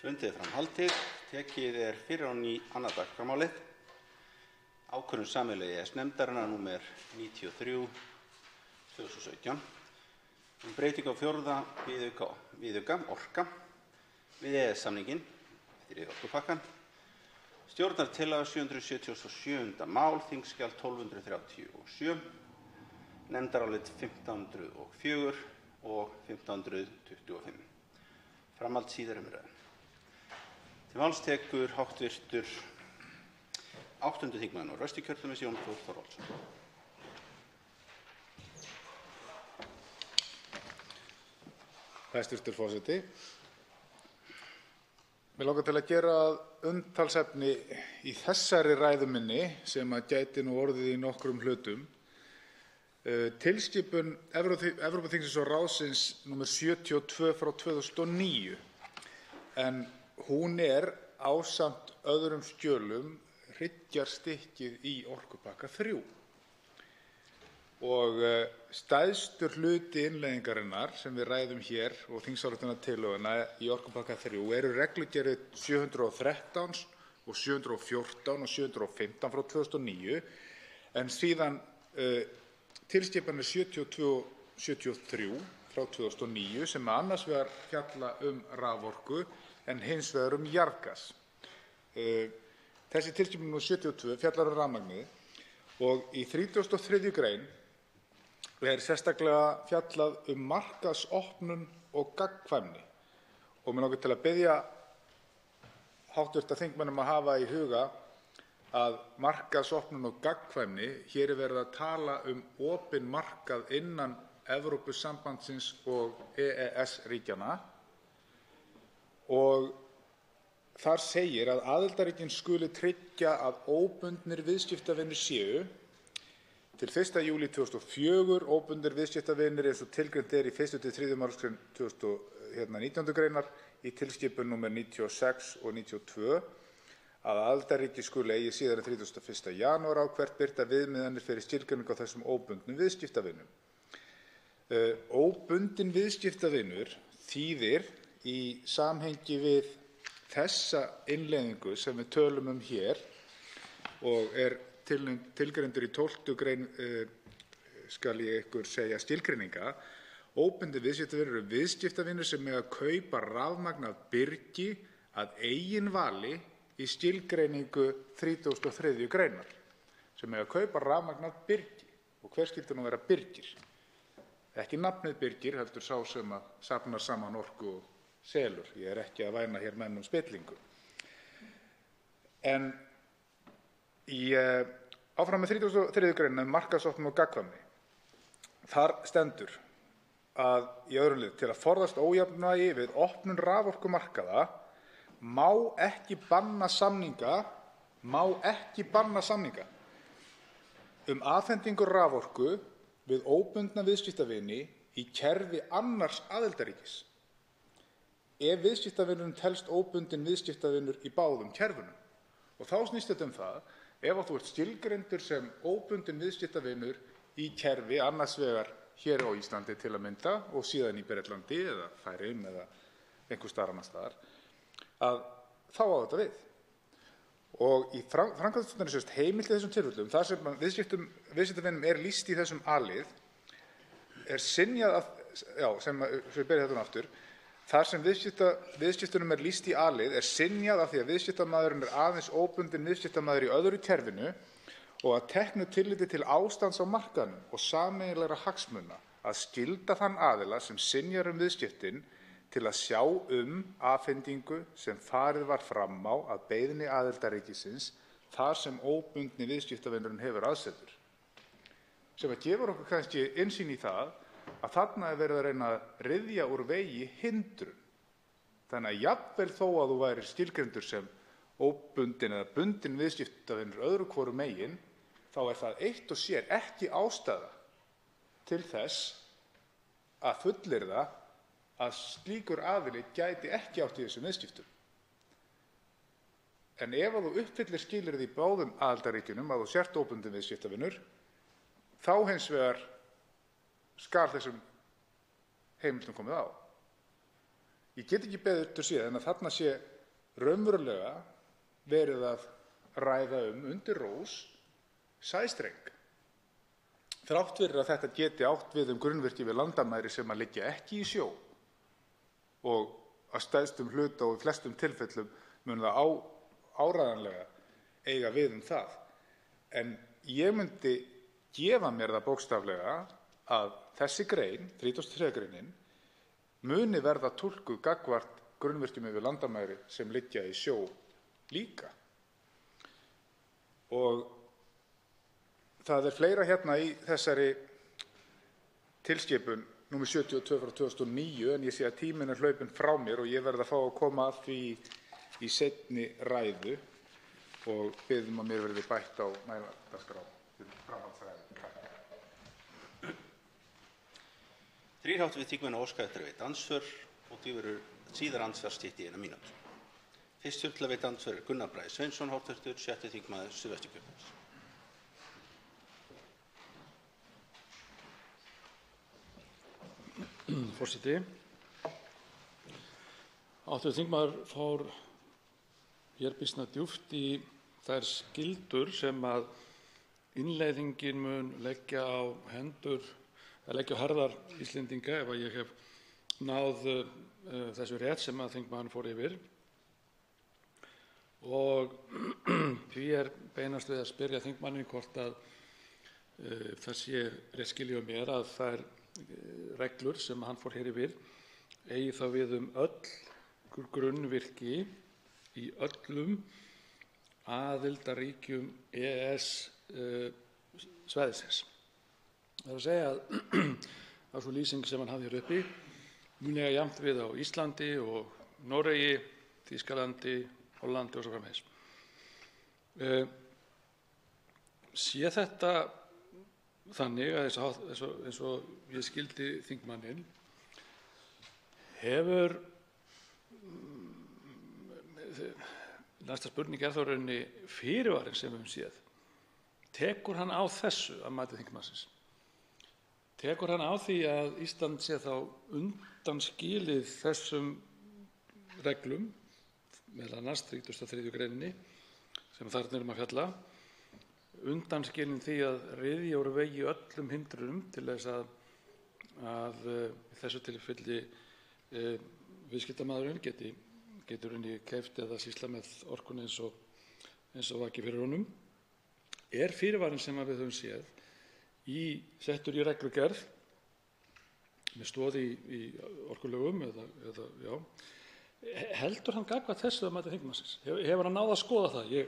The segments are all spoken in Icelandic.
Fundið fram haldið, tekið fyrir á ný annað dagskrármálið. Ákvörðun sameiginlegu EES-nefndarinnar númer 93/2017 breytingu á 4. viðauka orka við EES-samninginn eftir orkupakkann. Stjórnartillaga 777. mál, þingskjal 1237, nefndarálit 1504 og 1525. Framhald síðari umræðu. Til máls tekur hv. 8. þingmaður Norðausturkjördæmis Jón Þór Þorvaldsson. Hæstvirtur forseti. Mig langar til að gera að umtalsefni í þessari ræðu minni sem að gæti nú orðið í nokkrum hlutum tilskipun Evrópuþingsins og ráðsins númer 72/2009 en hún ásamt öðrum skjölum hryggjarstykkið í orkupakka 3 og stærstur hluti innleiðingarinnar sem við ræðum hér og þingsályktunartillöguna í orkupakka 3 eru reglugerðir 713 og 714 og 715 frá 2009 en síðan tilskipanir 72 og 73 frá 2009 sem annars vegar fjalla raforku en hins vegar jarðgas. Þessi tilskipun númer 72 fjallar rafmagnið og í 33. grein sérstaklega fjallað markaðsopnun og gagnkvæmni og mig langar til að biðja hv. þingmönnum að hafa í huga að markaðsopnun og gagnkvæmni, hér verið að tala opinn markað innan Evrópusambandsins og EES-ríkjanna og þar segir að aðildarríkin skuli tryggja að óbundnir viðskiptavinir séu til 1. júlí 2004 óbundnir viðskiptavinir eins og tilgreint í 1. til 3. málsgrein 19. greinar í tilskipun númer 96 og 92 að aðildarríki skuli eigi síðar en 31. janúar á hvert birta viðmiðanir fyrir skilgreiningu á þessum óbundnum viðskiptavinum. Óbundinn viðskiptavinur þýðir í samhengi við þessa innleiðingu sem við tölum hér og tilgreindur í 12. grein skal ég ykkur segja skilgreininga. Óbundnir viðskiptavinir eru viðskiptavinir sem mega kaupa rafmagn af birgi að eigin vali í skilgreiningu 33. greinar sem mega kaupa rafmagn af birgi og hver skyldi nú vera birgir? Ekki nafnið Birgir, heldur sá sem að safnar saman orku og selur. Ég ekki að væna hér menn spillingu. En áfram með 33. grein markaðsopnun og gagnkvæmni. Þar stendur að í öðrum lið til að forðast ójafnvægi við opnun raforkumarkaða má ekki banna samninga afhendingu raforku við óbundna viðskiptavini í kerfi annars aðildarríkis ef viðskiptavinurinn telst óbundinn viðskiptavinur í báðum kerfunum. Og þá snýst þetta það ef þú ert skilgreindur sem óbundinn viðskiptavinur í kerfi annars vegar hér á Íslandi til að mynda og síðan í Bretlandi eða Færeyjum eða einhvers staðar annars staðar að þá á þetta við. Og í framkvæmdastjórninni sést heimilt í þessum tilfellum þar sem viðskiptavinum lýst í þessum a-lið synjað að sem við byrjum þetta aftur þar sem viðskiptunum lýst í a-lið synjað af því að viðskiptamaðurinn aðeins óbundinn viðskiptamaður í öðru kerfinu og að teknu tilliti til ástands á markaðnum og sameiginlegra hagsmuna að skylda þann aðila sem synjar viðskiptin til að sjá afhendingu sem farið var fram á að beiðni aðildarríkisins þar sem óbundni viðskiptavinurinn hefur aðsetur. Sem að gefur okkur kannski innsýn í það að þarna verið að reyna að ryðja úr vegi hindrun. Þannig að jafnvel þó að þú værir skilgreindur sem óbundinn eða bundinn viðskiptavinur öðru hvoru megin, þá það eitt og sér ekki ástæða til þess að fullyrða að slíkur aðili gæti ekki átt í þessum viðskiptum. En ef þú uppfyllir skilyrði í báðum aðildarríkjunum að þú sért óbundinn viðskiptavinur, þá hins vegar skal þessum heimildum komið á. Ég get ekki betur séð en að þarna sé raunverulega verið að ræða undir rós sæstreng. Þrátt fyrir að þetta geti átt við grunnvirki við landamæri sem að liggja ekki í sjó og að stærstum hluta og í flestum tilfellum mun það áreiðanlega eiga við það. En ég myndi gefa mér það bókstaflega að þessi grein, 33. greinin, muni verða túlkuð gagnvart grunnvirkjum yfir landamæri sem liggja í sjó líka. Og það fleira hérna í þessari tilskipun númer 72 frá 2009 en ég sé að tíminn hlaupinn frá mér og ég verð að fá að koma að því í seinni ræðu og biðjum að mér verði bætt á mælendaskrá til framhaldsræðu. 3 hv. þingmenn óska eftir að veita andsvör og því verður síðar andsvarstítt í 1 mínútu. Fyrstur til að veita andsvör Gunnar Bragi Sveinsson, hv. 6. þingmaður Suðvesturkjördæmis. Forseti. Hv. þingmaður fór hér býsna djúpt í þær skyldur sem að innleiðingin mun leggja á hendur að leggja á herðar Íslendinga ef að ég hef náð þessu rétt sem að þingmaðurinn fór yfir. Og því beinast við að spyrja þingmanninn hvort að það sé rétt skilja mér að þær reglur sem hann fór hér yfir eigi þá við öll grunnvirki í öllum aðildarríkjum EES svæðisins. Það er að segja að svo lýsing sem hann hafði hér uppi muni eiga jafnt við á Íslandi og Noregi, Þýskalandi, Hollandi og svo framvegis. Sé þetta þannig að eins og ég skildi þingmanninn, hefur næsta spurning þá rauninni fyrirvarinn sem við höfum séð. Tekur hann á þessu að mati þingmannsins? Tekur hann á því að Ísland sé þá undanskilið þessum reglum, meðal annars 33. greininni sem þarna að fjalla, undanskilin því að ryðja úr vegi öllum hindrunum til þess að í þessu tilfelli viðskiptamaðurinn getur henni keypt eða sýsla með orkunni eins og vaki fyrir honum. Er fyrirvarinn sem við höfum séð settur í reglugerð með stoð í orkulögum heldur hann gagnvart þessu að mati þingmannsins? Hefur hann náð að skoða það? Ég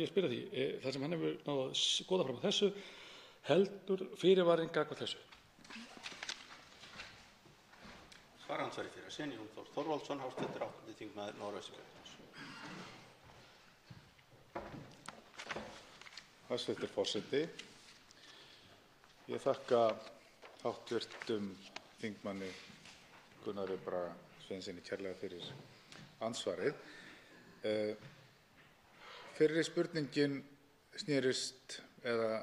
spyrja því, það sem hann hefur náð að skoða fram á þessu, heldur fyrirvarinn gagnvart þessu? Svarandsvari fyrir sinn, Jón Þór Þorvaldsson, hv. 8. þingmaður Norðvesturkjördæmis. Hæstv. forseti. Ég þakka hv. þingmanni Gunnari Braga Sveinssyni kærlega fyrir andsvarið. Fyrri spurningin snerist eða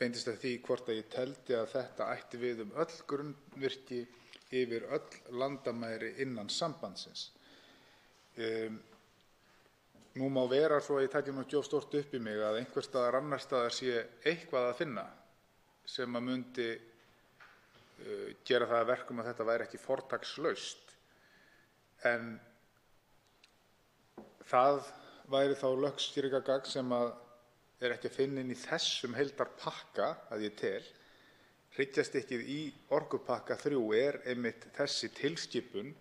beindist að því hvort að ég teldi að þetta ætti við öll grunnvirki yfir öll landamæri innan sambandsins. Nú má vera svo að ég taki ekki of stórt upp í mig að einhvers staðar annars staðar sé eitthvað að finna sem að myndi gera það að verkum að þetta væri ekki fortakslaust. En það væri þá lögskýringargagn sem að ekki að finna inn í þessum heildarpakka að ég tel. Hryggjastykkið í orkupakka 3 einmitt þessi tilskipun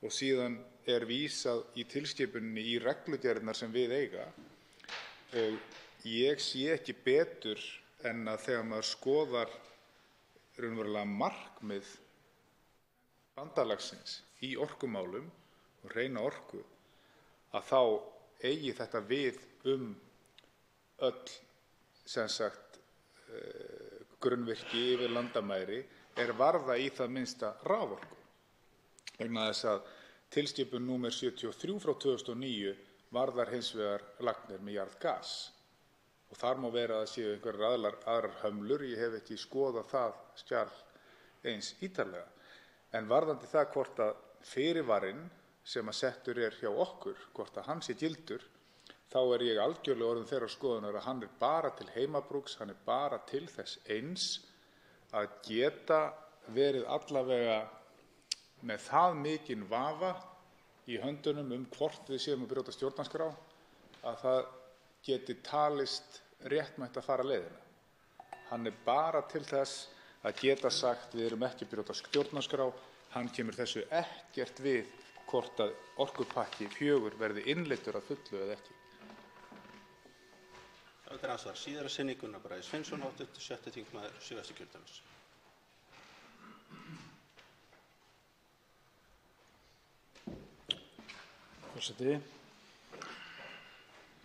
og síðan vísað í tilskipuninni í reglugerðirnar sem við eiga. Ég sé ekki betur en að þegar maður skoðar raunverulega markmið bandalagsins í orkumálum og hreina orku, að þá eigi þetta við öll sem sagt grunnvirki yfir landamæri varða í það minnsta raforku. Vegna þess að tilskipun númer 73 frá 2009 varðar hins vegar lagnir með jarðgas. Og þar má vera að séu einhverjar aðrar hömlur, ég hef ekki skoðað það skjal eins ítarlega. En varðandi það hvort að fyrirvarinn sem að settur hjá okkur, hvort að hann sé gildur, þá ég algjörlega orðinn þeirrar skoðunar að hann bara til heimabrúks, hann bara til þess eins að geta verið allavega með það mikinn vafa í höndunum hvort við séum að brjóta stjórnarskrá að það geti talist réttmætt að fara leiðina. Hann bara til þess að geta sagt við erum ekki að brjóta stjórnarskrá, hann kemur þessu ekkert við hvort að orkupakki 4 verði innleiddur að fullu eða ekki. Það andsvar síðara sinni Gunnar Bragi Sveinsson, 6. þingmaður Suðvesturkjördæmis. Forseti,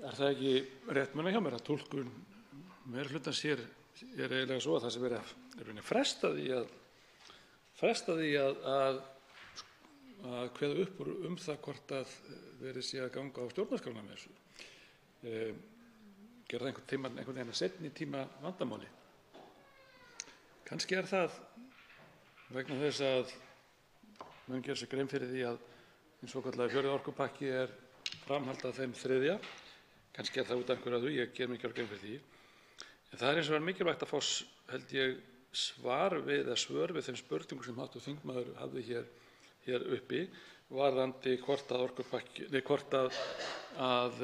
það ekki rétt munað hjá mér að túlkun meirihlutans hér eiginlega svo að það sem verið fresta því að kveða upp úr það hvort að verið sé að ganga á stjórnarskrána með þessu. Gera það einhvern veginn að seinni tíma vandamáli. Kannski það vegna þess að menn gera sér grein fyrir því að hinn svokallaði 4. orkupakki framhald af þeim 3. Kannski það út af einhverju að því, ég ger mig ekki grein fyrir því. En það eins og mikilvægt að fá, held ég, svör við þeim spurningum sem hv. þingmaður hafði hér uppi varðandi hvort að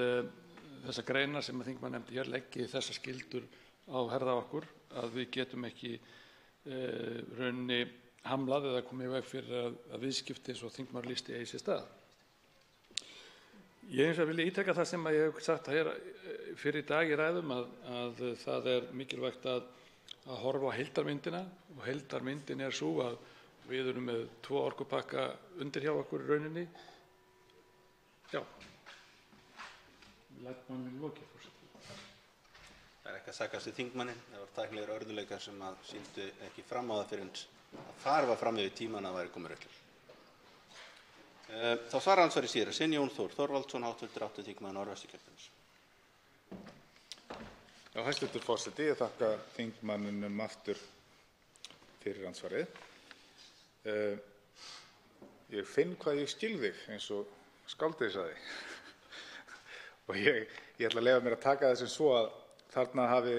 þessar greinar sem þingmaður nefndi hér leggi þessar skyldur á herðar okkur að við getum ekki rauninni hamlað eða komið í veg fyrir að viðskipti eins og þingmaður lýsti eigi sér stað. Ég hins vegar vil ítreka það sem ég hef sagt hér fyrr í dag í ræðum að það mikilvægt að horfa á heildarmyndina og heildarmyndin sú að við erum með 2 orkupakka undir hjá okkur í rauninni. Já. Læt manni lokið, forseti. Það ekki að sakast við þingmanninn. Það var tæknilegir örðugleikar sem sýndu ekki fram á það fyrir að fara var fram yfir tímann að væri komið röllur. Þá svara andsvari síðara sinni Jón Þór Þorvaldsson, 8. þingmaður Norðvesturkjördæmis. Já, hæstv. Forseti, ég þakka þingmanninum aftur fyrir andsvarið. Ég finn hvað ég skil þig eins og skáldið sagði. Og ég ætla að leyfa mér að taka þess svo að þarna hafi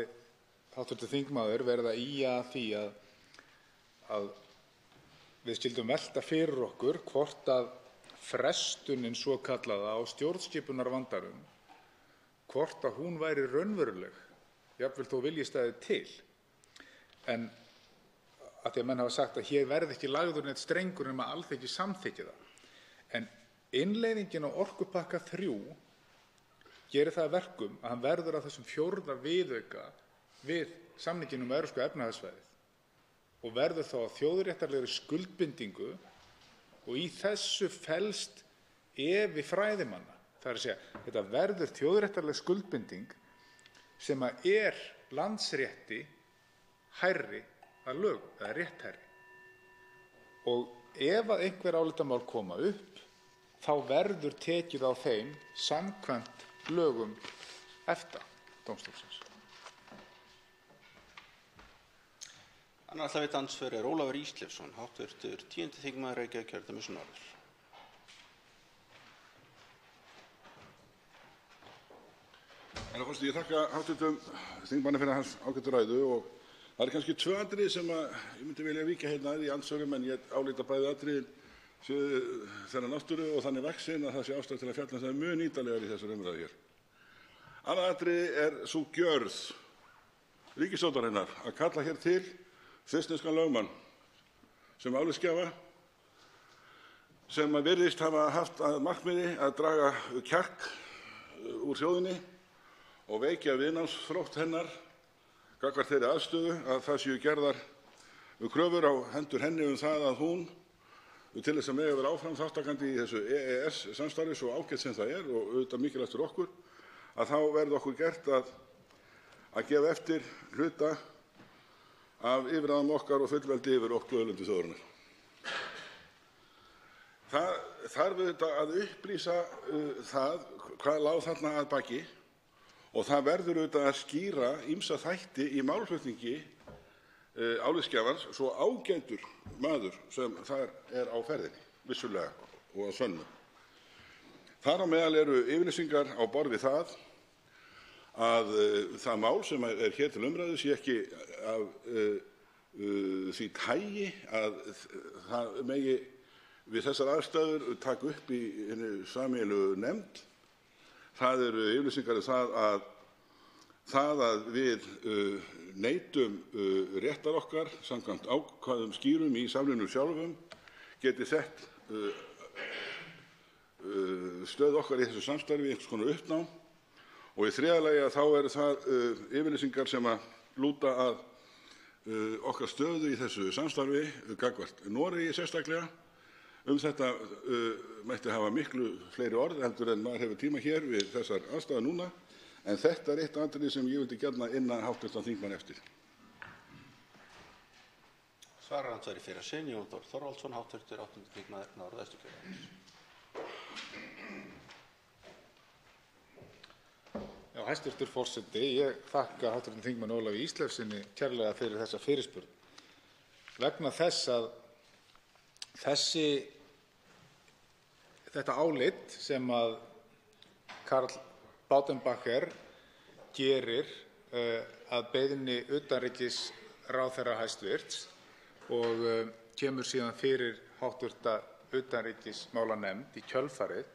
hv. þingmaður verið að ýja að því að við skildum velta fyrir okkur hvort að frestunin svokallaða á stjórnskipunarvandanum, hvort að hún væri raunveruleg, jafnvel þó vilji stæði til. En að því að menn hafa sagt að hér verði ekki lagður neitt strengur nema Alþingi samþykki það. En innleiðingin á orkupakka 3 gerir það að verkum að hann verður að þessum 4. viðauka við samninginn Evrópska efnahagssvæðið og verður þá að þjóðréttarlegri skuldbindingu og í þessu felst efi fræðimanna. Það að segja, þetta verður þjóðréttarleg skuldbinding sem landsrétti hærri að lögum, eða rétthærri. Og ef að einhver álitamál koma upp, þá verður tekið á þeim samkvæmt lögum EFTA-dómstólsins. Annar alltaf eitt andsvar Ólafur Ísleifsson, 10. þingmaður Reykjavíkurkjördæmis norður. Herra forseti, ég þakka hv. þingmanni fyrir hans ágætu ræðu og það kannski 2 atriði sem ég myndi vilja víkja hérna í andsvörum en ég álíta bæði atriðin séu þeirra náttúru og þannig vaxin að það sé ástæða til að fjalla það mjög ítarlegar í þessari umræðu hér. Annað atriði sú gjörð ríkisstjórnarinnar að kalla hér til svissneskan lögmann sem álitsgjafa sem virðist hafa haft að markmiði að draga kjark úr þjóðinni og veikja viðnámsþrótt hennar gagnvart þeirri aðstöðu að það séu gerðar kröfur á hendur henni það að hún til þess að mega vera áfram þátttakandi í þessu EES-samstarfi svo ágætt sem það og auðvitað mikilvægt fyrir okkur að þá verði okkur gert að gefa eftir hluta af yfirráðum okkar og fullveldi yfir orkuauðlindu þjóðarinnar. Það þarf auðvitað að upplýsa það hvað lá þarna að baki og það verður auðvitað að skýra ýmsa þætti í málflutningi álitsgjafans, svo ágætur maður sem þar á ferðinni, vissulega og að sönnu. Þar á meðal eru yfirlýsingar á borð við það að það mál sem hér til umræðu sé ekki af því tagi að það megi við þessar aðstæður taka upp í hinni sameiginlegu nefnd. Það eru yfirlýsingar það að við neytum réttar okkar samkvæmt ákvæðum skýrum í samningnum sjálfum geti sett stöðu okkar í þessu samstarfi einhvers konar uppnám. Og í þriðja lagi þá eru það yfirlýsingar sem að lúta að okkar stöðu í þessu samstarfi gagnvart Noregi sérstaklega. Þetta mætti hafa miklu fleiri orð heldur en maður hefur tíma hér við þessar aðstæður núna, en þetta er eitt atriði sem ég vildi gjarna inna hv. þingmann eftir. Svarar andsvari í fyrra sinn Jón Þór Þorvaldsson, hv. 8. þingmaður Norðvesturkjördæmis. Já, hæstv. Forseti, ég þakka hv. þingmanni Ólafi Ísleifssyni kærlega fyrir þessa fyrirspurn vegna þess að þetta álit sem að Karl Baudenbacher gerir að beiðni utanríkisráðherra hæstvirts og kemur síðan fyrir hv. utanríkismálanefnd í kjölfarið.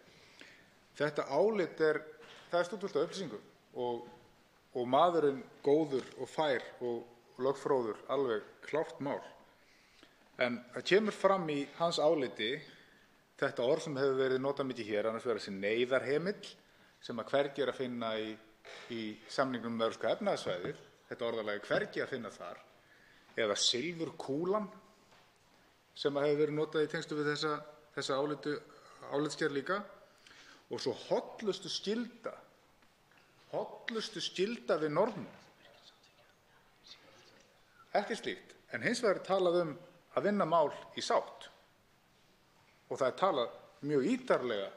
Þetta álit það er stútfullt af upplýsingum og maðurinn góður og fær og lögfróður alveg klárt mál. En það kemur fram í hans áliti þetta orð sem hefur verið notað mikið hér, annars vegar þessi neyðarheimill sem að hvergi að finna í samningnum um Evrópska efnahagssvæðið, þetta orðalagi hvergi að finna þar, eða silfurkúlan sem að hefur verið notað í tengslum við þessa álitsgerð líka, og svo hollustu skylda við Norðmenn. Ekki slíkt, en hins vegar er talað um að vinna mál í sátt. Og það er talað mjög ítarlega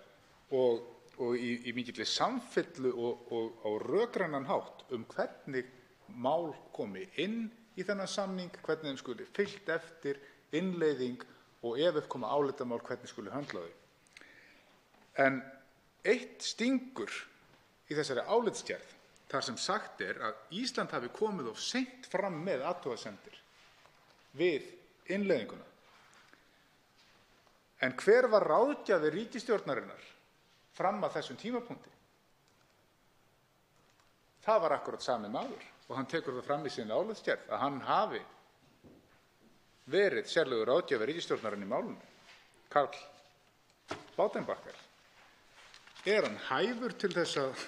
og í mikilli samfellu og á rökrænan hátt hvernig mál komi inn í þennan samning, hvernig þeim skuli fylgt eftir, innleiðing og ef upp koma álitamál hvernig skuli höndla þau. En eitt stingur í þessari álitsgerð þar sem sagt er að Ísland hafi komið of seint fram með athugasemdir við innleiðinguna. En hver var ráðgjafi ríkisstjórnarinnar fram að þessum tímapunkti? Það var akkúrat sami maður og hann tekur það fram í sinni álitsgerð að hann hafi verið sérlegur ráðgjafi ríkisstjórnarinnar í málinu, Karl Baudenbacher. Er hann hæfur til þess að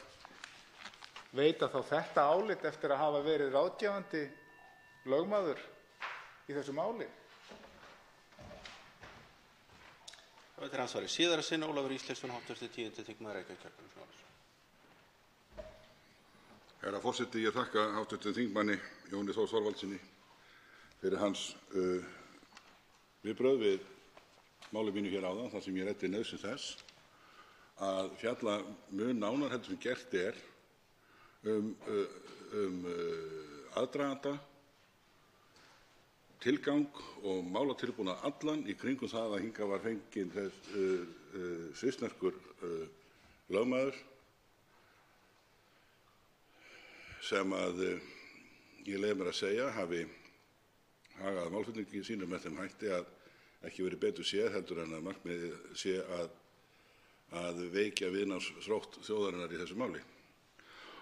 veita þá þetta álit eftir að hafa verið ráðgefandi lögmaður í þessu máli? Það er ansvarið síðara sinn Ólafur Ísleifsson, hv. 10. þingmaður Reykjavíkurkjördæmis. Herra forseti, ég þakka hv. þingmanni Jóni Þór Þorvaldssyni fyrir hans viðbrögð við máli mínu hér áðan, þar sem ég ræddi nauðsyn þess að fjalla mun nánar heldur en gert er aðdraganda, tilgang og málatilbúnað allan í kringum það að hingað var fenginn svissneskur lögmaður sem að ég leyfi mér að segja hafi hagað málflutningi sínum með þeim hætti að ekki verið betur séð heldur en að markmiðið sé að veikja viðnámsþrótt þjóðarinnar í þessu máli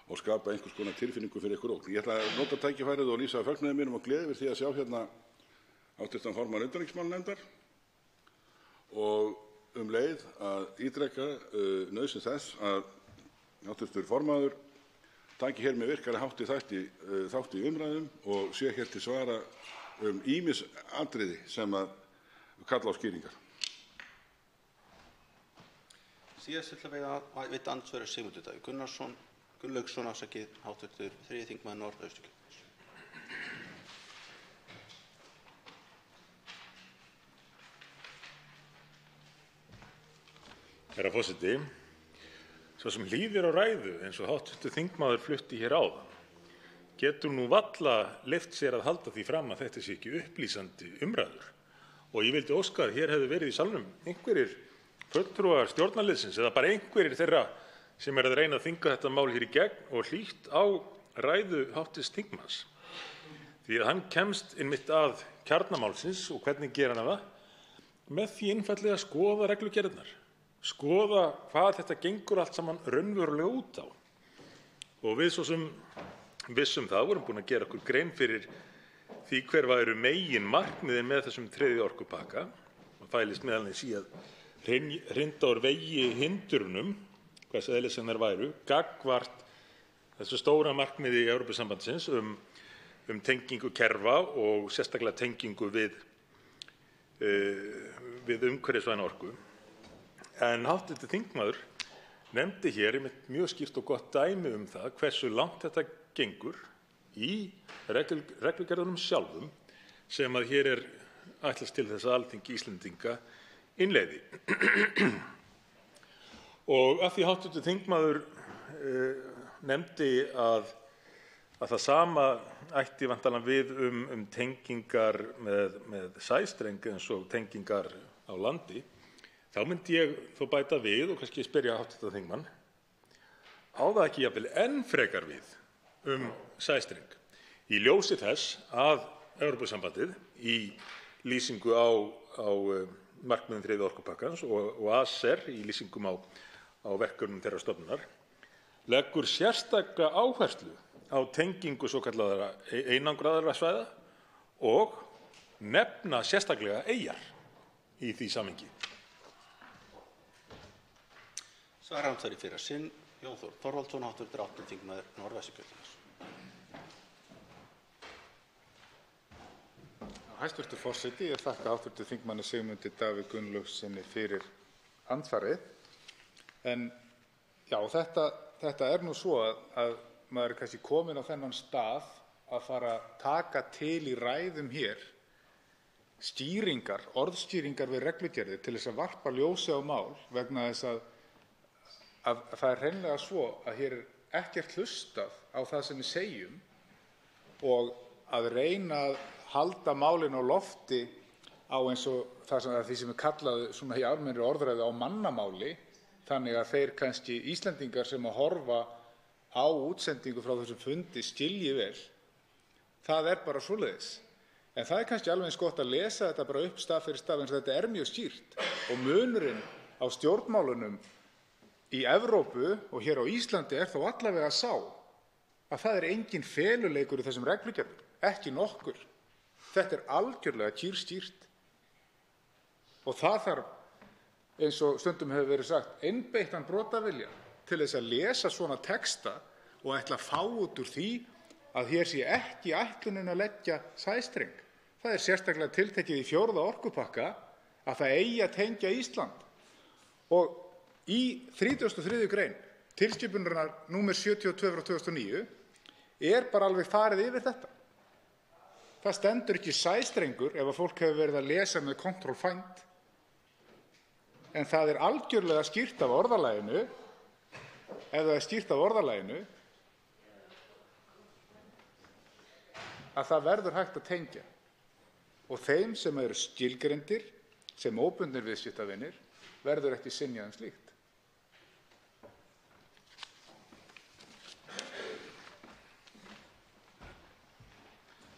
og skapa einhvers konar tilfinningu fyrir ykkur ógn. Ég ætla að nota tækifærið og lýsa fögnuði mínum og gleði yfir því að sjá hérna hv. formann utanríkismálanefndar og leið að ítreka nauðsyn þess að hv. formaður taki hér með virkari hátti þátt í umræðum og sé hér til svara ýmis atriði sem að kalla á skýringar. Síðast ætla að veita andsvör Sigmundur Davíð Gunnlaugsson, hv. 3. þingmaður Norðausturkjördæmis. Herra forseti, svo sem hlýðir á ræðu eins og hv. þingmaður flutti hér áðan, getur nú varla leyft sér að halda því fram að þetta sé ekki upplýsandi umræður. Og ég vildi óska að hér hefðu verið í salnum einhverjir fulltrúar stjórnarliðsins eða bara einhverjir þeirra sem að reyna að þvinga þetta mál hér í gegn og hlýtt á ræðu hv. þingmanns. Því að hann kemst einmitt að kjarna málsins og hvernig gera hann það? Með því einfaldlega að skoða reglugerðirnar, skoða hvað þetta gengur allt saman raunverulega út á. Og við svo sem vissum það, vorum búin að gera okkur grein fyrir því hver væru meginmarkmiðin með þessum þriðja orkupakka og fælist meðal annars í að hrinda úr vegi hindrunum, hvers eðlis sem þær væru, gagnvart þessu stóra markmiði Evrópusambandsins tengingu kerfa og sérstaklega tengingu við umhverfisvæna orku. En hv. þingmaður nefndi hér einmitt mjög skýrt og gott dæmi það hversu langt þetta gengur í reglugerðunum sjálfum sem að hér ætlast til þess að Alþingi Íslendinga innleiði. Og af því hv. þingmaður nefndi að það sama ætti væntanlega við tengingar með sæstreng eins og tengingar á landi, þá myndi ég þó bæta við og kannski spyrja hv. þingmann, á það ekki jafnvel enn frekar við sæstreng í ljósi þess að Evrópusambandið í lýsingu á markmiðum þriðja orkupakkans og ACER í lýsingum á verkefnum þeirra stofnunar leggur sérstaka áherslu á tengingu svokallaðra einangraðra svæða og nefna sérstaklega eyjar í því samhengi. Svarandsvari fyrra sinn, Jón Þór Þorvaldsson, hv. 8. þingmaður Norðvesturkjördæmis. Hæstvirtur forseti, ég þakka hv. þingmanni Sigmundi Davíð Gunnlaugssyni fyrir andsvarið. En já, þetta nú svo að maður kannski kominn á þennan stað að fara að taka til í ræðum hér orðskýringar við reglugerðir til þess að varpa ljósi á mál vegna þess að það hreinlega svo að hér ekkert hlustað á það sem við segjum og að reyna að halda málin á lofti á eins og því sem kallað svona í almennri orðræðu á mannamáli, þannig að þeir kannski Íslendingar sem að horfa á útsendingu frá þessum fundi skilji vel. Það bara svoleiðis. En það kannski alveg eins gott að lesa þetta bara upp staf fyrir staf, eins og þetta mjög skýrt. Og munurinn á stjórnmálunum í Evrópu og hér á Íslandi þó allavega sá að það engin feluleikur í þessum reglugerðum, ekki nokkur. Þetta algjörlega kýrskýrt. Og það þarf, eins og stundum hefur verið sagt, einbeittan brotavilja til þess að lesa svona texta og ætla að fá út úr því að hér sé ekki ætlunin að leggja sæstreng. Það sérstaklega tiltekið í 4. orkupakka að það eigi að tengja Ísland. Og í 33. grein tilskipunarinnar númer 72/2009 bara alveg farið yfir þetta. Það stendur ekki sæstrengur ef að fólk hefur verið að lesa með control find. En það algjörlega skýrt af orðalaginu, ef það skýrt af orðalaginu, að það verður hægt að tengja. Og þeim sem eru skilgreindir sem óbundnir viðskiptavinir verður ekki synjað slíkt.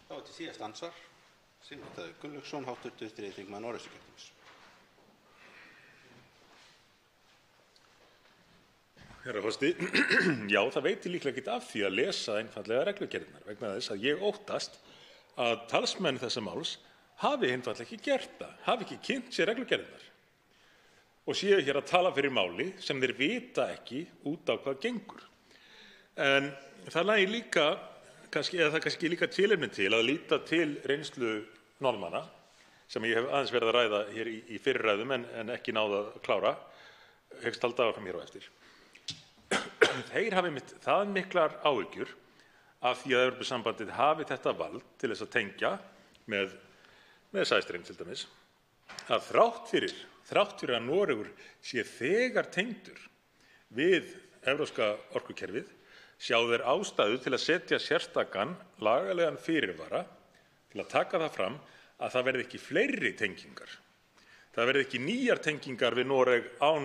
Þá til síðast andsvar, Sigmundur Davíð Gunnlaugsson, hv. 3. þingmaður Norðvesturkjördæmis. Herra forseti, já, það veitir líklega ekkert af því að lesa einfaldlega reglugerðirnar vegna þess að ég óttast að talsmenn þessa máls hafi einfaldlega ekki gert það, hafi ekki kynnt sér reglugerðirnar og séu hér að tala fyrir máli sem þeir vita ekki út á hvað gengur. En það nægir líka, kannski líka tilefni til að líta til reynslu Norðmanna sem ég hef aðeins verið að ræða hér í fyrri ræðum en ekki náð að klára, hyggst halda áfram hér á eftir. Þeir hafi það miklar áhyggjur af því að Evrópusambandið hafi þetta vald til þess að tengja með sæstreng til dæmis, að þrátt fyrir að Noregur sé þegar tengdur við evrópska orkukerfið, sjá þeir ástæðu til að setja sérstakan lagalegan fyrirvara til að taka það fram að það verði ekki fleiri tengingar. Það verði ekki nýjar tengingar við Noreg án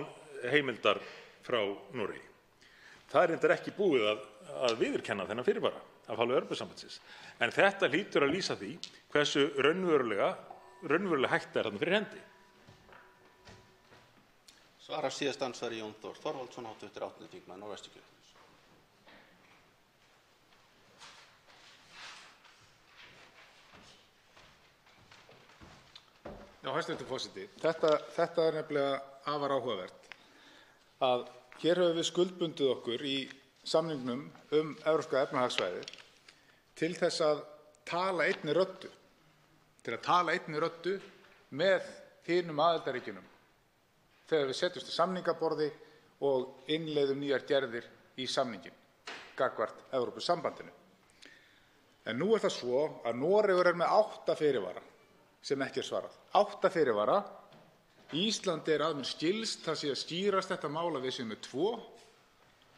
heimildar frá Noregi. Það reyndar ekki búið að viðurkenna þennan fyrirvara af hálfu Evrópusambandsins. En þetta hlýtur að lýsa því hversu raunverulega hætta þarna fyrir hendi. Svarar síðast andsvari Jón Þór Þorvaldsson, hv. 8. þingmaður Norðvesturkjördæmis. Já, hæstv. Forseti. Þetta nefnilega afar áhugavert að hér höfum við skuldbundið okkur í samningnum Evrópska efnahagssvæðið til þess að tala einni röddu, með hinum aðildarríkjunum þegar við setjumst á samningaborði og innleiðum nýjar gerðir í samninginn gagnvart Evrópusambandinu. En nú það svo að Noregur með 8 fyrirvara sem ekki svarað. 8 fyrirvara. Ísland að mér skilst, það sé að skýrast þetta mál að við séum með 2.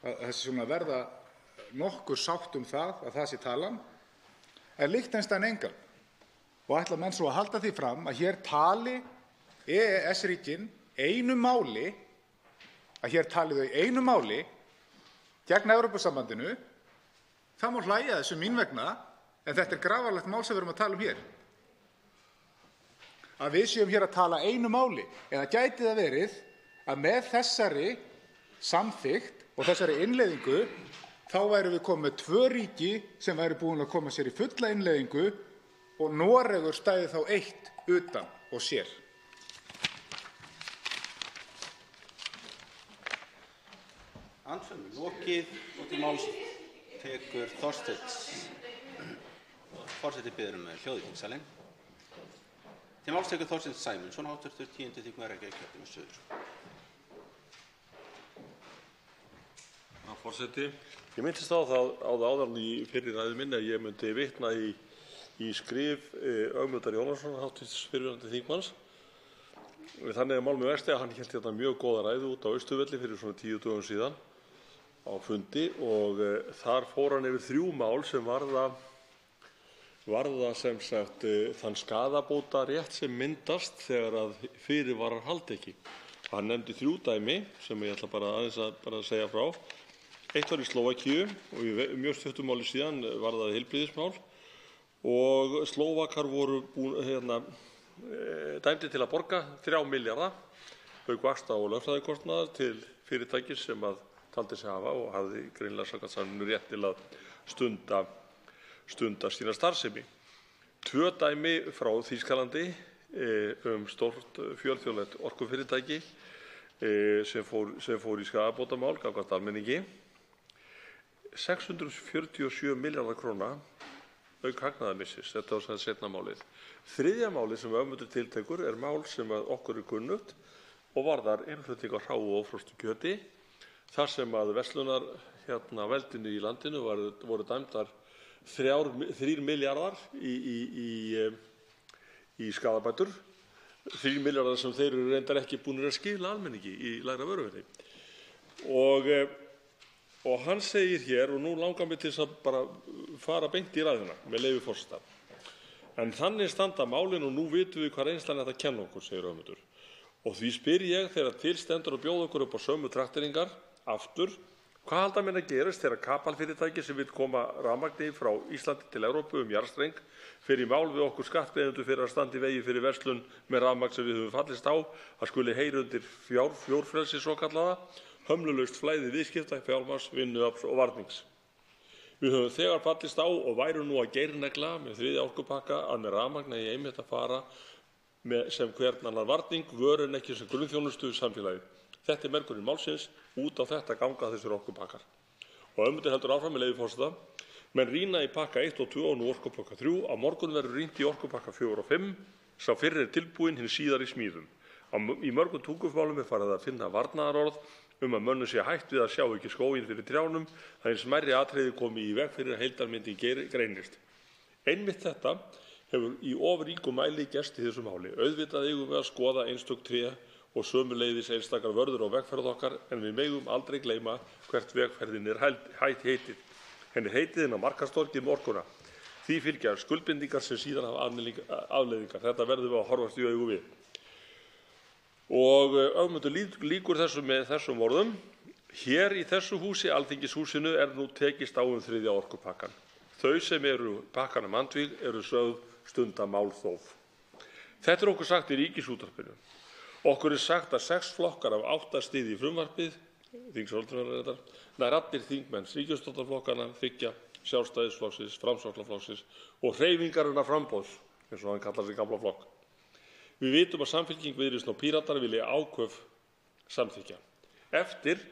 Það sé svona verða nokkur sátt það sé talan. En Liechtenstein engan. Og ætla menn svo að halda því fram að hér tali EES-ríkin einu máli, gegn Evrópusambandinu. Það má hlæja þessu mín vegna, en þetta grafalegt mál sem við erum að tala hér. Að við séum hér að tala einu máli, eða gæti það verið að með þessari samþykkt og þessari innleiðingu þá værum við komið með 2 ríki sem væru búin að koma sér í fulla innleiðingu og Noregur stæði þá eitt utan og sér. Andsvörum lokið og til máls tekur Þorsteinn. Forseti biður hljóð í þingsalinn. Til máls tekur Þorsteinn Sæmundsson, hv. 10. þingmaður Reykjavíkurkjördæmis suður. Forseti, ég minntist á það áðan í fyrri ræðu minni að ég myndi vitna í skrif Ögmundar Jónassonar, hv. fyrrverandi þingmanns. Þannig mál með vexti að hann hélt hérna mjög góða ræðu út á Austurvelli fyrir svona 10 dögum síðan á fundi og þar fór hann yfir 3 mál sem varða sem sagt þann skaðabótarétt sem myndast þegar að fyrirvarar halda ekki. Hann nefndi 3 dæmi sem ég ætla bara aðeins að segja frá. Eitt var í Slóvakíu og í mjög stuttu máli síðan varðaði heilbrigðismál og Slóvakar voru dæmdir til að borga 3 milljarða auk vaxta og lögfræðikostnaðar til fyrirtækis sem að taldi sig hafa og hafði greinilega samkvæmt samningnum rétt til að stunda sína starfsemi. 2 dæmi frá Þýskalandi stórt fjölþjóðlegt orkufyrirtæki sem fór í skaðabótamál gagnvart almenningi. 647 milljarðar króna auk hagnaðarmissis. Þetta var seinna málið. 3. málið sem Ögmundur tiltekur mál sem okkur kunnugt og varðar innflutning á hráu og ófrosnu kjöti þar sem að verslunar veldinu í landinu voru dæmdar 3 milljarðar í skaðabætur. 3 milljarðar sem þeir eru reyndar ekki búnir að skila almenningi í lægra vöruverði. Og hann segir hér, og nú langar mig til þess að bara fara beint í ræðuna með leyfi forseta. En þannig standa málin og nú vitum við hvað reynslan þetta kenna okkur, segir Ögmundur. Og því spyr ég þegar til stendur að bjóða okkur upp á sömu trakteringar aftur, hvað halda menn að gerist þegar kapalfyrirtæki sem vill koma rafmagni frá Íslandi til Evrópu jarðstreng fer í mál við okkur skattgreiðendur fyrir að standa í vegi fyrir verslun með rafmagn sem við höfum fallist á að skuli heyra undir fjórfrelsi svokallaða, hömlulaust flæði viðskipta, fjármagns, vinnuafls og varnings. Við höfum þegar fallist á og værum nú að geirnegla með 3. orkupakka að með rafmagn eigi einmitt að fara sem hvern annar varning, vöru en ekki sem grunnþjónustu í samfélagið. Þetta merkurinn málsins, út á þetta ganga þessir orkupakkar. Og Ögmundur heldur áfram með leyfi forseta. Menn rýna í pakka 1 og 2 og nú orkupakka 3. Á morgun verður rýnt í orkupakka 4 og 5. Sá fyrri tilbúinn, hinn síðar í smíðum. Í mörgum tungumálum farið að finna varnaðarorð að mönnum sé hætt við að sjá ekki skóginn fyrir trjánum, það smærri atriði komi í veg fyrir að heildarmyndin greinist. Einmitt þetta hefur í of ríkum mæli gerst í þessu máli. Auðvitað eigum við að skoða einstök tré og sömuleiðis einstakar vörður á vegferð okkar, en við megum aldrei gleyma hvert vegferðin heitið. Henni heitið inn á markaðstorgið um orkuna. Því fylgja skuldbindingar sem síðan hafa afleiðingar. Þetta verðum við að horfast í augu við. Og Ögmundur lýkur þessu með þessum orðum. Hér í þessu húsi, Alþingishúsinu, nú tekist á þriðja orkupakkann. Þau sem eru pakkanum andvíg eru sögð stunda málþóf. Þetta okkur sagt í Ríkisútvarpinu. Okkur sagt að 6 flokkar af 8 styðji frumvarpið, þingsályktunartillöguna, nær allir þingmenn ríkisstjórnarflokkanna, þriggja, Sjálfstæðisflokksins, Framsóknarflokksins og hreyfingarinnar framboðs, eins og hann kallar sig gamla flokk. Við vitum að Samfylking, Viðreisn og Píratar vilja áköf samþykkja. Eftir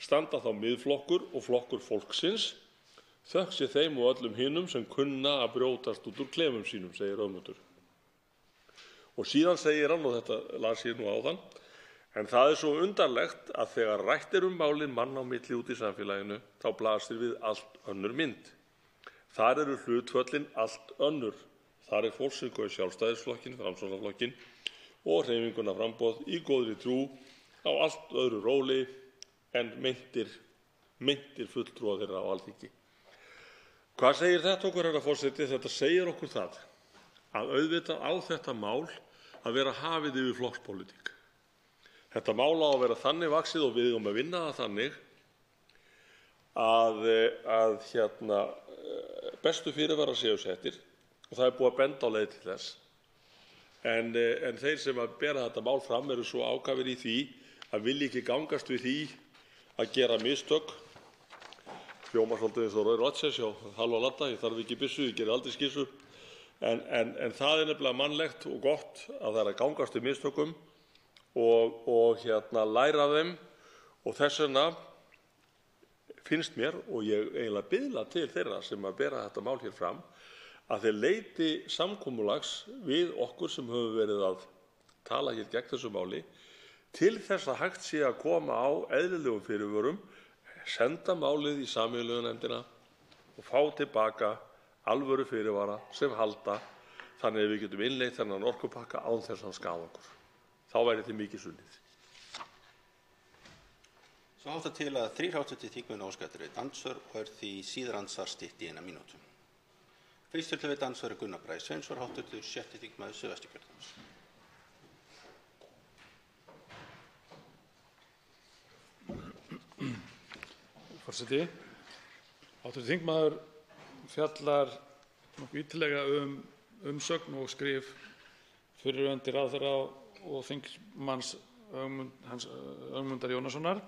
standa þá Miðflokkur og Flokkur fólksins, þökk sé þeim og öllum hinum sem kunna að brjótast út úr klefum sínum, segir Ögmundur. Og síðan segir hann, og þetta las ég nú áðan, en það svo undarlegt að þegar rætt málin mann á milli út í samfélaginu, þá blasir við allt önnur mynd. Þar eru hlutföllin allt önnur. Þar fólk sem gaus Sjálfstæðisflokkinn, Framsóknarflokkinn og hreyfinguna framboð í góðri trú á allt öðru róli en meintir fulltrúa þeirra á Alþingi. Hvað segir þetta okkur, herra forseti? Þetta segir okkur það að auðvitað á þetta mál að vera hafið yfir flokkspólitík. Þetta mál á að vera þannig vaxið og við eigum að vinna það þannig að bestu fyrirvarar séu settir og það búið að benda á leið til þess. En þeir sem að bera þetta mál fram eru svo ákafir í því að vilja ekki gangast við því að gera mistök. Hljómar svolítið eins og Roy Rogers hjá Halló Ladda, ég þarf ekki byssu, ég geri aldrei skissu. En það nefnilega mannlegt og gott að það að gangast við mistökum og læra af þeim, og þess vegna finnst mér, og ég eiginlega biðla til þeirra sem að bera þetta mál hér fram, að þeir leiti samkomulags við okkur sem höfum verið að tala hér gegn þessu máli, til þess að hægt sé að koma á eðlilegum fyrirvörum, senda málið í sameiginlegu nefndina og fá tilbaka alvöru fyrirvara sem halda, þannig að við getum innleitt þennan orkupakka án þess að hann skaða okkur. Þá væri til mikið unnið. Svo háttar til að 3 hv. þingmenn óska eftir andsvör og því síðar andsvar stytt í 1 mínútu. Fyrstur til andsvar Gunnar Bragi Sveinsson, hv. 6. þingmaður Suðvesturkjördæmis. Forseti, hv. þingmaður fjallar nokkuð ítarlega umsögn og skrif fyrrverandi ráðherra og þingmanns Ögmundar Jónassonar,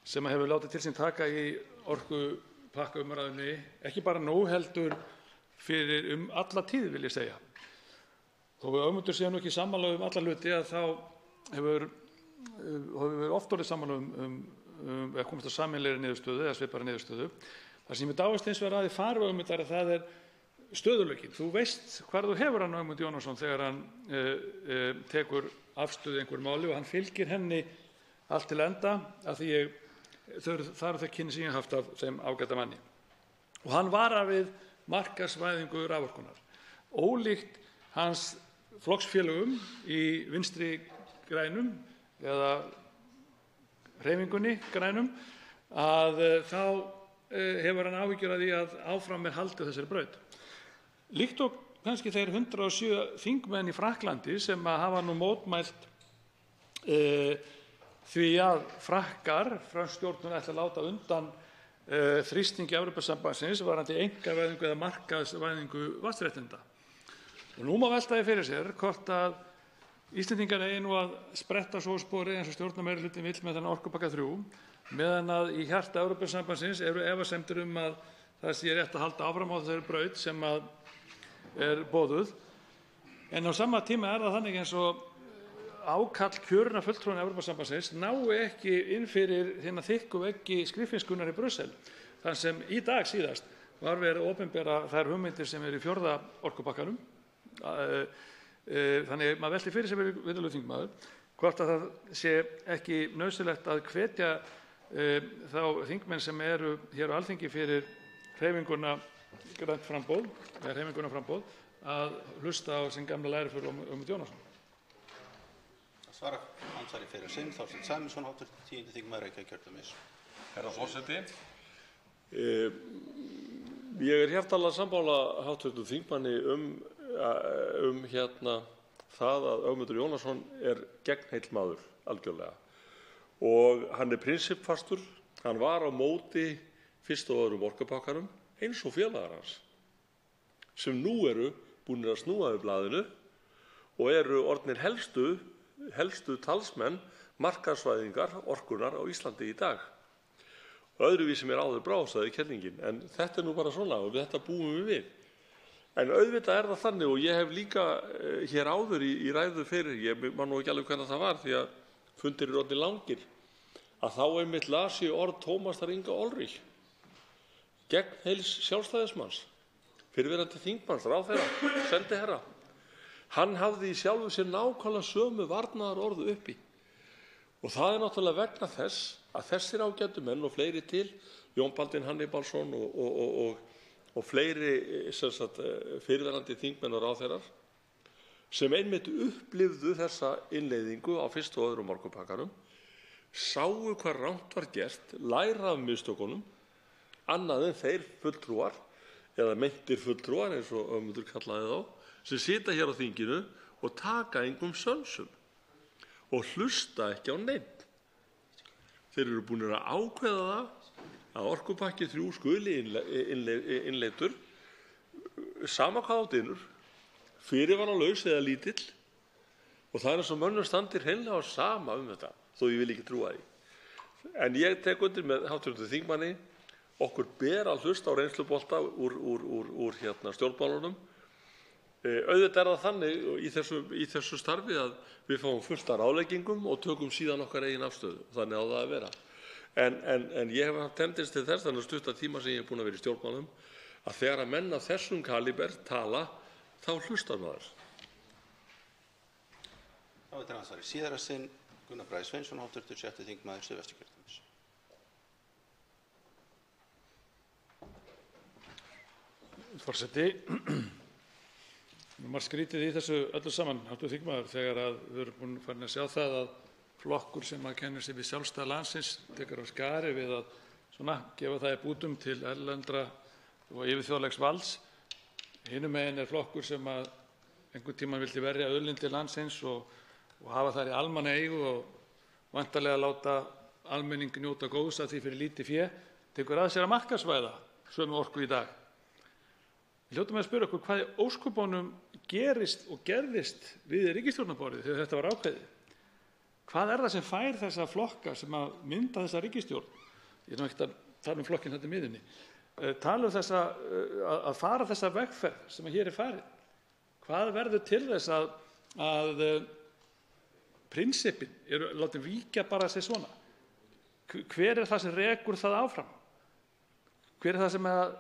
sem hefur látið til sín taka í orkupakkaumræðunni, ekki bara nú heldur fyrir alla tíð, vil ég segja. Þó við Ögmundur séum ekki sammála alla hluti, að þá hefur oft orðið sammála að komast að sameiginlegri niðurstöðu eða svipaðri niðurstöðu. Það sem ég dáist hins vegar að í fari Ögmundar, að það stöðugleikinn. Þú veist hvar þú hefur hann Ögmund Jónasson þegar hann tekur afstöðu einhverju máli og hann fylgir henni allt til enda, af því það eru þau kynni sem ég haft af þeim ágæta manni. Og hann varar við markaðsvæðingu raforkunnar. Ólíkt hans flokksfélögum í vinstri grænum eða hreyfingunni grænum, að þá hefur hann áhyggjur af því að áfram haldið þessari braut. Líkt og kannski þeir 107 þingmenn í Frakklandi sem hafa nú mótmælt því að Frakkar, fransk stjórnvöld, ætla að láta undan þrýstingi Evrópusambandsins varðandi einkavæðingu eða markaðsvæðingu vatnsréttinda. Og nú má velta því fyrir sér hvort að Íslendingar eigi nú að spretta svo spori eins og stjórnarmeirihlutinn vill með þennan orkupakka 3, meðan að í hjarta Evrópusambandsins eru efasemdir að það sé rétt að halda áfram á þessari braut sem að boðuð. En á sama tíma það þannig eins og ákall kjörinna fulltrúa Evrópusambandsins nái ekki inn fyrir þennan þykku veggi skriffinnskunnar í Brussel, þar sem í dag síðast var verið að opinbera þær hugmyndir sem eru í 4. orkupakkanum. Þannig maður velti fyrir sér, virðulegur þingmaður, hvort að það sé ekki nauðsynlegt að hvetja þá þingmenn sem eru hér á Alþingi fyrir hreyfinguna grænt framboð, eða hreyfinguna framboð, að hlusta á sinn gamla læriföður Ögmund Jónasson. Svara andsvari fyrir sinn Þorsteinn Sæmundsson, hv. 10. þingmaður Reykjavíkurkjördæmis. Herra forseti. Ég hjartanlega sammála hv. þingmanni það að Ögmundur Jónasson gegnheill maður algjörlega. Og hann prinsippfastur, hann var á móti fyrsta og öðrum orkupakkanum eins og félagar hans, sem nú eru búnir að snúa við blaðinu og eru orðnir helstu talsmenn markaðsvæðingar orkunnar á Íslandi í dag. Öðruvísi mér áður brá, sagði kellingin, en þetta nú bara svona og þetta búum við. En auðvitað það þannig, og ég hef líka hér áður í ræðu fyrir, ég man nú ekki alveg hvernig það var því að fundir orðnir langir, að þá einmitt las ég orð Tómasar Inga Olrich, gegnheils sjálfstæðismanns, fyrrverandi þingmanns, ráðherra, sendiherra. Hann hafði í sjálfu sér nákvæmlega sömu varnaðarorð uppi. Og það náttúrulega vegna þess að þessir ágætu menn og fleiri til, Jón Baldvin Hannibalsson og fleiri fyrrverandi þingmenn og ráðherrar, sem einmitt upplifðu þessa innleiðingu á fyrsta og öðrum orkupakkanum, sáu hvað rangt var gert, læra af mistökunum, annað en þeir fulltrúar, eða meintir fulltrúar eins og Ögmundur kallaði þá, sem sita hér á þinginu og taka engum sönsum og hlusta ekki á neinn. Þeir eru búnir að ákveða það að orkupakki 3 skuli innleiddur, sama hvað á dynur, fyrirvaralaus eða lítill, og það eins og mönnum standir hreinlega á sama þetta, þó ég vil ekki trúa því. En ég tek undir með hv. þingmanni, okkur ber að hlusta á reynslubolta úr stjórnmálunum. Auðvitað það þannig í þessu starfi að við fáum fullt af ráðleggingum og tökum síðan okkar eigin afstöðu. Þannig á það að vera. En ég hef haft tendens til þess, þannig stutta tíma sem ég búin að vera í stjórnmálum, að þegar að menn af þessum kaliber tala, þá hlustar maður. Þá til andsvari síðara sinn Gunnar Bragi Sveinsson, hv. 6. þingmaður Suðvesturkjördæmis. Forseti, nú maður skrítið í þessu öllu saman, hv. þingmaður, þegar að við erum farin að sjá það að flokkur sem að kennir sig við sjálfstæði landsins tekur á skari við að gefa það í bútum til erlendra og yfirþjóðlegs valds. Hinum megin flokkur sem að einhvern tímann vildi verja auðlindir landsins og hafa þær í almannaeigu og væntanlega láta almenning njóta góðs af því fyrir lítið fé, tekur að sér að markaðsvæða sömu orku í dag. Við hljótum að spyrja okkur hvað í ósköpunum gerist og gerðist við ríkisstjórnarborðið þegar þetta var ákveðið. Hvað það sem fær þessa flokka sem að mynda þessa ríkisstjórn? Ég er ekki að tala flokkinn þetta í miðjunni. Tala að fara þessa vegferð sem hér farin. Hvað verður til þess að prinsippin eru látin víkja bara sig svona? Hver það sem rekur það áfram? Hver það sem að,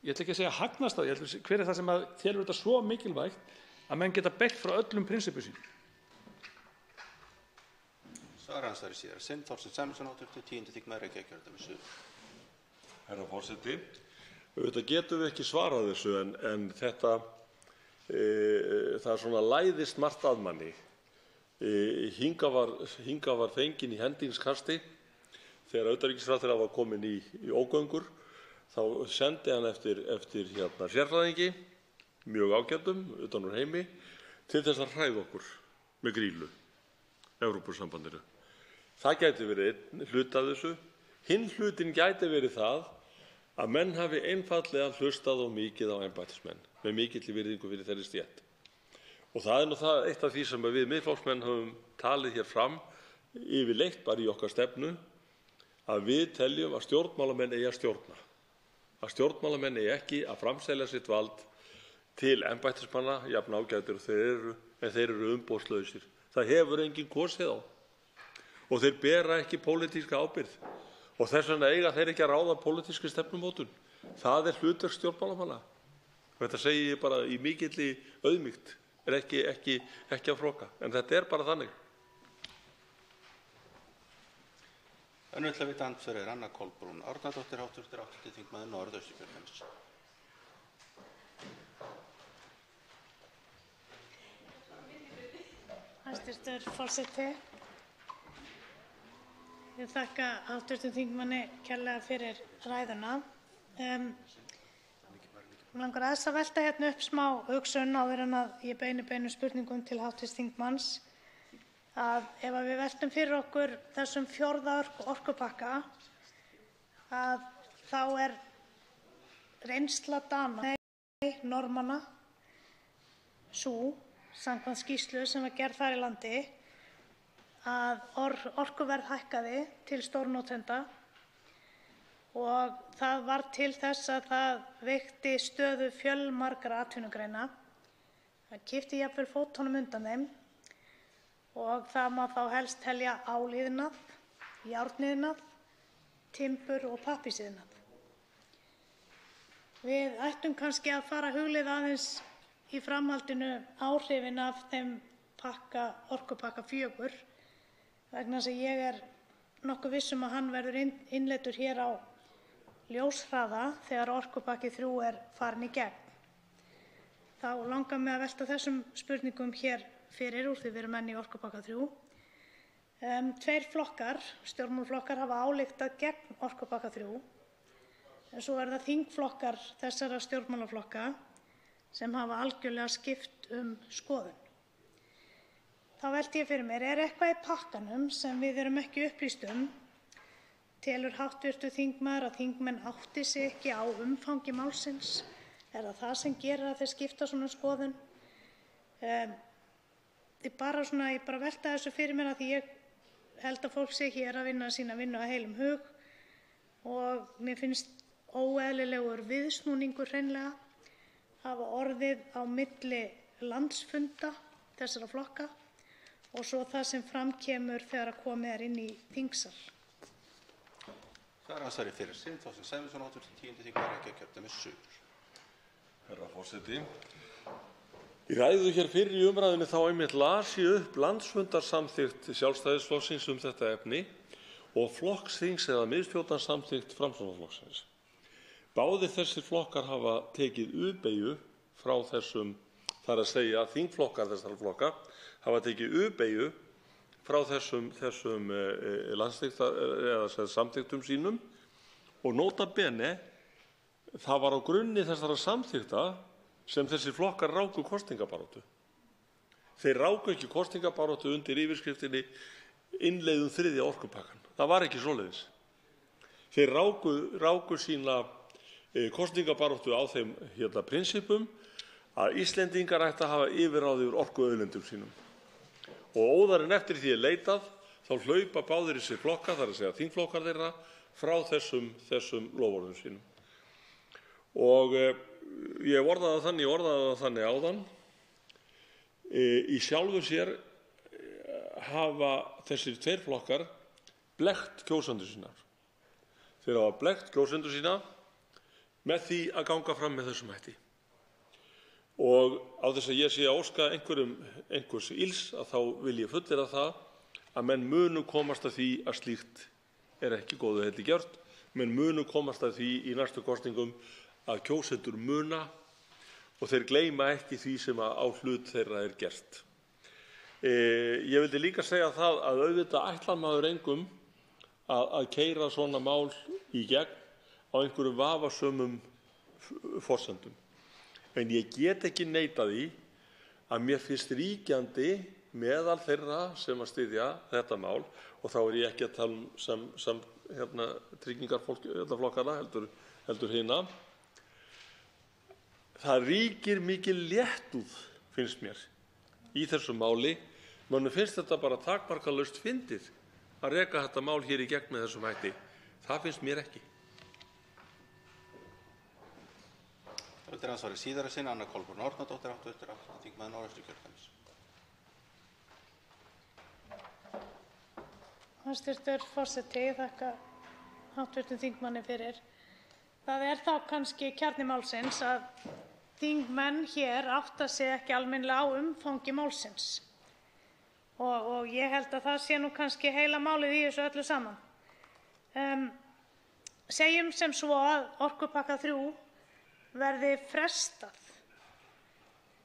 ég ætla ekki að segja hagnast á, hver það sem að telur þetta svo mikilvægt að menn geta beygt frá öllum prinsippum sínum? Svara andsvari síðara sinn Þorsteinn Sæmundsson, hv. 10. þingmaður Reykjavíkurkjördæmis suður. Herra forseti, auðvitað getum við ekki svarað þessu en þetta, það svona læðist margt að manni. Hingað var fenginn í hendingskasti þegar utanríkisráðherra var kominn í ógöngur. Þá sendi hann eftir sérfræðingi, mjög ágætum, utan úr heimi, til þess að hræða okkur með grýlu, Evrópusambandinu. Það gæti verið einn hluti af þessu. Hinn hlutin gæti verið það að menn hafi einfaldlega hlustað of mikið á embættismenn með mikilli virðingu fyrir þeirri stétt. Og það nú það eitt af því sem við Miðflokksmenn höfum talið hér fram yfirleitt bara í okkar stefnu, að við teljum að stjórnmálamenn eigi að stjórna. Að stjórnmálamenn eigi ekki að framselja sitt vald til embættismanna, jafn ágætir en þeir eru umboðslausir. Það hefur enginn kosið á og þeir bera ekki pólitíska ábyrgð og þess vegna eiga þeir ekki að ráða pólitískri stefnumótun. Það hlutverk stjórnmálamanna. Þetta segi ég bara í mikilli auðmýkt, ekki að froka, en þetta bara þannig. Önnur til að vita andsvari Anna Kolbrún Árnadóttir, hv. 8. þingmaður Norðausturkjördæmis. Hæstvirtur forseti. Ég þakka hv. þingmanni kærlega fyrir ræðuna. Mig langar aðeins að velta hérna upp smá hugsun áður en að ég beini beinum spurningum til hv. þingmanns. Að ef við veltum fyrir okkur þessum 4. orkupakka, að þá er reynsla Dana, Norðmanna, sú, samkvæmt skýrslu sem var gerð þar í landi, að orkuverð hækkaði til stórnotenda og það varð til þess að það veikti stöðu fjölmargra atvinnugreina. Það kippti jafnvel fótunum undan þeim og það má þá helst telja áliðnað, járniðnað, timbur og pappírsiðnað. Við ættum kannski að fara að hugleiða aðeins í framhaldinu áhrifin af þeim orkupakka 4 vegna þess að ég er nokkuð viss að hann verður innleiddur hér á ljóshraða þegar orkupakki 3 er farinn í gegn. Þá langar mig að velta þessum spurningum hér fyrir úr því við erum enn í orkupakka 3. 2 flokkar, stjórnmálaflokkar, hafa ályktað gegn orkupakka 3 en svo það þingflokkar þessara stjórnmálaflokka sem hafa algjörlega skipt skoðun. Þá velti ég fyrir mér, er eitthvað í pakkanum sem við erum ekki upplýst Telur hv. þingmaður að þingmenn átti sig ekki á umfangi málsins? Er það sem gerir að þeir skipta svona skoðun? Ég bara velta þessu fyrir mér að því ég held að fólk sé hér að vinna sína vinnu af heilum hug og mér finnst óeðlilegur viðsnúningur hreinlega hafa orðið á milli landsfunda þessara flokka og svo það sem fram kemur þegar komið er inn í þingsal. Það er ansvarið fyrir sig, Þorsteinn Sæmundsson, 10. þingmaður Reykjavíkurkjördæmis suður. Herra forseti. Í ræðu hér fyrr í umræðunni þá einmitt las ég upp landsfundarsamþykkt Sjálfstæðisflokksins þetta efni og flokksþings eða miðstjórnarsamþykkt Framsóknarflokksins. Báðir þessir flokkar hafa tekið U-beygju frá þessum, það er að segja þingflokkar þessara flokka, hafa tekið U-beygju frá þessum samþykktum sínum og nota bene það var á grunni þessara samþykkta sem þessir flokkar ráku kosningabaráttu. Þeir ráku ekki kosningabaráttu undir yfirskriftinni innleiðum 3. orkupakkann. Það var ekki svoleiðis. Þeir ráku sína kosningabaráttu á þeim prinsipum að Íslendingar ættu að hafa yfirráð yfir orkuauðlindum sínum. Og óðar en eftir því leitað þá hlaupa báðir þessir flokkar, það er að segja þingflokkar þeirra, frá þessum loforðum sínum. Og ég orðaði það þannig áðan, í sjálfu sér hafa þessir 2 flokkar blekkt kjósendur sínar. Þeir hafa blekkt kjósendur sína með því að ganga fram með þessum hætti. Og á þess að ég sé að óska einhvers ills að þá vil ég fullyrða það að menn munu komast að því að slíkt er ekki góðu heilli gjört. Menn munu komast að því í næstu kosningum að kjósendur muna og þeir gleyma ekki því sem á hlut þeirra er gert. Ég vildi líka segja það að auðvitað ætlar maður engum að keyra svona mál í gegn á einhverjum vafasömum forsendum. En ég get ekki neitað því að mér finnst ríkjandi meðal þeirra sem að styðja þetta mál og þá er ég ekki að tala tryggingarflokkana heldur hina. Það ríkir mikil léttúð, finnst mér, í þessu máli. Mönnum finnst þetta bara takmarkalaust fyndið að reka þetta mál hér í gegn með þessum hætti. Það finnst mér ekki. Þetta er ansvarið síðara sinna, Anna Kolbrún Árnadóttir, 8. þingmaður Norðausturkjördæmis. Hæstvirtur forseti, ég þakka hv. þingmanni fyrir. Það er þá kannski kjarni málsins að þingmenn hér átta sig ekki almennilega á umfangi málsins. Og ég held að það sé nú kannski heila málið í þessu öllu saman. Segjum sem svo að orkupakka 3 verði frestað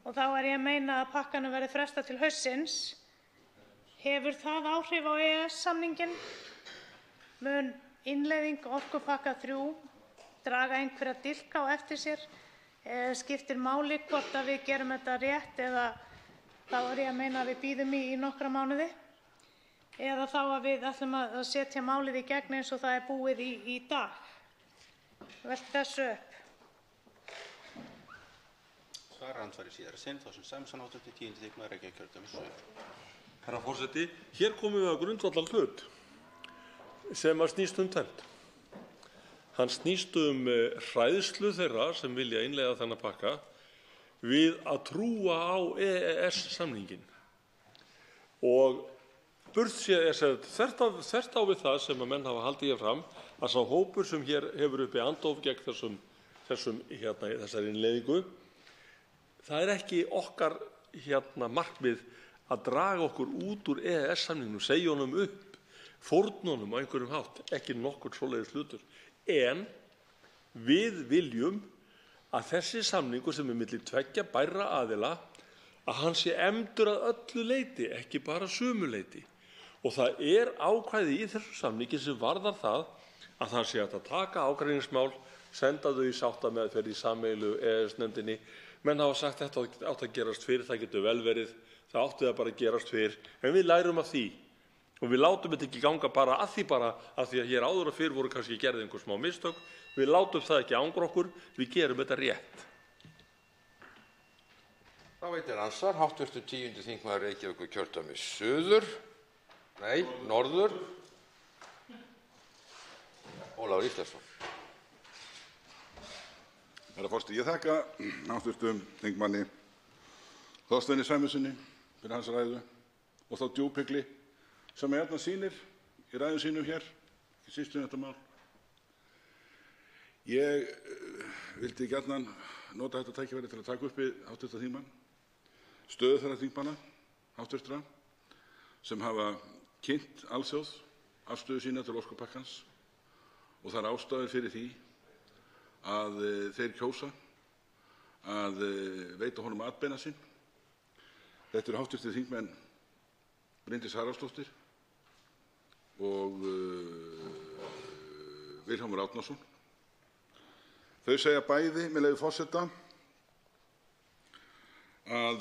og þá er ég að meina að pakkanum verði frestað til haustsins Hefur það áhrif á EES-samninginn? Mun innleiðing orkupakka 3 draga einhverja dilka á eftir sér? Skiptir máli hvort að við gerum þetta rétt eða þá er ég að meina að við bíðum í nokkra mánuði? Eða þá að við ætlum að setja málið í gegn eins og það er búið í dag? Velti þessu upp. Svarar andsvari síðara sinn, Þorsteinn Sæmundsson, 10. þingmaður, Reykjavíkurkjördæmis suður. Herra forseti, hér komum við að grundvallar hlut sem að snýst tvennt. Hann snýst hræðslu þeirra sem vilja innleiða þennan pakka við að trúa á EES-samninginn. Og burt séð þvert á við það sem að menn hafa haldið hér fram, að sá hópur sem hér hefur uppi andóf gegn þessari innleiðingu, það er ekki okkar markmið að draga okkur út úr EES-samningnum, segja honum upp, fórna honum á einhverjum hátt, ekki nokkur svoleiðis hlutur. En við viljum að þessi samningur sem er milli tveggja bærra aðila, að hann sé efndur að öllu leyti, ekki bara sumu leyti. Og það er ákvæði í þessu samningi sem varðar það að það sé hægt að taka ágreiningsmál, senda þau í sáttameðferð í sameiginlegu EES-nefndinni. Menn hafa sagt að þetta átti að gerast fyrr, það getur vel verið, það átti það bara að gerast fyrr, en við lærum af því. Og við látum þetta ekki ganga bara að því að hér áður og fyrr voru kannski gerð einhver smá mistök, við látum það ekki angra okkur, við gerum þetta rétt. Þá veitir ansvar, hv. 10. þingmaður Reykjavíkurkjördæmis suður, norður, Ólafur Ísleifsson. Herra forseti, ég þakka hv. þingmanni Þorsteini Sæmundssoni fyrir hans ræðu og þá djúphygli sem hann sýnir í ræðum sínum hér, ekki síst þetta mál. Ég vildi gjarnan nota þetta tækifæri til að taka upp við hv. þingmann stöðu þeirra þingmanna, hv. sem hafa kynnt alþjóð afstöðu sína til orkupakkans og það er ástæður fyrir því að þeir kjósa að veita honum atbeina sinn. Þetta eru hv. þingmenn Bryndís Haraldsdóttir og Vilhjálmur Árnason. Þau segja bæði, með leyfi forseta, að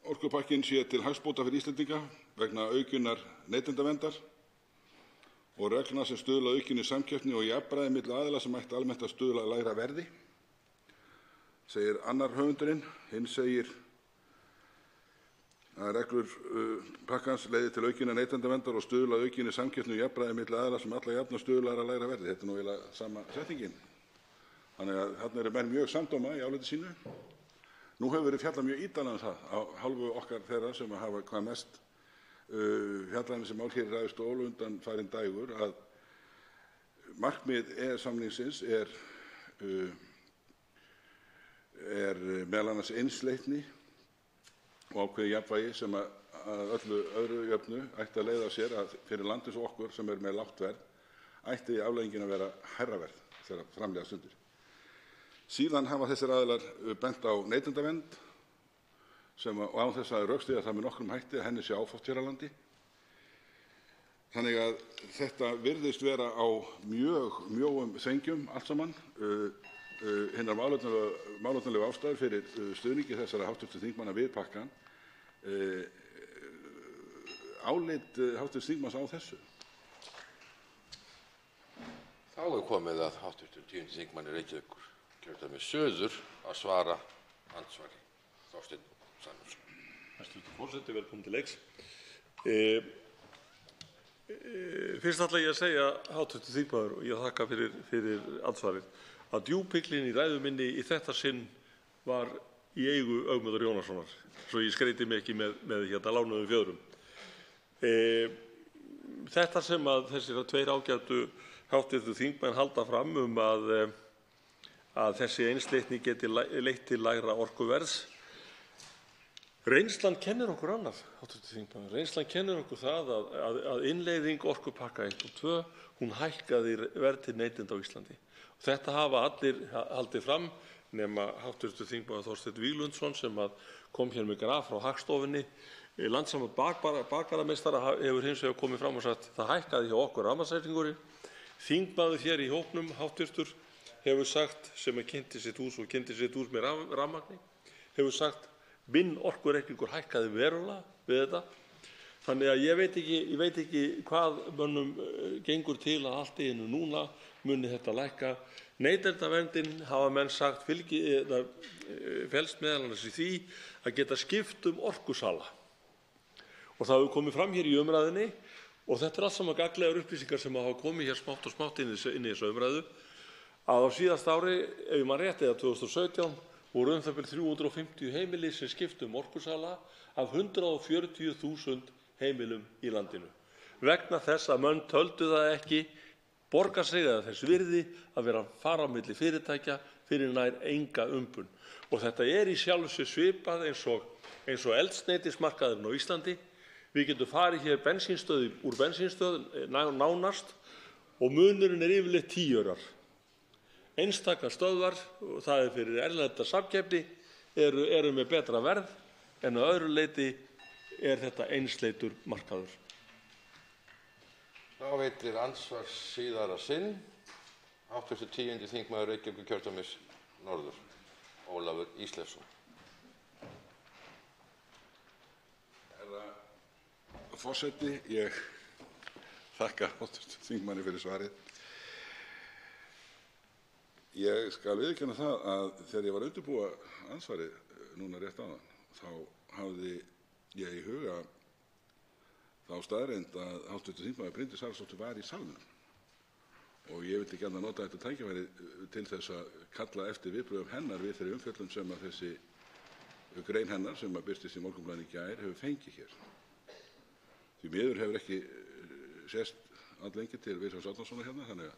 orkupakkinn sé til hagsbóta fyrir Íslendinga vegna aukinnar neytendaverndar og reglna sem stuðla að aukinni samkeppni og jafnræði milli aðila sem ætti almennt að stuðla að lægra verði, segir annar höfundurinn. Hinn segir að reglur pakkans leiði til aukinnar neytendaverndar og stuðla að aukinni samkeppni og jafnræði milli aðila sem alla jafna stuðla að lægra verði. Þetta er nú eiginlega sama setningin. Þannig að þarna eru menn mjög samdóma í áliti sínu. Nú hefur verið fjallað mjög ítarlega það á hálfu okkar þeirra sem hafa hvað mest fjallað þessi mál hér í ræðustól undanfarinn dægur að markmið EES-samningsins er meðal annars einsleitni og ákveðið jafnvægi sem að öllu öðru jöfnu ætti að leiða af sér að fyrir land eins og okkur sem er með lágt verð ætti afleiðingin að vera hærra verð þegar framleiða stundir. Síðan hafa þessir aðilar bent á neytendavernd og án þess að rökstyðja það með nokkrum hætti að henni sé áfátt hér á landi. Þannig að þetta virðist vera á mjög mjóum þengjum allt saman. Hinnar málefnalegu ástæður fyrir stuðningi þessara hv. þingmanna við pakkann. Álit hv. þingmanns á þessu? Þá er komið að hv. 10. þingmanni Reykjavíkurkjördæmis suður að svara andsvari. Þorsteinn Sæmundsson. Hæstv. forseti, velkomin til leiks. Fyrst ætla ég að segja, hv. þingmaður, og ég þakka fyrir andsvarið, að djúphygglin í ræðu minni í þetta sinn var í eigu Ögmundar Jónassonar, svo ég skreyti mig ekki með lánuðum fjöðrum. Þetta sem að þessir tveir ágætu hv. þingmenn halda fram að þessi einsleitni geti leitt til lægra orkuverðs. Reynslan kennir okkur annað, hv. þingmaður. Reynslan kennir okkur það að innleiðing orkupakka 1 og 2, hún hækkaði verð til neytenda á Íslandi. Þetta hafa allir haldið fram, nema hv. þingmaður Þorsteinn Víglundsson sem kom hér með graf frá Hagstofunni. Landssamband bakarameistara hefur hins vegar komið fram og sagt það hækkaði hjá okkur rafmagnsreikningurinn. Þingmaður hér í hópnum, hv. hefur sagt, sem kynnti sitt hús og kynnti sitt hús með rafmagni, hefur sagt minn orkureikningur hækkaði verulega við þetta. Þannig að ég veit ekki hvað mönnum gengur til að allt í einu núna muni þetta lækka. Neytendaverndin hafa menn sagt felst meðal annars í því að geta skipt orkusala. Og það hefur komið fram hér í umræðunni og þetta allt saman gagnlegar upplýsingar sem hafa komið hér smátt og smátt inn í þessu umræðu að á síðasta ári, ef ég man rétt, eða 2017, voru það bil 350 heimili sem skiptu orkusala af 140.000 heimilum í landinu. Vegna þess að menn töldu það ekki borga sig eða þess virði að vera að fara á milli fyrirtækja fyrir nær enga umbun. Og þetta í sjálfu sér svipað eins og eldsneytismarkaðurinn á Íslandi. Við getum farið hér úr bensínstöð nánast og munurinn yfirleitt 10 aurar. Einstakar stöðvar, og það fyrir erlenda samkeppni, eru með betra verð en að öðru leyti þetta einsleitur markaður. Þá veitir andsvar síðara sinn hv. 10. þingmaður Reykjavíkurkjördæmis norður, Ólafur Ísleifsson. Herra forseti, ég þakka hv. þingmanni fyrir svarið. Ég skal viðurkenna það að þegar ég var að undirbúa andsvarið núna rétt áðan, þá hafði ég í huga þá staðreynd að hv. þingmaður Bryndís Haraldsdóttir var í salnum og ég vildi gjarnan nota þetta tækifæri til þess að kalla eftir viðbrögðum hennar við þeirri umfjöllun sem að þessi grein hennar sem að birtist í Morgunblaðinu í gær hefur fengið hér. Því miður hefur ekki sést alllengi til Vilhjálms Árnasonar hérna, þannig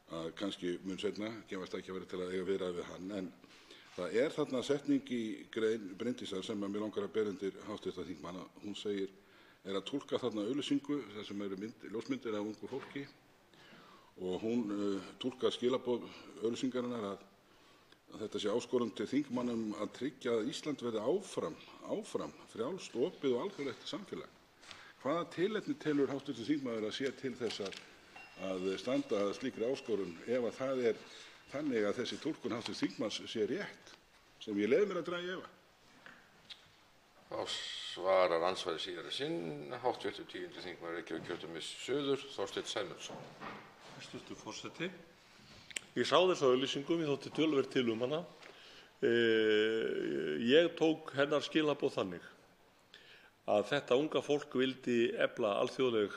að kannski mun seinna gefast tækifæri til að eiga viðræður við hann. En það þarna setning í grein Bryndísar sem að mig langar að bera undir hv. þingmann. Hún segir að túlka þarna auglýsingu þar sem eru ljósmyndir af ungu fólki og hún túlkar skilaboð auglýsingarinnar að þetta sé áskorun til þingmannum að tryggja að Ísland verði áfram frjálst, opið og alþjóðlegt samfélag. Hvaða tilefni telur hv. þingmaður að sé til þess að standa að slíkri áskorun ef að það þannig að þessi túlkun hv. þingmanns sé rétt, sem ég leyfi mér að draga í efa? Þá svarar andsvari síðara sinn hv. 10. þingmaður Reykjavíkurkjördæmis suður, Þorsteinn Sæmundsson. Hæstv. forseti, ég sá þessa auglýsingu, mér þótti töluvert til hana. Ég tók hennar skilaboð þannig að þetta unga fólk vildi efla alþjóðleg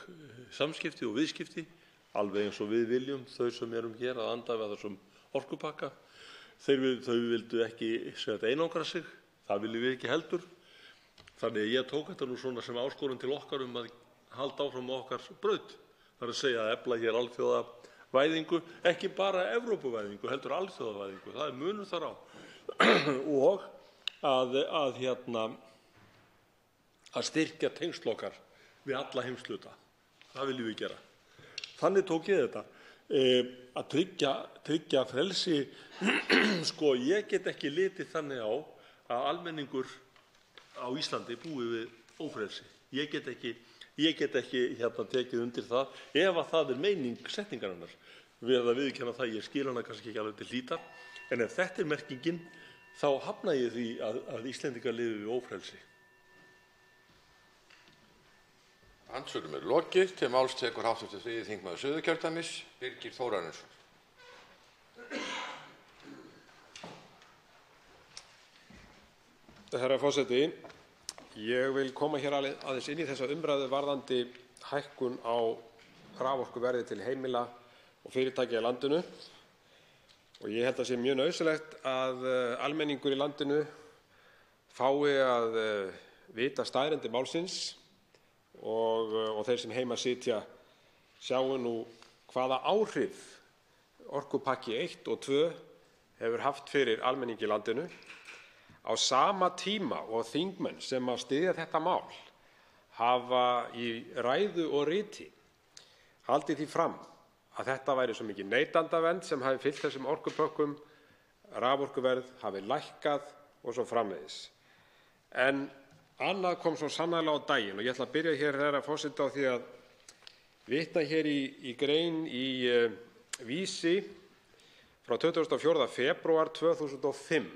samskipti og viðskipti, alveg eins og við viljum, þau sem erum hér að anda við þessum orkupakka. Þau vildu ekki einangra sig, það viljum við ekki heldur. Þannig að ég tók þetta nú svona sem áskorun til okkar að halda áfram á okkar braut. Það að segja að efla hér alþjóðavæðingu, ekki bara Evrópuvæðingu, heldur alþjóðavæðingu. Það munur þar á. Og að styrkja tengsl okkar við alla heimshluta. Það viljum við gera. Þannig tók ég þetta. Að tryggja frelsi, ég get ekki litið þannig á að almenningur á Íslandi búi við ófrelsi. Ég get ekki tekið undir það ef að það meining setningarinnar. Við að viðurkenna það, ég skil hana kannski ekki alveg til hlítar, en ef þetta merkingin, þá hafna ég því að Íslendingar lifi við ófrelsi. Andsvörum lokið. Til máls tekur hv. 3. þingmaður Suðurkjördæmis, Birgir Þórarinsson. Herra forseti, ég vil koma hér aðeins inn í þessa umræðu varðandi hækkun á raforkuverði til heimila og fyrirtækja í landinu. Og ég held að sé mjög nauðsynlegt að almenningur í landinu fái að vita staðreyndir málsins og þeir sem heima sitja sjáu nú hvaða áhrif orkupakki 1 og 2 hefur haft fyrir almenning í landinu. Á sama tíma og þingmenn sem að styðja þetta mál hafa í ræðu og riti haldið því fram að þetta væri svo mikið neytendavernd sem hafi fylgt þessum orkupökkum raforkuverð hafi lækkað og svo framvegis. En annað kom svo sannarlega á daginn og ég ætla að byrja hér, herra forseti, á því að vitna hér í grein í Vísi frá 24. febrúar 2005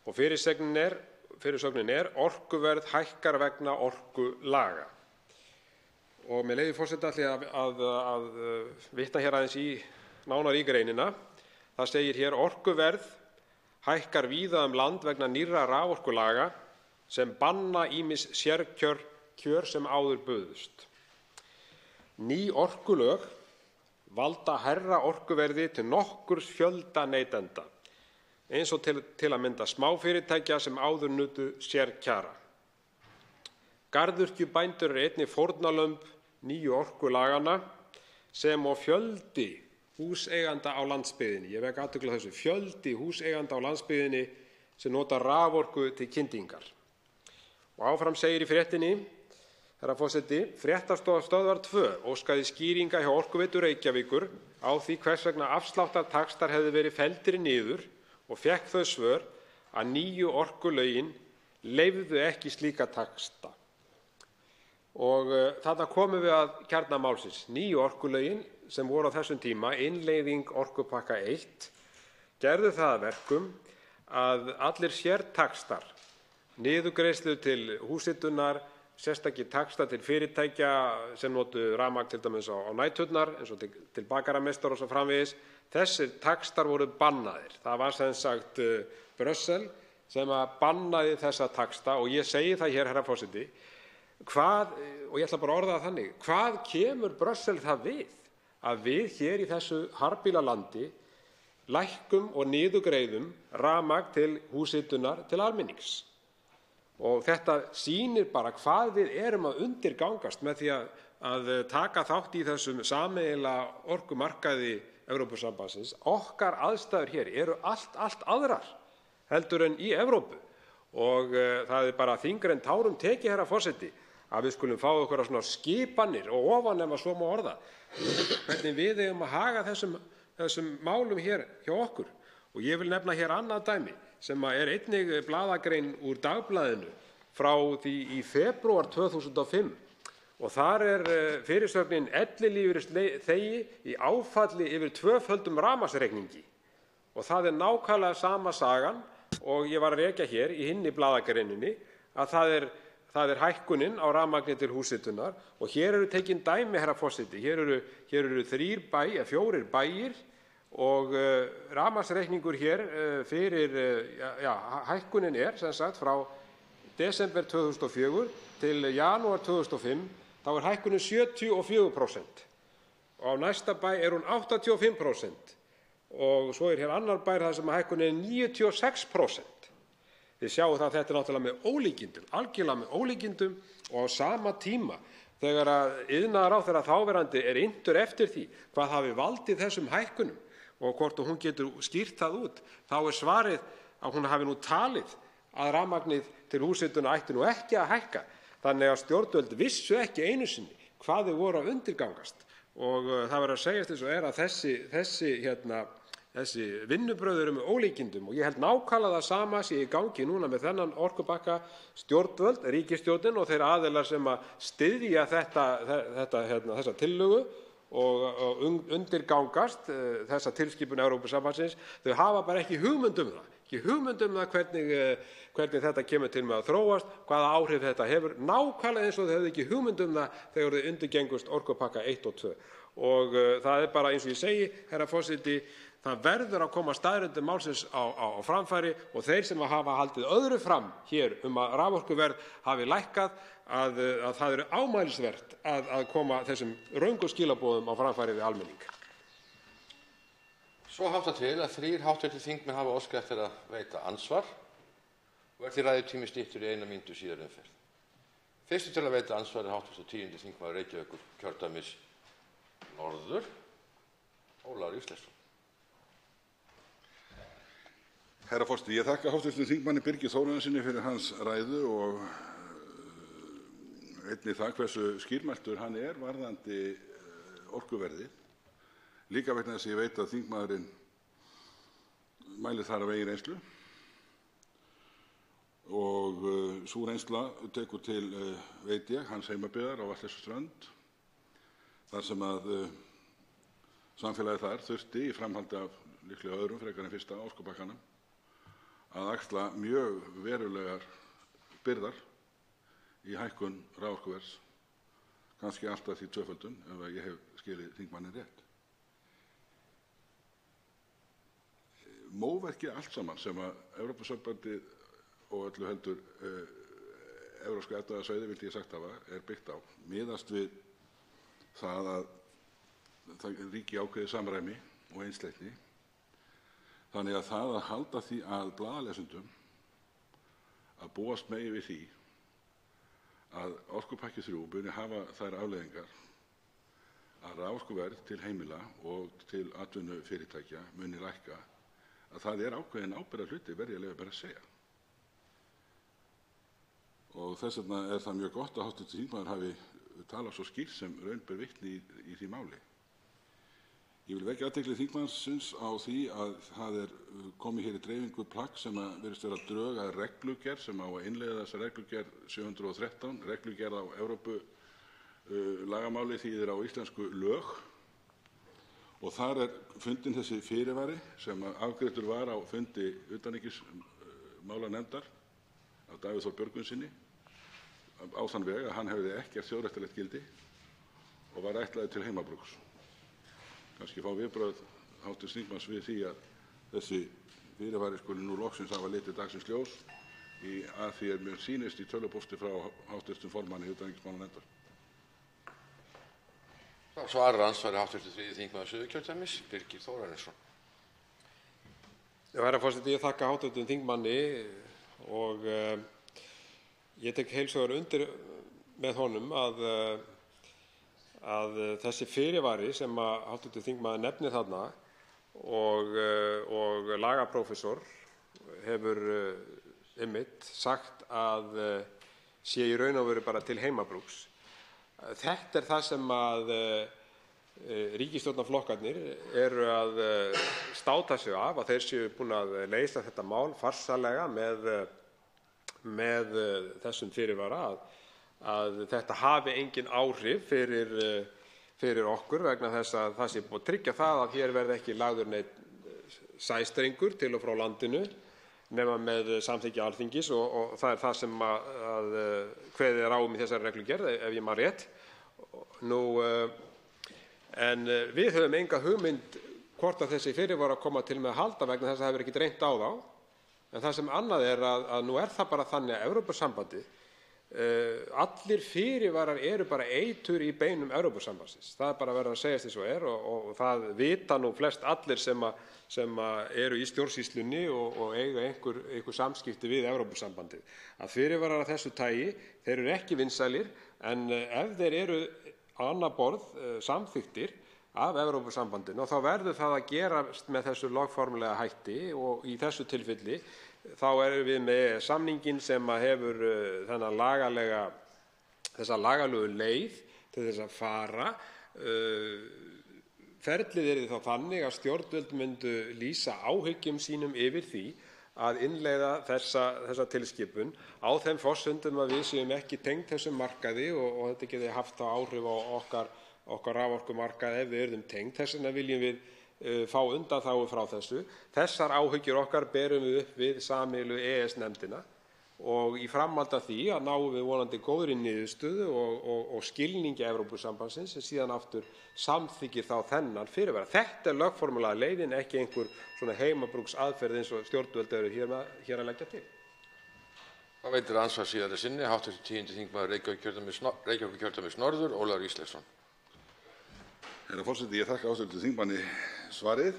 og fyrirsögnin er orkuverð hækkar vegna orkulaga. Og með leyfi forseta ætla ég að vitna hér aðeins nánar í greinina. Það segir hér: orkuverð hækkar víða land vegna nýrra raforkulaga sem banna ýmis sérkjör sem áður buðust. Ný orkulög valda hærra orkuverði til nokkurs fjölda neytenda, eins og til að mynda smáfyrirtækja sem áður nutu sérkjara. Garðyrkjubændur einnig fórnarlömb nýju orkulaganna sem og fjöldi húseiganda á landsbyggðinni. Ég vek athygli á þessu, fjöldi húseiganda á landsbyggðinni sem nota raforku til kyndingar. Og áfram segir í fréttinni, herra forseti: Fréttastofa Stöðvar 2 óskaði skýringa hjá Orkuveitu Reykjavíkur á því hvers vegna afsláttartaxtar hefðu verið felldir niður og fékk þau svör að nýju orkulögin leyfðu ekki slíka taxta. Og þarna komum við að kjarna málsins. Nýju orkulögin sem voru á þessum tíma, innleiðing orkupakka 1, gerðu það að verkum að allir sértaxtar, niðurgreiðslur til húshitunar, sérstakir taxtar til fyrirtækja sem notu rafmagn til dæmis á næturnar, eins og til bakarameistara og svo framvegis, þessir taxtar voru bannaðir. Það var sem sagt Brussel sem bannaði þessa taxta og ég segi það hér, herra forseti, og ég ætla bara að orða það þannig: hvað kemur Brussel það við að við hér í þessu harðbýla landi lækkum og niðurgreiðum rafmagn til húshitunar til almennings? Og þetta sýnir bara hvað við erum að undirgangast með því að taka þátt í þessum sameiginlega orkumarkaði Evrópusambandsins. Okkar aðstæður hér eru allt aðrar heldur en í Evrópu og það er bara þyngra en tárum tekið, herra forseti, að við skulum fá okkur svona skipanir og ofan, ef svo má orða, hvernig við eigum að haga þessum málum hér hjá okkur. Og ég vil nefna hér annað dæmi sem er einnig blaðagrein úr Dagblaðinu frá því í febrúar 2005 og þar er fyrirsögnin ellilífeyrisþegi í áfalli yfir tvöföldum rafmagnsreikningi og það er nákvæmlega sama sagan og ég var að rekja hér í hinni blaðagreininni, að það er hækkunin á rafmagni til húshitunar og hér eru tekin dæmi, herra forseti. Hér eru 4 bæir og rafmagnsreikningur hér fyrir, hækkunin er sem sagt frá desember 2004 til janúar 2005, þá er hækkunin 74% og á næsta bæ er hún 85% og svo er hér annar bær þar sem hækkunin er 96%. Þið sjáu það að þetta er náttúrulega með ólíkindum, algjörlega með ólíkindum, og á sama tíma þegar að iðnaðarráðherra þáverandi er inntur eftir því hvað hafi valdið þessum hækkunum og hvort hún getur skýrt það út, þá er svarið að hún hafi nú talið að rafmagnið til húshitunar ætti nú ekki að hækka. Þannig að stjórnvöld vissu ekki einu sinni hvað þau voru að undirgangast og það verður að segjast eins og er að þessi vinnubrögð eru með ólíkindum og ég held nákvæmlega það sama sé í gangi núna með þennan orkupakka. Stjórnvöld, ríkisstjórnin og þeir aðilar sem að styðja þessa tillögu og undirgangast þessa tilskipun Evrópusambandsins, þau hafa bara ekki hugmynd um það, hvernig þetta kemur til með að þróast, hvaða áhrif þetta hefur, nákvæmlega eins og þau hefðu ekki hugmynd um það þegar þau undirgengust orkupakka 1 og 2. Og það er bara eins og ég segi, herra forseti, það verður að koma staðreyndum málsins á framfæri og þeir sem hafa haldið öðru fram hér að raforkuverð hafi lækkað, að það er ámælisvert að koma þessum röngu skilaboðum á framfæri við almenning. Svo háttar til að 3 hv. þingmenn hafa óskað eftir að veita andsvar og því ræðutími styttur í 1 mínútu síðari umferð. Fyrstur til að veita andsvar er hv. 10. þingmaður Reykjavíkurkjördæmis norður, Ólafur Ísleifsson. Herra forseti, ég þakka hv. þingmanni Birgi Þórarinssyni fyrir hans ræðu og einnig það hversu skýrmæltur hann er varðandi orkuverðið. Líka vegna þess að ég veit að þingmaðurinn mælir þar af eigin reynslu og sú reynsla tekur til, veit ég, hans heimabyggðar á Vatnsleysuströnd, þar sem að samfélagið þar þurfti í framhaldi af líklega öðrum frekar en fyrsta orkupakkanum að axla mjög verulegar byrðar í hækkun raforkuverðs, kannski allt að því tvöföldun ef ég hef skilið þingmanninn rétt. Móverkið allt saman sem að Evrópusambandið og öllu heldur Evrópska efnahagssvæðið, vildi ég sagt hafa, er byggt á, miðast við það að það ríki ákveðið samræmi og einsleitni. Þannig að það að halda því að blaðalesendum að búast megi við því að orkupakki 3 muni hafa þær afleiðingar að raforkuverð til heimila og til atvinnufyrirtækja muni lækka, að það er ákveðin ábyrgðarhluti, verð ég að leyfa bara að segja. Og þess vegna er það mjög gott að hv. þingmaður hafi talað svo skýrt sem raun ber vitni í því máli. Ég vil vekja athygli þingmannsins á því að það er komið hér í dreifingu plagg sem virðist vera drög að reglugerð sem á að innleiða þessa reglugerð 713, reglugerð á Evrópu lagamáli þýðir á íslensku lög, og þar er fundinn þessi fyrirvari sem afgreiddur var á fundi utanríkismálanefndar af Davíð Þór Björgvinssyni á þann veg að hann hefði ekkert þjóðréttarlegt gildi og var ætlaður til heimabrúks. Kannski fá viðbrögð hv. þingmanns við því að þessi fyrirvari skuli nú loksins hafa litið dagsins ljós að því mér sýnist í tölvupósti frá hv. formanni utanríkismálanefndar. Þá svarar andsvari hv. 3. þingmaður Suðurkjördæmis, Birgir Þórarinsson. Herra forseti, ég þakka hv. þingmanni og ég tek heils hugar undir með honum að þessi fyrirvari sem hv. þingmaður nefnir þarna og lagaprófessor hefur einmitt sagt að sé í raun og veru bara til heimabrúks. Þetta er það sem að ríkisstjórnarflokkarnir eru að státa sig af, að þeir séu búin að leysa þetta mál farsællega með þessum fyrirvara, að þetta hafi engin áhrif fyrir okkur vegna þess að það sé búið að tryggja það að hér verði ekki lagður neinn sæstrengur til og frá landinu nema með samþykki Alþingis og það er það sem að kveðið er á í þessari reglugerð, ef ég man rétt. En við höfum enga hugmynd hvort að þessi fyrirvara koma til með að halda vegna þess að það hefur ekki reynt á þá. En það sem annað er að nú er það bara þannig að Evrópusambandið, allir fyrirvarar eru bara eitur í beinum Evrópusambandsins. Það er bara verið að segjast eins og er og það vita nú flest allir sem eru í stjórnsýslunni og eiga einhver samskipti við Evrópusambandið. Að fyrirvarar af þessu tagi, þeir eru ekki vinsælir, en ef þeir eru á annað borð samþykktir af Evrópusambandinu, þá verður það að gerast með þessu lögformlega hætti og í þessu tilfelli þá erum við með samninginn sem hefur þessa lagalegu leið til þess að fara. Ferlið yrði þá þannig að stjórnvöld myndu lýsa áhyggjum sínum yfir því að innleiða þessa tilskipun á þeim forsendum að við séum ekki tengd þessum markaði og þetta geti haft þá áhrif á okkar raforkumarkaði ef við yrðum tengd. Þess vegna viljum við fá undanþágu frá þessu. Þessar áhyggjur okkar berum við upp við sameiginlegu EES-nefndina og í framhaldi af því að náum við vonandi góðri niðurstöðu og skilningi Evrópusambandsins sem síðan aftur samþykkir þá þennan fyrirvara. Þetta er lögformlega leiðin, ekki einhver svona heimabrúksaðferð eins og stjórnvöld eru hér að leggja til. Þá veitir andsvar síðari sinni hv. 10. þingmaður Reykjavíkurkjördæmis norður, Ólafur Ísleifsson. Herra forseti, ég þakka hv. þingmanni svarið.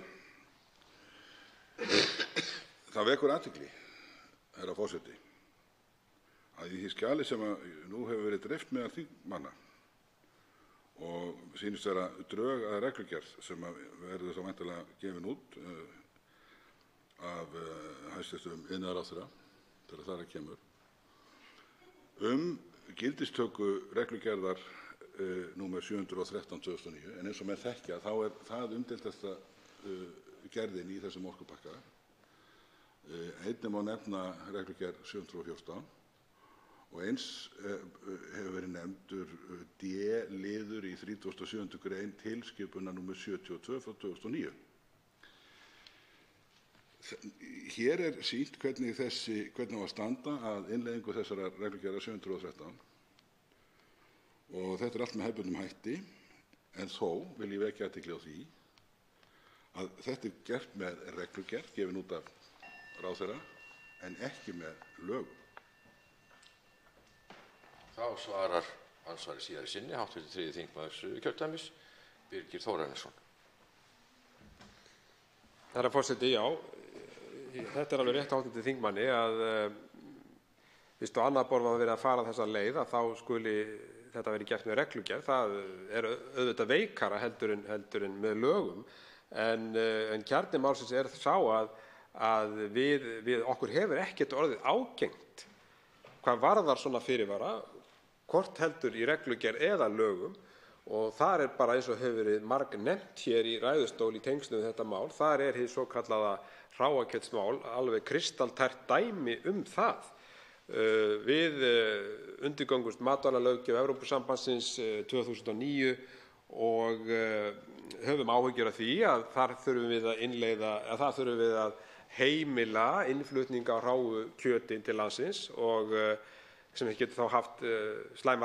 Það vekur athygli, herra forseti, að í því skjali sem nú hefur verið dreift meðal þingmanna og sýnist vera drög að reglugerð sem verður þá væntanlega gefin út af hæstv. iðnaðarráðherra þegar þar kemur gildistöku reglugerðar númer 713/2009, en eins og menn þekkja þá er það umdeildasta gerðin í þessum orkupakka Einnig má nefna reglugerð 714 og eins hefur verið nefndur D-liður í 37. grein tilskipunar nr. 72/2009. Hér sýnt hvernig var standa að innleiðingu þessarar reglugerðar 713 og þetta allt með hefðbundnum hætti, en þó vil ég vekja athygli á því að þetta gert með reglugerð gefin út af ráðherra en ekki með lögum. Þá svarar andsvari síðari sinni hv. 3. þingmaður Suðurkjördæmis, Birgir Þórarinsson. Herra forseti, já, þetta alveg rétt hv. þingmanni að fyrst og annað borð var verið að fara þessa leið að þá skuli þetta verið gert með reglugerð. Það auðvitað veikara heldur en með lögum, en kjarni málsins sá að við okkur hefur ekkert orðið ágengt hvað varðar svona fyrirvara, hvort heldur í reglugerð eða lögum, og þar bara eins og hefur verið margnefnt hér í ræðustól í tengslum við þetta mál, þar hið svokallaða hráakjötsmál alveg kristaltært dæmi það. Við undirgöngumst matvælalöggjöf Evrópusambandsins 2009 og höfum áhyggjur af því að þar þurfum við að heimila innflutning á hráu kjöti til landsins, og sem getur þá haft slæm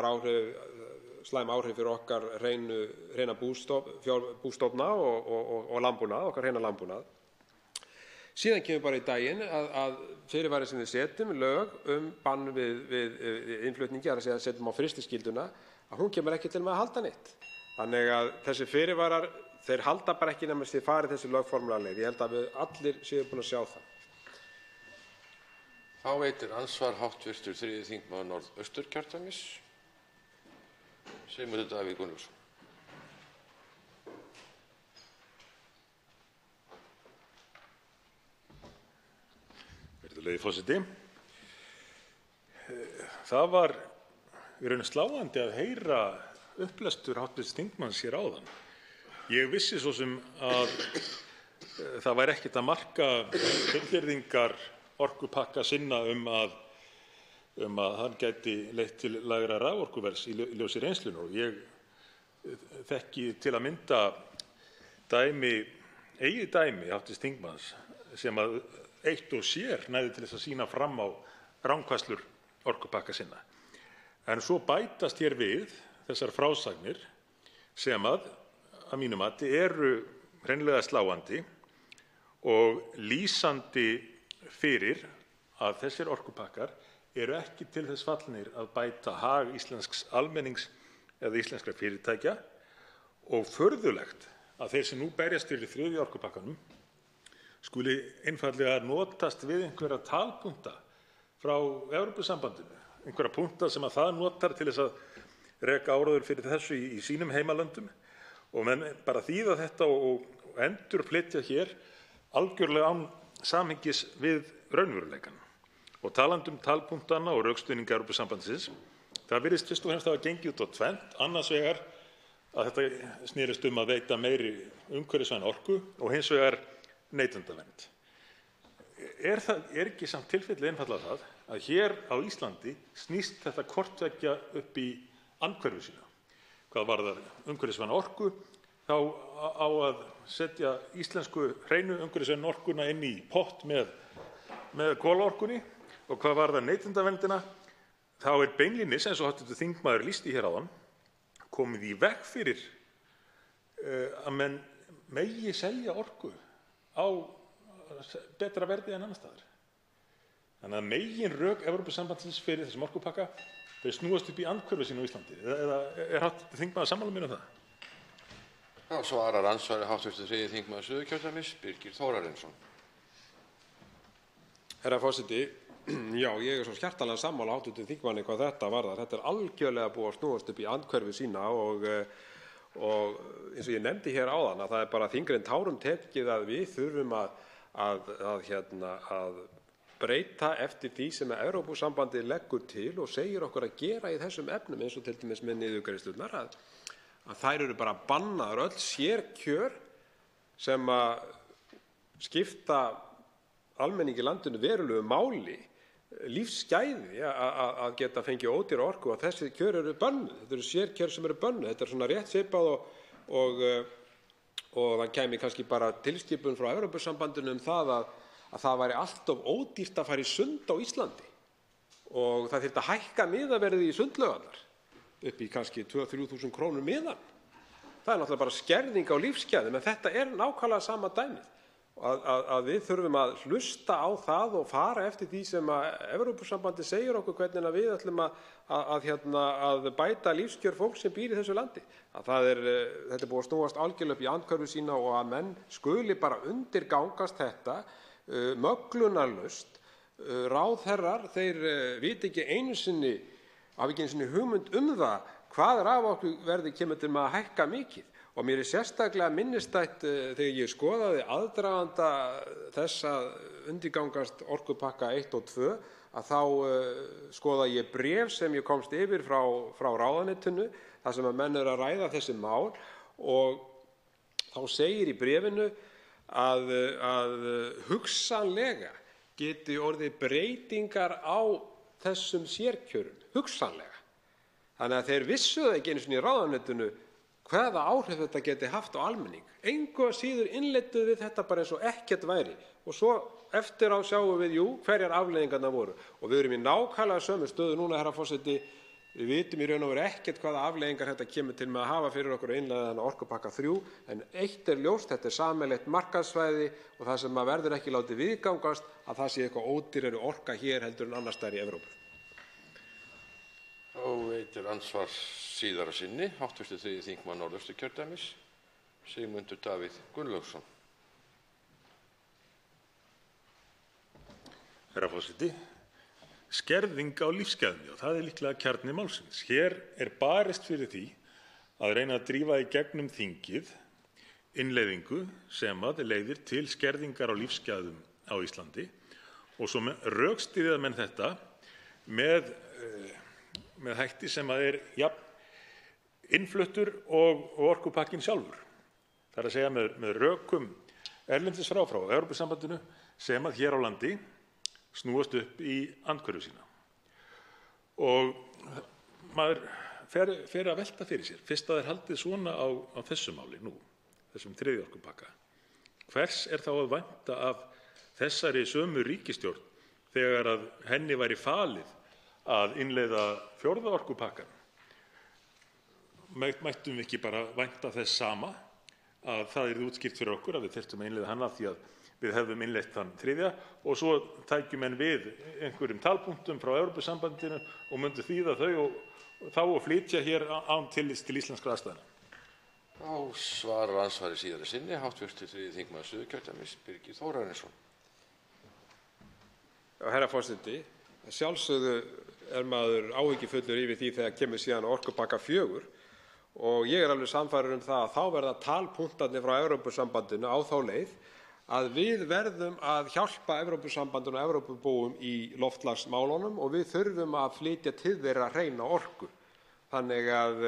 áhrif fyrir okkar hreina bústofna og landbúnað, okkar hreina landbúnað. Síðan kemur bara í daginn að fyrirvari sem við setjum, lög bann við innflutningi, það að setjum á frystiskylduna, að hún kemur ekki til með að halda neitt. Þannig að þessi fyrirvarar, þeir halda bara ekki nema þið farið þessi lögformlega leið. Ég held að við allir séum búin að sjá það. Þá veitir andsvar hv. 3. þingmaður Norðausturkjördæmis, Sigmundur Davíð Gunnlaugsson. Virðulegi forseti. Það var í raun sláandi að heyra upplestur hv. þingmanns hér áðan. Ég vissi svo sem að það væri ekkert að marka fullyrðingar orkupakka sinna að hann gæti leitt til lægra raforkuverðs í ljósi reynslunnar, og ég þekki til að mynda eigið dæmi hv. þingmanns sem að eitt og sér næði til þess að sýna fram á rangfærslur orkupakka sinna. En svo bætast hér við þessar frásagnir sem að mínu mati eru hreinlega sláandi og lýsandi fyrir að þessir orkupakkar eru ekki til þess fallnir að bæta hag íslensks almennings eða íslenskra fyrirtækja, og furðulegt að þeir sem nú berjast fyrir 3. orkupakkanum skuli einfaldlega notast við einhverja talpunta frá Evrópusambandinu, einhverja punkta sem að það notar til þess að reka áróður fyrir þessu í sínum heimalöndum, og menn bara þýða þetta og endurflytja hér algjörlega án samhengis við raunveruleikann. Og talandi talpunktana og rökstuðning Evrópusambandsins, það virðist fyrst og fremst hafa gengið út á tvennt, annars vegar að þetta snerist að veita meiri umhverfisvæna orku og hins vegar neytendavernd. Er ekki samt tilfelli einfaldlega það að hér á Íslandi snýst þetta hvort tveggja upp í andhverfu sína? Hvað varðar umhverfisvæna orku, þá á að setja íslensku hreinu umhverfisvænu orkuna inn í pott með kolaorkunni, og hvað varðar neytendaverndina, þá beinlínis, eins og hv. þingmaður lýsti hér áðan, komið í veg fyrir að menn megi selja orku á betra verði en annars staðar. Þannig að meginrök Evrópusambandsins fyrir þessum orkupakka, þau snúast upp í andhverfu sínu á Íslandi. Eða hv. þingmaður sammála mér það? Þá svarar andsvari hv. 3. þingmaður Suðurkjördæmis, Birgir Þórarinsson. Herra forseti, já, ég svo hjartanlega sammála hv. þingmanni hvað þetta varðar. Þetta algjörlega búið að snúast upp í andhverfu sína, og eins og ég nefndi hér áðan að það bara þyngri en tárum tekið að við þurfum að breyta eftir því sem Evrópusambandið leggur til og segir okkur að gera í þessum efnum, eins og til dæmis með niðurgreiðslurnar, að þær eru bara bannaðar, öll sérkjör sem að skipta almenningi í landinu verulegu máli lífsgæði að geta fengið ódýra orku og þessi kjör eru bönnuð. Þetta eru sérkjör sem eru bönnuð. Þetta er svona rétt svipað og það kæmi kannski bara tilskipun frá Evrópusambandinu það að það væri allt of ódýrt að fara í sund á Íslandi og það þyrfti að hækka miðaverðið í sundlaugarnar upp í kannski 2.000–3.000 krónur miðan. Það er náttúrulega bara skerðing á lífsgæðum, en þetta er nákvæmlega sama dæmið. Að við þurfum að hlusta á það og fara eftir því sem að Evrópusambandið segir okkur hvernig við ætlum að bæta lífskjör fólks sem býr í þessu landi. Þetta er búið að snúast algjörlega upp í andhverfu sína og að menn skuli bara undirgangast þetta möglunarlaust. Ráðherrar, þeir vita ekki einu sinni, hafa ekki einu sinni hugmynd það hvað raforkuverðið kemur til með að hækka mikið. Og mér er sérstaklega minnisstætt þegar ég skoðaði aðdraganda þess að undirgangast orkupakka 1 og 2 að þá skoðaði ég bréf sem ég komst yfir frá ráðuneytinu þar sem að menn eru að ræða þessi mál og þá segir í bréfinu að hugsanlega geti orðið breytingar á þessum sérkjörum, hugsanlega. Þannig að þeir vissu það ekki einu sinni í ráðuneytinu hvaða áhrif þetta geti haft á almenning. Engu að síður innleiddu við þetta bara eins og ekkert væri. Og svo eftir á sjáum við, hverjar afleiðingarnar voru. Og við erum í nákvæmlega sömu stöðu núna, herra forseti. Við vitum í raun og veru ekkert hvaða afleiðingar þetta kemur til með að hafa fyrir okkur að innleiða þennan orkupakka 3. En eitt er ljóst, þetta er sameiginlegt markaðssvæði og það sem að verður ekki látið viðgangast að það sé eitthvað ódýrari orka hér heldur en annars staðar í Evrópu. Og veitir ansvar síðara sinni, hv. 3. þingmaður Norðausturkjördæmis, Sigmundur Davíð Gunnlaugsson. Herra forseti, skerðing á lífsgæðum, það er líklega kjarni málsins. Hér er barist fyrir því að reyna að drífa í gegnum þingið innleiðingu sem að leiðir til skerðingar á lífsgæðum á Íslandi og svo rökstyðja menn þetta með hætti sem að er jafn innfluttur og orkupakkinn sjálfur. Það er að segja með rökum erlendis frá Evrópusambandinu sem að hér á landi snúast upp í andhverfu sína. Og maður fer að velta fyrir sér, fyrst að það er haldið svona á þessu máli nú, þessum 3. orkupakka. Hvers er þá að vænta af þessari sömu ríkisstjórn þegar að henni væri falið að innleiða 4. orkupakkann? Mættum við ekki bara vænta þess sama að það yrði útskýrt fyrir okkur að við þyrftum að innleiða hann af því að við hefðum innleitt þann 3. og svo tækjum menn við einhverjum talpunktum frá Evrópusambandinu og myndu þýða þau og þá og flytja hér án tillits til íslenskra aðstæðna. Þá svarar ansvari síðara sinni, hv. 3. þingmaður Suðurkjördæmis, Birgir Þórarinsson. Herra forseti, sjálfsögðu er maður áhyggjufullur yfir því þegar kemur síðan orkupakka 4 og ég er alveg sannfærður það að þá verða talpunktarnir frá Evrópusambandinu á þá leið að við verðum að hjálpa Evrópusambandinu og Evrópubúum í loftslagsmálunum og við þurfum að flytja til þeirra hreina orku. Þannig að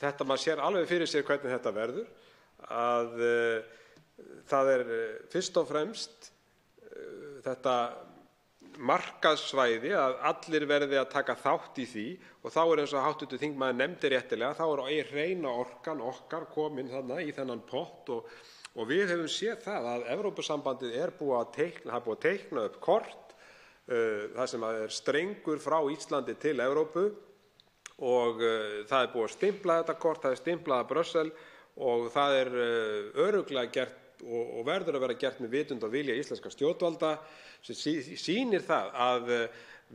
þetta maður sér alveg fyrir sér hvernig þetta verður, að það er fyrst og fremst þetta markaðssvæði að allir verði að taka þátt í því og þá er eins og hv. þingmaður nefndi réttilega, þá er hreina orkan okkar komin þarna í þennan pott og við hefum séð það að Evrópusambandið er búið að teikna upp kort þar sem er strengur frá Íslandi til Evrópu og það er búið að stimpla þetta kort, það er stimplað af Brussel og það er örugglega gert og verður að vera gert með vitund og vilja íslenskra stjórnvalda sem sýnir það að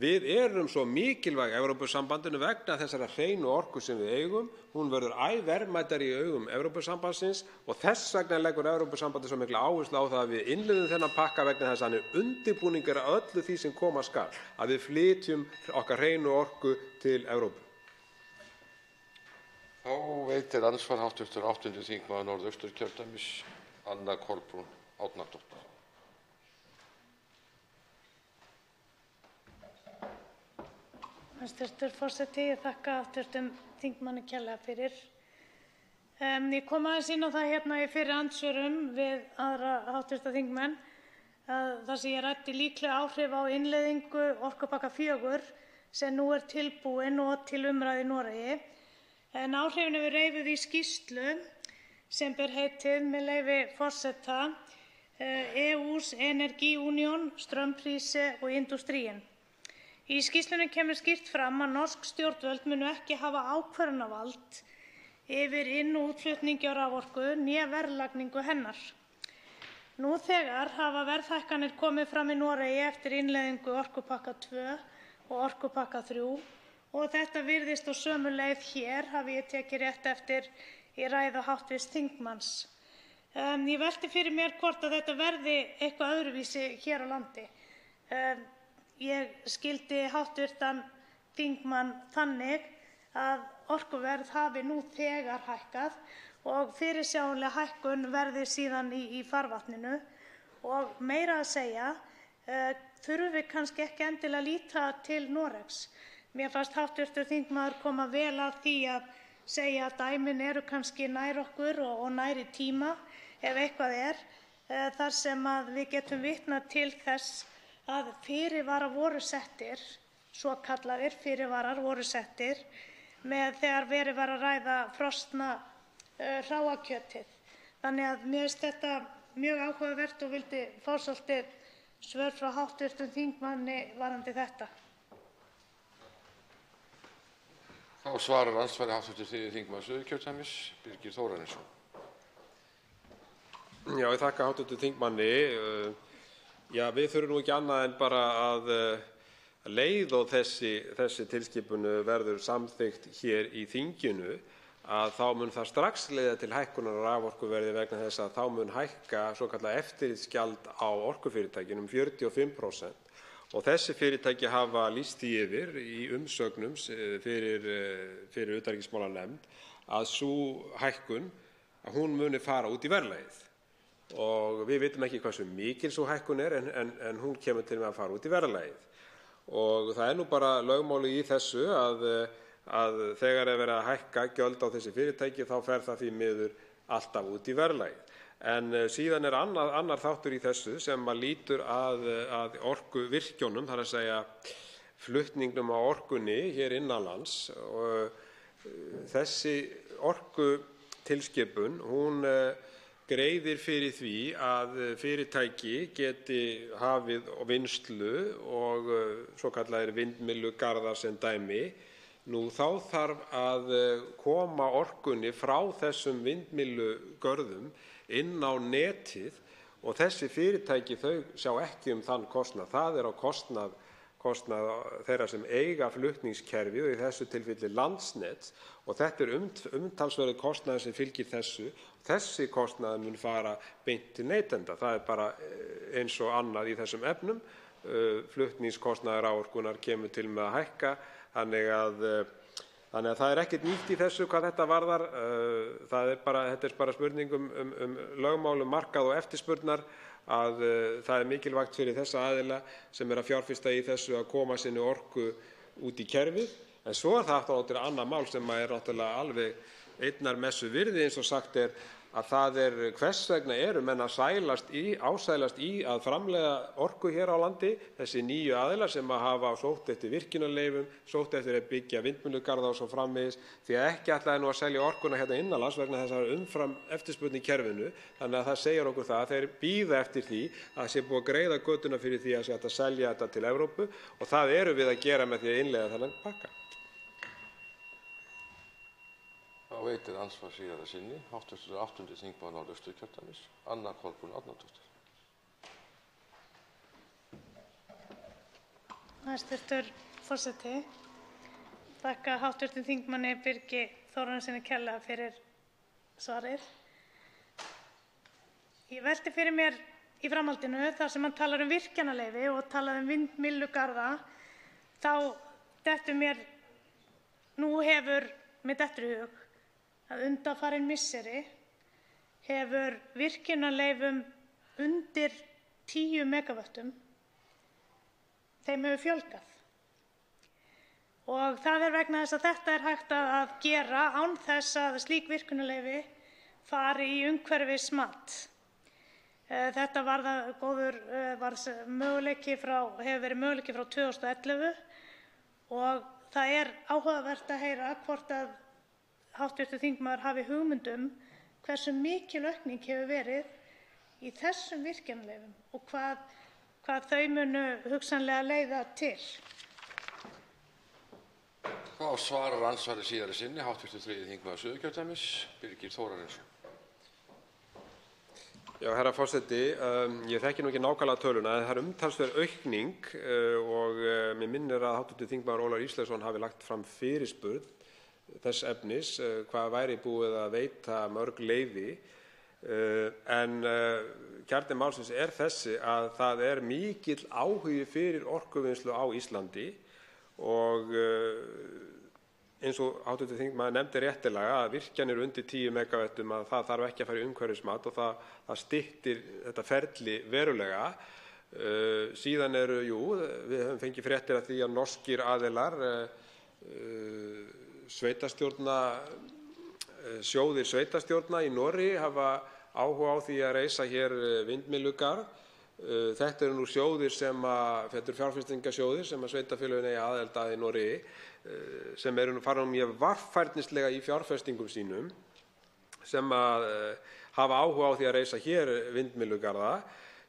við erum svo mikilvæg Evrópusambandinu vegna þessara hreinu orku sem við eigum. Hún verður æ verðmætari í augum Evrópusambandsins og þess vegna leggur Evrópusambandið svo mikla áherslu á það að við innleiðum þennan pakka vegna þess að hann er undirbúningur að öllu því sem koma skal, að við flytjum okkar hreinu orku til Evrópu. Þá veitir ansvar hv. 8. þingmaður Norðausturkjördæmis, Anna Kolbrún Árnadóttir. Hæstvirtur forseti, ég þakka hv. þingmanni kærlega fyrir. Ég kom aðeins inn á það hérna í fyrri andsvörum við aðra hv. þingmenn þar sem ég ræddi líklega áhrif á innleiðingu orkupakka 4 sem nú tilbúin og til umræðu í Noregi. En áhrifin eru reifuð í skýrslu sem ber heitið, með leyfi forseta, EU's Energiunion, strømprise og industrien. Í skýrslunni kemur skýrt fram að norsk stjórnvöld munu ekki hafa ákvörðunarvald yfir inn- og útflutningi á raforku né verðlagningu hennar. Nú þegar hafa verðhækkanir komið fram í Noregi eftir innleiðingu orkupakka 2 og orkupakka 3 og þetta virðist á sömu leið hér, hafi ég tekið rétt eftir í ræðu hv. þingmanns. Ég velti fyrir mér hvort að þetta verði eitthvað öðruvísi hér á landi. Ég skildi hv. þingmann þannig að orkuverð hafi nú þegar hækkað og fyrirsjáanleg hækkun verði síðan í farvatninu og meira að segja þurfum við kannski ekki endilega líta til Noregs. Mér fannst hv. þingmaður koma vel að því að segja að dæmin eru kannski nær okkur og nær í tíma ef eitthvað þar sem að við getum vitnað til þess að fyrirvarar voru settir, svokallaðir fyrirvarar voru settir með þegar verið var að ræða frosna hráakjötið. Þannig að mér finnst þetta mjög áhugavert og vildi fá svolítið svör frá hv. þingmanni varðandi þetta. Þá svarar andsvari hv. þingmaður Suðurkjördæmis, Birgir Þórarinsson. Já, ég þakka hv. þingmanni. Já, við þurfum nú ekki annað en bara að leið og þessi tilskipun verður samþykkt hér í þinginu að þá mun það strax leiða til hækkunar á raforkuverði vegna þess að þá mun hækka svokallað eftirlitsgjald á orkufyrirtækin 45%. Og þessi fyrirtæki hafa lýst því yfir í umsögnum fyrir utanríkismálanefnd að sú hækkun hún muni fara út í verðlagið. Og við vitum ekki hversu mikil sú hækkun en hún kemur til með að fara út í verðlagið. Og það nú bara lögmálið í þessu að þegar verið að hækka gjöld á þessi fyrirtæki þá fer það því miður alltaf út í verðlagið. En síðan annar þáttur í þessu sem að lítur að orkuvirkjunum, þar að segja flutningnum á orkunni hér innanlands. Og þessi orkutilskipun, hún greiðir fyrir því að fyrirtæki geti hafið vinnslu og svokallaðir vindmyllugarðar sem dæmi. Nú þá þarf að koma orkunni frá þessum vindmyllugörðum inn á netið og þessi fyrirtæki þau sjá ekki þann kostnað. Það á kostnað þeirra sem eiga flutningskerfi og í þessu tilfelli Landsnets og þetta umtalsverður kostnaður sem fylgir þessu. Þessi kostnaður mun fara beint til neytenda. Það bara eins og annað í þessum efnum. Flutningskostnaður raforkunnar kemur til með að hækka þannig að það ekkert nýtt í þessu hvað þetta varðar. Þetta bara spurning um lögmál markað og eftirspurnar að það mikilvægt fyrir þessa aðila sem að fjárfesta í þessu að koma sinni orku út í kerfið. En svo það náttúrulega annað mál sem náttúrulega alveg einnar messu virði eins og sagt að það hvers vegna menn að ásælast í að framleiða orku hér á landi, þessi nýju aðilar sem að hafa sótt eftir virkjunarleyfum, sótt eftir að byggja vindmyllugarða og svo framvegis, því að ekki ætlaði nú að selja orkuna hérna innanlands vegna þess að umfram eftirspurn í kerfinu, þannig að það segir okkur það að þeir bíða eftir því að sé búið að greiða götuna fyrir því að sé hægt að selja þetta til Evrópu og það erum við að gera með því að innleiða þennan pakka. Þá veitir andsvar síðara sinni, hv. 8. þingmaður Norðausturkjördæmis, Anna Kolbrún Árnadóttir. Hæstv. forseti, þakka hv. þingmanni Birgi Þórarinssyni kærlega fyrir svarið. Ég velti fyrir mér í framhaldinu þar sem hann talar virkjanaleyfi og talar vindmyllugarða, þá dettur mér dettur í hug að undanfarin misseri hefur virkjunarleyfum undir 10 megavöttum þeim hefur fjölgað. Og það vegna þess að þetta hægt að gera án þess að slík virkjunarleyfi fari í umhverfismat. Þetta hefur verið möguleiki frá 2011 og það er áhugavert að heyra hvort að hv. þingmaður hafi hugmynd hversu mikil aukning hefur verið í þessum virkjunarleyfum og hvað þau munu hugsanlega leiða til. Þá svarar andsvari síðari sinni hv. 3. þingmaður Suðurkjördæmis, Birgir Þórarinsson. Já, herra forseti, ég þekki nú ekki nákvæmlega töluna en það er umtalsverð aukning og mér minnir að hv. þingmaður Ólafur Ísleifsson hafi lagt fram fyrirspurn þess efnis hvað væri búið að veita mörg leyfi en kjarni málsins er þessi að það er mikill áhugi fyrir orkuvinnslu á Íslandi og eins og hv. þingmaður nefndi réttilega að virkjanir undir 10 megavöttum að það þarf ekki að fara í umhverfismat og það styttir þetta ferli verulega. Síðan við höfum fengið fréttir af því að norskir aðilar, sjóðir sveitarstjórna í Noregi hafa áhuga á því að reisa hér vindmyllugarð. Þetta eru nú sjóðir þetta eru fjárfestingarsjóðir sem sveitarfélögin eiga aðild að í Noregi sem eru fara mjög varfærnislega í fjárfestingum sínum sem hafa áhuga á því að reisa hér vindmyllugarða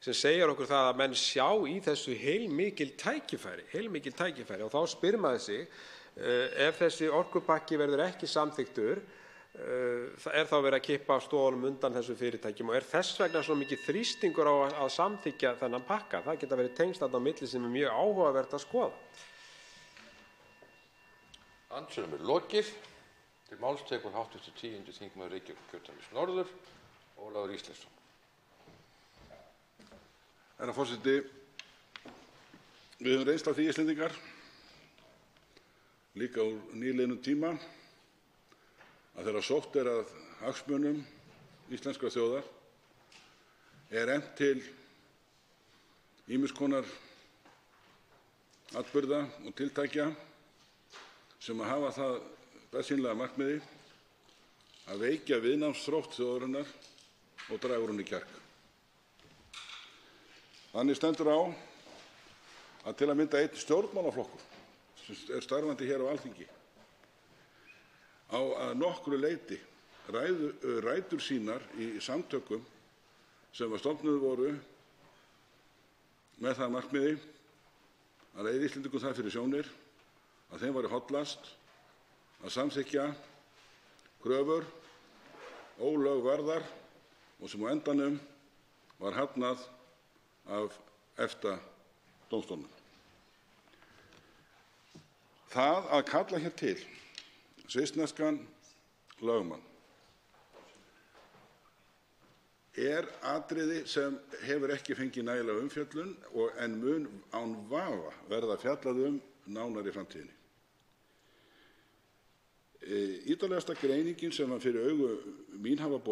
sem segir okkur það að menn sjá í þessu heilmikil tækifæri og þá spyr maður sig ef þessi orkupakki verður ekki samþykktur er þá verið að kippa stólum undan þessum fyrirtækjum og er þess vegna svo mikið þrýstingur á að samþykkja þennan pakka. Það geta verið tengsl þarna á milli sem er mjög áhugavert að skoða. Andsvörum er lokið. Til máls tekur hv. 10. þingmaður Reykjavíkurkjördæmis norður, Ólafur Ísleifsson. Herra forseti, við höfum reynst af því Íslendingar, líka úr nýliðnum tíma, að þegar sótt er að hagsmunum íslenskrar þjóðar er efnt til ýmiss konar atburða og tiltækja sem að hafa það bersýnilega markmiði að veikja viðnámsþrótt þjóðarinnar og draga úr henni kjark. Þannig stendur á að til að mynda einn stjórnmálaflokkur sem er starfandi hér á Alþingi á að nokkru leyti rætur sínar í samtökum sem stofnuð voru með það markmiði að leiða Íslendingum það fyrir sjónir að þeim væri hollast að samþykkja kröfur ólögvarðar og sem á endanum var hafnað af EFTA-dómstólnum. Það að kalla hér til svissneskan lögmann er atriði sem hefur ekki fengið nægilega umfjöllun en mun án vafa verða fjallað nánar í framtíðinni. Ítarlegasta greiningin sem fyrir augu mín hefur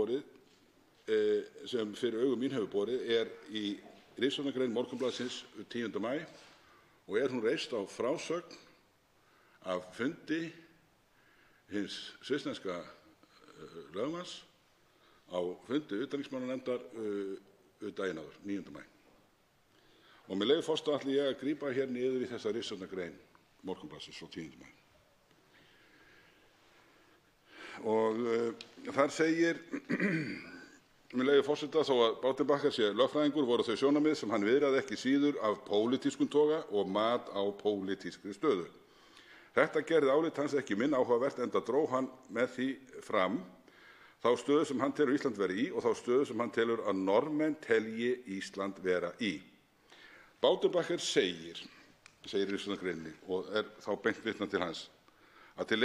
borið er í ritstjórnargrein Morgunblaðsins 10. maí og er hún reist á frásögn af fundi hins svissneska lögmanns á fundi utanríkismálanefndar daginn áður, 9. maí. Og með leyfi forseta ætla ég að grípa hér niður í þessa ritstjórnargrein Morgunblaðsins frá 10. maí. Og þar segir, með leyfi forseta, þó að Baudenbacher sé lögfræðingur voru þau sjónarmið sem hann viðraði ekki síður af pólitískum toga og mat á pólitískri stöðu. Þetta gerði álit hans ekki minna áhugavert enda dró hann með því fram þá stöðu sem hann telur Ísland vera í og þá stöðu sem hann telur að Norðmenn telji Ísland vera í. Baudenbacher segir í ritstjórnargreininni og er þá beint vitnað til hans að til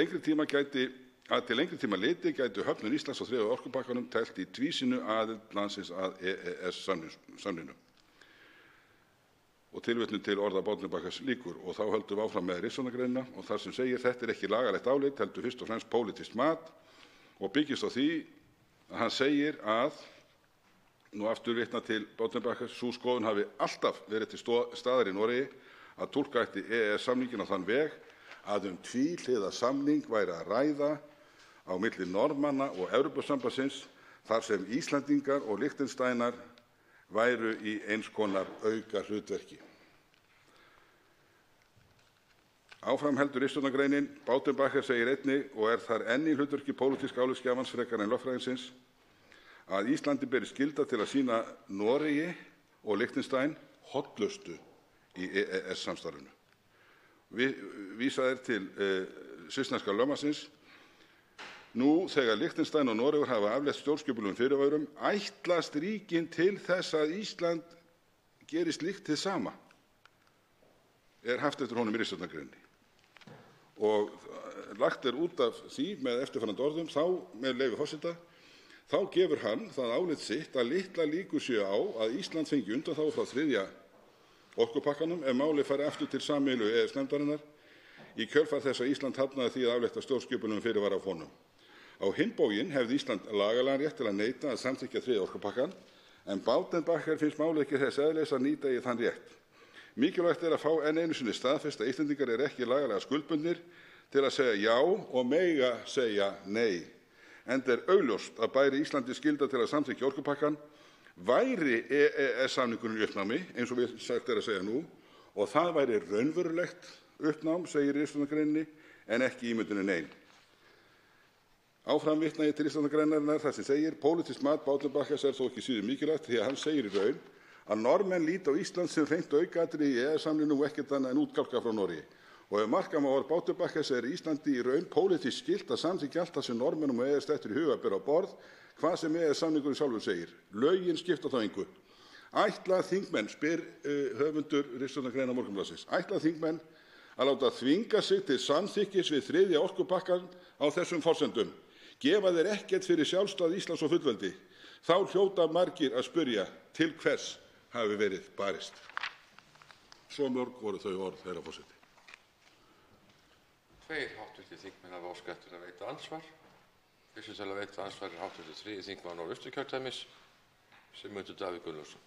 lengri tíma litið gætu höfnun Íslands á 3. orkupakkanum telt í tvísýnu aðild landsins að EES-samningnum. Og tilvitnun til orða Baudenbachers lýkur og þá höldum við áfram með ritstjórnargreinina og þar sem segir þetta er ekki lagalegt álit heldur fyrst og fremst pólitískt mat og byggist á því að hann segir að, nú aftur vitna til Baudenbachers, sú skoðun hafi alltaf verið til staðar í Noregi að túlka ætti EES-samninginn á þann veg að tvíhliða samning væri að ræða á milli Norðmanna og Evrópusambandsins þar sem Íslendingar og Liechtensteinar væru í eins konar aukahlutverki. Áfram heldur ritstjórnargreinin: Baudenbacher segir einnig, og þar enn í hlutverki pólitíska álitsgjafans frekar en lögfræðingsins, að Íslandi beri skylda til að sýna Noregi og Liechtenstein hollustu í EES-samstarfinu. Vísað til svissneska lögmannsins: Nú þegar Liechtenstein og Noregur hafa aflétt stjórnskipulegum fyrirvörum, ætlast ríkin til þess að Ísland geri slíkt hið sama, haft eftir honum í ritstjórnargreininni. Og lagt út af því með eftirfarandi orðum, þá, með leyfi forseta, þá gefur hann það álit sitt að litla líkur séu á að Ísland fengi undanþágu frá 3. orkupakkanum ef málið fari aftur til sameiginlegu EES-nefndarinnar í kjölfar þess að Ísland hafnaði því að aflétta stjórnskipulegum fyrirvara af honum. Á hinn bóginn hefði Ísland lagalegan rétt til að neita að samþykkja 3. orkupakkann, en Baudenbacher finnst málið ekki þess eðlis að nýta í þann rétt. Mikilvægt að fá enn einu sinni staðfest að Íslendingar ekki lagalega skuldbundnir til að segja já og mega segja nei, enda augljóst að bæri Íslandi skylda til að samþykkja orkupakkann væri EES-samningurinn í uppnámi, eins og við sagt að segja nú, og það væri raunverulegt uppnám, segir í ritstjórnargreininni, en ekki ímyndunin ein. Áfram vitna ég til ritstjórnargreinarinnar þar sem segir: Pólitískt mat Baudenbachers þó ekki síður mikilvægt því að hann segir í raun að Norðmenn líta á Ísland sem hreint aukaatriði í EES-samningnum og ekkert annað en útgálka frá Noregi. Og ef marka má orð Baudenbachers Íslandi í raun pólitískt skylt að samþykkja allt það sem Norðmönnum og EES dettur í hug að bera á borð, hvað sem EES-samningurinn sjálfur segir. Lögin skipta þá engu. Ætla þingmenn, spyr höfundur ritstjórnargreinar Morgunblaðsins, ætla þingmenn að láta þvinga sig til samþykkis við 3. orkupakkann á þessum forsendum? Gefa þeir ekkert fyrir sjálfstæði Íslands og fullveldi? Þá hljóta margir að spyrja til hvers hafi verið barist. Svo mörg voru þau orð, herra forseti. 2 hv. þingmenn hafa óskað eftir að veita andsvar. Fyrstu til að veita andsvar hv. 3. þingmaður Norðausturkjördæmis, Sigmundur Davíð Gunnlaugsson.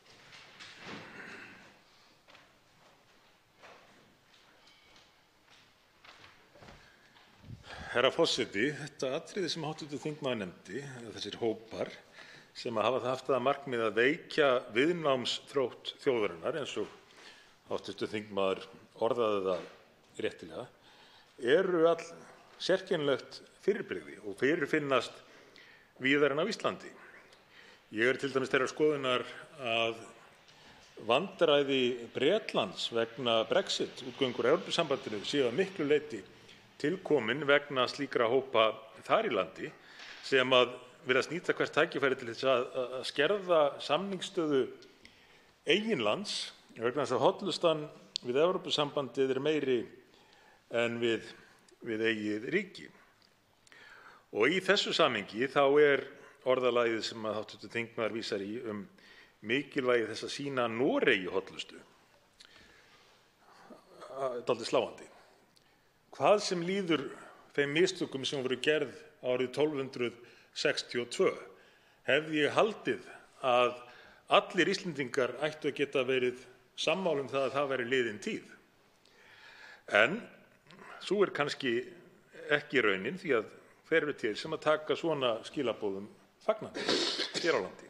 Herra forseti, þetta atriði sem hv. þingmaður nefndi, þessir hópar sem hafa haft það að markmið að veikja viðnámsþrótt þjóðarinnar, eins og hv. þingmaður orðaði það réttilega, eru all sérkennilegt fyrirbrigði og fyrirfinnast víðar en á Íslandi. Ég til dæmis þeirrar skoðunar að vandræði Bretlands vegna Brexit, útgöngu úr Evrópusambandinu, séu að miklu leyti tilkomin vegna slíkra hópa þar í landi sem að virðast nýta hvert tækifæri til þess að skerða samningsstöðu eigin lands vegna þess að hollustan við Evrópusambandið meiri en við eigið ríki. Og í þessu samhengi þá orðalagið sem að hv. þingmaður vísar í mikilvægi þess að sýna Noregi hollustu dálítið sláandi. Hvað sem líður þeim mistökum sem voru gerð árið 1262 hefði ég haldið að allir Íslendingar ættu að geta verið sammála það að það væri liðin tíð. En sú kannski ekki raunin því að þeir eru til sem að taka svona skilaboðum fagnandi hér á landi.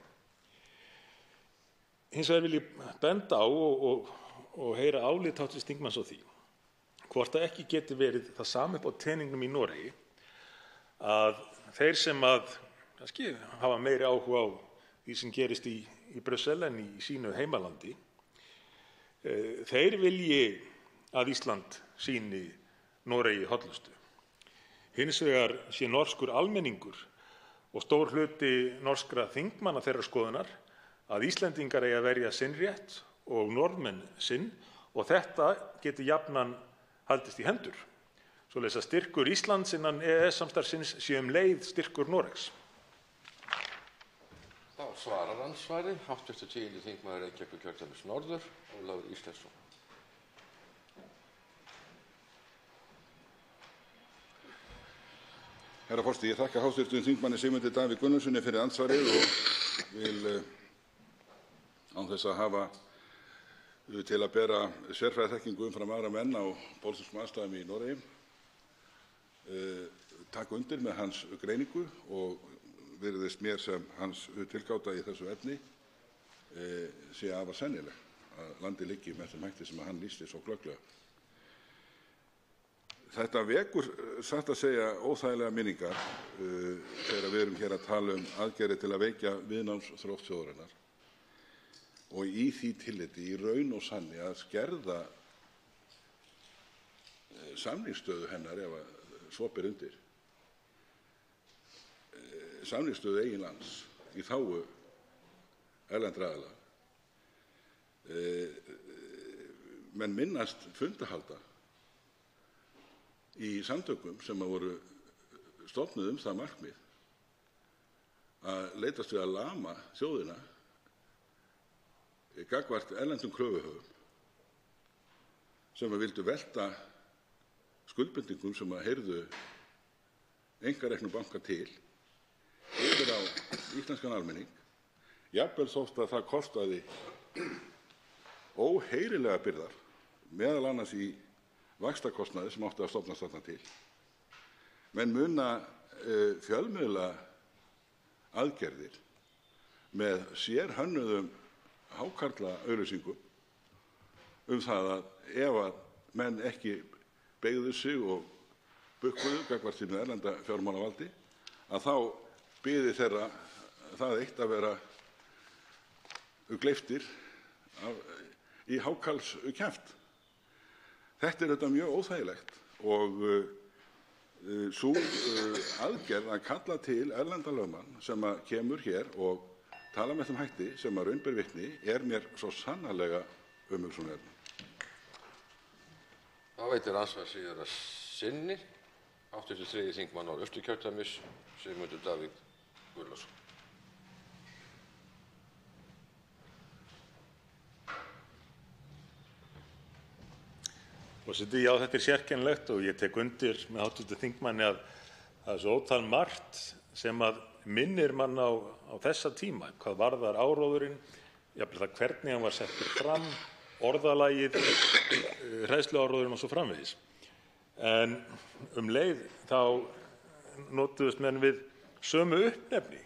Hins vegar vil ég benda á og heyra álit hv. þingmanns á því hvort að ekki geti verið það sama upp á teningnum í Noregi að þeir sem að kannski hafa meiri áhuga á því sem gerist í Brussel en í sínu heimalandi, þeir vilji að Ísland sýni Noregi hollustu. Hins vegar sé norskur almenningur og stór hluti norskra þingmanna þeirrar skoðunar að Íslendingar eigi að verja sinn rétt og Norðmenn sinn og þetta geti jafnan haldist í hendur. Svoleiðis að styrkur Íslands innan EES-samstarfsins sé leið styrkur Noregs. Þá svarar andsvari hv. 10. þingmaður Reykjavíkurkjördæmis norður, Ólafur Ísleifsson. Herra forseti, ég þakka hv. þingmanni Sigmundi Davíð Gunnlaugssyni fyrir andsvarið og vil án þess að hafa til að bera sérfræðiþekkingu umfram aðra menn á pólitískum aðstæðum í Noregi, taka undir með hans greiningu og virðist mér sem hans tilgáta í þessu efni. sé afar sennileg að landið liggi með þeim hætti sem hann lýsti svo glögglega. Þetta vekur satt að segja óþægilega minningar þegar við erum hér að tala aðgerðir til að veikja viðnámsþrótt þjóðarinnar og í því tilliti í raun og sanni að skerða samningsstöðu hennar ef að svo ber undir, samningsstöðu eigin lands í þágu erlendra aðila. Menn minnast fundahalda í samtökum sem voru stofnuð það markmið að leitast við að lama þjóðina gagnvart erlendum kröfuhöfum sem vildu velta skuldbindingum sem heyrðu einkareknum banka til yfir á íslenskan almenning, jafnvel þótt að það kostaði óheyrilega byrðar, meðal annars í vaxtakostnaði sem átti að stofnast þarna til. Menn muna fjölmiðla aðgerðir með sérhönnuðum hákarla auglýsingum það að ef að menn ekki beygðu sig og bukkuðu gagnvart sínu erlenda fjármálavaldi, að þá biði þeirra það eitt að vera gleyptir í hákarlskjaft. Þetta er þetta mjög óþægilegt og sú aðgerð að kalla til erlenda lögmann sem kemur hér og tala með þeim hætti sem raun ber vitni mér svo sannarlega umhugsunarefni. Þá veitir andsvar sinni 83. þingmaður Norðausturkjördæmis, Sigmundur Davíð Gunnlaugsson. Forseti, já, þetta er sérkennilegt og ég tek undir með hv. þingmanni að það er svo ótal margt sem að minnir mann á þessa tíma, hvað varðar áróðurinn, jafnvel það hvernig hann var settur fram, orðalagið, hræðsluáróðurinn og svo framvegis. En leið þá notuðust menn við sömu uppnefni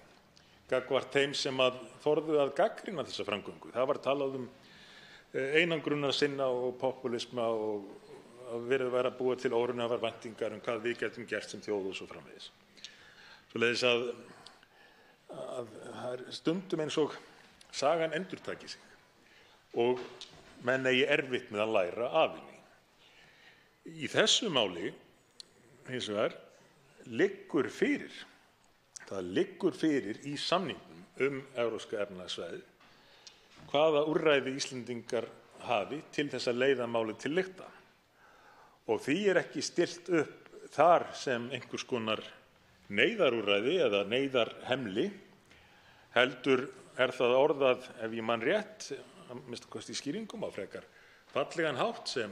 gagnvart þeim sem að þorðu að gagnrýna þessa framgöngu. Það var talað einangrunarsinna og populisma og að verið væri að búa til óraunhæfar væntingar hvað við getum gert sem þjóð og svo framvegis. Svoleiðis að það er stundum eins og sagan endurtaki sig og menn eigi erfitt með að læra af henni. Í þessu máli hins vegar liggur fyrir í samningnum Evrópska efnahagssvæðið hvaða úrræði Íslendingar hafi til þess að leiða málið til lykta. Og því er ekki stillt upp þar sem einhvers konar neyðarúrræði eða neyðarhemli, heldur það orðað, ef ég man rétt, að minnsta kosti í skýringum á frekar fallegan hátt sem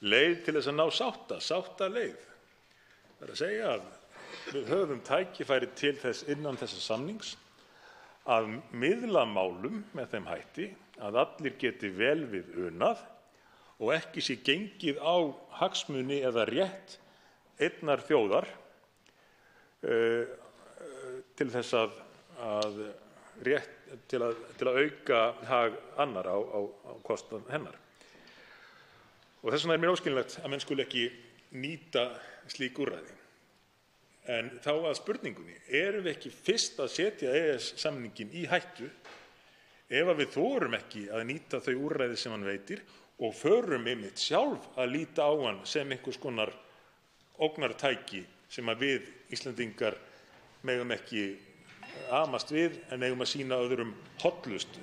leið til þess að ná sáttaleið. Það er að segja að við höfum tækifæri til þess innan þessa samnings að miðla málum með þeim hætti að allir geti vel við unað og ekki sé gengið á hagsmuni eða rétt einnar þjóðar til þess að auka hag annar á kostnað hennar. Og þess vegna mér óskiljanlegt að menn skuli ekki nýta slík úrræði. En þá að spurningunni, erum við ekki fyrst að setja EES-samninginn í hættu ef að við þorum ekki að nýta þau úrræði sem hann veitir og förum einmitt sjálf að líta á hann sem einhvers konar ógnartæki sem að við Íslendingar megum ekki amast við en eigum að sýna öðrum hollustu.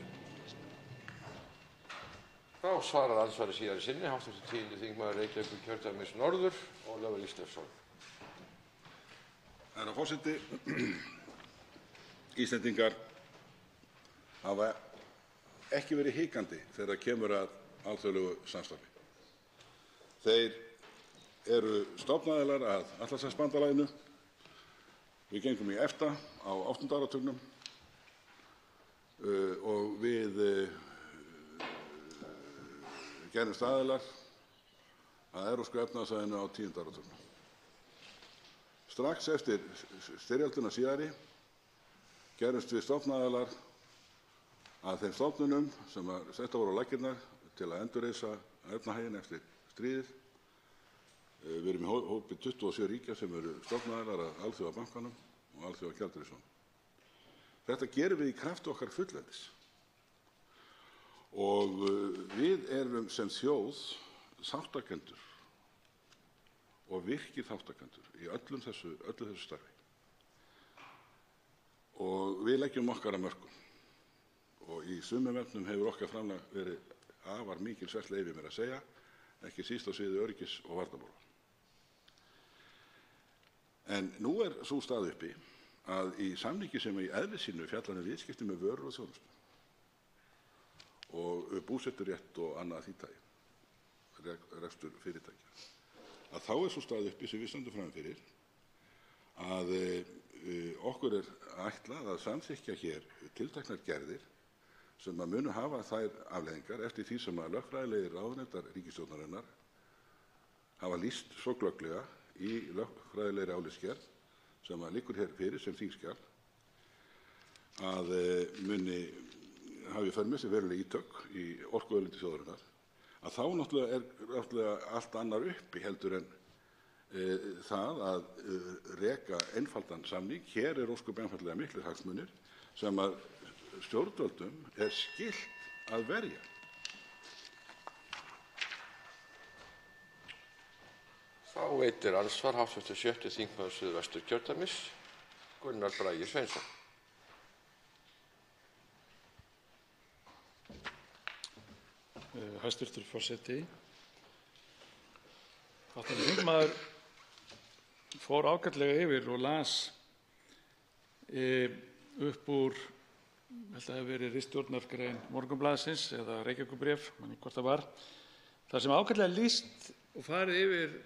Þá svarar andsvari síðari sinni, hv. 10. þingmaður Reykjavíkurkjördæmis norður, Ólafur Ísleifsson. Herra forseti, Íslendingar hafa ekki verið hikandi þegar kemur að alþjóðlegu samstarfi. Þeir eru stofnaðilar að Atlantshafsbandalaginu. Við gengum í EFTA á 8. áratugnum og við gerðumst aðilar að Evrópska efnahagssvæðinu á 10. áratugnum. Strax eftir styrjöldina síðari gerðumst við stofnaðilar að þeim stofnunum sem settar voru á laggirnar til að endurreisa efnahaginn eftir stríðið. Við erum í hópi 27 ríkja sem eru stofnaðilar að Alþjóðabankanum og Alþjóðagjaldeyrissjóðnum. Þetta gerum við í krafti okkar fullveldis og við erum sem þjóð þátttakendur og virkir þátttakendur í öllu þessu starfi. Og við leggjum okkar að mörkum og í sumum efnum hefur okkar framlag verið afar mikilsvert, leyfi mér að segja, ekki síst á sviði öryggis- og varnarmála. En nú sú staða uppi að í samningi sem í eðli sínu fjallar viðskipti með vörur og þjónustu og búseturétt og annað því tagi, rekstur fyrirtækja, að þá sú staða uppi sem við stöndum frammi fyrir að okkur ætlað að samþykkja hér tilteknar gerðir sem munu hafa þær afleiðingar eftir því sem að lögfræðilegir ráðuneytar ríkisstjórnarinnar hafa lýst svo glögglega í lögfræðilegri álitsgerð sem liggur hér fyrir sem þingskjal að muni hafi í för með sér veruleg ítök í orkuauðlindir þjóðarinnar, að þá náttúrulega allt annar uppi heldur en það að reka einfaldan samning. Hér ósköp einfaldlega miklir hagsmunir sem að stjórnvöldum skylt að verja. Þá veitir andsvar hv. 6. þingmaður Suðvesturkjördæmis, Gunnar Bragi Sveinsson. Hæstvirtur forseti. Hv. þingmaður fór ágætlega yfir og las upp úr, held að það hefði verið ritstjórnargrein Morgunblaðsins eða Reykjavíkurbréf, man ekki hvort það var, þar sem ágætlega lýst og farið yfir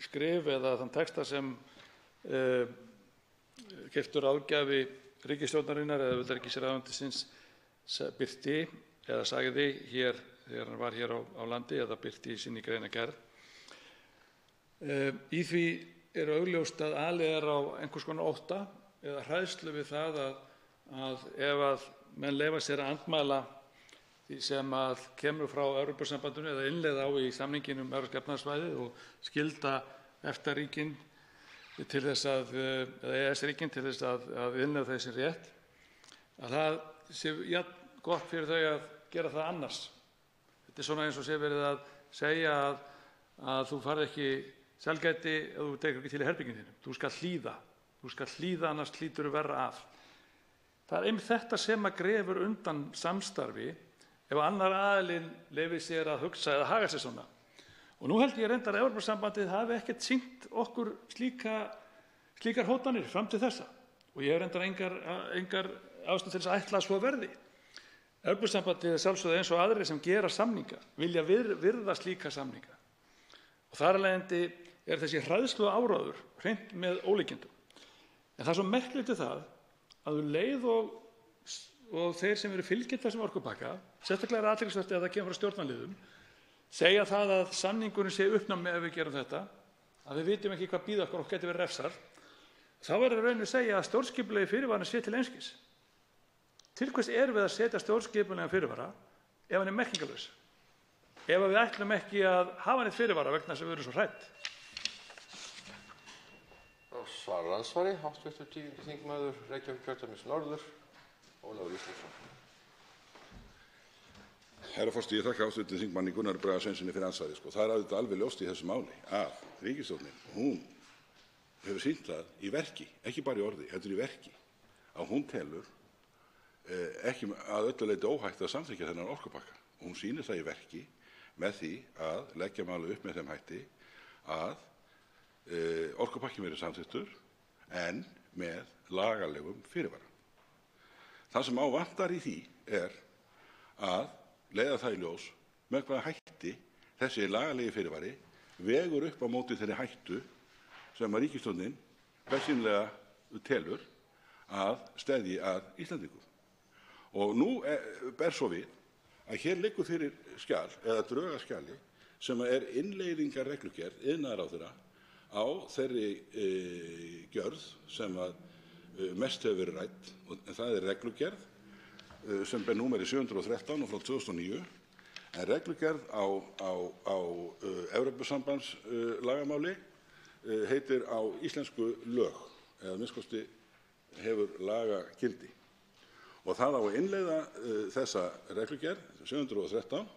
skrif eða þann texta sem keyptur ráðgjafi ríkisstjórnarinnar eða utanríkisráðuneytisins birti eða sagði hér þegar hann var hér á landi eða birti í sinni greinargerð. Í því augljóst að alið á einhvers konar ótta eða hræðslu við það að ef að menn leyfa sér að andmæla því sem að kemur frá Evrópusambandinu eða innleiða á í samninginn Evrópska efnahagssvæðið og skylda EFTA-ríkin til þess eða EES-ríkin til þess að innleiða þessi rétt, að það sé jafn gott fyrir þau að gera það annars. Þetta er svona eins og sé verið að segja að þú farð ekki sælgæti ef þú tekur ekki til í herberginu þínu. Þú skal hlýða annars hlýturðu verra af. Það er einmitt þetta sem að grefur undan samstarfi ef annar aðilinn leyfir sér að hugsa eða haga sér svona. Og nú held ég reyndar að Evrópusambandið hafi ekkert sýnt okkur slíkar hótanir fram til þessa. Og ég hef reyndar engar ástæður til þess að ætla að svo verði. Evrópusambandið er sjálfsögðu eins og aðrir sem gera samninga, vilja virða slíka samninga. Og þar af leiðandi er þessi hræðslu áráður hreint með ólíkindum. En það er svo merkilegt við það að leið og þeir sem eru fylgjandi þessum orkupakka, sérstaklega er athyglisvert ef það kemur frá stjórnarliðum, segja það að samningurinn sé uppnámi ef við gerum þetta, að við vitum ekki hvað bíða okkur og geti verið refsar, þá verður raun að segja að stjórnskipulegi fyrirvarinn sé til einskis. Til hvers erum við að setja stjórnskipulegan fyrirvara ef hann er merkingarlaus? Ef við ætlum ekki að hafa neitt fyrirvara vegna þess að við erum svo hrædd. Svarar andsvari, hv. 10. þingmaður Reykjavíkurkjördæmis norður, Ólafur Ísleifsson. Herra forseti, ég þakka hv. þingmanni Gunnari Braga Sveinssyni fyrir andsvarið. Það er auðvitað alveg ljóst í þessu máli að ríkisstjórnin, hún hefur sýnt það í verki, ekki bara í orði, heldur í verki, að hún telur ekki að öllu leyti óhætt að samþykkja þennan orkupakka. Hún sýnir það í verki með því að leggja málið upp með þeim hætti að orkupakki verið samþykktur en með lagalegum fyrirvara. Það sem vantar í því er að leiða það í ljós með hvaða hætti þessi lagalegi fyrirvari vegur upp á móti þeirri hættu sem að ríkisstjórnin bersýnilega telur að steðji að Íslendingum. Og nú ber svo við að hér liggur fyrir skjal eða drög að skjali sem er innleiðingarreglugerð iðnaðarráðherra á þeirri gjörð sem að mest hefur verið rædd, og það er reglugerð sem ber númerið 713 og frá 2009, en reglugerð á Evrópusambandslagamáli heitir á íslensku lög, eða að minnsta kosti hefur lagagildi. Og það á að innleiða þessa reglugerð 713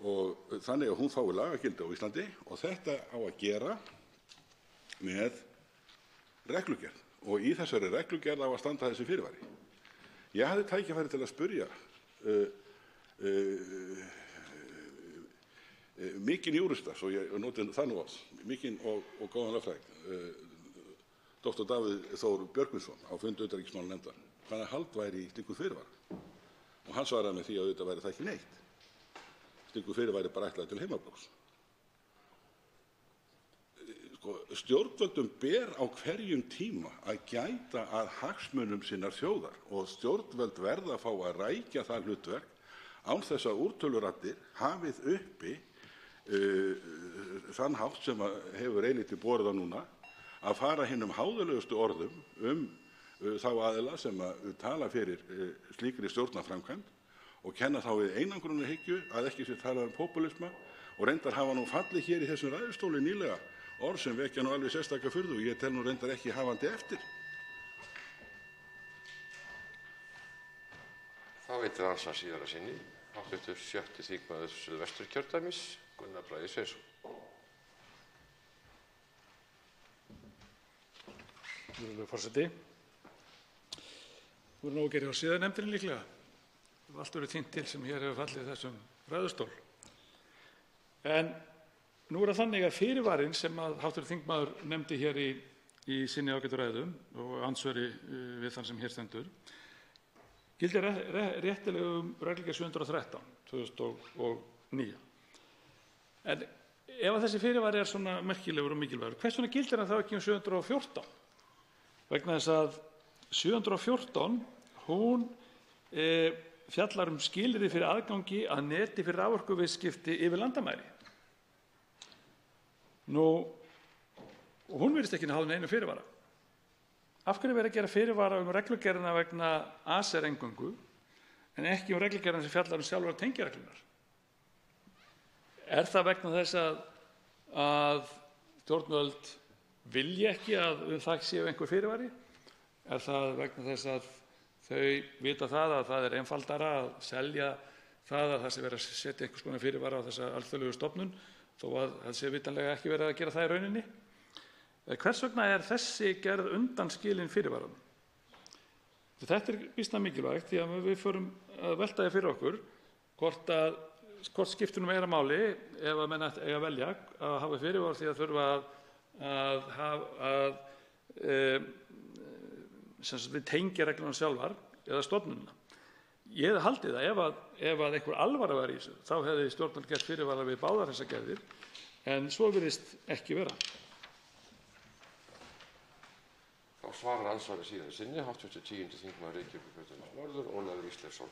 og þannig að hún fái lagagildi á Íslandi, og þetta á að gera með reglugerð, og í þessari reglugerð á að standa þessi fyrirvari. Ég hafði tækifæri til að spyrja mikinn júrista, svo ég noti það nú orð, mikinn og góðan lögfræðing, Dr. Davíð Þór Björgvinsson, á fundi utanríkismálanefndar, hvaða hald væri í slíkum fyrirvara. Og hann svaraði með því að auðvitað væri það ekki neitt. Slíkur fyrirvari bara ætlaður til heimabrúks. Stjórnvöldum ber á hverjum tíma að gæta að hagsmunum sinnar þjóðar, og stjórnvöld verða að fá að rækja það hlutverk án þess að úrtöluraddir hafið uppi þann hátt sem hefur eilítið borið á núna, að fara hinum háðulegustu orðum þá aðila sem tala fyrir slíkri stjórnarframkvæmd og kenna þá við einangrunarhyggju, að ekki sé talað popúlisma, og reyndar hafa nú fallið hér í þessum ræðustóli nýlega orð sem vekja nú alveg sérstaka furðu, og ég tel nú reyndar ekki hafandi eftir. Þá veitir ansa síðara sinni hv. 7. þingmaður Suðvesturkjördæmis, Gunnar Bragi Sveinsson. Virðulegur forseti. Þú nóg að gera á siðanefndinni líklega. Það allt verið tínt til sem hér hefur fallið þessum ræðustól. En nú það þannig að fyrirvarinn sem að hv. þingmaður nefndi hér í sinni ágætu ræðu og andsvari við þann sem hér stendur, gildir réttilegum reglugerð 713 2009. En ef að þessi fyrirvari er svona merkilegur og mikilvægur, hvers vegna gildir hann þá ekki 714? Vegna þess að 714, hún fjallar skilyrði fyrir aðgangi að neti fyrir raforkuviðskipti yfir landamæri. Nú, og hún virðist ekki hafa neinu fyrirvara. Af hverju verið að gera fyrirvara reglugerðina vegna ACER eingöngu, en ekki reglugerðina sem fjallar sjálfar tengireglunar? Er það vegna þess að stjórnvöld vilja ekki að það séu einhver fyrirvari? Er það vegna þess að þau vita það að það er einfaldara að selja það að það sé verið að setja einhvers konar fyrirvara á þessa alþjóðlegu stofnun, þó að það sé vitanlega ekki verið að gera það í rauninni? Hvers vegna er þessi gerð undanskilin fyrirvaranum? Þetta er býsna mikilvægt, því að við förum að velta því fyrir okkur hvort skiptir nú meira máli ef að menn eiga að velja að hafa fyrirvar því að þurfa við tengiregluna sjálfar eða stofnunina. Ég hefði haldið að ef að einhver alvara var í þessu, þá hefði stjórnvöld gert fyrirvara við báðar þessar gerðir, en svo virðist ekki vera. Þá svarar andsvari síðan sinni hv. 10. þingmaður Reykjavíkurkjördæmis norður, Ólafur Ísleifsson.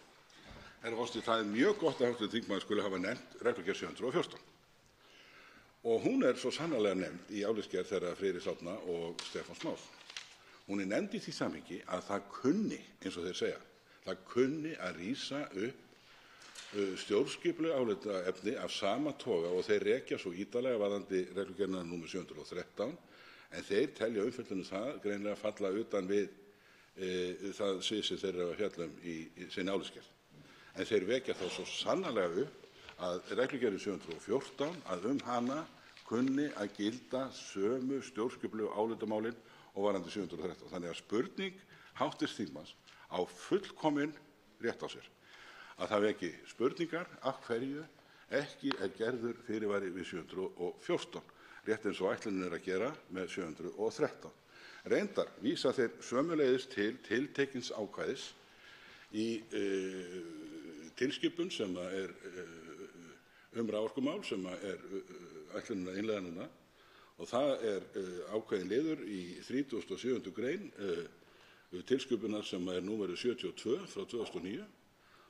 Herra forseti, það er mjög gott að hv. þingmaður skuli hafa nefnt reglugerð 714. Og hún er svo sannarlega nefnd í álitsgerð þeirra Friðriks Árna og Stefáns Más. Hún er nefnd í því samhengi að það kunni, eins og þeir segja, það kunni að rísa upp stjórnskipuleg álitaefni af sama toga, og þeir rekja svo ítarlega varðandi reglugerðina númer 713, en þeir telja umfjöllun það greinilega falla utan við það svið sem þeir eru að fjalla í sinni álitsgerð. En þeir vekja þá svo sannarlega upp að reglugerðin 714, að hana kunni að gilda sömu stjórnskipulegu álitamálin og varðandi 713. Þannig að spurning hv. þingmanns á fullkomin rétt á sér, að það veki spurningar af hverju ekki er gerður fyrirvari við 714, rétt eins og ætlunin er að gera með 713. Reyndar vísa þeir sömuleiðis til tiltekins ákvæðis í tilskipun sem er raforkumál, sem er ætlunin að innleiða núna, og það er ákveðin liður í 37. grein tilskipunar sem er númerið 72 frá 2009,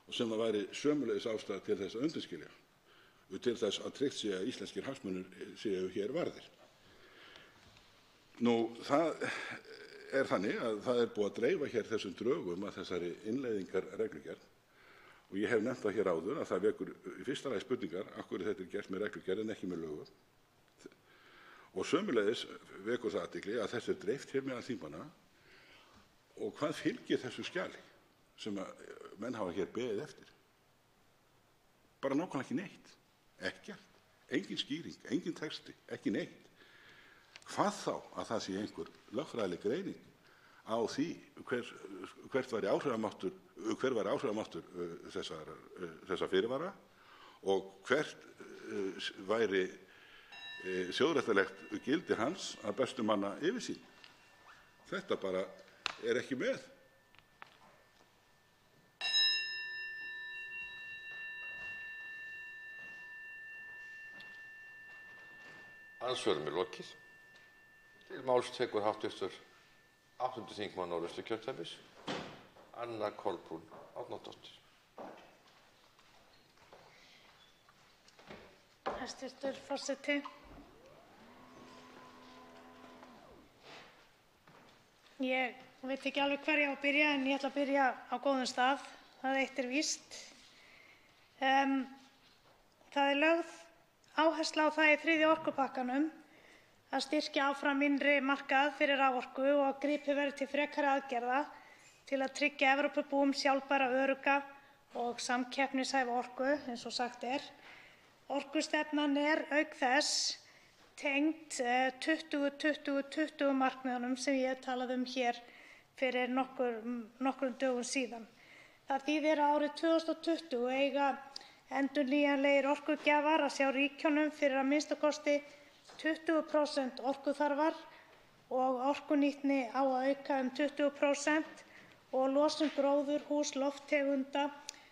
og sem væri sömuleiðis ástæða til þess að undanskilja, til þess að tryggt sé að íslenskir hagsmunir séu hér varðir. Nú, það er þannig að það er búið að dreifa hér þessum drögum að þessari innleiðingar reglugerð og ég hef nefnt það hér áður að það vekur í fyrsta lagi spurningar af hverju þetta er gert með reglugerð en ekki með lögum. Og sömuleiðis vekur það athygli að þessu er dreift hér meðal þingmanna og hvað fylgir þessu skjali sem að menn hafa hér beðið eftir? Bara nákvæmlega ekki neitt. Ekkert. Engin skýring, engin texti, ekki neitt. Hvað þá að það sé einhver lögfræðileg greining á því hver væri áhrifamáttur þessa fyrirvara og hvert væri þjóðréttarlegt gildi hans að bestu manna yfirsýn. Þetta bara er ekki með. Andsvörum er lokið. Til máls tekur hv. 8. þingmaður Norðausturkjördæmis, Anna Kolbrún Árnadóttir. Hæstv. forseti. Ég veit ekki alveg hvar ég á að byrja en ég ætla að byrja á góðum stað. Það eitt er víst. Það er lögð áhersla á það í 3. orkupakkanum að styrkja áfram innri markað fyrir raforku og að gripið verði til frekari aðgerða til að tryggja Evrópubúum sjálfbæra, örugga og samkeppnishæfa orku, eins og sagt er. Orkustefnan er auk þess tengd 20-20-20 markmiðunum sem ég talaði hér fyrir nokkrum dögum síðan. Það þýðir að árið 2020 eiga endurnýjanlegir orkugjafar að sjá ríkjunum fyrir að minnsta kosti 20% orkuþarfar og orkunýtni á að auka 20% og losun gróðurhúsalofttegunda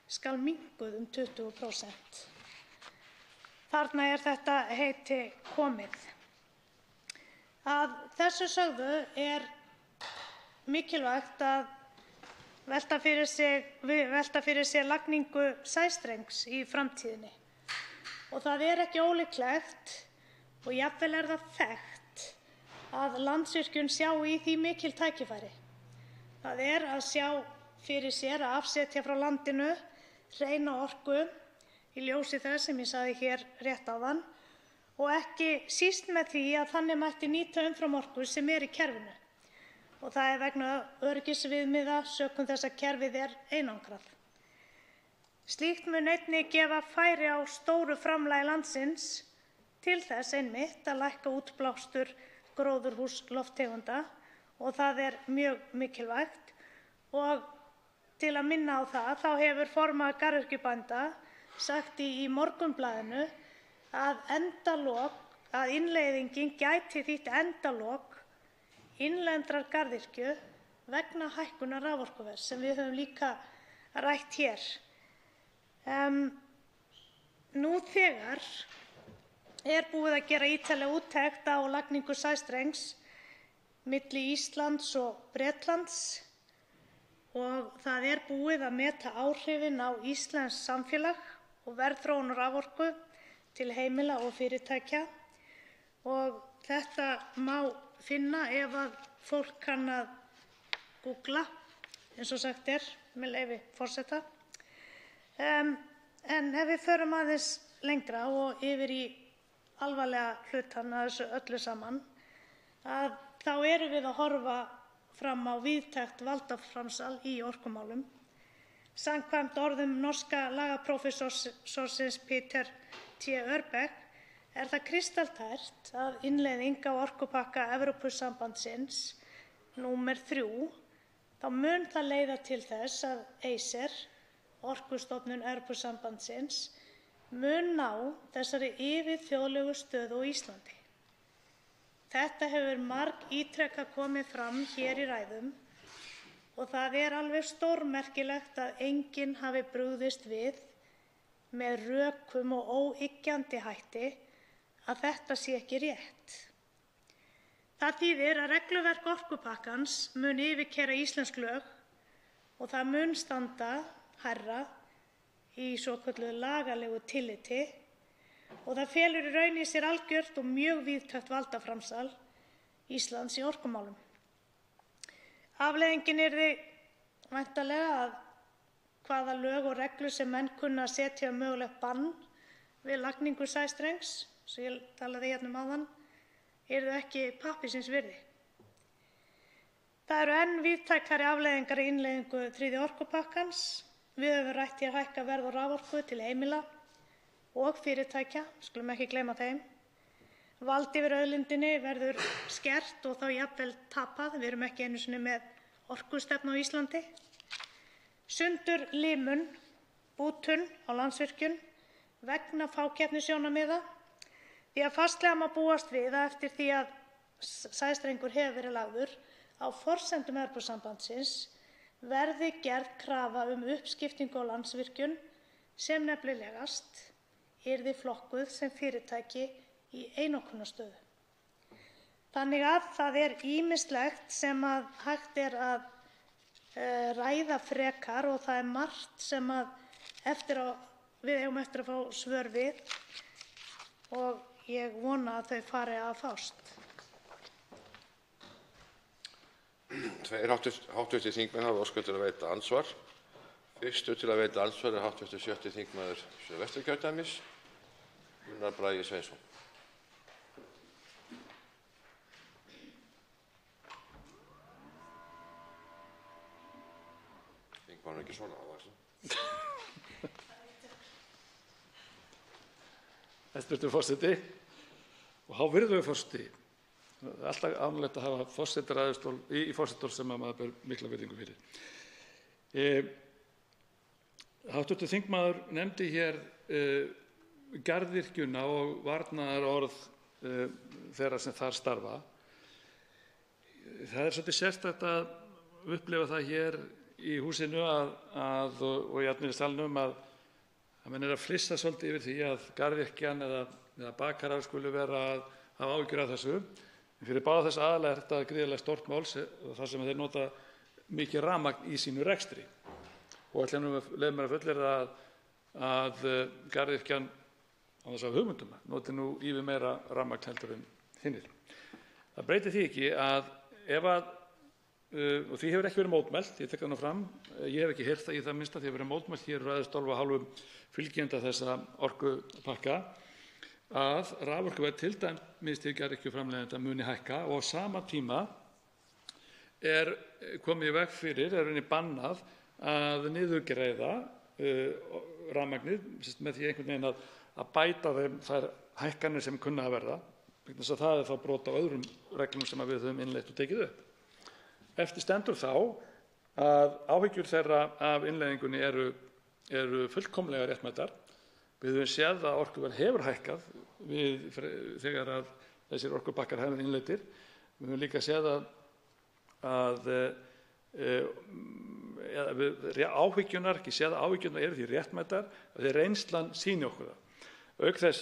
skal minnkuð 20%. Þarna er þetta heiti komið. Að þessu sögðu er mikilvægt að velta fyrir sér lagningu sæstrengs í framtíðinni. Og það er ekki ólíklegt og jafnvel er það þekkt að Landsvirkjun sjái í því mikil tækifæri. Það er að sjá fyrir sér að afsetja frá landinu hreina orku í ljósi þess sem ég sagði hér rétt áðan og ekki síst með því að þannig mætti nýta umframorku sem er í kerfinu. Og það er vegna öryggisviðmiða sökum þess að kerfið er einangrað. Slíkt mun einnig gefa færi á stóru framlagi landsins til þess einmitt að lækka útblástur gróðurhúsalofttegunda og það er mjög mikilvægt. Og til að minna á það, þá hefur formaður garðyrkjubænda sagt í Morgunblaðinu að innleiðingin gæti þýtt endalok innlendrar garðyrkju vegna hækkunar raforkuverðs sem við höfum líka rætt hér. Nú þegar er búið að gera ítarlega úttekt á lagningu sæstrengs milli Íslands og Bretlands og það er búið að meta áhrifin á íslenskt samfélag og verðþróun raforku til heimila og fyrirtækja og þetta má finna ef að fólk kann að googla, eins og sagt er, með leyfi forseta. En ef við förum aðeins lengra og yfir í alvarlega hlutann að þessu öllu saman, að þá erum við að horfa fram á víðtækt valdaframsal í orkumálum. Samkvæmt orðum norska lagaprófessorsins Peter T. Örbeck er það kristaltært að innleiðing á orkupakka Evrópusambandsins númer 3, þá mun það leiða til þess að ACER, Orkustofnun Evrópusambandsins, mun ná þessari yfirþjóðlegu stöðu á Íslandi. Þetta hefur margítrekað komið fram hér í ræðum og það er alveg stórmerkilegt að enginn hafi brugðist við með rökum og óyggjandi hætti að þetta sé ekki rétt. Það þýðir að regluverk orkupakkans mun yfirkeyra íslensk lög og það mun standa hærra í svokölluðu lagalegu tilliti og það felur í raun í sér algjört og mjög víðtækt valdaframsal Íslands í orkumálum. Afleiðingin yrði væntanlega að hvaða lög og reglur sem menn kunna að setja um mögulegt bann við lagningu sæstrengs, sem ég talaði hérna áðan, yrðu ekki pappírsins virði. Það eru enn víðtækari afleiðingar í innleiðingu 3. orkupakkans. Við höfum rætt hér hækka verð á raforku til heimila og fyrirtækja, skulum ekki gleyma þeim. Vald yfir auðlindinni verður skert og þá jafnvel tapað. Við erum ekki einu sinni með orkustefnu á Íslandi. Sundurlimun, bútun á Landsvirkjun vegna fákeppnissjónarmiða, því að fastlega má búast við að eftir því að sæstrengur hefur verið lagður á forsendum Evrópusambandsins verði gerð krafa um uppskiptingu á Landsvirkjun sem nefnilegast yrði flokkuð sem fyrirtæki í einokunarstöðu. Þannig að það er ýmislegt sem að hægt er að ræða frekar og það er margt sem að við eigum eftir að fá svör við og ég vona að þau fari að fást. Tveir háttvirtir þingmenn hafa óskað til að veita andsvar. Fyrstur til að veita andsvar er hv. 7. þingmaður Suðvesturkjördæmis, Gunnar Bragi Sveinsson. Þingmaður ekki svona ávaxinn. Hæstv. forseti og hávirðulegur forseti. Það er alltaf ánægjulegt að hafa forsetaræðustól í forsetastól sem maður ber mikla virðingu fyrir. Hv. þingmaður nefndi hér garðyrkjuna og varnaðarorð þeirra sem þar starfa. Það er svolítið sérstakt að upplifa það hér í húsinu og í salnum að menn er að flissa svolítið yfir því að garðyrkjan eða bakarar skuli vera að hafa áhyggjur af þessu. Fyrir báða þess aðila er þetta gríðarlega stórt mál þar sem þeir nota mikið rafmagn í sínu rekstri. Og ætla nú að leyfa mér að fullyrða að garðyrkjan á þess að hugmyndum noti nú ívið meira rafmagn heldur en hinnir. Það breytir því ekki að og því hefur ekki verið mótmælt, ég tek það nú fram, ég hef ekki heyrt það í það minnsta, því hefur verið mótmælt hér ræðustól af hálfum fylgjenda þessa orkupakka, að raforkuverð til dæmis til garðyrkjuframleiðenda muni hækka og á sama tíma er komið í veg fyrir, er rauninni bannað að niðurgreiða rafmagnið með því einhvern veginn að bæta þeim þær hækkanir sem kunna að verða, vegna þess að það er þá brot á öðrum reglum sem við höfum innleitt og tekið upp. Eftir stendur þá að áhyggjur þeirra af innleiðingunni eru fullkomlega réttmætar. Við höfum séð að orkuverð hefur hækkað þegar að þessir orkupakkar hafa verið innleiddir. Við höfum líka séð áhyggjurnar eru því réttmætar og því reynslan sýni okkur það. Auk þess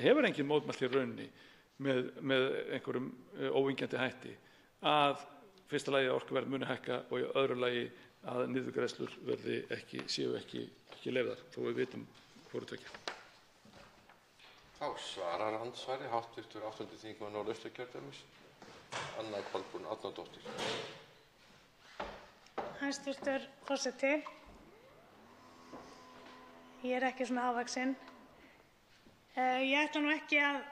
hefur engin mótmælt í rauninni með einhverjum óvingandi hætti að fyrsta lagi orkuverð muni hækka og í öðru lagi að niðurgreiðslur séu ekki leyfðar, þó við vitum hvoru tveggja. Þá svarar andsvari hv. 8. þingmaður Norðausturkjördæmis, Anna Kolbrún Árnadóttir. Hæstv. forseti, ég er ekki svona ávaxin. Ég ætla nú ekki að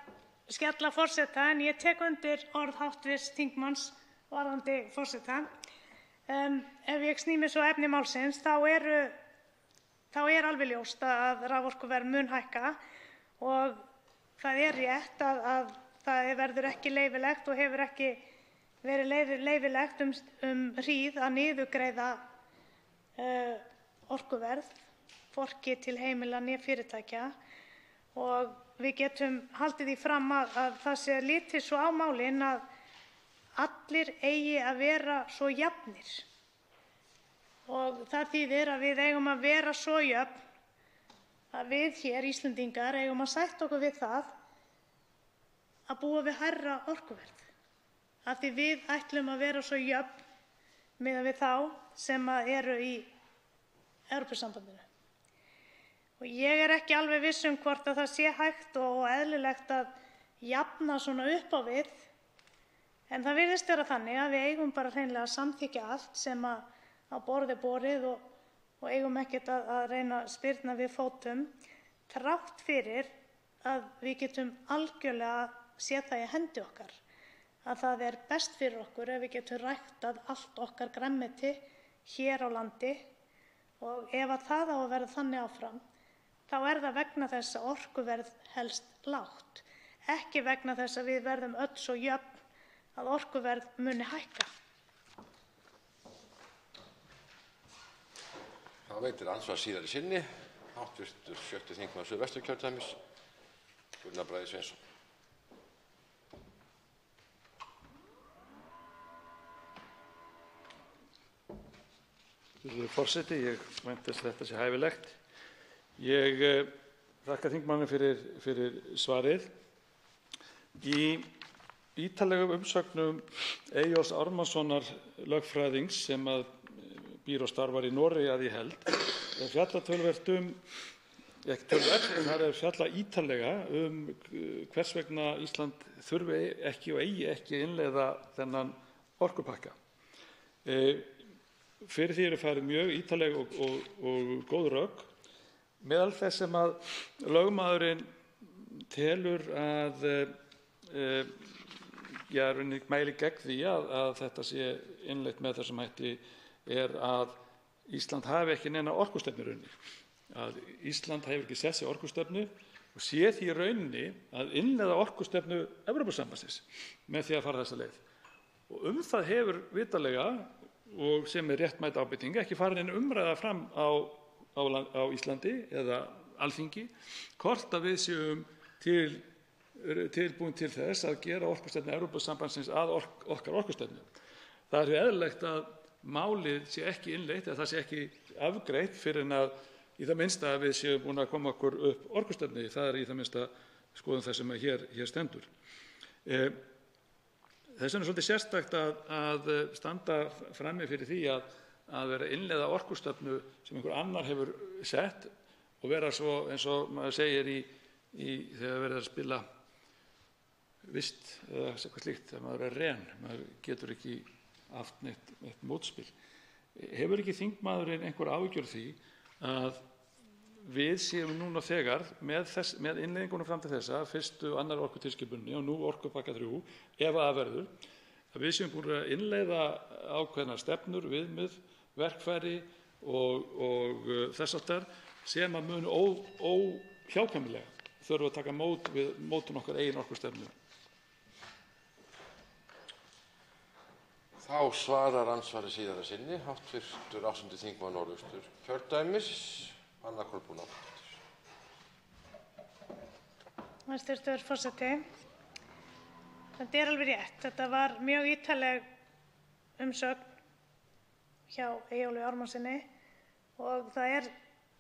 skella forseta en ég tek undir orð hv. þingmanns varðandi forseta. Ef ég sný mér svo að efni málsins þá er alveg ljóst að raforkuverð mun hækka og það er rétt að það verður ekki leyfilegt og hefur ekki verið leyfilegt hríð að niðurgreiða orkuverð, hvorki til heimila né fyrirtækja. Og við getum haldið því fram að það sé litið svo á málin að allir eigi að vera svo jafnir. Og það þýðir að við eigum að vera svo jöfn að við hér Íslendingar eigum að sætta okkur við það að búa við hærra orkuverð. Af því við ætlum að vera svo jöfn miðað við þá sem eru í Evrópusambandinu. Og ég er ekki alveg viss hvort að það sé hægt og eðlilegt að jafna svona upp á við En það virðist vera þannig að við eigum bara hreinlega að samþykkja allt sem á borð er borið og eigum ekkert að reyna að spyrna við fótum, þrátt fyrir að við getum algjörlega séð það í hendi okkar að það er best fyrir okkur ef við getum ræktað allt okkar grænmeti hér á landi, og ef að það á að verða þannig áfram, þá er það vegna þess að orkuverð helst lágt, ekki vegna þess að við verðum öll svo jöfn að orkuverð muni hækka. Það veitir andsvar síðar í sinni, hv. 6. þingmaður Suðvesturkjördæmis, Gunnar Bragi Sveinsson. Forseti, ég vænti að þetta sé hæfilegt. Ég þakka þingmanni fyrir svarið. Í ítarlegum umsögnum Eyjólfs Ármannssonar lögfræðings sem býr og starfar í Noregi að ég held, er fjallað töluvert ekki töluvert, en það er fjallað ítarlega hvers vegna Ísland þurfi ekki og eigi ekki að innleiða þennan orkupakka. Fyrir því eru farið mjög ítarleg og góð rök. Meðal þess sem að lögmaðurinn telur að mæli gegn því að þetta sé innleitt með þessum hætti er að Ísland hafi ekki neina orkustefnu í rauninni. Að Ísland hefur ekki sett sér orkustefnu og sé því í rauninni að innleiða orkustefnu Evrópusambandsins með því að fara þessa leið. Og það hefur vitanlega, og sem er réttmæt ábending, ekki farin inn umræða fram á Íslandi eða Alþingi hvort að við séum tilbúin til þess að gera orkustefnu Evrópusambandsins að okkar orkustefnu. Það er því eðlilegt að málið sé ekki innleitt eða það sé ekki afgreitt fyrir en að í það minnsta að við séum búin að koma okkur upp orkustefnu. Það er í það minnsta skoðun þess sem hér stendur. Þess vegna er svolítið sérstakt að standa frammi fyrir því að vera að innleiða orkustefnu sem einhver annar hefur sett og vera svo, eins og maður segir þegar verið að spila vist eða eitthvað slíkt, þegar maður er ren, maður getur ekki haft neitt mótspil. Hefur ekki þingmaðurinn einhver áhyggjur því að við séum núna þegar með innleiðingunum fram til þessa, fyrstu og annar orkutilskipuninni og nú orkupakka 3, ef að verður, að við séum búin að innleiða ákveðnar stefnur, viðmið, verkfæri og þess háttar sem að munu óhjákvæmilega þurfa að taka mótun okkar eigin orkustefnu. Þá svarar andsvari síðar að sinni, hv. 8. þingmaður Norðausturkjördæmis, Anna Kolbrún Árnadóttir. Hæstv. forseti. Þetta er alveg rétt. Þetta var mjög ítarleg umsögn hjá Eyjólfi Ármannssyni og það er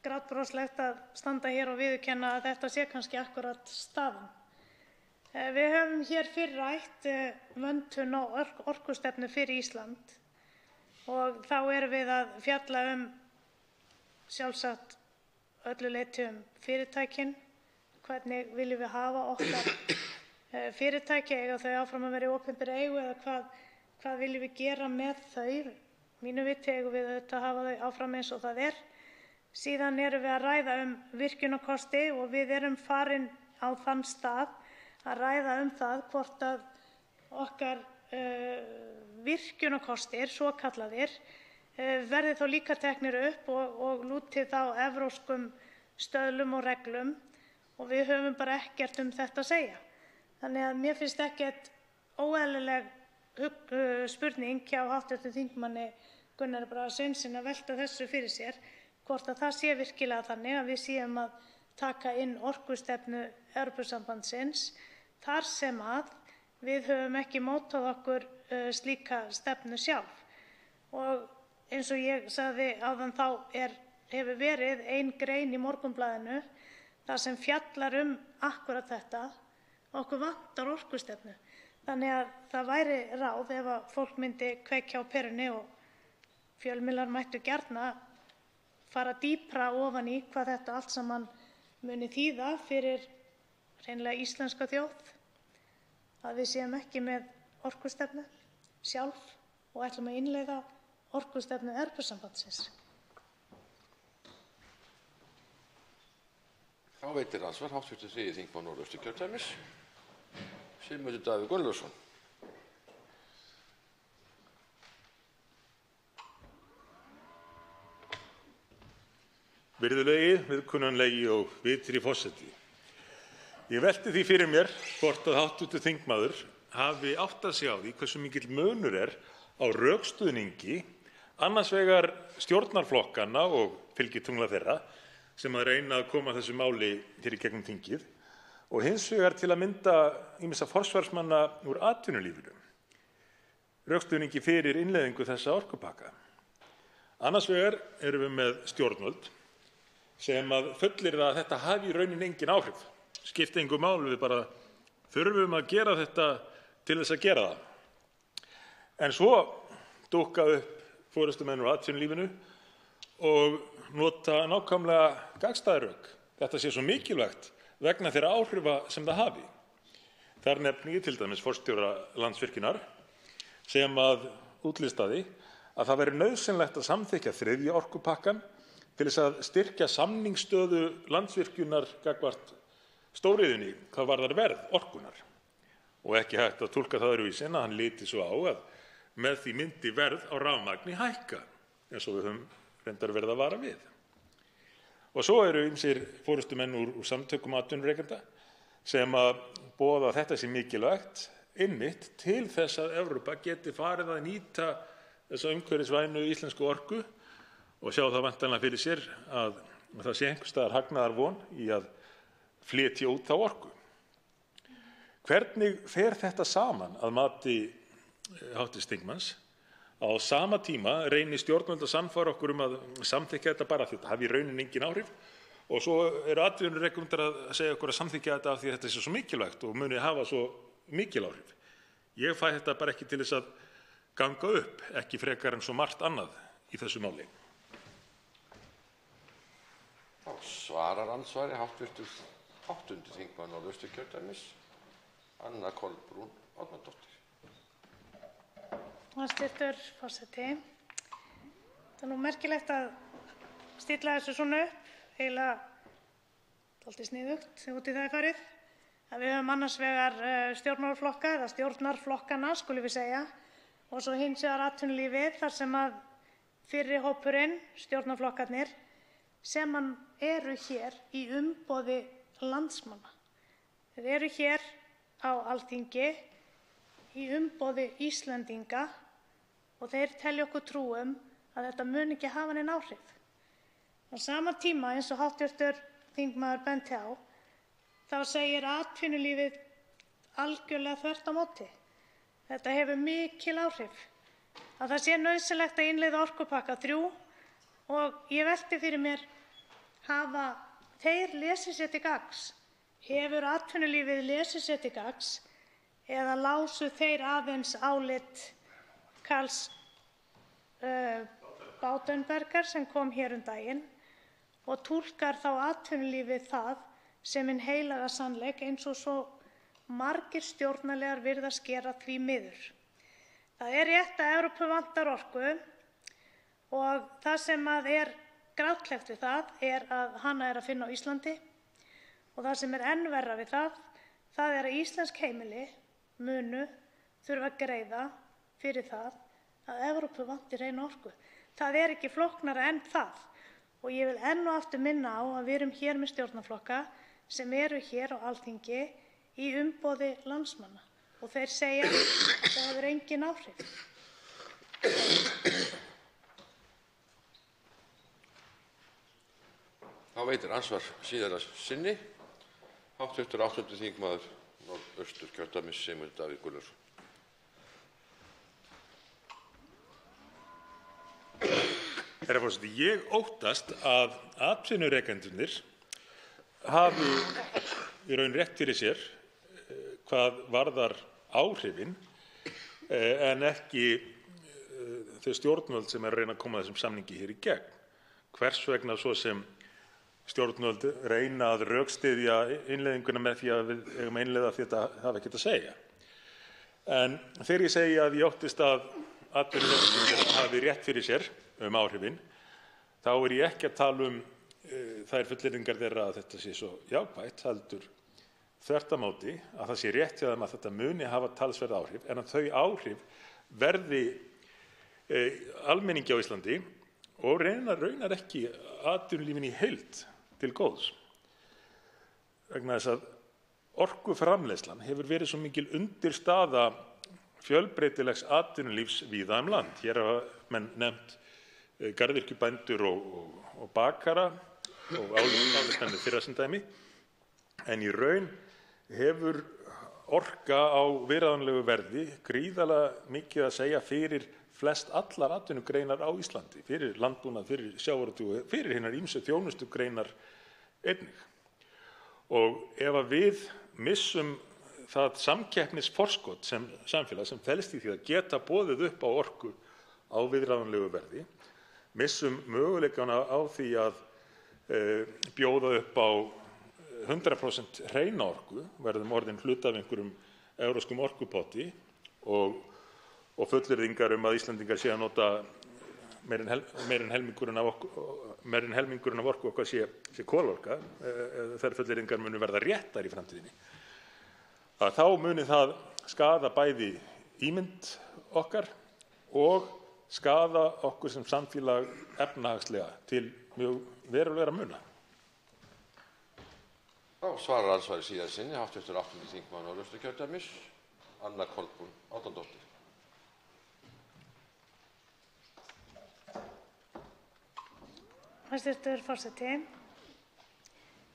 grátbroslegt að standa hér og viðurkenna að þetta sé kannski akkúrat staðan. Við höfum hér fyrr rætt vöndun og orkustefnu fyrir Ísland og þá erum við að fjalla sjálfsagt öllu leyti fyrirtækin, hvernig viljum við hafa okkar fyrirtæki, eiga þau áfram að vera í opinberri eigu eða hvað viljum við gera með þau. Mínu viti eigum við auðvitað að hafa þau áfram eins og það er. Síðan erum við að ræða virkjunarkosti og við erum farin á þann stað að ræða það hvort að okkar virkjunarkostir, svokallaðir, verði þá líka teknir upp og lúti þá evrópskum stöðlum og reglum og við höfum bara ekkert þetta að segja. Þannig að mér finnst ekkert óeðlileg spurning hjá hv. þingmanni Gunnari Braga Sveinssyni að velta þessu fyrir sér, hvort að það sé virkilega þannig að við séum að taka inn orkustefnu Evrópusambandsins þar sem að við höfum ekki mótað okkur slíka stefnu sjálf. Og eins og ég sagði áðan þá hefur verið ein grein í Morgunblaðinu þar sem fjallar akkúrat þetta, okkur vantar orkustefnu. Þannig að það væri ráð ef að fólk myndi kveikja á perunni og fjölmiðlar mættu gjarna fara dýpra ofan í hvað þetta allt saman muni þýða fyrir hreinlega íslenska þjóð, að við séum ekki með orkustefnu sjálf og ætlum að innleiða orkustefnu Evrópusambandsins. Þá veitir andsvar hv. 3. þingmaður Norðausturkjördæmis, Sigmundur Davíð Gunnlaugsson. Virðulegi, viðkunnanlegi og vitri forseti. Ég velti því fyrir mér hvort að hv. þingmaður hafi áttað sig á því hversu mikill munur er á rökstuðningi annars vegar stjórnarflokkanna og fylgitungla þeirra sem að reyna að koma þessu máli hér í gegnum þingið og hins vegar til að mynda ýmissa forsvarsmanna úr atvinnulífinu, rökstuðningi fyrir innleiðingu þessa orkupakka. Annars vegar erum við með stjórnvöld sem að fullyrða að þetta hafi í rauninni engin áhrif, skipti engu máli, við bara þurfum að gera þetta til þess að gera það. En svo dúkka upp forystumenn úr atvinnulífinu og nota nákvæmlega gagnstæð rök. Þetta sé svo mikilvægt vegna þeirra áhrifa sem það hafi. Þar nefni ég til dæmis forstjóra Landsvirkjunar sem að útlistaði að það væri nauðsynlegt að samþykkja 3. orkupakkann til þess að styrkja samningsstöðu Landsvirkjunar gagnvart stóriðjunni hvað varðar verð orkunnar. Og ekki hægt að túlka það öðruvísi en að hann liti svo á að með því myndi verð á rafmagni hækka, eins og við höfum reyndar verið að vara við. Og svo eru ýmsir forystumenn úr samtökum atvinnurekenda sem að boða að þetta sé mikilvægt einmitt til þess að Evrópa geti farið að nýta þessa umhverfisvænu íslensku orku og sjá það væntanlega fyrir sér að það sé einhvers staðar hagnaðar von í að flytja út þá orku. Hvernig fer þetta saman að mati hv. þingmanns? Á sama tíma reynir stjórnvöld að sannfæra okkur að samþykkja þetta bara því þetta hafi í rauninni engin áhrif og svo eru atvinnurekendur að segja okkur að samþykkja þetta af því að þetta sé svo mikilvægt og muni hafa svo mikil áhrif. Ég fæ þetta bara ekki til þess að ganga upp, ekki frekar en svo margt annað í þessu máli. Þá svarar andsvari hv. 8. þingmaður Norðausturkjördæmis, Anna Kolbrún Árnadóttir. Hæstvirtur forseti. Það er merkilegt að stilla þessu svona upp, eiginlega dálítið sniðugt út í það farið, að við höfum annars vegar stjórnmálaflokka eða stjórnarflokkana, skulum við segja, og svo hins vegar atvinnulífið þar sem að fyrri hópurinn, stjórnarflokkarnir, sem eru hér í umboði landsmanna. Þeir eru hér á Alþingi í umboði Íslendinga og þeir telja okkur trú að þetta mun ekki hafa nein áhrif. Á sama tíma eins og hv. þingmaður benti á, þá segir atvinnulífið algjörlega þvert á móti. Þetta hefur mikil áhrif. Að það sé nauðsynlegt að innleiða orkupakka 3 og ég velti fyrir mér, hafa þeir lesið sér til gagns? Hefur atvinnulífið lesið sér til gagns eða lásu þeir aðeins álit Karls Baudenberger sem kom hér daginn og túlkar þá atvinnulífið það sem hinn heilaga sannleik eins og svo margir stjórnarlegar virðast gera því miður. Það er rétt að Evrópu vantar orku og það sem að er grátlegt við það er að hana er að finna á Íslandi og það sem er enn verra við það er að íslensk heimili munu þurfa að greiða fyrir það að Evrópu vanti hreina orku. Það er ekki flóknara en það og ég vil enn og aftur minna á að við erum hér með stjórnarflokka sem eru hér á Alþingi í umboði landsmanna og þeir segja að það hefur engin áhrif. Þá veitir andsvar síðara sinni hv. 8. þingmaður Norðausturkjördæmis, Sigmundur Davíð Gunnlaugsson. Herra forseti, ég óttast að atvinnurekendurnir hafi í raun rétt fyrir sér hvað varðar áhrifin en ekki þau stjórnvöld sem er að reyna að koma þessum samningi hér í gegn. Hvers vegna svo sem stjórnvöld reyna að rökstyðja innleiðinguna með því að við eigum að innleiða því þetta hafa ekkert að segja. En þegar ég segi að ég óttist að atvinnurekendur hafi rétt fyrir sér áhrifin, þá ég ekki að tala þær fullyrðingar þeirra að þetta sé svo jákvætt, heldur þvert á móti að það sé rétt hjá þeim að þetta muni hafa talsverð áhrif, en að þau áhrif verði almenningi á Íslandi og raunar ekki atvinnulífinu í heild til góðs. Vegna þess að orkuframleiðslan hefur verið svo mikil undirstaða fjölbreytilegs atvinnulífs víða land. Hér hafa menn nefnt garðyrkjubændur og bakara og álitamenn fyrra sem dæmi, en í raun hefur orka á viðráðanlegu verði gríðarlega mikið að segja fyrir flest allar atvinnugreinar á Íslandi, fyrir landbúnað, fyrir sjávarútveg, fyrir hinar ýmsu þjónustugreinar einnig. Og ef að við missum það samkeppnisforskot sem samfélag sem felst í því að geta boðið upp á orku á viðráðanlegu verði, missum möguleikana á því að bjóða upp á 100% hreina orku, verðum orðin hluta af einhverjum evrópskum orkupotti og fullyrðingar að Íslendingar sé að nota meira en helmingurinn af orku okkar sé kolorka, þær fullyrðingar munu verða réttar í framtíðinni, að þá muni það skaða bæði ímynd okkar og skaða okkur sem samfélag efnahagslega til mjög verulegra muna. Þá svarar andsvari síðan sinni hv. 8. þingmaður Norðausturkjördæmis, Anna Kolbrún Árnadóttir. Hæstvirtur forseti.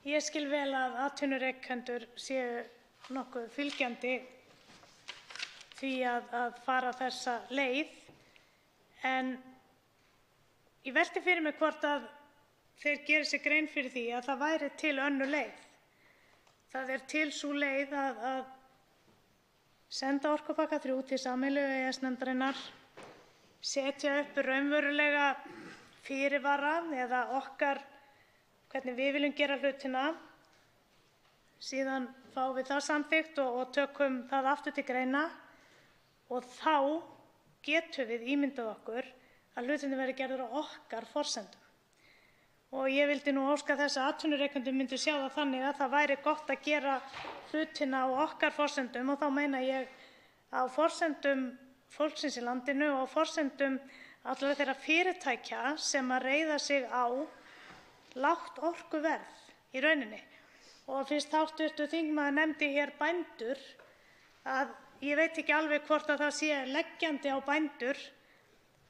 Ég skil vel að atvinnurekendur séu nokkuð fylgjandi því að fara þessa leið, en ég velti fyrir mér hvort að þeir geri sér grein fyrir því að það væri til önnur leið. Það til sú leið að senda orkupakka 3 til sameiginlegu EES-nefndarinnar, setja upp raunverulega fyrirvara eða okkar hvernig við viljum gera hlutina, síðan fáum við það samþykkt og tökum það aftur til greina og þá getum við ímyndað okkur að hlutirnir verði gerðir á okkar forsendum. Og ég vildi nú óska þess að atvinnurekendur myndu sjá það þannig að það væri gott að gera hlutina á okkar forsendum, og þá meina ég á forsendum fólksins í landinu og á forsendum allra þeirra fyrirtækja sem að reiða sig á lágt orkuverð í rauninni. Og fyrst hv. þingmaður nefndi hér bændur, að ég veit ekki alveg hvort að það sé leggjandi á bændur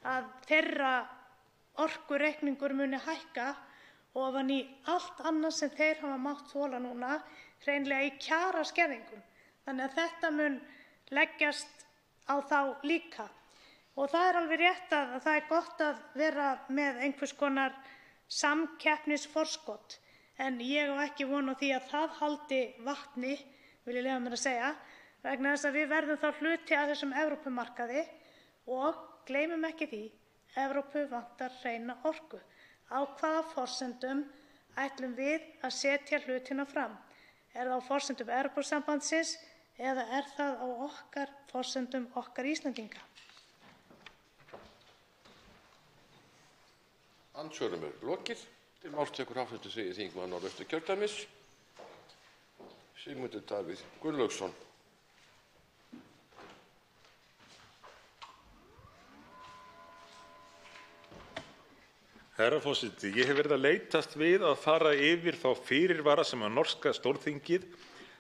að þeirra orkureikningur muni hækka ofan í allt annað sem þeir hafa mátt þola núna, hreinlega í kjaraskerðingum. Þannig að þetta mun leggjast á þá líka. Og það alveg rétt að það gott að vera með einhvers konar samkeppnisforskot, en ég á ekki von á því að það haldi vatni, vil ég leyfa mér að segja, vegna þess að við verðum þá hluti af þessum Evrópumarkaði og gleymum ekki því, Evrópu vantar hreina orku. Á hvaða forsendum ætlum við að setja hlutina fram? Það á forsendum Evrópusambandsins eða það á okkar forsendum okkar Íslendinga? Andsvörum lokið. Til máls tekur hv. þingmaður Norðausturkjördæmis, Sigmundur Davíð Gunnlaugsson. Herra forseti, ég hef verið að leitast við að fara yfir þá fyrirvara sem að norska stórþingið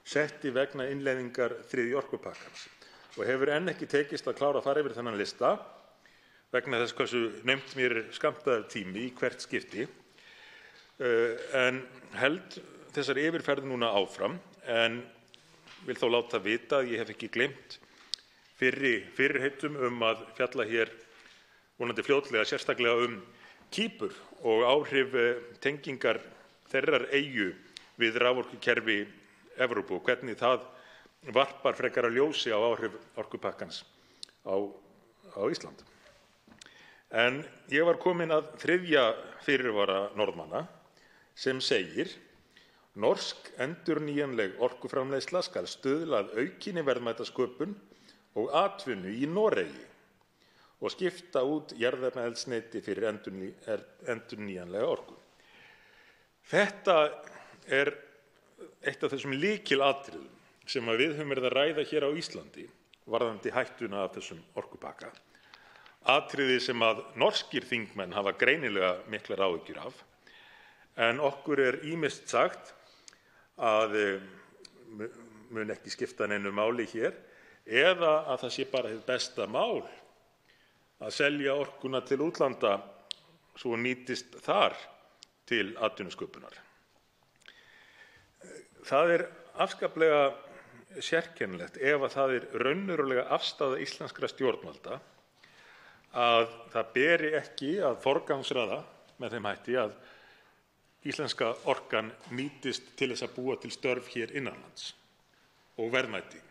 setti vegna innleiðingar 3. orkupakkans og hefur enn ekki tekist að klára að fara yfir þennan lista vegna þess hversu naumt mér skammtaður tími í hvert skipti, en held þessari yfirferð núna áfram, en vil þó láta vita að ég hef ekki gleymt fyrri fyrirheitum að fjalla hér vonandi fljótlega sérstaklega Kýpur og áhrif tengingar þeirrar eyju við raforkukerfi Evrópu og hvernig það varpar frekara ljósi á áhrif orkupakkans á Ísland. En ég var kominn að 3. fyrirvara Norðmanna sem segir: norsk endurnýjanleg orkuframleiðsla skal stuðla að aukinni verðmætasköpun og atvinnu í Noregi og skipta út jarðefnaeldsneyti fyrir endurnýjanlega orku. Þetta er eitt af þessum lykilatriðum sem við höfum verið að ræða hér á Íslandi varðandi hættuna af þessum orkupakka. Atriði sem að norskir þingmenn hafa greinilega miklar áhyggjur af, en okkur er ýmist sagt að mun ekki skipta neinu máli hér eða að það sé bara hið besta mál að selja orkuna til útlanda svo nýtist þar til atvinnusköpunar. Það er afskaplega sérkennilegt ef að það er raunverulega afstaða íslenskra stjórnvalda að það beri ekki að forgangsraða með þeim hætti að íslenska orkan nýtist til þess að búa til störf hér innanlands og verðmæti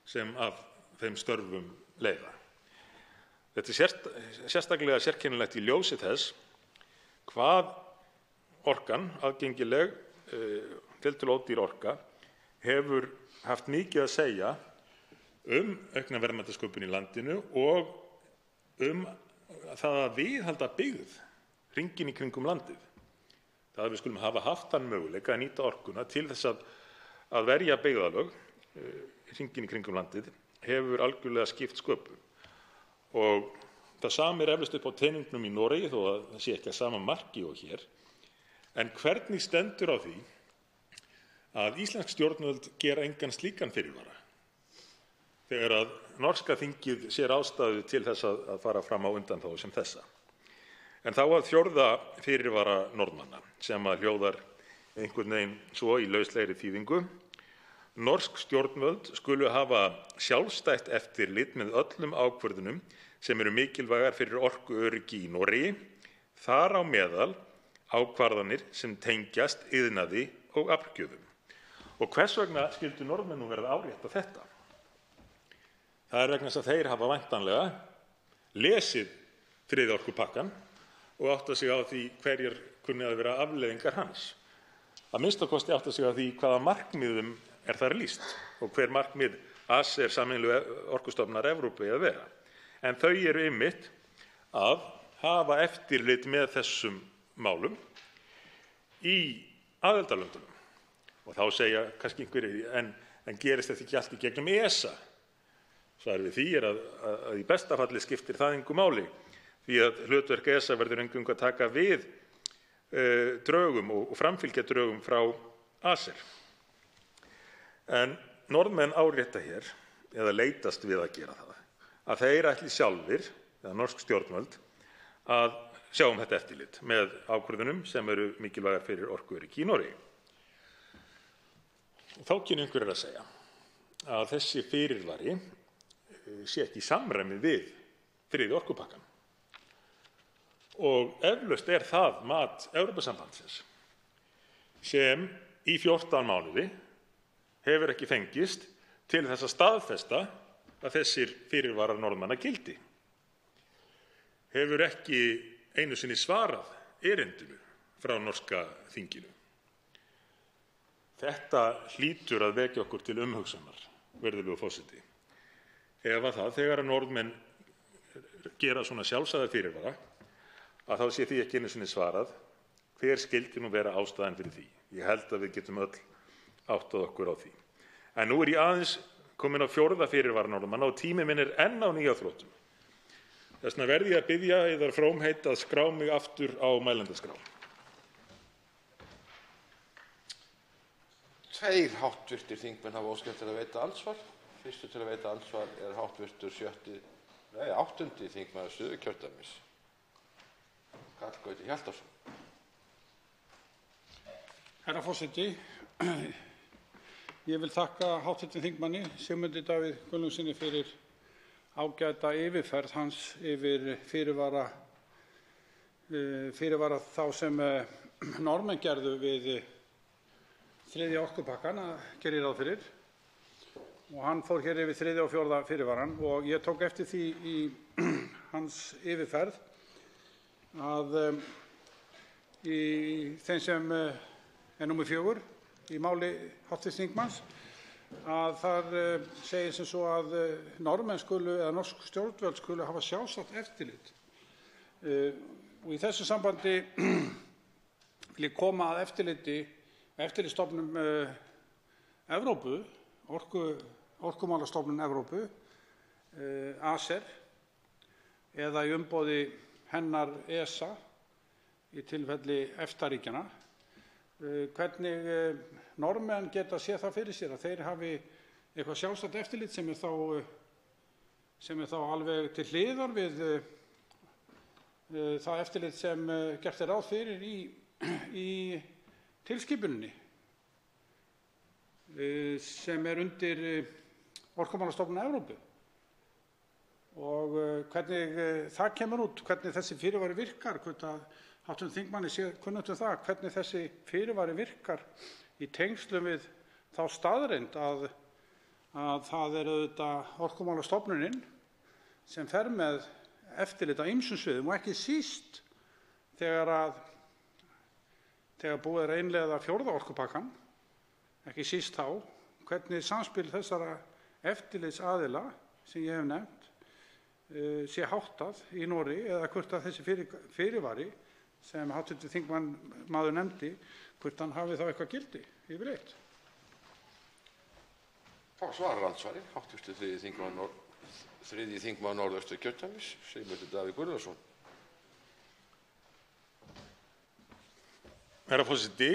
sem af þeim störfum leiða. Þetta er sérstaklega sérkennilegt í ljósi þess hvað orkan, aðgengileg, tiltölulega ódýr orka, hefur haft mikið að segja aukna verðmætasköpun í landinu og það að viðhalda byggð hringinn í kringum landið. Það að við skulum hafa haft þann möguleika að nýta orkuna til þess að verja byggðarlög hringinn í kringum landið hefur algjörlega skipt sköpum. Og það sami er eflaust upp á teningnum í Noregi þó að það sé ekki að sama marki og hér. En hvernig stendur á því að íslensk stjórnvöld gera engan slíkan fyrirvara þegar að norska þingið sér ástæðu til þess að fara fram á undanþágu sem þessa? En þá að fjórða fyrirvara Norðmanna sem að hljóðar einhvern veginn svo í lauslegri þýðingu: norsk stjórnvöld skulu hafa sjálfstætt eftirlit með öllum ákvörðunum sem eru mikilvægar fyrir orkuöryggi í Noregi, þar á meðal ákvarðanir sem tengjast iðnaði og aflgjöfum. Og hvers vegna skyldu Norðmenn nú verða að árétta þetta? Það er vegna þess að þeir hafa væntanlega lesið þriðja orkupakkann og átta sig á því hverjar kunni að vera afleiðingar hans. Að minnsta kosti átta sig á því hvaða markmiðum er þar lýst og hver markmið ACER, sameiginlegu orkustofnunar Evrópu, að vera. En þau eru einmitt að hafa eftirlit með þessum málum í aðildarlöndunum. Og þá segja kannski einhverjir, en gerist þetta ekki allt í gegnum ESA? Svarið við því er að í besta falli skiptir það engu máli, því að hlutverk ESA verður eingöngu að taka við drögum og framfylgja drögum frá ACER. En Norðmenn árétta hér, eða leitast við að gera það, að þeir ætli sjálfir, eða norsk stjórnvöld, að sjá þetta eftirlit með ákvörðunum sem eru mikilvægar fyrir orkuöryggi í Noregi. Þá kynni einhverjir að segja að þessi fyrirvari sé ekki í samræmi við þriðja orkupakkann. Og eflaust er það mat Evrópusambandsins sem í 14 mánuði hefur ekki fengist til þess að staðfesta að þessir fyrirvarar Norðmanna gildi. Hefur ekki einu sinni svarað erindinu frá norska þinginu. Þetta hlýtur að vekja okkur til umhugsunar, virðulegur forseti. Ef að það, þegar að Norðmenn gera svona sjálfsagða fyrirvara, að þá sé því ekki einu sinni svarað hver skyldi nú vera ástæðan fyrir því. Ég held að við getum öll áttað okkur á því. En nú er ég aðeins komin á fjórða fyrirvara Norðmanna og tími minn er enn á nýja þróttum. Þess vegna verð ég að biðja yðar frómheit að skrá mig aftur á mælendaskrá. Tveir háttvirtir þingmenn hafa óskað eftir að veita andsvar. Fyrstu til að veita andsvar er háttvirtur 8. þingmaður Suðurkjördæmis, Karl Gauti Hjaltason. Herra forseti, ég vil þakka háttvirtum þingmanni Sigmundi Davíð Gunnlaugssyni fyrir ágæta yfirferð hans yfir fyrirvara þá sem Norðmenn gerðu við þriðja orkupakkann, gerir ráð fyrir, og hann fór hér yfir þriðja og fjórða fyrirvarann og ég tók eftir því í hans yfirferð að í þeim sem er númer 4 í máli háttvirts þingmanns að þar segir sem svo að Norðmenn skulu eða norsk stjórnvöld skulu hafa sjálfstætt eftirlit. Og í þessu sambandi vil ég koma að eftirlitsstofnun Evrópu, Orkumálastofnun Evrópu, ACER, eða í umboði hennar ESA í tilfelli EFTA-ríkjanna. Hvernig Norðmenn geta séð það fyrir sér að þeir hafi eitthvað sjálfstætt eftirlit sem er þá alveg til hliðar við það eftirlit sem gert ráð fyrir í tilskipuninni sem undir Orkumálastofnun Evrópu. Og hvernig það kemur út, hvernig þessi fyrirvari virkar, hvort að hv. þingmanni sé kunnugt það, hvernig þessi fyrirvari virkar í tengslum við þá staðreynd að það auðvitað Orkumálastofnunin sem fer með eftirlit á ýmsum sviðum og ekki síst þegar búið að innleiða 4. orkupakkann, ekki síst þá, hvernig samspil þessara eftirlitsaðila sem ég hef nefnt sé háttað í Noregi eða hvort að þessi fyrirvari sem hv. þingmaður nefndi, hvort hann hafi þá eitthvað gildi yfirleitt. Þá svarar andsvari hv. 3. þingmaður Norðausturkjördæmis, Sigmundur Davíð Gunnlaugsson. Herra forseti,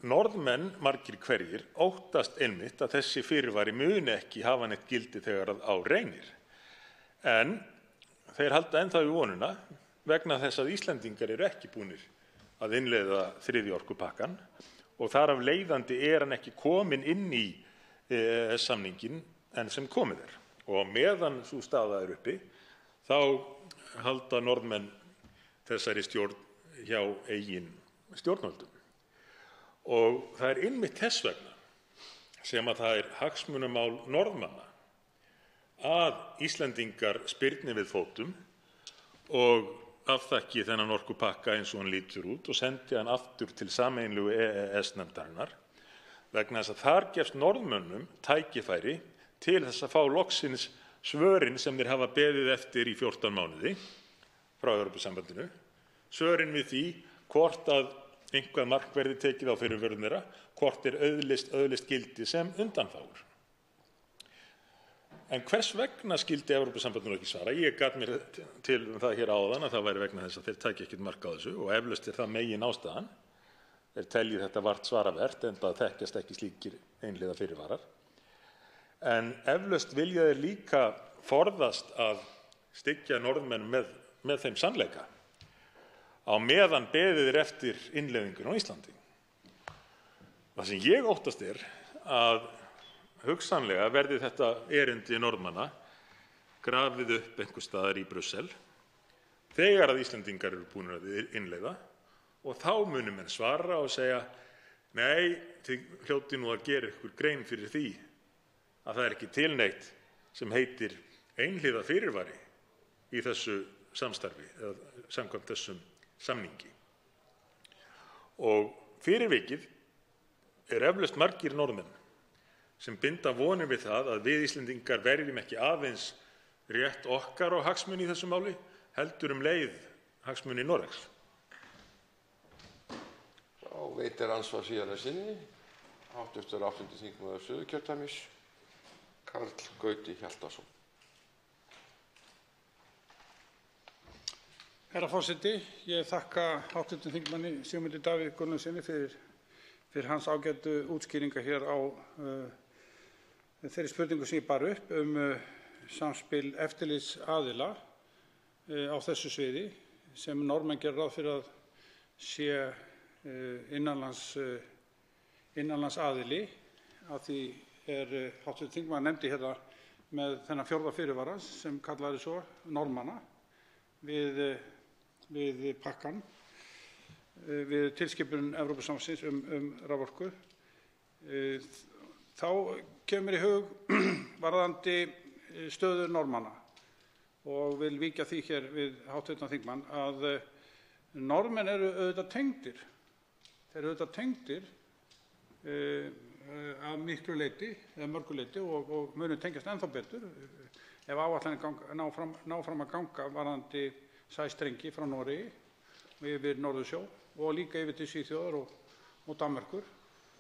Norðmenn margir hverjir óttast einmitt að þessi fyrirvari muni ekki hafa neitt gildi þegar á reynir. En þeir halda ennþá í vonuna vegna þess að Íslendingar eru ekki búnir að innleiða 3. orkupakkann og þar af leiðandi hann ekki kominn inn í EES-samninginn enn sem komið er. Og meðan sú staða uppi, þá halda Norðmenn þessari stjórn hjá eigin stjórnvöldum. Og það einmitt þess vegna sem að það hagsmunamál Norðmanna að Íslendingar spyrni við fótum og afþakki þennan orkupakka eins og hann lítur út og sendi hann aftur til sameiginlegu EES-nefndarinnar vegna þess að þar gefst Norðmönnum tækifæri til þess að fá loksins svörin sem þeir hafa beðið eftir í 14 mánuði frá Evrópusambandinu, svörin við því hvort að eitthvað mark verði tekið á fyrirvörum þeirra, hvort öðlist gildi sem undanþágur. En hvers vegna skildi Evrópusambandinu ekki svara? Ég gat mér til það hér áðan að það væri vegna þess að þeir taki ekkert mark á þessu og eflaust það megin ástæðan. Þeir telji þetta vart svaravert enda þekkjast ekki slíkir einhliða fyrirvarar. En eflaust vilja þeir líka forðast að styggja Norðmenn með þeim sannleika á meðan beðið eftir innleiðingunni á Íslandi. Það sem ég óttast að hugsanlega verði þetta erindi Norðmanna grafið upp einhvers staðar í Brussel þegar að Íslendingar eru búnir að innleiða og þá munu menn svara og segja nei, þið hljótið nú að gera ykkur grein fyrir því að það ekki til neitt sem heitir einhliða fyrirvari í þessu samstarfi eða samkvæmt þessum samningi. Og fyrir vikið eflaust margir Norðmenn sem binda vonir við það að við Íslendingar verjum ekki aðeins rétt okkar og hagsmuni í þessu máli, heldur leið hagsmuni Noregs. Þá veitir ansvar síðan sinni, hv. 8. þingmaður Suðurkjördæmis, Karl Gauti Hjaltason. Herra forseti, ég þakka hv. þingmanni Sigmundi Davíð Gunnlaugssyni fyrir hans ágætu útskýringar hér á þeirri spurningu sem ég bar upp samspil eftirlitsaðila á þessu sviði sem Norðmenn gera ráð fyrir að sé innanlands aðili, að því hv. þingmaður nefndi hérna með þennan 4. fyrirvara sem kallaði svo Norðmanna við pakkann, við tilskipun Evrópusambandsins raforku. Þá kemur í hug varðandi stöðu Norðmanna og vil víkja því hér við hv. þingmann að Norðmenn eru auðvitað tengdir. Þeir eru auðvitað tengdir að miklu leyti, eða mörgu leyti og munu tengjast ennþá betur ef áætlanir ná fram að ganga varðandi sæstrengi frá Noregi og yfir Norðursjó og líka yfir til Svíþjóðar og Danmerkur.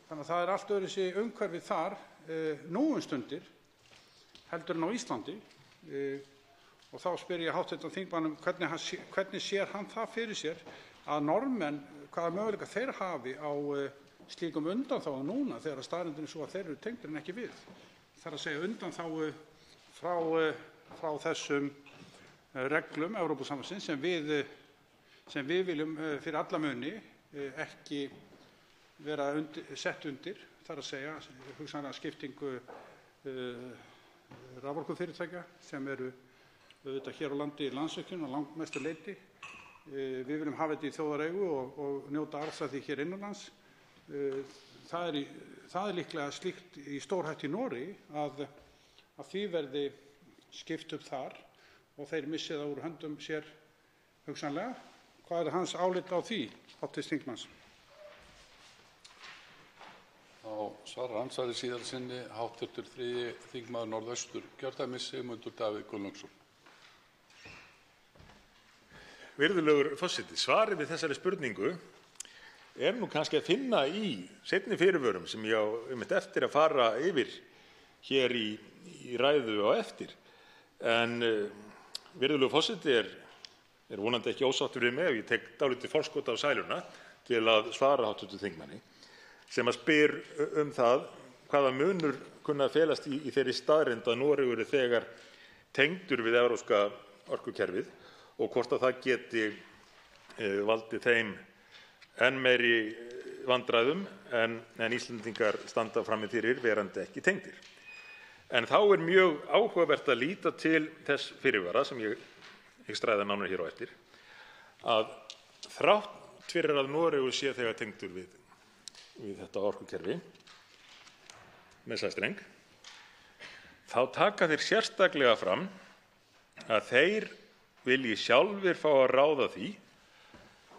Þannig að það allt öðruvísi umhverfið þar nú stundir heldur en á Íslandi og þá spyr ég hv. þingmann hvernig sér hann það fyrir sér að Norðmenn, hvaða möguleika þeir hafi á slíkum undanþágum núna þegar staðreyndin er svo að þeir eru tengdir en ekki við. Það er að segja undanþágu frá þessum reglum Evrópusambandsins sem við viljum fyrir alla muni ekki vera sett undir, það er að segja hugsanlega skiptingu raforkufyrirtækja sem eru auðvitað hér á landi Landsvirkjun að langmestu leyti. Við viljum hafa þetta í þjóðareigu og njóta arðs af því hér innanlands. Það er líklega slíkt í stórhættu í Noregi að því verði skipt upp þar og þeir missi það úr höndum sér hugsanlega. Hvað er hans álit á því, hv. þingmanns? Þá svarar andsvari síðar sinni hv. 3. þingmaður Norðausturkjördæmis Sigmundur Davíð Gunnlaugsson. Virðulegur forseti, svarið við þessari spurningu er nú kannski að finna í seinni fyrirvörum sem ég á eftir að fara yfir hér í ræðu á eftir. En virðulegur forseti er vonandi ekki ósáttur við mig ef ég tek dálítið forskot á sæluna til að svara hv. þingmanni sem að spyr það hvaða munur kunna að felast í þeirri staðreynd að Noregur er þegar tengdur við evrópska orkukerfið og hvort að það geti valdið þeim enn meiri vandræðum en Íslendingar standa frammi fyrir verandi ekki tengdir. En þá er mjög áhugavert að líta til þess fyrirvara sem ég ræða nánar hér á eftir að þrátt fyrir að Noregur sé þegar tengdur við þetta orkukerfi með sæstreng, þá taka þeir sérstaklega fram að þeir vilji sjálfir fá að ráða því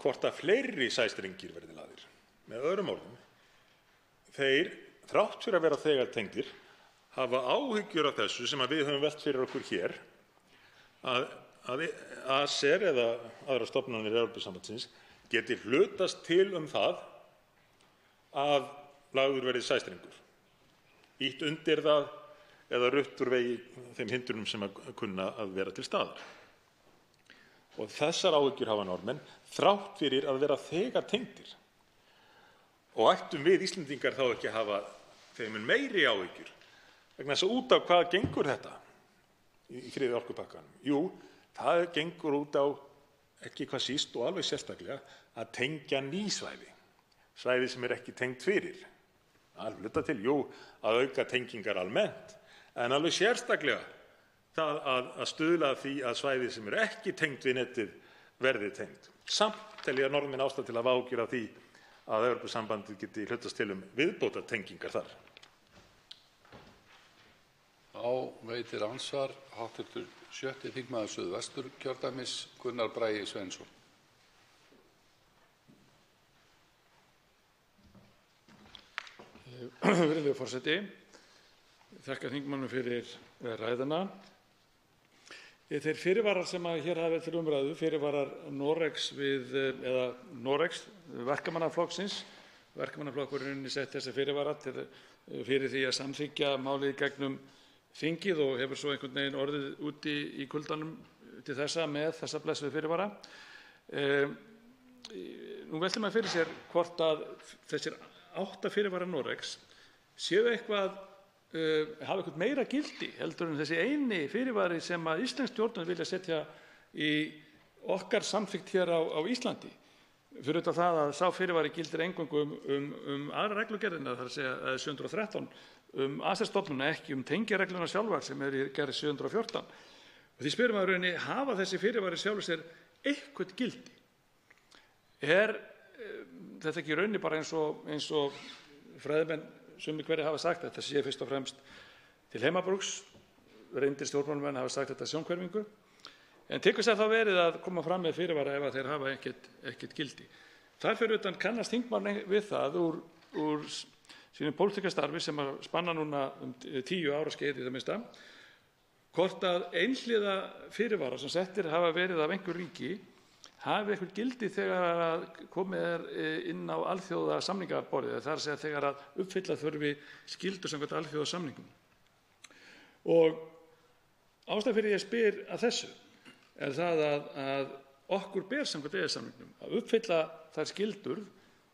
hvort að fleiri sæstrengir verði lagðir. Með öðrum orðum, þeir, þrátt fyrir að vera þegar tengdir, hafa áhyggjur af þessu sem að við höfum velt fyrir okkur hér, að ACER eða aðrar stofnanir Evrópusambandsins geti hlutast til það að lagður verði sæstrengur, ýtt undir það eða rutt úr vegi þeim hindrunum sem að kunna að vera til staðar. Og þessar áhyggjur hafa Norðmenn þrátt fyrir að vera þegar tengdir. Og ættum við Íslendingar þá ekki að hafa þeim meiri áhyggjur vegna þess að út á hvað gengur þetta í þriðja orkupakkanum? Jú, það gengur út á ekki hvað síst og alveg sérstaklega að tengja ný svæði sem er ekki tengd fyrir. Að hluta til, jú, að auka tengingar almennt, en alveg sérstaklega það að stuðla að því að svæði sem eru ekki tengd við netið verði tengd. Samt tel ég að Norðmenn ástæðu til að hafa áhyggjur af því að Evrópusambandið geti hlutast til viðbótartengingar þar. Þá veitir andsvar hv. 7. þingmaður Suðvesturkjördæmis Gunnar Bragi Sveinsson. Virðulegur forseti, þakka þingmannum fyrir ræðuna. Þeir fyrirvarar sem hér hafa verið til umræðu, fyrirvarar Noregs verkamannaflokksins, verkamannaflokkurinn sett þessi fyrirvara fyrir því að samþykkja málið gegnum þingið og hefur svo einhvern veginn orðið úti í kuldanum til þessa með þessa blessuðu fyrirvara. Nú veltir maður fyrir sér hvort að þessir 8 fyrirvarar Noregs séu eitthvað hafa eitthvað meira gildi heldur en þessi eini fyrirvari sem að íslensk stjórnvöld vilja setja í okkar samþykkt hér á Íslandi. Fyrir utan það að sá fyrirvari gildir eingöngu aðra reglugerðina, það er að segja 713 ACER-stofnunina, ekki tengjaregluna sjálfar sem er í gerð 714. Og því spyrum maður rauninni, hafa þessi fyrirvari sjálfur sér eitthvað gildi? Er þetta ekki í rauninni bara eins og fræðimenn sumir hverjir hafa sagt að þetta sé fyrst og fremst til heimabrúks, reyndir stjórnmálamenn hafa sagt þetta sjónhverfingu, en til hvers er það verið að koma fram með fyrirvara ef að þeir hafa ekkert gildi? Þar fyrir utan kannast þingmaður við það úr sínu pólitíska starfi sem að spanna núna 10 ára skeið í það minnsta, hvort að einhliða fyrirvara sem settir hafa verið af einhver ríki hafi eitthvað gildi þegar að komið inn á alþjóða samningaborðið, það að segja þegar að uppfylla þurfi skyldur samkvæmt alþjóða samningum. Og ástæðan fyrir ég spyr að þessu það að okkur ber samkvæmt EES-samningnum að uppfylla þær skyldur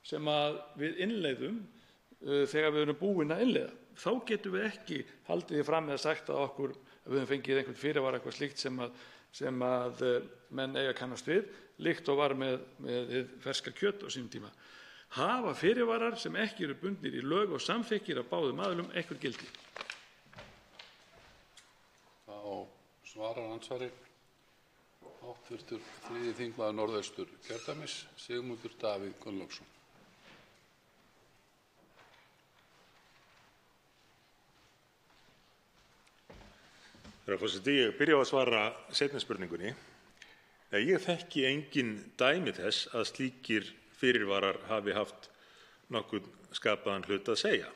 sem að við innleiðum þegar við erum búin að innleiða. Þá getum við ekki haldið því fram eða sagt að okkur að við höfum fengið einhvern fyrirvara eitthvað slíkt sem að menn eiga að kannast við, líkt og var með ferska kjöt á sínum tíma. Hafa fyrirvarar sem ekki eru bundnir í lög og samþykkir af báðum aðilum eitthvað gildi? Þá svarar andsvari hv. 3. þingmaður Norðausturkjördæmis, Sigmundur Davíð Gunnlaugsson. Herra forseti, ég byrja á að svara seinni spurningunni. Ég þekki engin dæmi þess að slíkir fyrirvarar hafi haft nokkurn skapaðan hlut að segja.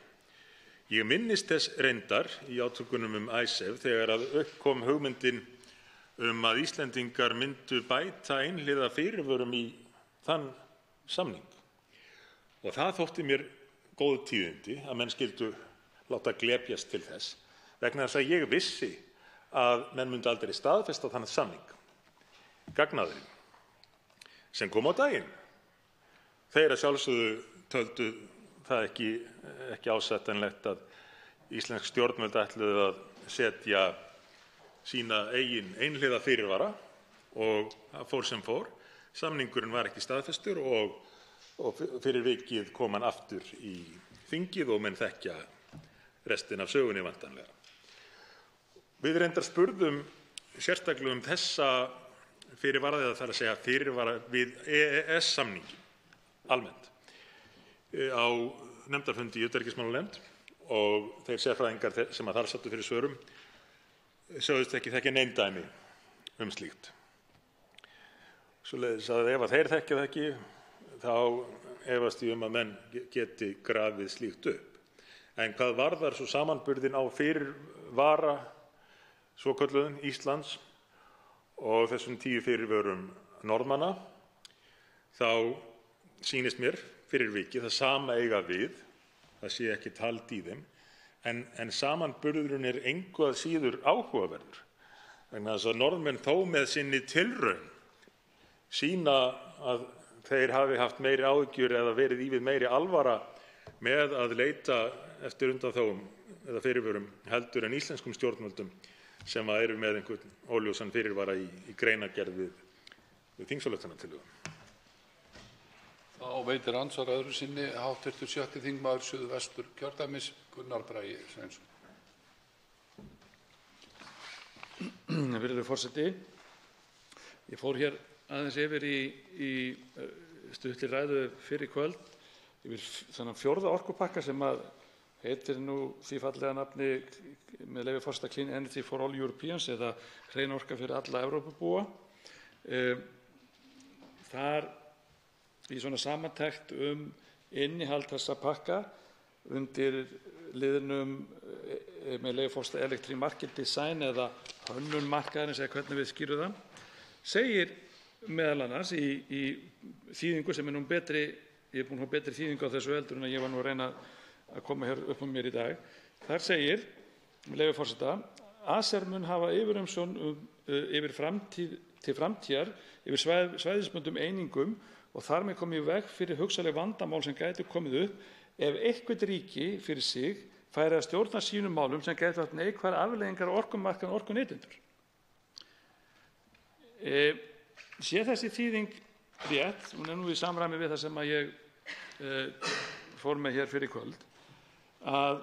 Ég minnist þess reyndar í átökunum Icesave þegar að upp kom hugmyndin að Íslendingar myndu bæta einhliða fyrirvörum í þann samning. Og það þótti mér góð tíðindi að menn skyldu láta glepjast til þess, vegna þess að ég vissi að menn myndu aldrei staðfesta þann samning. Gagnaðurinn sem kom á daginn. Þeir að sjálfsögðu töldu það ekki ásættanlegt að íslensk stjórnvöld ætluðu að setja sína eigin einhliða fyrirvara og það fór sem fór. Samningurinn var ekki staðfestur og fyrir vikið kom hann aftur í þingið og menn þekkja restin af sögunni vantanlega. Við reyndar spurðum sérstaklega þessa fyrirvara, eða það að segja fyrirvara við EES-samningin almennt á nefndarfundi í utanríkismálanefnd og þeir sérfræðingar sem að þar sáttu fyrir svörum sögðust ekki þekkja nein dæmi slíkt. Svoleiðis að ef að þeir þekkja það ekki, þá efast ég að menn geti grafið slíkt upp. En hvað varðar svo samanburðin á fyrirvara svokölluðum Íslands og þessum 10 fyrirvörum Norðmanna, þá sýnist mér fyrir vikið það sama eiga við, það sé ekki tald í þeim, en samanburðurinn engu að síður áhugaverður, vegna þess að Norðmenn þó með sinni tilraun sýna að þeir hafi haft meiri áhyggjur eða verið í við meiri alvara með að leita eftir undanþágum eða fyrirvörum heldur en íslenskum stjórnvöldum sem eru með einhvern óljósan fyrirvara í greinargerð við þingsályktunartillögu. Þá veitir andsvar öðru sinni hv. 6. þingmaður Suðvesturkjördæmis, Gunnar Bragi Sveinsson. Virðulegur forseti, ég fór hér aðeins yfir í stuttri ræðu fyrr í kvöld yfir þennan 4. orkupakka sem að heitir nú því fallega nafni með leyfi forseta Clean Energy for all Europeans eða hrein orka fyrir alla Evrópubúa. Þar í svona samantekt innihald þessa pakka undir liðnum með leyfi forseta Electric Market Design eða hönnun markaðarins eða hvernig við skýrum það, segir meðal annars í þýðingu sem nú betri, ég búin að hafa betri þýðingu á þessu heldur en að ég var nú að reyna að koma hér upp mér í dag. Þar segir, með leyfi forseta, ACER mun hafa yfirumsjón yfir til framtíðar yfir svæðisbundnum einingum og þar með komið í veg fyrir hugsanleg vandamál sem gætu komið upp ef eitthvert ríki fyrir sig færi að stjórna sínum málum sem gætu haft neikvæðar afleiðingar á orkumarkaði og orkuneytendur. Sé þessi þýðing rétt, hún nú í samræmi við það sem að ég fór með hér fyrir kvöld, að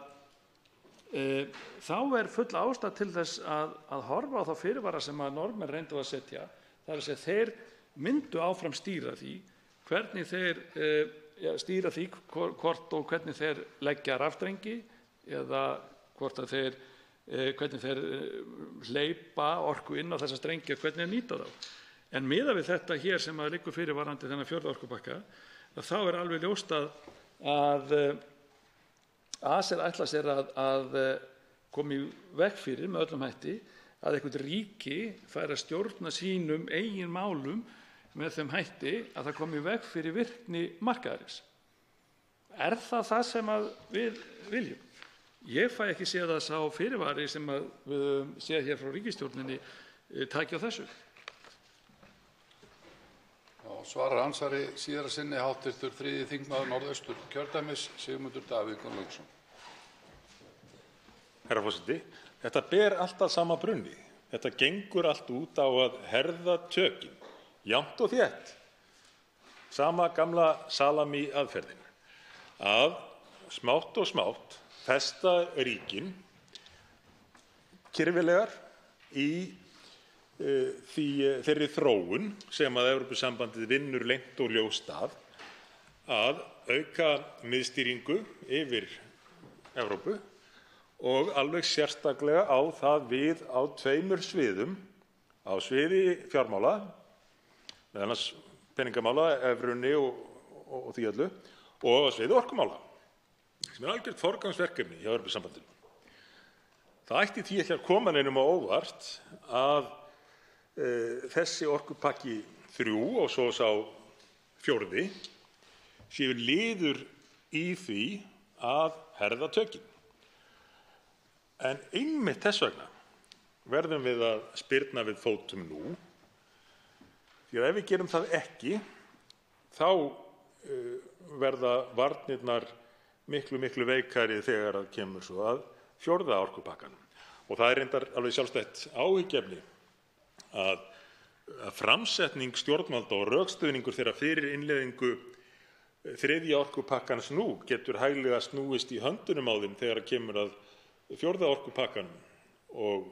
þá full ástæða til þess að horfa á þá fyrirvara sem að Norðmenn reyndu að setja, það er að segja þeir myndu áfram stýra því hvernig þeir stýra því hvort og hvernig þeir leggja rafstrengi eða hvort að hvernig þeir hleypa orku inn á þessa strengi og hvernig þeir nýta þá. En miðað við þetta hér sem að liggur fyrir varðandi þennan 4. orkupakka, þá alveg ljóst að ACER ætlar sér að koma í veg fyrir með öllum hætti að eitthvert ríki fær að stjórna sínum eigin málum með þeim hætti að það komi í veg fyrir virkni markaðarins. Er það sem við viljum? Ég fæ ekki séð að sá fyrirvari sem við höfum séð hér frá ríkisstjórninni taki á þessu. Svarar andsvari síðara sinni hv. 3. þingmaður Norðausturkjördæmis, Sigmundur Davíð Gunnlaugsson. Herra forseti, þetta ber allt að sama brunni. Þetta gengur allt út á að herða tökin, jafnt og þétt. Sama gamla salami aðferðin. Að smátt og smátt festa ríkin kyrfilegar í þeirri þróun sem að Evrópusambandið vinnur leynt og ljóst að auka miðstýringu yfir Evrópu og alveg sérstaklega á það við á tveimur sviðum, á sviði fjármála, meðal annars peningamála, evrunni og því öllu, og á sviði orkumála, sem algjört forgangsverkefni hjá Evrópusambandinu. Það ætti því ekki að koma neinum á óvart að þessi orkupakki 3 og svo sá 4. séu liður í því að herða tökin. En einmitt þess vegna verðum við að spyrna við fótum nú, því að ef við gerum það ekki, þá verða varnirnar miklu veikari þegar að kemur svo að 4. orkupakkanum. Og það reyndar alveg sjálfstætt áhyggjuefni að framsetning stjórnvalda og rökstuðningur þeirra fyrir innleiðingu 3. orkupakkans nú getur hæglega snúist í höndunum á þeim þegar kemur að 4. orkupakkanum og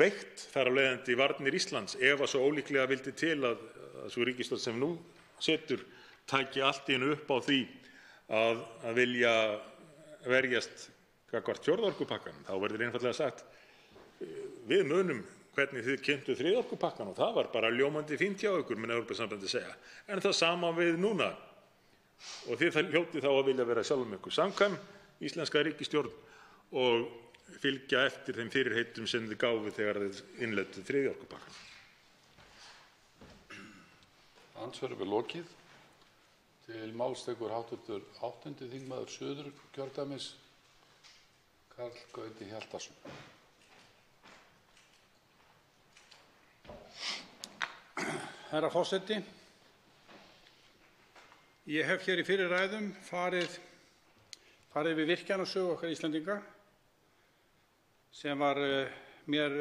veikt þar af leiðandi varnir Íslands ef að svo ólíklega vildi til að sú ríkisstjórn sem nú setur taki allt í einu upp á því að vilja verjast gagnvart 4. orkupakkanum. Þá verður einfaldlega sagt við munum hvernig þið kynntu 3. orkupakkan og það var bara ljómandi fínt hjá ykkur, mun Evrópusambandið segja. En það sama við núna. Og þið hljótið þá að vilja vera sjálfum ykkur samkvæm, íslenska ríkisstjórn, og fylgja eftir þeim fyrirheitum sem þið gáfu þegar þið innleiddu 3. orkupakkan. Andsvari við lokið. Til máls tekur hv. 8. þingmaður Suðurkjördæmis, Karl Gauti Hjaltason. Herra forseti, ég hef hér í fyrri ræðum farið við virkjanasögu okkar Íslendinga sem var mér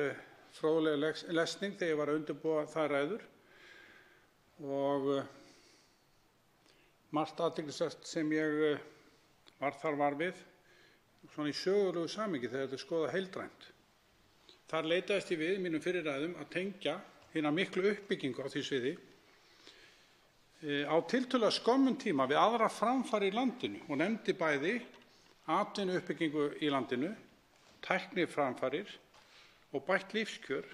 fróðleg lesning þegar ég var að undirbúa þær ræður og margt athyglisvert sem ég var við svona í sögulegu samhengi þegar þetta er skoðað heildrænt. Þar leitaðist ég við í mínum fyrri ræðum að tengja hina miklu uppbyggingu á því sviði á tiltölulega skömmum tíma við aðra framfarir í landinu og nefndi bæði atvinnuuppbyggingu í landinu, tækniframfarir og bætt lífskjör,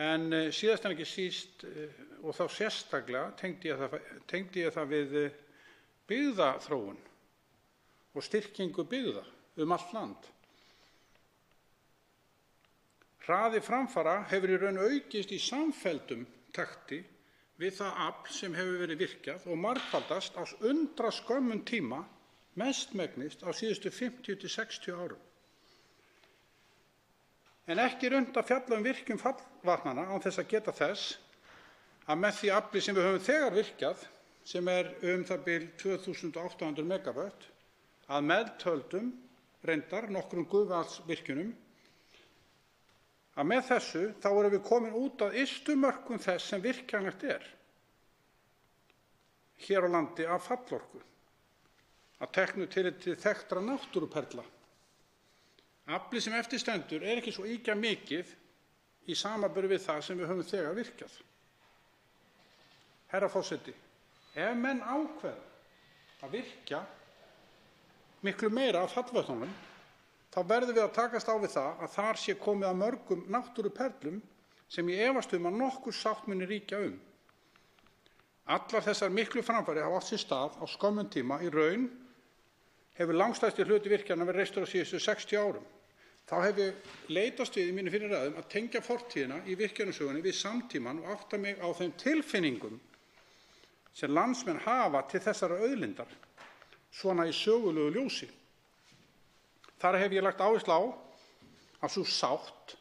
en síðast en ekki síst og þá sérstaklega tengdi ég það við byggðaþróun og styrkingu byggða allt land. Hraði framfara hefur í raun aukist í samfelldum takti við það afl sem hefur verið virkjað og margfaldast á undraskömmum tíma, mestmegnist á síðustu 50 til 60 árum. En ekki er unnt að fjalla virkjun fallvatnanna án þess að geta þess að með því afli sem við höfum þegar virkjað, sem er það bil 2800 megavött, að meðtöldum reyndar nokkrum gufuaflsvirkjunum, að með þessu þá erum við komin út að ystu mörkum þess sem virkjanlegt er hér á landi af fallorku, að teknu tilliti til þekktra náttúruperla. Afli sem eftir stendur er ekki svo ýkja mikið í samanburði við það sem við höfum þegar virkjað. Herra forseti, ef menn ákveða að virkja miklu meira af fallvötnunum, þá verðum við að takast á við það að þar sé komið að mörgum náttúruperlum sem ég efast að nokkur sátt muni ríkja Allar þessar miklu framfarir hafa átt sér stað á skömmum tíma í raun hefur langstærsti hluti virkjana verið reistur á síðustu 60 árum. Þá hef ég leitast við í mínu fyrri ræðum að tengja fortíðina í virkjanasögunni við samtíman og átta mig á þeim tilfinningum sem landsmenn hafa til þessara auðlindar, svona í sögulegu ljósi. Þar hef ég lagt áherslu á að sú sátt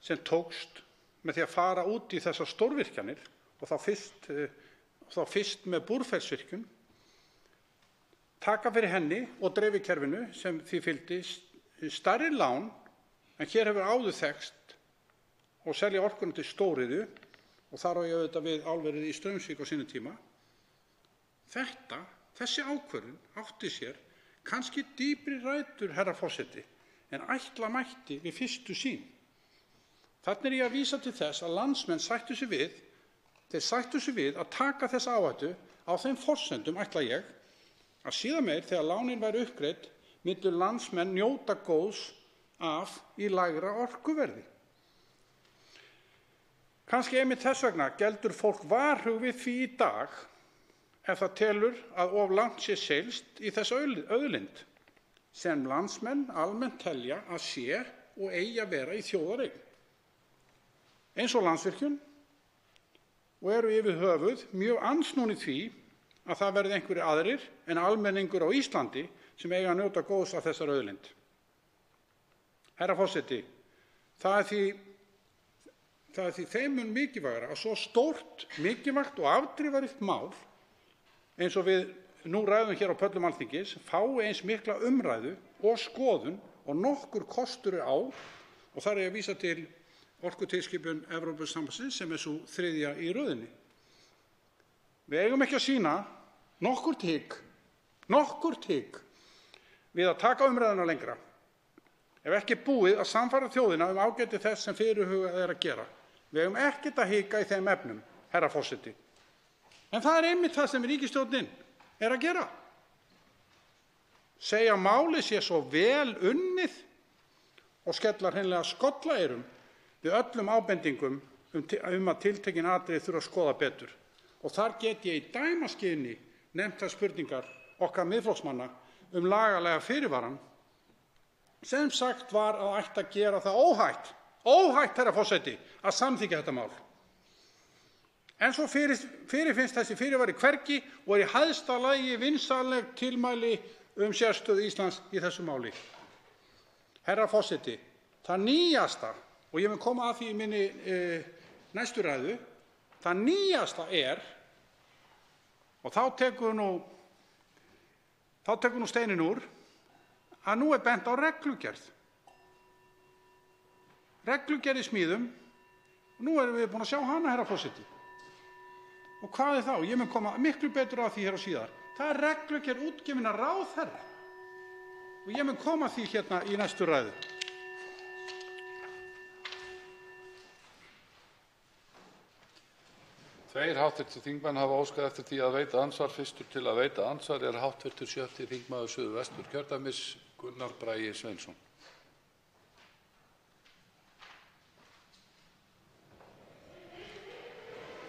sem tókst með því að fara út í þessar stórvirkjanir og þá fyrst með Búrfellsvirkjun, taka fyrir henni og dreifikerfinu sem því fylgdi stærri lán en hér hefur áður þekkst og selja orkuna til stóriðju og þar á ég auðvitað við álverið í Straumsvík á sínum tíma. Þessi ákvörðun átti sér kannski dýpri rætur, herra forseti, en ætla mætti við fyrstu sýn. Þarna er ég að vísa til þess að landsmenn sættu sig við að taka þessa áhættu á þeim forsendum, ætla ég, að síðan meir þegar lánin væru uppgreidd myndu landsmenn njóta góðs af í lægra orkuverði. Kannski einmitt þess vegna geldur fólk varhug við því í dag ef það telur að of langt sé seilst í þessa auðlind sem landsmenn almennt telja að sé og eigi að vera í þjóðareign. Eins og Landsvirkjun og eru yfir höfuð mjög andsnúnir því að það verði einhverjir aðrir en almenningur á Íslandi sem eiga að njóta góðs af þessar auðlind. Herra forseti, það er því þeim mun mikilvægara að svo stórt, mikilvægt og afdrifaríkt mál eins og við nú ræðum hér á pöllum Alþingis fái eins mikla umræðu og skoðun og nokkur kostur á, og þar er ég að vísa til orkutilskipun Evrópusambandsins sem er sú þriðja í röðinni. Við eigum ekki að sýna nokkur hik við að taka umræðuna lengra ef ekki búið að sannfæra þjóðina ágæti þess sem fyrirhugað er að gera. Við eigum ekkert að hika í þeim efnum, herra forseti. En það er einmitt það sem ríkisstjórnin er að gera. Segja málið sé svo vel unnið og skellar hreinlega skollaeyrum við öllum ábendingum að tiltekin atriði þurfa að skoða betur. Og þar get ég í dæmaskyni nefnt þær spurningar okkar miðflokksmanna lagalega fyrirvarann sem sagt var að ætti að gera það óhætt, herra forseti, að samþykkja þetta mál. En svo fyrirfinnst þessi fyrirvari hvergi og er í hæsta lagi vinsamleg tilmæli sérstöðu Íslands í þessu máli. Herra forseti, það nýjasta, og ég mun koma að því í minni næstu ræðu, það nýjasta er, og þá tekur nú steinin úr, að nú er bent á reglugerð. Reglugerð í smíðum, og nú erum við búin að sjá hana, herra forseti. Og hvað er þá? Ég mun koma miklu betur að því hér á síðar. Það er reglugerð útgefin af ráðherra. Og ég mun koma að því hérna í næstu ræðu. Tveir háttvirtir þingmenn hafa óskað eftir því að veita andsvar. Fyrstur til að veita andsvar er háttvirtur 7. þingmaður Suðvesturkjördæmis, Gunnar Bragi Sveinsson.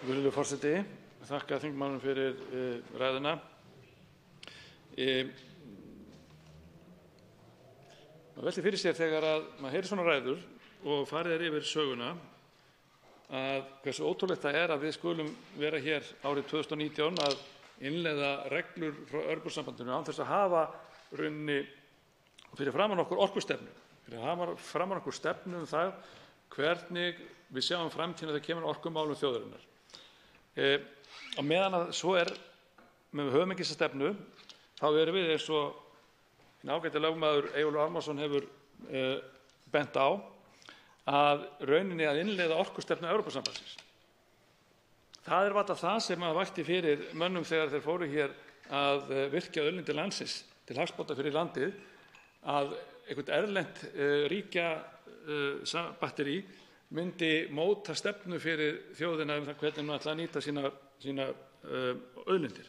Virðulegur forseti, þakka þingmannum fyrir ræðuna. Maður veltir fyrir sér þegar að maður heyrir svona ræður og farið er yfir söguna að hversu ótrúlegt það er að við skulum vera hér árið 2019 að innleiða reglur frá Evrópusambandinu án þess að hafa rauninni fyrir framan okkur orkustefnu, fyrir framan okkur stefnu það hvernig við sjáum framtíðina þegar kemur orkumálum þjóðarinnar. Á meðan að svo er, með við höfum ekki þessa stefnu, þá erum við eins og ágæti lögmaður Eyjólfur Ármannsson hefur bent á að rauninni að innleiða orkustefnu Evrópusambandsins. Það er varla það sem að vakti fyrir mönnum þegar þeir fóru hér að virkja auðlindir landsins til hagsbóta fyrir landið, að einhvern erlent ríkja batteri myndi móta stefnu fyrir þjóðina það hvernig hún ætla að nýta sína auðlindir.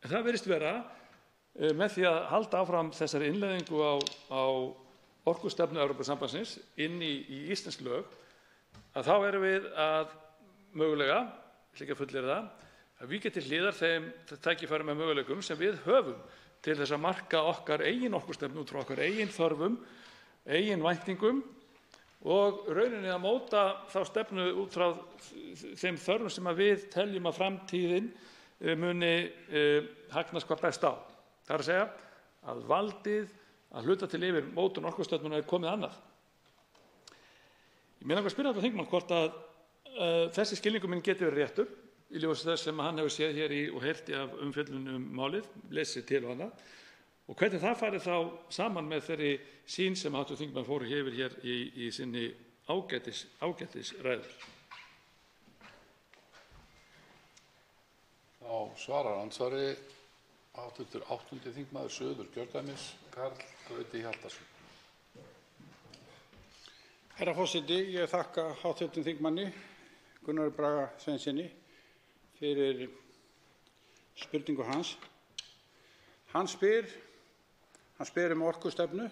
En það virðist vera með því að halda áfram þessari innleiðingu á orkustefnu Evrópusambandsins inn í íslensk lög, að þá erum við að mögulega, líka fullir það, að víkja til hliðar þeim tækifærum og möguleikum sem við höfum til þess að marka okkar eigin orkustefnu út frá okkar eigin þörfum, eigin væntingum og rauninni að móta þá stefnu út frá þeim þörfum sem við teljum að framtíðin muni hagnast hvað best á. Það er að segja að valdið að hluta til yfir mótun orkustefnunnar er komið annað. Ég meina að spyrja þetta þingmann hvort að þessi skilningur minn geti verið réttur í ljósi þess sem hann hefur séð hér og heyrti af umfjöllun málið, lesið til og annað, og hvernig það farið þá saman með þeirri sýn sem hv. þingmann fór yfir hér í sinni ágætis ræðu. Þá svarar andsvari hv. 8. þingmaður Suðurkjördæmis, Karl Gauti Hjaltason. Herra forseti, ég þakka hv. þingmanni Gunnari Braga Sveinssyni fyrir spurningu hans. Hann spyr orkustefnu.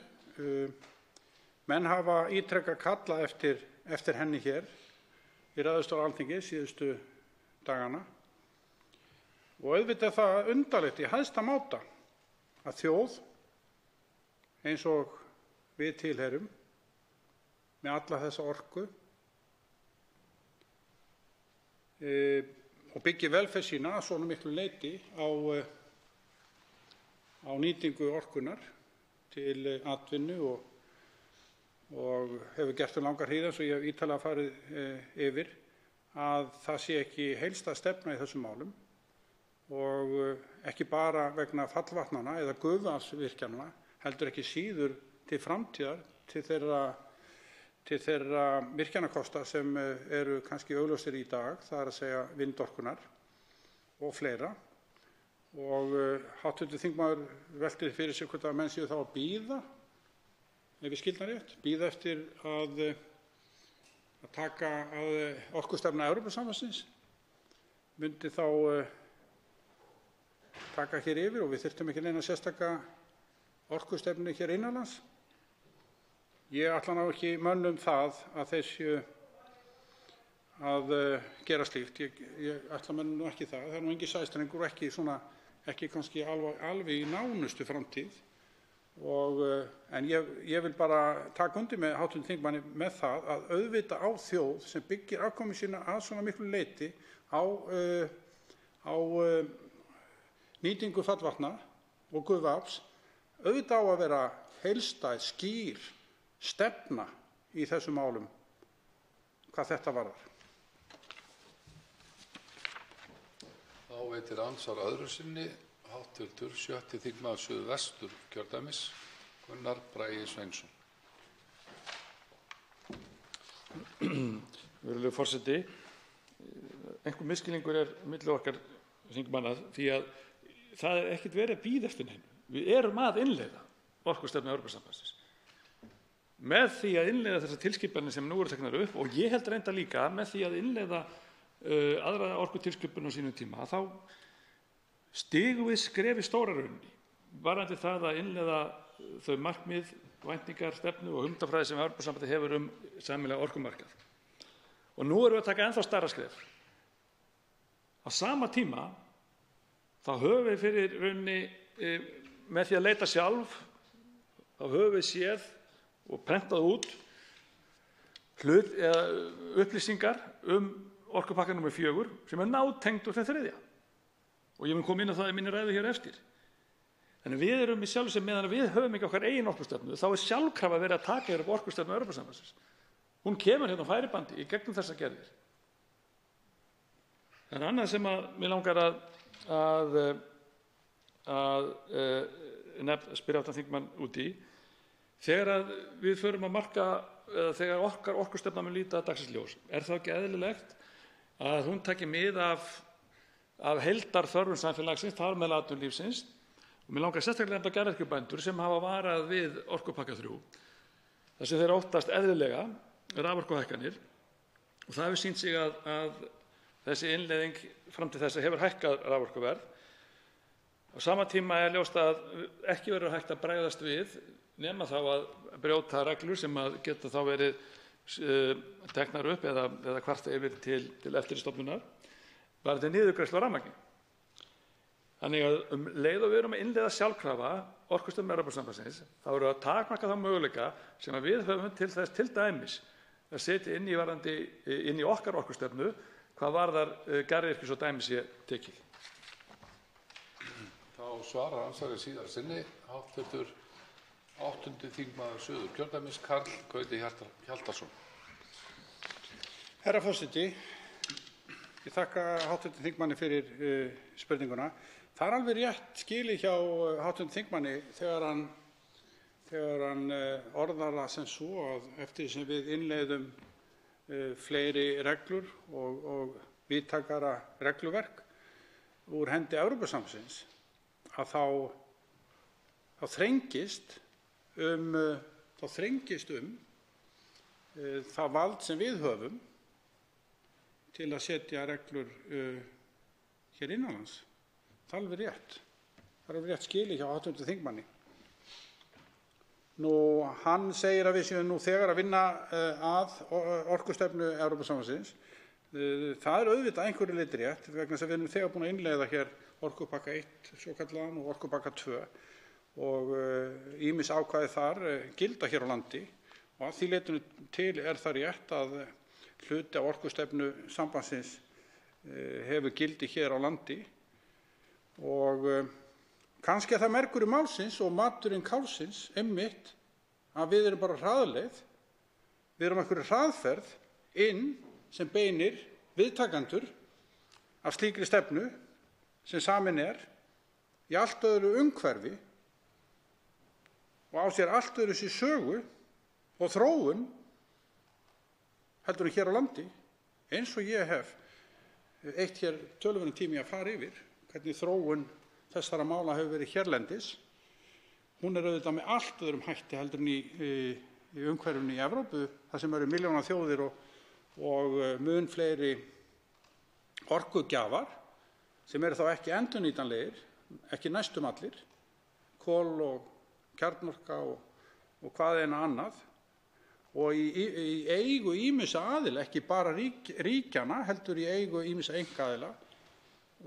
Menn hafa ítrekað kallað eftir henni hér í ræðustól Alþingis síðustu dagana. Og auðvitað er það undarlegt í hæsta máta að þjóð eins og við tilheyrum með alla þessa orku og byggir velferð sína að svona miklu leyti á nýtingu orkunnar til atvinnu og hefur gert langar hríð eins og ég hef ítarlega farið yfir að það sé ekki heildstæð stefna í þessum málum og ekki bara vegna fallvatnanna eða gufuaflsvirkjanna, heldur ekki síður til framtíðar til þeirra virkjanakosta sem eru kannski augljósir í dag, það er að segja vindorkunnar og fleira. Og hv. þingmaður veltir fyrir sig hvort að menn séu þá að bíða, ef ég skildi hann rétt, bíða eftir að taka að orkustefna Evrópusambandsins myndi þá taka hér yfir og við þyrftum ekki neina sérstaka orkustefnu hér innanlands. Ég ætla nú ekki mönnum það að þeir séu að gera slíkt. Ég ætla mönnum nú ekki það. Það er nú engin sæstrengur og ekki kannski alveg í nánustu framtíð. En ég vil bara taka undir með hv. þingmanni með það að auðvita á þjóð sem byggir afkomu sína að svona miklu leyti á nýtingu fallvatna og gufuafls, auðvitað á að vera heildstæð, skýr stefna í þessum málum hvað þetta varðar. Þá veitir andsvar öðru sinni hv. 7. þingmaður Suðvesturkjördæmis, Gunnar Bragi Sveinsson. Virðulegur forseti, einhver misskilningur milli okkar þingmanna því að það er ekkert verið að bíða eftir neinu. Við erum að innleiða orkustefnu Evrópusambandsins. Með því að innleiða þessar tilskipanir sem nú eru teknar upp og ég held reynda líka með því að innleiða aðra orkutilskipun á sínum tíma, þá stigum við skrefi stóra rauninni varðandi það að innleiða þau markmið, væntingar, stefnu og hugmyndafræði sem Evrópusambandið hefur sameiginlegan orkumarkað. Og nú erum við að taka ennþá stærra skref. Á sama tíma þá höfum við fyrir rauninni með því að leita sjálf, þá höfum við séð og prentað út upplýsingar orkupakka nr. 4 sem er nátengdur þeim þriðja. Og ég mun koma inn á það í minni ræðu hér eftir. Þannig við erum í sjálfu sem meðan við höfum ekki okkar eigin orkustefnu, þá er sjálfkrafa verið að taka hér upp orkustefnu Evrópusambandsins. Hún kemur hérna á færibandi í gegnum þessar gerðir. Það er annað sem mig langar að spyrja hv. þingmann út í. Þegar við förum að marka, eða þegar okkar orkustefna mun líta dagsins ljós, er það ekki eðlilegt að hún taki mið af heildarþörfum samfélagsins, þar með atvinnulífsins, og mig langar sérstaklega að garðyrkjubændur sem hafa varað við orkupakka 3, þar sem þeir óttast eðlilega raforkuhækkanir, og það hefur sýnt sig að þessi innleiðing fram til þessa hefur hækkað raforkuverð. Á sama tíma er ljóst að ekki verður hægt að bregðast við nema þá að brjóta reglur sem geta þá verið teknar upp eða kvarta yfir til eftirlitsstofnunar. varðandi niðurgreiðslu á rafmagni. Þannig að leið og við erum að innleiða sjálfkrafa Orkustofnun Evrópusambandsins, þá erum við að takmarka þá möguleika sem við höfum til þess til dæmis að setja inn í okkar orkustefnu hvað varðar garðyrkju svo dæmi sé tekið. Þá svarar andsvarið síðar sinni hv. 8. þingmaður Suðurkjördæmis, Karl Gauti Hjaltason. Herra forseti, ég þakka hv. þingmanni fyrir spurninguna. Það er alveg rétt skilið hjá hv. þingmanni þegar hann orðar það sem svo að eftir sem við innleiðum fleiri reglur og víðtækara regluverk úr hendi Evrópusambandsins að þá þrengist það vald sem við höfum til að setja reglur hér innanlands. Það er alveg rétt. Það er alveg rétt skilið hjá hv. þingmanni. Hann segir að við séum nú þegar að vinna að orkustefnu Evrópusambandsins. Það er auðvitað einhverju leyti rétt vegna þess að við erum þegar búin að innleiða hér orkupakka 1 svokallaðan og orkupakka 2 og ýmis ákvæði þar gilda hér á landi og að því leytinu til er það rétt að hluti af orkustefnu sambandsins hefur gildi hér á landi og kannski er það mergurinn málsins og maturinn kálsins einmitt að við erum bara hraðleið, við erum einhverju hraðferð inn sem beinir viðtakendur af slíkri stefnu sem samin er í allt öðru umhverfi og á sér allt öðru sér sögu og þróun heldur en hér á landi, eins og ég hef eitt hér töluverðan tími að fara yfir, hvernig þróun þessara mála hefur verið hérlendis. Hún er auðvitað með allt öðrum hætti heldur en í umhverfinu í Evrópu, þar sem eru milljóna þjóðir og mun fleiri orkugjafar sem eru þá ekki endurnýtanlegir, ekki næstum allir, kol og kjarnorka og hvað eina annað og í eigu ýmissa aðila, ekki bara ríkjanna, heldur í eigu ýmissa einkaaðila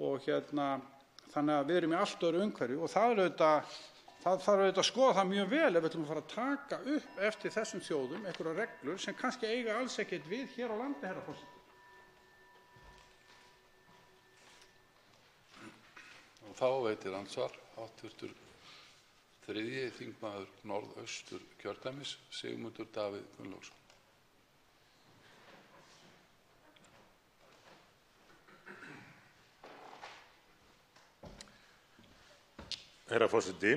og þannig að við erum í allt öðru umhverfi og það þarf auðvitað að skoða það mjög vel ef við ætlum að fara að taka upp eftir þessum þjóðum einhverjar reglur sem kannski eiga alls ekkert við hér á landi, herra forseti. Og þá veitir andsvar hv. 3. þingmaður Norðausturkjördæmis, Sigmundur Davíð Gunnlaugsson. Herra forseti,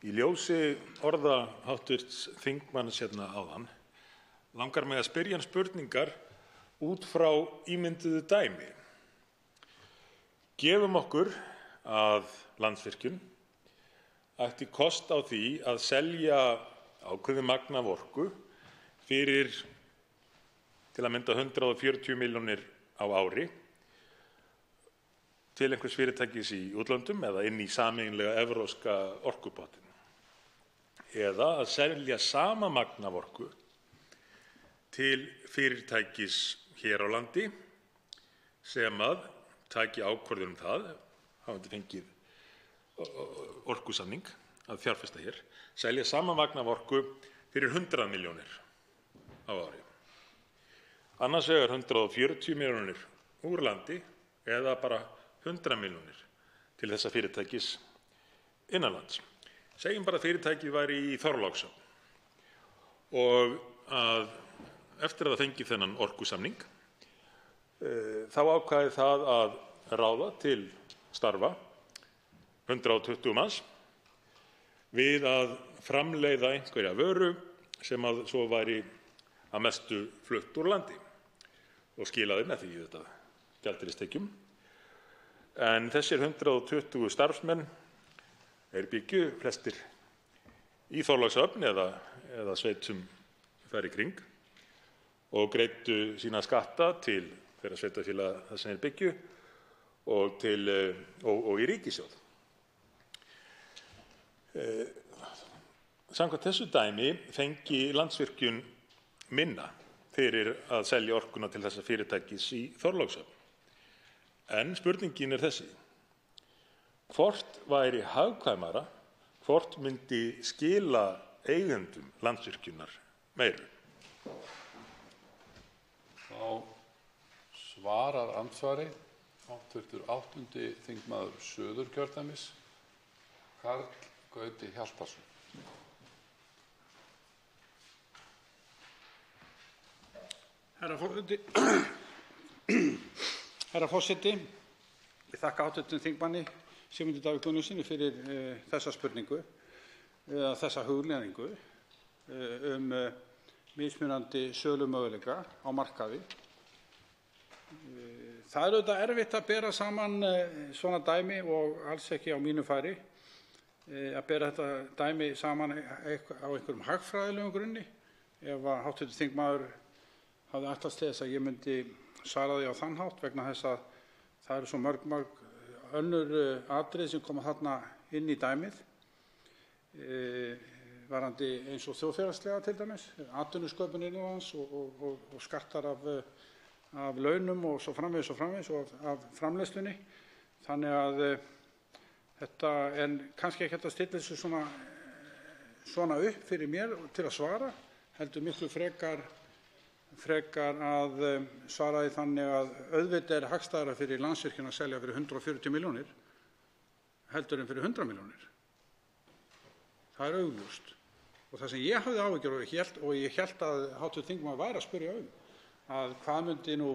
í ljósi orða hv. þingmanns hérna áðan langar mig að spyrja hann spurningar út frá ímynduðu dæmi. Gefum okkur að Landsvirkjun ætti kost á því að selja ákveðið magn af orku fyrir til að mynda 140 milljónir á ári til einhvers fyrirtækis í útlöndum eða inn í sameiginlega evrópska orkupotinn. Eða að selja sama magn af orku til fyrirtækis hér á landi sem að taki ákvörðun það, hafandi fengið orkusamning að fjárfesta hér, selja sama magn af orku fyrir 100 milljónir á ári. Annars vegar 140 milljónir úr landi eða bara 100 milljónir til þessa fyrirtækis innanlands. Segjum bara að fyrirtækið væri í Þorlákshöfn og að eftir að það fengi þennan orkusamning þá ákvæði það að ráða til starfa 120 manns við að framleiða einhverja vöru sem að svo væri að mestu flutt úr landi og skilaði með því þetta gjaldeyristekjum. En þessir 120 starfsmenn byggju flestir í Þorlákshöfn eða sveitum þar í kring og greiddu sína skatta til þeirra sveitarfélaga þar sem byggju og í ríkissjóð. Samkvæmt þessu dæmi fengi Landsvirkjun minna fyrir að selja orkuna til þessa fyrirtækis í Þorlákshöfn En spurningin þessi: hvort væri hagkvæmara, hvort myndi skila eigendum Landsvirkjunar meiru? Þá svarar andsvari hv. 8. þingmaður Suðurkjördæmis, Karl Gauti Hjaltason. Herra forseti, ég þakka hv. þingmanni Sigmundi Davíð Gunnlaugssyni fyrir þessa spurningu, þessa hugleiðingu mismunandi sölumöguleika á markaði. Það er auðvitað erfitt að bera saman svona dæmi og alls ekki á mínu færi að bera þetta dæmi saman á einhverjum hagfræðilegum grunni. Ef að hv. þingmaður hafði ætlast til þess að ég myndi svara því á þann hátt, vegna þess að það eru svo mörg önnur atriði sem koma þarna inn í dæmið, varðandi eins og þjóðfélagslega til dæmis, atvinnusköpun innanlands og skattar af launum og svo framvegis og af framleiðslunni. Þannig að þetta er kannski ekki hægt að stilla þessu svona upp fyrir mér til að svara, heldur miklu frekar að svara því þannig að auðvitað er hagstæðara fyrir Landsvirkjun að selja fyrir 140 milljónir heldur en fyrir 100 milljónir. Það er augljóst. Og það sem ég hafði áhyggjur og ég hélt að hv. þingmaður væri að spyrja að hvað myndi nú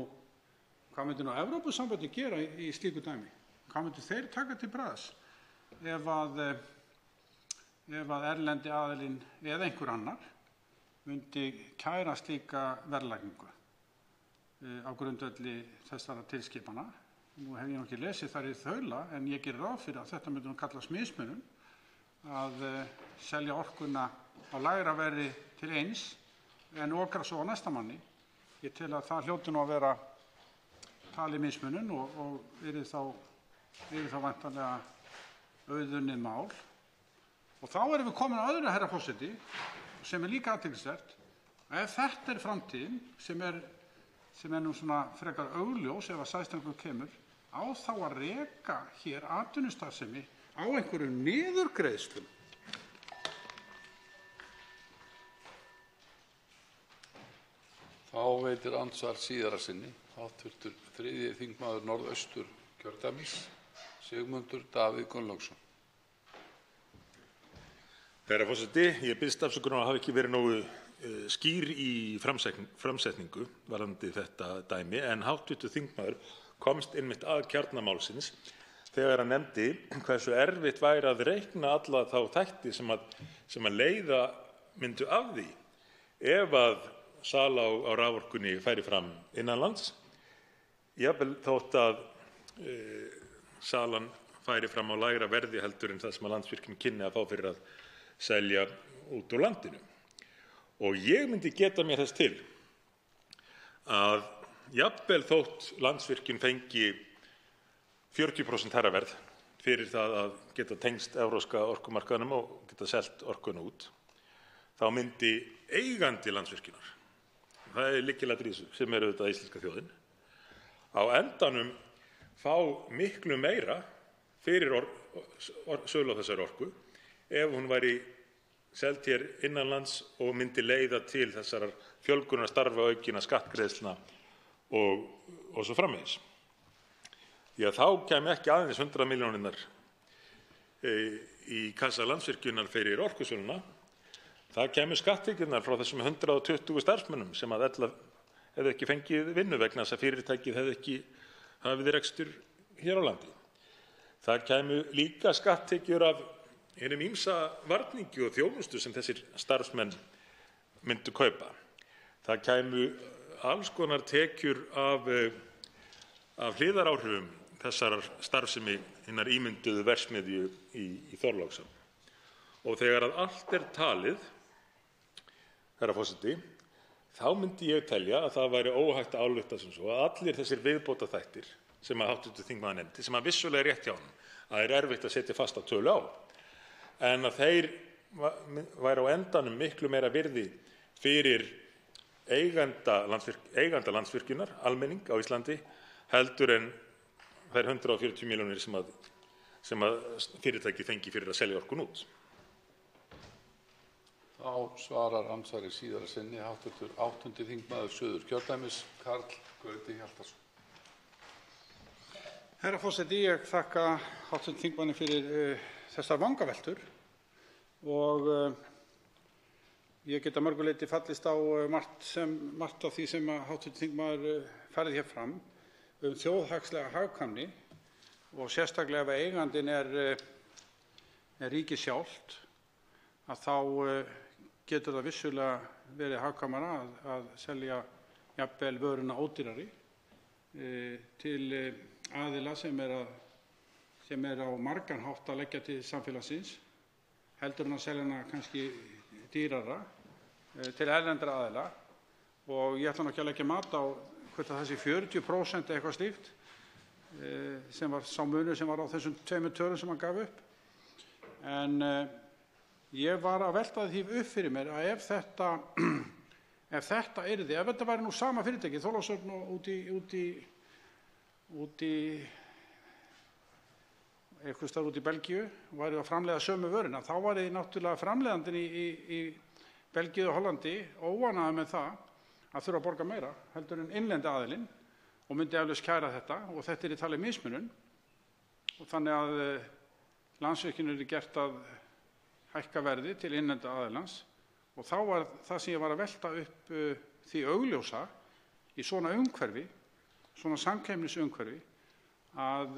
Evrópusambandið gera í slíku dæmi? Hvað myndu þeir taka til bragðs ef að erlendi aðilinn eða einhver annar myndi kæra slíka verðlagningu á grundvelli þessara tilskipana? Nú hef ég ekki lesið þar í þaula, en ég gerir ráð fyrir að þetta myndi nú kallast mismunun, að selja orkuna á lægra verði til eins en okra svo á næsta manni. Ég tel að það hljóti nú að vera talið mismunun og yrði þá væntanlega auðunnið mál. Og þá erum við komin að öðru, herra forseti, sem er líka athyglisvert. Ef þetta er framtíðin, sem er nú svona frekar augljós ef að sæstrengur kemur, á þá að reka hér atvinnustarfsemi á einhverjum niðurgreiðslum. Þá veitir andsvar síðara sinni hv. 3. þingmaður Norðausturkjördæmis, Sigmundur Davíð Gunnlaugsson. Herra forseti, ég biðst afsökunar að hafa ekki verið nógu skýr í framsetningu varðandi þetta dæmi, en hv. þingmaður komst einmitt að kjarnamálsins þegar hann nefndi hversu erfitt væri að reikna alla þá þætti sem að leiða myndu af því ef að sala á raforkunni færi fram innanlands, jafnvel þótt að salan færi fram á lægra verði heldur en það sem að Landsvirkjun kynni að fá fyrir að selja út úr landinu. Og ég myndi geta mér þess til að jafnvel þótt Landsvirkjun fengi 40% hærra verð fyrir það að geta tengst evrópska orkumarkaðnum og geta selt orkuna út, þá myndi eigandi Landsvirkjunar, það er lykilatriði sem er auðvitað íslenska þjóðin, á endanum fá miklu meira fyrir sölu á þessari orku ef hún væri seld hér innanlands og myndi leiða til þessarar fjölgunar starfa, aukina skattgreiðslna og svo framvegis. Því að þá kæmi ekki aðeins 100 milljónirnar í kassa Landsvirkjunar fyrir orkusöluna, það kæmi skatttekjurnar frá þessum 120 starfsmönnum sem að ella hefðu ekki fengið vinnu vegna þess að fyrirtækið hefði ekki hafið rekstur hér á landi. Það kæmu líka skatttekjur af hinum ýmsa varningi og þjónustu sem þessir starfsmenn myndu kaupa. Það kæmu alls konar tekjur af hliðaráhrifum þessarar starfsemi hinnar ímynduðu verksmiðju í Þorlákshöfn. Og þegar að allt er talið, herra forseti, þá myndi ég telja að það væri óhægt að álykta sem svo að allir þessir viðbótarþættir sem að hv. þingmaður nefndi, sem að vissulega er rétt hjá honum, að það er erfitt að setja fasta tölu á, en að þeir væru á endanum miklu meira virði fyrir eiganda Landsvirkjunar, almenning á Íslandi, heldur en þær 140 milljónir sem að fyrirtækið fengi fyrir að selja orkuna út. Þá svarar andsvari síðara sinni hv. 8. þingmaður Suðurkjördæmis, Karl Gauti Hjaltason. Herra forseti, ég þakka hv. þingmanni fyrir þessar vangaveltur og ég get að mörgu leyti fallist á margt af því sem hv. þingmaður færði hér fram þjóðhagslega hagkvæmni og sérstaklega ef eigandinn er ríkið sjálft, að þá getur það vissulega verið hagkvæmara að selja jafnvel vöruna ódýrari til aðila sem er á margan hátt að leggja til samfélagsins heldur en að selja hana kannski dýrara til erlendra aðila. Og ég ætla nú ekki að leggja mat á hvort það sé 40% eitthvað slíkt sem var sá munur sem var á þessum tveimur tölum sem hann gaf upp. En ég var að velta því upp fyrir mér að ef þetta yrði, ef þetta væri nú sama fyrirtæki, Þorlákshöfn og út í eitthvað staðar út í Belgíu, væri að framleiða sömu vöruna, þá væri náttúrulega framleiðandinn í Belgíu og Hollandi óánægður með það að þurfa að borga meira heldur en innlendi aðilinn og myndi eflaust kæra þetta og þetta er í talið mismunun og þannig að Landsvirkjun er gert að hækka verði til innlenda aðilans og þá var það sem ég var að velta upp því augljósa í svona umhverfi, svona samkeppnisumhverfi að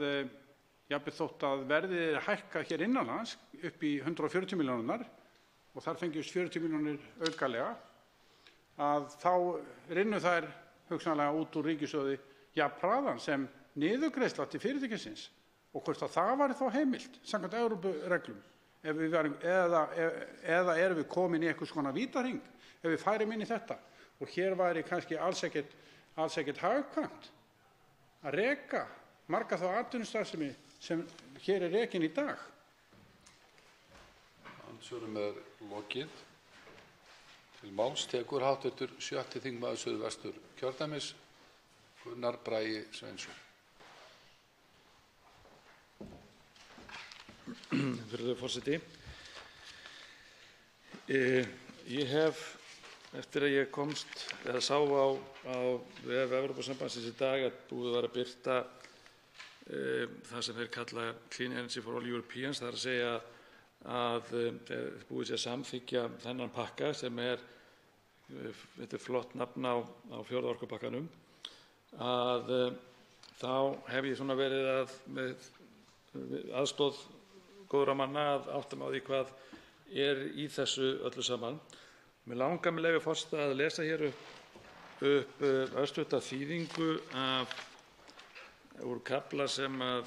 jafnvel þótt að verðið er hækkað hér innanlands upp í 140 milljónirnar og þar fengjust 40 milljónir aukalega, að þá rynnu þær hugsanlega út úr ríkissjóði jafnhraðan sem niðurgreiðsla til fyrirtækisins og hvort að það væri þá heimilt samkvæmt Evrópureglum eða erum við komin í einhvers konar vítahring ef við færum inn í þetta og hér væri kannski alls ekkert hagkvæmt að reka marga þá atvinnustarfsemi sem hér er rekin í dag. Andsvörum er lokið. Til máls tekur hv. 7. þingmaður Suðvesturkjördæmis, Gunnar Bragi Sveinsson. Virðulegur forseti. Ég hef, eftir að ég komst eða sá á vef Evrópusambandsins í dag að búið var að birta það sem þeir kalla Clean Energy for All Europeans, það er að segja að búið sé að samþykkja þennan pakka sem þetta er flott nafn á fjórða orkupakkanum, að þá hef ég svona verið með aðstoð góðra manna að átta mig á því hvað er í þessu öllu saman. Mig langar með leyfi forseta að lesa hér upp örstutta þýðingu úr kafla sem að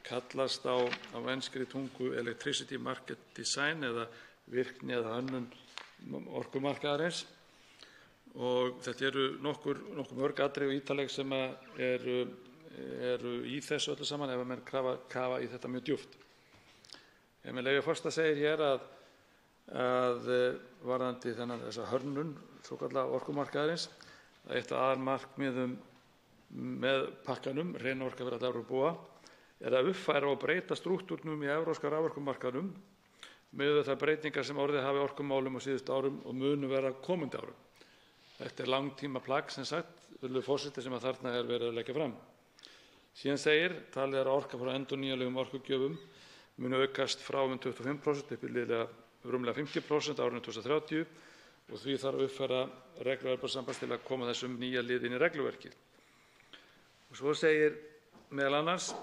kallast á enskri tungu Electricity Market Design eða virkni eða hönnun orkumarkaðarins. Og þetta eru nokkur mörg atriði og ítarleg sem eru í þessu öllu saman ef að menn kafa í þetta mjög djúpt. Með leyfi forseta segir hér að varðandi þessa hönnun svokallaða orkumarkaðarins að eitt af aðalmarkmiðum með pakkanum, hrein orka fyrir alla Evrópubúa, er að uppfæra og breyta strúktúrnum í evrópska raforkumarkaðnum miðað við þær breytingar sem orðið hafi í orkumálum á síðustu árum og munu vera komandi árum. Þetta er langtíma plagg sem sagt, virðulegur forseti, sem að þarna er verið að leggja fram. Síðan segir, talið er að orka frá endurnýjanlegum orkugjöfum munu aukast frá 25% upp í liðlega rúmlega 50% árinu 2030 og því þarf að uppfæra reglur Evrópusambands til að koma þessum nýja lið inn í regluverkið. Og svo segir meðal annars,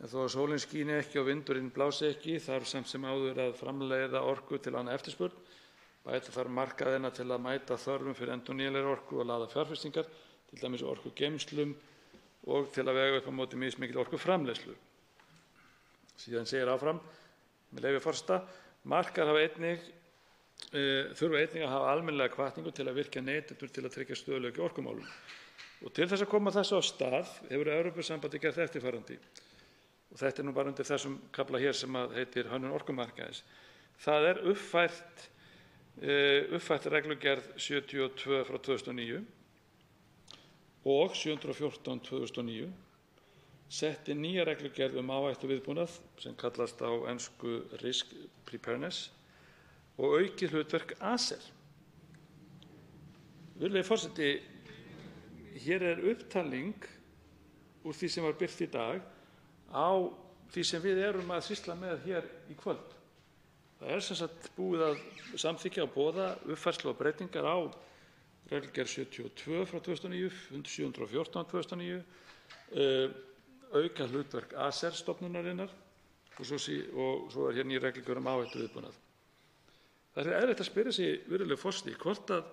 en þó að sólin skíni ekki og vindurinn blási ekki, þarf samt sem áður að framleiða orku til annað eftirspurn, bæta þarf markaðina til að mæta þörfum fyrir endurnýjanlegri orku og laða fjárfestingar, til dæmis orkugeymslum og til að vega upp á móti mismikil orkuframleiðslu. Síðan segir áfram, með leyfi forseta, markaðir þurfa einnig að hafa almennilega hvatningu til að virkja neytendur til að tryggja stöðugleika í orkumálum. Og til þess að koma þessu á stað hefur Evrópusambandið gert eftirfarandi. Og þetta er nú bara undir þessum kafla hér sem heitir hönnun orkumarkaðarins. Það er uppfært reglugerð 72 frá 2009 og 714 2009 setti nýja reglugerð áhættuviðbúnað sem kallast á ensku Risk Preparedness og aukið hlutverk ACER. Virðulegi forseti, hér upptalning úr því sem var birt í dag á því sem við erum að sýsla með hér í kvöld. Það sem sagt búið að samþykkja og boða uppfærslu og breytingar á reglugerð 72 frá 2009, 714 2009, auka hlutverk ACER stofnunarinnar og svo hér ný reglugerð áhættuviðbúnað. Það eðlilegt að spyrja sig, virðulegi forseti, hvort að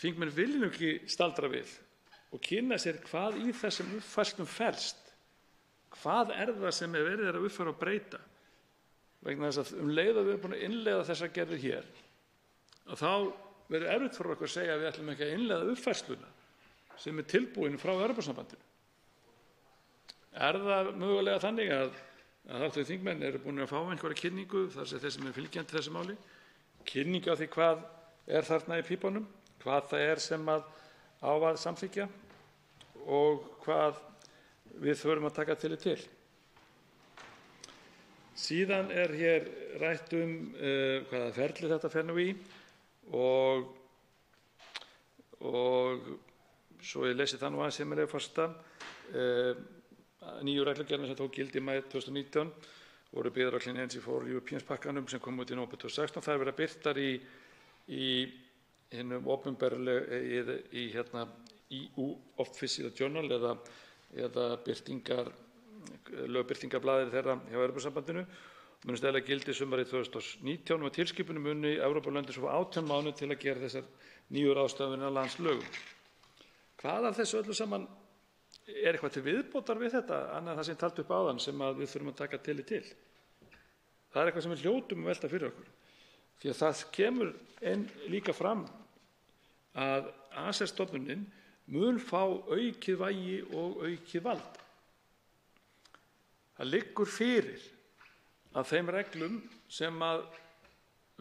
þingmenn vilji ekki staldra við og kynna sér hvað í þessum uppfærslum felst. Hvað það sem verið að uppfæra og breyta? Vegna þess að leið að við erum búin að innleiða þessar gerðir hér, að þá verður erfitt fyrir okkur að segja að við ætlum ekki að innleiða uppfærsluna sem tilbúin frá Evrópusambandinu. Það mögulega þannig að hv. þingmenn eru búin að fá einhverja kynningu, þar sem þeir sem fylgjandi þessu máli, kynningu á því hvað þarna í pípunum, hvað það sem á að samþykkja og hvað við þurfum að taka tillit til. Síðan hér rætt hvaða ferli þetta fer nú í og svo ég lesi það nú aðeins með leyfi forseta. Nýju reglugerðirnar sem tók gildi í maí 2019 voru byggðar á Clean Energy for Europeans pakkanum sem kom út í nóvember 2016. Það verða birtar í hinum opinberlega í EU Official Journal eða lögbirtingarblaðir þeirra hjá Evrópusambandinu. Munu stæðilega gildi sumarið 2019 og með tilskipunum muni Evrópulöndin svo 18 mánuði til að gera þessar nýju ráðstafanir að landslögum. Hvað af þessu öllu saman eitthvað til viðbótar við þetta, annað það sem ég taldi upp áðan sem við þurfum að taka tillit til? Það eitthvað sem við hljótum að velta fyrir okkur. Því að það kemur líka fram að ACER-stofnunin mun fá aukið vægi og aukið vald. Það liggur fyrir að þeim reglum sem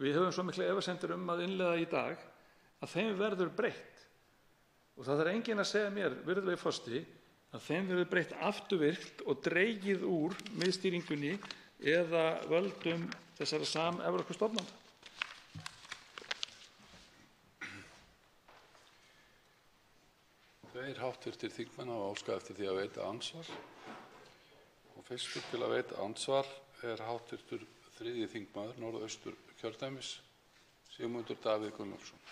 við höfum svo mikla efasemdir að innleiða í dag, að þeim verður breytt. Og það þarf enginn að segja mér, virðulegi forseti, að þeim verður breytt afturvirkt og dregið úr miðstýringunni eða völdum þessara samevrópsku stofnana. Tveir háttvirtir þingmenn hafa óskað eftir því að veita andsvar og fyrstur til að veita andsvar háttvirtur 3. þingmaður Norðausturkjördæmis, Sigmundur Davíð Gunnlaugsson.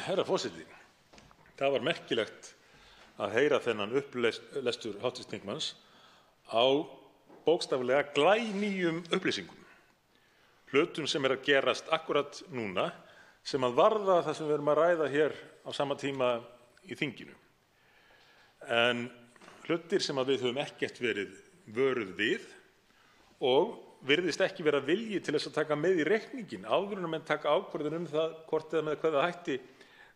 Herra forseti, það var merkilegt að heyra þennan upplestur hv. þingmanns á bókstaflega glænýjum upplýsingum. Hlutum sem að gerast akkúrat núna sem að varða það sem við erum að ræða hér á sama tíma í þinginu. En hlutir sem að við höfum ekkert verið vöruð við og virðist ekki vera vilji til þess að taka með í reikninginn áður en menn taka ákvörðun það hvort eða með hvaða hætti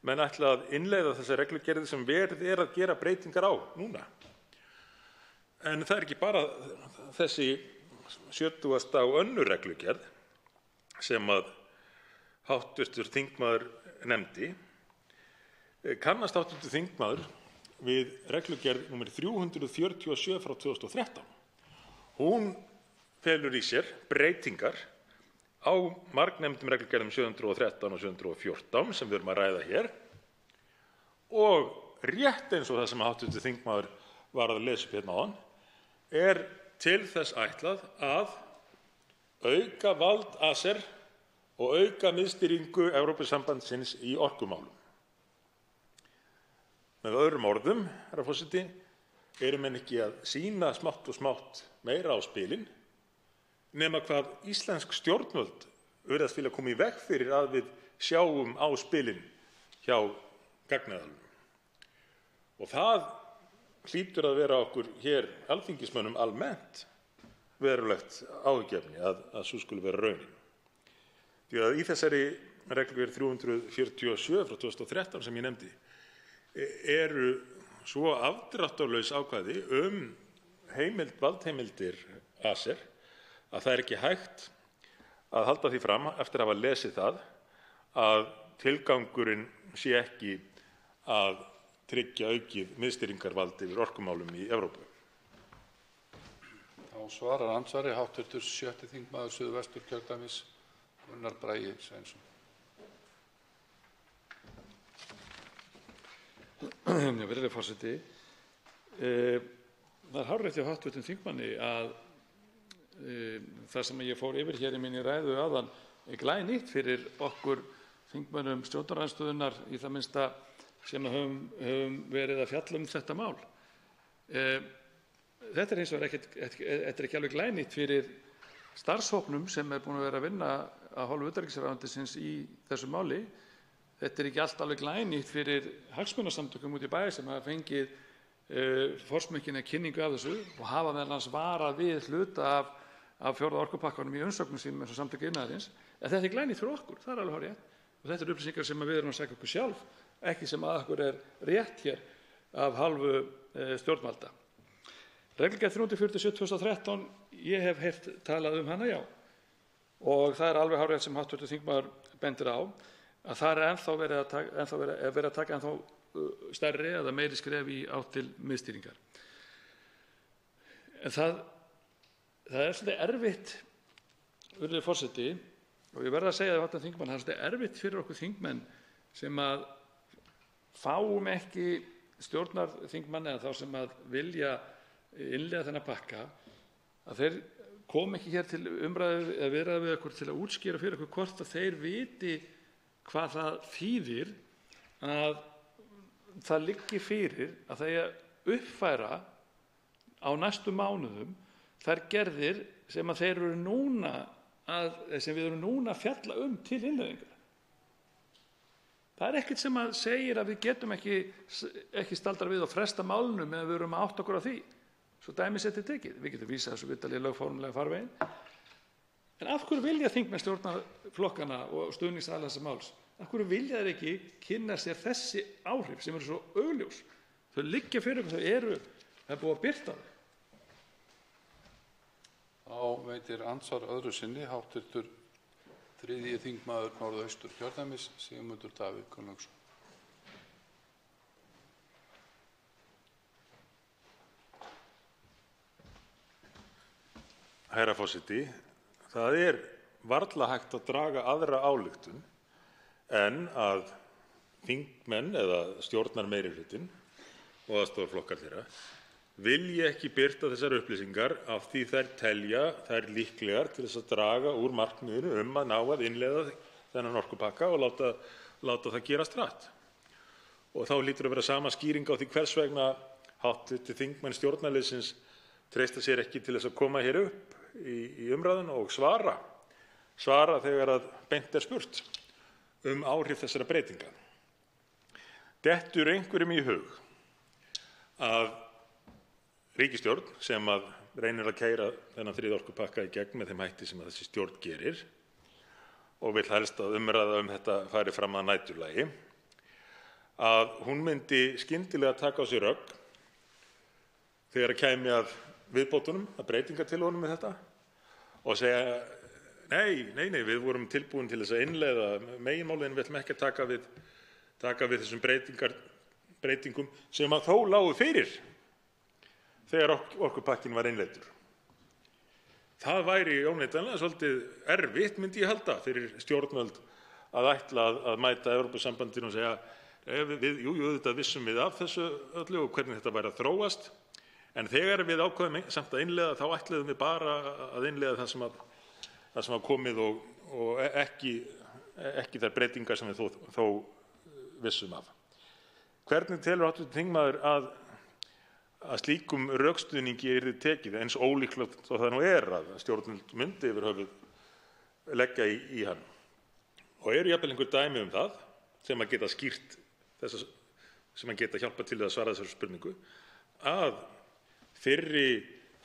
menn ætla að innleiða þessar reglugerðir sem verið að gera breytingar á núna. En það ekki bara þessi 70. og önnur reglugerð sem að hv. þingmaður nefndi. Kannast hv. þingmaður við reglugerð nr. 347 frá 2013. Hún felur í sér breytingar á margnefndum reglugerðum 713 og 714 sem við erum að ræða hér og rétt eins og það sem hv. þingmaður var að lesa upp hérna áðan til þess ætlað að auka vald ACER og auka miðstýringu Evrópusambandsins í orkumálum. Með öðrum orðum, herra forseti, eru menn ekki að sýna smátt og smátt meira á spilin nema hvað íslensk stjórnvöld virðast vilja koma í veg fyrir að við sjáum á spilin hjá gagnaðalum. Og það hlýtur að vera okkur hér alþingismönnum almennt verulegt áhyggjuefni að sú skuli vera raunin. Því að í þessari reglugerð 347 frá 2013 sem ég nefndi eru svo afdráttarlaus ákvæði valdheimildir ACER að það ekki hægt að halda því fram eftir að hafa lesið það að tilgangurinn sé ekki að tryggja aukið miðstýringarvald yfir orkumálum í Evrópu. Þá svarar andsvari hv. 7. þingmaður Suðvesturkjördæmis, Gunnar Bragi Sveinsson. Virðulegi forseti, það hárrétt hjá hv. þingmanni að það sem ég fór yfir hér í minni ræðu áðan er glænýtt fyrir okkur þingmönnum stjórnarandstöðunnar í það minnsta sem höfum verið að fjalla þetta mál. Þetta er hins vegar ekki alveg glænýtt fyrir starfshópnum sem er búinn að vera að vinna af hálfu utanríkisráðuneytisins í þessu máli. Þetta er ekki allt alveg glænýtt fyrir hagsmunasamtökum úti í bæ sem hafa fengið forsmekkinni kynningu af þessu og hafa meðal annars varað við hluta af 4. orkupakkanum í umsögnum sínum eins og Samtök iðnaðarins. En þetta er glænýtt fyrir okkur, það er alveg hárrétt. Og þetta eru upplýsingar sem við erum að sækja okkur sjálf, ekki sem að okkur er rétt hér af hálfu stjórnvalda. Reglugerð 347/2013, ég hef heyrt talað hana, já. Og það er alveg hárrétt sem hv. þingmaður bendir á, að það er ennþá verið að taka ennþá stærri eða meiri skref í átt til miðstýringar. En það er svolítið erfitt, virðulegi forseti, og ég verð að segja það þingmann, það er svolítið erfitt fyrir okkur þingmenn sem að fáum ekki stjórnarþingmann eða þá sem að vilja innleiða þennan pakka, að þeir kom ekki hér til umræðu eða viðræðu við okkur til að útskýra fyrir okkur hvort að þeir viti hvað það þýðir að það liggi fyrir að það er uppfæra á næstu mánuðum þær gerðir sem að þeir eru núna sem við erum núna að fjalla til innleiðingar. Það er ekkert sem að segir að við getum ekki staldra við og fresta málunum eða við erum að átta okkur á því. Svo dæmi sé tekið. Við getum vísað þessu viðtali í lögformlega farveginn. En af hverju vilja þingmenn stjórnarflokkana og stuðningsaðilar þessa máls? Af hverju vilja þeir ekki kynna sér þessi áhrif sem eru svo augljós? Þau liggja fyrir okkur, það er búið að birta þau. Þá veitir andsvar öðru sinni hv. 3. þingmaður Norðausturkjördæmis, Sigmundur Davíð Gunnlaugsson. Herra forseti, það er varla hægt að draga aðra ályktun en að þingmenn eða stjórnarmeirihlutinn og aðstoðarflokkar þeirra vilji ekki birta þessar upplýsingar af því þær telja þær líklegar til þess að draga úr markmiðinu að ná að innleiða þennan orkupakka og láta það gerast hratt. Og þá hlýtur að vera sama skýring á því hvers vegna hv. þingmenn stjórnarliðsins treysta sér ekki til þess að koma hér upp í umræðuna og svara þegar að beint er spurt áhrif þessara breytinga. Dettur einhverjum í hug að ríkisstjórn sem að reynir að keyra þennan 3. orkupakka í gegn með þeim hætti sem að þessi stjórn gerir og vill helst að umræða þetta fari fram að næturlagi, að hún myndi skyndilega taka á sig rögg þegar að kæmi að viðbótunum, að breytingartillögunum með þetta og segja nei, við vorum tilbúin til þess að innleiða meginmálið en við ætlum ekki að taka við þessum breytingum sem að þó lágu fyrir þegar orkupakkinn var innleiddur. Það væri óneitanlega svolítið erfitt, myndi ég halda, fyrir stjórnvöld að ætla að mæta Evrópusambandinu og segja jú, auðvitað vissum við af þessu öllu og hvernig þetta væri að þróast, en þegar við ákveðum samt að innleiða þá ætluðum við bara að innleiða það sem var komið og ekki þær breytingar sem við þó vissum af. Hvernig telur hv. þingmaður að slíkum rökstuðningi yrði tekið, eins ólíklegt og það nú er að stjórnvöld myndi yfir höfuð leggja í hann? Og eru jafnvel einhver dæmi það sem að geta skýrt þessa, sem að geta hjálpað til að svara þessari spurningu, að fyrri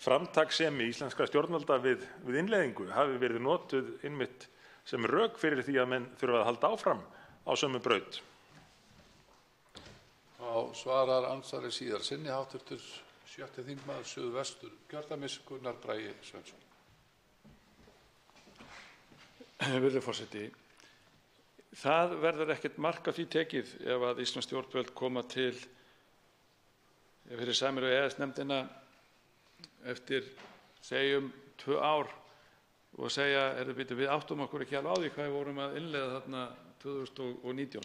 framtakssemi íslenskra stjórnvalda við innleiðingu hafi verið notuð einmitt sem rök fyrir því að menn þurfa að halda áfram á sömu braut? Þá svarar andsvari síðar sinni hv. 7. þingmaður Suðvesturkjördæmis, Gunnar Bragi Sveinsson. Virðulegi forseti, Það verður ekkert mark á því tekið ef að íslensk stjórnvöld koma til fyrir sameiginlegu EES-nefndina eftir, segjum, 2 ár og segja, við áttum okkur ekki alveg á því hvað við vorum að innleiða þarna 2019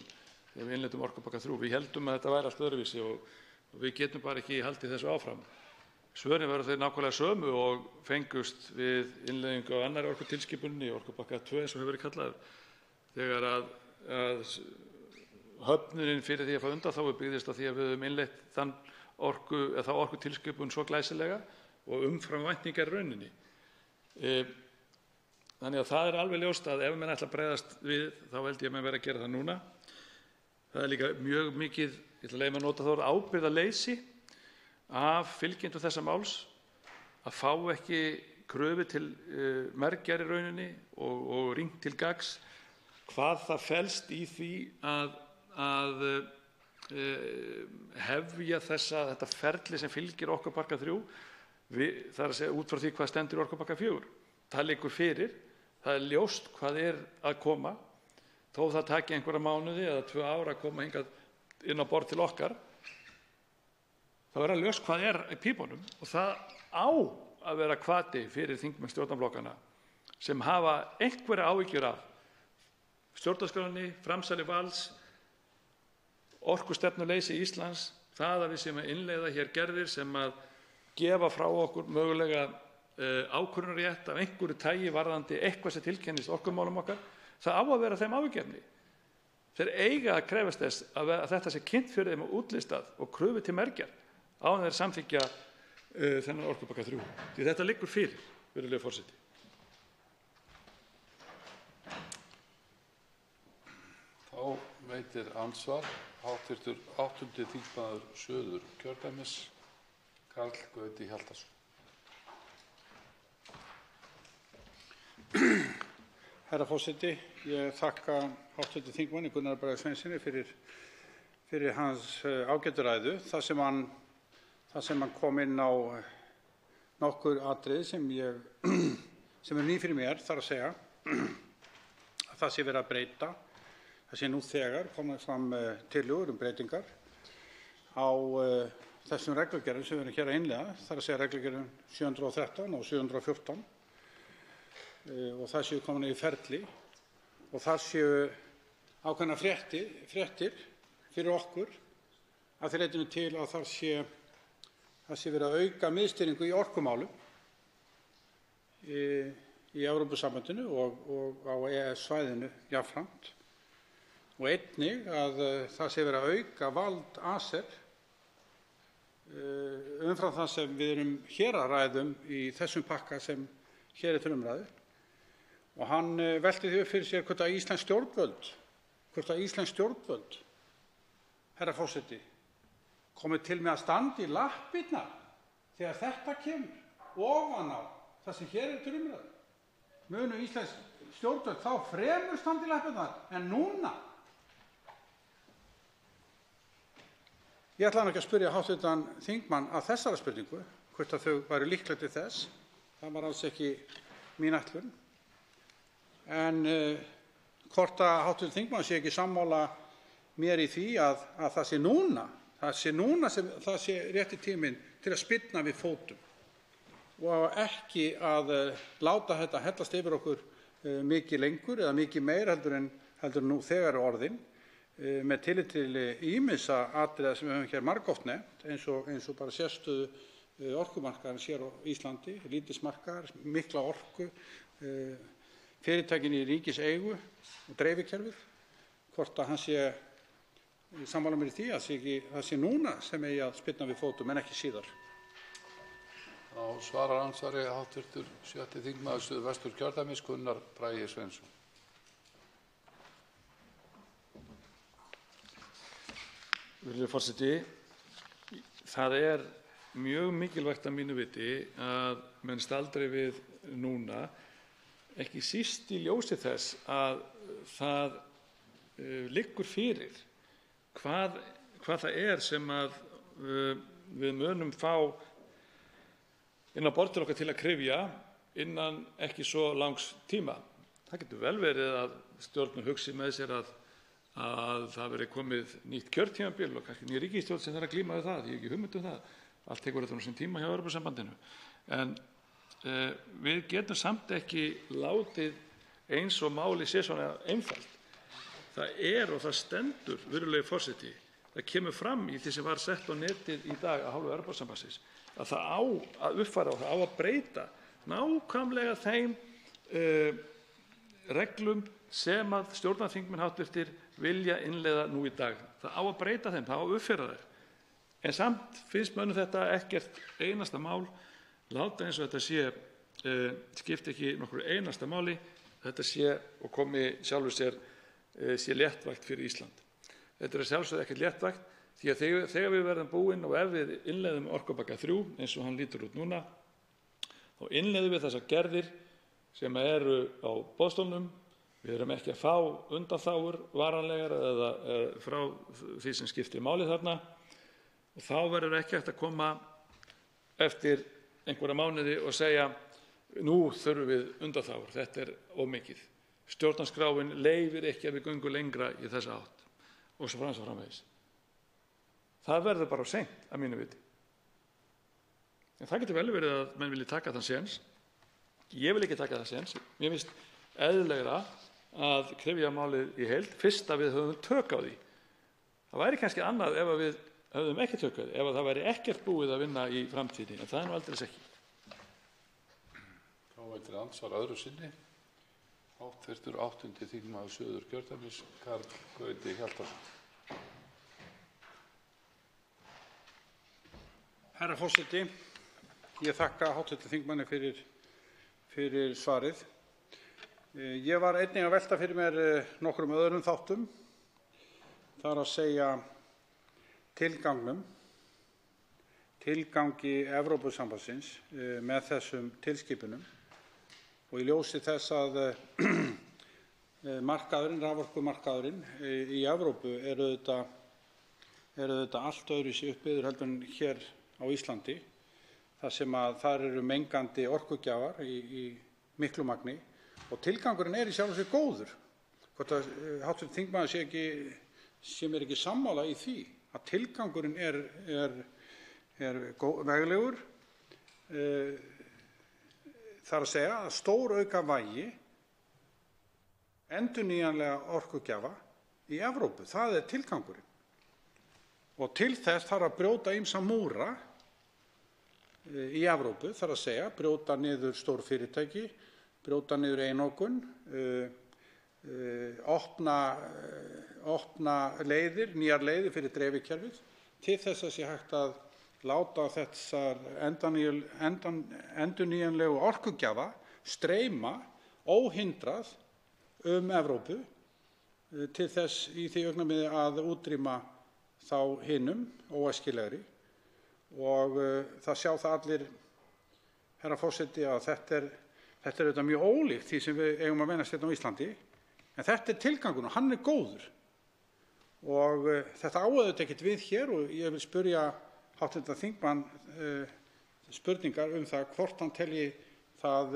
þegar við innleiddum orkupakka 3. Við heldum að þetta væri allt öðruvísi og við getum bara ekki haldið þessu áfram. Svörin verður þeir nákvæmlega sömu og fengust við innleiðingu á annarri orkutilskipuninni, orkupakka 2 eins og hefur verið kallaður, þegar að höfnunin fyrir því að fá undanþágu byggðist á því að við höfum innleitt þá orkutilskipun svo glæsilega og umfram væntingar í rauninni. Þannig að það er alveg ljóst að ef menn ætla að bregðast við, þá held ég að menn verði að gera það núna. Það er líka mjög mikið, ég ætla að leyfa mér að nota það orð, ábyrgðarleysi af fylgjendum þessa máls að fá ekki kröfu til mergjar í rauninni og ringt til gagns hvað það felst í því að hefja þetta ferli sem fylgir orkupakka 3, það er að segja út frá því hvað stendur í orkupakka 4. Það liggur fyrir, það er ljóst hvað er að koma, þó það taki einhverja mánuði eða 2 ár að koma hingað inn á borð til okkar, þá er að ljóst hvað er í pípunum og það á að vera hvati fyrir þingmenn stjórnarflokkanna sem hafa einhverja áhyggjur af stjórnarskránni, framsali valds, orkustefnuleysi Íslands, það að við séum að innleiða hér gerðir sem að gefa frá okkur mögulega ákvörðunarrétt af einhverju tagi varðandi eitthvað sem tilkennist orkumálum okkar, það á að vera þeim áhyggjuefni. Þeir eiga að krefast þess að þetta sé kynnt fyrir þeim og útlistað og kröfu til mergjar áður en þeir samþykkja þennan orkupakka 3. Því þetta liggur fyrir, virðulegur forseti. Þá veitir andsvar hv. 8. þingmaður Suðurkjördæmis, Karl Gauti Hjaltason. Herra forseti, ég þakka hv. þingmanni Gunnari Braga Sveinssyni fyrir hans ágætu ræðu, þar sem hann kom inn á nokkur atriði sem er ný fyrir mér, þar að segja að það sé verið að breyta. Það sé nú þegar komið fram tillögur breytingar á þessum reglugerðum sem við erum hér að innleiða, þar að segja reglugerðum 713 og 714 og það séu komin í ferli og það séu ákveðnar fréttir fyrir okkur að því leytinu til að það sé verið að auka miðstýringu í orkumálum í Evrópusambandinu og á EES-svæðinu jafnframt. Og einnig að það sé verið að auka vald ACER umfram það sem við erum hér að ræðum í þessum pakka sem hér er til umræðu. Og hann velti því upp fyrir sér hvort að íslensk stjórnvöld, herra forseti, komið til með að standa í lappirnar þegar þetta kemur ofan á það sem hér er til umræðu. Munu íslensk stjórnvöld þá fremur standa í lappirnar en núna. Ég ætlaði ekki að spyrja hv. þingmann að þessara spurningu, hvort að þau væru líkleg til þess. Það var alls ekki mín ætlun. En hvort að hv. þingmann sé ekki sammála mér í því að það sé núna sem það sé rétti tíminn til að spyrna við fótum og ekki að láta þetta hellast yfir okkur mikið lengur eða mikið meir heldur en nú þegar er orðin. Með tillit til ýmissa atriða sem við höfum hér margoft nefnt, eins og bara sérstöðu orkumarkaðarins hér á Íslandi, lítilsmarkaðar, mikla orku, fyrirtækin í ríkiseigu og dreifikerfið, hvort að hann sé sammála mér í því að það sé núna sem eigi að spyrna við fótum en ekki síðar. Þá svarar andsvari hv. 7. þingmaður Suðvesturkjördæmis, Gunnar Bragi Sveinsson. Virðulegur forseti, það er mjög mikilvægt að mínu viti að menn staldri við núna, ekki síst í ljósi þess að það liggur fyrir hvað það er sem að við munum fá inn á borð til okkar til að kryfja innan ekki svo langs tíma. Það getur vel verið að stjórnvöld hugsi með sér að að það verði komið nýtt kjörtímabil og kannski ný ríkisstjórn sem þarf að glíma við það. Ég hef ekki hugmynd um það. Allt tekur þetta sinn tíma hjá Evrópusambandinu. En við getum samt ekki látið eins og máli sé svona einfalt. Það er og það stendur, virðulegi forseti, það kemur fram í því sem var sett á netið í dag af hálfu Evrópusambandsins, að það á að uppfæra og það á að breyta nákvæmlega þeim reglum sem að stjórnarþingmenn háttvirtir vilja innleiða nú í dag. Það á að breyta þeim, það á að uppfæra þær. En samt finnst mönnum þetta ekkert einasta mál, láta eins og þetta sé, skipti ekki nokkur einasta máli, þetta sé og komi sjálfur sér sé léttvægt fyrir Ísland. Þetta er sjálfsögðu ekkert léttvægt því að þegar við verðum búin og ef við innleiðum orkupakka 3 eins og hann lítur út núna, þá innleiðum við þessar gerðir sem eru á boðstólnum. Við erum ekki að fá undanþágur varanlegar eða frá því sem skiptir máli þarna og þá verður ekki hægt að koma eftir einhverja mánuði og segja nú þurfum við undanþágur, þetta er of mikið. Stjórnarskráin leyfir ekki að við göngum lengra í þessa átt og svo framvegis. Það verður bara of seint að mínu viti. En það getur vel verið að menn vilji taka þann séns. Ég vil ekki taka það séns. Mér finnst eðlilegra að kryfja málið í heild fyrst að við höfum tök á því. Það væri kannski annað ef við höfum ekki tök á því, ef það væri ekkert búið að vinna í framtíðinni, en það er nú aldrei ekki. Þá veitir andsvar öðru sinni. Háttvirtur 8. þingmaður Suðurkjördæmis, Karl Gauti Hjaltason. Herra forseti, ég þakka hv. þingmanni fyrir svarið. Ég var einnig að velta fyrir mér nokkrum öðrum þáttum, þar að segja tilgangi Evrópusambandsins með þessum tilskipunum og í ljósi þess að markaðurinn, raforkumarkaðurinn í Evrópu er auðvitað allt öðruvísi uppbyggður heldur en hér á Íslandi, þar sem að þar eru mengandi orkugjafar í miklu magni og tilgangurinn er í sjálfu sér góður. Hvort að hv. þingmaður sé mér ekki sammála í því að tilgangurinn er veglegur, þar að segja að stórauka vægi endurnýjanlega orkugjafa í Evrópu. Það er tilgangurinn. Og til þess þarf að brjóta ýmsa múra í Evrópu, þar að segja brjóta niður stór fyrirtæki, brjóta niður einokun, opna leiðir, nýjar leiðir fyrir dreifikerfið til þess að sé hægt að láta þessar endurnýjanlegu orkugjafa streyma óhindrað Evrópu til þess í því augnamiði að útrýma þá hinum óæskilegri og það sjá það allir, herra forseti, að þetta er auðvitað mjög ólíkt því sem við eigum að venjast hérna á Íslandi, en þetta er tilgangurinn og hann er góður og þetta á auðvitað ekkert við hér og ég vil spyrja hv. þingmann spurningar það hvort hann telji það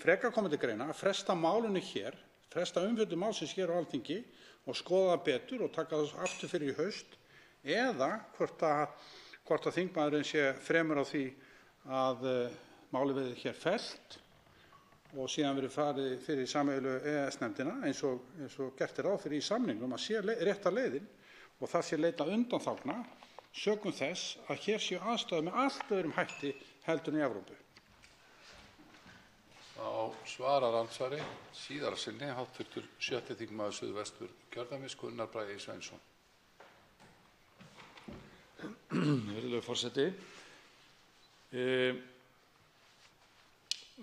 frekar koma til greina að fresta málinu hér, fresta umfjöllun málsins hér á Alþingi og skoða það betur og taka það aftur fyrir í haust, eða hvort að þingmaðurinn sé fremur á því að málið verði hér fellt og síðan verið farið fyrir sameiginlegu EES-nefndina eins og gert er ráð fyrir í samningnum að sé rétta leiðin og það sé leita undanþágna sökum þess að hér séu aðstæður með allt öðrum hætti heldur en í Evrópu. Þá svarar andsvari síðara sinni hv. 7. þingmaður Suðvesturkjördæmis, Gunnar Bragi Sveinsson. Virðulegur forseti.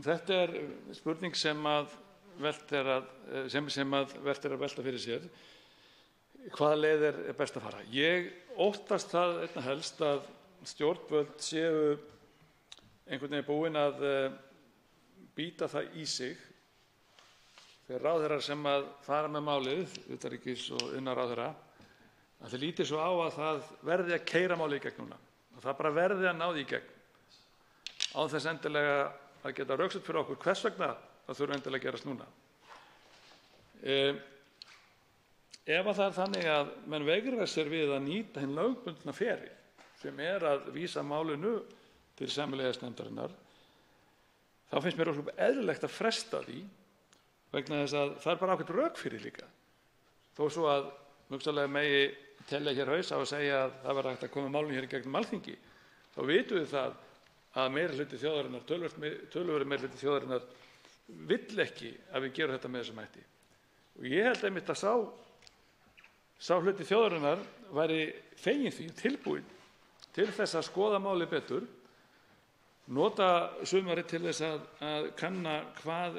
Þetta er spurning sem vert er að velta fyrir sér. Hvaða leið er best að fara? Ég óttast það einna helst að stjórnvöld séu einhvern veginn búin að bíta það í sig þegar ráðherrar sem fara með málið, utanríkis- og innanríkisráðherra, að þeir líti svo á að það verði að keyra málið í gegn núna. Að það bara verði að ná því í gegn. Án þess endilega að geta rökstutt fyrir okkur hvers vegna það þurfi endilega að gerast núna. ef að það er þannig að menn veigra sér við að nýta hinn lögbundna feril sem að vísa málinu til sameiginlegheitsnefndarinnar, þá finnst mér ósköp eðlilegt að fresta því vegna þess að það er bara ákveðið rök fyrir líka. Þó svo að hugsanlega megi telja hér haus á að segja að það verði hægt að koma málinu hér í gegnum Alþingi, þá vitum við það að meirihluti þjóðarinnar, töluverður meirihluti þjóðarinnar vill ekki að við gerum þetta með þessum hætti. Og ég held einmitt að sá hluti þjóðarinnar væri feginn því, tilbúinn til þess að skoða máli betur, nota sumarið til þess að kanna hvað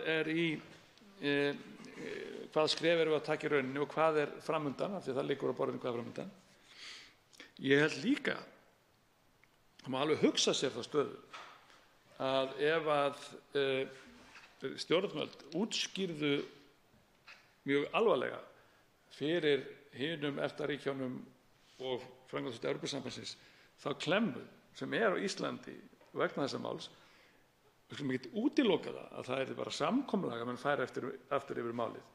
hvað skref erum við að taka í rauninni og hvað er framundan, af því það liggur á borðinu hvað er framundan. Ég held líka, það má alveg hugsa sér þá stöðu, að ef að stjórnvöld útskýrðu mjög alvarlega fyrir hinum EFTA-ríkjunum og framkvæmdastjórn Evrópusambandsins þá klemmu sem á Íslandi vegna þessa máls, við skulum ekki útiloka það að það bara samkomulag að menn færi aftur yfir málið,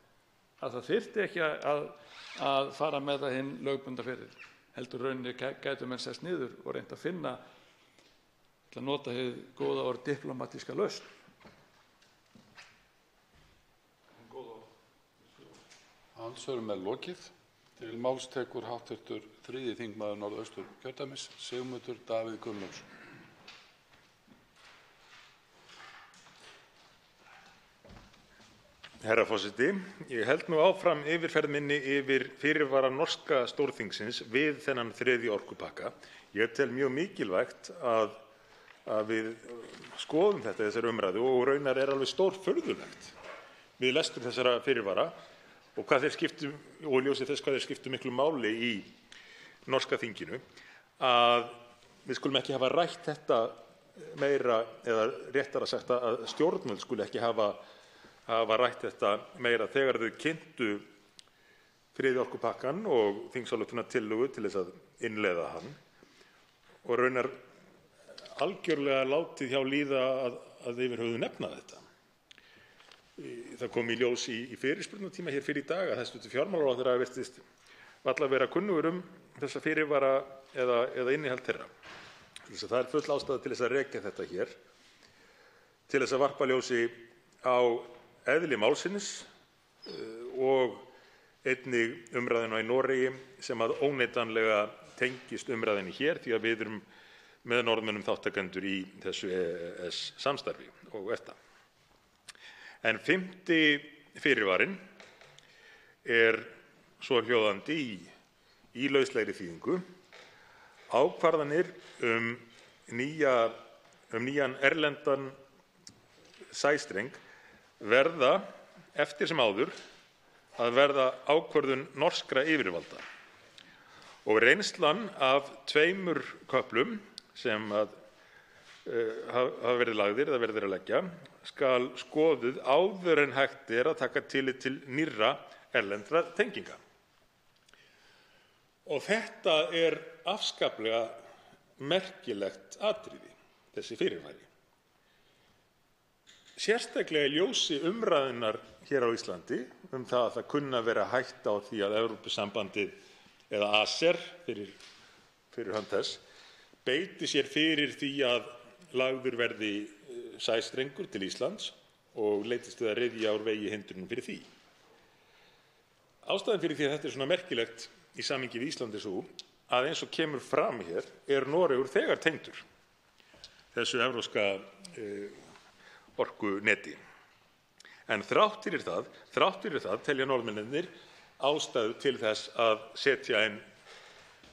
að það þyrfti ekki að fara með það hinn lögbundna feril, heldur rauninni gætu menn sest niður og reynt að finna, til að nota hið góða orð diplómatíska lausn. Andsvörum lokið. Til máls tekur hv. 3. þingmaður Norðausturkjördæmis, Sigmundur Davíð Gunnlaugsson. Herra forseti, ég held nú áfram yfirferð minni yfir fyrirvara norska stórþingsins við þennan 3. orkupakka. Ég tel mjög mikilvægt að við skoðum þetta í þessari umræðu og raunar er alveg stórfurðulegt við lestur þessara fyrirvara og hvað þeir skiptu, og ljósi þess hvað þeir skiptu miklu máli í norska þinginu, að við skulum ekki hafa rætt þetta meira, eða réttara sagt að stjórnvöld skuli ekki hafa rætt þetta meira þegar þau kynntu 3. orkupakkann og þingsályktunartillögu til þess að innleiða hann, og raunar algjörlega látið hjá líða að yfir höfðu nefna þetta. Það kom í ljós í fyrirspurnatíma hér fyrir í dag að hæstv. Fjármálaráðherra virtist varla vera kunnugur þessa fyrirvara eða innihald þeirra. Það er full ástæða til þess að rekja þetta hér, til þess að varpa ljósi á eðli málsins og einnig umræðuna í Noregi sem að óneitanlega tengist umræðinni hér því að við erum með Norðmönnum þátttakendur í þessu EES-samstarfi og EFTA. En 5. fyrirvarinn er svohljóðandi í lauslegri þýðingu: ákvarðanir nýjan erlendan sæstreng verða eftir sem áður að verða ákvörðun norskra yfirvalda og reynslan af 2 köflum sem hafa verið lagðir eða verið að leggja skal skoðuð áður en hægt er að taka tillit til nýrra erlendra tenginga. Og þetta er afskaplega merkilegt atriði, þessi fyrirvari. Sérstaklega í ljósi umræðunnar hér á Íslandi það að það kunna vera hætta á því að Evrópusambandið eða ACER fyrir hönd þess beiti sér fyrir því að lagður verði sæstrengur til Íslands og leitist við að ryðja úr vegi hindrunum fyrir því. Ástæðan fyrir því að þetta er svona merkilegt í samhengi við Íslandi svo að eins og kemur fram hér er Noregur þegar tengdur þessu evrópska orkuneti. En þrátt fyrir það telja Norðmennirnir ástæðu til þess að setja inn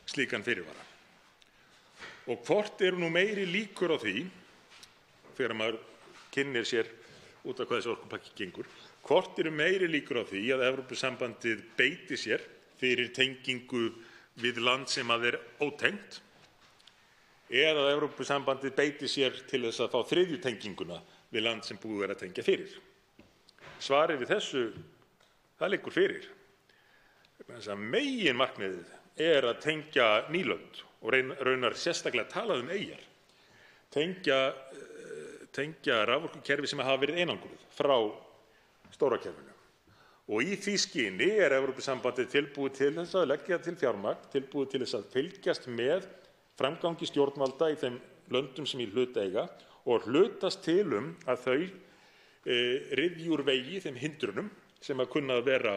slíkan fyrirvara. Og hvort eru nú meiri líkur á því, þegar maður kynnir sér út af hvað þessi orkupakki gengur, hvort eru meiri líkur á því að Evrópusambandið beiti sér fyrir tengingu við land sem að er ótengt, eða að Evrópusambandið beiti sér til þess að fá 3. tenginguna við land sem búið er að tengja fyrir. Svarið við þessu, það liggur fyrir. Þess að meginmarkmiðið er að tengja nýlönd og raunar sérstaklega talað eyjar, tengja raforkukerfi sem hafa verið einangruð frá stóra kerfinu. Og í því skyni Evrópusambandið tilbúið til þess að leggja til fjármagn, tilbúið til þess að fylgjast með framgangi stjórnvalda í þeim löndum sem í hlut eiga og hlutast til að þau ryðji úr vegi þeim hindrunum sem að kunna að vera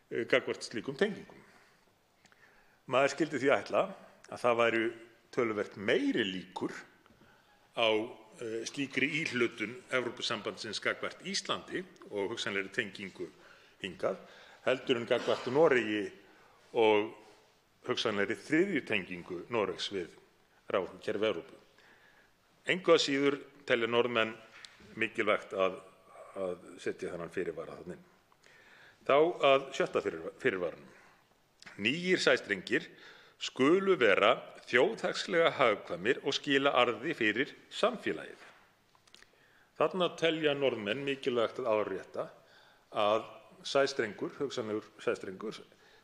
gagnvart slíkum tengingum. Maður skyldi því ætla að það væru töluvert meiri líkur á slíkri íhlutun Evrópusambandsins gagnvart Íslandi og hugsanlegri tengingu hingað heldur en gagnvart Noregi og hugsanlegri þriðju tengingu Noregs við raforkukerfi Evrópu. Engu að síður telja Norðmenn mikilvægt að setja þennan fyrirvara þarna inn. Þá að 6. fyrirvaranum. Nýir sæstrengir skulu vera þjóðhagslega hagkvæmir og skila arði fyrir samfélagið. Þarna telja Norðmenn mikilvægt að árétta að sæstrengur, hugsanlegur sæstrengur,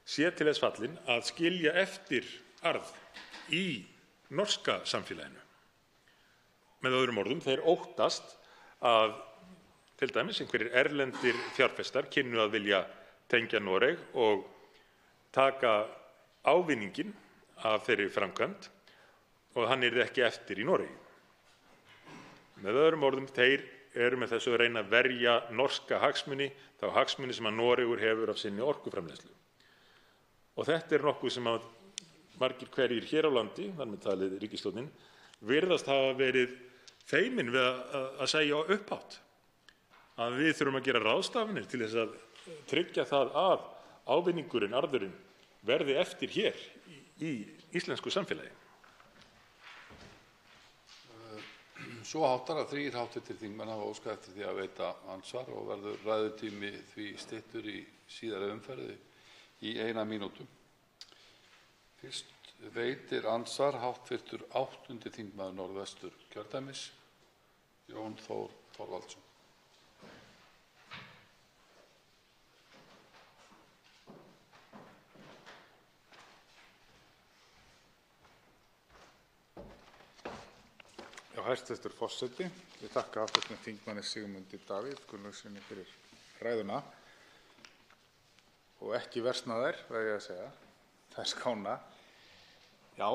sé til þess fallinn að skilja eftir arð í norska samfélaginu. Með öðrum orðum, þeir óttast að til dæmis einhverjir erlendir fjárfestar kynnu að vilja tengja Noreg og taka ávinninginn af þeirri framkvæmd og hann yrði ekki eftir í Noregi. Með öðrum orðum, þeir eru með þessu að reyna að verja norska hagsmuni, þá hagsmuni sem að Noregur hefur af sinni orkuframleiðslu. Og þetta er nokkuð sem að margir hverjir hér á landi, þar með talið ríkisstjórnin, virðast hafa verið feimin við að segja upphátt. Að við þurfum að gera ráðstafanir til þess að tryggja það að ávinningurinn, arðurinn, verði eftir hér í íslensku samfélagi. Svo háttar að 3 hv. Þingmenn hafa óskað eftir því að veita andsvar og verður ræðutími því styttur í síðari umferð í 1 mínútu. Fyrst veitir andsvar hv. 8. þingmaður Norðvesturkjördæmis, Jón Þór Þorvaldsson. Hæstv. forseti, ég þakka hv. þingmanni Sigmundi Davíð Gunnlaugssyni fyrir ræðuna og ekki versnaðar, verð ég að segja, það er skána. Já,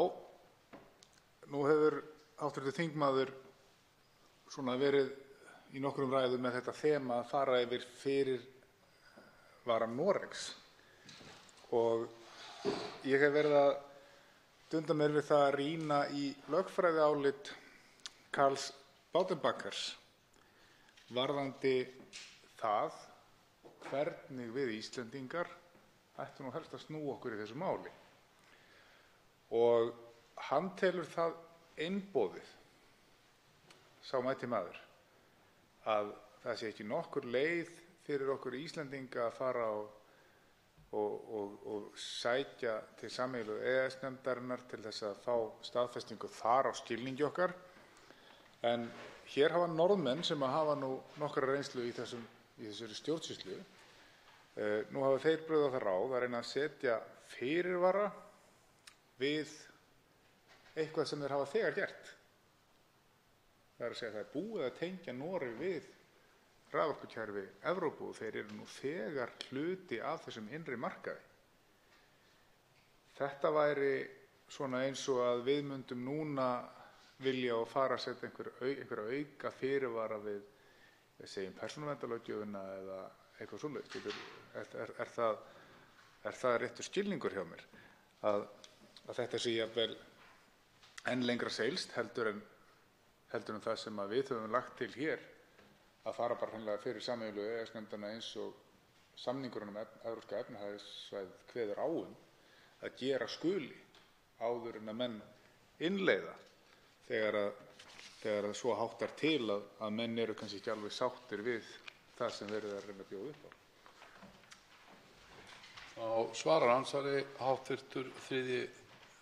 nú hefur hv. þingmaður svona verið í nokkrum ræðum með þetta þema að fara yfir fyrirvara Noregs og ég hef verið að dunda mér við það að rýna í lögfræðiálit Karls Baudenbackers varðandi það hvernig við Íslendingar ættum nú helst að snúa okkur í þessu máli. Og hann telur það einboðið, sá mæti maður, að það sé ekki nokkur leið fyrir okkur Íslendinga að fara og sækja til sameiginlegu EES-nefndarinnar til þess að fá staðfestingu þar á skilningi okkar. En hér hafa Norðmenn sem hafa nú nokkra reynslu í þessari stjórnsýslu, nú hafa þeir brugðið á það ráð að reyna að setja fyrirvara við eitthvað sem þeir hafa þegar gert. Það er að segja að það er búið að tengja Noreg við raforkukerfi Evrópu og þeir eru nú þegar hluti af þessum innri markaði. Þetta væri svona eins og að við myndum núna vilja og fara að setja einhverja auka fyrirvara við, segjum, persónuverndarlöggjöfina eða eitthvað svoleiðis. Er það réttur skilningur hjá mér að þetta sé jafnvel enn lengra seilst heldur en það sem að við höfum lagt til hér, að fara bara hreinlega fyrir sameiginlegu EES-nefndina eins og samningurinn Evrópska efnahagssvæðið kveður á að gera skuli áður en að menn innleiða þegar svo háttar til að menn eru kannski ekki alveg sáttir við það sem verið að reyna að bjóða upp á. Þá svarar andsvari hv. 3.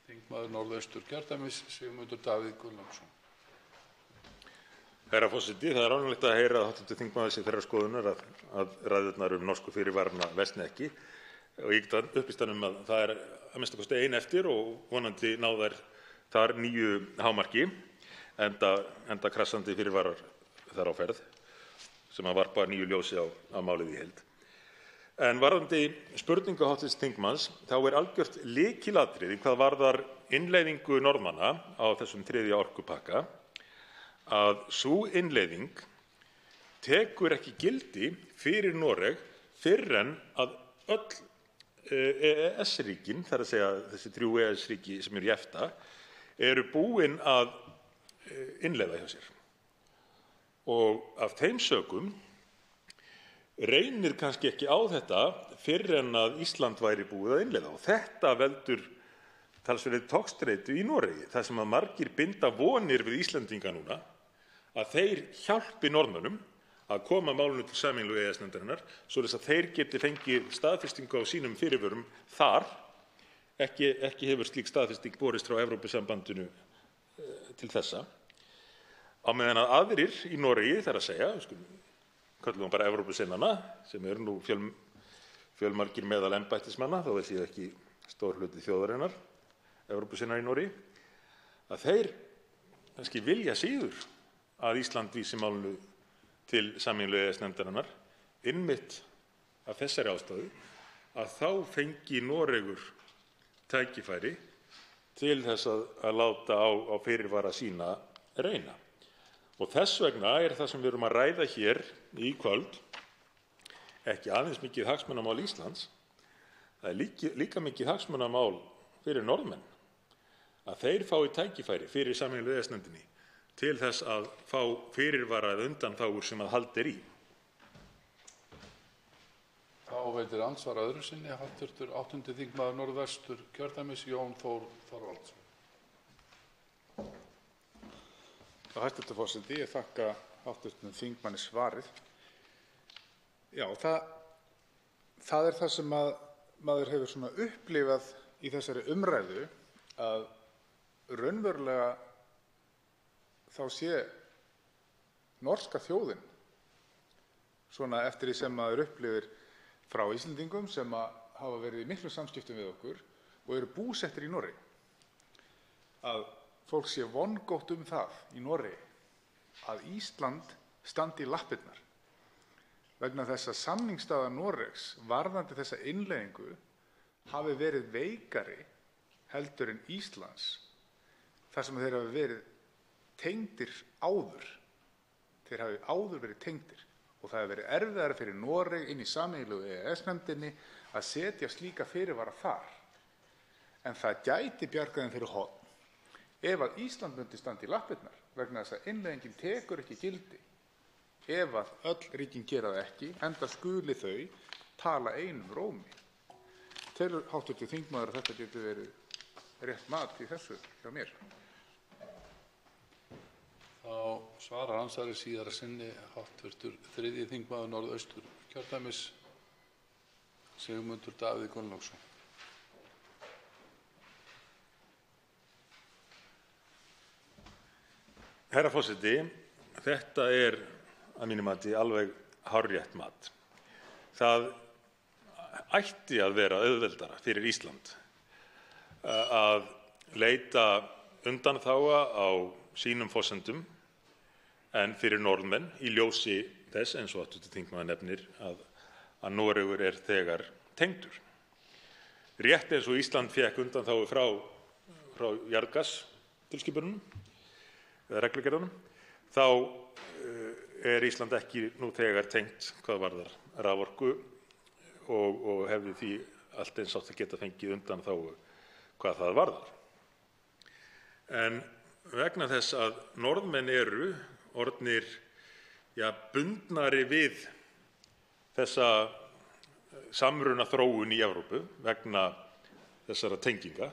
þingmaður Norðausturkjördæmis, Sigmundur Davíð Gunnlaugsson. Herra forseti, það er ánægjulegt að heyra að hv. þingmaður sé þeirrar skoðunar að ræðurnar norsku fyrirvarana versni ekki og ég get upplýst hann að það er að minnsta kosti ein eftir og vonandi ná þær þar nýju hámarki, enda krassandi fyrirvarar þar á ferð sem að varpa nýju ljósi á málið í heild. En varðandi spurningu hv. þingmanns þá er algjört lykilatriði hvað varðar innleiðingu Norðmanna á þessum þriðja orkupakka að sú innleiðing tekur ekki gildi fyrir Noreg fyrr en að öll EES-ríkin, þar að segja þessi 3 EES-ríki sem eru í EFTA, eru búin að innleiða hjá sér. Og af þeim sökum reynir kannski ekki á þetta fyrr en að Ísland væri búið að innleiða. Og þetta veldur talsverðri togstreitu í Noregi, þar sem að margir binda vonir við Íslendinga núna að þeir hjálpi Norðmönnum að koma málinu til sameiginlegu EES-nefndarinnar svoleiðis að þeir geti fengið staðfestingu á sínum fyrirvörum þar. Ekki hefur slík staðfesting borist frá Evrópusambandinu til þessa. Á meðan að aðrir í Noregi, þar að segja, köllum bara Evrópusinnana, sem eru nú fjölmargir meðal embættismanna, þó séu ekki stór hluti þjóðarinnar, Evrópusinnar í Noregi, að þeir kannski vilja síður að Ísland vísi málinu til sameiginlegu EES-nefndarinnar, einmitt af þessari ástæðu, að þá fengi Noregur tækifæri til þess að láta á fyrirvara sína reyna. Og þess vegna er það sem við erum að ræða hér í kvöld ekki aðeins mikið hagsmunamál Íslands, það er líka mikið hagsmunamál fyrir Norðmenn að þeir fái tækifæri fyrir sameiginlegu EES-nefndinni til þess að fá fyrirvara eða undanþágur sem að halda í. Þá veitir andsvar öðru sinni hv. 8. þingmaður Norðvesturkjördæmis Jón Þór Þorvaldsson. Hæstv. forseti, ég þakka hv. þingmanni svarið. Já, það er það sem maður hefur svona upplifað í þessari umræðu að raunverulega þá sé norska þjóðin svona eftir því sem maður upplifir frá Íslendingum sem hafa verið í miklu samskiptum við okkur og eru búsettir í Noregi, að fólk sé vongótt það í Noregi að Ísland standi í lappirnar vegna þess að samningsstaða Noregs varðandi þessa innleiðingu hafi verið veikari heldur en Íslands þar sem þeir hafi verið tengdir áður. Þeir hafi áður verið tengdir og það hefur verið erfiðara fyrir Noreg inn í sameiginlegu EES-nefndinni að setja slíka fyrirvara þar. En það gæti bjargað þeim fyrir horn ef að Ísland myndi standa í lappirnar vegna þess að innleiðingin tekur ekki gildi ef að öll ríkin gera það ekki, enda skuli þau tala einum rómi. Telur hv. þingmaður að þetta geti verið rétt mat í þessu hjá mér? Þá svarar andsvari síðara sinni hv. 3. þingmaður Norðausturkjördæmis Sigmundur Davíð Gunnlaugsson. Herra forseti, þetta er að mínu mati alveg hárrétt mat. Það ætti að vera auðveldara fyrir Ísland að leita undanþága á sínum forsendum en fyrir Norðmenn í ljósi þess, eins og hv. þingmaður nefnir, að Noregur er þegar tengdur. Rétt eins og Ísland fékk undanþágu frá jarðgastilskipununum eða reglugerðunum, þá er Ísland ekki nú þegar tengt hvað varðar raforku og hefði því allt eins átt að geta fengið undanþágu hvað það varðar. En vegna þess að Norðmenn eru orðnir bundnari við þessa samruna þróun í Evrópu vegna þessara tenginga,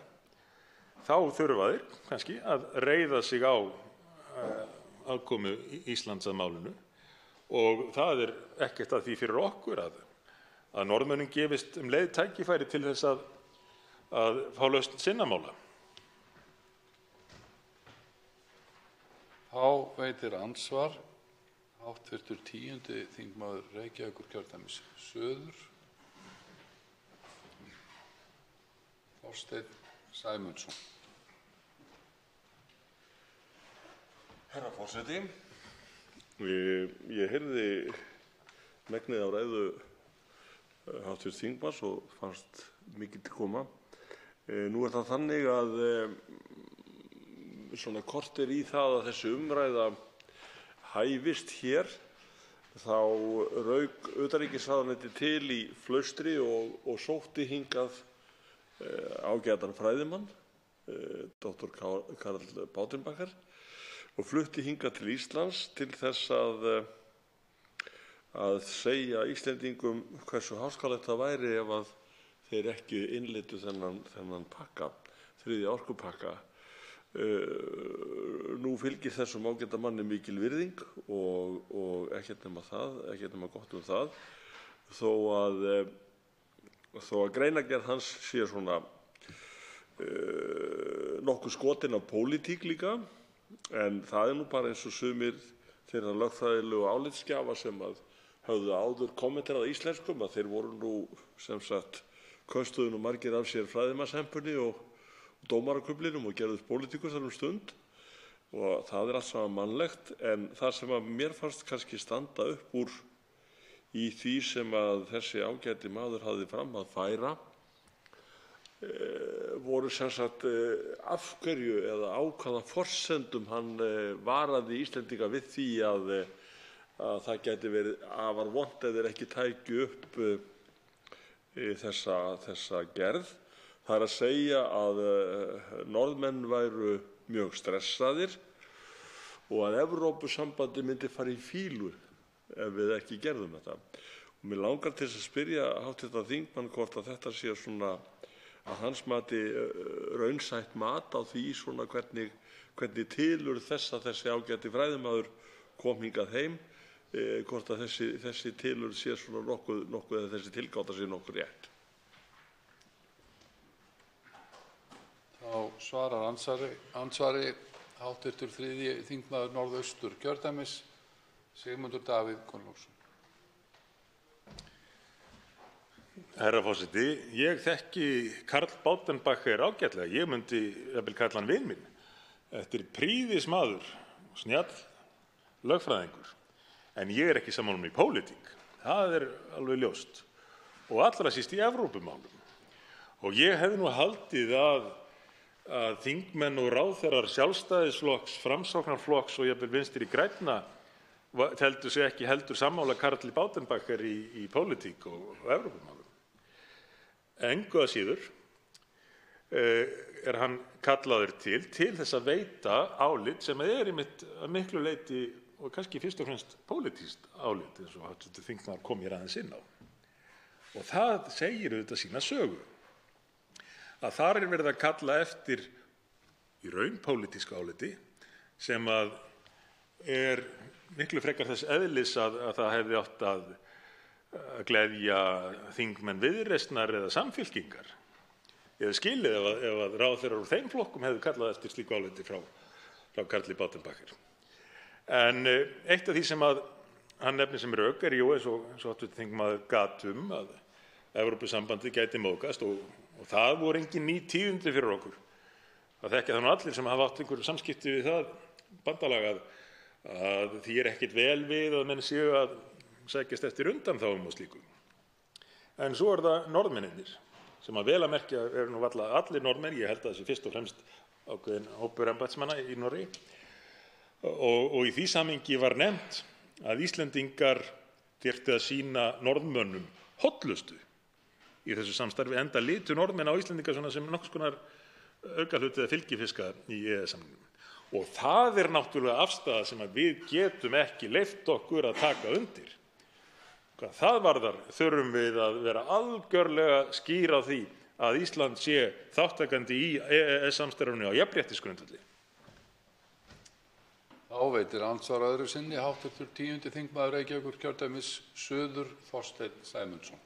þá þurfa þeir kannski að reiða sig á aðkomu Íslands að málinu og það er ekkert að því fyrir okkur að Norðmönnum gefist leið tækifæri til þess að fá lausn sinna mála. Þá veitir andsvar hv. 10. þingmaður Reykjavíkurkjördæmis suður Þorsteinn Sæmundsson. Herra forseti, ég heyrði megnið á ræðu hv. þingmanns og fannst mikið til koma. Nú það þannig að svona korter í það að þessi umræða hæfist hér, þá rauk utanríkisráðuneytið til í Flaustri og sótti hingað ágætan fræðimann, Dr. Karl Baudenbacher, og flutti hingað til Íslands til þess að segja Íslendingum hversu háskalegt það væri ef að þeir ekki innleiddu þennan pakka, þriðja orkupakka. Nú fylgir þessum ágæta manni mikil virðing og ekkert nema gott það, þó að greinargerð hans sé svona nokkuð skotin af pólitík líka, en það nú bara eins og sumir þeirra lögfræðilegu álitsgjafa sem að höfðu áður kommenterað íslenskum, að þeir voru nú sem sagt köstuðu nú margir af sér fræðimannshempunni og dómarakuflinum og gerðust pólitíkusar stund, og það allt saman mannlegt, en það sem að mér fannst kannski standa upp úr í því sem að þessi ágæti maður hafði fram að færa voru sem sagt af hverju eða á hvaða forsendum hann varaði Íslendinga við því að það gæti verið afar vont ef þeir ekki tækju upp þessa gerð. Það að segja að Norðmenn væru mjög stressaðir og að Evrópusambandið myndi fara í fílu ef við ekki gerðum þetta. Og mér langar til að spyrja hv. þingmann hvort að þetta sé svona að hans mati raunsætt mat á því svona hvernig tilurð þess að þessi ágæti fræðimaður kom hingað heim, hvort að þessi tilurð sé svona nokkuð eða þessi tilgáta sé nokkuð rétt. Þá svarar andsvari hv. 3. þingmaður Norðausturkjördæmis, Sigmundur Davíð Gunnlaugsson. Herra forseti, ég þekki Karl Baudenbacher ágætlega. Ég myndi jafnvel kalla hann vin minn. Þetta prýðismaður, snjall lögfræðingur. En ég ekki sammála í pólitík. Það alveg ljóst. Og allra síst í Evrópumálum. Og ég hefði nú haldið að þingmenn og ráðherrar Sjálfstæðisflokks, Framsóknarflokks og jafnvel Vinstri grænna teldu sig ekki heldur sammála Karli Baudenbacher í pólitík og Evrópumálum. Engu að síður hann kallaður til þess að veita álit sem einmitt að miklu leyti og kannski fyrst og fremst pólitískt álit, eins og hv. þingmaður kom hér aðeins inn á. Og það segir auðvitað sína sögu. Að þar verið að kalla eftir í raun pólitísku áliti sem að miklu frekar þess eðlis að það hefði átt að gleðja þingmenn Viðreisnar eða Samfylkingar, eða skilið ef að ráðherrar úr þeim flokkum hefðu kallað eftir slíku áliti frá Karli Baudenbacher. En eitt af því sem að hann nefnir sem rök jú, eins og hv. þingmaður gat að Evrópusambandið gæti móðgast og það voru engin ný tíðindi fyrir okkur. Það þekkja það nú allir sem hafa átt einhverju samskipti við það bandalag að því ekkert vel við að menn séu að sækjast eftir undanþágum og slíku. En svo það Norðmennirnir sem að vel að merkja nú varla allir Norðmenn, ég held að þessi fyrst og fremst ákveðinn hópur embættismanna í Noregi. Og í því samhengi var nefnt að Íslendingar þyrftu að sýna Norðmönnum hollustu í þessu samstarfi, enda litu Norðmenn á Íslendinga svona sem nokkurs konar aukahluti eða fylgifiska í EES-samningnum. Og það náttúrulega afstaða sem að við getum ekki leyft okkur að taka undir. Hvað það varðar þurfum við að vera algjörlega skýr á því að Ísland sé þátttakandi í EES-samstarfinu á jafnréttisgrundvelli. Þá veitir andsvar öðru sinni hv. 10. þingmaður Reykjavíkurkjördæmis suður Þorsteinn Sæmundsson.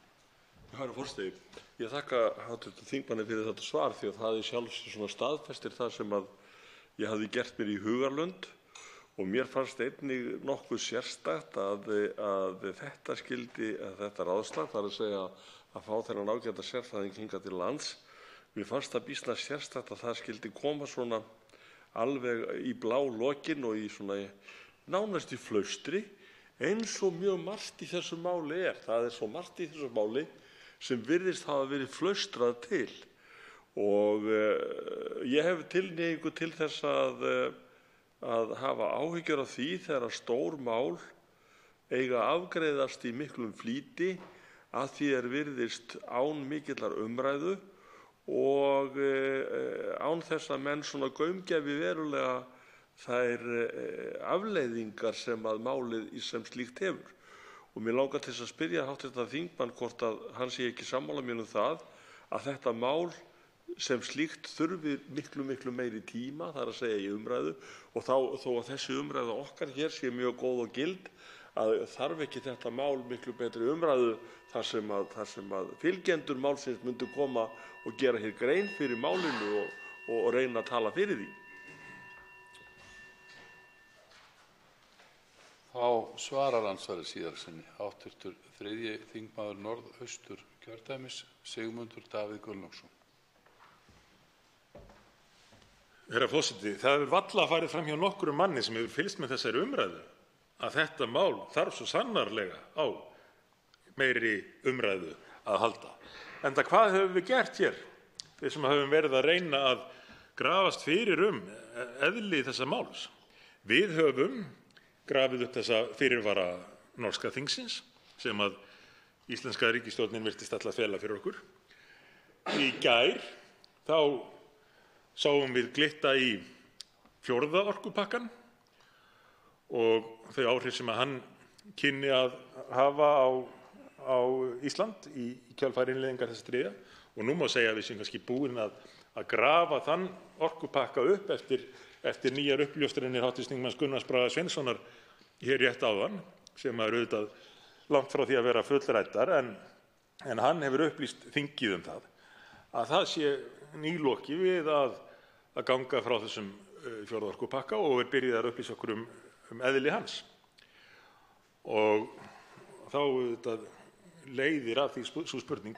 Herra forseti, ég þakka hv. þingmanni fyrir þetta svar því að það sjálfs svona staðfestir það sem að ég hafði gert mér í hugarlund og mér fannst einnig nokkuð sérstakt að þetta ráðslag, það að segja að fá þennan ágæta sérfræðing hingað til lands, mér fannst það býsna sérstakt að það skyldi koma svona alveg í blá lokin og í svona nánast í Flaustri, eins og mjög margt í þessu máli Það svo margt í þessu máli sem virðist hafa verið flaustrað til. Og ég hef tilhneigingu til þess að hafa áhyggjur af því þegar stór mál eiga að afgreiðast í miklum flýti að því virðist án mikillar umræðu og án þess að menn svona gaumgæfi verulega þær afleiðingar sem að málið í sem slíkt hefur. Og mér langar til að spyrja hv. þingmann hvort að hann sé ekki sammála mér það að þetta mál sem slíkt þurfi miklu meiri tíma, það að segja í umræðu, og þó að þessi umræða okkar hér sé mjög góð og gild, að þarf ekki þetta mál miklu betri umræðu þar sem að fylgjendur málsins myndu koma og gera hér grein fyrir málinu og reyna að tala fyrir því. Þá svarar andsvari síðar sinni hv. 3. þingmaður Norðausturkjördæmis, Sigmundur Davíð Gunnlaugsson. Herra forseti, það hefur varla farið fram hjá nokkrum manni sem hefur fylgst með þessari umræðu að þetta mál þarf svo sannarlega á meiri umræðu að halda. Enda hvað höfum við gert hér? Við sem höfum verið að reyna að grafast fyrir eðli þessa máls. Við höfum grafið upp þessa fyrirvara norska þingsins sem að íslenska ríkisstjórnin virtist ætla að fela fyrir okkur. Í gær þá sáum við glitta í 4. orkupakkann og þau áhrif sem að hann kynni að hafa á Ísland í kjölfar innleiðingar þess 3. Og nú má segja að við séum kannski búin að grafa þann orkupakka upp eftir nýjar uppljóstranir hv. þingmanns Gunnars Braga Sveinssonar hér rétt áðan, sem er auðvitað langt frá því að vera fullræddar, en hann hefur upplýst þingið að það sé nýloki við að ganga frá þessum 4. orkupakka og byrjað að upplýsa okkur um eðli hans. Og þá auðvitað leiðir af því sú spurning,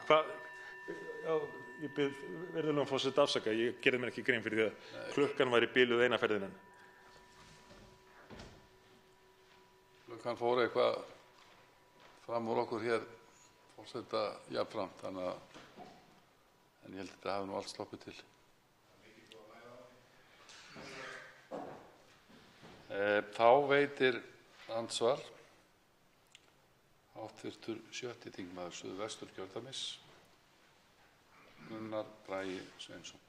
ég bið virðulegan forseta afsaka, ég gerði mér ekki grein fyrir því að klukkan væri biluð eina ferðina. Klukkan fór eitthvað fram úr okkur hér, forseta jafnframt, en ég held að þetta hafi nú allt sloppið til. Þá veitir andsvar hv. 7. þingmaður Suðvesturkjördæmis, Gunnar Bragi Sveinsson.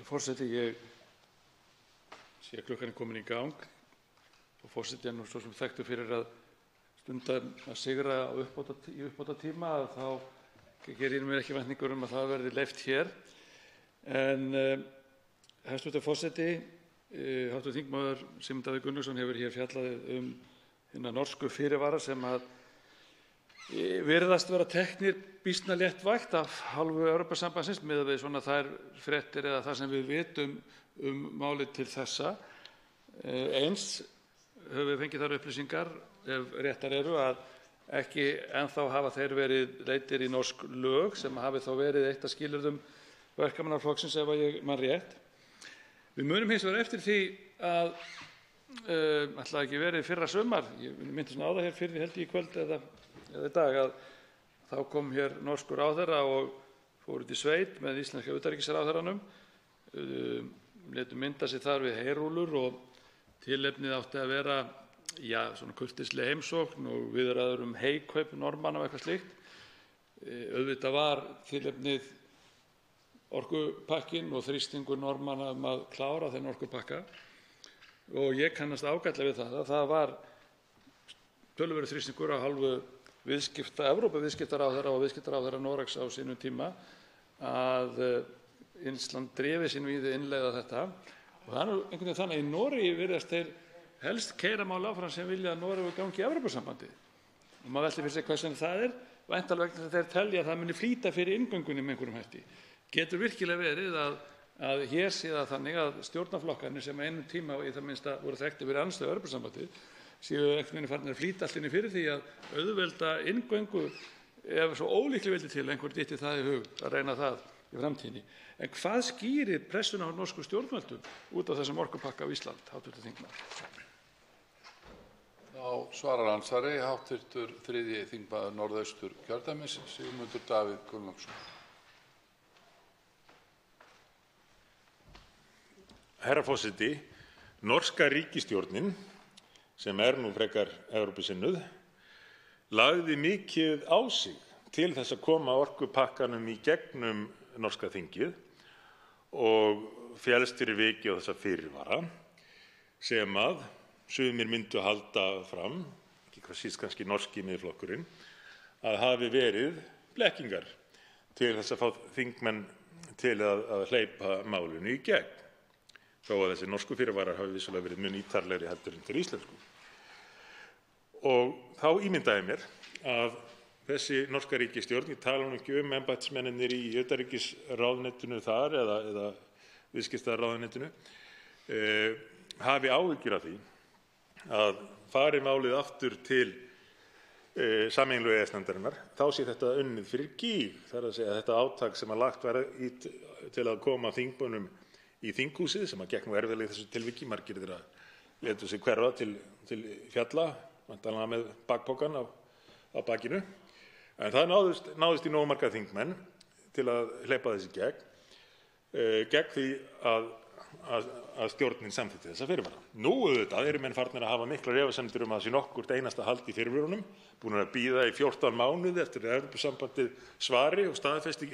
Forseti, ég sé að klukkan er komin í gang og forseti er nú svo sem þekktur fyrir að stunda að sigra í uppbótartíma, þá gerir mér ekki væntingur að það verði leyft hér. En hæstv. forseti, hv. þingmaður Sigmundur Davíð Gunnlaugsson hefur hér fjallað hina norsku fyrirvara sem að virðast vera teknir býsna léttvægt af hálfu Evrópusambandsins miðað við svona þær fréttir eða það sem við vitum málið til þessa. Eins höfum við fengið þær upplýsingar, ef réttar eru, að ekki ennþá hafa þeir verið leiddir í norsk lög sem hafi þá verið eitt af skilyrðum Verkamannaflokksins, ef ég man rétt. Við munum hins vegar eftir því að ætlaði ekki verið fyrra sumar, ég myndi svona á það hér fyrir held ég í kvöld eða í dag, að þá kom hér norskur ráðherra og fór út í sveit með íslenska utanríkisráðherranum, létu mynda sig þar við heyrúllur og tilefnið átti að vera svona kurteisleg heimsókn og viðræður heykaup Norðmanna og eitthvað slíkt. Auðvitað var tilefnið orkupakkinn og þrýstingur Norðmanna að klára þennan orkupakka og ég kannast ágætlega við það að það var töluverður þrýstingur af hálfu Evrópuviðskiptaráðherra og viðskiptaráðherra Noregs á sínum tíma að Ísland drífi sín við að innleiða þetta. Og það er nú einhvern veginn þannig að í Noregi virðast þeir helst keyra mál áfram sem vilja að Noregur gangi í Evrópusambandið. Og maður veltir fyrir sig hvers vegna það er, væntanlega vegna þess að þeir telja að það muni flýta fyrir inngöngunni með einhverjum hætti. Getur virkilega verið að hér sé það þannig að stjórnarflokkarnir sem einum tíma og í það minnsta voru þekktir fyrir andstöðu Evrópusambandið séu einhvern veginn farnir að flýta allt inni fyrir því að auðvelda inngöngu ef svo ólíklega vildi til einhver dytti það í hug að reyna það í framtíðinni. En hvað skýrir pressuna á norsku stjórnvöldum út af þessum orkupakka á Ísland, hv. þingmaður? Þá svarar andsvari hv. 3. þingmaður Norðausturkjördæmis, Sigmundur Davíð Gunnlaugsson. Herra forseti, norska ríkisstjórnin, sem nú frekar Evrópusinnuð, lagði mikið á sig til þess að koma orkupakkanum í gegnum norska þingið og féllst fyrir vikið á þessa fyrirvara sem að sumir myndu halda fram, ekki hvað síst kannski norski Miðflokkurinn, að hafi verið blekkingar til þess að fá þingmenn til að hleypa málinu í gegn, þó að þessi norsku fyrirvarar hafi vissulega verið mun ítarlegri heldur en þeir íslensku. Og þá ímyndaði mér að þessi norska ríkisstjórn, ég tala nú ekki embættismennirnir í utanríkisráðuneytinu þar eða viðskiptaráðuneytinu, hafi áhyggjur af því að fari málið aftur til sameiginlegu EES-nefndarinnar, þá sé þetta unnið fyrir gíg, það að segja þetta átak sem lagt var til að koma þingmönnum í þinghúsið, sem gekk nú erfiðlega í þessu tilviki, margir þeirra létu sig hverfa til fjalla, væntanlega með bakpokann á bakinu, en það náðist í nógu marga þingmenn til að hleypa þessi gegn því að stjórnin samþykkti þessa fyrirvara. Nú auðvitað eru menn farnir að hafa miklar efasemdir að sé nokkurt einasta hald í fyrirvörunum, búnir að bíða í 14 mánuði eftir að Evrópusambandið svari og staðfesti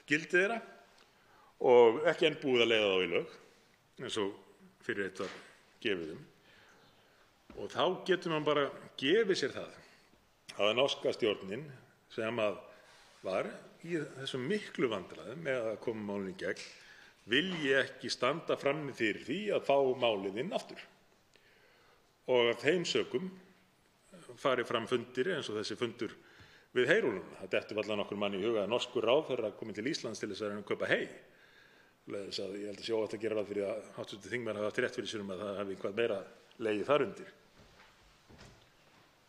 gildi þeirra og ekki enn búið að leiða þá í lög, eins og fyrir eitt var gefið um. Og þá getur man bara gefið sér það að norska stjórnin, sem að var í þessum miklu vandræðum með að koma málinu í gegn, vilji ekki standa frammi fyrir því að fá málið inn aftur. Og af þeim sökum fari fram fundir eins og þessi fundur við Heyrúlluna. Það dettur varla nokkur manni í huga að norskur ráðherra kominn til Íslands til þess að reyna að kaupa hey. Ég held að sé óhætt að gera ráð fyrir að hv. þingmenn hafi haft rétt fyrir sér að það hafi eitthvað meira legið þar undir.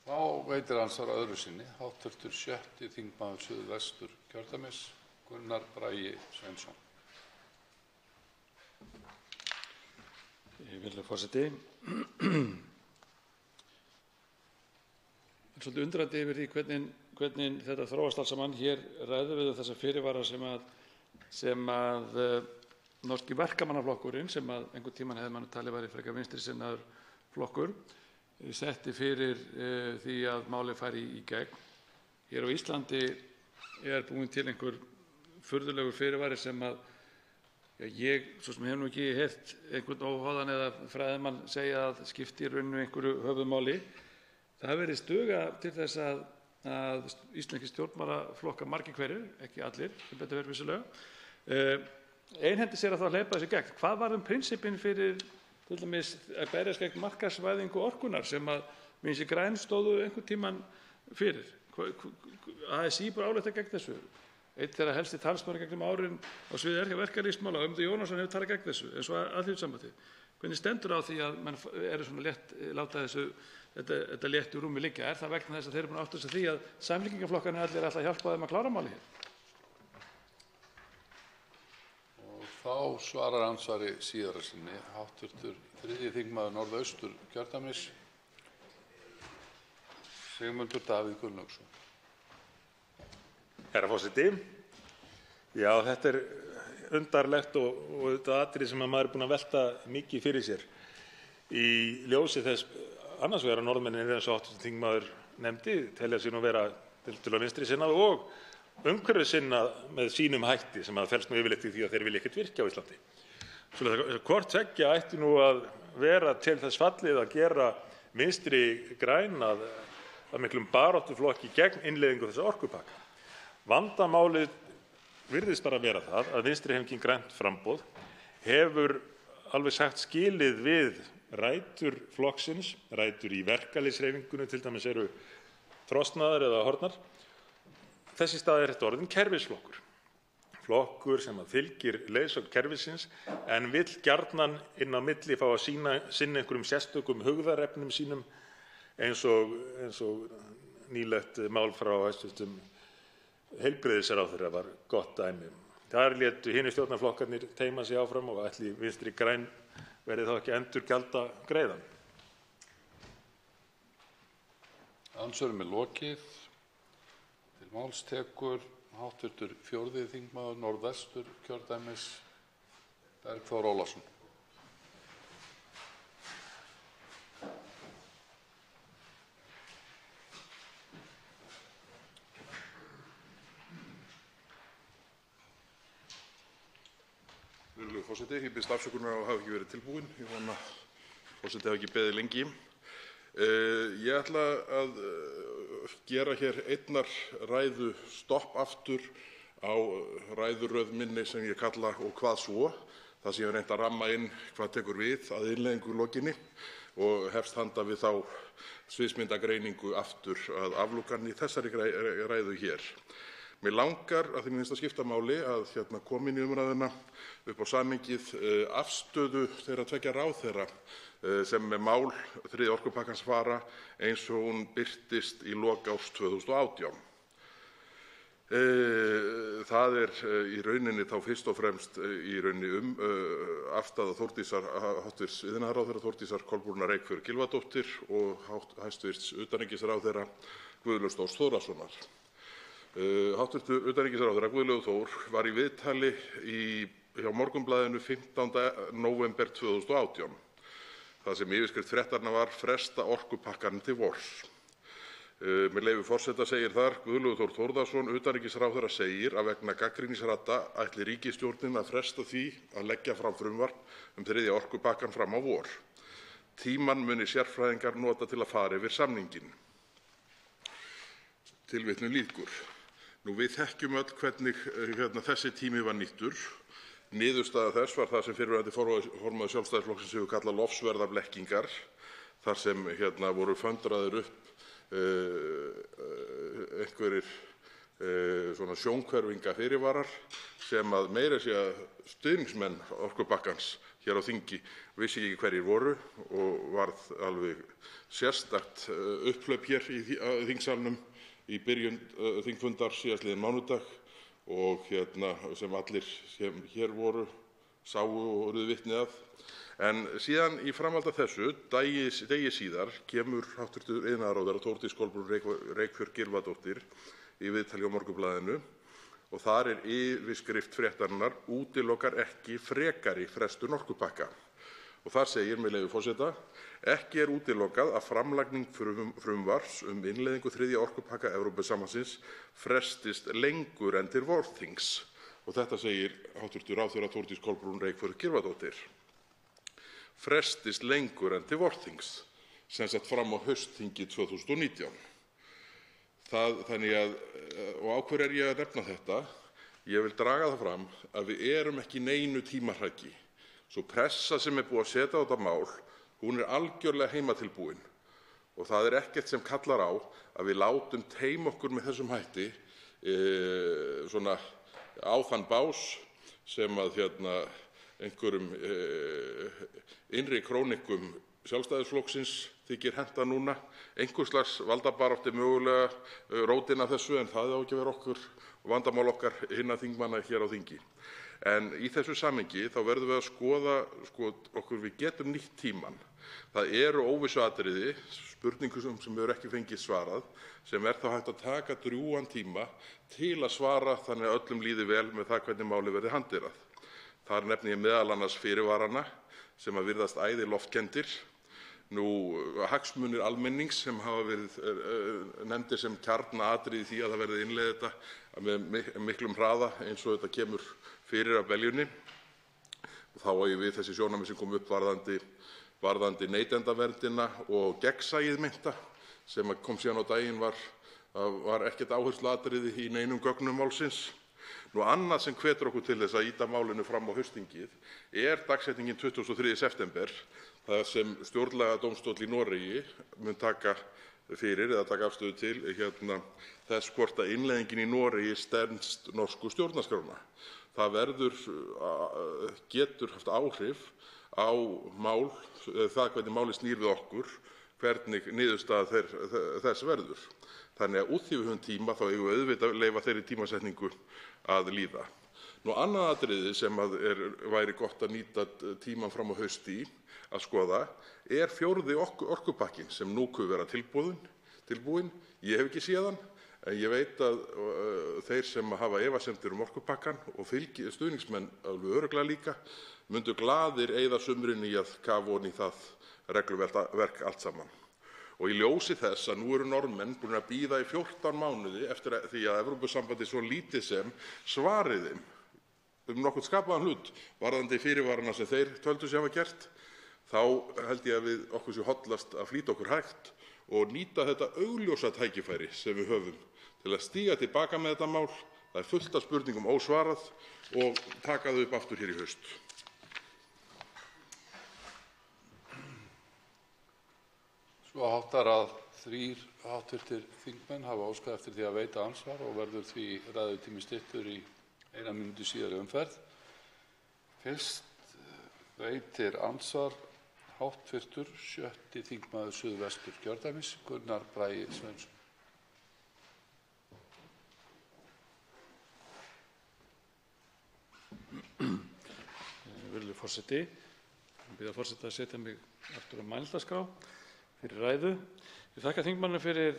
Þá veitir andsvar öðru sinni hv. 6. þingmaður Suðvesturkjördæmis, Gunnar Bragi Sveinsson. Virðulegur forseti. Ég svolítið undrandi yfir því hvernig þetta þróast alls saman. Hér ræðum við þessa fyrirvara sem að norski verkamannaflokkurinn, sem að einhvern tímann hefði mann talið væri frekar vinstri sinnaður flokkur, setti fyrir því að málið færi í gegn. Hér á Íslandi búinn til einhver furðulegur fyrirvari sem að ég svo sem hef nú ekki heyrt einhvern óháðan eða fræðimann segja að skipti í rauninu einhverju höfuðmáli. Það virðist duga til þess að íslenskir stjórnmálaflokkar margir hverjir, ekki allir, sem betur fer vissulega, einhendi sér að þá hleypa þessu gegn. Hvað var prinsippin fyrir til dæmis að berjast gegn markaðsvæðingu orkunnar sem að Vinstri græn stóðu einhvern tímann fyrir? ASÍ bara álykta gegn þessu. Einn þeirra helsti talsmaður gegnum árin á sviði verkalýðsmála, Ögmundur Jónasson, hefur talað gegn þessu, eins og Alþýðusambandið. Hvernig stendur á því að menn eru svona láta þetta létt úr rúmi liggja? Er það vegna þess að þeir eru búin að átta sig á því að samfylkingarflokkarnir allir ætla að hjálpa þeim að klára málið hér? Og þá svarar andsvari síðara sinni hv. 3. þingmaður Norðausturkjördæmis, Sigmundur Davíð Gunnlaugsson. Herra forseti, já, þetta undarlegt og þetta atriði sem að maður búinn að velta mikið fyrir sér í ljósi þess annars vegar að Norðmenn eins og hv. þingmaður nefndi telja sig nú vera tiltölulega vinstri sinnað og umhverfissinnað með sínum hætti sem að felst nú yfirleitt í því að þeir vilja ekkert virkja á Íslandi. Svo hvort tveggja ætti nú að vera til þess fallið að gera Vinstri græn að miklum baráttuflokki gegn innleiðingu þessa orkupakka. Vandamálið virðist bara vera það að Vinstrihreyfingin – grænt framboð hefur alveg sagt skilið við rætur flokksins, rætur í verkalýðshreyfingunni til dæmis eru trosnaðar eða horfnar. Þess í stað þetta orðinn kerfisflokkur. Flokkur sem að fylgir leiðsögn kerfisins en vill gjarnan inn á milli fá að sinna einhverjum sérstökum hugðarefnum sínum eins og nýlegt mál frá hæstv. Heilbrigðisráðherra var gott dæmi. Þar létu hinir stjórnarflokkarnir teyma sig áfram og ætli Vinstri græn verði þá ekki endurgjalda greiðan. Andsvörum er lokið. Til máls tekur hv. 4. þingmaður Norðvesturkjördæmis, Bergþór Ólason. Virðulegur forseti, ég biðst afsökunar á að hafa ekki verið tilbúinn. Ég vona að forseti hafi ekki beðið lengi. Ég ætla að gera hér einnar ræðu stopp aftur á ræðuröð minni sem ég kalla Og hvað svo? Það sem ég hef reynt að ramma inn hvað tekur við að innleiðingu lokinni og hefst handa við þá sviðsmyndagreiningu aftur að aflokinni þessari ræðu hér. Mig langar, að því mér finnst að skipta máli, að koma inn í umræðuna upp á samhengið afstöðu þeirra tveggja ráðherra sem með mál þriðja orkupakkans fara eins og hún birtist í lok árs 2018. Það í rauninni þá fyrst og fremst í rauninni afstaða Þórdísar, hv. iðnaðarráðherra Þórdísar Kolbrúnar Reykfjörð Gylfadóttur og hæstv. utanríkisráðherra Guðlaugs Þórs Þórðarsonar. Hæstv. utanríkisráðherra Guðlaugur Þór var í viðtali hjá Morgunblaðinu 15. nóvember 2018. Það sem yfirskrift fréttarinnar var fresta orkupakkanum til vors. Með leyfi forseta segir þar: Guðlaugur Þór Þórðarson, utanríkisráðherra, segir að vegna gagnrýnisradda ætli ríkisstjórnin að fresta því að leggja fram frumvarp þriðja orkupakkann fram á vor. Tímann muni sérfræðingar nota til að fara yfir samninginn. Tilvitnun lýkur. Við þekkjum öll hvernig þessi tími var nýttur. Niðurstaða þess var það sem fyrrverandi formaður Sjálfstæðisflokksins hefur kallað lofsverðar blekkingar, þar sem voru föndraðir upp einhverjir svona sjónhverfinga fyrirvarar sem að meira að segja stuðningsmenn orkupakkans hér á þingi vissi ekki hverjir voru og varð alveg sérstakt upphlaup hér í þingsalnum í byrjun þingfundar síðastliðinn mánudag og sem allir sem hér voru sáu og urðu vitni að. En síðan í framhaldi af þessu, degi síðar, kemur hv. iðnaðarráðherra Þórdís Kolbrún Reykfjörð Gylfadóttir í viðtali á Morgunblaðinu og þar yfirskrift fréttarinnar: Útilokar ekki frekari frestun orkupakka. Og þar segir, með leyfi forseta: Ekki útilokað að framlagning frumvarps innleiðingu þriðja orkupakka Evrópusambandsins frestist lengur en til vorþings. Og þetta segir hv. ráðherra Þórdís Kolbrún Reykfjörð Gylfadóttir. Frestist lengur en til vorþings, sem sagt fram á haustþingi 2019. Þannig að, og á hverju ég að nefna þetta? Ég vil draga það fram að við erum ekki í neinu tímahraki. Sú pressa sem búið að setja á þetta mál, hún algjörlega heimatilbúin og það ekkert sem kallar á að við látum teyma okkur með þessum hætti svona á þann bás sem að einhverjum innri krónikum Sjálfstæðisflokksins þykir henta núna. Einhvers slags valdabaráttu mögulega rótin af þessu, en það á ekki að vera okkur vandamál okkar hinna þingmanna hér á þingi. En í þessu samhengi þá verðum við að skoða okkur, við getum nýtt tímann. Það eru óvissuatriði, spurningum sem hefur ekki fengið svarað, sem þá hægt að taka drjúgan tíma til að svara þannig að öllum líði vel með það hvernig málið verði handterað. Þar nefni ég meðal annars fyrirvarana sem að virðast æði loftkenndir, hagsmunir almennings sem hafa verið nefndir sem kjarnaatriði í því að það verði innleiða þetta með miklum hraða eins og þetta kemur fyrir af beljunni. Þá á ég við þessi sjónarmið sem kom upp varðandi neytendaverndina og gegnsæið meinta sem kom síðan á daginn var ekkert áhersluatriði í neinum gögnum málsins. Annað sem hvetur okkur til þess að ýta málinu fram á haustþingið dagsetningin 23. september, það sem stjórnlagadómstóll í Noregi mun taka fyrir eða taka afstöðu til þess hvort að innleiðingin í Noregi stenst norsku stjórnarskrána. Það getur haft áhrif á mál, það hvernig málið snýr við okkur, hvernig niðurstaða þess verður. Þannig að út því við höfum tíma þá eigum við auðvitað að leyfa þeirri tímasetningu að líða. Annað atriði sem væri gott að nýta tímann fram á hausti að skoða fjórði orkupakkinn sem nú kuð vera tilbúinn tilbúinn. Ég hef ekki séð hann, en ég veit að þeir sem hafa efasemdir orkupakkann og stuðningsmenn alveg örugglega líka myndu glaðir eyða sumrinu í að kafa ofan í það regluverk allt saman. Og í ljósi þess að nú eru Norðmenn búin að bíða í 14 mánuði eftir því að Evrópusambandið svo lítið sem svarið þeim nokkurn skapaðan hlut varðandi fyrirvarana sem þeir töldu sig hafa gert, þá held ég að okkur sé hollast að flýta okkur hægt og nýta þetta augljósa tækifæri sem við höfum til að stíga til baka með þetta mál. Það er fullt af spurningum ósvarað og taka þau upp aftur hér í haust. Svo háttar að 3 hv. þingmenn hafa óskað eftir því að veita andsvar og verður því ræðutími styttur í 1 mínútu síðari umferð. Fyrst veitir andsvar hv. 6. þingmaður Suðvesturkjördæmis, Gunnar Bragi Sveinsson. Virðulegur forseti, ég bið forseta að setja mig aftur á mælendaskrá fyrir ræðu. Ég þakka þingmannum fyrir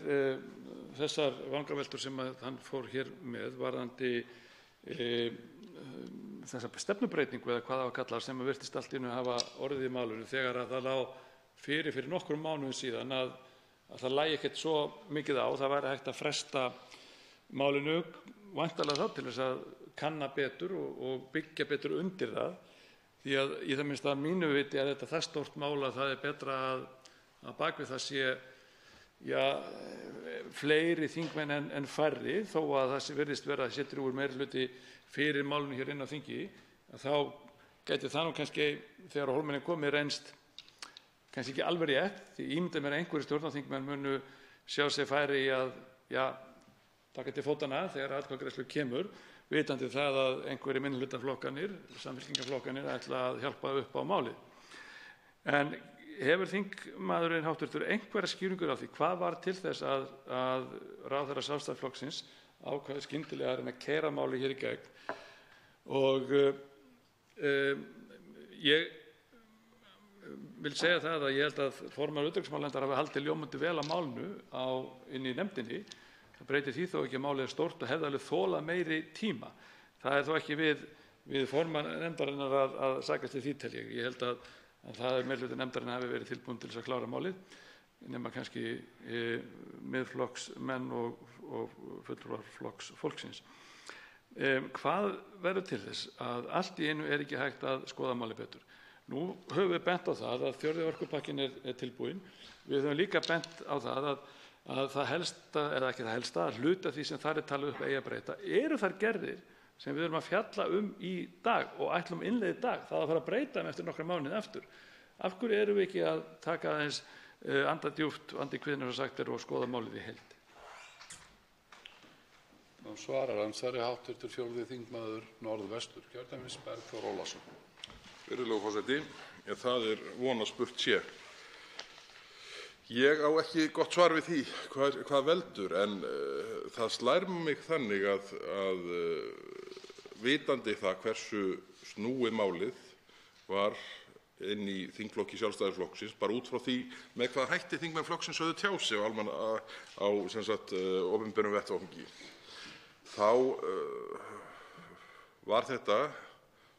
þessar vangaveltur sem hann fór hér með varðandi þessa stefnubreytingu eða hvað það var kallað sem virtist allt í einu hafa orðið í málinu þegar að það lá fyrir nokkrum mánuðum síðan að það lægi ekkert svo mikið á, það væri hægt að fresta málinu væntanlega þá til þess að kanna betur og byggja betur undir það, því að í það minnsta mínu viti er þetta það stórt mál að það er betra að bak við það sé fleiri þingmenn en færri, þó að það virðist vera að setja úr meirihluti fyrir málinu hér inn á þingi, þá gæti það nú kannski þegar á hólminn er komið reynst kannski ekki alveg rétt, því ímynda mér að einhverjir stjórnarþingmenn munu sjá sig færi í að taka til fótanna þegar atkvæðagreiðslu kemur, vitandi það að einhverjir minnihlutaflokkanir, samfylkingarflokkanir ætla að hjálpa upp á málið. En hefur þingmaðurinn hv. einhverja skýringur á því hvað var til þess að ráðherra Sjálfstæðisflokksins ákvað skyndilega að reyna að keyra málið hér í gegn? Og ég vil segja það að ég held að formaður utanríkismálanefndar hafi haldið ljómandi vel að málinu inni í nefndinni. Það breytir því þó ekki að málið er stórt og hefði alveg þolað meiri tíma. Það er þó ekki við formann nefndarinnar að sakast til því, tel ég. Ég held að það er meirihluti nefndarinnar hafi verið tilbúin til þess að klára málið, nema kannski miðflokksmenn og fulltrúar flokks fólksins. Hvað verður til þess að allt í einu er ekki hægt að skoða málið betur? Nú höfum við bent á það að 4. orkupakkinn er tilbúinn. Við höfum líka bent á það að það helsta, eða ekki það helsta, að hluta því sem þar er talið upp eigi að breyta, eru þær gerðir sem við erum að fjalla í dag og ætlum innleiða í dag. Það að fara að breyta eftir nokkra mánuði aftur. Af hverju erum við ekki að taka aðeins anda djúpt, anda í kviðinu og sagt og skoða málið í heild? Nú svarar andsvari hv. 4. þingmaður Norðvesturkjördæmis, Bergþór Ólason. Virðulegur forseti, það er von að spurt sé. Ég á ekki gott svar við því hvað veldur, en það slær mig þannig að vitandi það hversu snúið málið var inn í þingflokki Sjálfstæðisflokksins, bara út frá því með hvaða hætti þingmenn flokksins höfðu tjáð sig á opinberum vettvangi, þá var þetta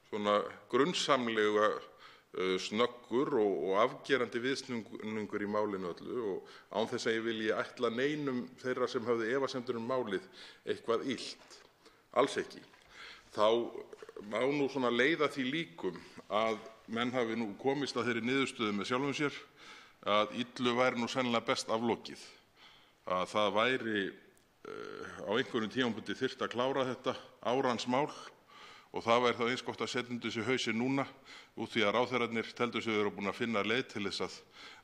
svona grunnsamlega snöggur og afgerandi viðsnúningur í málinu öllu, og án þess að ég vilji ætla neinum þeirra sem höfðu efasemdir málið eitthvað illt, alls ekki, þá má nú svona leiða því líkum að menn hafi nú komist að þeirri niðurstöðu með sjálfum sér að illu væri nú sennilega best aflokið, að það væri á einhverjum tímapunkti þyrfti að klára þetta árans mál, og það væri þá eins gott að setja undir sig hausinn núna, út því að ráðherrarnir teldu sig vera búin að finna leið til þess að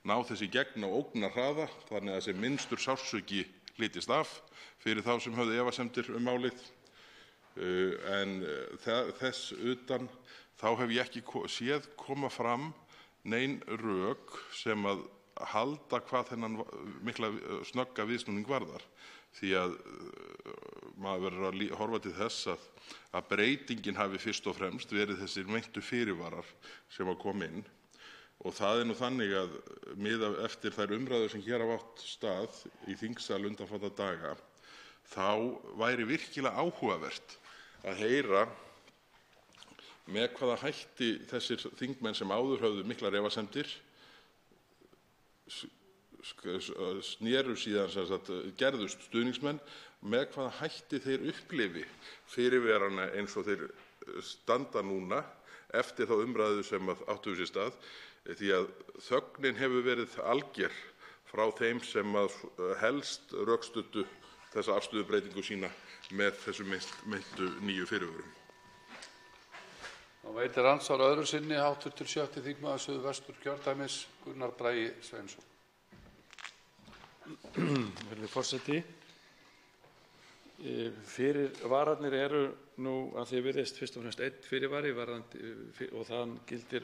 ná þessi gegn á ógnarhraða, þannig að sem minnstur sársauki hlýtist af fyrir þá sem höfðu efasemdir málið. En þess utan þá hef ég ekki séð koma fram nein rök sem að halda hvað þennan mikla snögga viðsnúning varðar, því að maður verður að horfa til þess að breytingin hafi fyrst og fremst verið þessir meintu fyrirvarar sem að koma inn, Og það nú þannig að miðað eftir þær umræður sem hér hafa átt stað í þingsal undanfarna daga, þá væri virkilega áhugavert að heyra með hvaða hætti þessir þingmenn sem áður höfðu miklar efasemdir sneru síðan gerðust stuðningsmenn, með hvaða hætti þeir upplifi fyrirverana eins og þeir standa núna eftir þá umræðu sem áttu sér stað, því að þögnin hefur verið alger frá þeim sem helst rökstuddu þessa afstöðubreytingu sína með þessum meintu nýju fyrirvörum. Þá veitir andsvar öðru sinni hv. 7. þingmaður Suðvesturkjördæmis, Gunnar Bragi Sveinsson. Virðulegi forseti. Fyrirvararnir eru nú að því virðist fyrst og fremst einn fyrirvari og það gildir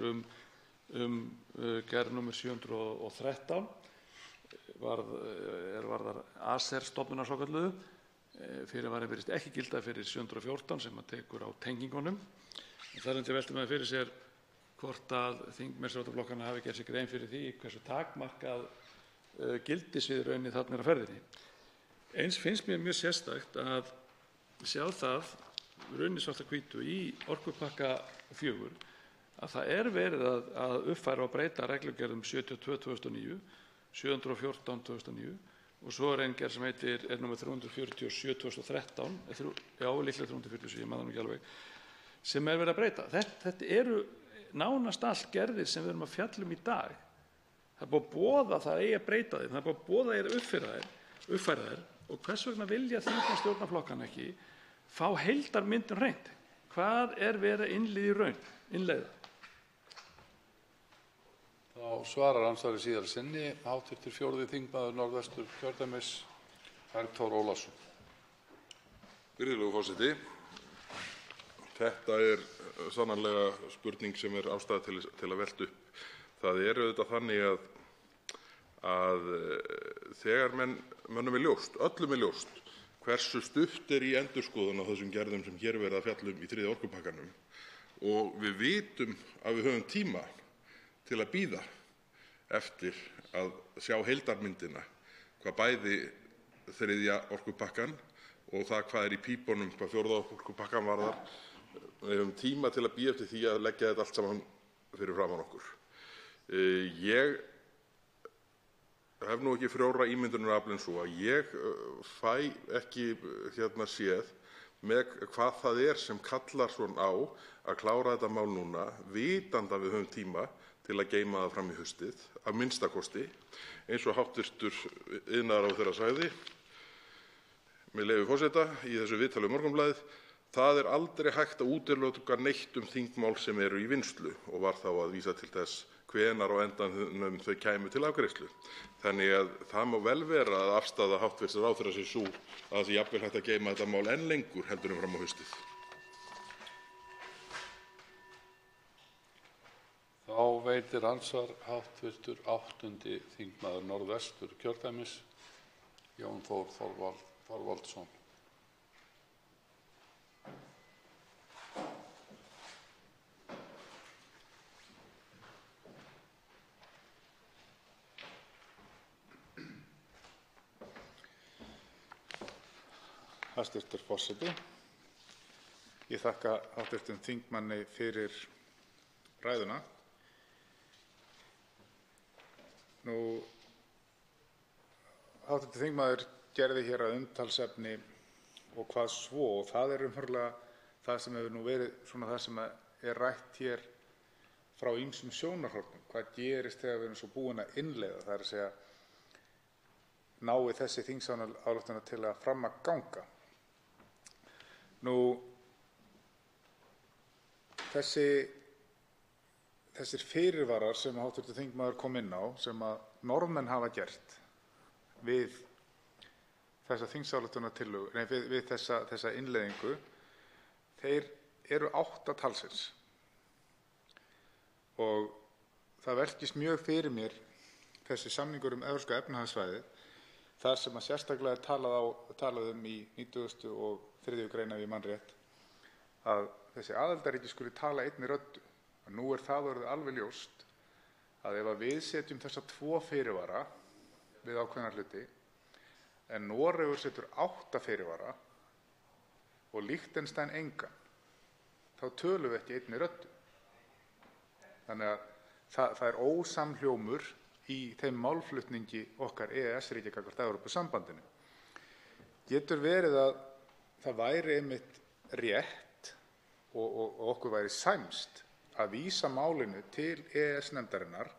gerð nr. 713 varðar ACER-stofnunina svokölluðu. Fyrirvari virðist ekki gilda fyrir 714 sem tekur á tengingunum. Þar veltir maður fyrir sér hvort að þingmenn stjórnarflokkanna hafi gert sér grein fyrir því hversu takmarkað gildissvið rauninni þarna á ferðinni. Eins finnst mér mjög sérstakt að sjá það rauninni svart á hvítu í orkupakka 4 að það verið að uppfæra og breyta reglugerðum 72/2009, 714/2009 og svo ein gerð sem heitir nr. 347/2013, líklega 347, ég man það nú ekki alveg, sem verið að breyta. Þetta eru nánast allt gerðir sem við erum að fjalla í dag. Það búið að boða það eigi að breyta þeim, það búið að boða að uppfæra þær og hvers vegna vilja þingmenn stjórnarflokkanna ekki fá heildarmyndin hreint? Hvað verið að innleiða? Þá svarar andsvari síðar sinni hv. 4. þingmaður Norðvesturkjördæmis, Bergþór Ólason. Virðulegur forseti. Þetta sannarlega spurning sem ástæða til að velta upp. Það auðvitað þannig að þegar mönnum ljóst, öllum ljóst, hversu stutt í endurskoðun á þessum gerðum sem hér verið að fjalla í 3. orkupakkanum og við vitum að við höfum tíma til að bíða eftir að sjá heildarmyndina, hvað bæði 3. orkupakkan og það hvað í pípunum, hvað 4. orkupakkan varðar. Við höfum tíma til að bíða eftir því að leggja þetta allt saman fyrir framan okkur. Ég hef nú ekki frjóra ímyndunarafl en svo að ég fæ ekki séð með hvað það sem kallar svona á að klára þetta mál núna, vitandi að við höfum tíma til að geyma það fram í haustið, að minnsta kosti, eins og hv. iðnaðarráðherra sagði, með leyfi forseta, í þessu viðtali Morgunblaðið, það aldrei hægt að útiloka neitt þingmál sem eru í vinnslu og var þá að vísa til þess hvenær á endanum þau kæmu til afgreiðslu. Þannig að það má vel vera að afstaða hv. ráðherra sé sú að það sé jafnvel hægt að geyma þetta mál enn lengur heldur en fram á haustið. Þá veitir andsvar hv. 8. þingmaður Norðvesturkjördæmis, Jón Þór Þorvaldsson. Hæstvirtur forseti. Ég þakka hv. þingmanni fyrir ræðuna. Hv. þingmaður gerði hér að umtalsefni og hvað svo, og það umhverflega það sem hefur nú verið svona það sem rætt hér frá ýmsum sjónarhornum. Hvað gerist þegar við erum svo búin að innleiða, það að segja nái þessi þingsályktun til að fram að ganga. Þessir fyrirvarar sem hv. þingmaður kom inn á, sem að Norðmenn hafa gert við þessa þingsályktunartillögu, við þessa innleiðingu, þeir eru 8 talsins. Og það velkist mjög fyrir mér þessi samningur Evrópska efnahagssvæðið, þar sem að sérstaklega talað í 93. grein ef ég man rétt, að þessi aðildarríki skuli tala einni röddu. Nú það orðið alveg ljóst að ef við setjum þessa 2 fyrirvara við ákveðna hluti, en Noregur setur 8 fyrirvara og Liechtenstein engan, þá tölum við ekki einni röddu. Þannig að það er ósamhljómur í þeim málflutningi okkar EES-ríkja gagnvart Evrópusambandinu. Getur verið að það væri einmitt rétt og okkur væri sæmst að vísa málinu til EES-nefndarinnar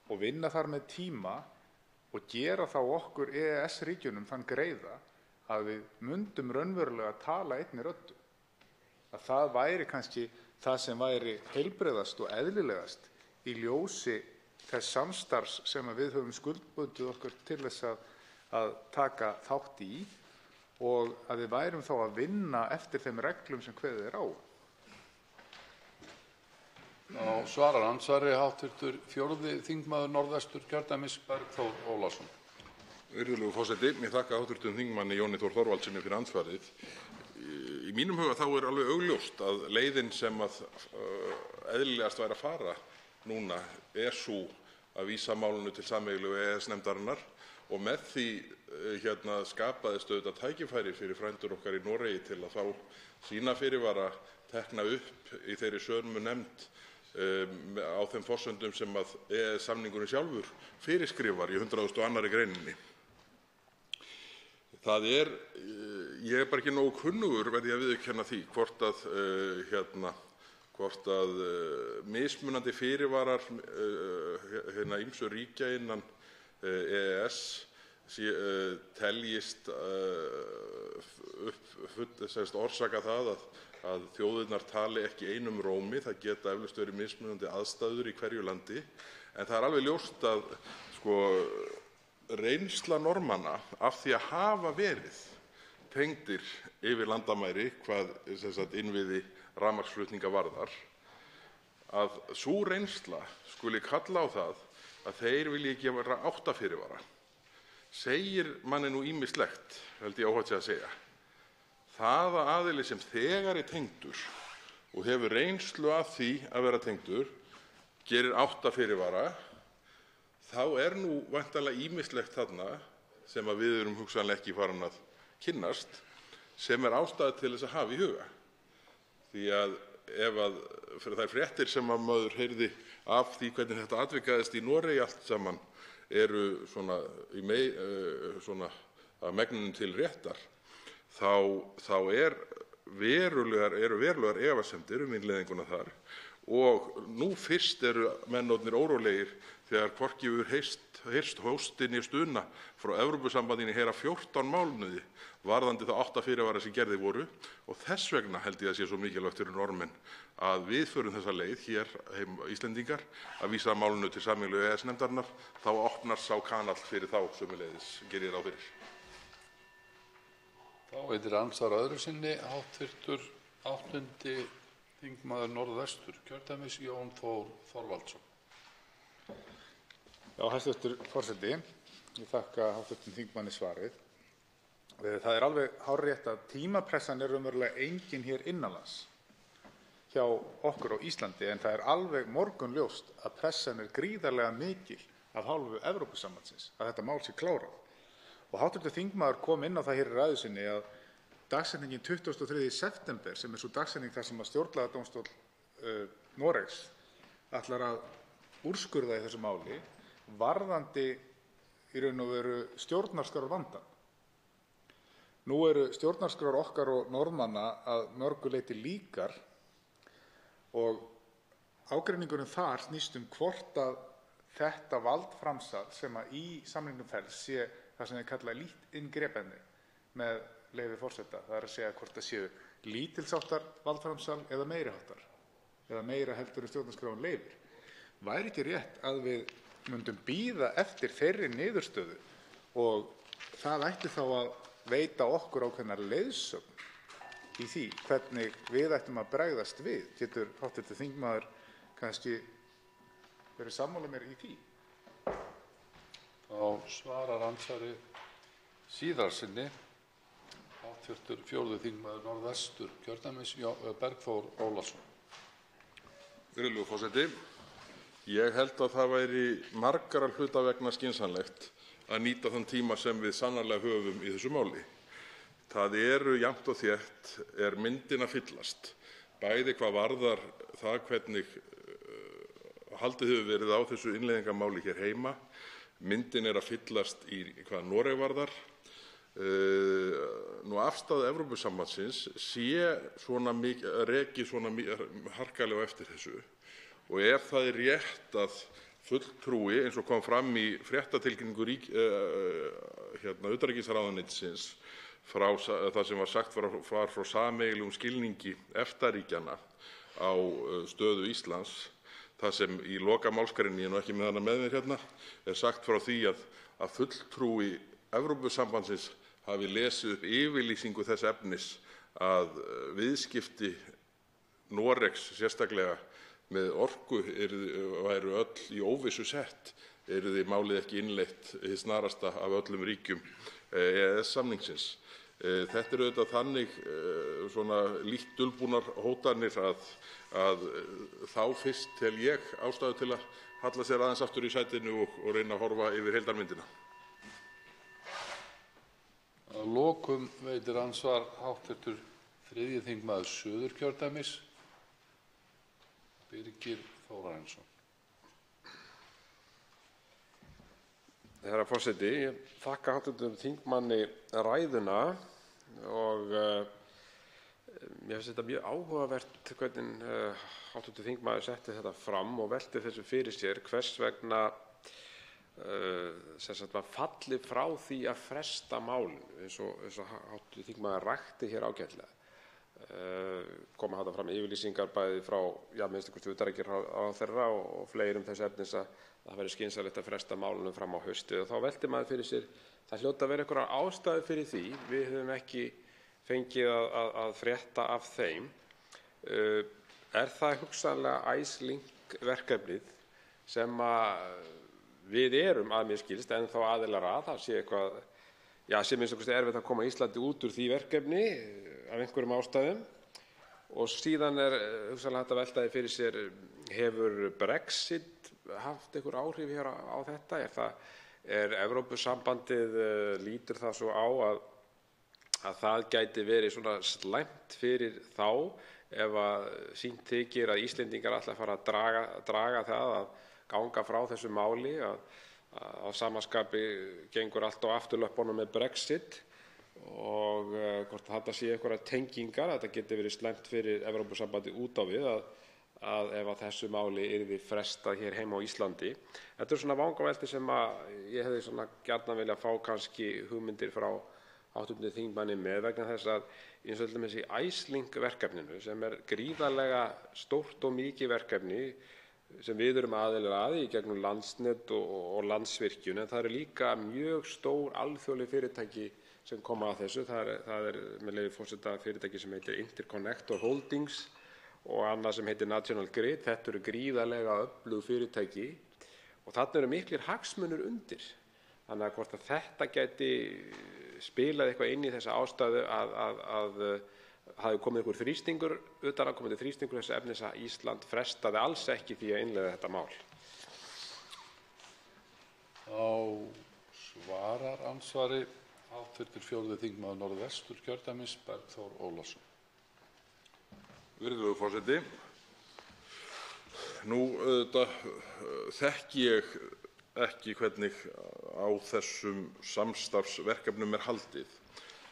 og vinna þar með tíma og gera þá okkur EES-ríkjunum þann greiða að við mundum raunverulega að tala einni röddu. Að það væri kannski það sem væri heilbrigðast og eðlilegast í ljósi þess samstarfs sem við höfum skuldbundið okkur til þess að taka þátt í og að við værum þá að vinna eftir þeim reglum sem kveðið á. Svarar andsvari hv. 4. þingmaður Norðvesturkjördæmis Bergþór Ólason. Virðulegur forseti, ég þakka hv. þingmanni Jóni Þór Þorvaldssyni fyrir andsvarið. Í mínum huga þá er alveg augljóst að leiðin sem að eðlilegast væri að fara núna er sú að vísa málinu til sameiginlegu EES-nefndarinnar og með því skapaðist auðvitað tækifæri fyrir frændur okkar í Noregi til að fá sína fyrirvara tekna upp í þeirri sömu nefnd á þeim forsendum sem að EES-samningurinn sjálfur fyrirskrifar í 102. greininni. Ég er bara ekki nógu kunnugur, verð ég að viðurkenna því, hvort að mismunandi fyrirvarar ýmsu ríkja innan EES teljist orsaka það að þjóðirnar tali ekki einum rómi. Það geta eflaust verið mismunandi aðstæður í hverju landi, en það er alveg ljóst að reynsla Norðmanna af því að hafa verið tengdir yfir landamæri hvað innviði rafmagnsflutninga varðar, að sú reynsla skuli kalla á það að þeir vilji gefa 8 fyrirvara, segir manni nú ýmislegt, held ég óhætt sé að segja. Það að aðili sem þegar er tengdur og hefur reynslu af því að vera tengdur gerir 8 fyrirvara, þá er nú væntanlega ýmislegt þarna sem að við erum hugsanlega ekki farin að kynnast, sem er ástæða til þess að hafa í huga. Því að ef að þær fréttir sem að maður heyrði af því hvernig þetta atvikaðist í Noregi allt saman eru svona að megninu til réttar, þá eru verulegar efasemdir innleiðinguna þar og nú fyrst eru menn orðnir órólegir þegar hvorki hefur heyrst hóstinni stuna frá Evrópusambandinu heyra 14 mánuði varðandi þá 8 fyrirvara sem gerðir voru og þess vegna held ég að sé svo mikilvægt fyrir Norðmenn að við förum þessa leið hér Íslendingar að vísa málinu til sameiginlegu EES-nefndarinnar. Þá opnar sá kanall fyrir þá sömuleiðis, geri ég ráð fyrir. Þá veitir andsvar öðru sinni hv. 8. þingmaður Norðvesturkjördæmis Jón Þór Þorvaldsson. Já, hæstv. forseti, ég þakka hv. þingmanni svarið. Það er alveg hárrétt að tímapressan er raunverulega engin hér innanlands hjá okkur á Íslandi, en það er alveg morgunljóst að pressan er gríðarlega mikil af hálfu Evrópusambandsins að þetta mál sé klárað. Og hv. þingmaður kom inn á það hér í ræðu sinni að dagsetningin 23. september, sem er sú dagsetning þar sem að stjórnlagadómstóll Noregs ætlar að úrskurða í þessu máli, varðandi í raun og veru stjórnarskrárvandann. Nú eru stjórnarskrár okkar og Norðmanna að mörgu leyti líkar og ágreiningurinn þar snýst hvort að þetta valdframsal sem að í samningnum felst sé það sem er kallað lítt inngripandi með leyfi forseta. Það er að segja hvort það séu lítilsháttar valdframsal eða meiriháttar, eða meira heldur en stjórnarskráin leyfir. Væri ekki rétt að við myndum bíða eftir þeirri niðurstöðu og það ætti þá að veita okkur ákveðnar leiðsögn í því hvernig við ættum að bregðast við. Getur hv. þingmaður kannski verið sammála mér í því? Þá svarar andsvari síðar sinni hv. 4. þingmaður Norðvesturkjördæmis Bergþór Ólason. Virðulegur forseti, Ég held að það væri margra hluta vegna skynsamlegt að nýta þann tíma sem við sannarlega höfum í þessu máli. Það eru jafnt og þétt myndin að fyllast, bæði hvað varðar það hvernig haldið hefur verið á þessu innleiðingarmáli hér heima. Myndin að fyllast í hvað Noreg varðar. Afstaða Evrópusambandsins reki svona harkalega eftir þessu, og ef það rétt að fulltrúi, eins og kom fram í fréttatilkynningu utanríkisráðuneytisins það sem var sagt var frá sameiginlegum skilningi EFTA-ríkjanna á stöðu Íslands, það sem í lokamálsgreininni, ég er ekki með hana með mér hérna, sagt frá því að fulltrúi Evrópusambandsins hafi lesið upp yfirlýsingu þess efnis að viðskipti Noregs sérstaklega með orku væru öll í óvissu sett, yrði málið ekki innleitt hið snarasta af öllum ríkjum EES-samningsins. Þetta auðvitað þannig svona lítt dulbúnar hótanir að þá fyrst tel ég ástæðu til að halla sér aðeins aftur í sætinu og reyna að horfa yfir heildarmyndina. Að lokum veitir andsvar hv. 3. þingmaður Suðurkjördæmis, Birgir Þórarinsson. Herra forseti, ég þakka hv. þingmanni ræðuna og mér finnst þetta mjög áhugavert hvernig hv. þingmaður setti þetta fram og velti þessu fyrir sér, hvers vegna var fallið frá því að fresta málinu, eins og hv. þingmaður rakti hér ágætlega. Koma þarna fram yfirlýsingar bæði frá minnsta kosti utanríkisráðherra og fleirum þess efnis að það væri skynsamlegt að fresta málinu fram á haustið, og þá velti maður fyrir sér, það hljóta að vera einhverjar ástæður fyrir því. Við höfum ekki fengið að frétta af þeim. Er það hugsanlega IceLink verkefnið sem við erum, að mér skilst, ennþá aðilar að? Það sé eitthvað, sem minnsta kosti erfitt að koma Íslandi út úr því verkefni af einhverjum ástæðum. Og síðan hugsanlega hægt að velta því fyrir sér, hefur Brexit haft einhver áhrif hér á þetta? Evrópusambandið lítur það svo á að það gæti verið svona slæmt fyrir þá ef að sýnt þykir að Íslendingar ætla að fara að draga það að ganga frá þessu máli, að sama skapi gengur allt á afturlöppunum með Brexit, og hvort þetta sé einhverjar tengingar, þetta geti verið slæmt fyrir Evrópusambandið út á við að ef að þessu máli yrði frestað hér heima á Íslandi. Þetta svona vangavelti sem ég hefði svona gjarnan vilja fá kannski hugmyndir frá hv. þingmanni með, vegna þess að eins og þessi IceLink verkefninu, sem gríðarlega stórt og mikið verkefni sem við erum aðilar að í gegnum Landsnet og Landsvirkjun, en það eru líka mjög stór alþjóðleg fyrirtæki sem koma að þessu. Það er með leyfi forseta fyrirtæki sem heitir Interconnector Holdings og annað sem heitir National Grid. Þetta eru gríðarlega öflug fyrirtæki og þarna eru miklir hagsmunir undir. Þannig að hvort að þetta gæti spilað eitthvað inn í þessa ástæðu að hafi komið einhver þrýstingur, utanaðkomandi þrýstingur þessu efnis að Ísland frestaði alls ekki því að innleiða þetta mál. Þá svarar andsvari hv. 4. þingmaður Norðvesturkjördæmis, Bergþór Ólason. Virðulegur forseti, nú þekki ég ekki hvernig á þessum samstarfsverkefnum haldið,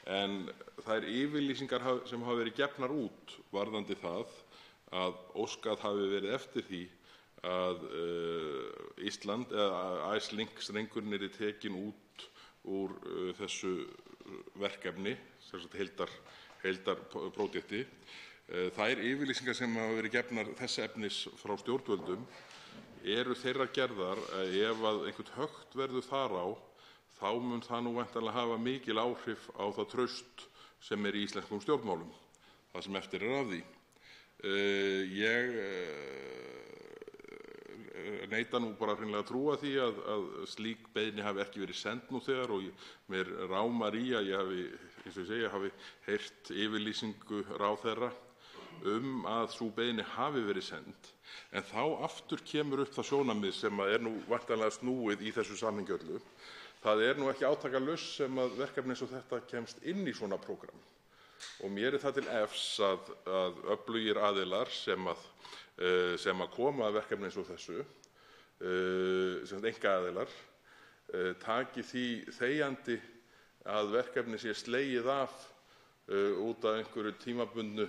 en þær yfirlýsingar sem hafa verið gefnar út varðandi það að óskað hafi verið eftir því að Ísland eða IceLink strengurinn yrði tekin út úr þessu verkefni, heildarprójekti. Þær yfirlýsingar sem hafa verið gefnar þess efnis frá stjórnvöldum eru þeirrar gerðar að ef að einhvert högt verður þar á, þá mun það nú væntanlega hafa mikil áhrif á það traust sem í íslenskum stjórnmálum, það sem eftir af því. Ég neita nú bara hreinlega að trúa því að slík beiðni hafi ekki verið send nú þegar, og mér rámar í að ég hafi, eins og ég segi, hafi heyrt yfirlýsingu ráðherra að sú beiðni hafi verið send, en þá aftur kemur upp það sjónarmið sem nú væntanlega snúið í þessu samhengi öllu. Það nú ekki átakalaust sem að verkefni eins og þetta kemst inn í svona prógramm. Og mér það til efs að öflugir aðilar sem að koma að verkefni eins og þessu, sem einkaaðilar, taki því þegjandi að verkefni sé slegið af út af einhverju tímabundnu,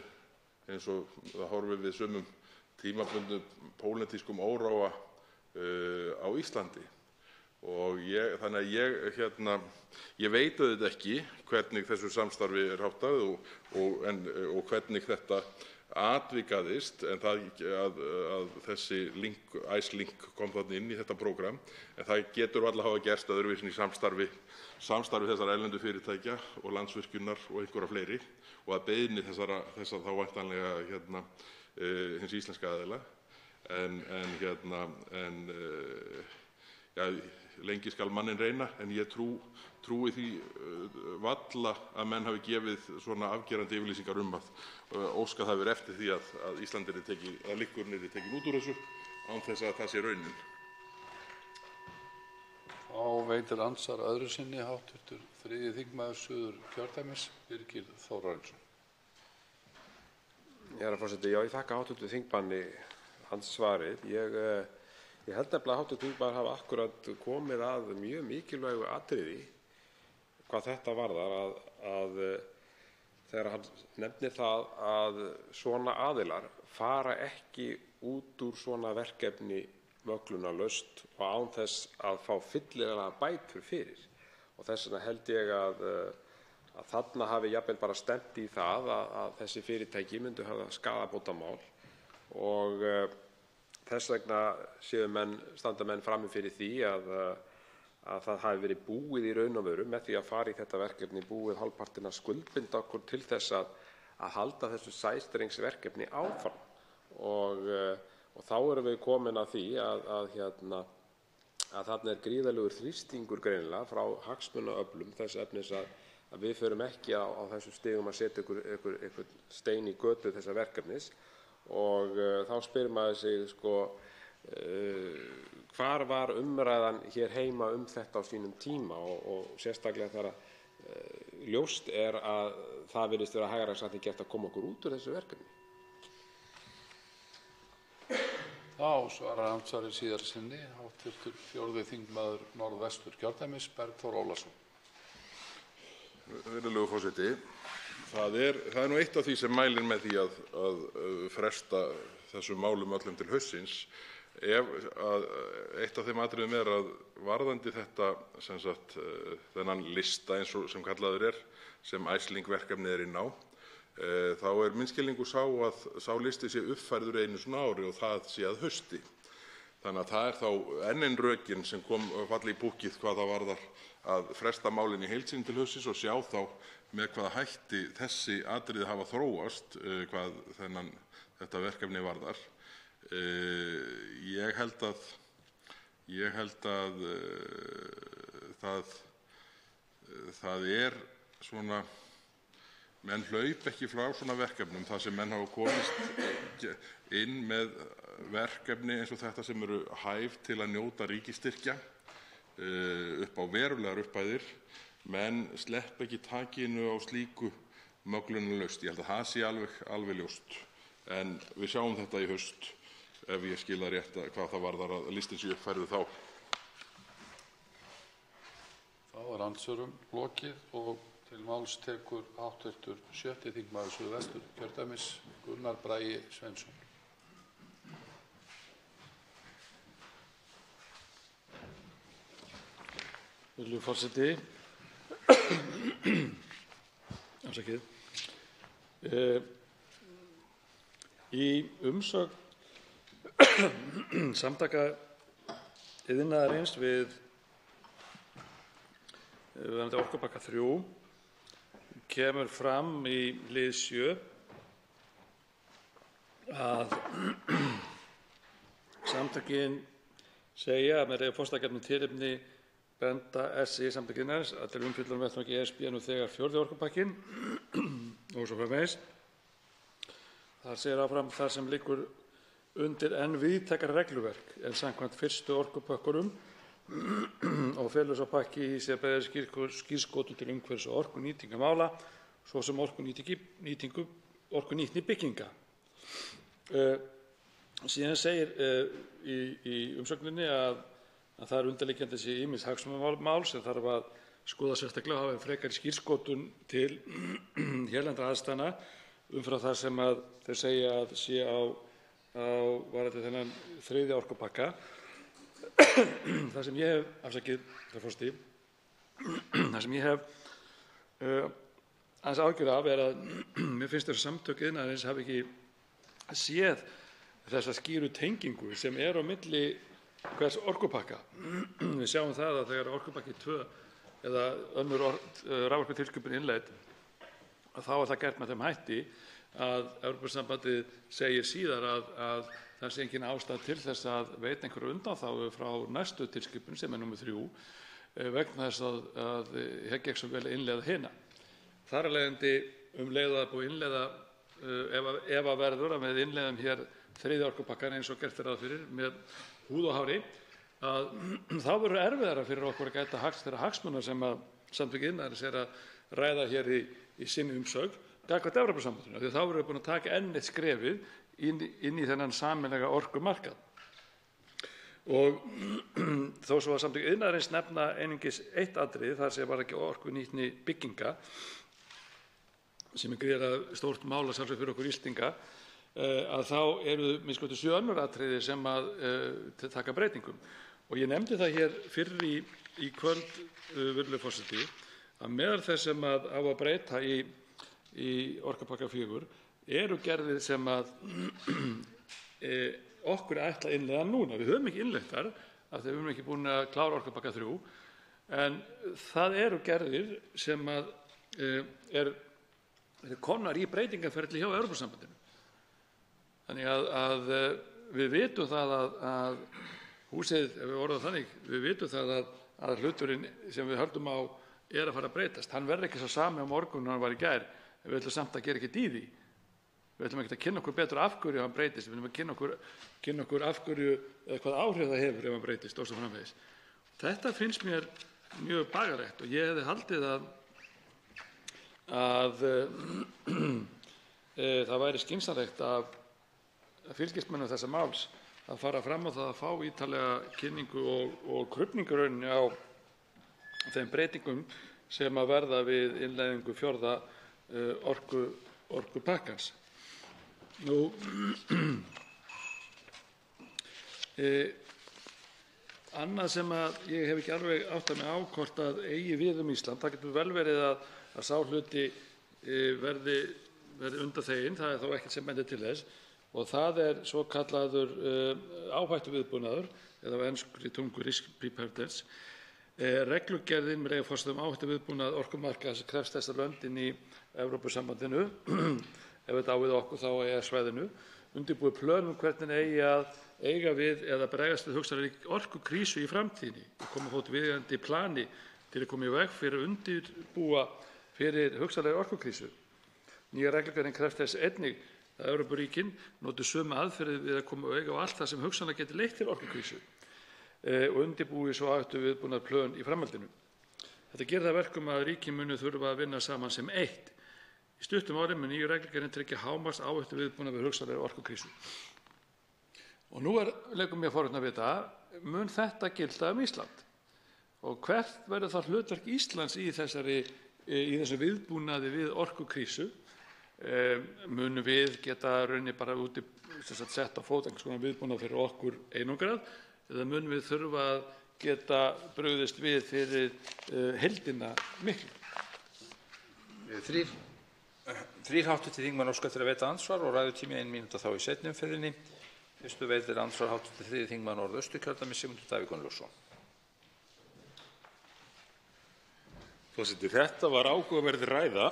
eins og það horfir við sumum tímabundnu pólitískum óróa á Íslandi. Og þannig að ég veit auðvitað ekki hvernig þessu samstarfi háttað og hvernig þetta atvikaðist, en að þessi IceLink kom þarna inn í þetta prógramm, en það getur varla hafa gerst öðruvísi í samstarfi þessara erlendu fyrirtækja og Landsvirkjunar og einhverra fleiri, og að beiðni þessa þá væntanlega hins íslenska aðila. Lengi skal manninn reyna, en ég trúi því varla að menn hafi gefið svona afgerandi yfirlýsingar að óskað hafi verið eftir því að Ísland að likkurinn yrði tekin út úr þessu án þess að það sé raunin. Þá veitir andsvar öðru sinni hv. 3. þingmaður Suðurkjördæmis, Birgir Þórarinsson. Herra forseti, ég þakka hv. þingmanni andsvarið. Ég held nefnilega að hv. þingmaður hafi akkúrat komið að mjög mikilvægu atriði hvað þetta varðar, að þegar hann nefnir það að svona aðilar fara ekki út úr svona verkefni möglunarlaust og án þess að fá fyllilega bætur fyrir. Og þess vegna held ég að þarna hafi jafnvel bara stefnt í það að þessi fyrirtæki myndu hafa skaðabótamál, og þess vegna standa menn frammi fyrir því að það hafi verið búið í raun og veru með því að fara í þetta verkefni, búið hálfpartinn að skuldbinda okkur til þess að halda þessu sæstrengsverkefni áfram. Og þá erum við komin að því að þarna gríðarlegur þrýstingur greinilega frá hagsmunaöflum þess efnis að við förum ekki á þessum stigum að setja einhvern stein í götu þessa verkefnis. Og þá spyr maður sig, hvar var umræðan hér heima þetta á sínum tíma, og sérstaklega þegar ljóst að það virðist vera hægara sagt en gert að koma okkur út úr þessu verkefni. Þá svarar andsvari síðar sinni hv. 4. þingmaður Norðvesturkjördæmis, Bergþór Ólason. Virðulegur forseti, það nú eitt af því sem mælir með því að fresta þessum málum öllum til haustsins. Eitt af þeim atriðum að varðandi þetta, sem sagt, þennan lista eins og sem kallaður sem IceLink-verkefnið inn á, þá minn skilningur sá að sá listi sé uppfærður einu svona ári og það sé að hausti. Þannig að það þá enn ein rökin sem falli í púkkið hvað það varðar að fresta málin í heild sinni til haustsins og sjá þá með hvaða hætti þessi atriði hafa þróast hvað þetta verkefni varðar. Ég held að það svona, menn hlaupa ekki frá svona verkefnum þar sem menn hafa komist inn með verkefni eins og þetta sem eru hæf til að njóta ríkisstyrkja upp á verulegar upphæðir, menn sleppa ekki takinu á slíku möglunarlaust. Ég held að það sé alveg ljóst, en við sjáum þetta í haust ef ég skil það rétt hvað það varðar að listinn sé uppfærður þá. Þá andsvörum lokið og til máls tekur hv. 7. þingmaður Suðvesturkjördæmis, Gunnar Bragi Sveinsson. Virðulegur forseti, afsakið. Í umsögn Samtaka iðnaðarins við orkupakka 3 kemur fram í lið 7 að samtökin segja að með leyfi forseta að gefnu tilefni benda SÍ Samtök iðnaðarins að til umfjöllunar á vettvangi ESB nú þegar 4. orkupakkinn og svo framvegis, Það segir áfram þar sem liggur undir enn víðtækara regluverk en samkvæmt fyrstu orkupökkunum og felur sá pakki í sér bæði skírskotun til umhverfis- og orkunýtingarmála, svo sem orkunýtni bygginga. Síðan segir í umsögninni að það undirliggjandi sé ýmis hagsmunamál sem þarf að skoða sérstaklega og hafa frekari skírskotun til hérlendra aðstæðna umfram það sem að þeir segja að sé á varðandi þennan þriðja orkupakka. Það sem ég hef, herra forseti, það sem ég hef aðeins áhyggjur af er að mér finnst þessi samtök iðnaðarins hafi ekki séð þessa skýru tengingu sem er á milli hvers orkupakka. Við sjáum það að þegar orkupakki 2 eða önnur raforkutilskipun innleidd, þá er það gert með þeim hætti að Evrópusambandið segir síðar að það sé engin ástæða til þess að veita einhverju undanþágu frá næstu tilskipun sem er númer 3 vegna þess að gekk svo vel að innleiða hina. Þar af leiðandi leið að búið innleiða ef að verður að við innleiðum hér þriðja orkupakkann eins og gert er ráð fyrir með húð og hári, að þá verður erfiðara fyrir okkur að gæta þeirra hagsmuna sem að samtök iðnaðarins er að ræða hér í sinni umsögn gagnvart Evrópusambandinu, því þá verður við búin að taka enn eitt skrefið inn í þennan sameiginlega orkumarkað. Og þó svo að samtök iðnaðarins nefna einungis eitt atriði, þar sem var ekki orkunýtni bygginga, sem er gríðarlega stórt mál að sjálfsögðu fyrir okkur Íslendinga, að þá eru minnst 7 önnur atriði sem að taka breytingum. Og ég nefndi það hér fyrr í kvöld, virðulegur forseti, að meðal þess sem að á að breyta í orkupakka 4 eru gerðir sem að okkur ætla að innleiða núna. Við höfum ekki innleitt þar af því við höfum ekki búin að klára orkupakka 3, en það eru gerðir sem að eru komnar í breytingaferli hjá Evrópusambandinu. Þannig að við vitum það að húsið, ef við orðum þannig, við vitum það að hluturinn sem við höldum á er að fara að breytast. Hann verður ekki svo sami á morgun en hann var í gær, en við ætlum samt að gera ekkert í því. Við ætlum ekki að kynna okkur betur af hverju hann breytist, við ætlum að kynna okkur af hverju eða hvað áhrif það hefur ef hann breytist og svo framvegis. Þetta finnst mér mjög bagalegt og ég hefði haldið að það væri skynsamlegt að fylgismönnum þessa máls að fara fram á það að fá ítarlega kynningu og krufningu rauninni á þeim breytingum sem að verða við innleiðingu 4. orkupakkans. Annað sem að ég hef ekki alveg áttað mig á hvort að eigi við Ísland, það getur vel verið að sá hluti verði undanþeginn, það er þó ekkert sem bendir til þess, og það er svokallaður áhættuviðbúnaður eða á enskri tungu risk preparedness. Reglugerðin með leyfi forseta áhættuviðbúnað orkumarkaðar sem krefst þess að löndin í Evrópusambandinu, ef þetta á við okkur þá EES-svæðinu, undirbúi plön hvernig eigi að eiga við eða bregðast við hugsanlegri orkukrísu í framtíðinni og koma á fót viðeigandi plani til að koma í veg fyrir undirbúa fyrir hugsanlegri orkukrísu. Nýja reglugerðin krefst þess einnig að Evrópuríkin noti sömu aðferðir við að koma auga á allt það sem hugsanlega geti leitt til orkukrísu og undirbúi svo áhættuviðbúnað plön í framhaldinu. Þetta gerir það verkum að ríkin munu þurfa að vinna saman sem eitt. Í stuttum ári mun nýju reglugerðin tryggja hámarks áhættuviðbúnað við hugsanlegri orkukrísu. Og nú leikum mér forvitni að vita, mun þetta gilda Ísland? Og hvert verður það hlutverk Íslands í þessu viðbúnaði við orkukrísu? Munum við geta rauninni bara úti sett á fót einhvers konar viðbúnað fyrir okkur einangrað eða munum við þurfa að geta brugðist við fyrir heildina miklu? Þrír hv. þingmenn óska eftir að veita andsvar og ræðutími 1 mínúta þá í seinni umferðinni. Fyrstu veitir andsvar hv. 3. þingmaður Norðausturkjördæmis Sigmundur Davíð Gunnlaugsson. Forseti, þetta var áhugaverð ræða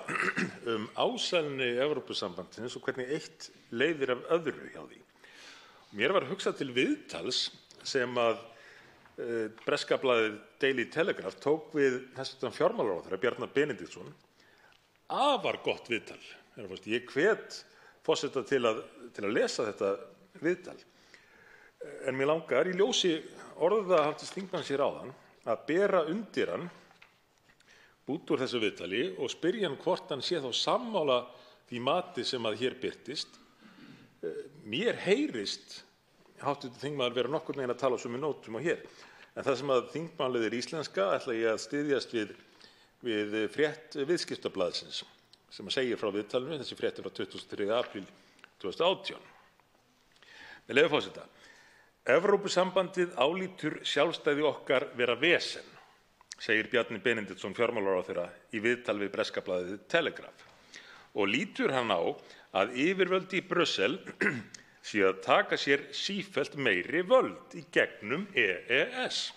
ásælni Evrópusambandsins og hvernig eitt leiðir af öðru hjá því. Mér var hugsað til viðtals sem að breska blaðið Daily Telegraph tók við hæstv. Fjármálaráðherra Bjarna Benediktsson. Afar gott viðtal. Ég hvet forseta til að lesa þetta viðtal. En mér langar í ljósi orða hv. þingmanns hér áðan að bera undir hann út úr þessu viðtali og spyrja hann hvort hann sé þá sammála því mati sem að hér birtist. Mér heyrist hv. þingmaður vera nokkurn veginn að tala á sömu nótum og hér. En það sem að þingmálið íslenska ætla ég að styðjast við frétt Viðskiptablaðsins sem að segir frá viðtalinu, þessi frétt frá 23. apríl 2018. Með leyfi forseta. Evrópusambandið álítur sjálfstæði okkar vera vesen, segir Bjarni Benediktsson fjármálaráðherra í viðtal við breska blaðið Telegraph og lítur hann á að yfirvöld í Brussel séu að taka sér sífellt meiri völd í gegnum EES.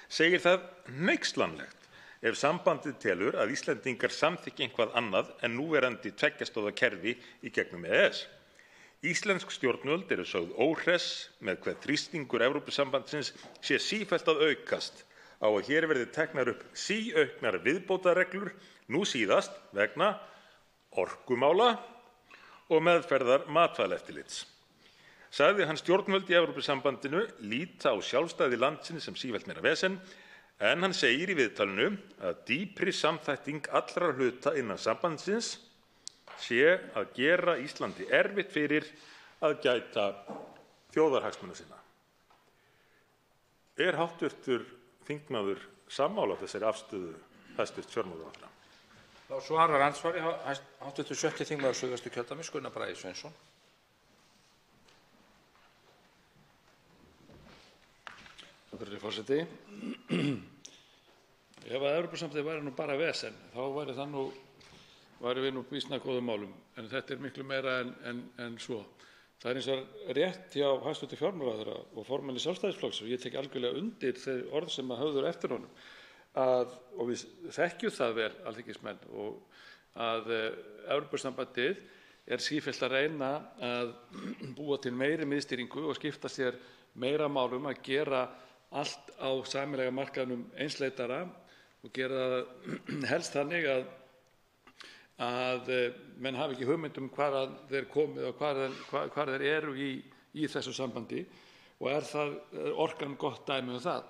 Segir það hneykslanlegt ef sambandið telur að Íslendingar samþykki eitthvað annað en núverandi tveggjastoða kerfi í gegnum EES. Íslensk stjórnvöld eru sögð óhress með hve þrýstingur Evrópusambandsins sé sífellt að aukast á að hér verði teknar upp síauknar viðbótarreglur nú síðast vegna orkumála og meðferðar matvælaeftirlits. Sagði hann stjórnvöld í Evrópusambandinu líta á sjálfstæði landsins sem sífellt meira vesen, en hann segir í viðtalinu að dýpri samþætting allra hluta innan sambandsins sé að gera Íslandi erfitt fyrir að gæta þjóðarhagsmuna sinna. Er hv. þingmaður sammála þessari afstöðu hæstv. fjármálaráðherra? Þá svarar andsvari hv. 7. þingmaður Suðvesturkjördæmis Gunnar Bragi Sveinsson. Virðulegi forseti. Ef að Evrópusambandið væri nú bara vesen, þá væri við nú býsna góðum málum, en þetta miklu meira en svo. Það hins vegar rétt hjá hæstv. fjármálaráðherra og formanni Sjálfstæðisflokks, og ég tek algjörlega undir þau orð sem að höfðu eftir honum, og við þekkjum það vel, alþingismenn, og að Evrópusambandið sífellt að reyna að búa til meiri miðstýringu og skipta sér meira málum, að gera allt á sameiginlega markaðnum einsleitara og gera það helst þannig að menn hafi ekki hugmynd hvaðan þeir komið og hvar þeir eru í þessu sambandi, og það orkan gott dæmi það.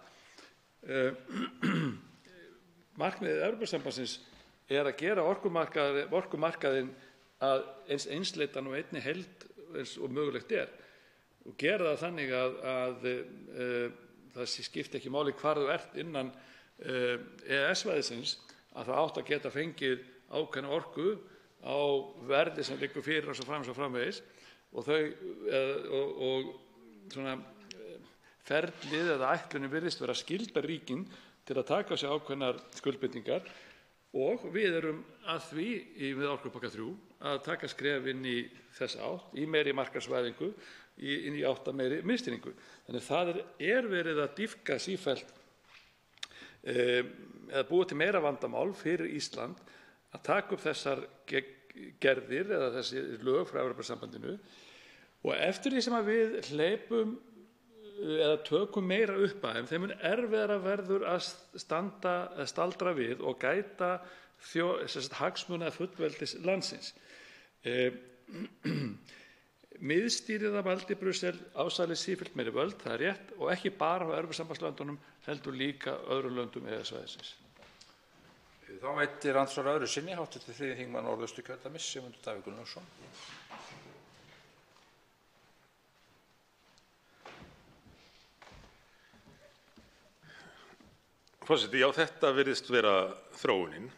Markmiðið Evrópusambandsins að gera orkumarkaðinn að eins einsleitan og einni heild eins og mögulegt og gera það þannig að það skipti ekki máli hvar þú ert innan EES-svæðisins, að það átt að geta fengið ákveðna orku á verði sem liggur fyrir og svo framvegis, og svona ferlið eða ætlunin virðist vera að skylda ríkin til að taka á sig ákveðnar skuldbindingar, og við erum að því við orkupakka 3 að taka skref inn í þessa átt, í meiri markaðsvæðingu, inn í átt að meiri miðstýringu. Þannig það verið að dýpka sífellt eða búa til meira vandamál fyrir Ísland að taka upp þessar gerðir eða þessi lög frá Evrópusambandinu, og eftir því sem að við hleypum eða tökum meira upp að þeim mun erfiðara verður að staldra við og gæta hagsmuna fullveldis landsins. Miðstýrið af valdi Brussel ásælist sífellt meiri völd, það rétt, og ekki bara á Evrópusambandslöndunum heldur líka öðrum löndum EES-svæðisins. Þá veitir andsvar öðru sinni hv. 3. þingmaður Norðausturkjördæmis Sigmundur Davíð Gunnlaugsson. Forseti, já, þetta virðist vera þróunin,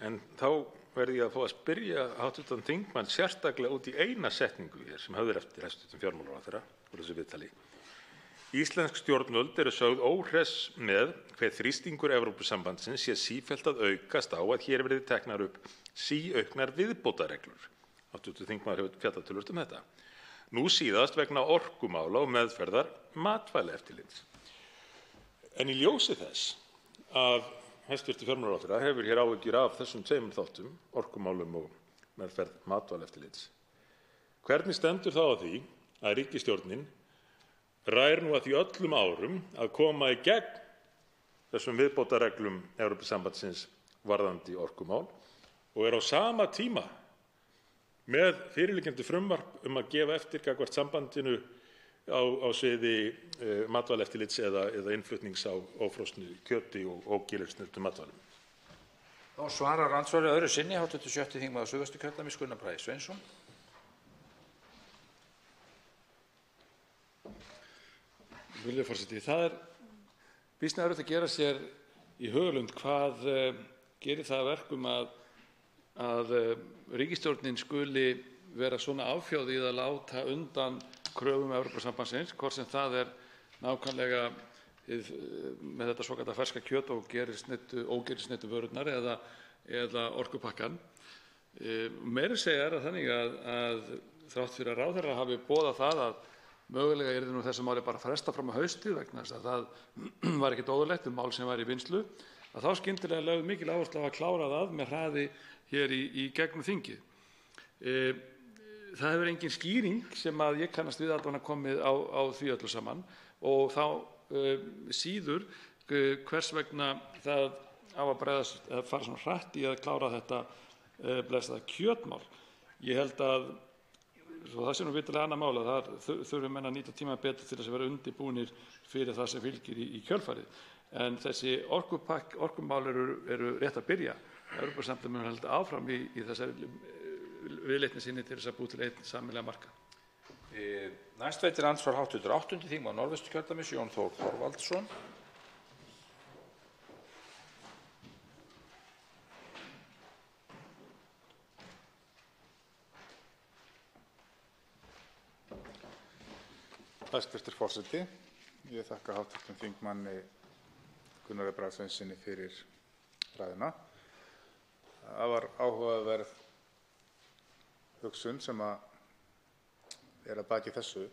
en þá verði ég að fá að spyrja hv. þingmann sérstaklega út í eina setningu hér sem höfður eftir hæstv. fjármálaráðherra úr þessu viðtali. Íslensk stjórnvöld eru sögð óhress með hve þrýstingur Evrópusambandsins sé sífellt að aukast á að hér verði teknar upp síauknar viðbótarreglur. Hv. þingmaður hefur fjallað töluvert um þetta. Nú síðast vegna orkumála og meðferðar matvælaeftirlits. En í ljósi þess að hæstv. fjármálaráðherra hefur hér áhyggjur af þessum tveimur þáttum, orkumálum og meðferð matvælaeftirlits, hvernig stendur þá á því að ríkisstjórnin rær nú að því öllum árum að koma í gegn þessum viðbótarreglum Evrópusambandsins varðandi orkumál og á sama tíma með fyrirliggjandi frumvarp að gefa eftir gagnvart sambandinu á sviði matvælaeftirlits eða innflutnings á ófrosnu kjöti og ógerilsneyddum matvælum. Þá svarar andsvari öðru sinni hv. 6. þingmaður Suðvesturkjördæmis Gunnar Bragi Sveinsson. Virðulegur forseti, það býsna erfitt að gera sér í hugarlund hvað gerir það að verkum að ríkisstjórnin skuli vera svona áfjáð í að láta undan kröfum Evrópusambandsins, hvort sem það nákvæmlega með þetta svokallaða ferska kjöt og ógerilsneyddu vörurnar eða orkupakkann. Meira að segja það þannig að þrátt fyrir að ráðherra hafi boðað það að mögulega yrði nú þessu máli bara frestað fram á haustið vegna þess að það var ekkert óðurlegt mál sem var í vinnslu, að þá skyndilega lögð mikil áhersla á að klára það með hraði hér í gegnum þingið. Það hefur engin skýring sem að ég kannast við allavega komið á því öllu saman og þá síður hvers vegna það á að fara svona hratt í að klára þetta blessaða kjötmál. Ég held að svo það sé nú vitalega annað mál að það þurfi menn að nýta tíma betur til þess að vera undirbúnir fyrir það sem fylgir í kjölfarið. En þessi orkumál eru rétt að byrja. Evrópusambandið mun halda áfram í þessari viðleitni sinni til þess að búa til einn sameiginlegan markað. Næst veitir andsvar hv. 8. þingmaður Norðvesturkjördæmis Jón Þór Þorvaldsson. Hæstvirtur forseti, ég þakka hv. þingmanni Gunnari Braga Sveinssyni fyrir ræðuna. Það var áhugaverð hugsun sem að baki þessu.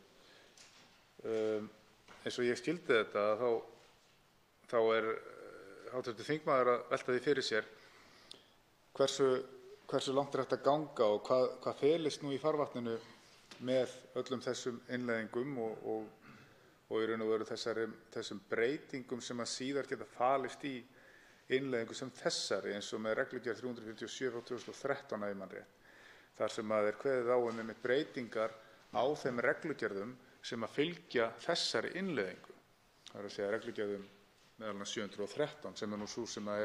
Eins og ég skildi þetta þá hv. þingmaður að velta því fyrir sér hversu langt hægt að ganga og hvað felist nú í farvatninu með öllum þessum innleiðingum og í raun og veru þessum breytingum sem að síðar geta falist í innleiðingu sem þessari eins og með reglugerð 347 frá 2013 ef ég man rétt. Þar sem að kveðið á einmitt breytingar á þeim reglugerðum sem að fylgja þessari innleiðingu. Það að segja reglugerðum meðal annars 713 sem nú sú sem að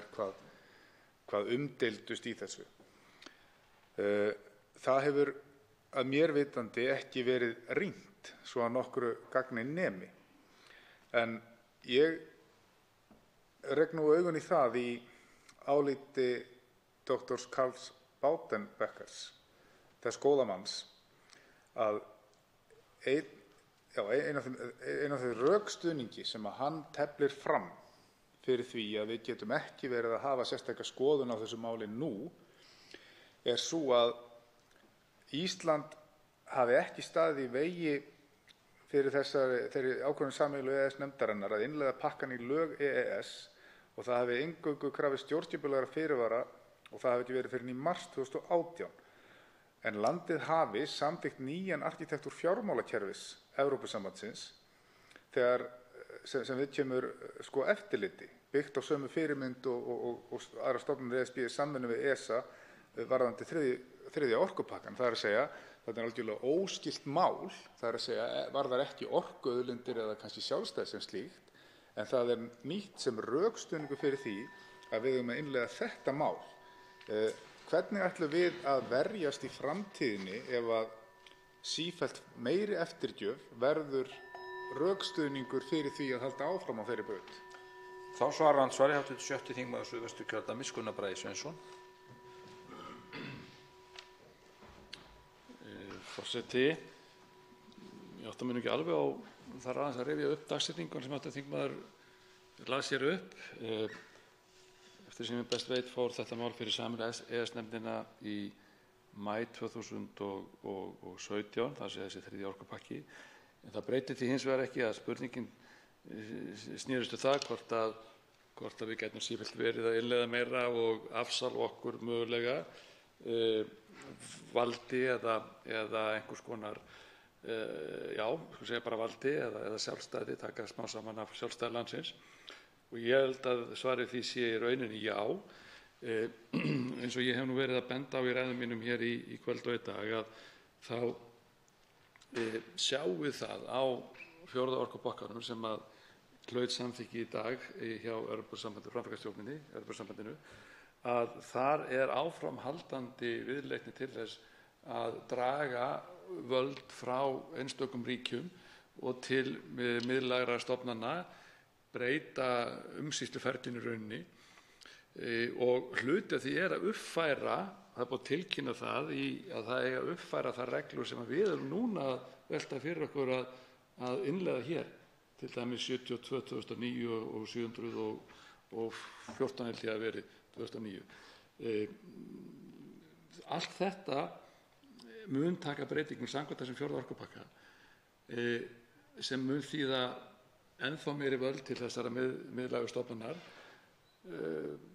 hvað umdeildust í þessu. Það hefur að mér vitandi ekki verið rýnt svo að nokkru gagni nemi. En ég rek nú augun í það í áliti doktors Karls Baudenbeckers, þess góða manns, að ein af þeim rökstuðningi sem að hann teflir fram fyrir því að við getum ekki verið að hafa sérstaka skoðun á þessu máli nú sú að Ísland hafi ekki staðið í vegi fyrir þeirri ákvörðun sameiginlegu EES-nefndarinnar að innleiða pakkann í lög EES og það hafi eingöngu krafist stjórnskipulegra fyrirvara og það hafi ekki verið fyrr en í mars 2018. En landið hafi samþykkt nýjan arkitektúr fjármálakerfis Evrópusambandsins sem við kemur eftirliti, byggt á sömu fyrirmynd og aðra stofnanir ESB í samvinnu við ESA varðandi þriðja orkupakkann. Það að segja, þetta algjörlega óskylt mál, það að segja, varðar ekki orkuauðlindir eða kannski sjálfstæði sem slíkt, en það nýtt sem rökstuðningur fyrir því að við eigum að innleiða þetta mál. Hvernig ætlum við að verjast í framtíðinni ef að sífellt meiri eftirgjöf verður rökstuðningur fyrir því að halda áfram á þeirri braut? Þá svarar andsvari hv. 6. þingmaður Suðvesturkjördæmis Gunnar Bragi Sveinsson. Forseti, ég átta mig nú ekki alveg á þar aðeins að rifja upp dagsetningun sem hv. þingmaður las hér upp. Eftir sem ég best veit fór þetta mál fyrir sameiginlegu EES-nefndina í maí 2017, það sé þessi þriðji orkupakki. En það breytir því hins vegar ekki að spurningin snerist það hvort að við gætum sífellt verið að innleiða meira og afsal okkur mögulega valdi eða einhvers konar segja bara valdi eða sjálfstæði, taka smá saman af sjálfstæði landsins. Og ég held að svarið því sé í rauninni já, Eins og ég hef nú verið að benda á í ræðum mínum hér í kvöld og í dag að þá sjáum við það á fjórða orkupakkanum sem að hlaut samþykki í dag hjá framkvæmdastjórninni, Evrópusambandinu, að þar er áframhaldandi viðleitni til þess að draga völd frá einstökum ríkjum og til miðlægra stofnana, breyta umsýsluferlinu í rauninni og hluti af því er að uppfæra, það er búið að tilkynna það að það eigi að uppfæra þær reglur sem við erum núna að velta fyrir okkur að innleiða hér, til dæmis 72 2009 og 714 held ég að veri 2009. Allt þetta mun taka breytingum samkvæmt þessum fjórða orkupakka sem mun þýða ennþá meiri völd til þessara miðlægu stofnunar,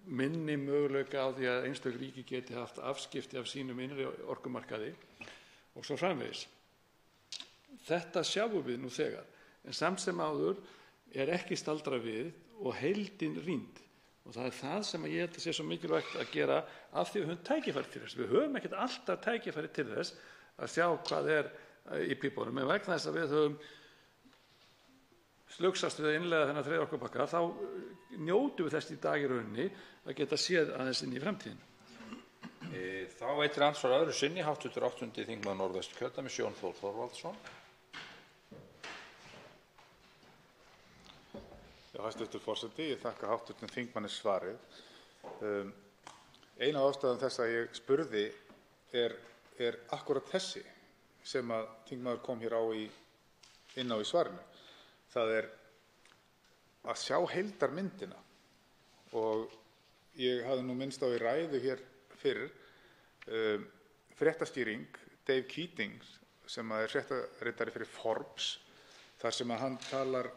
minni möguleika á því að einstök ríki geti haft afskipti af sínum innri orkumarkaði og svo framvegis. Þetta sjáum við nú þegar, en samt sem áður er ekki staldrað við og heildin rýnd. Og það er það sem ég held að sé svo mikilvægt að gera af því við höfum tækifæri til þess. Við höfum ekkert alltaf tækifæri til þess að sjá hvað er í pípunum, en vegna þess að við höfum slugsast við að innleiða þennan þriðja orkupakka, þá njótum við þess í dag í rauninni að geta séð aðeins inn í framtíðina. Þá veitir andsvar öðru sinni hv. 8. þingmaður Norðvesturkjördæmis, Jón Þór Þorvaldsson. Hæstv. Forseti, ég þakka hv. þingmanni svarið. Ein af ástæðum þess að ég spurði er akkúrat þessi sem að þingmaður kom hér inn á í svarinu. Það er að sjá heildarmyndina og ég hafði nú minnst á í ræðu hér fyrr fréttastýring Dave Keating sem er fréttaritari fyrir Forbes, þar sem að hann talar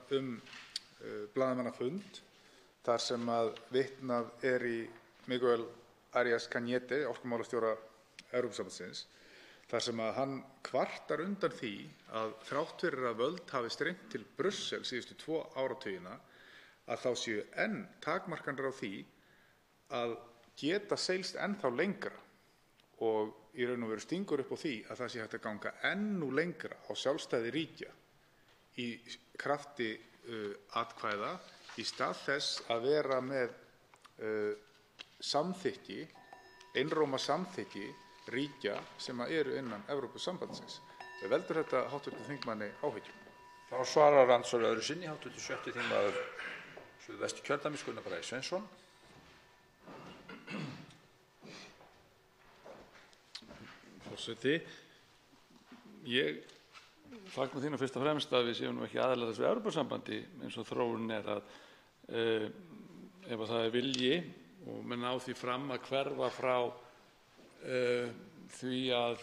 blaðamannafund þar sem að vitnað er í Miguel Arias Cañete, orkumálastjóra Evrópusambandsins, þar sem að hann kvartar undan því að þrátt fyrir að völd hafi streymt til Brussel síðustu 2 áratugina að þá séu enn takmarkanir á því að geta seilst ennþá lengra og í raun og veru stingur upp á því að það sé hægt að ganga enn lengra á sjálfstæði ríkja í krafti atkvæða í stað þess að vera með samþykki, einróma samþykki ríkja sem eru innan Evrópusambandsins. Veldur þetta hv. þingmanni áhyggjum? Þá svarar andsvar öðru sinni hv. 7. þingmaður Suðvesturkjördæmis, Gunnar Bragi Sveinsson. Forseti, ég fagna því fyrst og fremst að við séum nú ekki aðilar þessu Evrópusambandi eins og þróunin er að ef það er vilji og menn á því fram að hverfa frá því að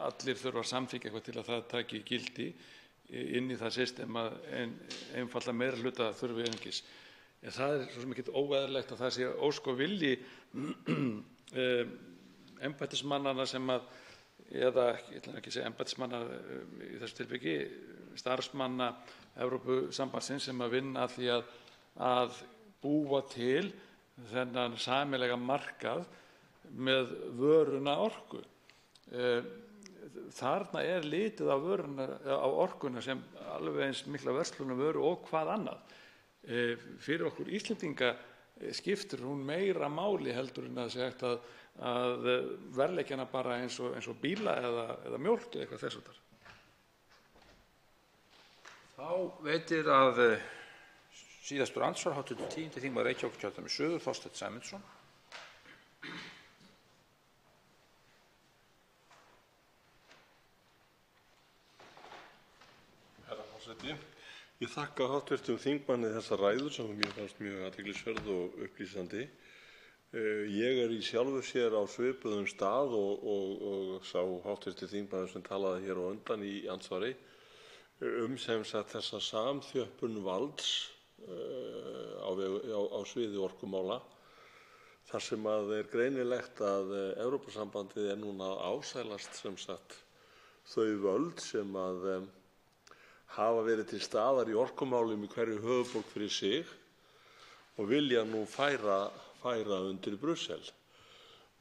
allir þurfa að samþykkja eitthvað til að það taki gildi inn í það system að einfaldlega meirihluta þurfi einungis. En það er svo sem ekkert óeðlilegt að það sé ósk og vilji embættismannanna sem að, eða ég ætla ekki að segja embættismanna í þessu tilviki, starfsmanna Evrópusambandsins sem að vinna að því að búa til þennan sameiginlega markað með vöruna orku. Þarna er litið á orkuna sem alveg eins mikla verslunarvöru og hvað annað. Fyrir okkur Íslendinga skiptir hún meira máli heldur en að sé hægt að verðleggja hana bara eins og bíla eða mjólk eða eitthvað þess háttar. Þá veitir að síðastur andsvar hv. 10. þingmaður Reykjavíkurkjördæmis suður, Þorsteinn Sæmundsson. Herra forseti, ég þakka hv. þingmanni þessa ræðu sem mér fannst mjög athyglisverð og upplýsandi. Ég er í sjálfu sér á svipuðum stað og sá hv. þingmaður sem talaði hér á undan í andsvari sem sagt þessa samþjöppun valds á sviði orkumála, þar sem að er greinilegt að Evrópusambandið er núna að ásælast sem sagt þau völd sem að hafa verið til staðar í orkumálum í hverju höfuðborg fyrir sig og vilja nú færa undir Brussel.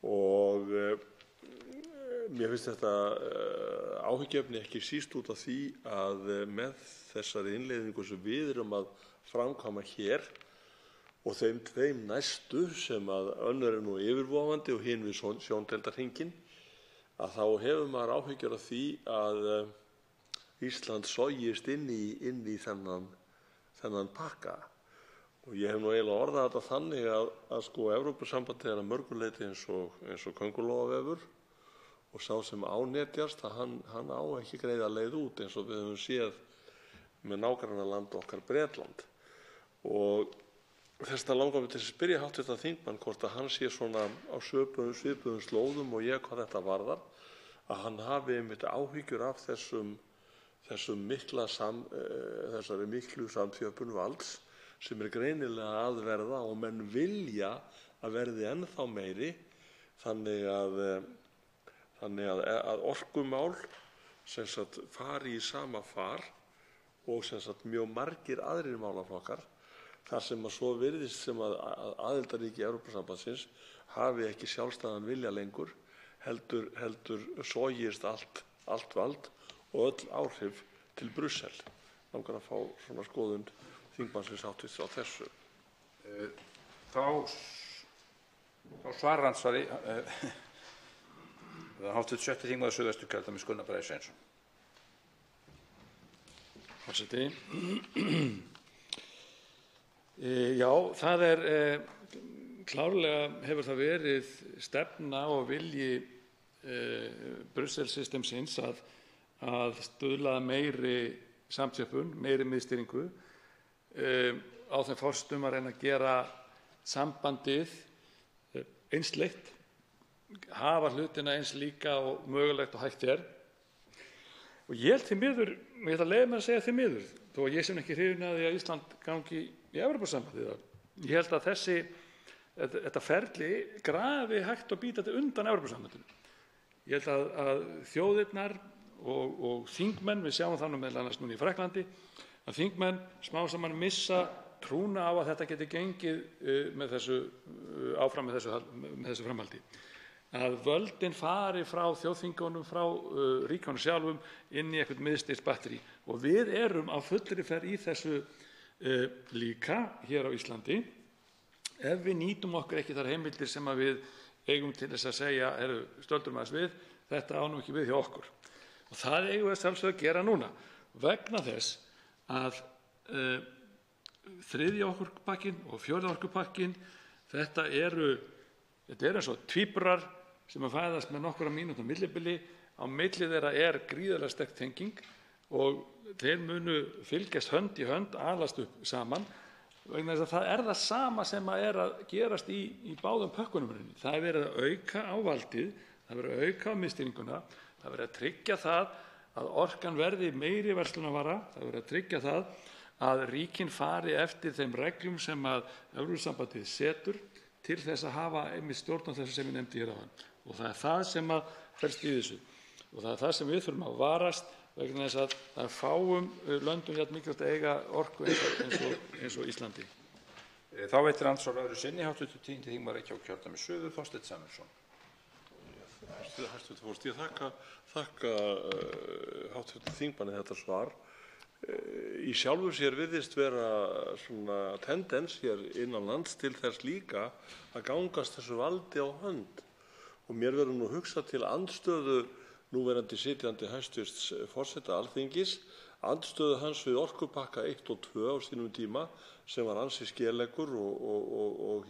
og mér finnst þetta áhyggjuefni ekki síst út af því að með þessari innleiðingu sem við erum að framkvæma hér og þeim tveim næstu sem að önnur nú yfirvofandi og hin við sjóndeildarhringinn, að þá hefur maður áhyggjur af því að Ísland sogist inn í þennan pakka. Og ég hef nú eiginlega orðað þetta þannig að sko Evrópusambandið er að mörgu leyti eins og köngulóarvefur og sá sem ánetjast að hann á ekki greiða leið út eins og við höfum séð með nágrannaland okkar Bretland. Og þess vegna langar við til að spyrja hv. þingmann hvort að hann sé svona á svipuðum slóðum og ég hvað þetta varðar, að hann hafi einmitt áhyggjur af þessari miklu samþjöppun valds sem greinilega að verða og menn vilja að verði ennþá meiri, þannig að orkumál sem sagt fari í sama far og sem sagt mjög margir aðrir málaflokkar, þar sem að svo virðist sem að aðildarríki Evrópusambandsins hafi ekki sjálfstæðan vilja lengur, heldur sogist allt vald og öll áhrif til Brussel. Langar að fá svona skoðun þingmannsins háttvís á þessu. Þá svarar andsvari hv. 6. þingmaður Suðvesturkjördæmis Gunnar Bragi Sveinsson. Forseti. Já, það er klárlega hefur það verið stefna og vilji Brussel-systemsins að stuðla meiri samþjöppun, meiri miðstýringu á þeim forsendum að reyna að gera sambandið einsleitt, hafa hlutina eins líka og mögulegt og hægt er. Og ég held því miður, ég ætla að leyfa mér að segja því miður, þó að ég sé ekki hrifinn af því að Ísland gangi í Evrópusambandið. Ég held að þetta ferli grafi hægt og bítandi undan Evrópusambandinu. Ég held að þjóðirnar og þingmenn, við sjáum það nú meðal annars núna í Frakklandi, að þingmenn smá saman missa trúna á að þetta geti gengið áfram með þessu framhaldi. Að völdin fari frá þjóðþingunum, frá ríkjunum sjálfum inn í eitthvað miðstýrt batteri. Og við erum á fullri ferð í þessu líka hér á Íslandi ef við nýtum okkur ekki þær heimildir sem að við eigum til þess að segja, stöldrum aðeins við, þetta ánum ekki við hjá okkur. Og það eigum við sjálfsögðu að gera núna vegna þess að þriðji orkupakkinn og fjórði orkupakkinn, þetta eru eins og tvíburar sem að fæðast með nokkura mínútna millibili. Á milli þeirra er gríðarlega sterk tenging og þeir munu fylgjast hönd í hönd, alast upp saman, vegna þess að það er það sama sem að gerast í báðum pökkunum. Það er verið að auka á valdið, það er verið að auka á miðstýringuna, það er verið að tryggja það að orkan verði meiri verslunarvara, það er verið að tryggja það að ríkin fari eftir þeim reglum sem að Evrópusambandið setur til þess að hafa einmitt stjórn á þessu sem ég nefndi hér áðan. Og það er það sem að felst í þessu. Og það er það sem við þurfum að varast vegna þess að það fáum löndum jafn mikilvægt að eiga orku eins og Íslandi. Þá veitir andsvar öðru sinni hv. 10. þingmaður Reykjavíkurkjördæmis suður, Þorsteinn Sæmundsson. Hæstv. forseti, ég þakka hv. þingmanni þetta svar. Í sjálfu sér virðist vera svona tendens hér innan lands til þess líka að gangast þessu valdi á hönd. Og mér verður nú hugsað til andstöðu núverandi sitjandi hæstvirts forseta Alþingis, andstöðu hans við orkupakka 1 og 2 á sínum tíma sem var ansi skeleggur og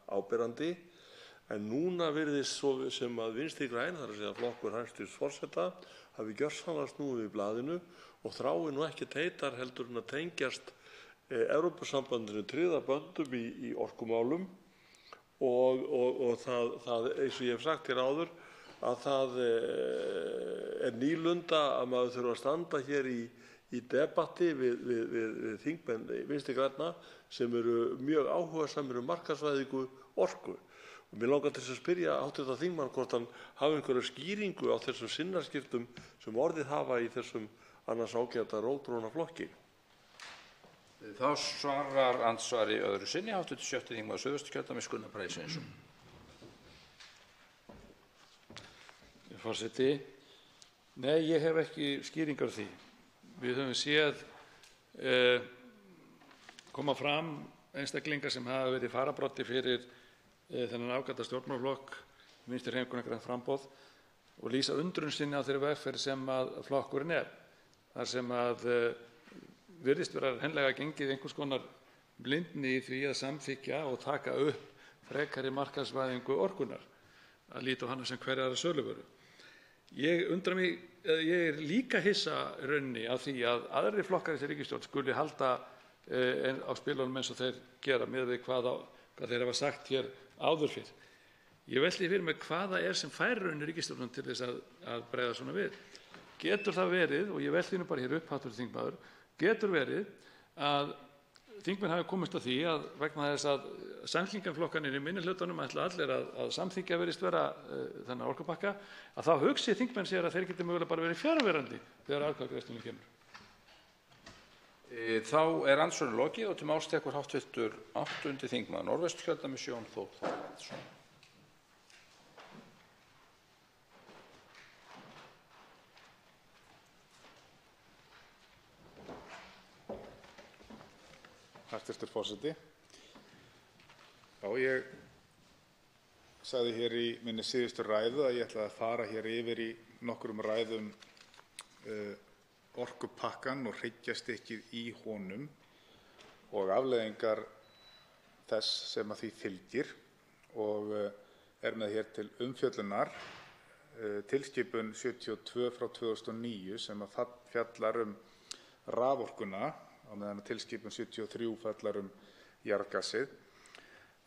áberandi. En núna virðist svo sem að Vinstri græn, þar að segja flokkur hæstvirts forseta, hafi gjörsamlega snúið við blaðinu og þrái nú ekki heitar heldur en að tengjast Evrópusambandinu tryggðaböndum í orkumálum og það, eins og ég hef sagt hér áður, að það er nýlunda að maður þurfa að standa hér í debatti við þingmenn Vinstri grænna sem eru mjög áhugasamir markaðsvæðingu orku. Og mér langar til að spyrja hv. þingmann hvort hann hafi einhverja skýringu á þessum sinnaskiptum sem orðið hafa í þessum annars ágæta rótgróna flokki. Þá svarar andsvari öðru sinni hv. 7. þingmaður Suðvesturkjördæmis Gunnar Bragi Sveinsson. Forseti. Nei, ég hef ekki skýringar á því. Við höfum séð koma fram einstaklingar sem hafa verið í fararbroddi fyrir þennan ágæta stjórnmálaflokk, Vinstri-hreyfinguna – grænt framboð, og lýsa undrun sinni á þeirri vegferð sem að flokkurinn er. Þar sem að virðist vera hreinlega gengið einhvers konar blindni í því að samþykkja og taka upp frekari markaðsvæðingu orkunnar, að líta á hana sem hverja aðra söluvöru. Ég er líka hissa rauninni á því að aðrir flokkar í þessari ríkisstjórn skuli halda á spilunum eins og þeir gera miðað við hvað þeir hafa sagt hér áður fyrr. Ég velti fyrir mig hvað það er sem fær rauninni ríkisstjórnum til þess að bregða svona við. Getur það verið, og ég velti nú bara hér upp, hv. þingmaður, getur verið að þingmenn hafi komist að því að vegna þess að samfylkingarflokkarnir í minnihlutanum ætla allir að samþykkja virðist vera þennan orkupakka, að þá hugsi þingmenn sér að þeir geti mögulega bara verið fjarverandi þegar atkvæðagreiðslunni kemur. Þá er andsvörum lokið og til máls tekur hv. 8. þingmaður Norðvesturkjördæmis Jón Þór Þorvaldsson. Hæstvirtur forseti. Já, ég sagði hér í minni síðustu ræðu að ég ætlaði að fara hér yfir í nokkrum ræðum orkupakkann og hryggjarstykkið í honum og afleiðingar þess sem að því fylgir, og er með hér til umfjöllunar tilskipun 72/2009 sem að fjallar raforkuna, á meðan að tilskipun 73 fjallar jarðgasið.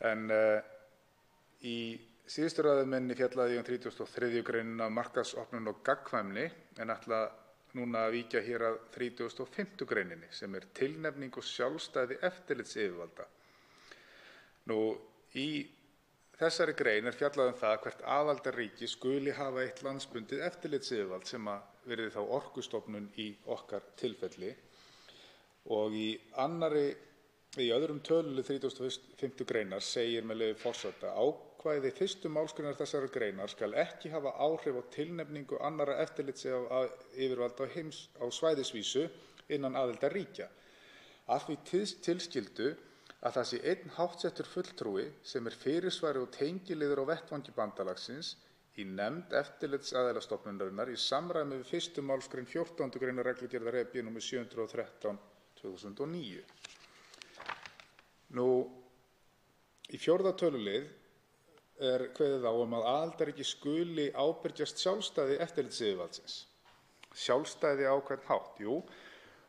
En í síðustu ræðu minni fjallaði ég 33. greinina markaðsopnun og gagnkvæmni, en ætla núna að víkja hér að 35. greininni sem er tilnefning og sjálfstæði eftirlitsyfirvalda. Í þessari grein er fjallað það hvert aðildarríki skuli hafa eitt landsbundið eftirlitsyfirvald sem að verði þá Orkustofnun í okkar tilfelli. Og í öðrum tölulið 35. greinar segir með leyfi forseta: ákvæði 1. málsgreinar þessarar greinar skal ekki hafa áhrif á tilnefningu annarra eftirlitsyfirvalda á svæðisvísu innan aðildarríkja, að því tilskildu að það sé einn háttsettur fulltrúi sem er fyrirsvari og tengiliður á vettvangi bandalagsins í nefnd eftirlitsaðilastofnunarinnar í samræmi við 1. málsgrein 14. greinar reglugerðar EB nr. 713/2009. Í 4. tölulið er kveðið á að aðildarríki skuli ábyrgjast sjálfstæði eftirlitsyfirvaldsins. Sjálfstæði á hvern hátt? Jú,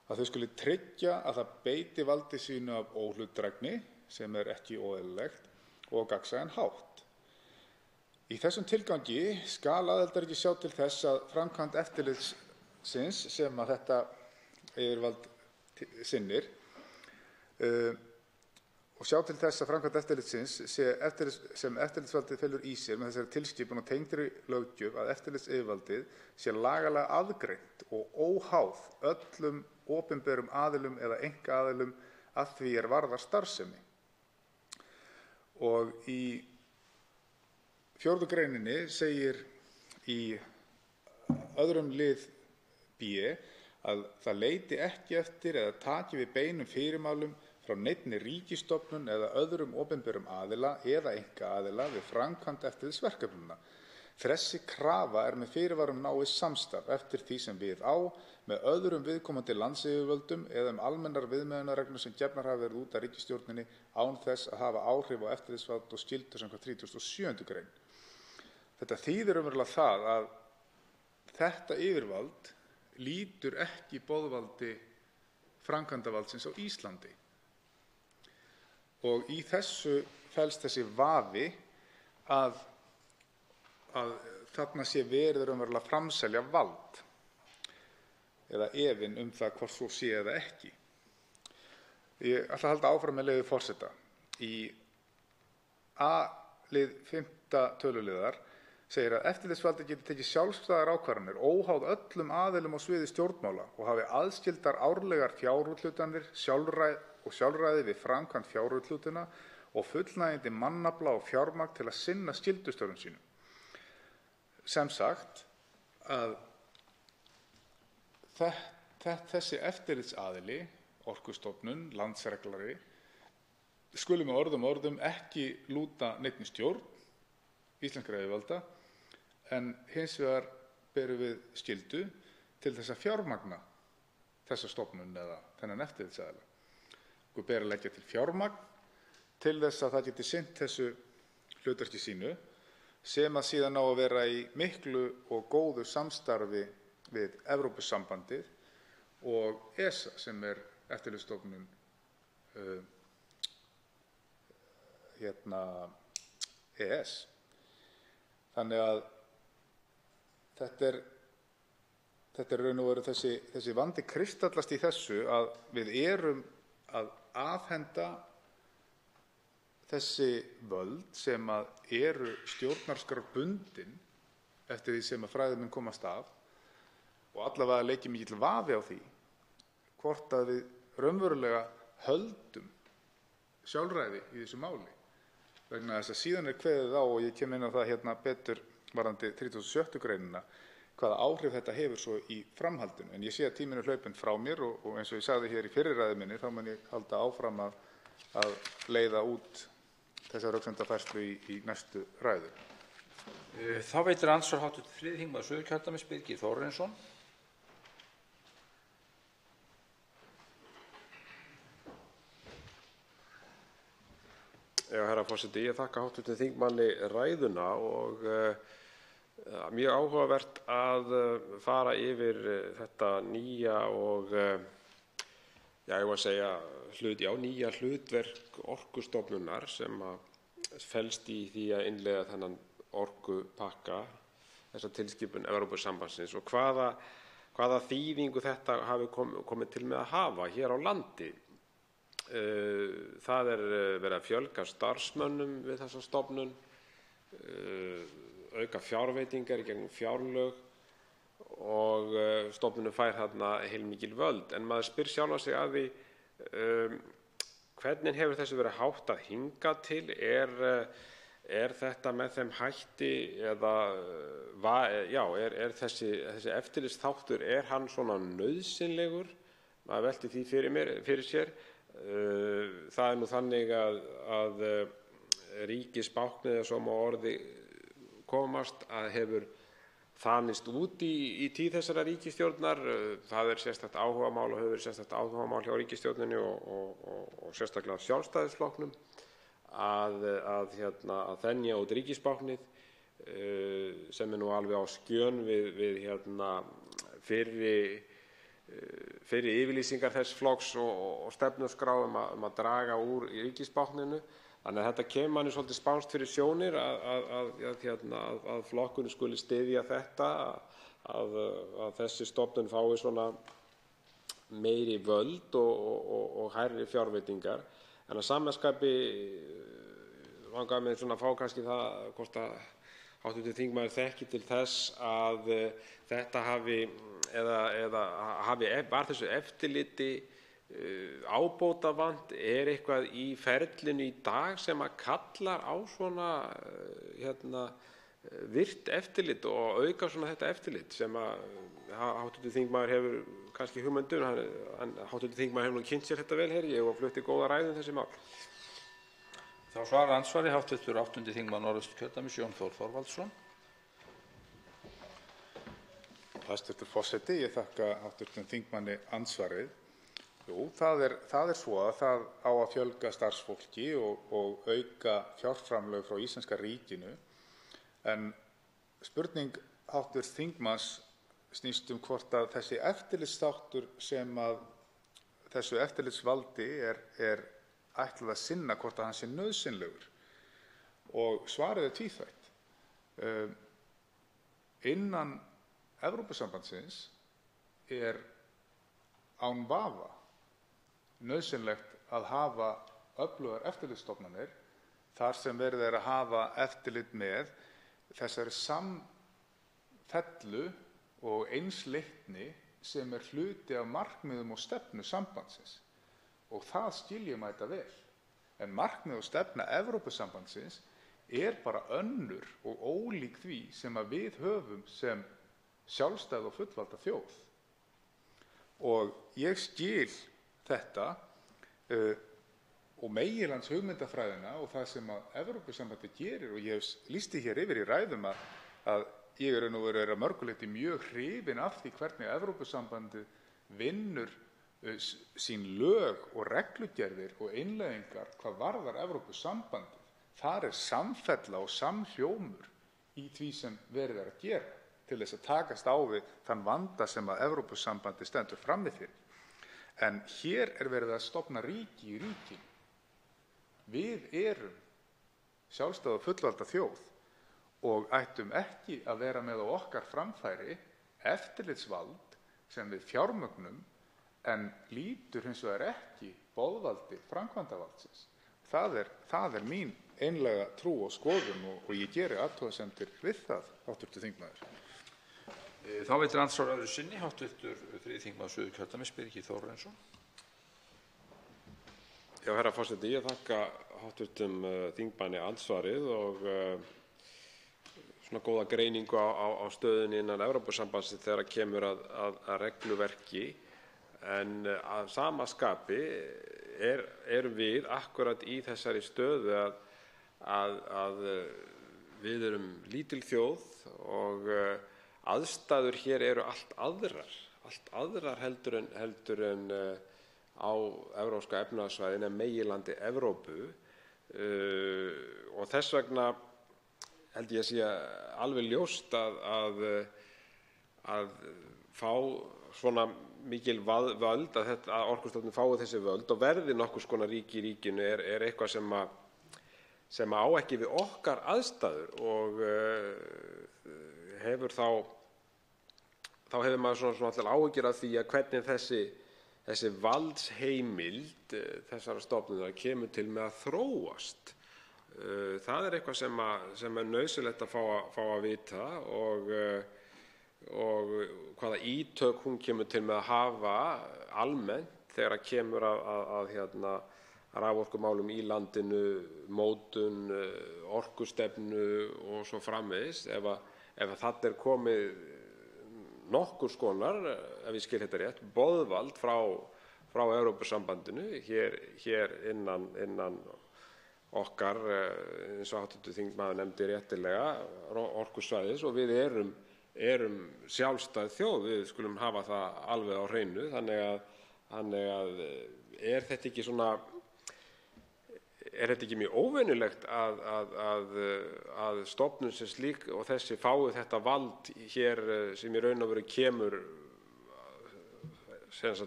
að þau skuli tryggja að það beiti valdi sínu af óhlutdrægni, sem er ekki óeðlilegt, og á gagnsæjan hátt. Í þessum tilgangi skal aðildarríki sjá til þess að framkvæmd eftirlitsins sem að þetta yfirvald sinnir og sjá til þess að framkvæmd eftirlitsins sem eftirlitsvaldið felur í sér með þessari tilskipun og tengdri löggjöf að eftirlitsyfirvaldið sé lagalega aðgreint og óháð öllum opinberum aðilum eða einkaaðilum að því er varðar starfsemi. Og í 4. greininni segir í öðrum lið B að það leiti ekki eftir eða taki við beinum fyrirmælum frá neinni ríkisstofnun eða öðrum opinberum aðila eða einkaaðila við framkvæmd eftirlitsverkefnanna. Þessi krafa er með fyrirvarum náið samstarf eftir því sem við á með öðrum viðkomandi landsyfirvöldum eða almennar viðmiðunarreglur sem gefnar hafa verið út af ríkisstjórninni án þess að hafa áhrif á eftirlitsvald og skyldur samkvæmt 37. grein. Þetta þýðir umverulega það að þetta yfirvald lýtur ekki boðvaldi framkvæmdarvaldsins á Íslandi. Og í þessu felst þessi vafi að þarna sé verið raunverulega að framselja vald eða efinn það hvort svo sé eða ekki. Ég ætla að halda áfram með leyfi forseta. Í A-lið 5. töluliðar segir að eftirlitsvaldið geti tekið sjálfstæðar ákvarðanir óháð öllum aðilum á sviði stjórnmála og hafi aðskildar árlegar fjárúthlutanir, sjálfræði við framkvæmd fjárúthlutana og fullnægjandi mannafla og fjármagn til að sinna skyldustörfum sínum. Sem sagt, að þessi eftirlitsaðili, Orkustofnun, Landsreglari, skuli með orðum ekki lúta neinni stjórn íslenskra yfirvalda, en hins vegar berum við skyldu til þess að fjármagna þessa stofnun eða þennan eftirlitsaðila. Okkur ber að leggja til fjármagn til þess að það geti sinnt þessu hlutverki sínu, sem að síðan á að vera í miklu og góðu samstarfi við Evrópusambandið og ESA, sem er eftirlitsstofnun ES. Þannig að þetta er raun og veru þessi vandi kristallast í þessu að við erum að afhenda þessi völd sem að eru stjórnarskrárbundin eftir því sem að fræðimenn komast af, og allavega leikir mikill vafi á því hvort að við raunverulega höldum sjálfræði í þessu máli, vegna þess að síðan er kveðið á, og ég kem inn á það betur varðandi 36. greinina, hvaða áhrif þetta hefur svo í framhaldinu. En ég sé að tíminn er hlaupinn frá mér og eins og ég sagði hér í fyrri ræðu minni, þá mun ég halda áfram að leiða út þessa röksemdafærslu í næstu ræðu. Þá veitir andsvar hv. 3. þingmaður Suðurkjördæmis, Birgir Þórarinsson. Já, herra forseti, ég þakka hv. þingmanni ræðuna og mjög áhugavert að fara yfir þetta nýja og nýja hlutverk Orkustofnunar sem felst í því að innleiða þennan orkupakka, þessa tilskipun Evrópusambandsins, og hvaða þýðingu þetta hafi komið til með að hafa hér á landi. Það er verið að fjölga starfsmönnum við þessa stofnun, auka fjárveitingar í gegnum fjárlög og stofnunin fær þarna heilmikil völd. En maður spyr sjálfan sig að því hvernig hefur þessu verið háttað hingað til? Er þetta með þeim hætti eða er þessi eftirlitsþáttur, er hann svona nauðsynlegur? Maður velti því fyrir sér. Það er nú þannig að ríkisbáknið, svo má orði komast, að hefur þanist út í tíð þessara ríkisstjórnar. Það er sérstakt áhugamál og hefur verið sérstakt áhugamál hjá ríkisstjórninni og sérstaklega Sjálfstæðisflokknum að þenja út ríkisbáknið, sem er nú alveg á skjön við fyrri yfirlýsingar þess flokks og stefnuskrá um að draga úr ríkisbákninu. Þannig að þetta kemur manni svolítið spánskt fyrir sjónir að flokkurinn skuli styðja þetta, að þessi stofnun fái svona meiri völd og hærri fjárveitingar. En að sama skapi langar mig svona að fá kannski það hvort að hv. þingmaður þekki til þess að þetta var þessu eftirliti ábótavant. Er eitthvað í ferlinu í dag sem að kallar á svona virt eftirlit og auka svona þetta eftirlit sem að hv. þingmaður hefur kannski hugmynd um? Hv. þingmaður hefur nú kynnt sér þetta vel, ég og flutti góða ræðu þessi mál. Þá svarar andsvari hv. 8. þingmaður Norðausturkjördæmis, Jón Þór Þorvaldsson. Hæstv. forseti, ég þakka hv. þingmanni andsvarið. Jú, það er svo að það á að fjölga starfsfólki og auka fjárframlög frá íslenska ríkinu, en spurning hv. þingmanns snýst hvort að þessi eftirlitsþáttur sem að þessu eftirlitsvaldi er ætlað að sinna, hvort að hann sé nauðsynlegur. Og svarið er tvíþætt. Innan Evrópusambandsins er án vafa nauðsynlegt að hafa öflugar eftirlitsstofnanir þar sem verið er að hafa eftirlit með þessari samfellu og einsleitni sem er hluti af markmiðum og stefnu sambandsins. Og það skil ég mæta vel. En markmið og stefna Evrópusambandsins er bara önnur og ólík því sem að við höfum sem sjálfstæð og fullvalda þjóð. Og ég skil þetta og meginlands hugmyndafræðina og það sem að Evrópusambandið gerir, og ég hef lýst því hér yfir í ræðum að ég er nú verið að mörgu leyti mjög hrifinn af því hvernig Evrópusambandið vinnur sín lög og reglugerðir og innleiðingar hvað varðar Evrópusambandið. Þar er samfella og samhljómur í því sem verið er að gera til þess að takast á við þann vanda sem að Evrópusambandið stendur frammi fyrir. En hér er verið að stofna ríki í ríkinu. Við erum sjálfstæð og fullvalda þjóð og ættum ekki að vera með á okkar framfæri eftirlitsvald sem við fjármögnum en lítur hins vegar ekki boðvaldi framkvæmdarvaldsins. Það er mín einlæga trú og skoðun og ég geri athugasemdir við það, hv. þingmaður. Þá veitir andsvar öðru sinni hv. 3. þingmaður Suðurkjördæmis, Birgir Þórarinsson. Já, herra forseti, ég þakka hv. þingmanni andsvarið og svona góða greiningu á stöðunni innan Evrópusambandsins þegar kemur að regluverki. En að sama skapi erum við akkurat í þessari stöðu að við erum lítil þjóð og aðstæður hér eru allt aðrar heldur en á evrópska efnahagssvæðinu en meginlandi Evrópu og þess vegna held ég að sé alveg ljóst að fá svona mikil völd, að Orkustofnun fái þessi völd og verði nokkurs konar ríki í ríkinu er eitthvað sem á ekki við okkar aðstæður og hefur þá hefur maður svona allir áhyggjur af því að hvernig þessi valdsheimild þessara stofnunar kemur til með að þróast. Það er eitthvað sem er nauðsynlegt að fá að vita og hvaða ítök hún kemur til með að hafa almennt þegar kemur að raforkumálum í landinu, mótun, orkustefnu og svo framvegis. Ef það komið nokkurs konar, ef ég skil þetta rétt, boðvald frá Evrópusambandinu hér innan okkar, eins og hv. þingmaður nefndi réttilega, orkusvæðis og við erum sjálfstæð þjóð, við skulum hafa það alveg á hreinu, þannig að er þetta ekki mjög óvenjulegt að stofnun sem slík og þessi fái þetta vald hér sem í raun og veru kemur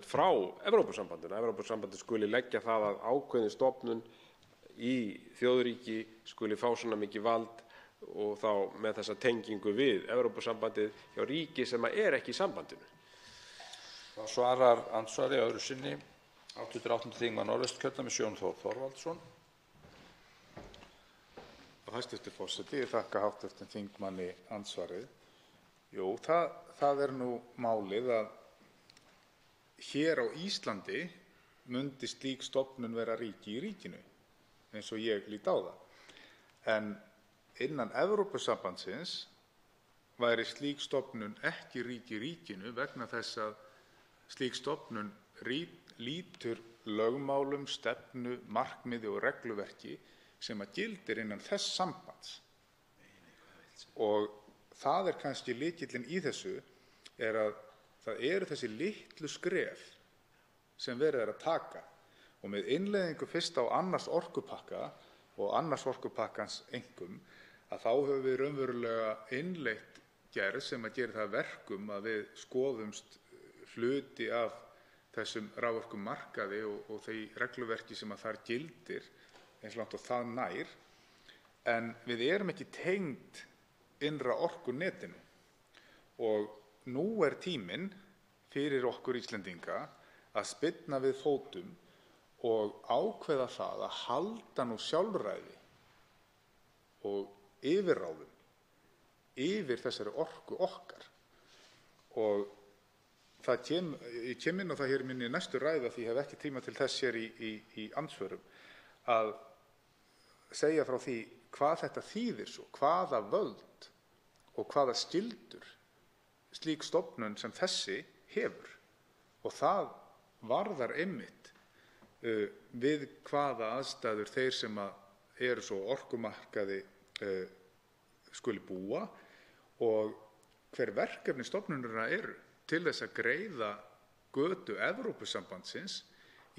frá Evrópusambandinu. Evrópusambandið skuli leggja það að ákveðin stofnun í þjóðríki skuli fá svona mikið vald og þá með þessa tengingu við Evrópusambandið hjá ríki sem er ekki í sambandinu. Þá svarar andsvari öðru sinni hv. 8. þingmaður Norðvesturkjördæmis Jón Þór Þorvaldsson. Hæstv. forseti, ég þakka hv. þingmanni andsvarið. Jú, það er nú málið að hér á Íslandi mundi slík stofnun vera ríki í ríkinu, eins og ég lít á það. En innan Evrópusambandsins væri slík stofnun ekki ríki í ríkinu vegna þess að slík stofnun lýtur lögmálum, stefnu, markmiði og regluverki sem að gildir innan þess sambands. Og það er kannski lykillinn í þessu að það eru þessi litlu skref sem verið er að taka og með innleiðingu fyrst á annars orkupakka og annars orkupakkans einkum að þá höfum við raunverulega innleitt gerð sem að gera það verkum að við skoðumst hluti af þessum raforkumarkaði og því regluverki sem að þar gildir eins langt og það nær, en við erum ekki tengd innra orkunetinu og nú er tíminn fyrir okkur Íslendinga að spyrna við fótum og ákveða það að halda nú sjálfræði og yfirráðum yfir þessari orku okkar. Og ég kem inn á það hér minni næstu ræðu því ég hef ekki tíma til þess hér í andsvörum að segja frá því hvað þetta þýðir svo, hvaða völd og hvaða skyldur slík stofnun sem þessi hefur. Og það varðar einmitt við hvaða aðstæður þeir sem eru svo orkumarkaði skuli búa og hver verkefni stofnunina eru til þess að greiða götu Evrópusambandsins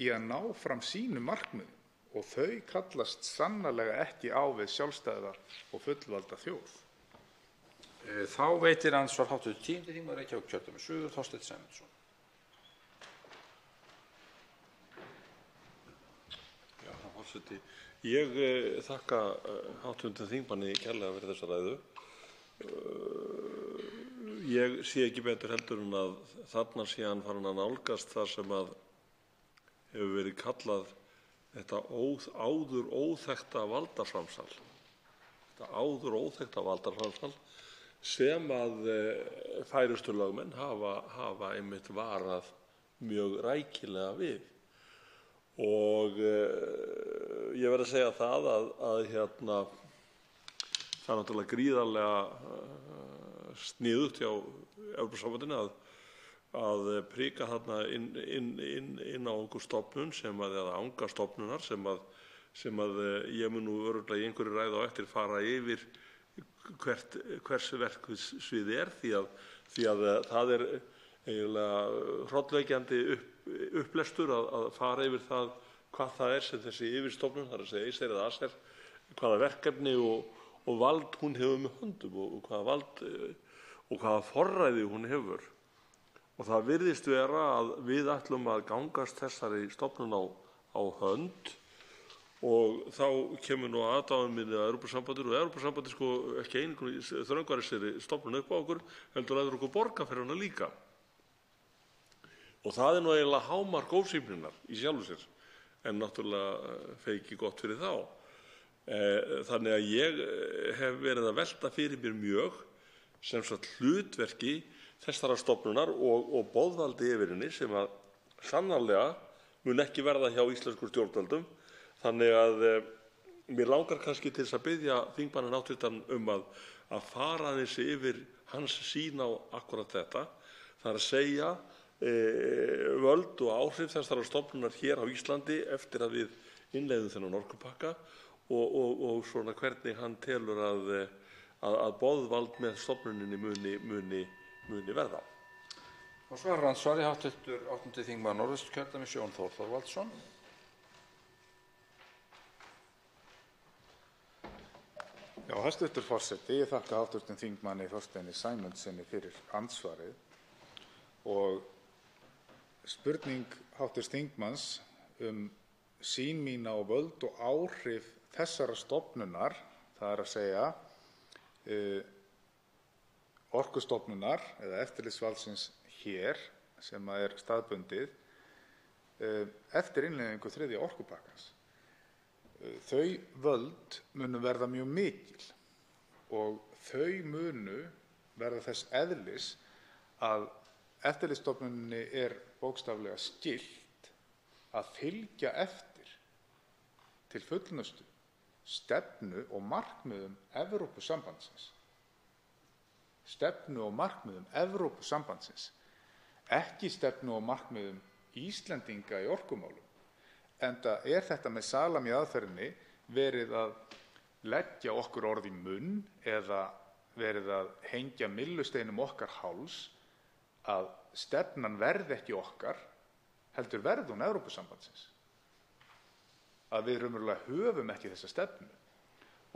í að ná fram sínum markmiðum. Og þau kallast sannarlega ekki á við sjálfstæða og fullvalda þjóð. Þá veitir andsvar hv. 10. þingmaður Reykjavíkurkjördæmis suður, Þorsteinn Sæmundsson. Forseti. Ég þakka hv. þingmanni kærlega fyrir þessa ræðu. Ég sé ekki betur heldur en að þarna sé hann farin að nálgast það sem hefur verið kallað þetta áður óþekkta valdaframsal. Þetta áður óþekkta valdaframsal sem að færustu lögmenn hafa einmitt varað mjög rækilega við. Og ég verð að segja það að það er náttúrulega gríðarlega sniðugt hjá Evrópusambandinu að prika þarna inn á einhver stofnun eða anga stofnunar sem ég mun nú örugglega í einhverju ræðu á eftir fara yfir hversu verksvið því að það er eiginlega hrollvekjandi upplestur að fara yfir það hvað það er sem þessi yfirstofnun, það er að segja Acer eða Acer, hvaða verkefni og vald hún hefur með höndum og hvaða vald og hvaða forræði hún hefur. Og það virðist vera að við ætlum að gangast þessari stofnun á hönd og þá kemur nú aðdáun minni að Evrópusambandinu og Evrópusambandið sko ekki einhvern þröngvari sér stofnun upp á okkur, heldur að okkur borga fyrir hana líka. Og það er nú eiginlega hámark ósvífninnar í sjálfu sér, en náttúrulega feiki gott fyrir þá. Þannig að ég hef verið að velta fyrir mér mjög sem sagt hlutverki þessara stofnunar og boðvaldi yfir henni sem að sannarlega mun ekki verða hjá íslenskum stjórnvöldum. Þannig að mér langar kannski til þess að biðja þingmanninn hv. Að fara aðeins yfir hans sýn á akkúrat þetta. Það er að segja völd og áhrif þessara stofnunar hér á Íslandi eftir að við innleiðum þennan orkupakka og svona hvernig hann telur að boðvald með stofnuninni muni verða. Og svarar andsvari hv. 8. þingmaður Norðausturkjördæmis Jón Þór Þorvaldsson. Já, hæstv. Forseti, ég þakka hv. þingmanni Þorsteini Sæmundssyni fyrir andsvarið og spurning hv. þingmanns sýn mína á völd og áhrif þessara stofnunar, það er að segja Orkustofnunar eða eftirlitsvaldsins hér sem er staðbundið eftir innleiðingu 3. orkupakkans. Þau völd munu verða mjög mikil og þau munu verða þess eðlis að eftirlitsstofnuninni er bókstaflega skylt að fylgja eftir til fullnustu stefnu og markmiðum Evrópusambandsins. Stefnu og markmiðum Evrópusambandsins, ekki stefnu og markmiðum Íslendinga í orkumálum. Enda er þetta með salami aðferðinni verið að leggja okkur orð í munn eða verið að hengja myllusteinum okkar háls að stefnan verði ekki okkar, heldur verði hún Evrópusambandsins. Að við raunverulega höfum ekki þessa stefnu.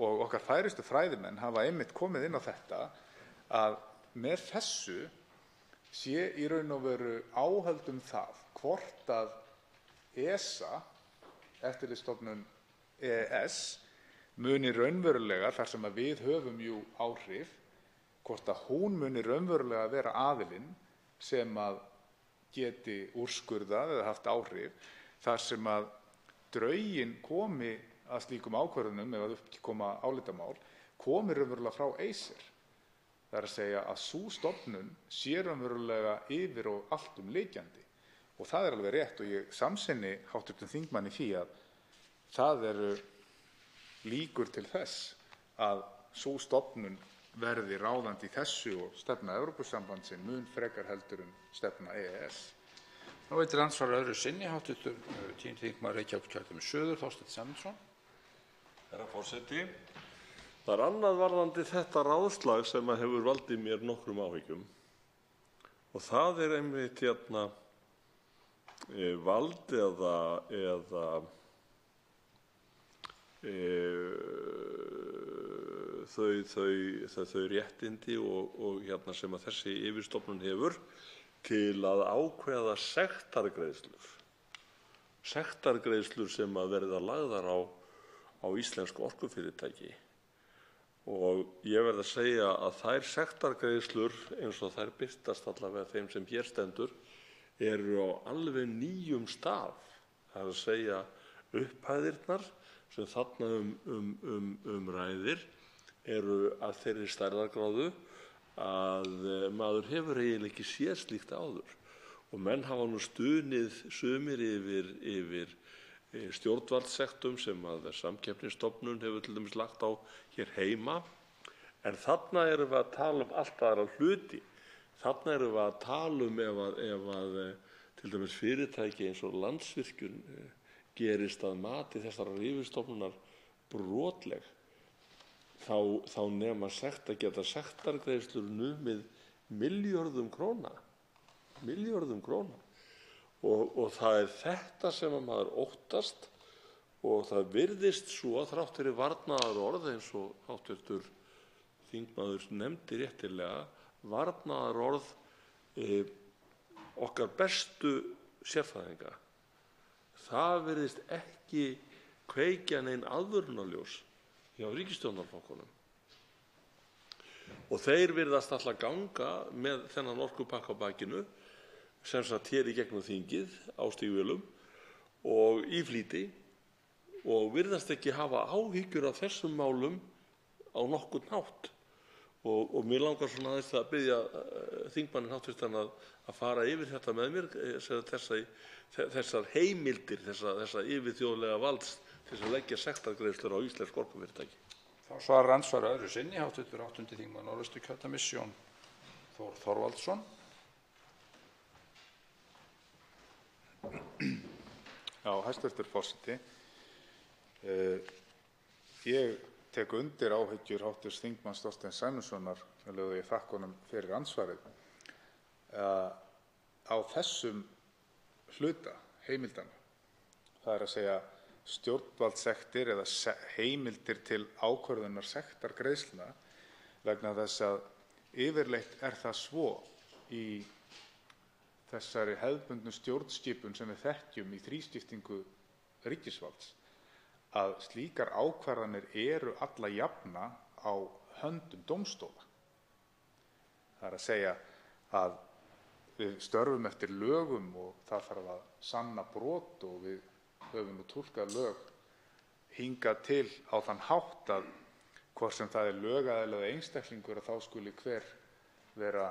Og okkar færustu fræðimenn hafa einmitt komið inn á þetta að með þessu sé í raun og veru áhöld það hvort að ESA, eftirlitsstofnun EES, muni raunverulega, þar sem að við höfum jú áhrif, hvort að hún muni raunverulega vera aðilinn sem að geti úrskurðað eða haft áhrif, þar sem að drögin komi að slíkum ákvörðunum ef að upp koma álitamál, komi raunverulega frá Acer. Það er að segja að sú stofnun sé raunverulega yfir og alltumlykjandi. Og það er alveg rétt og ég samsinni hv. þingmanni því að það eru líkur til þess að sú stofnun verði ráðandi í þessu og stefna Evrópusambandsins mun frekar heldur en stefna EES. Nú veitir andsvar öðru sinni hv. 10. þingmaður Reykjavíkurkjördæmis suður, Þorsteinn Sæmundsson. Herra forseti, það er annað varðandi þetta ráðslag sem hefur valdið mér nokkrum áhyggjum og það er einmitt vald eða þau réttindi og sem að þessi yfirstofnun hefur til að ákveða sektargreiðslur sem að verða lagðar á íslensk orkufyrirtæki. Og ég verð að segja að þær sektargreiðslur eins og þær birtast allavega þeim sem hér stendur eru á alveg nýjum stað. Það er að segja upphæðirnar sem þarna ræðir eru að þeirri stærðargráðu að maður hefur eiginlega ekki séð slíkt áður. Og menn hafa nú stunið sumir yfir stjórnvaldssektum sem að Samkeppnisstofnun hefur til dæmis lagt á hér heima. En þarna erum við að tala um allt aðra hluti. Þarna erum við að tala um ef að til dæmis fyrirtæki eins og Landsvirkjun gerist að mati þessarar yfirstofnunar brotleg, þá nema geta sektargreiðslur numið milljörðum króna. Og það er þetta sem að maður óttast og það virðist svo að þrátt fyrir varnaðarorð eins og hv. þingmaður nefndi réttilega, varnaðarorð okkar bestu sérfræðinga. Það virðist ekki kveikja nein aðvörunarljós hjá ríkisstjórnarflokkunum. Og þeir virðast alltaf ganga með þennan orkupakka á bakinu, sem sagt hér í gegnum þingið á stígvélum og í flýti og virðast ekki hafa áhyggjur af þessum málum á nokkurn hátt. Og mér langar svona aðeins að biðja þingmanninn háttvirtan að fara yfir þetta með mér, þessar heimildir, þessa yfirþjóðlega valds til að leggja sektargreiðslur á íslensk orkufyrirtæki. Þá svarar andsvar öðru sinni hv. 8. þingmaður Norðausturkjördæmis Jón Þór Þorvaldsson. Já, hæstv. forseti. Ég tek undir áhyggjur hv. þingmanns Þorsteins Sæmundssonar, sem ég þakka honum fyrir andsvarið. Á þessum hluta heimildanna, það er að segja stjórnvaldssektir eða heimildir til ákvörðunar sektargreiðslna, vegna þess að yfirleitt er það svo í þessari hefðbundnu stjórnskipun sem við þekkjum í þrískiptingu ríkisvalds að slíkar ákvarðanir eru alla jafna á höndum dómstóla. Það er að segja að við störfum eftir lögum og það þarf að sanna brot og við höfum nú túlkað lög hingað til á þann hátt að hvort sem það er lögaðili eða einstaklingur að þá skuli hver vera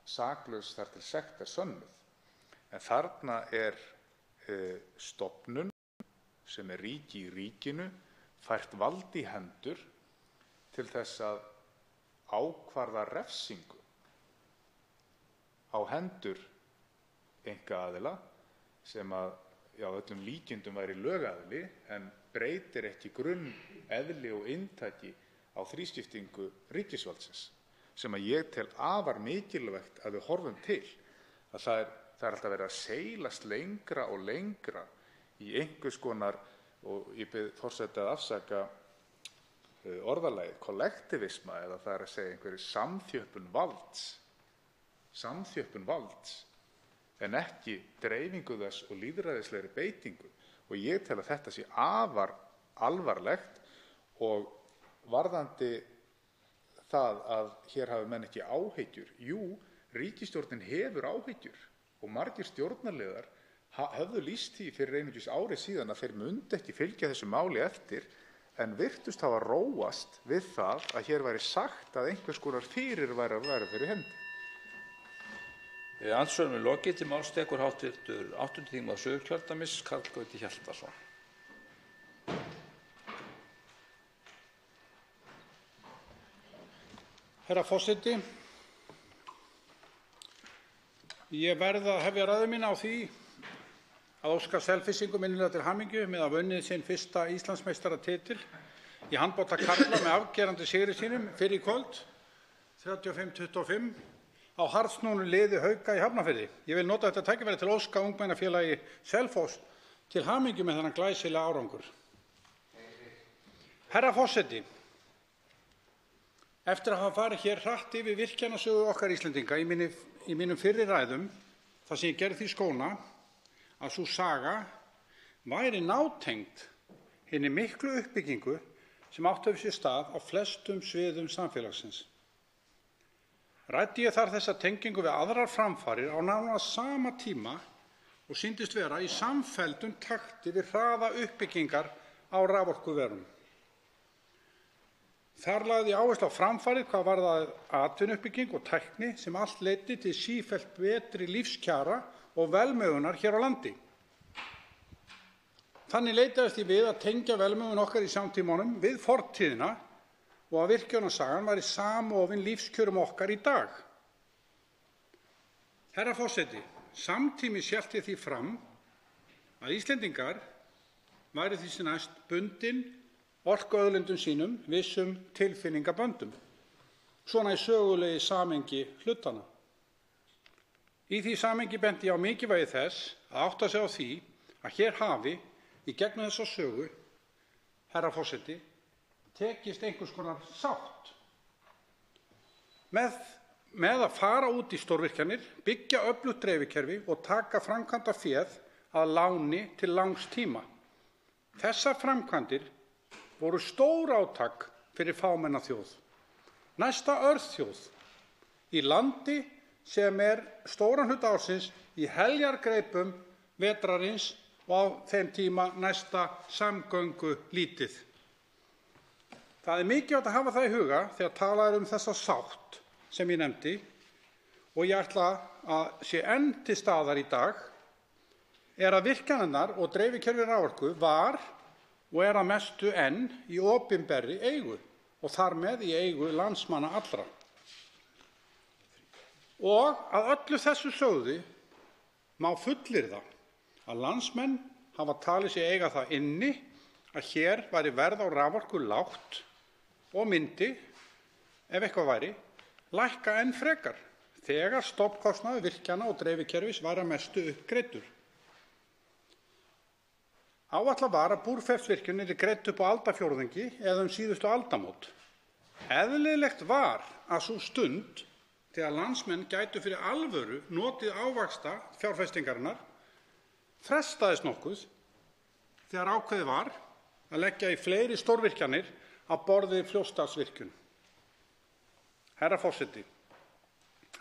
saklaus þar til sekt er sönnuð. En þarna er stofnun sem er ríki í ríkinu fært vald í hendur til þess að ákvarða refsingu á hendur einkaaðila sem að öllum líkindum væri lögaðili en breytir ekki grunneðli og inntaki á þrískiptingu ríkisvaldsins, sem að ég tel afar mikilvægt að við horfum til. Að það er alltaf verið að seilast lengra og lengra í einhvers konar, og ég bið forseta að afsaka orðalagið, kollektivisma, eða það er að segja einhverju samþjöppun valds, en ekki dreifingu þess og lýðræðislegri beitingu. Og ég tel að þetta sé afar alvarlegt. Og varðandi það að hér hafi menn ekki áhyggjur, jú, ríkisstjórnin hefur áhyggjur og margir stjórnarliðar höfðu lýst því fyrir einungis ári síðan að þeir myndu ekki fylgja þessu máli eftir, en virtust hafa róast við það að hér væri sagt að einhvers konar fyrirvarar væru fyrir hendi. Andsvörum er lokið. Til máls tekur hv. 8. þingmaður Suðurkjördæmis Karl Gauti Hjaltason. Herra forseti, ég verð að hefja ræðu mína á því að óska Selfyssingum innilega til hamingju með að vunnið sinn fyrsta Íslandsmeistaratitil í handbolta karla með afgerandi sigri sínum fyrr í kvöld, 35-25, á harðsnúnu liði Hauka í Hafnarfirði. Ég vil nota þetta tækifæri til að óska ungmennafélagi Selfoss til hamingju með þennan glæsilega árangur. Herra forseti, eftir að hafa farið hér hratt yfir virkjanasögu okkar Íslendinga í mínum fyrri ræðum, þar sem ég gerði því skóna að sú saga væri nátengd hinni miklu uppbyggingu sem átt hefur sér stað á flestum sviðum samfélagsins. Ræddi ég þar þessa tengingu við aðrar framfarir á nánast sama tíma og sýndist vera í samfelldum takti við hraða uppbyggingar á raforkuverum. Þar lagði ég áherslu á framfarir hvað varðaði atvinnuuppbygging og tækni sem allt leiddi til sífellt betri lífskjara og velmegunar hér á landi. Þannig leitaðist ég við að tengja velmegun okkar í samtímanum við fortíðina og að virkjunarsagan væri samofin lífskjörum okkar í dag. Herra forseti, samtímis hélt ég því fram að Íslendingar væri því sem næst bundin orkuauðlindum sínum vissum tilfinningaböndum, svona í sögulegi samhengi hlutana. Í því samhengi benti ég á mikilvægi þess að átta sig á því að hér hafi í gegnum þessa sögu, herra forseti, tekist einhvers konar sátt með að fara út í stórvirkjanir, byggja öflugt dreifikerfi og taka framkvæmdaféð að láni til langs tíma. Þessar framkvæmdir voru stórátak fyrir fámenna þjóð, næsta örþjóð, í landi sem stóran hluta ársins í heljargreipum vetrarins og á þeim tíma næsta samgöngu lítið. Það mikilvægt að hafa það í huga þegar talað þessa sátt sem ég nefndi og ég ætla að sé enn til staðar í dag, að virkjanirnar og dreifikerfi raforku var og að mestu enn í opinberri eigu og þar með í eigu landsmanna allra. Og að öllu þessu sögðu má fullyrða að landsmenn hafa talið sig eiga það inni að hér væri verð á raforku lágt og myndi, ef eitthvað væri, lækka enn frekar þegar stofnkostnaður virkjana og dreifikerfis var að mestu uppgreiddur. Áætlað var að Búrfellsvirkjun yrði greidd upp á aldarfjórðungi eða síðustu aldamót. Eðlilegt var að sú stund þegar landsmenn gætu fyrir alvöru notið ávaxta fjárfestingarinnar frestaðist nokkuð þegar ákveðið var að leggja í fleiri stórvirkjanir að borði Fljótsdalsvirkjun. Herra forseti,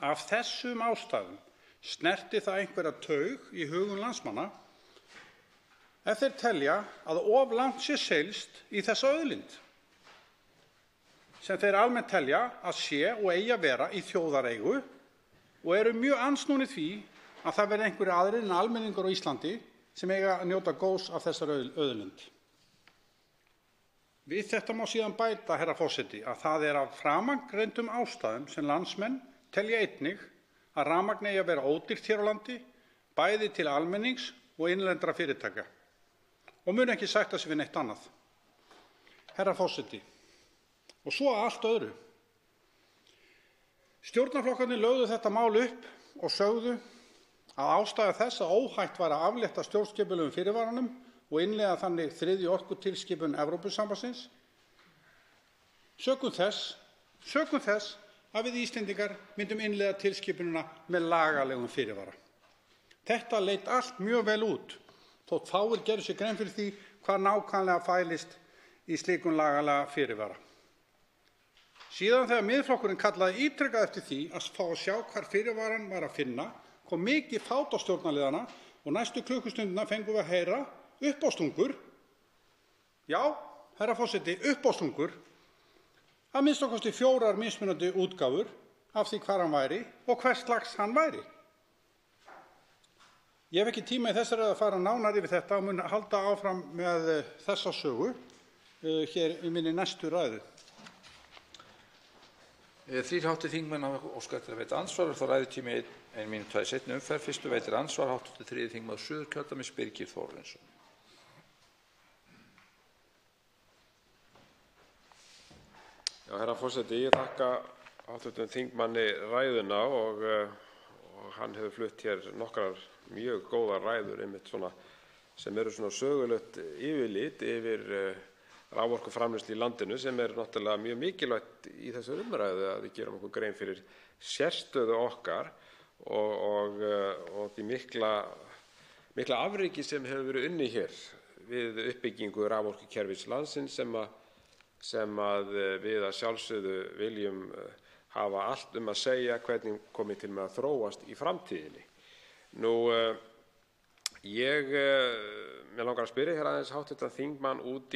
af þessum ástæðum snerti það einhverja taug í hugum landsmanna ef þeir telja að of langt sé seilst í þessa auðlind sem þeir almennt telja að sé og eigi að vera í þjóðareigu og eru mjög andsnúnir því að það verði einhverjir aðrir en almenningur á Íslandi sem eiga að njóta góðs af þessari auðlind. Við þetta má síðan bæta, herra forseti, að það af framangreindum ástæðum sem landsmenn telja einnig að rafmagn eigi að vera ódýrt hér á landi, bæði til almennings og innlendra fyrirtækja og mun ekki sætta sig við neitt annað. Herra forseti, og svo að allt öðru. Stjórnarflokkarnir lögðu þetta mál upp og sögðu að ástæða þess að óhætt væri að aflétta stjórnskipulegum fyrirvaranum og innleiða þannig þriðju orkutilskipun Evrópusambandsins, sökum þess að við Íslendingar myndum innleiða tilskipunina með lagalegum fyrirvara. Þetta leit allt mjög vel út, þótt fáir gerðu sér grein fyrir því hvað nákvæmlega fælist í slíkum lagalega fyrirvara. Síðan þegar Miðflokkurinn kallaði ítrekað eftir því að fá að sjá hvar fyrirvaran var að finna, kom mikið fát á stjórnarliðana og næstu klukkustundina fengum við að heyra uppástungur, já, herra forseti, uppástungur, að minnsta kosti 4 mismunandi útgáfur af því hvar hann væri og hvers slags hann væri. Ég hef ekki tíma í þessari að fara nánar yfir þetta og mun halda áfram með þessa sögu hér í minni næstu ræðu. Þrír hv. þingmenn hafa óskað eftir að veita andsvar og þá ræðutími 1 mínúta í seinni umferð. Fyrstu veitir andsvar hv. 3. þingmaður Suðurkjördæmis Birgir Þórarinsson. Já, herra forseti, ég þakka hv. þingmanni ræðuna og hann hefur flutt hér nokkrar mjög góðar ræður einmitt svona sem eru svona sögulegt yfirlit yfir raforkuframleiðslu í landinu sem er náttúrulega mjög mikilvægt í þessu umræðu að við gerum okkur grein fyrir sérstöðu okkar og því mikla afreki sem hefur verið unnið hér við uppbyggingu raforkukerfis landsins sem við að sjálfsögðu viljum hafa allt að segja hvernig komi til með að þróast í framtíðinni. Mér langar að spyrja hér aðeins hv. þingmann út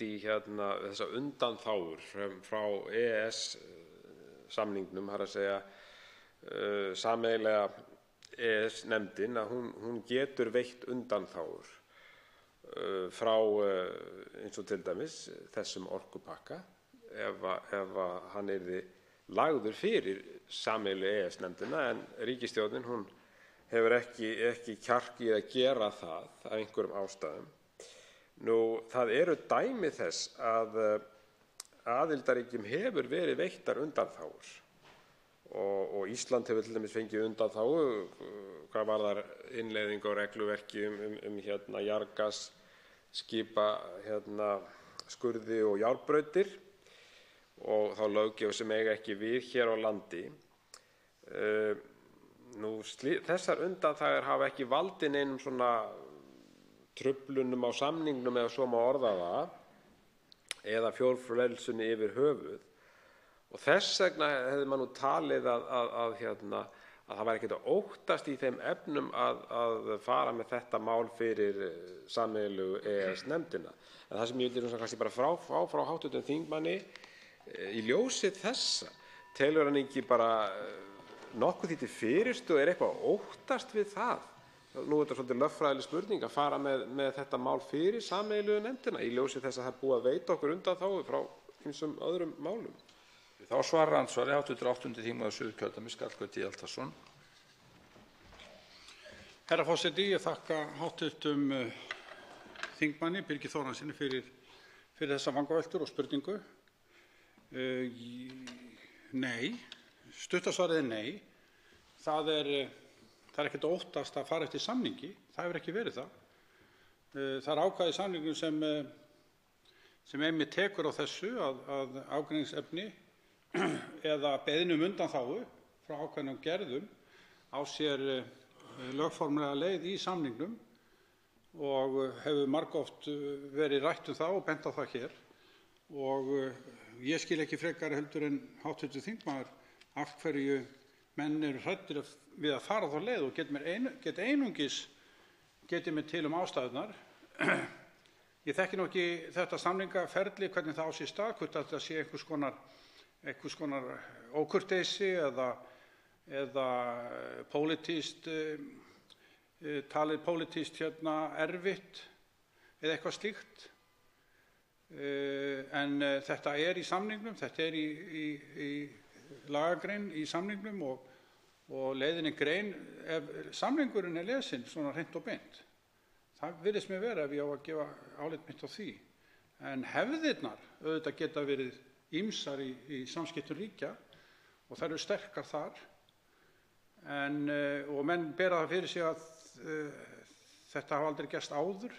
í þessa undanþágur frá EES-samningnum, það er að segja sameiginlega EES-nefndin að hún getur veitt undanþágur frá eins og til dæmis þessum orkupakka ef hann yrði lagður fyrir sameiginlegu EES-nefndina en ríkisstjórnin hún hefur ekki kjark í að gera það af einhverjum ástæðum. Það eru dæmi þess að aðildarríkjum hefur verið veittar undanþágur og Ísland hefur til dæmis fengið undanþágu hvað varðar innleiðingu á regluverki jarðgas, skipa skurði og járnbrautir og þá löggjöf sem eiga ekki við hér á landi. Þessar undanþágur hafa ekki valdið neinum svona truflunum á samningnum eða svo má orða það eða fjórfrelsunni yfir höfuð og þess vegna hefði maður nú talið að það væri ekkert að óttast í þeim efnum að fara með þetta mál fyrir sameiginlegu EES-nefndina. En það sem ég vildi kannski bara frá hv. þingmanni í ljósi þessa telur hann ekki bara nokkuð því til fyrirstöðu er eitthvað að óttast við það. Nú er þetta svolítið lögfræðileg spurning að fara með þetta mál fyrir sameiginlegu nefndina í ljósi þess að það er búið að veita okkur undanþágu frá ýmsum öðrum málum. Þá svarar andsvari hv. 8. þingmaður Suðurkjördæmis Karl Gauti Hjaltason. Herra forseti, ég þakka hv. þingmanni Birgi Þórarinssyni fyrir þessa vangaveltur og spurningu. Nei. Stutta svarið er nei. Það er ekkert að óttast að fara eftir samningi. Það hefur ekki verið það. Það er ákvæði í samningum sem einmitt tekur á þessu að ágreiningsefni eða beiðni undanþágu frá ákveðnum gerðum á sér lögformlega leið í samningnum og hefur margoft verið rætt það og bent á það hér. Og ég skil ekki frekar heldur en hv. þingmaður af hverju menn eru hræddir við að fara þá leið og get einungis getið mig til ástæðurnar. Ég þekki nú ekki þetta samningaferli, hvernig það á sér stað, hvort þetta sé einhvers konar ókurteisi eða pólitískt talið pólitískt erfitt eða eitthvað slíkt. En þetta er í samningnum, þetta er í lagagrein í samningnum og leiðinni grein ef samningurinn er lesinn svona hreint og beint. Það virðist mér vera ef ég á að gefa álit mitt á því. En hefðirnar auðvitað geta verið ýmsar í samskiptum ríkja og þær eru sterkar þar. Og menn bera það fyrir sig að þetta hafa aldrei gerst áður.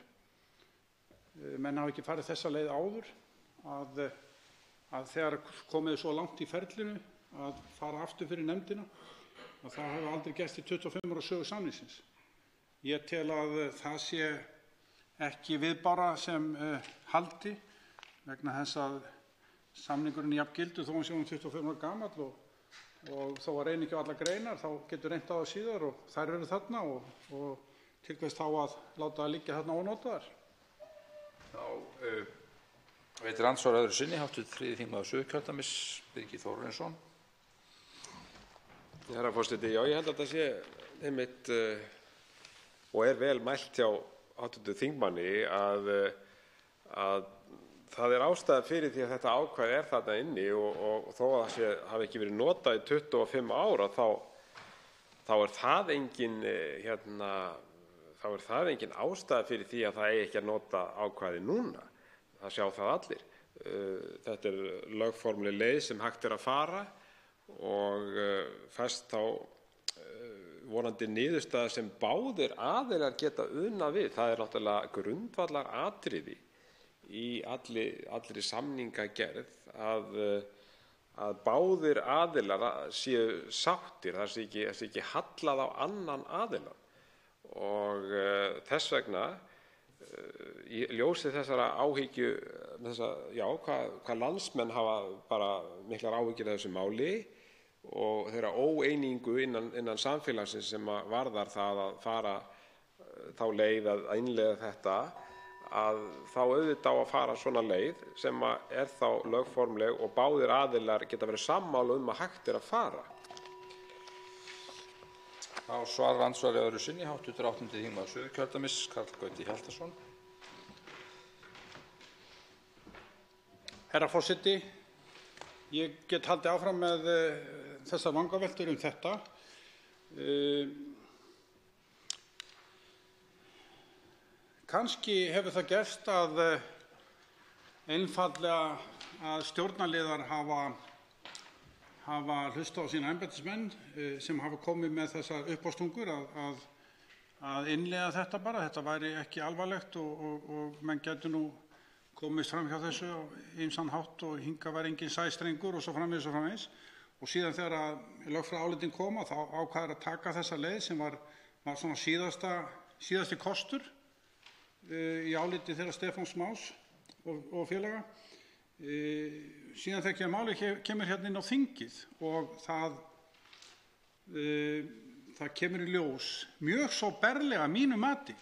Menn hafa ekki farið þessa leið áður að þegar komið svo langt í ferlinu að fara aftur fyrir nefndina að það hefur aldrei gerst í 25 ára sögu samningsins. Ég tel að það sé ekki viðbára sem haldi vegna þess að samningurinn er jafngildur þó hann sé 25 ára gamall og þó að reyni ekki á allar greinar þá getur reynt á það síðar og þær eru þarna og til hvers þá að láta það liggja þarna ónotaðar. Þá veitir andsvar öðru sinni hv. 3. þingmaður Suðurkjördæmis Birgir Þórarinsson. Herra forseti, já ég held að þetta sé einmitt og vel mælt hjá hv. þingmanni að Það er ástæða fyrir því að þetta ákvæði þarna inni og þó að það hafi ekki verið notað í 25 ár þá er það engin ástæða fyrir því að það eigi ekki að nota ákvæði núna. Það sjá það allir. Þetta er lögformleg leið sem hægt er að fara og fæst þá vonandi niðurstaða sem báðir aðilar geta unað við. Það er náttúrulega grundvallaratriði í allri samningagerð að báðir aðilar séu sáttir, það sé ekki hallað á annan aðilann. Og þess vegna í ljósi þessara áhyggju hvað landsmenn hafa bara miklar áhyggjur af þessu máli og þeirra óeiningu innan samfélagsins sem varðar það að fara þá leið að innleiða þetta, að þá auðvitað á að fara svona leið sem er þá lögformleg og báðir aðilar geta verið sammála að hægt er að fara. Þá svarar andsvari öðru sinni hv. 8. þingmaður Suðurkjördæmis, Karl Gauti Hjaltason. Herra forseti, ég get haldið áfram með þessar vangaveltur þetta. Kannski hefur það gerst að einfaldlega að stjórnarliðar hafa hlustað á sína embættismenn sem hafa komið með þessar uppástungur að innleiða þetta bara. Þetta væri ekki alvarlegt og menn gætu nú komist fram hjá þessu á ýmsan hátt og hingað væri enginn sæstrengur og svo framvegis og framvegis. Og síðan þegar að lögfræðiálitin koma þá ákvað að taka þessa leið sem var svona síðasti kostur í áliti þeirra Stefáns Más og félaga. Síðan þegar málið kemur hérna inn á þingið og það kemur í ljós mjög svo berlega að mínu mati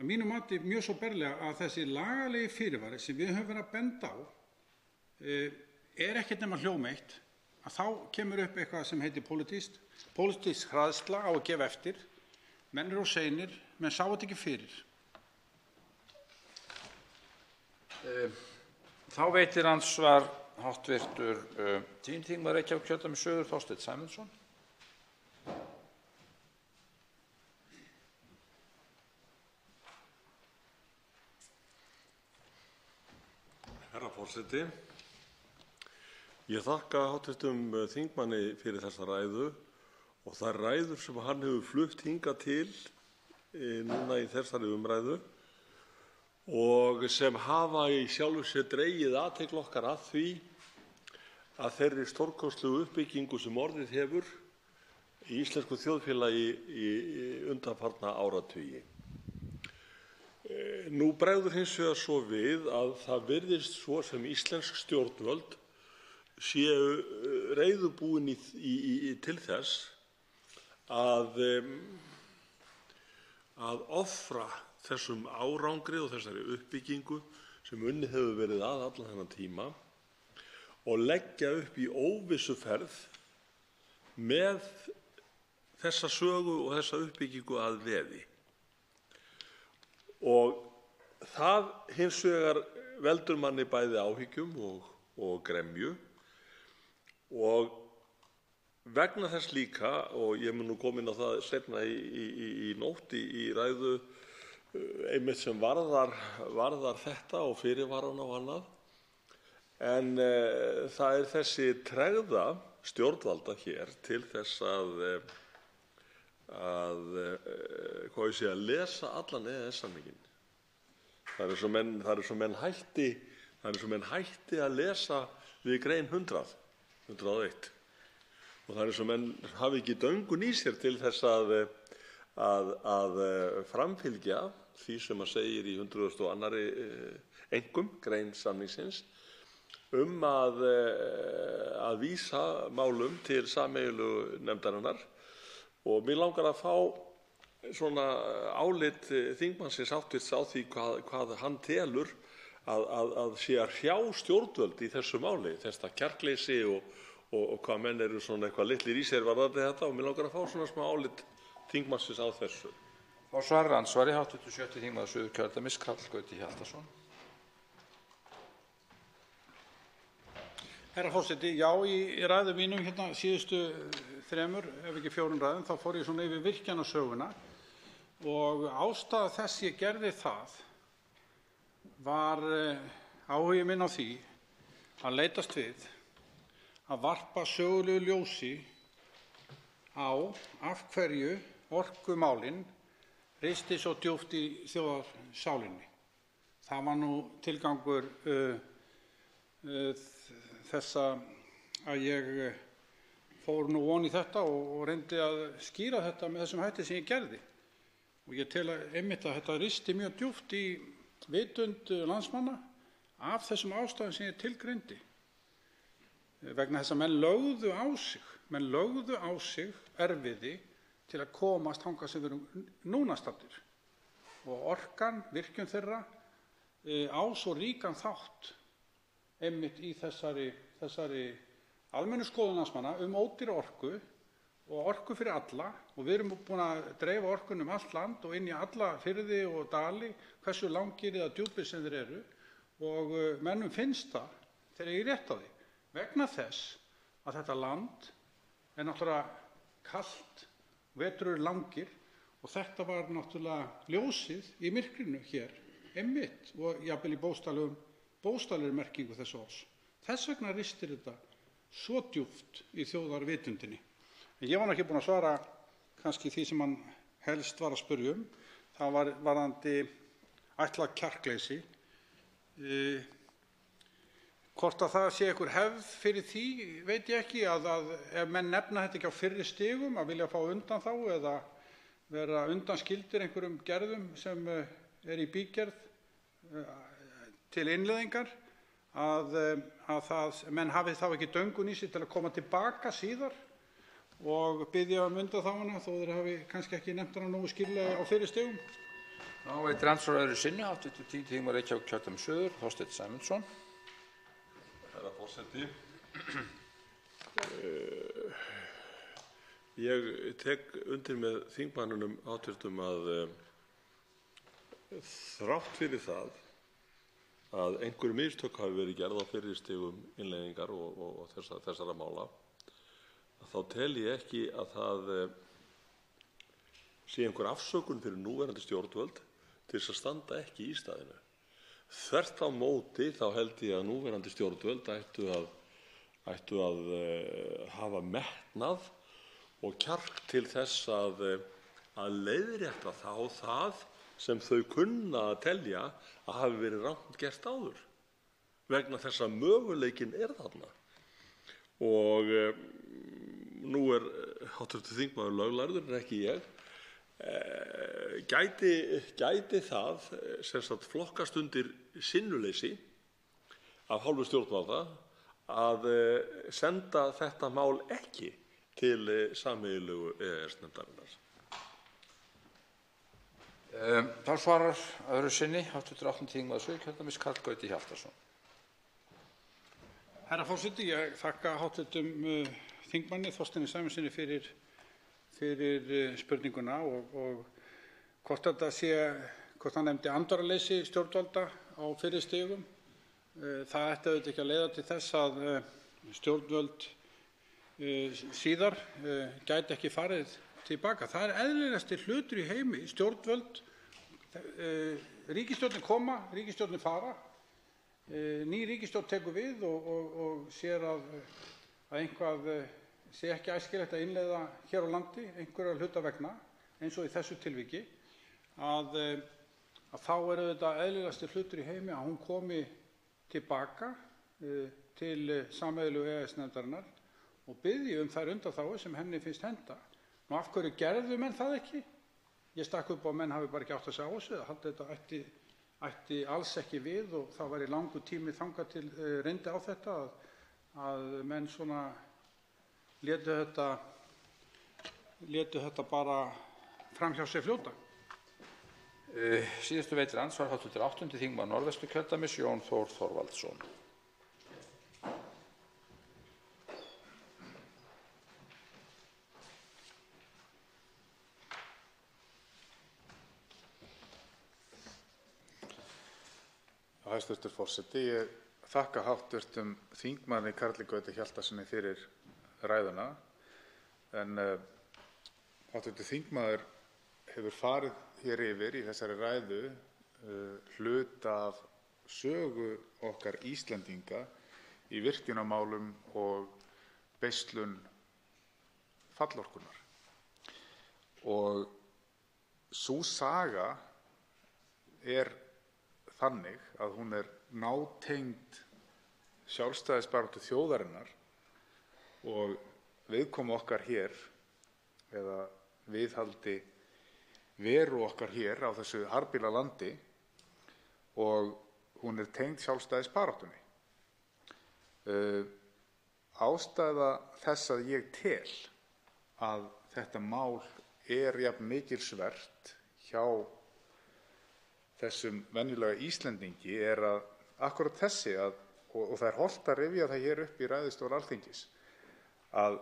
mjög svo berlega að þessi lagalegi fyrirvari sem við höfum verið að benda á er ekkert nema hljómeitt, að þá kemur upp eitthvað sem heitir pólitísk hræðsla á að gefa eftir. Menn eru of seinir, menn sáu þetta ekki fyrir. Þá veitir andsvar hv. 10. þingmaður Reykjavíkurkjördæmis suður, Þorsteinn Sæmundsson. Herra forseti, ég þakka hv. þingmanni fyrir þessa ræðu og þær ræður sem hann hefur flutt hingað til núna í þessari umræðu og sem hafa í sjálfu sér dregið athygli okkar að því að þeirri stórkostlegu uppbyggingu sem orðið hefur í íslensku þjóðfélagi í undanfarna áratugi. Nú bregður hins vegar svo við að það virðist svo sem íslensk stjórnvöld séu reiðubúin til þess að offra þessum árangri og þessari uppbyggingu sem unnið hefur verið að allan þennan tíma og leggja upp í óvissuferð með þessa sögu og þessa uppbyggingu að veði. Og það hins vegar veldur manni bæði áhyggjum og gremju og vegna þess líka, og ég mun nú koma inn á það seinna í nótt í ræðu einmitt sem varðar þetta og fyrirvarana og annað, en það er þessi tregða stjórnvalda hér til þess að lesa allan EES-samninginn. Það er eins og menn hætti að lesa við grein 101. Og það er eins og menn hafi ekki döngun í sér til þess að framfylgja því sem að segir í 102. einkum grein samningsins að vísa málum til sameiginlegu nefndarinnar. Og mig langar að fá svona álit þingmannsins háttvirts á því hvað hann telur að sé að hrjá stjórnvöld í þessu máli, þetta kjarkleysi og hvað menn eru svona eitthvað litlir í sér varðandi þetta, og mig langar að fá svona smá álit þingmannsins á þessu. Þá svarar andsvari hv. 7. þingmaður Suðurkjördæmis, Karl Gauti Hjaltason. Herra forseti, já, í ræðum mínum hérna síðustu 3, ef ekki 4 ræðum, þá fór ég svona yfir virkjanasöguna og ástæða þess ég gerði það var áhugi minn á því að leitast við að varpa sögulegu ljósi á af hverju orkumálin risti svo djúpt í þjóðarsálinni. Það var nú tilgangur þessa að ég fór nú von í þetta og reyndi að skýra þetta með þessum hætti sem ég gerði. Og ég tel einmitt að þetta risti mjög djúpt í vitund landsmanna af þessum ástæðum sem ég tilgreindi. Vegna þess að menn lögðu á sig erfiði til að komast þangað sem við erum núna staddir. Og orkan, virkjun þeirra á svo ríkan þátt einmitt í þessari almennu skoðun landsmanna ódýra orku og orku fyrir alla, og við erum búin að dreifa orkun allt land og inn í alla firði og dali, hversu langir eða djúpir sem þeir eru, og mennum finnst það þegar ég rétt á því, vegna þess að þetta land náttúrulega kalt, vetur langir, og þetta var náttúrulega ljósið í myrkrinu hér, einmitt, og jafnvel í bókstaflegri merkingu þess orðs. Þess vegna ristir þetta svo djúpt í þjóðarvitundinni. En ég var ekki búinn að svara kannski því sem hann helst var að spyrja um. Það var varðandi ætlað kjarkleysi. Hvort að það sé einhver hefð fyrir því, veit ég ekki, að ef menn nefna þetta ekki á fyrri stigum, að vilja fá undan þá eða vera undanskildir einhverjum gerðum sem í bígerð til innleiðingar, að menn hafi þá ekki döngun í sig til að koma tilbaka síðar og biðja undanþáguna þó þeir hafi kannski ekki nefnt hana nógu skýrlega á fyrri stigum. Þá veitir andsvar öðru sinni, hv. þingmaður Reykjavík suður, Þorsteinn Sæmundsson. Herra forseti, ég tek undir með þingmanninum hv. að þrátt fyrir það að einhver mistök hafi verið gerð á fyrri stigum innleiðingar og þessara mála, þá tel ég ekki að það sé einhver afsökun fyrir núverandi stjórnvöld til þess að standa ekki í staðinu. Þvert á móti þá held ég að núverandi stjórnvöld ættu að hafa metnað og kjark til þess að leiðrétta það sem þau kunna að telja að hafi verið rangt gert áður, vegna þess að möguleikinn þarna. Og nú hv. þingmaður löglærður en ekki ég, gæti það sem sagt flokkast undir sinnuleysi af hálfu stjórnvalda að senda þetta mál ekki til sameiginlegu EES-nefndarinnar. Þá svarar öðru sinni hv. 8. þingmaður Suðurkjördæmis, Karl Gauti Hjaltason. Herra forseti, ég þakka hv. þingmanni Þorsteini Sæmundssyni fyrir spurninguna og hvort hann nefndi andvaraleysi stjórnvalda á fyrri stigum. Það ætti auðvitað ekki að leiða til þess að stjórnvöld síðar gæti ekki farið tilbaka. Það eðlilegasti hlutur í heimi. Stjórnvöld, ríkisstjórnir koma, ríkisstjórnir fara, ný ríkisstjórn tekur við og sér að eitthvað sé ekki æskilegt að innleiða hér á landi einhverja hluta vegna, eins og í þessu tilviki, að þá þetta eðlilegasti hlutur í heimi að hún komi tilbaka til sameiginlegu EES-nefndarinnar og biðji þær undanþágur sem henni finnst henta. Nú, af hverju gerðu menn það ekki? Ég stakk upp á að menn hafi bara ekki átt að segja á þessu, að þetta ætti alls ekki við og það væri langur tími þangað til reyndi á þetta að menn svona létu þetta bara framhjá sér fljóta. Síðustu veitir andsvar hv. 8. þingmaður Norðvesturkjördæmis, Jón Þór Þorvaldsson. Hæstv. forseti, ég þakka hv. þingmanni Karli Gauti Hjaltasyni fyrir ræðuna, en hv. þingmaður hefur farið hér yfir í þessari ræðu hluta af sögu okkar Íslendinga í virkjunarmálum og beislun fallorkunnar. Og sú saga er þannig að hún er nátengd sjálfstæðisbaráttu þjóðarinnar og viðkomu okkar hér, eða viðhaldi veru okkar hér á þessu harðbýla landi, og hún er tengd sjálfstæðisbaráttunni. Ástæða þess að ég tel að þetta mál er jafn mikilsvert hjá þessum venjulega Íslendingi er að akkúrat þessi, og það er hollt að rifja það hér upp í ræðustól Alþingis, að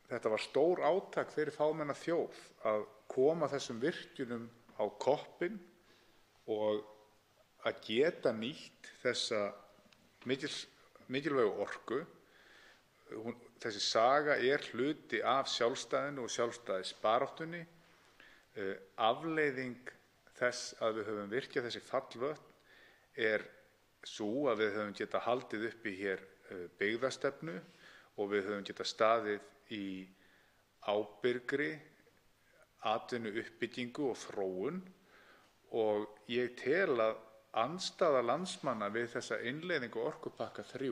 þetta var stór átak fyrir fámenna þjóð að koma þessum virkjunum á koppinn og að geta nýtt þessa mikilvægu orku. Þessi saga er hluti af sjálfstæðinu og sjálfstæðisbaráttunni, afleiðing þess að við höfum virkjað þessi fallvötn er sú að við höfum getað haldið uppi hér byggðastefnu og við höfum getað staðið í ábyrgri atvinnuuppbyggingu og þróun, og ég tel að andstaða landsmanna við þessa innleiðingu orkupakka 3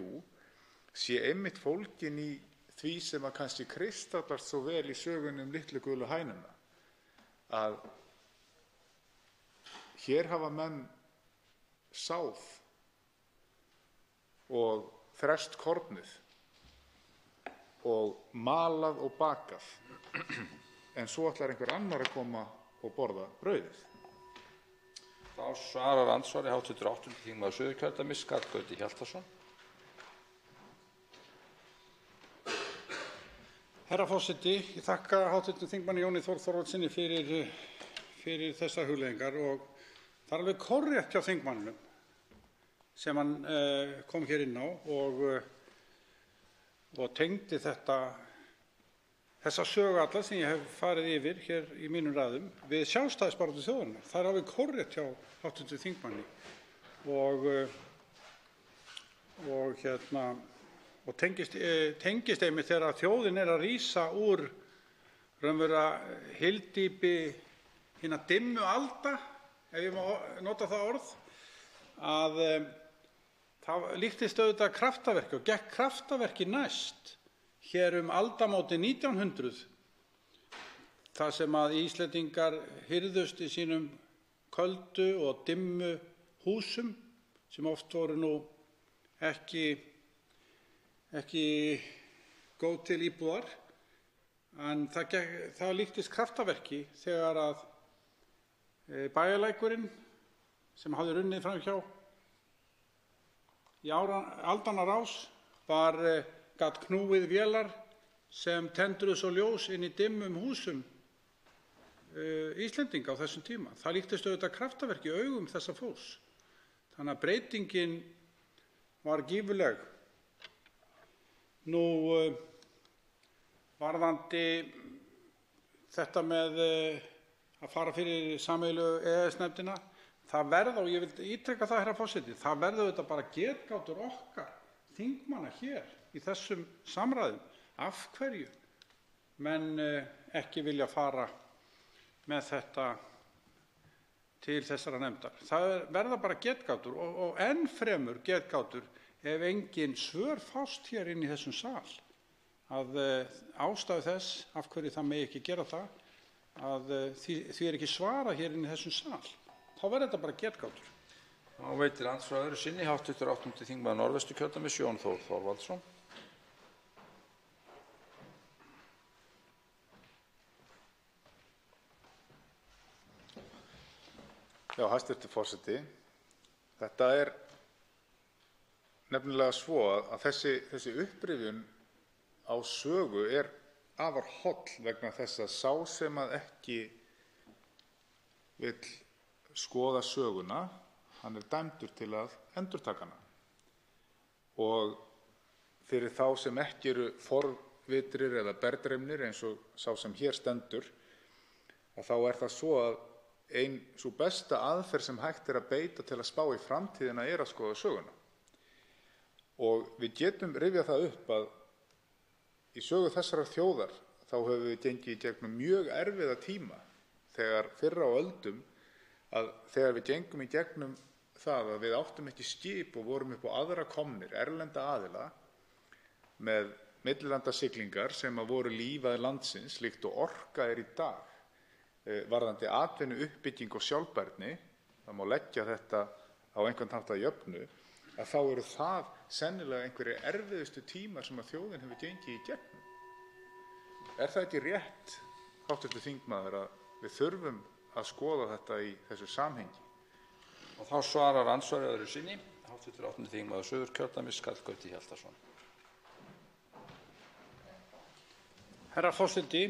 sé einmitt fólgin í því sem að kannski kristallast svo vel í sögunni litlu gulu hænuna, að hér hafa menn sáð og þrest kornið og malað og bakað, en svo ætlar einhver annar að koma og borða brauðið. Þá svarar andsvari hv. 8. þingmaður Suðurkjördæmis, Karl Gauti Hjaltason. Herra forseti, ég þakka hv. þingmanni Jóni Þór Þorvaldssyni fyrir þessar hugleiðingar, og það er alveg kórrétt hjá þingmanninum sem hann kom hér inn á og tengdi þessa sögu alla sem ég hef farið yfir hér í mínum ræðum við sjálfstæðisbaráttu þjóðarinnar. Það er alveg kórrétt hjá hv. þingmanni og tengist einmitt þegar þjóðin er að rísa úr raunverulega hyldýpi hinna dimmu alda, ef ég má nota það orð, að það líktist auðvitað kraftaverki og gekk kraftaverki næst hér aldamótin 1900, þar sem að Íslendingar hyrðust í sínum köldu og dimmu húsum sem oft voru nú ekki góð til íbúðar, en það líktist kraftaverki þegar að bæjarlækurinn sem hafði runnið framhjá í aldanna rás gat knúið vélar sem tendruðu svo ljós inn í dimmum húsum Íslendinga á þessum tíma. Það líktist auðvitað kraftaverki í augum þessa fólks. Þannig að breytingin var gífurleg. Nú, varðandi þetta með að fara fyrir sameiginlegu EES-nefndina, það verða, og ég vil ítreka það, herra forseti, það verða auðvitað bara getgátur okkar þingmanna hér í þessum samræðum, af hverju menn ekki vilja fara með þetta til þessara nefndar. Það verða bara getgátur og enn fremur getgátur ef engin svör fást hér inn í þessum sal, að ástæðu þess af hverju það megi ekki gera það, að því er ekki svarað hér inn í þessum sal. Þá verður þetta bara getgátur. Þá veitir andsvar öðru sinni hv. 8. þingmaður Norðvesturkjördæmis, Jón Þór Þorvaldsson. Já, hæstv. forseti. Þetta er nefnilega svo að þessi upprifjun á sögu er afar holl vegna þess að sá sem að ekki vill skoða söguna, hann er dæmdur til að endurtaka hana. og fyrir þá sem ekki eru forvitrir eða berndreymnir eins og sá sem hér stendur, að þá það svo að sú besta aðferð sem hægt að beita til að spá í framtíðina að skoða söguna. Og við getum rifjað það upp að í sögu þessarar þjóðar þá höfum við gengið í gegnum mjög erfiða tíma þegar fyrr á öldum, að þegar við gengum í gegnum það að við áttum ekki skip og vorum upp á aðra komnir, erlenda aðila, með millilandasiglingar sem voru lífæð landsins líkt og Orka í dag, varðandi atvinnu, uppbygging og sjálfbærni, það má leggja þetta á einhvern hátt að jöfnu, að þá eru það sennilega einhverjir erfiðustu tímar sem að þjóðin hefur gengið í gegnum. Það ekki rétt, hv. þingmaður, að við þurfum að skoða þetta í þessu samhengi? Og þá svarar andsvarið öðru sinni, hv. 8. þingmaður Suðurkjördæmis, Karl Gauti Hjaltason. Herra forseti,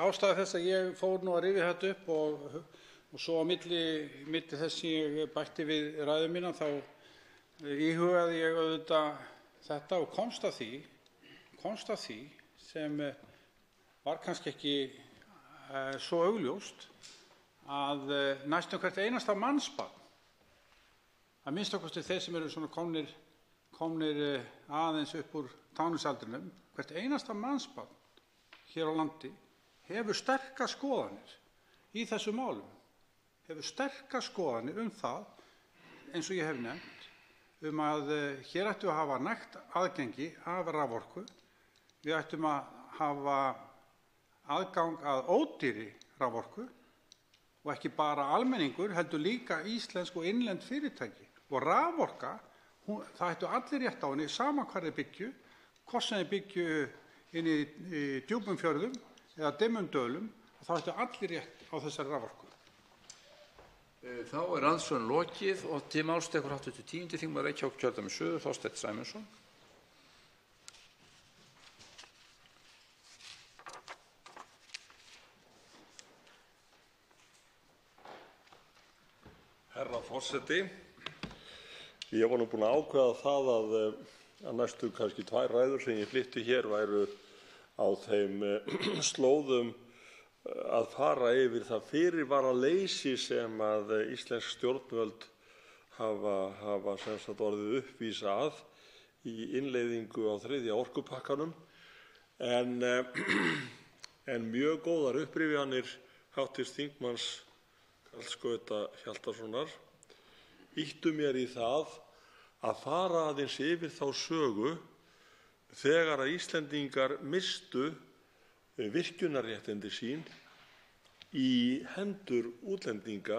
ástæða þess að ég fór nú að rifja þetta upp og svo á milli þess sem ég bætti við ræðu mína þá íhugaði ég auðvitað þetta og komst að því sem var kannski ekki svo augljóst að næstum hvert einasta mannsbarn, að minnsta kosti þeir sem eru svona komnir aðeins upp úr táningsaldrinum, hvert einasta mannsbarn hér á landi hefur sterkar skoðanir í þessum málum, hefur sterkar skoðanir það, eins og ég hef nefnt, að hér ættum við að hafa nægt aðgengi af raforku, við ættum að hafa aðgang að ódýrri raforku og ekki bara almenningur, heldur líka íslensk og innlend fyrirtæki. Og raforka, það ættu allir rétt á henni, sama hvar þeir byggju, hvort sem þeir byggju inn í djúpum fjörðum eða dimmum dölum, þá ættu allir rétt á þessari raforku. Þá andsvörum lokið og til máls tekur hv. 10. þingmaður Reykjavíkurkjördæmis suður, Þorsteinn Sæmundsson. Herra forseti, ég var nú búinn að ákveða það að næstu kannski 2 ræður sem ég flytti hér væru á þeim slóðum að fara yfir það fyrirvaraleysi sem að íslensk stjórnvöld hafa sem sagt orðið uppvísa að í innleiðingu á 3. orkupakkanum, en mjög góðar upprifjanir hv. þingmanns Karls Gauta Hjaltasonar ýttu mér í það að fara aðeins yfir þá sögu þegar að Íslendingar misstu virkjunarréttindi sín í hendur útlendinga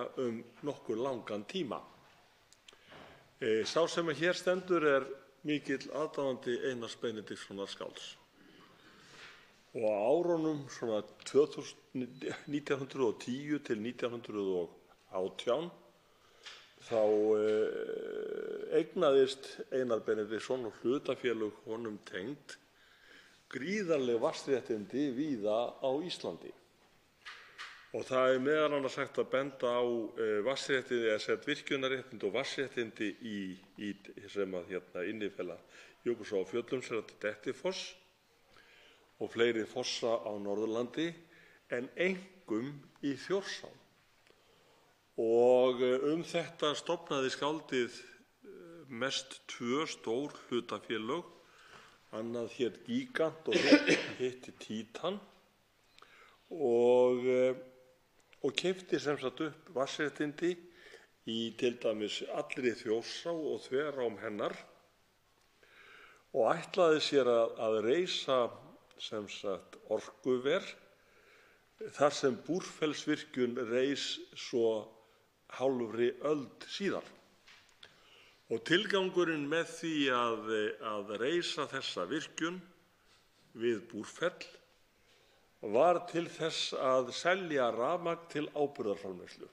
nokkuð langan tíma. Sá sem hér stendur mikill aðdáandi Einars Benediktssonar skálds. Og á árunum svona 1910 til 1918 þá eignaðist Einar Benediktsson og hlutafélög honum tengd gríðarleg vatnsréttindi víða á Íslandi. Og það meðal annars hægt að benda á vatnsréttindi, virkjunarréttindi og vatnsréttindi sem að innifela Jökulsá á Fjöllum, sem Dettifoss og fleiri fossa á Norðurlandi, en einkum í Þjórsá. Og þetta stofnaði skáldið mest 2 stór hlutafélög, annað hét Gígant og hitt Títan, og keypti sem sagt upp vatnsréttindi í til dæmis allri Þjórsá og þverám hennar og ætlaði sér að reisa sem sagt orkuver þar sem Búrfellsvirkjun reis svo hálfri öld síðar. Og tilgangurinn með því að reisa þessa virkjun við Búrfell var til þess að selja rafmagn til áburðarframleiðslu.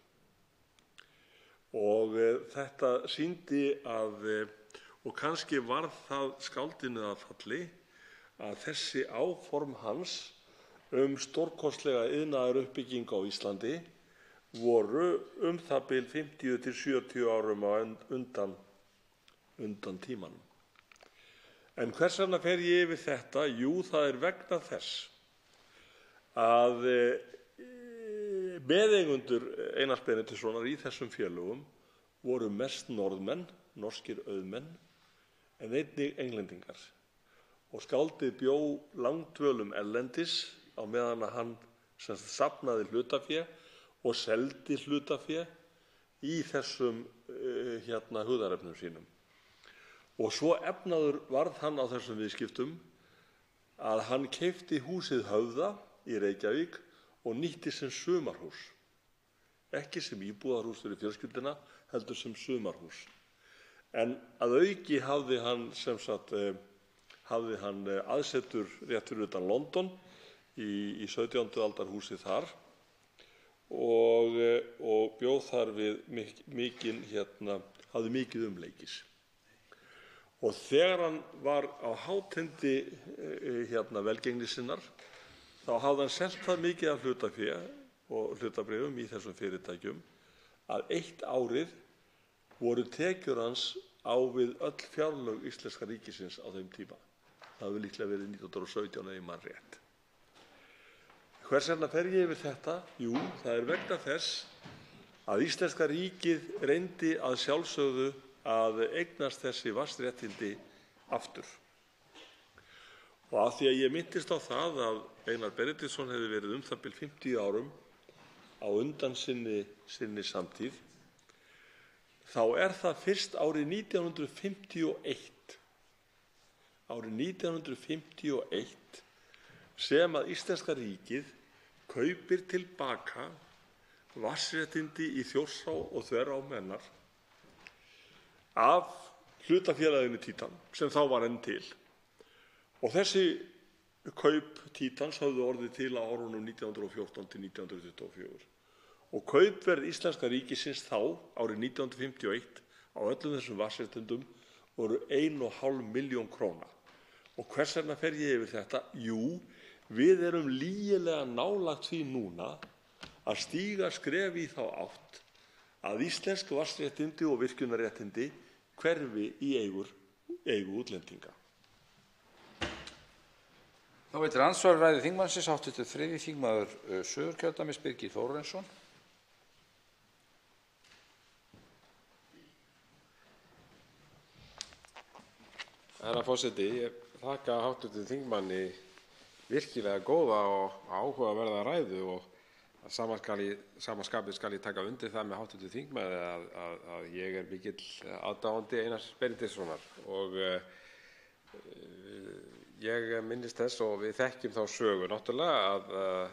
Og þetta sýndi og kannski varð það skáldinu að falli, að þessi áform hans stórkostlega iðnaðaruppbyggingu á Íslandi voru það bil 50 til 70 árum á undan tímanum. En hvers vegna fer ég yfir þetta? Jú, það er vegna þess að meðeigendur Einars Benediktssonar í þessum félögum voru mest Norðmenn, norskir auðmenn, en einnig Englendingar. Og skáldið bjó langdvölum erlendis á meðan að hann safnaði hlutafé og seldi hlutafé í þessum hugðarefnum sínum. Og svo efnaður varð hann á þessum viðskiptum að hann keypti húsið Höfða í Reykjavík og nýtti sem sumarhús. Ekki sem íbúðarhús fyrir fjölskylduna, heldur sem sumarhús. En að auki hafði hann aðsetur rétt fyrir utan London í 17. aldar húsið þar og bjóð þar við hafði mikið umleikis. Og þegar hann var á hátindi velgengni sinnar, þá hafði hann selt það mikið af hlutafé og hlutabréfum í þessum fyrirtækjum að eitt árið voru tekjur hans á við öll fjárlög íslenska ríkisins á þeim tíma. Það hefur líklega verið 1917 ef ég man rétt. Hvers vegna fer ég yfir þetta? Jú, það er vegna þess að íslenska ríkið reyndi að sjálfsögðu að eignast þessi vatnsréttindi aftur. Og af því að ég minntist á það að Einar Benediktsson hefði verið það bil 50 árum á undan sinni samtíð, þá er það fyrst árið 1951 sem að íslenska ríkið kaupir tilbaka vatnsréttindi í Þjórsá og Þverá mennar af hlutafélaginu Títan sem þá var enn til. Og þessi kaup Títans höfðu orðið til á árunum 1914 til 1924. Og kaupverð íslenska ríkisins þá, árið 1951, á öllum þessum vatnsréttindum voru 1,5 milljón króna. Og hvers vegna fer ég yfir þetta? Jú, við erum lygilega nálægt því núna að stíga skref í þá átt að íslensk vatnsréttindi og virkjunarréttindi hverfi í eigu útlendinga. Þá veitir andsvar ræðu þingmannsins hv. 3. þingmaður Suðurkjördæmis Birgir Þórarinsson. Herra forseti, ég þakka hv. þingmanni virkilega góða og áhugaverða ræðu og að sama skapi skal ég taka undir það með hv. þingmanni að ég er mikill aðdáandi Einars Benediktssonar og ég minnist þess og við þekkjum þá sögu náttúrulega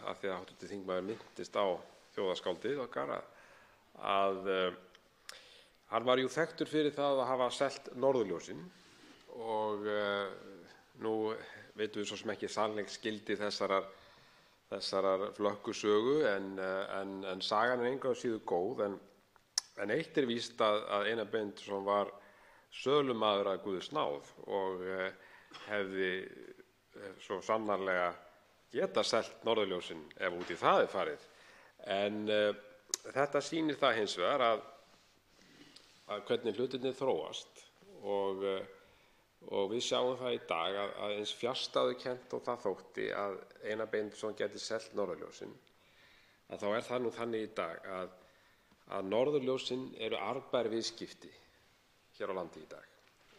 að því að hv. þingmaður minntist á þjóðarskáldið okkar að hann var jú þekktur fyrir það að hafa selt norðurljósin og nú veitum við svo sem ekki sannleiksgildi þessarar flökkusögu en sagan er engu að síður góð en eitt er víst að Einar Benediktsson var sölumaður að Guðs náð og hefði svo sannarlega geta selt norðurljósin ef út í það er farið. En þetta sýnir það hins vegar að hvernig hlutirnir þróast og við sjáum það í dag að eins fjarstæðukennt og það þótti að Einar Benediktsson geti selt norðurljósin, að þá er það nú þannig í dag að norðurljósin eru arðbær viðskipti hér á landi í dag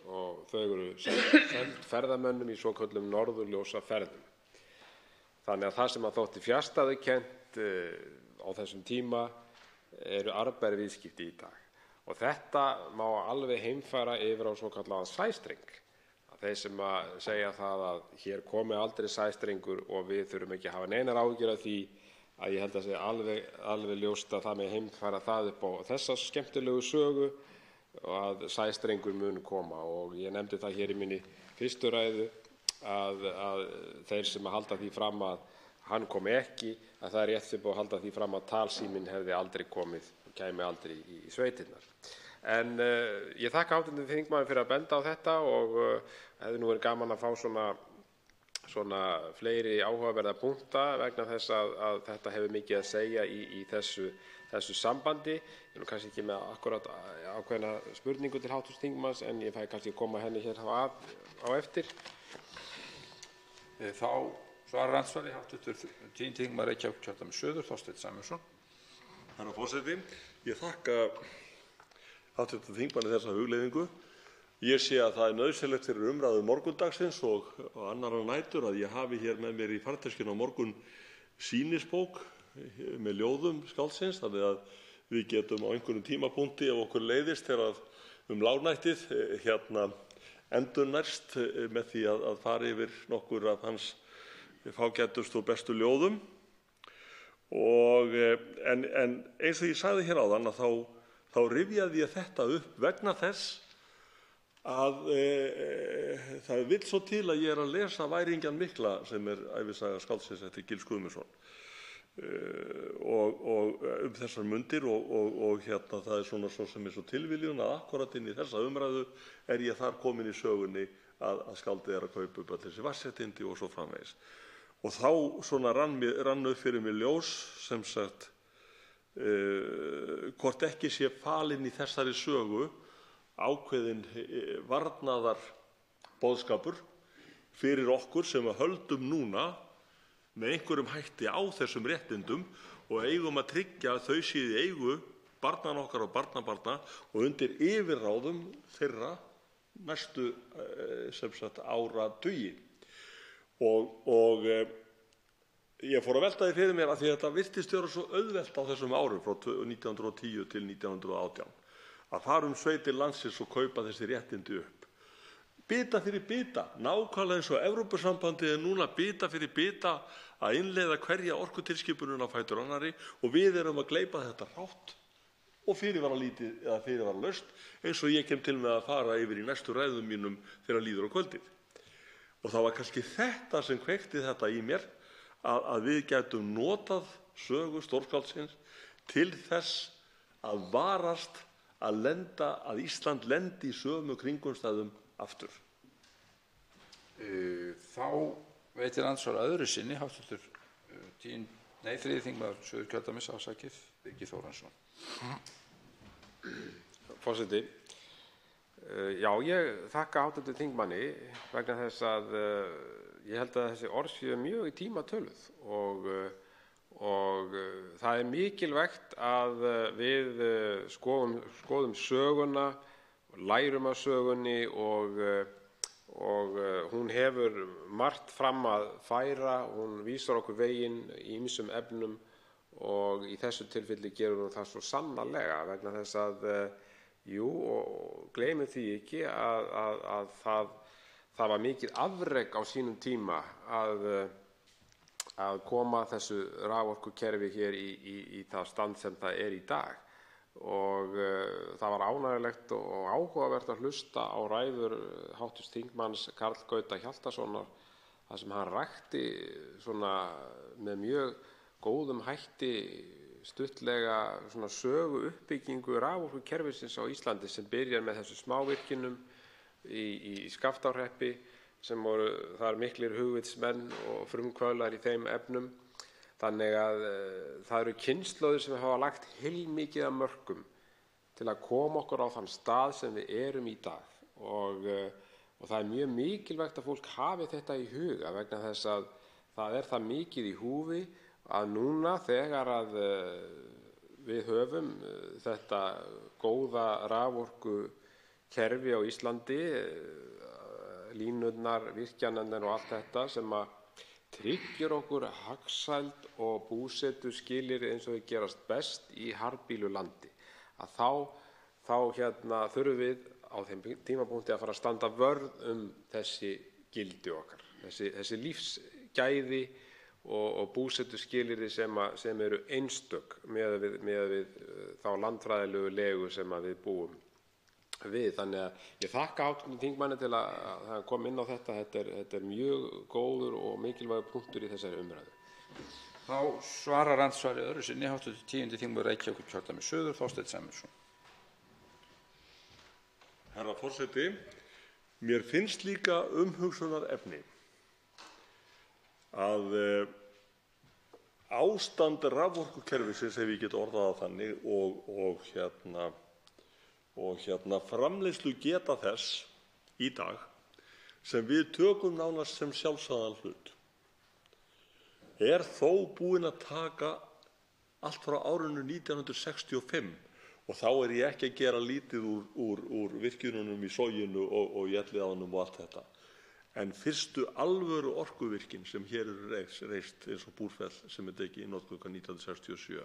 og þau eru seld ferðamönnum í svoköllum norðurljósaferðum. Þannig að það sem að þótti fjarstæðukennt á þessum tíma eru arðbær viðskipti í dag. Og þetta má alveg heimfæra yfir á svokallaðan sæstreng. Þeir sem að segja það að hér komi aldrei sæstrengur og við þurfum ekki að hafa neinar áhyggjur af því, að ég held að segja alveg ljóst að það með heimfæra það upp á þessa skemmtilegu sögu og að sæstrengur mun koma. Og ég nefndi það hér í minni fyrstu ræðu að þeir sem að halda því fram að hann komi ekki, að það er rétt upp á að halda því fram að talsíminn hefði aldrei komið og kæmi aldrei í sveitirnar. En ég þakka hv. þingmanni fyrir að benda á þetta og hefði nú verið gaman að fá svona svona fleiri áhugaverða punkta vegna þess að þetta hefur mikið að segja í þessu sambandi. Ég er kannski ekki með akkurat ákveðna spurningu til hv. þingmanns en ég fæ kannski að koma henni hér á eftir. Þá svarar andsvari hv. 10. þingmaður Reykjavíkurkjördæmis suður, Þorsteinn Sæmundsson. Herra forseti, ég þakka hv. þingmanni þessa hugleiðingu. Ég sé að það er nauðsynlegt fyrir umræðu morgundagsins og annarra nætur að ég hafi hér með mér í farteskinu á morgun sýnisbók með ljóðum skáldsins, þannig að við getum á einhverjum tímapunkti ef okkur leiðist þegar lágnættið endurnærst með því að fara yfir nokkur af hans fágætustu og bestu ljóðum. En eins og ég sagði hér áðan að þá rifjaði ég þetta upp vegna þess að það vill svo til að ég er að lesa Væringjann mikla sem er ævisaga skáldsins eftir Gils Guðmundsson og þessar mundir og það er svona svo sem er svo tilviljun að akkurat inn í þessa umræðu er ég þar komin í sögunni að skáldið er að kaupa upp öll þessi vatnsréttindi og svo framvegis. Og þá svona rann upp fyrir mig ljós sem sagt hvort ekki sé falinn í þessari sögu ákveðinn varnaðarboðskapur fyrir okkur sem höldum núna með einhverjum hætti á þessum réttindum og eigum að tryggja að þau séu í eigu barnanna okkar og barnabarna og undir yfirráðum þeirra næstu áratugi. Og ég fór að velta því fyrir mér að því þetta virtist vera svo auðvelt á þessum árum frá 1910 til 1918. Að fara sveitir landsins og kaupa þessi réttindi upp. Bita fyrir bita, nákvæmlega eins og Evrópusambandið er núna bita fyrir bita að innleiða hverja orkutilskipunina á fætur annarri og við erum að gleypa þetta hrátt og fyrirvaralítið eða fyrirvaralaust eins og ég kem til með að fara yfir í næstu ræðum mínum þegar líður á kvöldið. Og það var kannski þetta sem kveikti þetta í mér að við gætum notað sögu stórskáldsins til þess að varast að Ísland lendi í sömu kringumstæðum aftur. Þá veitir andsvar öðru sinni hv. 3. þingmaður Suðurkjördæmis afsakið Birgir Þórarinsson. Forseti, já ég þakka hv. þingmanni vegna þess að ég held að þessi orð séu mjög í tíma töluð og það er mikilvægt að við skoðum söguna, lærum af sögunni og hún hefur margt fram að færa, hún vísar okkur veginn í ýmsum efnum og í þessu tilfelli gerum við það svo sannarlega vegna þess að, og gleymum því ekki að það var mikið afrek á sínum tíma að koma þessu raforkukerfi hér í það stand sem það er í dag. Og það var ánægjulegt og áhugavert að hlusta á ræður hv. þingmanns Karl Gauta Hjaltasonar þar sem hann rakti svona með mjög góðum hætti stuttlega svona sögu uppbyggingu raforkukerfisins á Íslandi sem byrjar með þessu smávirkjunum í Skaftárhreppi sem voru þar miklir hugvitsmenn og frumkvöðlar í þeim efnum. Þannig að það eru kynslóðir sem hafa lagt heilmikið af mörkum til að koma okkur á þann stað sem við erum í dag. Og það er mjög mikilvægt að fólk hafi þetta í huga vegna þess að það er það mikið í húfi að núna þegar að við höfum þetta góða raforkukerfi á Íslandi, línurnar, virkjanirnar og allt þetta sem að tryggir okkur hagsæld og búsetuskilyrði eins og þau gerast best í harðbýlu landi, að þá þurfum við á þeim tímapunkti að fara að standa vörð þessi gildi okkar, þessi lífsgæði og búsetuskilyrði sem eru einstök miðað við þá landfræðilegu legu sem að við búum við. Þannig að ég þakka hv. þingmanni til að hann kom inn á þetta. Þetta er mjög góður og mikilvægur punktur í þessari umræðu. Þá svarar andsvari öðru sinni hv. 10. þingmaður Reykjavíkurkjördæmis suður, Þorsteinn Sæmundsson. Herra forseti, mér finnst líka umhugsunarefni að ástand raforkukerfisins, ef ég get orðað það þannig, og framleiðslugeta þess í dag sem við tökum nánast sem sjálfsagðan hlut er þó búin að taka allt frá árinu 1965 og þá er ég ekki að gera lítið úr virkjununum í Soginu og í Elliðaánum og allt þetta. En fyrstu alvöru orkuvirkin sem hér eru reist eins og Búrfell sem er tekið í notkun 1967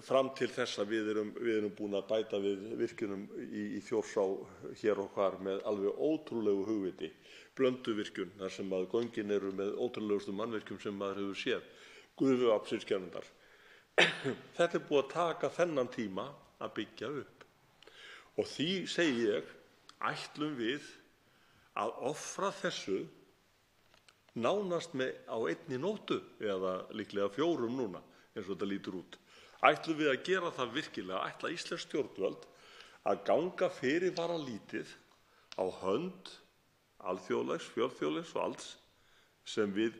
fram til þess að við erum búin að bæta við virkjunum í Þjórsá hér og hvar með alveg ótrúlegu hugviti, Blönduvirkjun þar sem að göngin eru með ótrúlegustu mannvirkjum sem maður hefur séð, gufuaflsvirkjanirnar. Þetta er búið að taka þennan tíma að byggja upp og því segi ég, ætlum við að offra þessu nánast á einni nóttu eða líklega 4 núna eins og þetta lítur út. Ætlum við að gera það virkilega, ætla íslensk stjórnvöld að ganga fyrirvaralítið á hönd alþjóðlegs, fjölþjóðlegs og alls sem við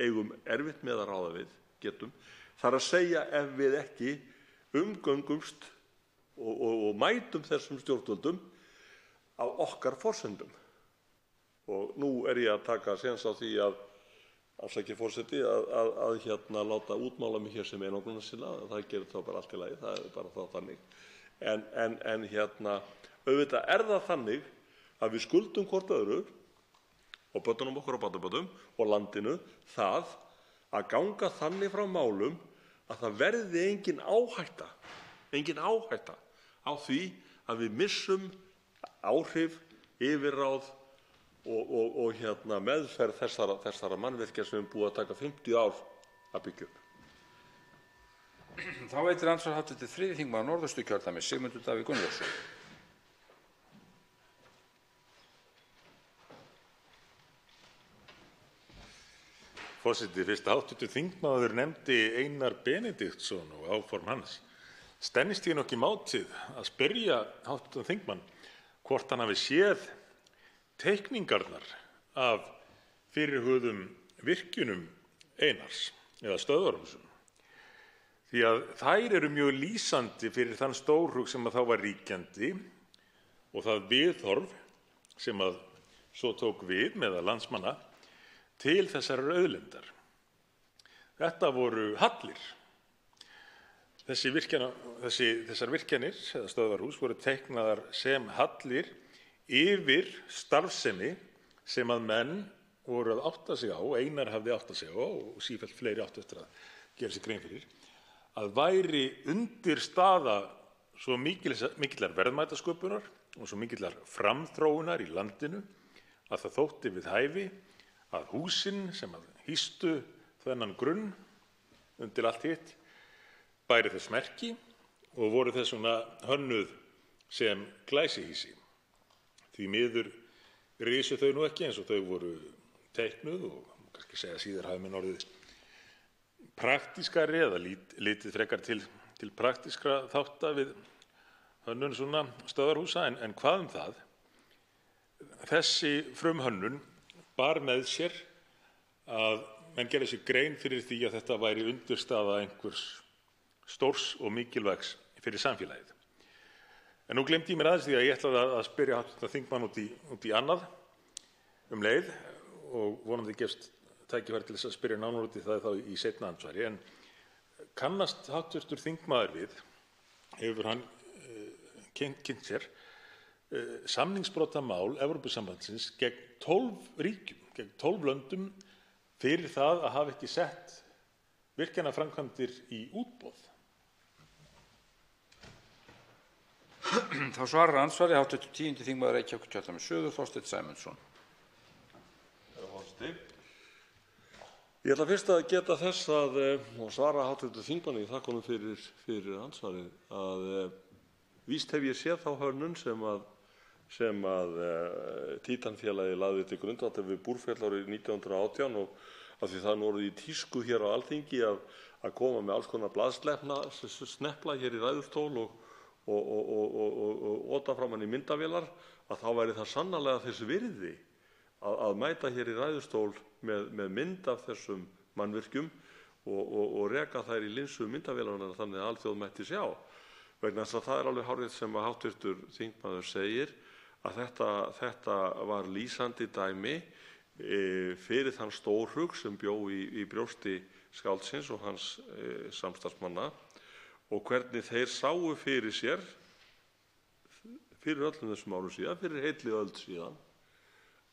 eigum erfitt með að ráða við, getum. Það er að segja ef við ekki umgöngumst og mætum þessum stjórnvöldum á okkar forsendum. Og nú er ég að taka séns á því að afsakið forseti að láta útmála mig hér sem einangrunarsinna, það gerir þá bara allt í lagi, það er bara þá þannig. En auðvitað er það þannig að við skuldum hvort öðru og börnunum okkar og barnabörnum og landinu það að ganga þannig frá málum að það verði engin áhætta á því að við missum áhrif, yfirráð og meðferð þessara mannvirkja sem er búið að taka 50 ár að byggja upp. Þá veitir andsvar hv. 3. þingmaður Norðausturkjördæmis, Sigmundur Davíð Gunnlaugsson. Forseti, fyrst hv. þingmaður nefndi Einar Benediktsson og áform hans, stennist ég nokkuð mátið að spyrja hv. þingmann hvort hann hafi séð teikningarnar af fyrirhuguðum virkjunum Einars eða stöðvarhúsum. Því að þær eru mjög lýsandi fyrir þann stórhug sem að þá var ríkjandi og það viðhorf sem að svo tók við meðal landsmanna til þessarar auðlindar. Þetta voru hallir. Þessar virkjanir eða stöðvarhús voru teiknaðar sem hallir yfir starfsemi sem að menn voru að átta sig á, Einar hafði áttað sig á og sífellt fleiri áttu eftir að gera sér grein fyrir, að væri undirstaða svo mikillar verðmætasköpunar og svo mikillar framþróunar í landinu að það þótti við hæfi að húsin sem að hýstu þennan grunn undir allt hitt bæri þess merki og voru þess vegna hönnuð sem glæsihýsi. Því miður risu þau nú ekki eins og þau voru teiknuð og kannski segja síðar hafi menn orðið praktískari eða litið frekar til praktískra þátta við hönnun svona stöðvarhúsa en hvað það? Þessi frumhönnun bar með sér að menn gerði sér grein fyrir því að þetta væri undirstaða einhvers stórs og mikilvægs fyrir samfélagið. En nú gleymdi ég mér aðeins því að ég ætlaði að spyrja hv. þingmann út í annað leið og vonandi gefst tækifæri til þess að spyrja nánar út í það þá í seinna andsvari. En kannast hv. þingmaður við, hefur hann kynnt sér samningsbrotamál Evrópusambandsins gegn 12 ríkjum, gegn 12 löndum fyrir það að hafa ekki sett virkjanaframkvæmdir í útboð? Þá svarar andsvari hv. 10. þingmaður Reykjavíkurkjördæmis suður, Þorsteinn Sæmundsson. Ég ætla fyrst að geta þess og svara hv. þingmanni, þakka honum fyrir ansvarið, að víst hef ég séð þá hönnun sem að Títan-félagið lagði til grundvallar við Búrfell árið 1918 og af því það nú orðið í tísku hér á Alþingi að koma með alls konar blaðsnepla hér í ræðustól og ota framan í myndavélar, að þá væri það sannarlega þess virði að mæta hér í ræðustól með mynd af þessum mannvirkjum og reka þær í linsu myndavélarinnar þannig að alþjóð mætti sjá. Vegna þess að það alveg hárrétt sem að hv. þingmaður segir að þetta var lýsandi dæmi fyrir þann stórhug sem bjó í brjósti skáldsins og hans samstarfsmanna og hvernig þeir sáu fyrir sér fyrir öllum þessum árum síðan, fyrir heilli öld síðan,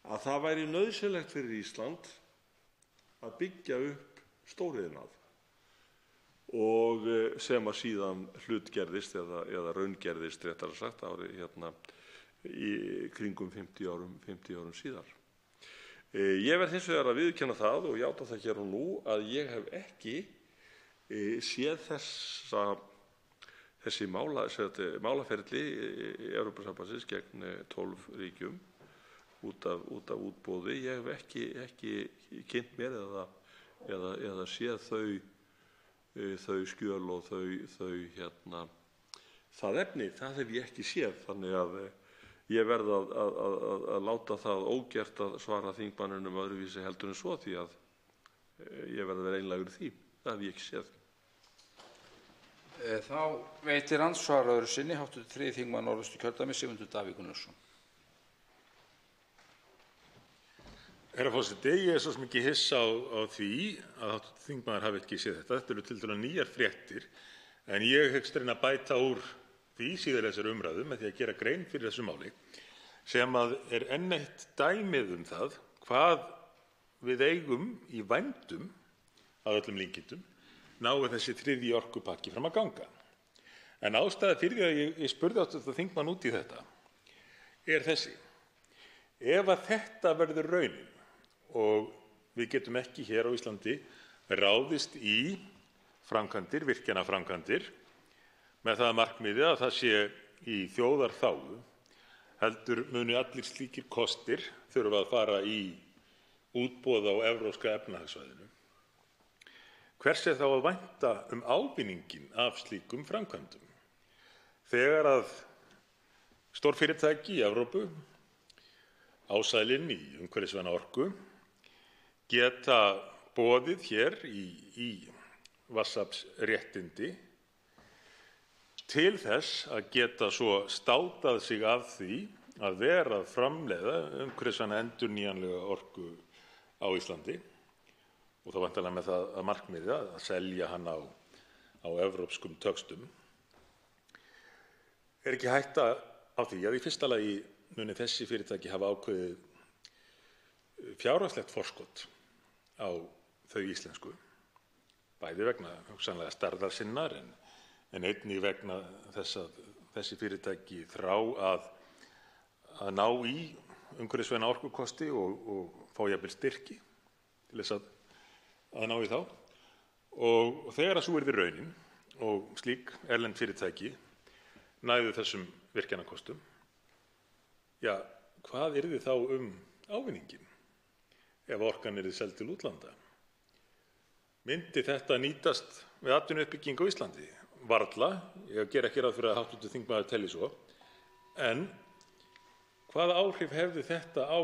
að það væri nauðsynlegt fyrir Ísland að byggja upp stóriðnað og sem að síðan hlutgerðist eða raungerðist réttara sagt árið í kringum 50 árum síðar. Ég verð hins vegar að viðurkenna það og játa það hér og nú að ég hef ekki séð þessi málaferli Evrópusambandsins gegn 12 ríkjum út af útboði. Ég hef ekki kynnt mér eða séð þau skjöl og það efni, það hef ég ekki séð, þannig að ég verð að láta það ógert að svara þingmanninum öðruvísi heldur en svo því að ég verð að vera einlægur í því. Það hef ég ekki séð. Þá veitir andsvar öðru sinni hv. 3. þingmaður Norðausturkjördæmis Sigmundur Davíð Gunnlaugsson. Herra forseti, ég svo sem ekki hissa á því að hv. þingmaður hafi ekki séð þetta. Þetta eru tiltölulega nýjar fréttir en ég hyggst reyna að bæta úr því síðar þessari umræðu með því að gera grein fyrir þessu máli sem að enn eitt dæmið það hvað við eigum í vændum að öllum líkindum nái þessi 3. orkupakki fram að ganga. En ástæða fyrir því að ég spurði hv. þingmann út í þetta þessi. Ef að þetta verður raunin og við getum ekki hér á Íslandi ráðist í framkvæmdir, virkjanaframkvæmdir með það markmiði að það sé í þjóðarþágu, heldur muni allir slíkir kostir þurfa að fara í útboð á evrópska efnahagssvæðinu. Hvers þá að vænta ávinninginn af slíkum framkvæmdum? Þegar að stórfyrirtæki í Evrópu, ásælin í umhverfisvæna orku, geta boðið hér í vatnsaflsréttindi til þess að geta svo státað sig af því að vera að framleiða umhverfisvæna endurnýjanlega orku á Íslandi og þá væntanlega með það að markmiði að selja hann á evrópskum töxtum. Ekki hætta á því að í fyrsta lagi muni þessi fyrirtæki hafa ákveðið fjárhagslegt forskot á þau íslensku, bæði vegna hugsanlega stærðar sinnar en einnig vegna þess að þessi fyrirtæki þrá að ná í umhverfisvæna orkukosti og fá jafnvel styrki til þess að ná í þá. Og þegar að sú yrði raunin og slík erlend fyrirtæki næðu þessum virkjanakostum, hvað yrði þá ávinninginn ef orkan yrði seld til útlanda? Myndi þetta nýtast við atvinnuuppbyggingu á Íslandi? Varla, ég geri ekki ráð fyrir að hv. þingmaður telji svo, en hvaða áhrif hefði þetta á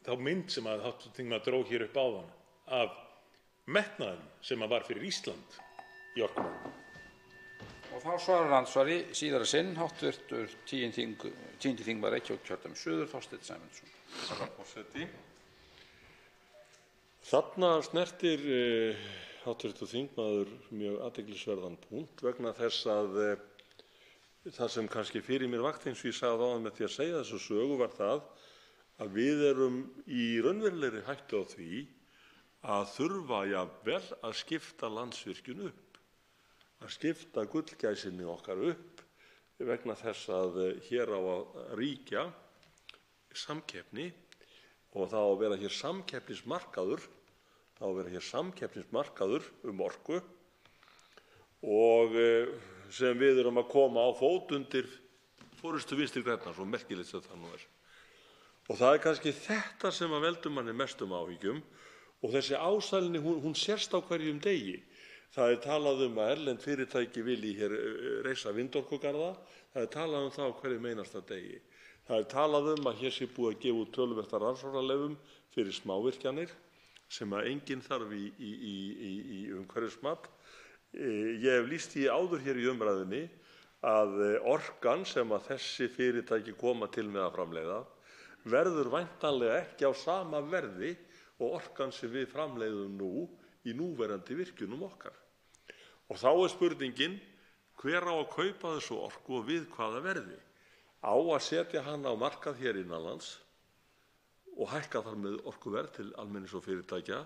þá mynd sem að hv. þingmaður dró hér upp áðan af metnaðinum sem var fyrir Ísland í orkumálum? Og þá svarar andsvari síðara sinn hv. 10. þingmaður Reykjavíkurkjördæmis suður, Þorsteinn Sæmundsson. Herra forseti. Þarna snertir hv. þingmaður mjög athyglisverðan punkt vegna þess að það sem kannski fyrir mér vakti eins og ég sagði áðan með því að segja þessu sögu var það að við erum í raunverulegri hættu á því að þurfa jafnvel að skipta Landsvirkjun upp, að skipta gullgæsinni okkar upp vegna þess að hér á að ríkja samkeppni og það á að vera hér samkeppnismarkaður, orku og sem við erum að koma á fót undir forystu Vinstri grænna, svo merkilegt sem það nú er. Og það kannski þetta sem að veldur manni mestum áhyggjum og þessi ásælni, hún sérst á hverjum degi. Það talað að erlend fyrirtæki vilji hér reisa vindorkugarða, það talað það á hverjum einasta degi. Það er talað að hér sé búið að gefa út töluvert af rannsóknarleyfum fyrir smávirkjanir sem að enginn þarf í umhverfismat. Ég hef lýst því áður hér í umræðunni að orkan sem að þessi fyrirtæki koma til með að framleiða verður væntanlega ekki á sama verði og orkan sem við framleiðum nú í núverandi virkjunum okkar. Og þá er spurningin, hver á að kaupa þessu orku og við hvaða verði? Á að setja hann á markað hér innanlands og hækka þar með orkuverð til almennings og fyrirtækja,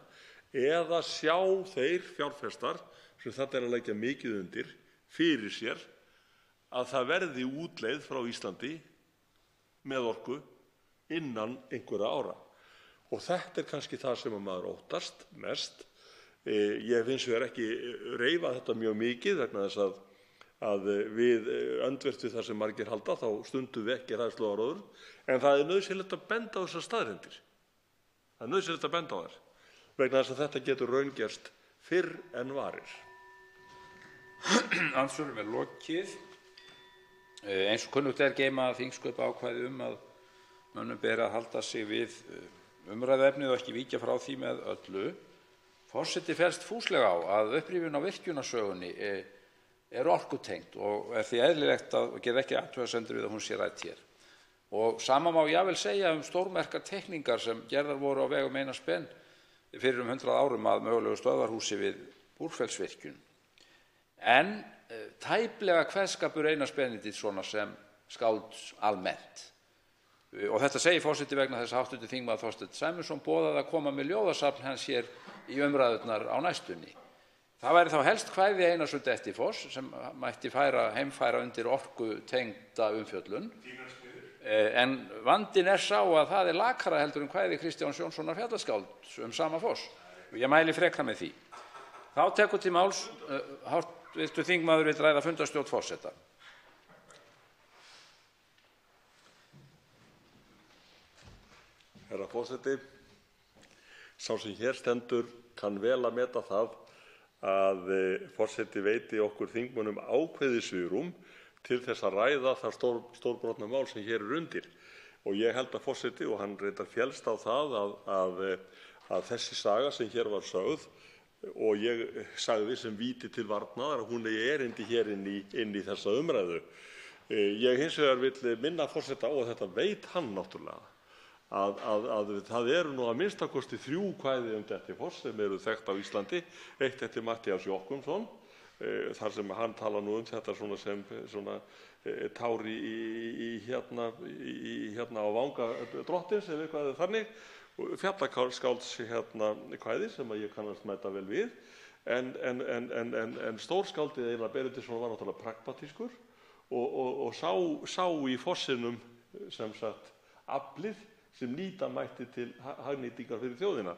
eða sjá þeir fjárfestar sem þetta að leggja mikið undir fyrir sér að það verði útleið frá Íslandi með orku innan einhverra ára. Og þetta er kannski það sem maður óttast mest. Ég hef hins vegar ekki reifað þetta mjög mikið vegna þess að við öndvert við það sem margir halda, þá stundum við ekki hræðsluáróður, en það er nauðsynlegt að benda á þessar staðreyndir. Það er nauðsynlegt að benda á þær, vegna þess að þetta getur raungerst fyrr en varir. Andsvörum er lokið. Eins og kunnugt er geyma þingsköp ákvæði að mönnum ber að halda sig við umræðuefnið og ekki víkja frá því með öllu. Forseti fellst fúslega á að upprifjun á virkjunarsögunni er orkutengd og er því eðlilegt og gerir ekki athugasemdir við að hún sé rædd hér. Og sama má jafnvel segja stórmerkar teikningar sem gerðar voru á vegum Einars Ben fyrir 100 árum að mögulegu stöðvarhúsi við Búrfellsvirkjun. En tæplega kveðskapur Einars Benediktssonar sem skálds almennt. Og þetta segir forseti vegna þess að hv. þingmaður Þorsteinn Sæmundsson boðaði að koma með ljóðasafn hans hér í umræðurnar á næstunni. Það væri þá helst kvæði Einars úr Dettifoss sem mætti heimfæra undir orkutengda umfjöllun. En vandinn er sá að það er lakara heldur en kvæði Kristjáns Jónssonar fjallaskálds sama foss. Og ég mæli frekar með því. Þá tekur til máls hv. þingmaður vill ræða fundarstjórn forseta. Herra forseti, sá sem hér stendur kann vel að meta það að forseti veiti okkur þingmönnum ákveðið svigrúm til þess að ræða það stórbrotna mál sem hér er undir. Og ég held að forseti, og hann reyndar féllst á það að þessi saga sem hér var sögð, og ég sagði sem víti til varnaðar að hún eigi erindi hér inn í þessa umræðu. Ég hins vegar vill minna forseta á að þetta veit hann náttúrulega. Að það eru nú að minnstakosti 3 kvæði Dettifoss sem eru þekkt á Íslandi, eitt eftir Matthías Jochumsson, þar sem hann talar nú þetta sem tár hérna á vanga drottins eða eitthvað þannig, fjallaskálds kvæði sem ég kannast mæta vel við, en stórskáldið Einar Benediktsson var náttúrulega pragmatískur og sá í fossinum sem sagt aflið sem nýta mætti til hagnýtingar fyrir þjóðina.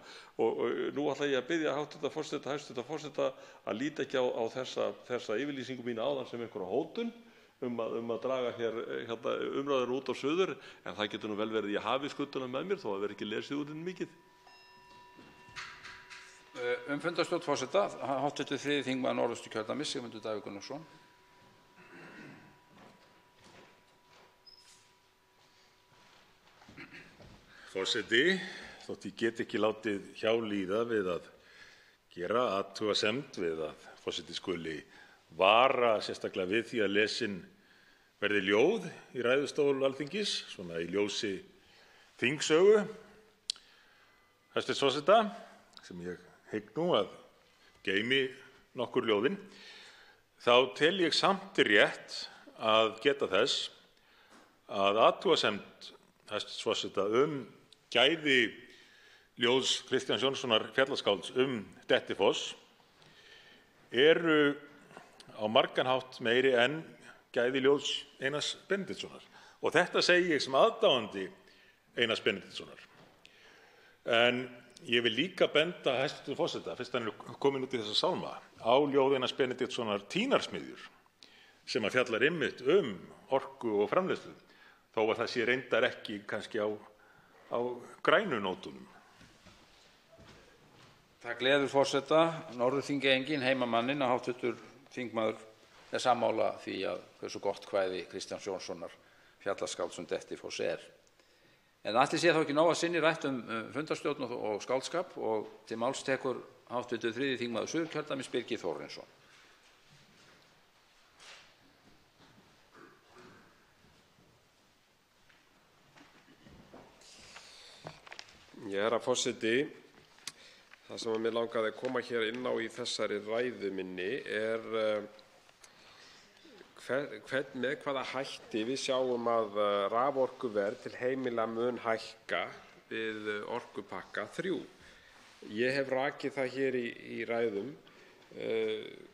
Og nú ætla ég að biðja hæstv. forseta að líta ekki á þessa yfirlýsingu mína áðan sem einhverja hótun að draga hér umræður út á suður, en það getur nú vel verið ég hafi skuttuna með mér þó að vera ekki lesið úr henni mikið. Fundarstjórn forseta, hv. 3. þingmaður Norðausturkjördæmis, Sigmundur Davíð Gunnlaugsson. Forseti, þótt ég get ekki látið hjá líða við að gera athugasemd við að forseti skuli vara sérstaklega við því að lesin verði ljóð í ræðustól Alþingis, svona í ljósi þingsögu hæstvirts forseta, sem ég hygg nú að geymi nokkur ljóðin, þá tel ég samt rétt að geta þess að athugasemd hæstvirts forseta gæði ljóðs Kristjáns Jónssonar fjallaskálds Dettifoss eru á margan hátt meiri en gæði ljóðs Einars Benediktssonar. Og þetta segi ég sem aðdáandi Einars Benediktssonar. En ég vil líka benda hæstvirtur forseta, fyrst hann er komin út í þessa sálma, á ljóð Einars Benediktssonar Tínarsmiðjur, sem að fjallar einmitt orku og framleiðslu, þó að það sé reyndar ekki kannski á grænunótunum. Það gleður forseta Norðurþingeyinginn heimamanninn að hv. þingmaður er sammála því að hversu gott kvæði Kristjáns Jónssonar fjallaskáld sem Dettifoss er. En ætli sé þá ekki nóg að sinni rætt fundarstjórn og skáldskap og til máls tekur hv. 3. þingmaður Suðurkjördæmis Birgir Þórarinsson. Herra forseti, það sem mér langaði að koma hér inn á í þessari ræðu minni með hvaða hætti við sjáum að raforkuverð til heimila mun hækka við orkupakka 3. Ég hef rakið það hér í ræðum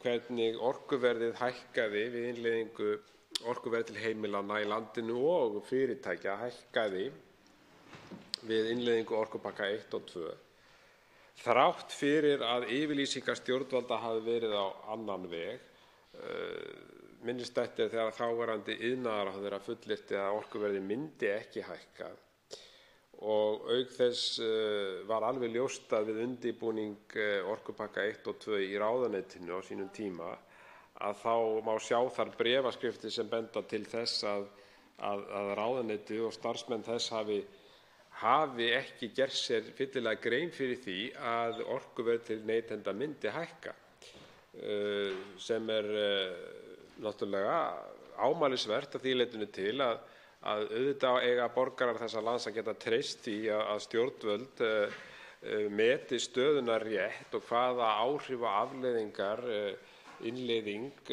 hvernig orkuverðið hækkaði við innleiðingu orkuverð til heimilanna í landinu og fyrirtækja hækkaði við innleiðingu orkupakka 1 og 2. Þrátt fyrir að yfirlýsingar stjórnvalda hafi verið á annan veg, minnist þetta þegar þáverandi iðnaðarráðherra fullyrti að orkuverðið myndi ekki hækka og auk þess var alveg ljóst að við undirbúning orkupakka 1 og 2 í ráðuneytinu á sínum tíma að þá má sjá þar bréfaskriftir sem benda til þess að ráðuneytið og starfsmenn þess hafi ekki gert sér fyllilega grein fyrir því að orkuverð til neytenda myndi hækka, sem náttúrulega ámælisvert að því leytinu til að auðvitað eiga borgarar þessa lands að geta treyst því að stjórnvöld meti stöðuna rétt og hvaða áhrif og afleiðingar innleiðing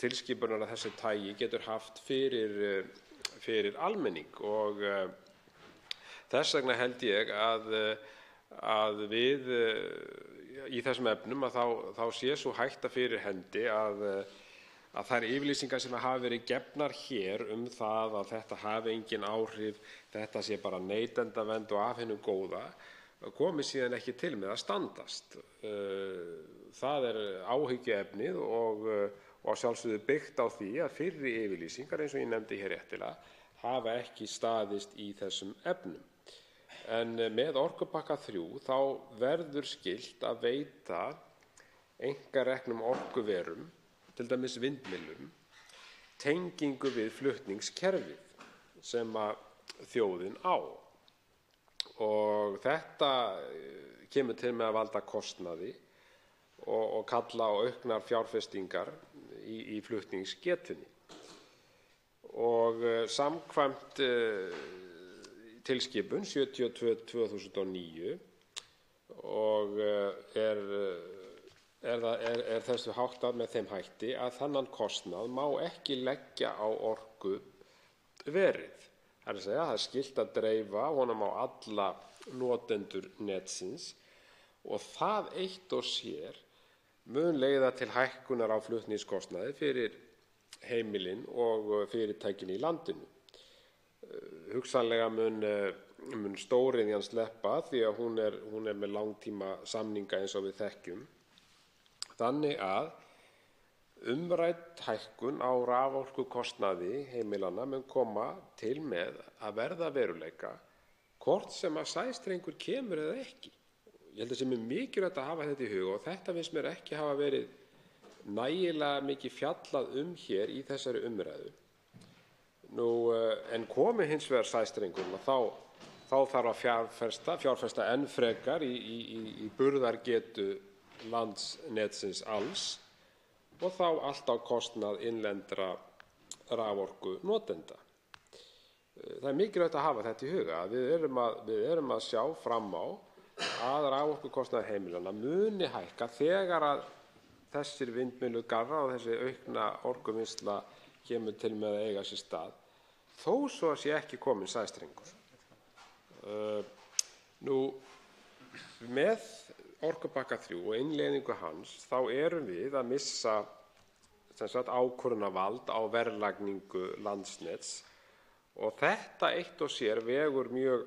tilskipunar af þessu tagi getur haft fyrir almenning. Og þess vegna held ég að við í þessum efnum þá sé sú hætta fyrir hendi að þær yfirlýsingar sem hafa verið gefnar hér það að þetta hafi engin áhrif, þetta sé bara neytendavernd og af hinu góða, komi síðan ekki til með að standast. Það áhyggjuefnið og að sjálfsögðu byggt á því að fyrri yfirlýsingar, eins og ég nefndi hér réttilega, hafa ekki staðist í þessum efnum. En með orkupakka 3 þá verður skylt að veita einkareknum orkuverum, til dæmis vindmyllum, tengingu við flutningskerfið sem þjóðin á. Og þetta kemur til með að valda kostnaði og kalla á auknar fjárfestingar í flutningsgetunni. Og samkvæmt tilskipun 72/2009 og er þessu háttað með þeim hætti að þennan kostnað má ekki leggja á orkuverið. Það er skylt að dreifa honum á alla notendur netsins og það eitt og sér mun leiða til hækkunar á flutningskostnaði fyrir heimilin og fyrirtækin í landinu. Hugsanlega mun stóriðjan sleppa því að hún er með langtíma samninga eins og við þekkjum. Þannig að umrædd hækkun á raforkukostnaði heimilanna mun koma til með að verða veruleika hvort sem að sæstrengur kemur eða ekki. Ég held að sé mjög mikilvægt að hafa þetta í huga og þetta finnst mér ekki hafa verið nægilega mikið fjallað hér í þessari umræðu. En komi hins vegar sæstrengurinn þá þarf að fjárfesta enn frekar í burðargetu landsnetsins alls og þá allt á kostnað innlendra raforkunotenda. Það er mikilvægt að hafa þetta í huga. Við erum að sjá fram á að raforkukostnaður heimilanna muni hækka þegar að þessir vindmyllugarðar og þessi aukna orkuvinnsla kemur til með að eiga sér stað, þó svo að sé ekki kominn sæstrengur. Með orkupakka 3 og innleiðingu hans þá erum við að missa ákvörðunarvald á verðlagningu Landsnets og þetta eitt og sér vegur mjög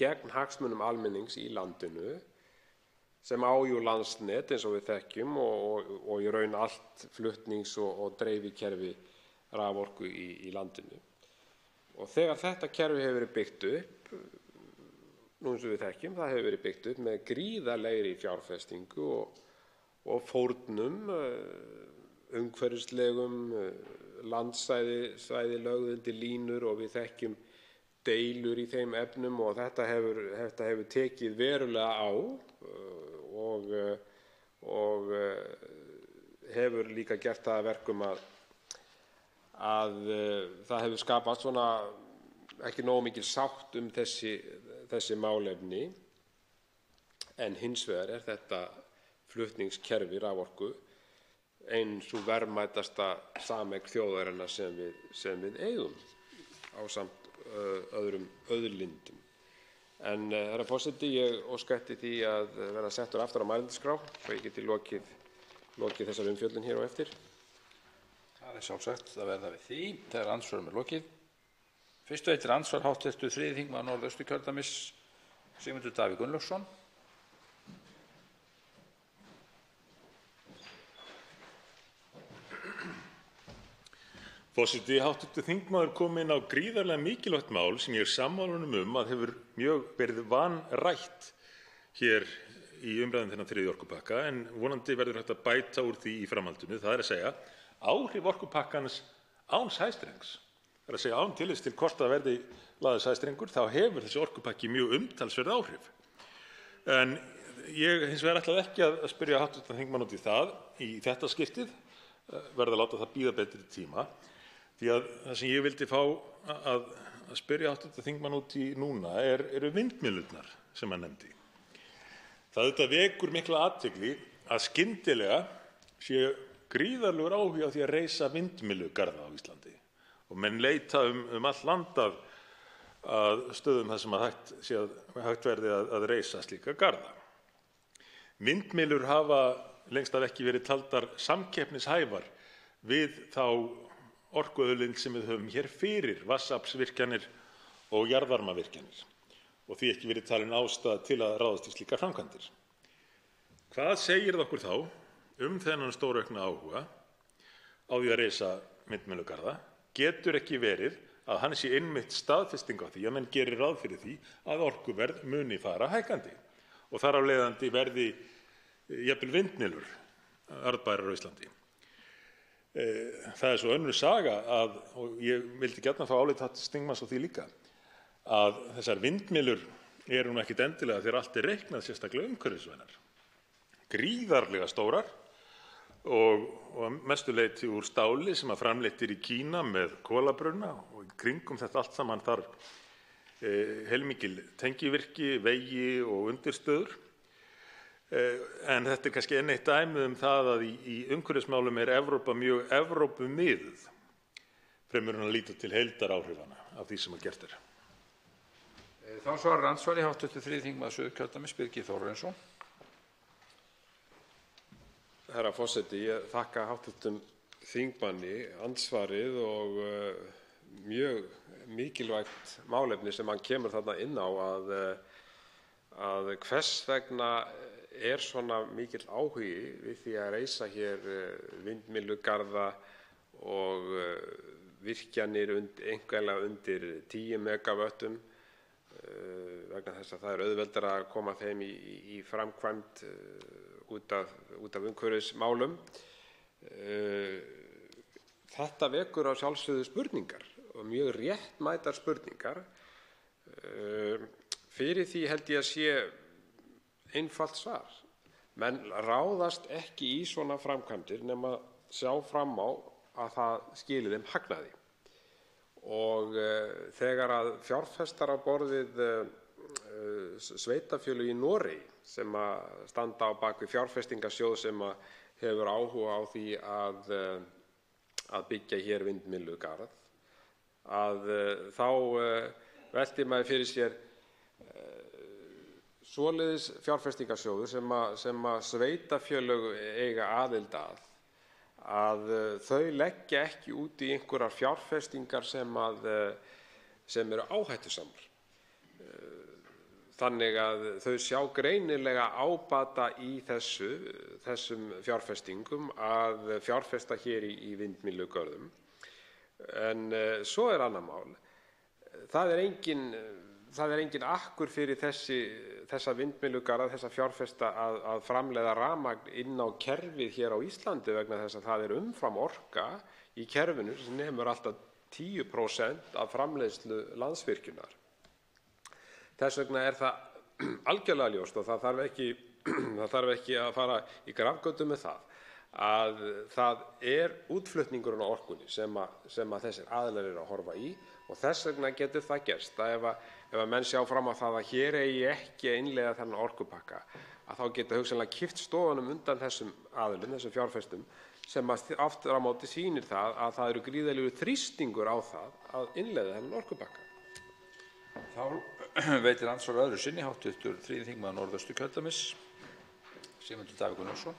gegn hagsmunum almennings í landinu sem á Landsnet eins og við þekkjum og í raun allt flutnings- og dreifikerfi raforku í landinu. Og þegar þetta kerfi hefur verið byggt upp, nú eins og við þekkjum, það hefur verið byggt upp með gríðarlegri fjárfestingu og fórnum, umhverfislegum, landsvæði lögð undir línur og við þekkjum deilur í þeim efnum og þetta hefur tekið verulega á og hefur líka gert það að verkum að það hefur skapast svona ekki nógu mikil sátt þessi málefni, en hins vegar er þetta flutningskerfi raforku ein sú verðmætasta sameign þjóðarinnar sem við eigum ásamt öðrum auðlindum. En herra forseti, ég óska eftir því að verða settur aftur á mælendaskrá svo ég geti lokið þessari umfjöllun hér á eftir. Það sjálfsagt að verða við því þegar andsvörum lokið. Fyrstu veitir andsvar hv. 3. þingmaður Norðausturkjördæmis, Sigmundur Davíð Gunnlaugsson. Forseti, hv. þingmaður kom inn á gríðarlega mikilvægt mál sem ég er sammála honum að hefur mjög verið vanrætt hér í umræðum þennan 3. orkupakka, en vonandi verður hægt að bæta úr því í framhaldinu. Það er að segja áhrif orkupakkans án sæstrengs. Það er að segja án tillits til hvort það verði lagður sæstrengur, þá hefur þessi orkupakki mjög umtalsverð áhrif. En ég hins vegar ætlaði ekki að spyrja hv. þingmann út í það í þetta skiptið, verða að láta það bíða betri tíma. Því að það sem ég vildi fá að spyrja hv. þingmann út í núna eru vindmyllurnar sem hann nefndi. Það auðvitað vekur mikla athygli að skyndilega sé gríðarlegur áhugi á því að reisa vindmyllugarða á Íslandi og menn leita allt land að stöðum þar sem hægt verði að reisa slíka garða. Vindmyllur hafa lengst af ekki verið taldar samkeppnishæfar við þá orkuauðlind sem við höfum hér fyrir, vatnsaflsvirkjanir og jarðvarmavirkjanir, og því ekki verið talin ástæða til að ráðast í slíkar framkvæmdir. Hvað segir það okkur þá þennan stóraukna áhuga á því að reisa vindmyllugarða? Getur ekki verið að hann sé einmitt staðfesting á því að menn gerir ráð fyrir því að orkuverð muni fara hækkandi og þar af leiðandi verði jafnvel vindmyllur arðbærar á Íslandi? Það er svo önnur saga og ég vildi gjarnan fá álit hv. þingmanns á því líka, að þessar vindmyllur eru nú ekkit endilega þegar allt er reiknað sérstaklega umhverfisvænar. Gríðarlega stórar og að mestu leyti úr stáli sem framleitt er í Kína með kolabrunna, og í kringum þetta allt saman þarf heilmikil tengivirki, vegi og undirstöður. En þetta er kannski enn eitt dæmi það að í umhverfismálum er Evrópa mjög Evrópumiðuð fremur en að líta til heildaráhrifana af því sem gert er. Þá svarar andsvari hv. 3. þingmaður Suðurkjördæmis, Birgir Þórarinsson. Herra forseti, ég þakka hv. þingmanni andsvarið og mjög mikilvægt málefni sem hann kemur þarna inn á, að hvers vegna er svona mikill áhugi við því að reisa hér vindmyllugarða og virkjanir einkanlega undir 10 megavöttum vegna þess að það er auðveldara að koma þeim í framkvæmd út af umhverfismálum. Þetta vekur á sjálfsögðu spurningar og mjög réttmætar spurningar. Fyrir því held ég að sé einfalt svar. Menn ráðast ekki í svona framkvæmdir nema sjá fram á að það skili þeim hagnaði. Og þegar að fjárfestar á borð við sveitarfélög í Noregi sem standa á bak við fjárfestingarsjóð sem hefur áhuga á því að byggja hér vindmyllugarð, þá veltir maður fyrir sér svoleiðis fjárfestingarsjóður sem sveitarfélög eiga aðild að þau leggja ekki út í einhverjar fjárfestingar sem eru áhættusamar. Þannig að þau sjá greinilega ábata í þessum fjárfestingum að fjárfesta hér í vindmyllugörðum. En svo er annað mál. Það er engin það engin akkur fyrir þessa vindmyllugarða, þessa fjárfesta að framleiða rafmagn inn á kerfið hér á Íslandi vegna þess að það umfram orka í kerfinu sem nemur alltaf 10% af framleiðslu Landsvirkjunar. Þess vegna það algjörlega ljóst og það þarf ekki að fara í grafgötu með það að það útflutningurinn á orkunni sem að þessir aðilar að horfa í og þess vegna getur það gerst að ef að menn sjá fram á það að hér eigi ekki að innleiða þennan orkupakka að þá geta hugsanlega kippt stofunum undan þessum aðilum, þessum fjárfestum sem aftur á móti sýnir það að það gríðarlegur þrýstingur á það að innleiða þennan orkupakka. Þá veitir andsvar öðru sinni hv. 3. þingmaður Norðausturkjördæmis, Sigmundur Davíð Gunnlaugsson.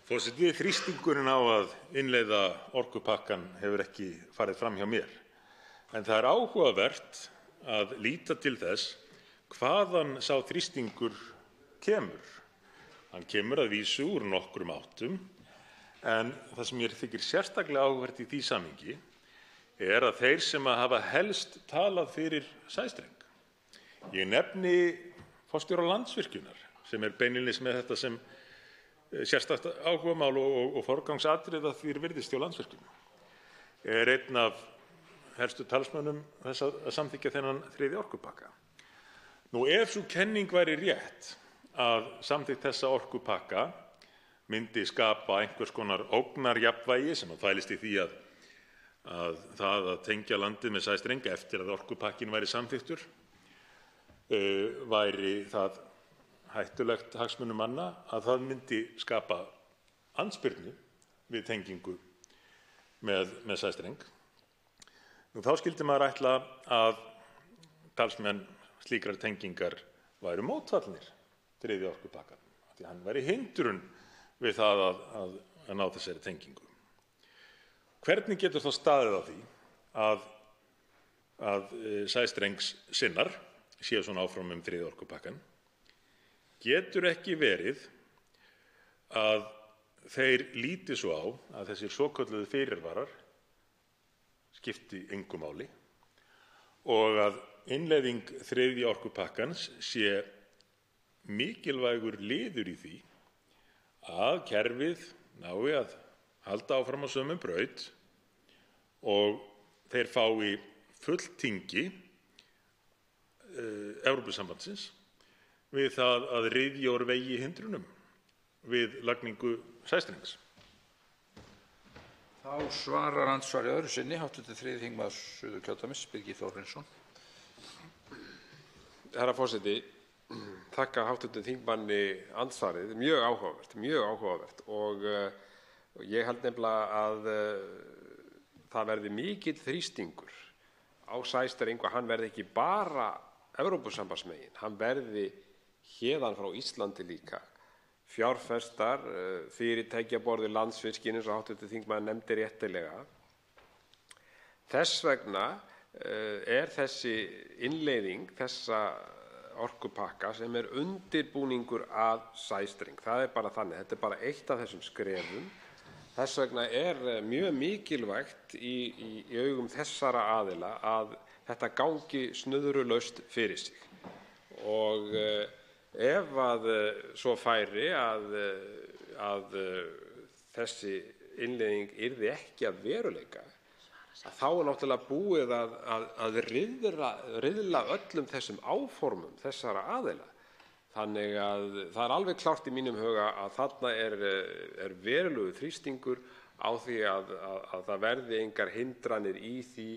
Forseti, þrýstingurinn á að innleiða orkupakkann hefur ekki farið fram hjá mér. En það áhugavert að líta til þess hvaðan sá þrýstingur kemur. Hann kemur að vísu úr nokkrum áttum, en það sem mér þykir sérstaklega áhugavert í því samhengi að þeir sem hafa helst talað fyrir sæstreng. Ég nefni forstjóra Landsvirkjunar sem beinlínis með þetta sem sérstakt áhugamál og forgangsatriði að því virðist hjá Landsvirkjun. Einn af helstu talsmönnum þess að samþykkja þennan 3. orkupakka. Nú ef sú kenning væri rétt að samþykkt þessa orkupakka myndi skapa einhvers konar ógnarjafnvægi sem fælist í því að það að tengja landið með sæstreng eftir að orkupakkinn væri samþykktur væri það hættulegt hagsmunum manna að það myndi skapa andspyrnu við tengingu með sæstreng. Nú þá skyldi maður ætla að talsmenn slíkrar tengingar væru mótfallnir 3. orkupakkann, því hann væri hindrun við það að ná þessari tengingu. Hvernig getur þá staðið á því að sæstrengssinnar séu svona áfram 3. orkupakkann? Getur ekki verið að þeir líti svo á að þessir svokölluðu fyrirvarar skipti engu máli og að innleiðing 3. orkupakkans sé mikilvægur liður í því að kerfið nái að halda áfram á sömu braut og þeir fái fulltingi Evrópusambandsins við það að ryðja úr vegi hindrunum við lagningu sæstrengs. Þá svarar andsvari öðru sinni hv. 3. þingmaður Suðurkjördæmis, Birgir Þórarinsson. Herra forseti, þakka hv. þingmanni andsvarið, mjög áhugavert og ég held nefnilega að það verði mikill þrýstingur á sæstreng og hann verði ekki bara Evrópusambandsmegin, hann verði héðan frá Íslandi líka. Fjárfestar, fyrirtæki á borð við Landsvirkjun eins og hv. þingmaður nefndi réttilega. Þess vegna þessi innleiðing þessa orkupakka sem undirbúningur að sæstreng. Það bara þannig, þetta bara eitt af þessum skrefum. Þess vegna mjög mikilvægt í augum þessara aðila að þetta gangi snurðulaust fyrir sig. Og ef að svo færi að þessi innleiðing yrði ekki að veruleika, þá náttúrulega búið að riðla öllum þessum áformum þessara aðila. Þannig að það alveg klárt í mínum huga að þarna verulegur þrýstingur á því að það verði engar hindranir í því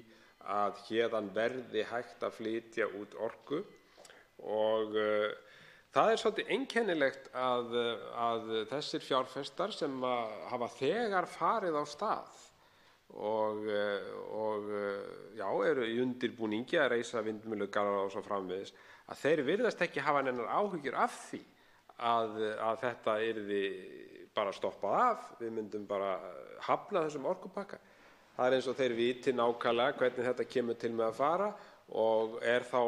að héðan verði hægt að flytja út orku og það svolítið einkennilegt að þessir fjárfestar sem hafa þegar farið á stað og eru í undirbúningi að reisa vindmyllugarða og svo framvegis, að þeir virðast ekki hafa neinar áhyggjur af því að þetta yrði bara stoppað af, við myndum bara hafna þessum orkupakka. Það eins og þeir viti nákvæmlega hvernig þetta kemur til með að fara og þá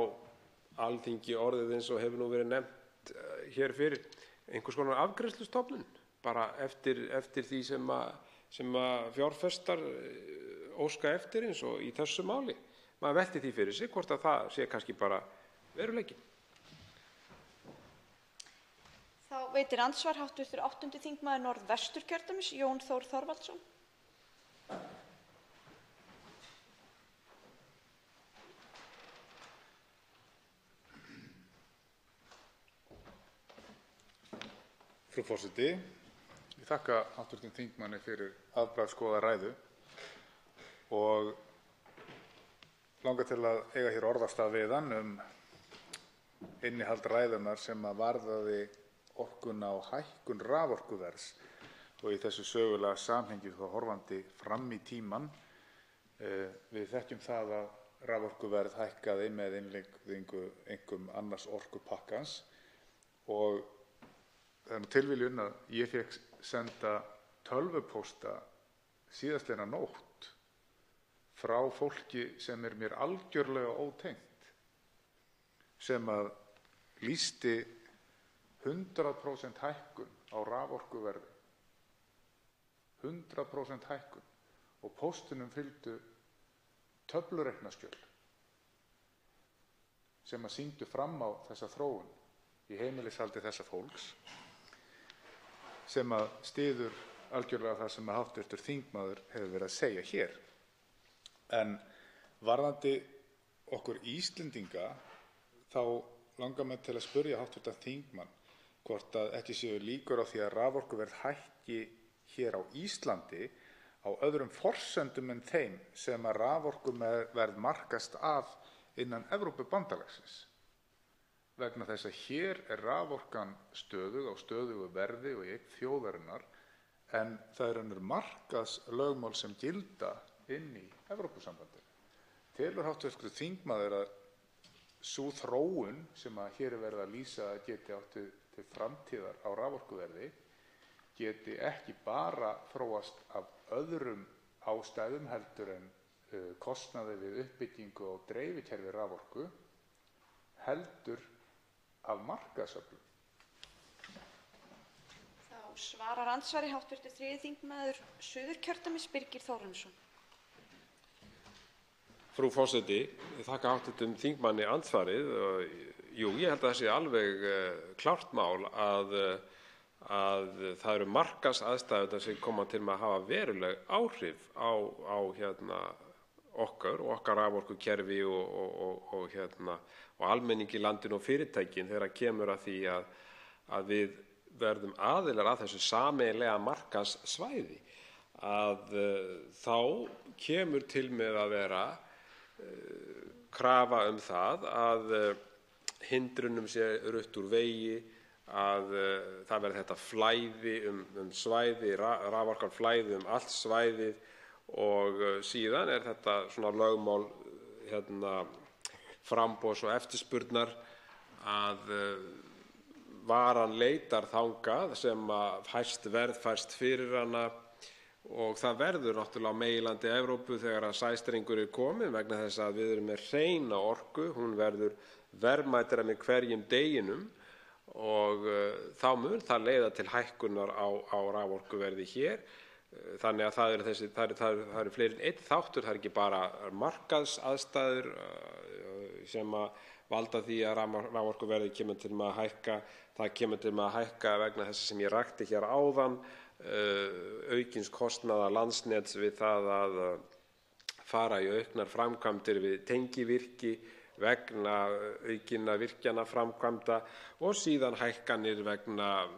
Alþingi orðið eins og hefur nú verið nefnt hér fyrir einhvers konar afgreiðslustofnun. bara eftir því sem fjárfestar óska eftir eins og í þessu máli. Maður velti því fyrir sig hvort að það sé kannski bara veruleikinn. Þá veitir andsvar hv. 8. þingmaður Norðvesturkjördæmis, Jón Þór Þorvaldsson. Frú forseti, ég þakka hv. þingmanni fyrir afbragðsgóða ræðu og langar til að eiga hér orðastað við hann innihald ræðunnar sem varðaði orkuna og hækkun raforkuverðs og í þessu sögulega samhengi þá horfandi fram í tímann. Við þekkjum það að raforkuverð hækkaði með innleiðingu einkum annars orkupakkans og það er tilviljun að ég fékk senda tölvupósta síðastliðna nótt frá fólki sem mér algjörlega ótengt, sem að lýsti 100% hækkun á raforkuverði, 100% hækkun, og póstinum fylgdu töflureiknaskjöl sem að sýndu fram á þessa þróun í heimilishaldi þessa fólks, sem að styður algjörlega það sem hv. þingmaður hefur verið að segja hér. En varðandi okkur Íslendinga þá langar mig til að spyrja hv. þingmann hvort að ekki séu líkur á því að raforkuverð hækki hér á Íslandi á öðrum forsendum en þeim sem að raforkuverð markast af innan Evrópubandalagsins. Vegna þess að hér raforkan stöðug á stöðugu verði og í eign þjóðarinnar, en það önnur markaðslögmál sem gilda inn í Evrópusambandinu. Telur hv. þingmaður að sú þróun sem að hér verið að lýsa geti átt til framtíðar á raforkuverði geti ekki bara þróast af öðrum ástæðum heldur en kostnaði við uppbyggingu og dreifikerfi raforku, heldur af markaðsöflum? Þá svarar andsvari hv. 3. þingmaður Suðurkjördæmis, Birgir Þórarinsson. Frú forseti, ég þakka hv. þingmanni andsvarið. Jú, ég held að það sé alveg klárt mál að það eru markaðsaðstæðurnar sem koma til með að hafa veruleg áhrif á okkar raforkukerfi og almenning í landinu og fyrirtækin þegar kemur að því að við verðum aðilar að þessu sameiginlega markaðssvæði, að þá kemur til með að vera krafa það að hindrunum sé rutt úr vegi, að það verði þetta flæði svæði, raforkan flæði allt svæðið, og síðan þetta svona lögmál framboðs og eftirspurnar, að varan leitar þangað sem að hæst verð fæst fyrir hana, og það verður náttúrulega á meginlandi Evrópu þegar að sæstrengur kominn, vegna þess að við erum með hreina orku, hún verður verðmætari með hverjum deginum, og þá mun það leiða til hækkunar á raforkuverði hér. Þannig að það eru fleiri en einn þáttur. Það er ekki bara markaðsaðstæður sem að valda því að raforkuverðið kemur til með að hækka. Það kemur til með að hækka vegna þess sem ég rakti hér áðan, aukins kostnaðar Landsnets við það að fara í auknar framkvæmdir við tengivirki vegna aukinna virkjanaframkvæmda, og síðan hækkanir vegna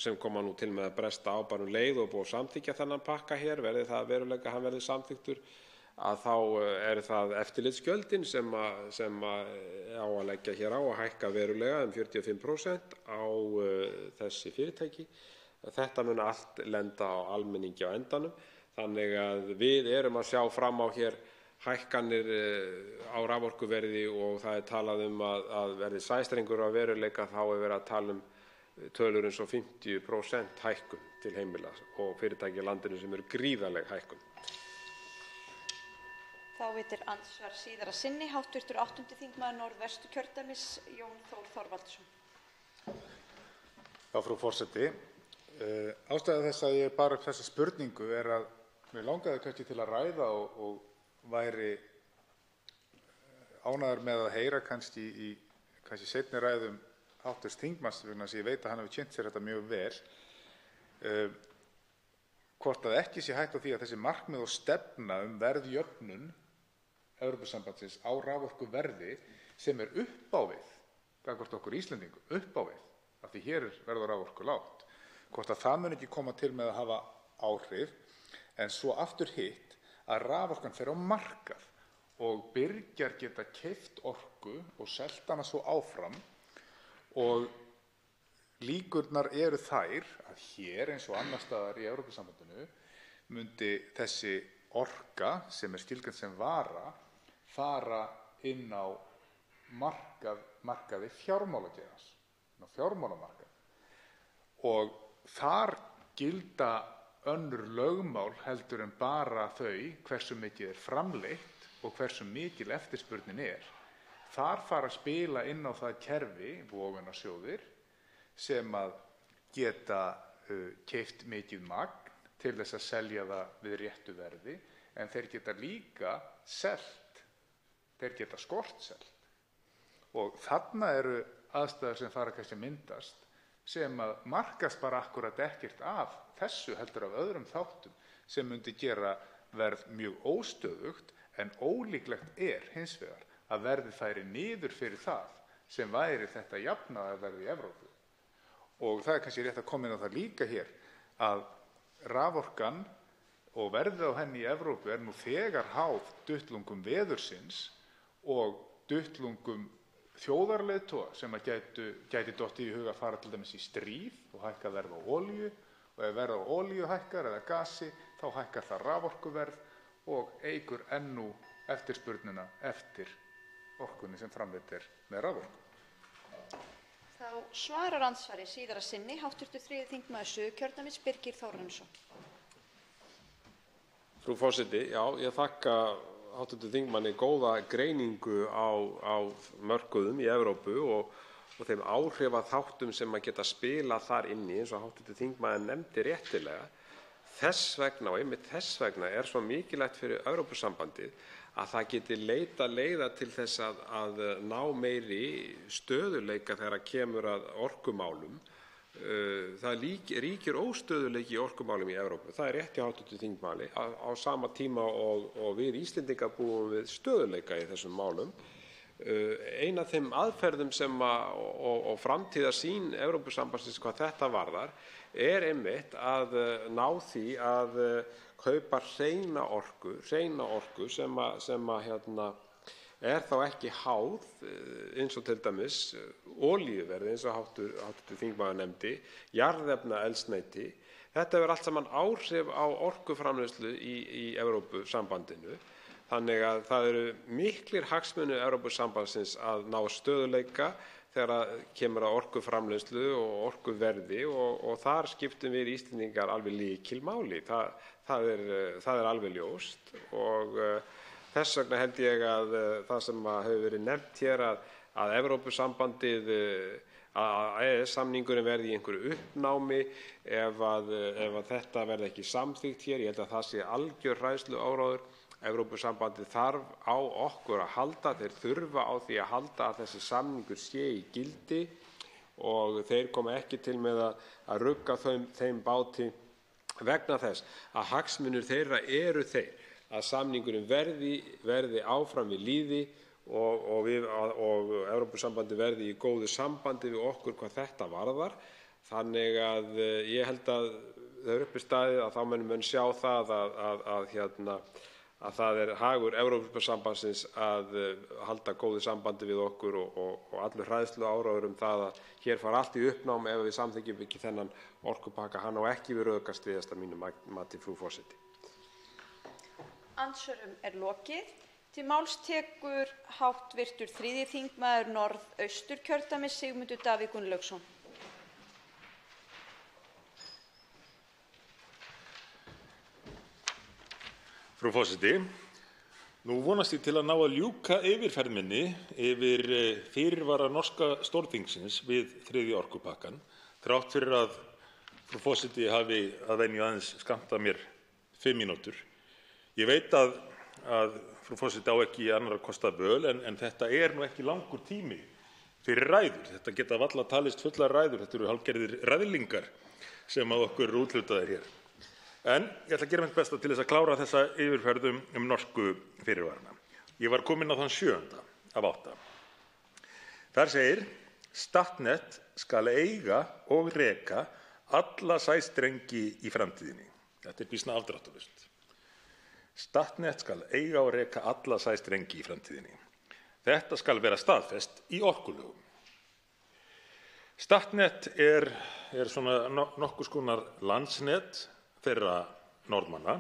sem koma nú til með að bresta á bara leið og búið að samþykkja þennan pakka hér, verði það veruleika hann verði samþykktur, að þá það eftirlitsgjöldin sem á að leggja hér á að hækka verulega 45% á þessi fyrirtæki. Þetta mun allt lenda á almenningi á endanum, þannig að við erum að sjá fram á hér hækkanir á raforkuverði, og það talað að verði sæstrengur á veruleika þá verið að tala tölur eins og 50% hækkun til heimila og fyrirtækja í landinu, sem eru gríðarleg hækkun. Þá veitir andsvar síðara sinni hv. 8. þingmaður Norðvesturkjördæmis, Jón Þór Þorvaldsson. Já, frú forseti, Ástæða þess að ég bar upp þessa spurningu að mér langaði kannski til að ræða og væri ánægður með að heyra kannski í seinni ræðum hv. þingmanns, vegna þess að ég veit að hann hefur kynnt sér þetta mjög vel, hvort að ekki sé hætta á því að þessi markmið og stefna verðjöfnun Evrópusambandsins á raforkuverði sem upp á við gagnvart okkur Íslendingum, upp á við, af því hér verður raforku lágt, hvort að það mun ekki koma til með að hafa áhrif, en svo aftur hitt að raforkan fer á markað og birgjar geta keypt orku og selt hana svo áfram, og líkurnar eru þær að hér eins og annars staðar í Evrópusambandinu mundi þessi orka sem skilgreind sem vara fara inn á markaði fjármálageirans, inn á fjármálamarkað, og þar gilda önnur lögmál heldur en bara þau hversu mikið framleitt og hversu mikil eftirspurnin Þar fara að spila inn á það kerfi vogunarsjóðir sem að geta keypt mikið magn til þess að selja það við réttu verði, en þeir geta líka selt, þeir geta skortselt. Og þarna eru aðstæður sem fara kannski að myndast sem að markast bara akkurat ekkert af þessu heldur af öðrum þáttum sem myndi gera verð mjög óstöðugt, en ólíklegt hins vegar að verðið færi niður fyrir það sem væri þetta jafnaðarverð í Evrópu. Og það kannski rétt að koma inn á það líka hér að raforkan og verðið á henni í Evrópu nú þegar háð duttlungum veðursins og duttlungum þjóðarleiðtoga sem að gæti dottið í huga að fara til dæmis í stríð og hækka verð á olíu, og ef verð á olíu hækkar eða gasi þá hækkar það raforkuverð og eykur enn eftirspurnina eftir orkunni sem framleidd með raforku. Þá svarar andsvari síðara sinni hv. 3. þingmaður Suðurkjördæmis Birgir Þórarinsson. Frú forseti, já, ég þakka hv. þingmanni góða greiningu á mörkuðum í Evrópu og þeim áhrifaþáttum sem að geta spilað þar inni, eins og hv. þingmaður nefndi réttilega. Þess vegna, og einmitt þess vegna, svo mikilvægt fyrir Evrópusambandið að það geti leitað leiða til þess að ná meiri stöðugleika þegar kemur að orkumálum. Það ríkir óstöðugleiki í orkumálum í Evrópu. Það rétt hjá hv. þingmanni. Á sama tíma og við Íslendingar búum við stöðugleika í þessum málum. Ein af þeim aðferðum sem og framtíðarsýn Evrópusambandsins hvað þetta varðar einmitt að ná því að kaupa hreina orku sem þá ekki háð eins og til dæmis olíuverði eins og hv. þingmaður nefndi, jarðefnaeldsneyti. Þetta hefur allt saman áhrif á orkuframleiðslu í Evrópusambandinu. Þannig að það eru miklir hagsmunir Evrópusambandsins að ná stöðugleika þegar kemur að orkuframleiðslu og orkuverði, og þar skiptum við Íslendingar alveg lykilmáli. Það er alveg ljóst, og þess vegna held ég að það sem hefur verið nefnt hér að Evrópusambandið, að EES-samningurinn verði í einhverju uppnámi ef þetta verði ekki samþykkt hér. Ég held að það sé algjör hræðsluáróður. Evrópusambandið þarf á okkur að halda, þeir þurfa á því að halda að þessi samningur sé í gildi, og þeir koma ekki til með að rugga þeim báti vegna þess að hagsmunir þeirra eru þeir að samningurinn verði áfram við lýði og Evrópusambandið verði í góðu sambandi við okkur hvað þetta varðar. Þannig að ég held að þegar uppi staðið að þá menn sjá það að það hagur Evrópusambandsins að halda góðu sambandi við okkur, og allur hræðsluáróður það að hér fari allt í uppnám ef við samþykkjum ekki þennan orkupakka. Hann á ekki við rök að styðjast að mínu mati, frú forseti. Andsvörum lokið. Til máls tekur hv. 3. þingmaður Norðausturkjördæmis Sigmundur Davíð Gunnlaugsson. Frú forseti, nú vonast ég til að ná að ljúka yfirferð minni yfir fyrirvara norska stórþingsins við 3. orkupakkann, þrátt fyrir að frú forseti hafi að venju aðeins skammtað mér 5 mínútur. Ég veit að frú forseti á ekki annarra kosta völ en þetta er nú ekki langur tími fyrir ræður. Þetta geta varla talist fullar ræður. Þetta eru hálfgerðir ræðlingar sem að okkur eru úthlutaðir hér. En ég ætla að gera mitt besta til þess að klára þessa yfirferð norsku fyrirvarana. Ég var kominn á þann 7. af 8. Þar segir: Statnett skal eiga og reka alla sæstrengi í framtíðinni. Þetta býsna afdráttarlaust. Statnett skal eiga og reka alla sæstrengi í framtíðinni. Þetta skal vera staðfest í orkulögum. Statnett er svona nokkurs konar landsnet þeirra Norðmanna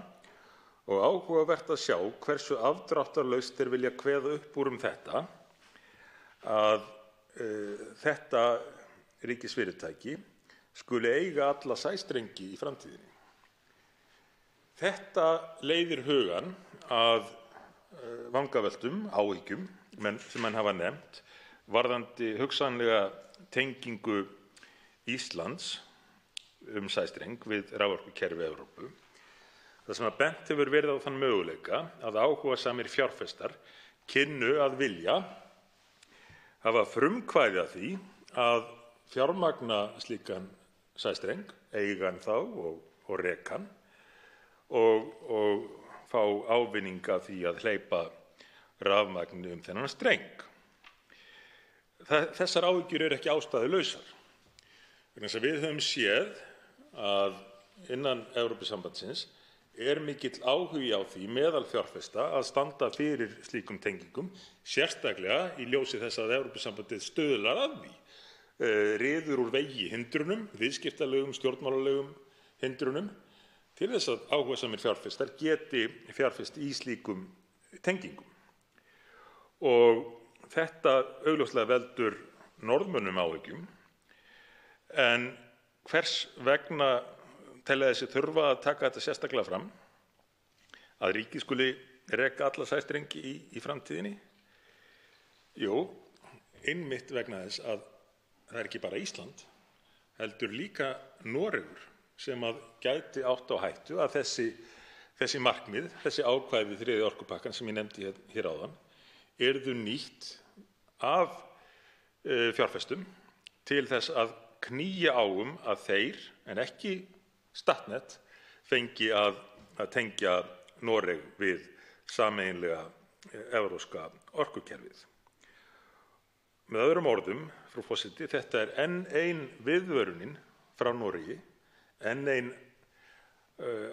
og áhugavert að sjá hversu afdráttarlaust þeir vilja kveða upp úr þetta að þetta ríkisfyrirtæki skuli eiga alla sæstrengi í framtíðinni. Þetta leiðir hugann að vangaveltum, áhyggjum sem menn hafa nefnt varðandi hugsanlega tengingu Íslands sæstreng við raforkukerfi Evrópu. Það sem að bent hefur verið á þann möguleika að áhugasamir fjárfestar kynnu að vilja hafa frumkvæði að því að fjármagna slíkan sæstreng, eiga hann þá og reka hann og fá ávinning af því að hleypa rafmagni þennan streng. Þessar áhyggjur eru ekki ástæðulausar. Vegna þess að við höfum séð að innan Evrópusambandsins er mikill áhugi á því meðal fjárfesta að standa fyrir slíkum tengingum, sérstaklega í ljósi þess að Evrópusambandið stuðlar að því, ryður úr vegi hindrunum, viðskiptalegum, stjórnmálalegum hindrunum, til þess að áhugasamir fjárfestar geti fjárfest í slíkum tengingum. Og þetta augljóslega veldur Norðmönnum áhyggjum, en hvers vegna telja þessi þurfa að taka þetta sérstaklega fram, að ríkið skuli reka alla sæstrengi í framtíðinni? Jú, einmitt vegna þess að það er ekki bara Ísland, heldur líka Noregur sem að gæti átt á hættu að þessi markmið, þessi ákvæði þriðja orkupakkan sem ég nefndi hér áðan, yrðu nýtt af fjárfestum til þess að knýja á að þeir, en ekki Statnett, fengi að tengja Noreg við sameiginlega evrópska orkukerfið. Með öðrum orðum, frú forseti, þetta er enn ein viðvörunin frá Noregi, enn ein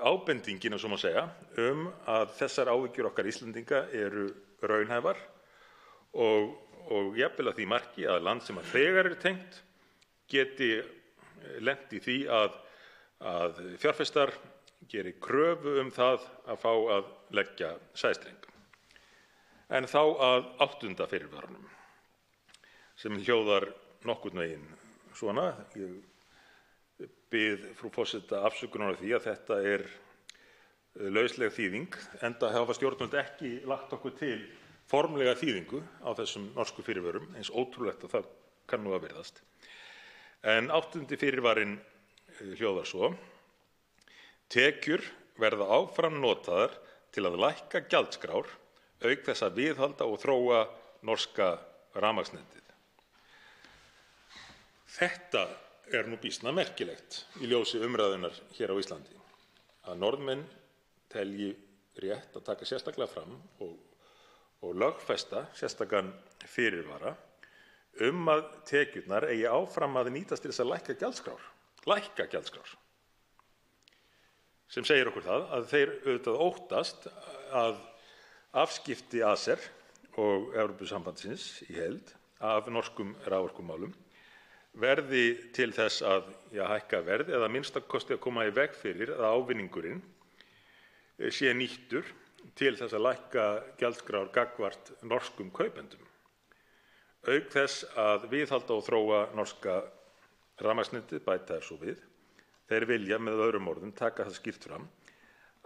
ábendingin, svo má segja, að þessar áhyggjur okkar Íslendinga eru raunhæfar og jafnvel að því marki að land sem að þegar er tengt geti lent í því að fjárfestar geri kröfu það að fá að leggja sæstreng. En þá að 8. fyrirvaranum, sem hljóðar nokkurn veginn svona. Ég bið frú forseta afsökunar á því að þetta er lausleg þýðing, enda hafa stjórnvöld ekki lagt okkur til formlega þýðingu á þessum norsku fyrirvörum, eins ótrúlegt að það kann nú að virðast. En 8. fyrirvarinn hljóðar svo: Tekjur verða áfram notaðar til að lækka gjaldskrár, auk þess að viðhalda og þróa norska rafmagnsnetið. Þetta er nú býsna merkilegt í ljósi umræðunnar hér á Íslandi, að Norðmenn telji rétt að taka sérstaklega fram og lögfesta sérstakan fyrirvara að tekjurnar eigi áfram að nýtast til þess að lækka gjaldskrár, sem segir okkur það að þeir auðvitað óttast að afskipti ACER og Evrópusambandsins í heild af norskum raforkumálum verði til þess að hækka verð eða að minnsta kosti að koma í veg fyrir að ávinningurinn sé nýttur til þess að lækka gjaldskrár gagnvart norskum kaupendum, auk þess að viðhalda og þróa norska rafmagnsnetið, bæta svo við. Þeir vilja með öðrum orðum taka það skýrt fram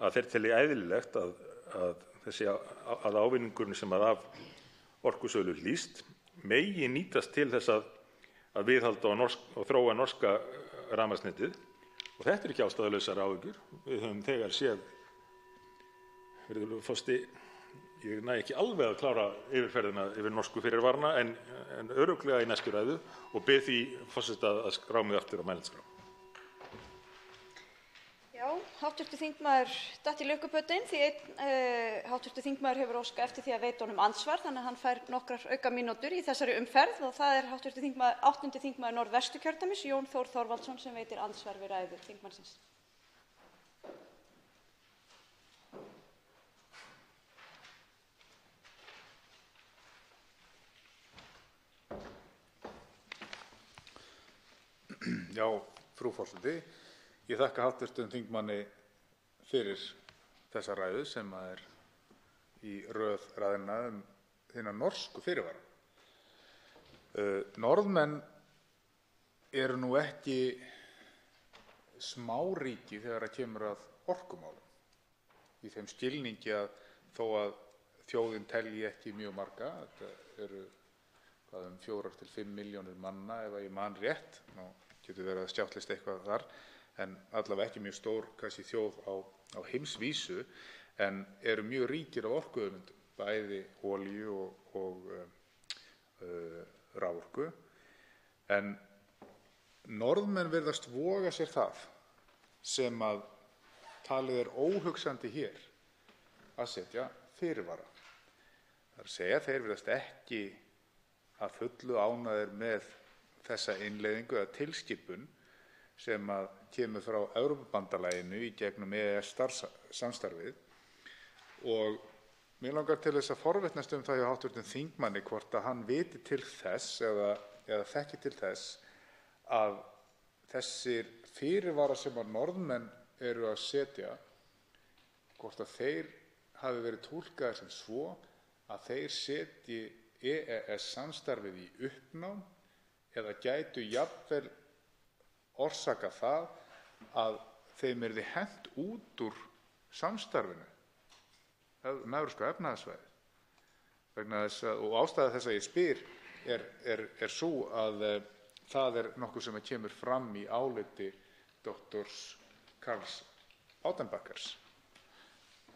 að þeir telji eðlilegt að ávinningurinn sem að af orkusölu hlýst megi nýtast til þess að viðhalda og þróa norska rafmagnsnetið Og þetta ekki ástæðulausar áhyggjur. Við höfum þegar séð, virðulegur forseti, ég næ ekki alveg að klára yfirferðina yfir norsku fyrirvarana en örugglega í næstu ræðu og bið því forseta að skrá mig aftur á mælendaskrá. Já, hv. þingmaður datt í lukkupötin því einn hv. þingmaður hefur óskað eftir því að veita honum andsvar, þannig að hann fær nokkrar aukamínútur í þessari umferð og það er hv. þingmaður, 8. þingmaður Norðvesturkjördæmis, Jón Þór Þorvaldsson, sem veitir andsvar við ræðu þingmannsins. Já, frú forseti, ég þakka hv. þingmanni fyrir þessa ræðu sem er í röð ræðna hina norsku fyrirvara. Norðmenn eru nú ekki smáríki þegar það kemur að orkumálum. Í þeim skilningi að þó að þjóðin telji ekki mjög marga, þetta eru 4 til 5 milljónir manna ef ég man rétt, nú getur verið að stjáttlist eitthvað þar, en allavega ekki mjög stór kannski þjóð á heimsvísu, en eru mjög ríkir af orkuauðlindum, bæði olíu og raforku. En Norðmenn virðast voga sér það sem að talið er óhugsandi hér að setja fyrirvara. Það er að segja, þeir virðast ekki að fullu ánægðir með þessa innleiðingu eða tilskipun sem að kemur frá Evrópubandalaginu í gegnum EES-samstarfið og mér langar til þess að forvitnast það hjá hv. þingmanni hvort að hann viti til þess eða þekki til þess að þessir fyrirvara sem að Norðmenn eru að setja, hvort að þeir hafi verið túlkaðir sem svo að þeir setji EES-samstarfið í uppnám eða gætu jafnvel orsaka það að þeim yrði hent út úr samstarfinu Evrópska efnahagssvæðið. Vegna þess og ástæða þess að ég spyr er sú að það er nokkuð sem kemur fram í áliti doktors Karls Baudenbackers.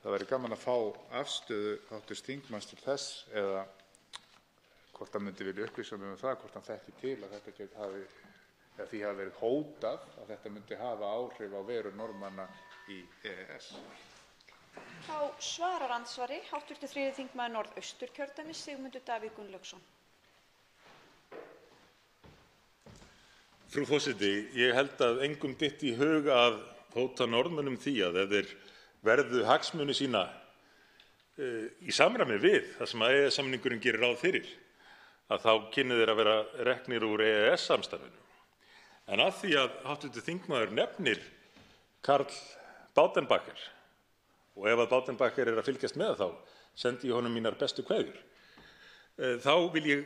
Það væri gaman að fá afstöðu hv. þingmanns til þess eða hvort hann myndi vilja upplýsa mig það, hvort hann þekki til að þetta því hafi verið hótað að þetta myndi hafa áhrif á veru Norðmanna í EES. Þá svarar andsvari hv. 3. þingmaður Norðausturkjördæmis, Sigmundur Davíð Gunnlaugsson. Frú forseti, ég held að engum dytti í hug að hóta Norðmönnum því að ef þeir verðu hagsmuni sína í samræmi við það sem EES-samningurinn gerir ráð fyrir, að þá kynni þeir að vera reknir úr EES-samstarfinu. En að því að hv. þingmaður nefnir Karl Baudenbacker, og ef að Baudenbacker er að fylgjast með þá sendi ég honum mínar bestu kveðjur, þá vil ég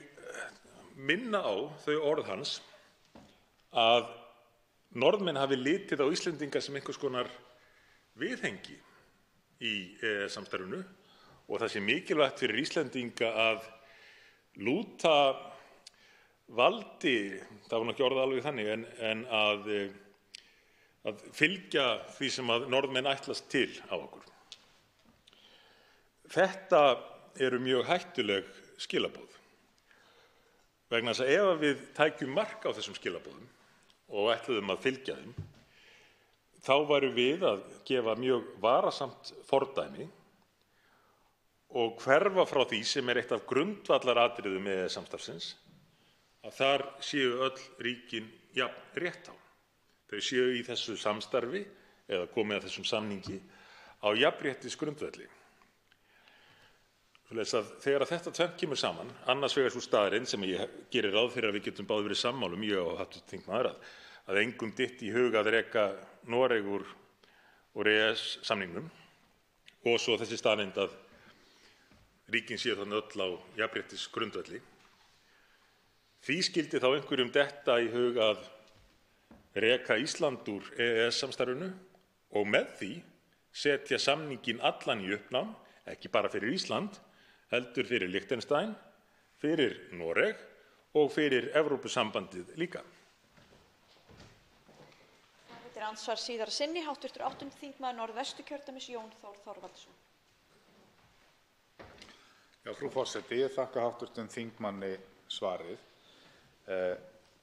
minna á þau orð hans að Norðmenn hafi litið á Íslendinga sem einhvers konar viðhengi í EES-samstarfinu og það sé mikilvægt fyrir Íslendinga að lúta valdi, það var nú ekki orðað alveg þannig, en að fylgja því sem að Norðmenn ætlast til á okkur. Þetta eru mjög hættuleg skilaboð. Vegna þess að ef við tækjum mark á þessum skilaboðum og ætluðum að fylgja þeim, þá værum við að gefa mjög varasamt fordæmi og hverfa frá því sem eitt af grundvallaratriðum EES-samstarfsins, að þar séu öll ríkin jafn rétt á. Þau séu í þessu samstarfi eða komið að þessum samningi á jafnréttisgrundvelli. Svoleiðis að þegar þetta tvennt kemur saman, annars vegar sú staðreynd sem ég geri ráð fyrir að við getum báðir verið sammála ég og hv. þingmaður, að engum dytti í hug að reka Noreg úr EES-samningnum og svo þessi staðreynd að ríkin séu þannig öll á jafnréttisgrundvelli. Því skyldi þá einhverjum detta í hug að reka Ísland úr EES-samstarfinu og með því setja samninginn allan í uppnám, ekki bara fyrir Ísland, heldur fyrir Liechtenstein, fyrir Noreg og fyrir Evrópusambandið líka. Það Til andsvars síðara sinni hv. 8. þingmaður Norðvesturkjördæmis Jón Þór Þorvaldsson. Já, frú forseti, ég þakka hv. þingmanni svarið.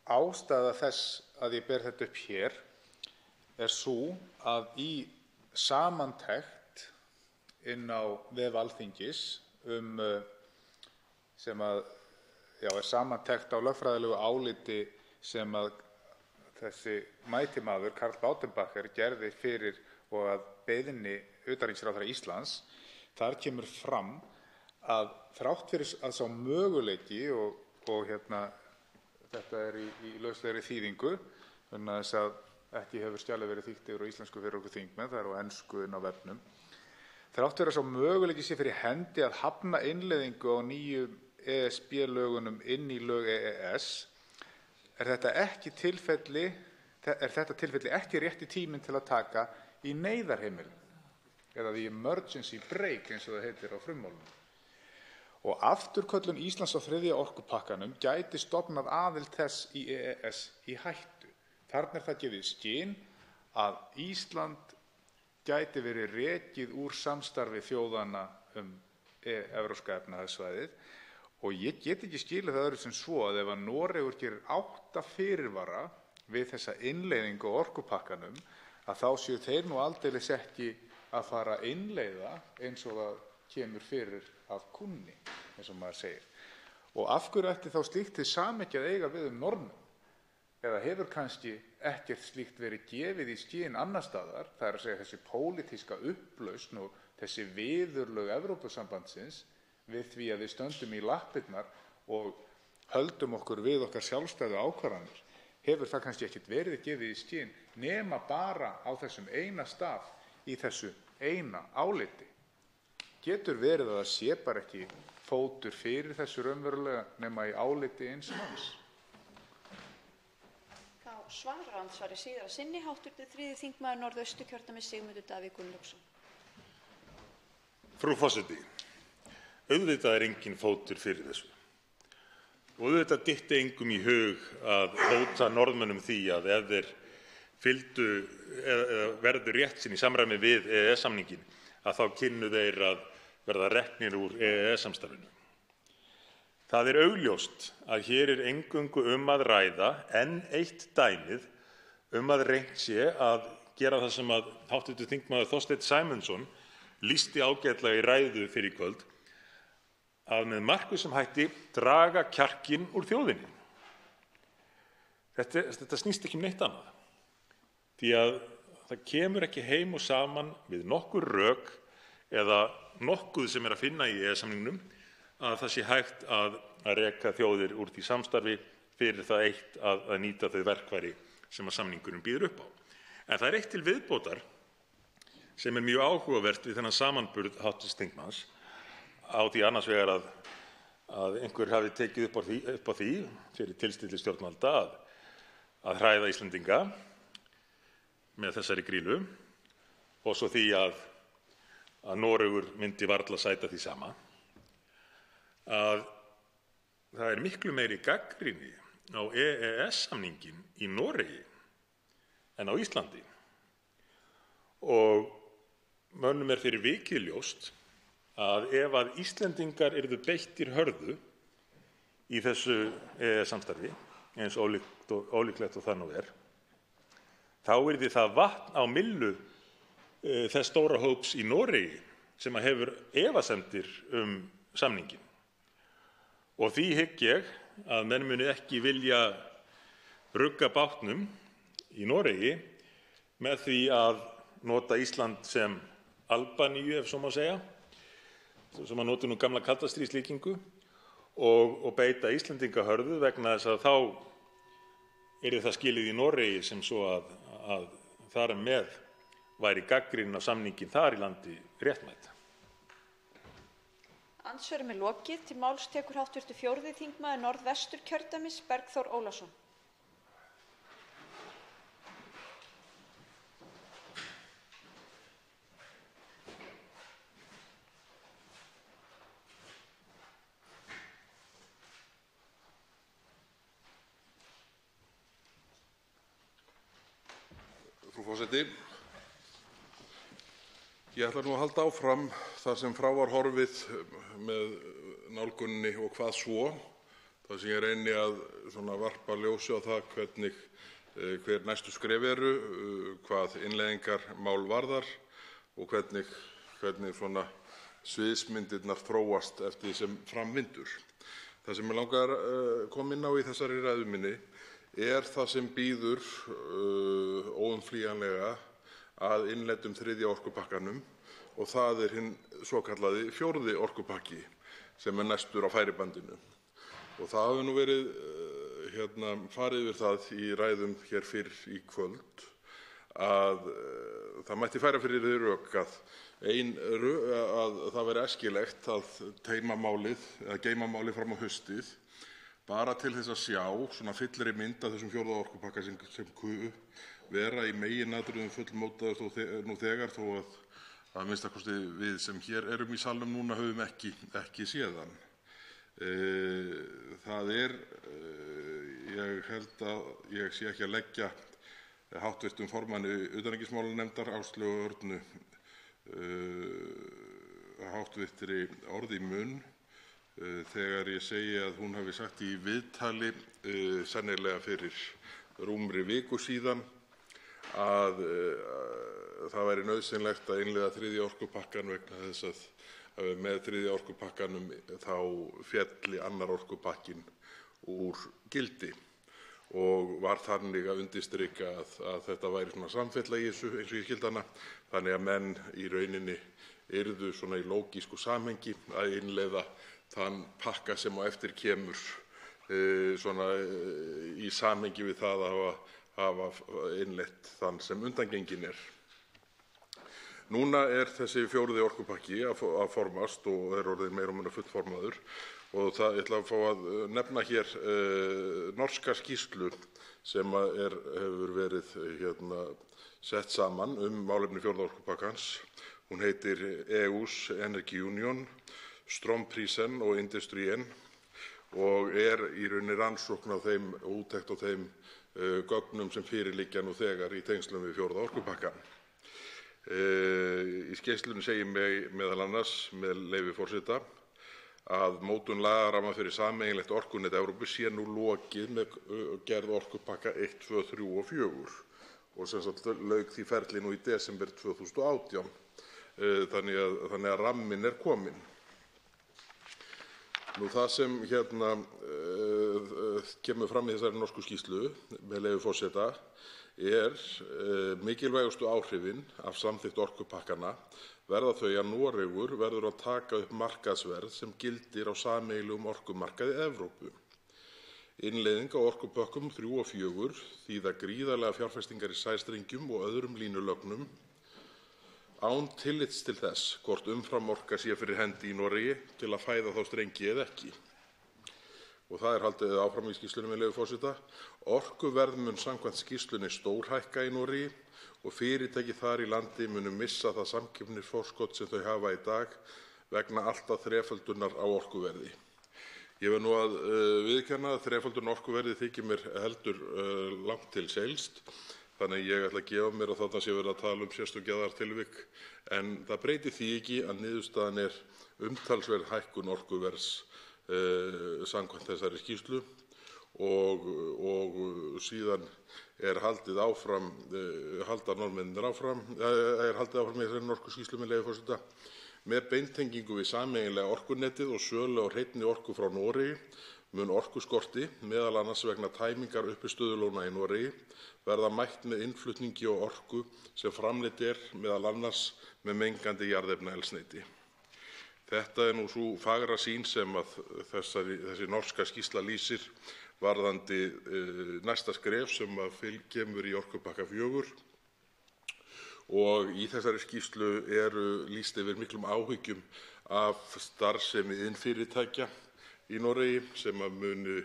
Ástæða þess að ég ber þetta upp hér sú að í samantekt inn á vef Alþingis sem að er samantekt á lögfræðilegu áliti sem að þessi mæti maður, Karl Lautenbacher, gerði fyrir og að beiðni utanríkisráðherra Íslands. Þar kemur fram að þrátt fyrir að sá möguleiki og þetta í lauslegri þýðingu, vegna þess að ekki hefur skjalið verið þýtt yfir á íslensku fyrir okkur þingmenn, það á ensku inn á vefnum. Þrátt fyrir að sá möguleiki sé fyrir hendi að hafna innleiðingu á nýjum ESB-lögunum inn í lög EES, er þetta tilfelli ekki rétti tíminn til að taka í neyðarheimilin eða the emergency break eins og það heitir á frummálinu. Og afturköllun Íslands á 3. orkupakkanum gæti stofnað aðild þess í EES í hættu. Þarna er það gefið í skyn að Ísland gæti verið rekið úr samstarfi þjóðanna Evrópska efnahagssvæðið. Og ég get ekki skilið það öðru sem svo að ef að Noregur gerir 8 fyrirvara við þessa innleiðingu á orkupakkanum, að þá séu þeir nú aldeilis ekki að fara að innleiða eins og það kemur fyrir af kúnni, eins og maður segir. Og af hverju ætti þá slíkt hið samhengi að eiga við Norðmenn? Eða hefur kannski ekkert slíkt verið gefið í skyn annars staðar, það er að segja þessi pólitíska upplausn og þessi viðurlög Evrópusambandsins við því að við stöndum í lappirnar og höldum okkur við okkar sjálfstæðu ákvarðanir, hefur það kannski ekkert verið gefið í skyn nema bara á þessum eina stað í þessu eina áliti. Getur verið að það sé bara ekki fótur fyrir þessu raunverulega nema í áliti eins manns? Þá svarar andsvari síðara sinni hv. 3. þingmaður Norðausturkjördæmis Sigmundur Davíð Gunnlaugsson. Frú forseti, auðvitað er enginn fótur fyrir þessu. Og auðvitað dytti engum í hug að hóta Norðmönnum því að ef þeir fylgdu eða verðu rétt sinn í samræmi við EES-samninginn, að þá kynnu þeir að verða reknir úr EES-samstarfinu. Það er augljóst að hér er eingöngu að ræða enn eitt dæmið að reynt sé að gera það sem að hv. þingmaður Þorsteinn Sæmundsson lýsti ágætlega í ræðu fyrir í kvöld, að með markvissum hætti draga kjarkinn úr þjóðinni. Þetta snýst ekki neitt annað. Því að það kemur ekki heim og saman við nokkur rök eða nokkuð sem að finna í EES-samningnum að það sé hægt að reka þjóðir úr því samstarfi fyrir það eitt að nýta þau verkfæri sem að samningurinn býður upp á. En það er eitt til viðbótar sem er mjög áhugavert við þennan samanburð hv. þingmanns á því annars vegar að einhver hafi tekið upp á því fyrir tilstilli stjórnvalda að hræða Íslendinga með þessari grýlu og svo því að Noregur myndi varla sæta því sama, að það er miklu meiri gagnrýni á EES-samninginn í Noregi en á Íslandi. Og mönnum er fyrir vikið ljóst að ef að Íslendingar yrðu beittir hörðu í þessu EES-samstarfi, eins ólíklegt og það nú er, þá yrði það vatn á myllu þess stóra hóps í Noregi sem að hefur efasemdir samninginn. Og því hygg ég að menn muni ekki vilja rugga bátnum í Noregi með því að nota Ísland sem Albaníu, ef svo má segja, sem að nota nú gamla kaldastríðslíkingu, og beita Íslendinga hörðu vegna þess að þá yrði það skilið í Noregi sem svo að þar með væri gagnrýnin á samninginn þar í landi réttmæt. Andsvörum er lokið. Til máls tekur hv. 4. þingmaður Norðvesturkjördæmis Bergþór Ólason. Frú forseti. Ég ætla nú að halda áfram þar sem frá var horfið með nálguninni og hvað svo, þar sem ég reyni að varpa ljósi á það hver næstu skref eru, hvað innleiðingarmál varðar og hvernig sviðsmyndirnar þróast eftir því sem fram vindur. Það sem mig langar að koma inn á í þessari ræðu minni það sem bíður óumflýjanlega að innleiddum 3. orkupakkanum og það hinn svokallaði 4. orkupakki sem næstur á færibandinu. Og það hafi nú verið farið yfir það í ræðum hér fyrr í kvöld að það mætti færa fyrir því rök að það væri æskilegt að geyma málið fram á haustið bara til þess að sjá fyllri mynd af þessum 4. orkupakka sem vera í meginatriðum fullmótaður nú þegar, þó að minnsta kosti við sem hér erum í salnum núna höfum ekki séð hann. Það ég held að ég sé ekki að leggja hv. formanni utanríkismálanefndar Áslaugu Örnu háttvirtri orð í munn þegar ég segi að hún hafi sagt í viðtali sennilega fyrir rúmri viku síðan að það væri nauðsynlegt að innleiða 3. orkupakkann vegna þess að með 3. orkupakkanum þá félli 2. orkupakkinn úr gildi og var þannig að undirstrika að þetta væri samfella í þessu eins og ég skildi hana, þannig að menn í rauninni yrðu í lógísku samhengi að innleiða þann pakka sem á eftir kemur í samhengi við það að hafa innleitt þann sem undangenginn Núna þessi 4. orkupakki að formast og orðinn meira og minna fullformaður og ég ætla að fá að nefna hér norska skýrslu sem hefur verið sett saman málefni 4. orkupakkans. Hún heitir EU's Energy Union, Strømprisen og Industrien og í rauninni rannsókn á þeim og úttekt á þeim gögnum sem fyrir liggja nú þegar í tengslum við 4. orkupakkann. Í skýrslunni segir meðal annars, með leyfi forseta, að mótun lagaramma fyrir sameiginlegt orkunet Evrópu sé nú lokið með gerð orkupakka 1, 2, 3 og 4 og sem sagt lauk því ferli nú í desember 2018, þannig að ramminn kominn. Það sem kemur fram í þessari norsku skýrslu, með leyfi forseta, mikilvægustu áhrifin af samþykkt orkupakkanna verða þau að Noregur verður að taka upp markaðsverð sem gildir á sameiginlegum orkumarkaði Evrópu. Innleiðing á orkupökkum 3 og 4 þýða gríðarlega fjárfestingar í sæstrengjum og öðrum línulögnum án tillits til þess hvort umframorka sé fyrir hendi í Noregi til að fæða þá strengi eða ekki. Og það haldið áfram í skýrslunni með leyfi forseta. Orkuverð mun samkvæmt skýrslunni stórhækka í Noregi og fyrirtæki þar í landi munu missa það samkeppnisforskot sem þau hafa í dag vegna allt að þreföldunar á orkuverði. Ég verð nú að viðurkenna að þreföldun orkuverði þykir mér heldur langt til seilst, þannig að ég ætla að gefa mér að þarna sé verið að tala sérstök jaðartilvik, en það breytir því ekki að niðurstaðan umtalsverð hækkun orkuverðs samkvæmt þessari skýrslu og síðan haldið áfram, halda Norðmennirnir áfram, haldið áfram í þessari norsku skýrslu með leyfi forseta. Með beintengingu við sameiginlega orkunetið og sölu á hreinni orku frá Noregi mun orkuskorti, meðal annars vegna tæmingar uppistöðulóna í Noregi, verða mætt með innflutningi á orku sem framleidd meðal annars með mengandi jarðefnaeldsneyti. Þetta nú sú fagra sýn sem að þessi norska skýrsla lýsir varðandi næsta skref sem kemur í orkupakka 4 og í þessari skýrslu lýst yfir miklum áhyggjum af starfsemi iðnfyrirtækja í Noregi sem munu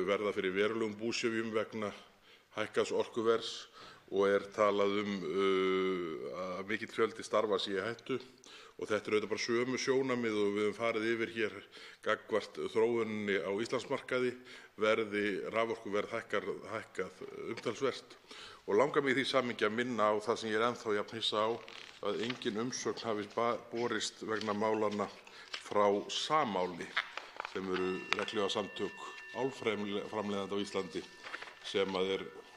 verða fyrir verulegum búsifjum vegna hækkaðs orkuverðs og talað að mikill fjöldi starfa sé í hættu. Og þetta auðvitað bara sömu sjónarmið og við höfum farið yfir hér gagnvart þróuninni á Íslandsmarkaði, verði raforkuverð hækkað umtalsvert. Og langar mig í því samhengi að minna á það sem ég ennþá jafn hissa á, að engin umsögn hafi borist vegna málanna frá Samáli, sem eru regnhlífarsamtök álframleiðenda á Íslandi, sem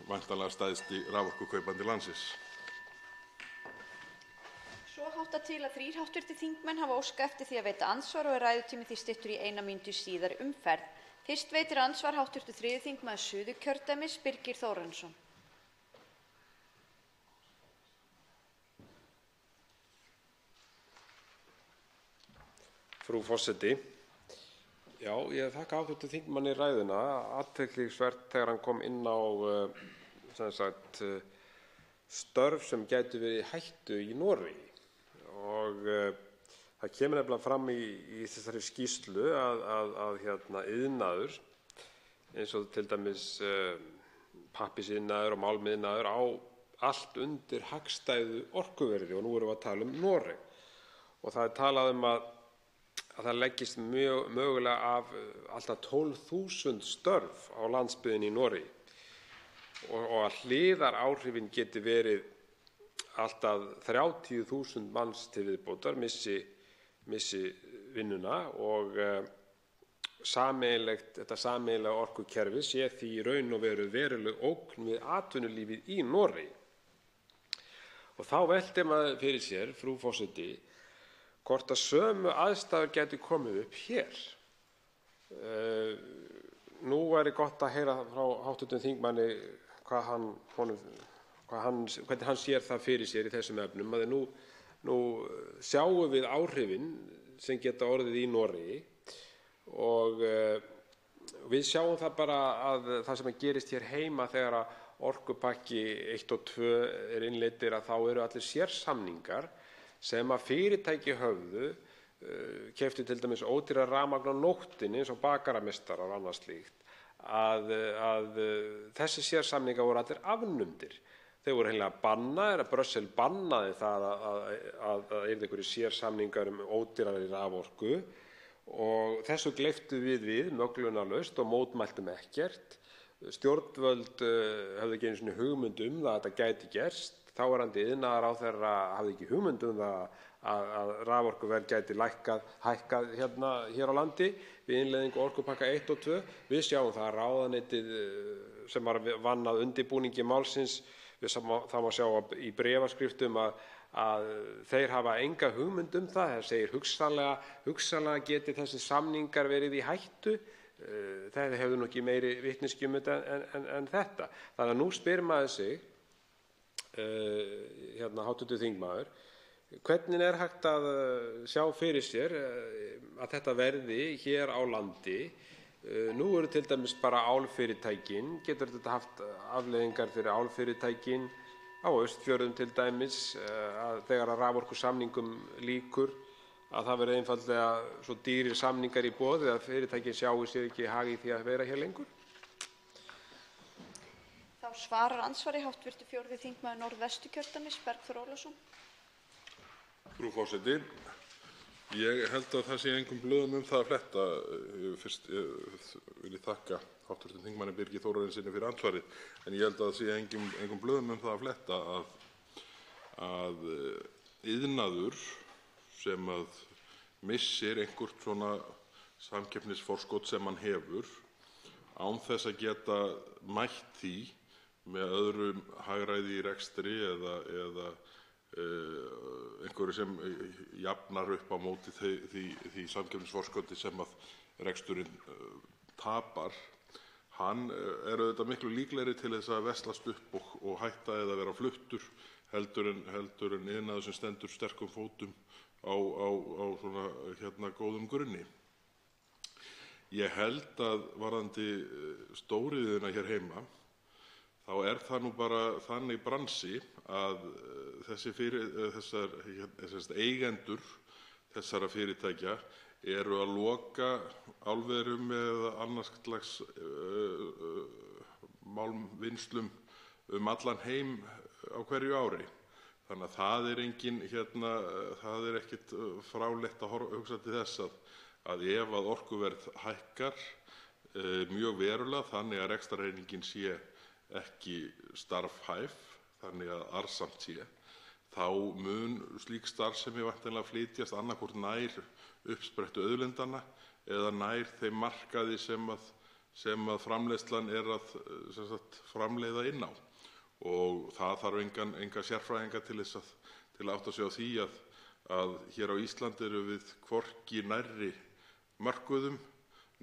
væntanlega stærsti raforkukaupandi landsins. Svo háttar til að 3 hv. þingmenn hafa óskað eftir því að veita andsvar og ræðutími því styttur í 1 mínútu í síðari umferð. Fyrst veitir andsvar hv. 3. þingmaður Suðurkjördæmis, Birgir Þórarinsson. Frú forseti. Já, ég þakka hv. þingmanni ræðuna. Athyglisvert þegar hann kom inn á störf sem gætu verið í hættu í Noregi. Og það kemur nefnilega fram í þessari skýrslu að iðnaður, eins og til dæmis pappírsiðnaður og málmiðnaður, á allt undir hagstæðu orkuverði, og nú erum við að tala um Noreg. Og það talað að það leggist mögulega af alltaf 12.000 störf á landsbyggðinni í Noregi, og að hliðaráhrifin geti verið alltaf 30.000 manns til viðbótar missi vinnuna, og þetta sameiginlega orkukerfi sé því í raun og veru veruleg ógn við atvinnulífið í Noregi. Og þá veltir maður fyrir sér, frú forseti, hvort að sömu aðstæður gætu komið upp hér. Nú væri gott að heyra frá hv. þingmanni hvernig hann sér það fyrir sér í þessum efnum, að nú sjáum við áhrifin sem geta orðið í Noregi, og við sjáum það bara að það sem gerist hér heima þegar að orkupakki 1 og 2 innleiddir, að þá eru allir sérsamningar sem að fyrirtæki höfðu, keyptu til dæmis ódýra rafmagn á nóttinni eins og bakarameistarar og annað slíkt, að þessi sérsamningar voru allir afnumdir. Þeir voru hreinlega bannaðir, að Brussel bannaði það að yrðu einhverjir sérsamningar ódýrari raforku, og þessu gleyptum við möglunarlaust og mótmæltum ekkert. Stjórnvöld höfðu ekki einu sinni hugmynd það að þetta gæti gerst. Þáverandi iðnaðarráðherra hafði ekki hugmynd það að raforkuverð gæti hækkað hér á landi við innleiðingu orkupakka 1 og 2. Við sjáum það að ráðuneytið sem vann að undirbúningi málsins, það má sjá í bréfaskriftum að þeir hafa enga hugmynd það. Það segir hugsanlega geti þessi samningar verið í hættu. Það hefur nú ekki meiri vitneskju en þetta. Þannig að nú spyr maður sig, hv. þingmaður, hvernig hægt að sjá fyrir sér að þetta verði hér á landi? Nú eru til dæmis bara álfyrirtækin. Getur þetta haft afleiðingar fyrir álfyrirtækin á Austfjörðum til dæmis, að þegar að raforkusamningum lýkur, að það verði einfaldlega svo dýrir samningar í boði að fyrirtækin sjái sér ekki hag í því að vera hér lengur? Þá svarar andsvari hv. 4. þingmaður Norðvesturkjördæmis, Bergþór Ólason. Frú forseti, ég held að það sé engum blöðum það að fletta. Fyrst vil ég þakka hv. þingmanni Birgi Þórarinssyni fyrir andsvarið, en ég held að það sé engum blöðum það að fletta að iðnaður sem að missir einhvert svona samkeppnisforskot sem hann hefur, án þess að geta mætt því með öðrum hagræði í rekstri eða einhverju sem jafnar upp á móti því samkeppnisforskoti sem að reksturinn tapar, hann auðvitað miklu líklegri til þess að veslast upp og hætta eða vera fluttur heldur en iðnaður sem stendur sterkum fótum á svona góðum grunni. Ég held að varðandi stóriðjuna hér heima, þá það nú bara þannig bransi að þessar eigendur þessara fyrirtækja eru að loka álverum eða annars slags málmvinnslum allan heim á hverju ári. Þannig að það er ekkit fráleitt að hugsa til þess að ef að orkuverð hækkar mjög verulega þannig að rekstrareiningin sé ekki starfhæf, þannig að arðsamt sé, þá mun slík starfsemi væntanlega flytjast annaðhvort nær uppsprettu auðlindanna eða nær þeim markaði sem að framleiðslan er að framleiða inn á. Og það þarf enga sérfræðinga til að átta sig á því að hér á Íslandi erum við hvorki nærri mörkuðum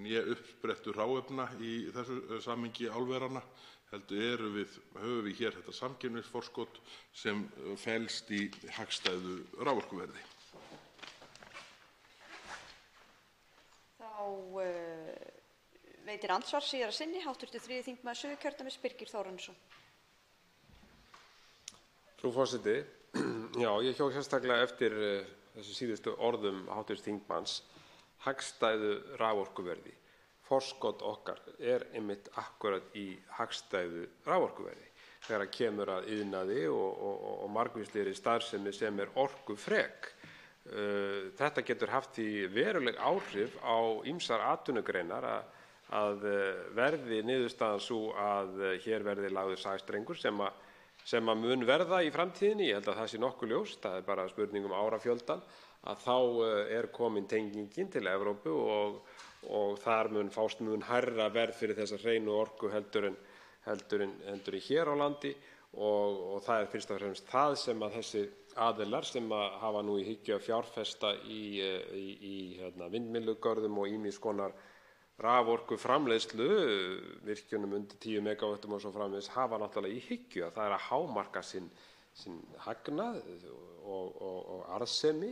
né uppsprettu hráefna í þessu samhengi álveranna, heldur höfum við hér þetta samkeppnisforskot sem felst í hagstæðu raforkuverði. Þá veitir andsvar síðara sinni hv. 3. þingmaður Suðurkjördæmis, Birgir Þórarinsson. Frú forseti, já, ég hjó sérstaklega eftir þessu síðustu orðum hv. þingmanns, hagstæðu raforkuverði. Forskot okkar er einmitt akkurat í hagstæðu raforkuverði þegar kemur að iðnaði og margvíslegri starfsemi sem er orkufrek. Þetta getur haft því veruleg áhrif á ýmsar atvinnugreinar að verði niðurstaðan sú að hér verði lagður sagstrengur sem að mun verða í framtíðinni. Ég held að það sé nokkuð ljóst, það er bara spurning árafjöldan, að þá er komin tengingin til Evrópu og þar mun fást mun hærra verð fyrir þessa hreinu orku heldur en hér á landi og það er fyrst og fremst það sem að þessi aðilar sem að hafa nú í hyggju að fjárfesta í vindmyllugörðum og ýmiss konar raforkuframleiðslu, virkjunum undir 10 megavöttum og svo framvegis, hafa náttúrulega í hyggju að það er að hámarka sinn hagnað og arðsemi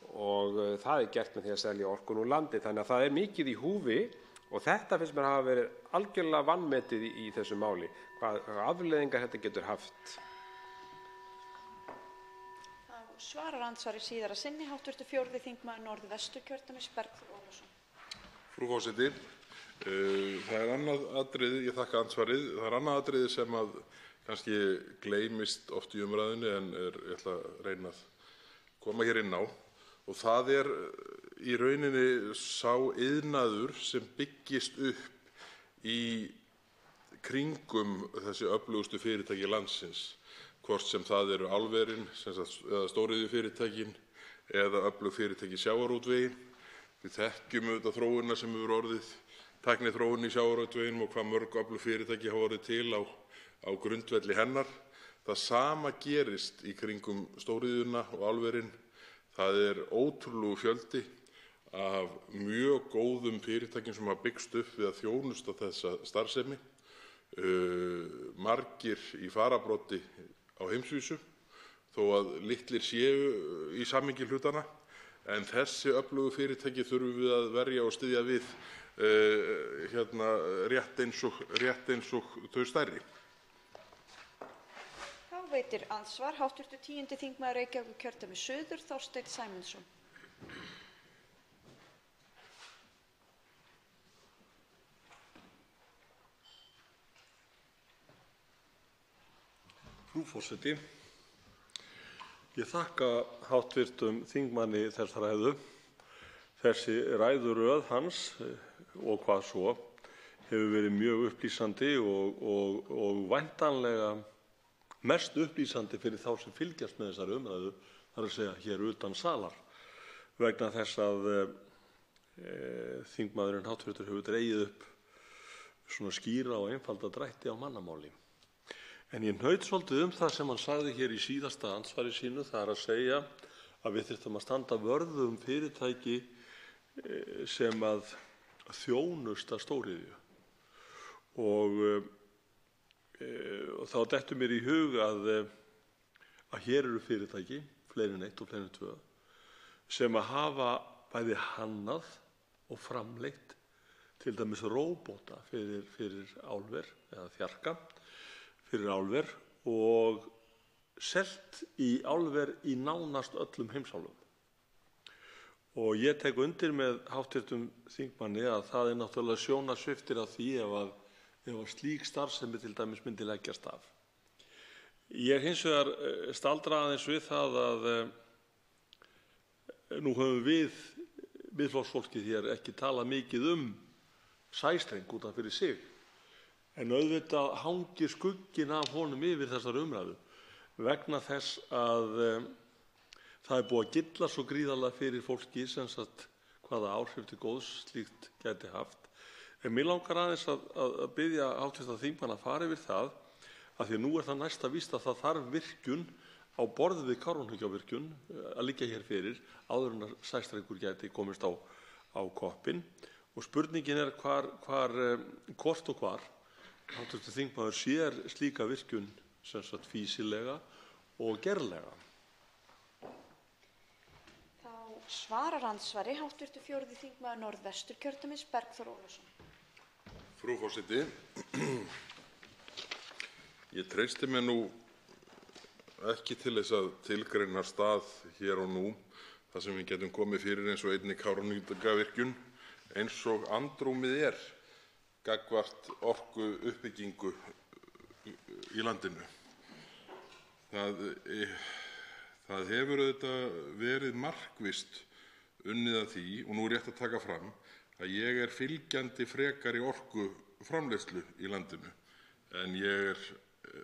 og það er gert með því að selja orkun úr landi. Þannig að það er mikið í húfi og þetta finnst mér hafa verið algjörlega vanmetið í þessu máli, hvað afleiðingar þetta getur haft. Þá svarar andsvari síðara sinni hv. 4. þingmaður Norðvesturkjördæmis, Bergþór Ólason. Frú forseti, það er annað atriði, ég þakka andsvarið, það er annað atriði sem að kannski gleymist oft í umræðunni en ég ætla að reyna að koma hér inn á. Og það er í rauninni sá iðnaður sem byggist upp í kringum þessi öflugustu fyrirtæki landsins, hvort sem það eru álverin, eða stóriðjufyrirtækin eða öflug fyrirtæki í sjávarútvegi. Við þekkjum auðvitað þróunina sem hefur orðið, tækniþróun í sjávarútveginum og hvað mörg öflug fyrirtæki hafa orðið til á grundvelli hennar. Það sama gerist í kringum stóriðjuna og álverin. Það er ótrúlegur fjöldi af mjög góðum fyrirtækjum sem hafa byggst upp við að þjónusta þessa starfsemi, margir í fararbroddi á heimsvísu, þó að litlir séu í samhengi hlutanna, en þessi öflugu fyrirtæki þurfum við að verja og styðja við rétt eins og þau stærri. Þá veitir andsvar hv. 10. þingmaður Reykjavíkurkjördæmis suður, Þorsteinn Sæmundsson. Frú forseti, ég þakka hv. þingmanni þessa ræðu. Þessi ræðuröð hans og hvað svo hefur verið mjög upplýsandi og væntanlega mest upplýsandi fyrir þá sem fylgjast með þessari umræðu, það er að segja hér utan salar, vegna þess að þingmaðurinn hv. hefur dregið upp svona skýra og einfalda drætti á mannamáli. En ég hnaut svolítið það sem hann sagði hér í síðasta andsvari sínu, það er að segja að við þyrftum að standa vörð fyrirtæki sem að þjónusta stóriðju. Og þá dettur mér í hug að hér eru fyrirtæki, fleiri en eitt og fleiri en tvö, sem að hafa bæði hannað og framleitt til dæmis róbóta fyrir álver eða þjarka fyrir álver og selt í álver í nánast öllum heimsálfum. Og ég tek undir með hv. þingmanni að það er náttúrulega sjónarspil af því ef slík starfsemi til dæmis myndi leggjast af. Ég hins vegar staldra aðeins við það að nú höfum við Miðflokksfólkið hér ekki talað mikið sæstreng út af fyrir sig, en auðvitað hangir skugginn af honum yfir þessar umræðu vegna þess að það búið að gylla svo gríðarlega fyrir fólki sem sagt hvaða áhrif til góðs slíkt gæti haft. En mér langar aðeins að biðja hv. þingmann að fara yfir það, af því að nú það næsta víst að það þarf virkjun á borð við Kárahnjúkavirkjun að liggja hér fyrir áður en að sæstrengur gæti komist á koppinn. Og spurningin hvort og hvar hv. þingmaður sér slíka virkjun sem sagt fýsilega og gerlega. Þá svarar andsvari hv. 4. þingmaður Norðvesturkjördæmis Bergþór Ólason. Frú forseti, ég treysti mér nú ekki til þess að tilgreina stað hér og nú þar sem við getum komið fyrir eins og einni Kárahnjúkavirkjun eins og andrúmið gagnvart orkuuppbyggingu í landinu. Það hefur auðvitað verið markvisst unnið að því, og nú rétt að taka fram að ég fylgjandi frekari orkuframleiðslu í landinu, en ég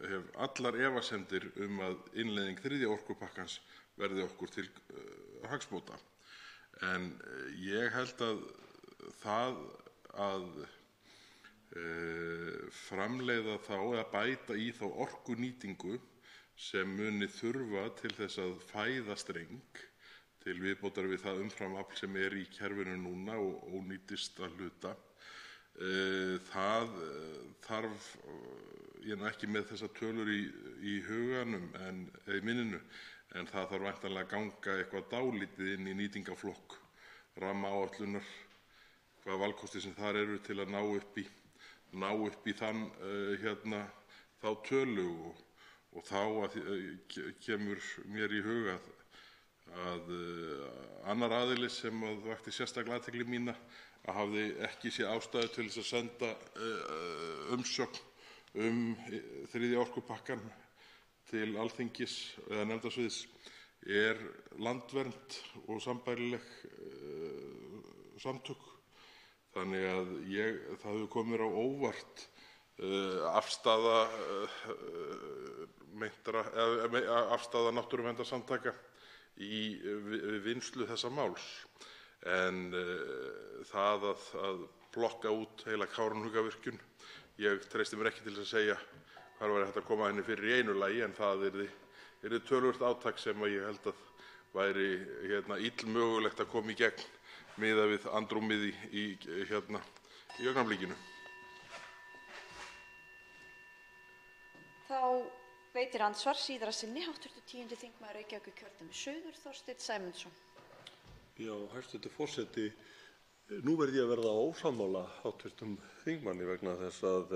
hef allar efasemdir að innleiðing 3. orkupakkans verði okkur til hagsbóta. En ég held að það að framleiða þá eða bæta í þá orkunýtingu sem muni þurfa til þess að fæða streng til viðbótar við það umframafl sem í kerfinu núna og ónýtist að hluta. Það þarf, ég er ekki með þessar tölur í huganum eða í minninu, en það þarf væntanlega að ganga eitthvað dálítið inn í nýtingarflokk rammaáætlunar, hvaða valkostir sem þar eru til að ná upp í þá tölu, og þá kemur mér í huga að annar aðili sem vakti sérstaklega athygli mína að hafði ekki séð ástæðu til þess að senda umsögn 3. orkupakkann til Alþingis eða nefndasviðs Landvernd og sambærileg samtök. Þannig að það hefur komið mér á óvart afstaða náttúruverndarsamtaka í vinnslu þessa máls. En það að plokka út heila Kárahnjúkavirkjun, ég treysti mér ekki til að segja hvar væri hægt að koma henni fyrir í einu lagi, en það yrði töluvert átak sem ég held að væri illmögulegt að koma í gegn miðað við andrúmið í augnablikinu. Þá veitir andsvar síðara sinni hv. 10. þingmaður Reykjavíkurkjördæmis suður Þorsteinn Sæmundsson. Já, hæstv. forseti, nú verð ég að verða ósammála hv. þingmanni vegna þess að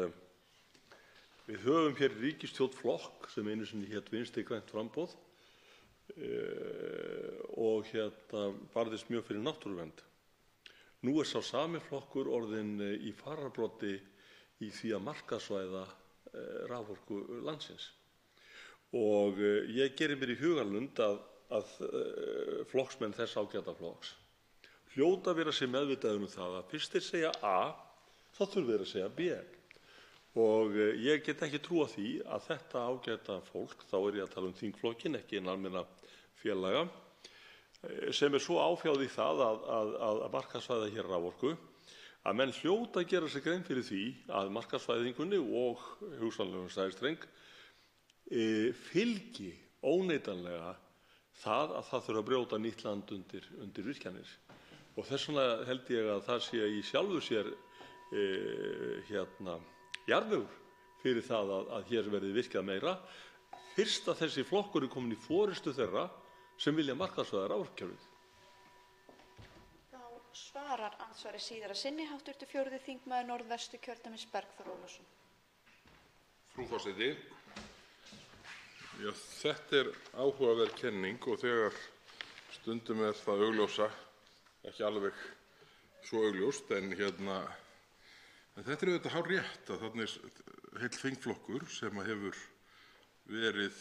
við höfum hér ríkisstjórn flokk sem einu sinni hét Vinstri grænt framboð og barðist mjög fyrir náttúruvernd. Nú sá sami flokkur orðinn í fararbroddi í því að markaðsvæða raforku landsins. Og ég geri mér í hugarlund að flokksmenn þess ágæta flokks hljóta að vera sér meðvitaðir það að fyrst þeir segja A, þá þurfa þeir að segja B. Og ég get ekki trúað því að þetta ágæta fólk, þá ég að tala þingflokkinn, ekki almenna félaga, sem svo áfjáð í það að markaðsvæða hér raforku, að menn hljóta að gera sér grein fyrir því að markaðsvæðingunni og hugsanlegum sæstreng fylgi óneitanlega það að það þurfa að brjóta nýtt land undir virkjanir. Og þess vegna held ég að það sé í sjálfu sér jarðvegur fyrir það að hér verði virkjað meira, fyrst að þessi flokkur komin í forystu þeirra sem vilja markaðsvæða raforkukerfið. Þá svarar andsvari síðara sinni hv. 4. þingmaður Norðvesturkjördæmis Bergþór Ólason. Frú forseti, þetta áhugaverð kenning og þegar stundum það augljósa, ekki alveg svo augljóst, en þetta auðvitað hárrétt að þarna heill þingflokkur sem hefur verið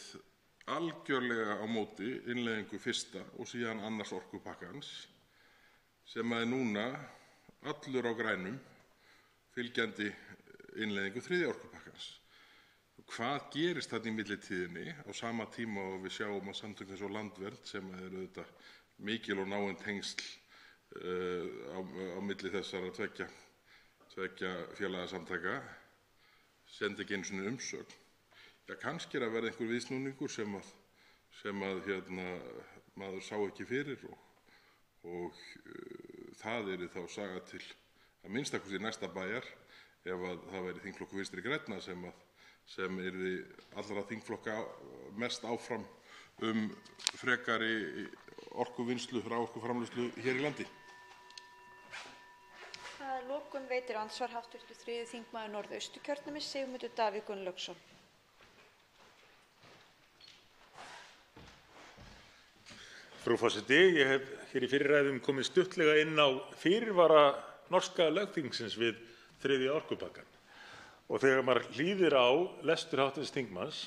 algjörlega á móti innleiðingu fyrsta og síðan annars orkupakkans sem er núna allur á grænum fylgjandi innleiðingu þriðja orkupakkans. Hvað gerist þarna í millitíðinni á sama tíma og við sjáum að samtök eins og Landvernd, sem eru auðvitað mikil og náin tengsl á milli þessara tveggja félagasamtaka, sendi ekki einu sinni umsögn. Já, kannski að verða einhver viðsnúningur sem maður sá ekki fyrir og það yrði þá saga til að minnsta kosti næsta bæjar ef að það væri þingflokkur Vinstri grænna sem yrði allra þingflokka mest áfram frekari orkuvinnslu, raforkuframleiðslu hér í landi. Að lokum veitir andsvar hv. 3. þingmaður Norðausturkjördæmis, Sigmundur Davíð Gunnlaugsson. Frú forseti, ég hef hér í fyrri ræðum komið stuttlega inn á fyrirvara norska lögþingsins við þriðja orkupakkann. Og þegar maður hlýðir á lestur hv. þingmanns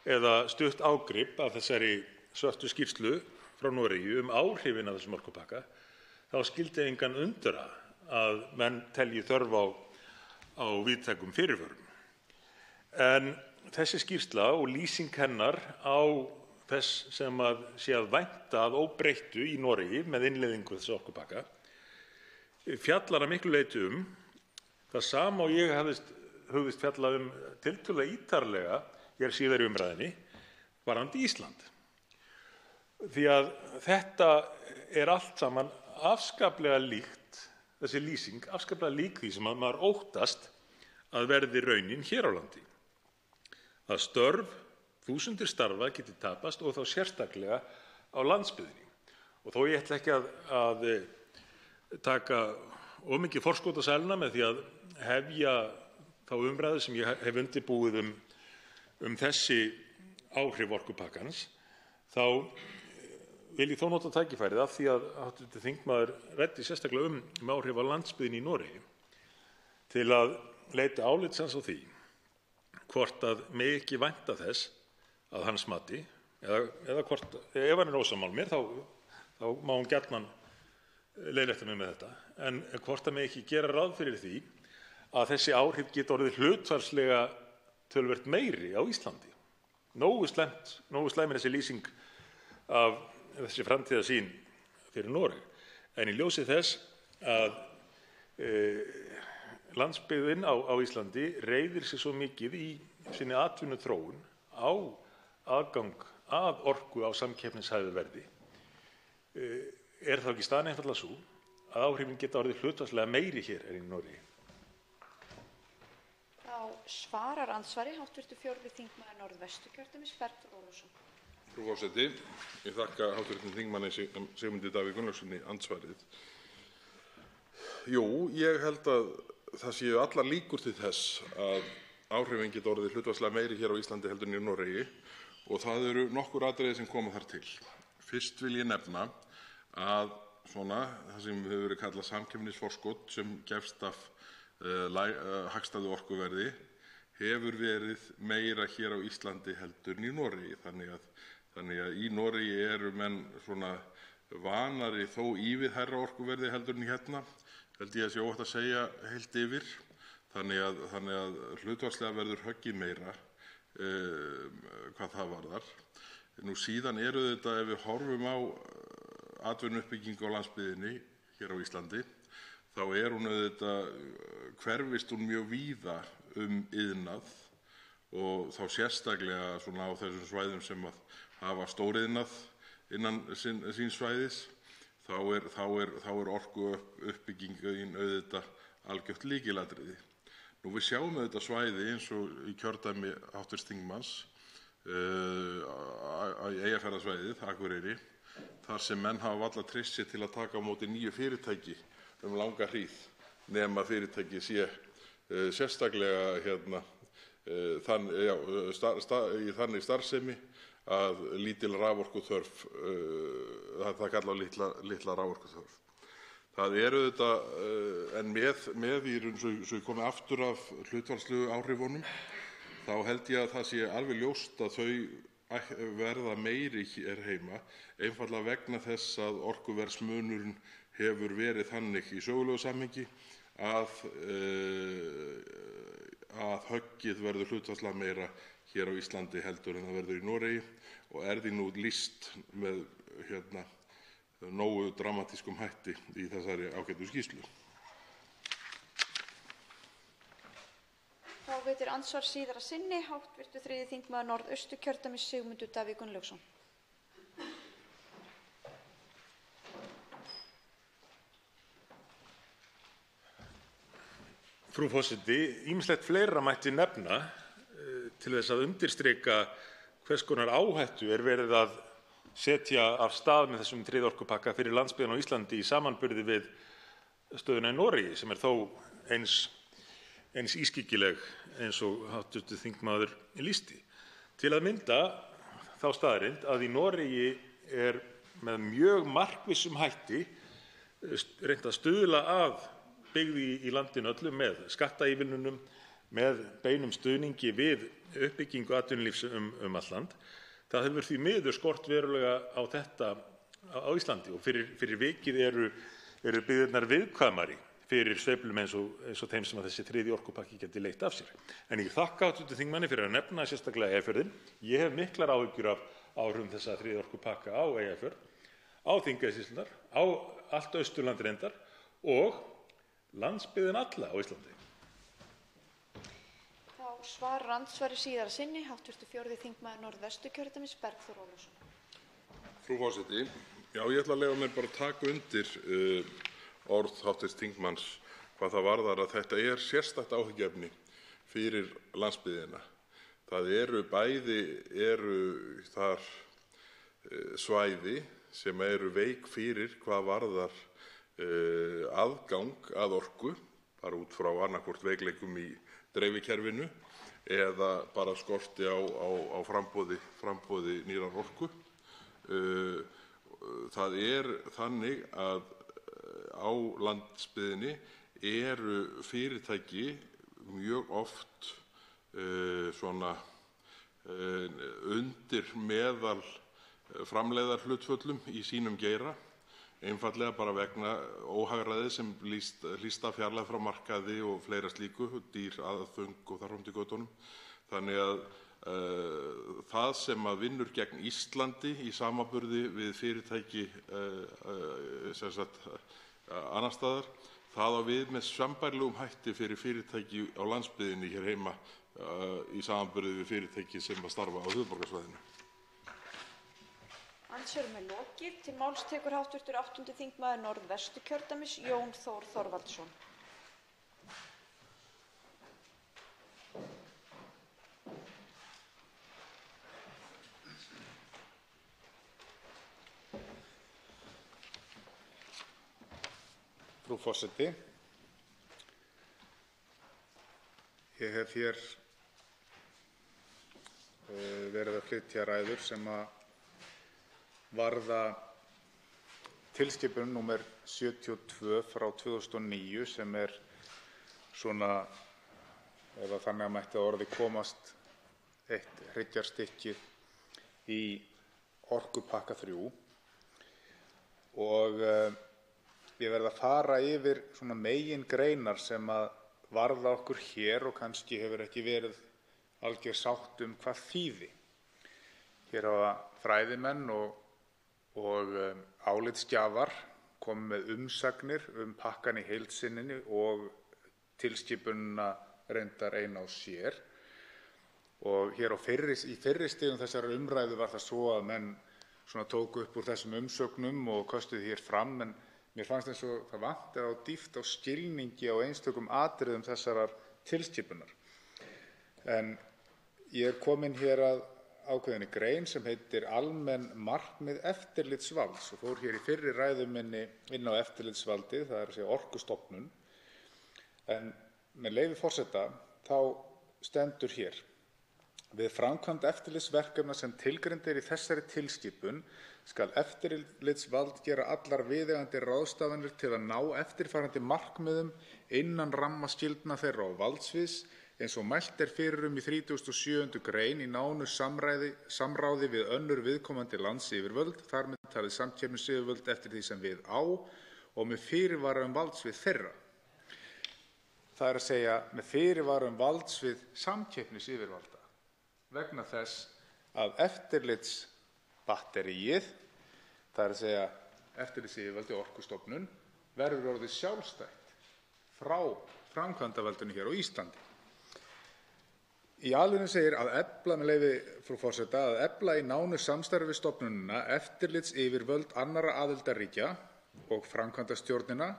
eða stutt ágrip af þessari svörtu skýrslu frá Noregi áhrifin af þessum orkupakka, þá skyldi engan undra að menn telji þörf á víðtækum fyrirvörum. En þessi skýrsla og lýsing hennar á þess sem sé að vænta að óbreyttu í Noregi með innleiðingu þessa orkupakka fjallar að miklu leyti það sama og ég hugðist fjalla tiltölulega ítarlega hér síðar í umræðunni varðandi Ísland. Því að þetta allt saman afskaplega líkt, þessi lýsing afskaplega lík því sem maður óttast að verði raunin hér á landi. Að þúsundir starfa geti tapast og þá sérstaklega á landsbyggðinni. Og þó ég ætla ekki að taka of mikið forskot á sæluna með því að hefja þá umræðu sem ég hef undirbúið þessi áhrif orkupakkans, þá vil ég þó nota tækifærið af því að hv. þingmaður ræddi sérstaklega áhrif á landsbyggðinni í Noregi til að leita álits hans á því hvort að megi ekki vænta þess að hans mati, eða hvort, ef hann ósammála mér, þá má hún gjarnan leiðrétta mig með þetta, en hvort að megi ekki gera ráð fyrir því að þessi áhrif geta orðið hlutfallslega töluvert meiri á Íslandi. Nógu slæm þessi lýsing af þessi framtíðarsýn fyrir Noreg, en í ljósi þess að landsbyggðin á Íslandi reiðir sig svo mikið í sinni atvinnuþróun á aðgang að orku á samkeppnishæfu verði, þá ekki staðan einfaldlega sú að áhrifin geta orðið hlutfallslega meiri hér en í Noregi? Þá svarar andsvari hv. 4. þingmaður Norðvesturkjördæmis, Bergþór Ólason. Frú forseti, ég þakka hv. þingmanni Sigmundi Davíð Gunnlaugssyni andsvarið. Jú, ég held að það séu allar líkur til þess að áhrifin geta orðið hlutfallslega meiri hér á Íslandi heldur en í Noregi og það eru nokkur atriði sem koma þar til. Fyrst vil ég nefna að það sem hefur verið kallað samkeppnisforskot sem gefst af hagstæðu orkuverði hefur verið meira hér á Íslandi heldur en í Noregi. Þannig að í Noregi eru menn vanari þó ívið hærra orkuverði heldur en hérna, held ég að sé óhætt að segja heilt yfir. Þannig að hlutfallslega verður höggið meira hvað það varðar. Nú síðan eru þetta, ef við horfum á atvinnuuppbyggingu á landsbyggðinni hér á Íslandi, þá hún auðvitað, hverfist hún mjög víða iðnað og þá sérstaklega á þessum svæðum sem hafa stóriðnað innan síns svæðis, þá er orkuuppbyggingin auðvitað algjört lykilatriði. Nú við sjáum auðvitað svæði eins og í kjördæmi hv. þingmanns, Eyjafjarðarsvæðið, Akureyri, þar sem menn hafa varla treyst sér til að taka á móti nýju fyrirtæki langa hríð, nema fyrirtæki sé sérstaklega í þannig starfsemi að lítil raforkuþörf, það kallar á litla raforkuþörf. Það auðvitað, en með svo ég komi aftur af hlutfallslegu áhrifunum, þá þá held ég að það sé alveg ljóst að þau verða meiri hér heima, einfaldlega vegna þess að orkuverðsmunurinn hefur verið þannig í sögulegu samhengi að höggið verður hlutfallslega meira hér á Íslandi heldur en það verður í Noregi og því nú lýst með nógu dramatískum hætti í þessari ágætu skýrslu. Þá veitir andsvar síðara sinni hv. 3. þingmaður Norðausturkjördæmis Sigmundur Davíð Gunnlaugsson. Frú forseti, ýmislegt fleira mætti nefna til þess að undirstrika hvers konar áhættu verið að setja af stað með þessum þriðja orkupakka fyrir landsbyggðina á Íslandi í samanburði við stöðuna í Noregi sem þó eins ískyggileg eins og hv. þingmaður lýsti. Til að mynda þá staðreynd að í Noregi með mjög markvissum hætti reynt að stuðla að byggð í landinu öllu með skattaívilnunum, með beinum stuðningi við uppbyggingu atvinnulífs allt land. Það hefur því miður skort verulega á þetta á Íslandi og fyrir vikið eru byggðirnar viðkvæmari fyrir sveiflum eins og þeim sem að þessi þriðji orkupakki geti leitt af sér. En ég þakka hv. þingmanni fyrir að nefna sérstaklega Eyjafjörðinn. Ég hef miklar áhyggjur af áhrifum þessa þriðja orkupakka á Eyjafjörð, á Þingeyjarsýslurnar, á allt Austurland reyndar og landsbyggðin alla á Íslandi. Þá svarar andsvari síðara sinni hv. 4. þingmaður Norðvesturkjördæmis Bergþór Ólason. Frú forseti, já, ég ætla að leyfa mér bara að taka undir orð hv. þingmanns hvað það varðar að þetta sérstakt áhyggjuefni fyrir landsbyggðina. Það eru þar svæði sem eru veik fyrir hvað varðar aðgang að orku, bara út frá annaðhvort veikleikum í dreifikerfinu eða bara skorti á framboði nýrrar orku. Það þannig að á landsbyggðinni eru fyrirtæki mjög oft undir meðal framleiðarhlutföllum í sínum geira, einfaldlega bara vegna óhagræðis sem hlýst af fjarlægð frá markaði og fleira slíku, dýr aðföng og þar fram til götunum. Þannig að það sem að vinnur gegn Íslandi í samanburði við fyrirtæki annars staðar, það á við með sambærilegum hætti fyrir fyrirtæki á landsbyggðinni hér heima í samanburði við fyrirtæki sem að starfa á höfuðborgarsvæðinu. Andsvörum lokið. Til máls tekur hv. 8. þingmaður Norðvesturkjördæmis Jón Þór Þorvaldsson. Frú forseti, ég hef hér verið að flytja ræður sem að varða tilskipun númer 72 frá 2009 sem svona, ef að þannig að mætti að orði komast, eitt hryggjarstykki í orkupakka 3 og ég verð að fara yfir svona megingreinar sem að varða okkur hér og kannski hefur ekki verið algjör sátt hvað þýði. Hér hafa fræðimenn og álitsgjafar komið með umsagnir pakkan í heild sinni og tilskipunina reyndar ein á sér. Og hér í fyrri stigum þessara umræðu var það svo að menn svona tóku upp úr þessum umsögnum og köstuðu hér fram, en mér fannst eins og það vantaði á dýpt á skilningi á einstökum atriðum þessarar tilskipunar. En ég kominn hér að ákveðinni grein sem heitir almenn markmið eftirlitsvalds og fór hér í fyrri ræðu minni inn á eftirlitsvaldið, það að segja Orkustofnun. En með leyfi forseta þá stendur hér: við framkvæmd eftirlitsverkefna sem tilgreind í þessari tilskipun skal eftirlitsvald gera allar viðeigandi ráðstafanir til að ná eftirfarandi markmiðum innan ramma skyldna þeirra og valdsviðs eins og mælt fyrir í 37. grein í nánu samráði við önnur viðkomandi landsyfirvöld, þar með talið samkeppnisyfirvöld eftir því sem við á og með fyrirvara valdsvið þeirra. Það er að segja með fyrirvara valdsvið samkeppnisyfirvalda vegna þess að eftirlitsbatteríið, það er að segja eftirlitsyfirvaldi Orkustofnun, verður orðið sjálfstætt frá framkvæmdarvaldinu hér á Íslandi. Í a-liðnum segir að efla, með leyfi frú forseta, að efla í nánu samstarfi við stofnunina eftirlitsyfirvöld annarra aðildarríkja og framkvæmdastjórnina,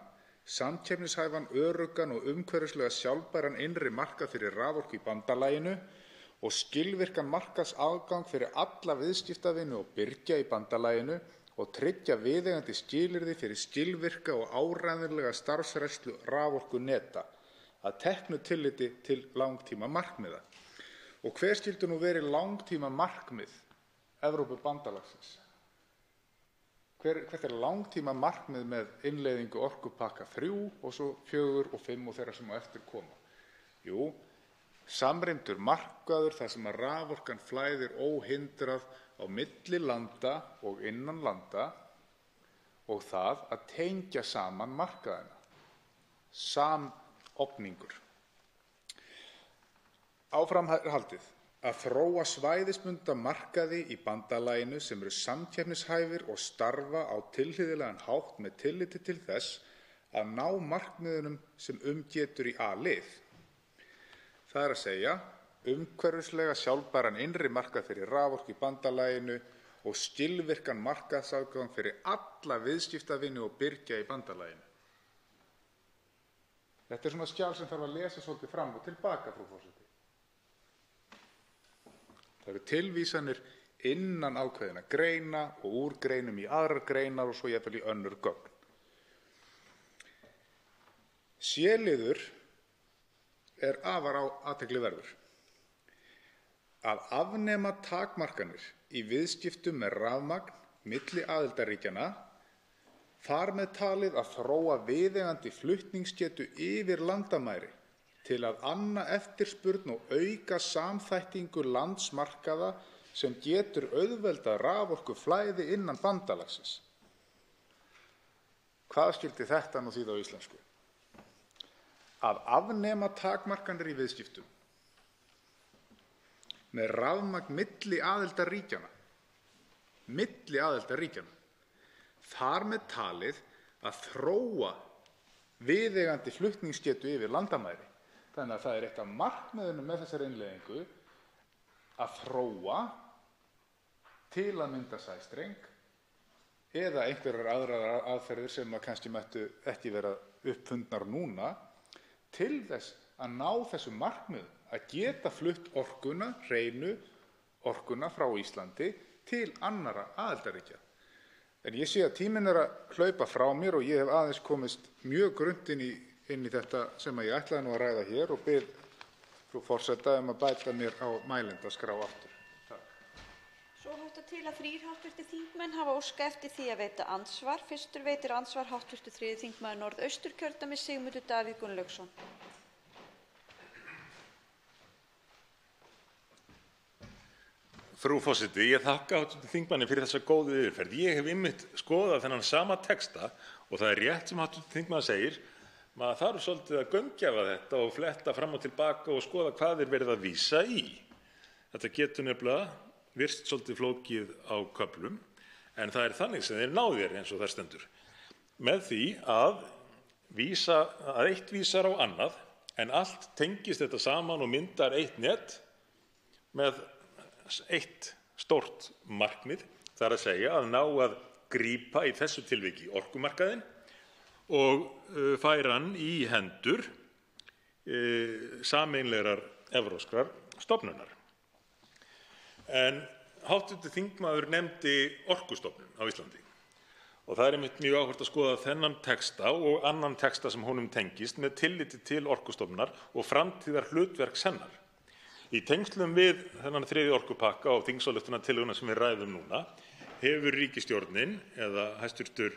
samkeppnishæfan, öruggan og umhverfislega sjálfbæran innri markað fyrir raforku í bandalaginu og skilvirkan markaðsaðgang fyrir alla viðskiptavini og birgja í bandalaginu og tryggja viðeigandi skilyrði fyrir skilvirka og áreiðanlega starfsrækslu raforkuneta að teknu tilliti til langtíma markmiða. Og hver skyldu nú verið langtíma markmið Evrópubandalagsins? Hvert langtíma markmið með innleiðingu orkupakka 3 og svo 4 og 5 og þeirra sem á eftir koma? Jú, samrýmdur markaður þar sem að raforkan flæðir óhindrað á milli landa og innan landa og það að tengja saman markaðina. Samofningur. Áfram er haldið að þróa svæðisbundna markaði í bandalaginu sem eru samkeppnishæfir og starfa á tilhlýðilegan hátt með tilliti til þess að ná markmiðunum sem getur í a-lið. Það er að segja umhverfislega sjálfbæran innri markað fyrir raforku í bandalaginu og skilvirkan markaðsaðgang fyrir alla viðskiptavini og birgja í bandalaginu. Þetta er svona skjal sem þarf að lesa svolítið fram og tilbaka, frú forseti. Það eru tilvísanir innan ákveðina greina og úr greinum í aðrar greinar og svo jafnvel í önnur gögn. C-liður er afar athyglisverður. Að afnema takmarkanir í viðskiptum með rafmagn milli aðildarríkjanna, þar með talið að þróa viðeigandi flutningsgetu yfir landamæri til að anna eftirspurn og auka samþættingu landsmarkaða sem getur auðveldað raforkuflæði innan bandalagsins. Hvað skyldi þetta nú þýða á íslensku? Að afnema takmarkanir í viðskiptum með rafmagn milli aðildarríkjanna, þar með talið að þróa viðeigandi flutningsgetu yfir landamæri. Þannig að það er eitt af markmiðunum með þessari innleiðingu að þróa til að mynda sæstreng eða einhverjar aðrar aðferðir sem kannski mættu ekki vera uppfundnar núna til þess að ná þessum markmiðum að geta flutt orkuna, hreinu orkuna frá Íslandi til annarra aðildarríkja. En ég sé að tíminn er að hlaupa frá mér og ég hef aðeins komist mjög grunnt inn í þetta sem ég ætlaði nú að ræða hér og bið frú forseta að bæta mér á mælendaskrá aftur. Takk. Svo háttar til að 3 hv. þingmenn hafa óskað eftir því að veita andsvar. Fyrstur veitir andsvar hv. 3. þingmaður Norðausturkjördæmis Sigmundur Davíð Gunnlaugsson. Frú forseti, ég þakka hv. þingmanni fyrir þessa góðu yfirferð. Ég hef einmitt skoðað þennan sama texta og það er rétt sem hv. þingmaður segir, maður þarf svolítið að gaumgæfa þetta og fletta fram og tilbaka og skoða hvað er verið að vísa í. Þetta getur nefnilega virst svolítið flókið á köflum, en það er þannig sem þeir náðir eins og það stendur. Með því að eitt vísar á annað, en allt tengist þetta saman og myndar eitt net með eitt stórt markmið, það er að segja að ná að grípa í þessu tilviki orkumarkaðinn og færa hann í hendur sameiginlegrar evrópskrar stofnunar. En hv. þingmaður nefndi Orkustofnun á Íslandi og það er einmitt mjög áhugavert að skoða þennan texta og annan texta sem honum tengist með tilliti til Orkustofnunar og framtíðar hlutverks hennar. Í tengslum við þennan 3. orkupakka og þingsályktunartillöguna sem við ræðum núna hefur ríkisstjórnin eða hæstv.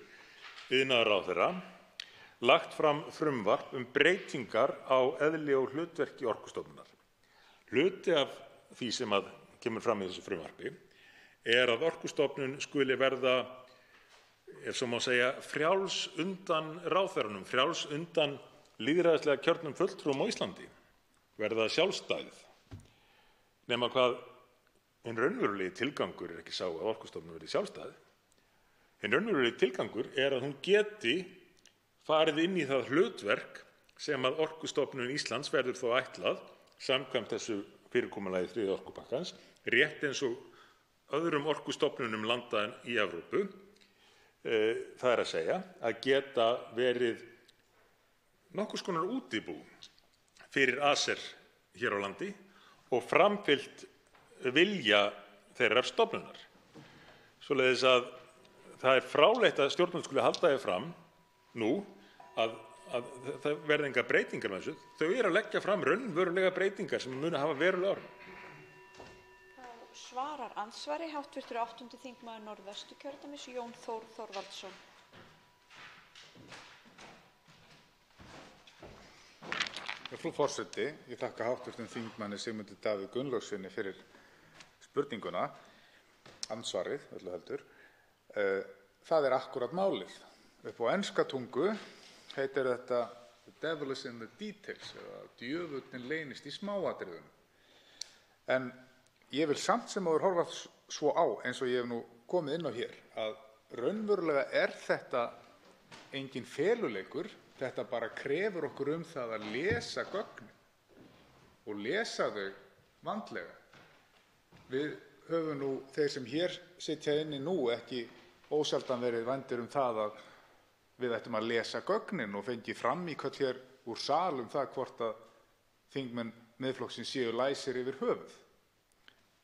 Iðnaðarráðherra lagt fram frumvarp breytingar á eðli og hlutverki Orkustofnunar. Hluti af því sem kemur fram í þessu frumvarpi að Orkustofnun skuli verða, ef svo má segja, frjáls undan ráðherrunum, frjáls undan lýðræðislega kjörnum fulltrúum á Íslandi, verða sjálfstæð. Nema hvað hinn raunverulegi tilgangur ekki sá að Orkustofnun verði sjálfstæð. Hinn raunverulegi tilgangur að hún geti farið inn í það hlutverk sem að Orkustofnun Íslands verður þó ætlað samkvæmt þessu fyrirkomulagi þriðja orkupakkans, rétt eins og öðrum orkustofnunum landa í Evrópu. Það að segja að geta verið nokkurs konar útibú fyrir Acer hér á landi og framfylgt vilja þeirrar stofnunar. Svoleiðis að það fráleitt að stjórnvöld skuli halda því fram nú að það verði engar breytingar með þessu. Þau að leggja fram raunverulega breytingar sem munu hafa veruleg áhrif. Svarar andsvari hv. 8. þingmaður Norðvesturkjördæmis Jón Þór Þorvaldsson. Frú forseti, ég þakka hv. þingmanni Sigmundi Davíð Gunnlaugssyni fyrir spurninguna, andsvarið öllu heldur. Það akkúrat málið. Upp á enska tungu heitir þetta "The devil is in the details" eða djöfullinn leynist í smáatriðum. En ég vil samt sem áður horfa svo á, eins og ég hef nú komið inn á hér, að raunverulega þetta engin feluleikur, þetta bara krefur okkur það að lesa gögnin og lesa þau vandlega. Við höfum nú, þeir sem hér sitja inni nú, ekki ósjaldan verið vændir það að við ættum að lesa gögnin og fengi frammíköll hér úr sal það hvort að þingmenn Miðflokksins séu læsir yfir höfuð.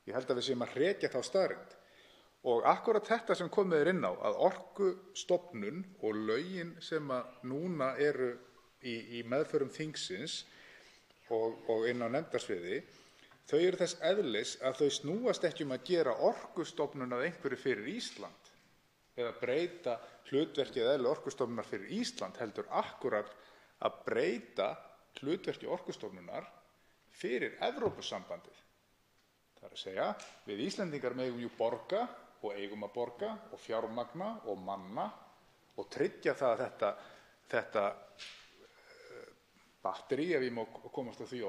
Ég held að við séum að hrekja þá staðreynd. Og akkúrat þetta sem komið inn á, að Orkustofnun og lögin sem núna eru í meðförum þingsins og inn á nefndarsviði, þau eru þess eðlis að þau snúast ekki að gera Orkustofnun að einhverju fyrir Ísland eða breyta hlutverki eða eðli Orkustofnunar fyrir Ísland, heldur akkúrat að breyta hlutverki Orkustofnunar fyrir Evrópusambandið. Það að segja, við Íslendingar megum jú borga og eigum að borga og fjármagna og manna og tryggja það að þetta batteri, ef ég má komast að því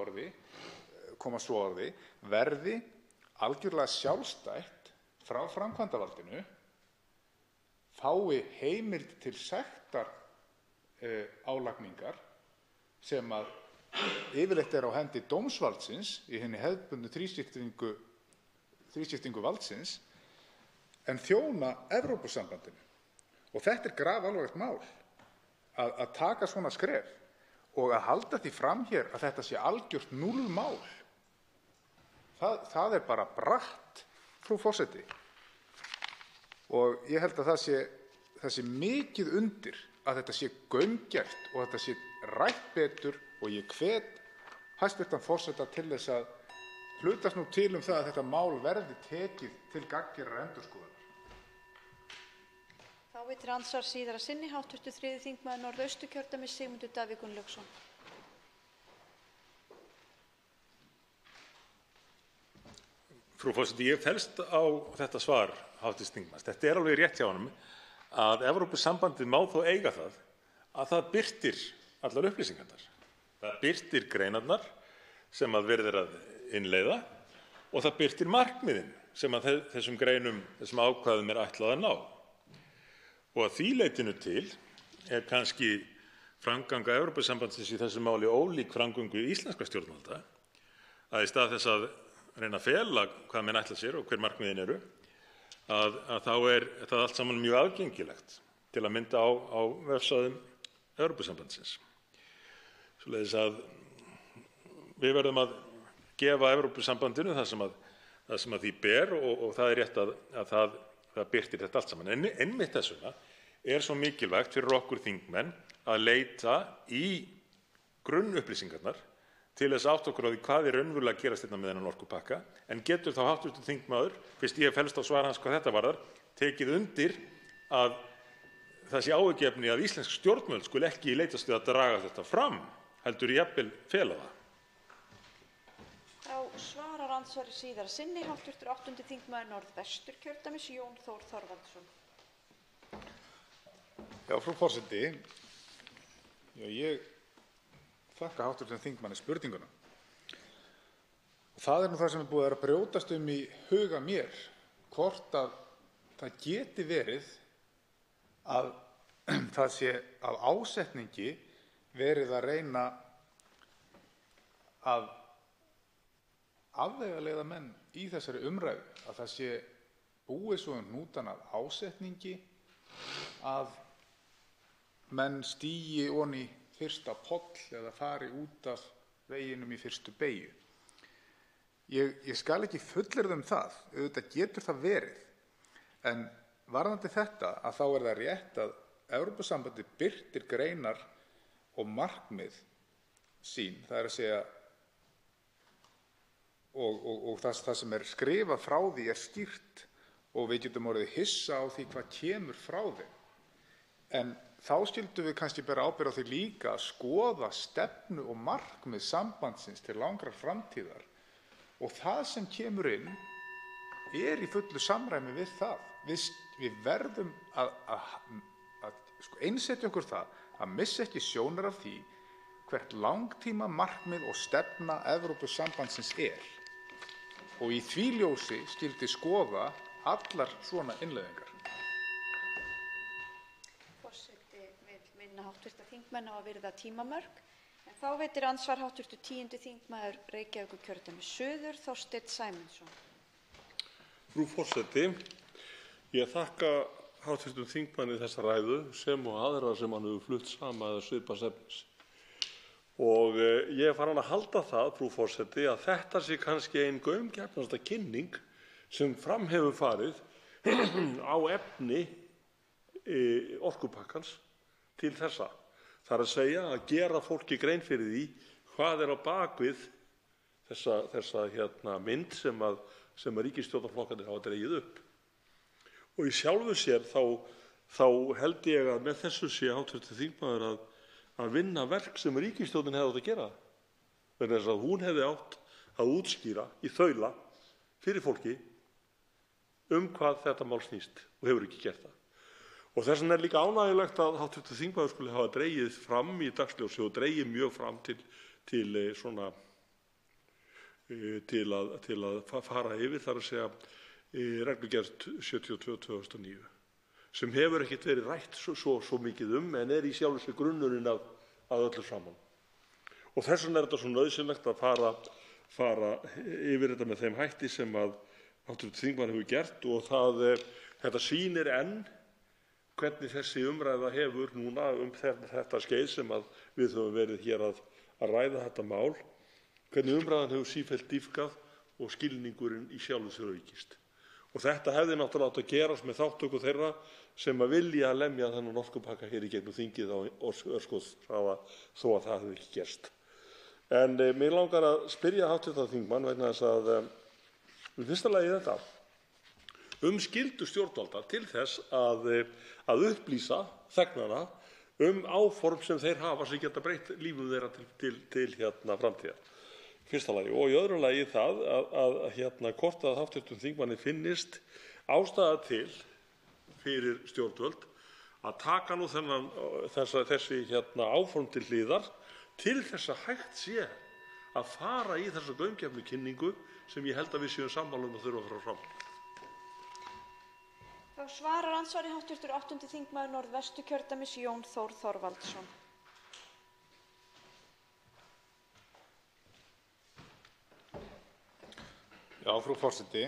orði, verði algjörlega sjálfstætt frá framkvæmdarvaldinu, fái heimild til sektar álagningar sem yfirleitt á hendi dómsvaldsins í hinni hefðbundnu þrískiptingu valdsins, en þjóna Evrópusambandinu. Og þetta grafalvarlegt mál að taka svona skref og að halda því fram hér að þetta sé algjört núllmál. Það bara bratt, frú forseti. Og ég held að það sé mikið undir að þetta sé gaumgæft og þetta sé rætt betur, og ég hvet hæstv. Forseta til þess að hlutast nú til það að þetta mál verði tekið til gagngerrar endurskoðunar. Þá veitir andsvar síðara sinni hv. 3. þingmaður Norðausturkjördæmis Sigmundur Davíð Gunnlaugsson. Frú forseti, ég fellst á þetta svar hv. þingmanns. Þetta alveg rétt hjá honum að Evrópusambandið má þó eiga það að það birtir allar upplýsingarnar. Það birtir greinarnar sem verið að innleiða og það birtir markmiðin sem þessum greinum, þessum ákvæðum ætlað að ná. Og að því leytinu til kannski framganga Evrópusambandsins í þessu máli ólík framgöngu íslenskra stjórnvalda, að í stað þess að reyna að fela hvað menn ætla sér og hver markmiðin eru, að þá það allt saman mjög aðgengilegt til að mynda á vefsvæðum Evrópusambandsins. Svoleiðis að við verðum að gefa Evrópusambandinu það sem að því ber og það rétt að það birtir þetta allt saman. En einmitt þess vegna svo mikilvægt fyrir okkur þingmenn að leita í grunnupplýsingarnar til þess að átta okkur á því hvað raunverulega að gerast með þennan orkupakka, en getur þá hv. þingmaður, fyrst ég fellst á svar hans hvað þetta varðar, tekið undir að það sé áhyggjuefni að íslensk stjórnvöld skuli ekki leitast við að draga þetta fram, heldur jafnvel fela það. Þá fara andsvari síðara sinni. Hv. 8. þingmaður Norðvesturkjördæmis, Jón Þór Þorvaldsson. Já, frú forseti, ég þakka hv. þingmanni spurninguna. Það nú það sem búið að brjótast í huga mér, hvort að það geti verið að það sé af ásetningi verið að reyna að afvegaleiða menn í þessari umræðu, að það sé búið svo hnútana af ásetningi að menn stígi ofan í fyrsta poll eða fari út af veginum í fyrstu beygju. Ég skal ekki fullyrða það, auðvitað getur það verið, en varðandi þetta að þá það rétt að Evrópusambandið birtir greinar og markmið sín, það að segja, og það sem skrifað frá því skýrt og við getum orðið hissa á því hvað kemur frá þeim. En þá skildum við kannski bera ábyrgð á því líka að skoða stefnu og markmið sambandsins til langrar framtíðar og það sem kemur inn í fullu samræmi við það. Við verðum að einsetja okkur það að missa ekki sjónar af því hvert langtíma markmið og stefna Evrópusambandsins og í því ljósi skyldi skoða allar svona innleiðingar. Forseti vill minna hv. þingmenn á að virða tímamörk. En þá veitir andsvar hv. 10. þingmaður Reykjavíkurkjördæmis suður, Þorsteinn Sæmundsson. Frú forseti, ég þakka hv. þingmanni þessa ræðu sem og aðra sem hann hefur flutt sama eða svipaðs efnis. Og ég er farin að halda það, frú forseti, að þetta sé kannski ein gaumgjarnasta kynning sem fram hefur farið á efni orkupakkans til þessa. Það að segja að gera fólki grein fyrir því hvað á bakvið þessa mynd sem ríkisstjórnarflokkarnir hafa dregið upp. Og í sjálfu sér þá held ég að með þessu sé hv. þingmaður að vinna verk sem ríkisstjórnin hefði átt að gera. Vegna þess að hún hefði átt að útskýra í þaula fyrir fólki hvað þetta mál snýst og hefur ekki gert það. Og þess vegna líka ánægjulegt að hv. þingmaður skuli hafa dregið fram í dagsljósi og dregið mjög fram til að fara yfir, þar að segja reglugerð 72/2009, sem hefur ekkert verið rætt svo mikið en í sjálfu sér grunnurinn að öllu saman. Og þess vegna þetta svo nauðsynlegt að fara yfir þetta með þeim hætti sem að hv. þingmaður hefur gert, og þetta sýnir enn hvernig þessi umræða hefur núna þetta skeið sem við höfum verið hér að ræða þetta mál, hvernig umræðan hefur sífellt dýpkað og skilningurinn í sjálfu sér aukist. Og þetta hefði náttúrulega átt að gerast með þátttöku þeirra sem vilja lemja þennan orkupakka hér í gegnum þingið á örskotshraða þó að það hefði ekki gerst. En mig langar að spyrja hv. þingmann vegna þess að í fyrsta lagi þetta skyldu stjórnvalda til þess að upplýsa þegnana áform sem þeir hafa sem geta breytt lífum þeirra til framtíðar. Fyrsta lagi. Og í öðru lagi það að hvort að hv. þingmanni finnist ástæða til fyrir stjórnvöld að taka nú þessi áform til hliðar til þess að hægt sé að fara í þessa gaumgæfnu kynningu sem ég held að við séum sammála að þurfa að fara fram. Þá svarar andsvari hv. 8. þingmaður Norðvesturkjördæmis, Jón Þór Þorvaldsson. Já, frú forseti,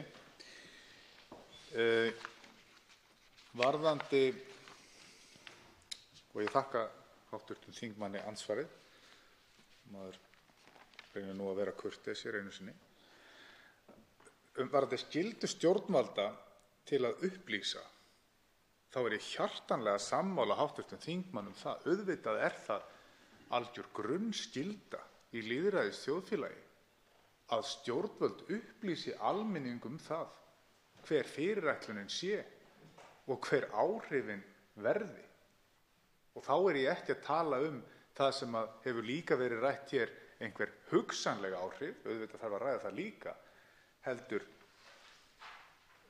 varðandi, og ég þakka hv. þingmanni andsvarið, maður reynir nú að vera kurteis einu sinni, varðandi skyldu stjórnvalda til að upplýsa, þá ég hjartanlega sammála hv. þingmann það. Auðvitað það algjör grunnskylda í lýðræðisþjóðfélagi að stjórnvöld upplýsi almenning það hver fyrirætlunin sé og hver áhrifin verði. Og þá ég ekki að tala það sem hefur líka verið rætt hér, einhver hugsanlega áhrif, auðvitað þarf að ræða það líka, heldur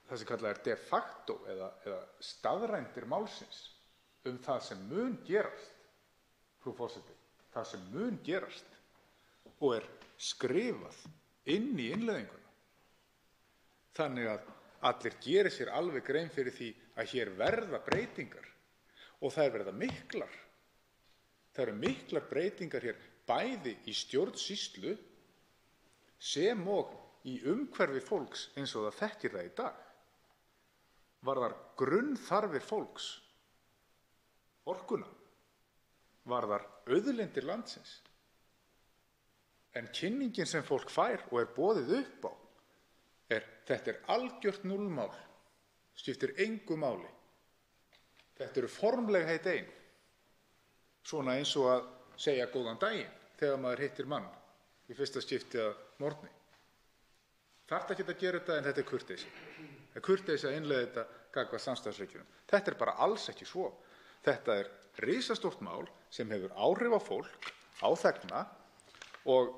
það sem kallað de facto eða staðrændir málsins það sem mun gerast, frú forseti, það sem mun gerast og skrifað inn í innleiðinguna. Þannig að allir geri sér alveg grein fyrir því að hér verða breytingar og þær verða miklar. Það eru miklar breytingar hér bæði í stjórnsýslu sem og í umhverfi fólks eins og það þekkir það í dag. Varðar grunnþarfir fólks, orkuna, varðar auðlindir landsins. En kynningin sem fólk fær og boðið upp á þetta algjört núllmál, skiptir engu máli. Þetta eru formlegheit ein, svona eins og að segja góðan daginn þegar maður hittir mann í fyrsta skipti að morgni. Þarf ekki að gera þetta en þetta kurteisi. Það kurteisi að innleiða þetta gagnvart samstarfsríkjunum. Þetta bara alls ekki svo. Þetta risastórt mál sem hefur áhrif á fólk, á þegna og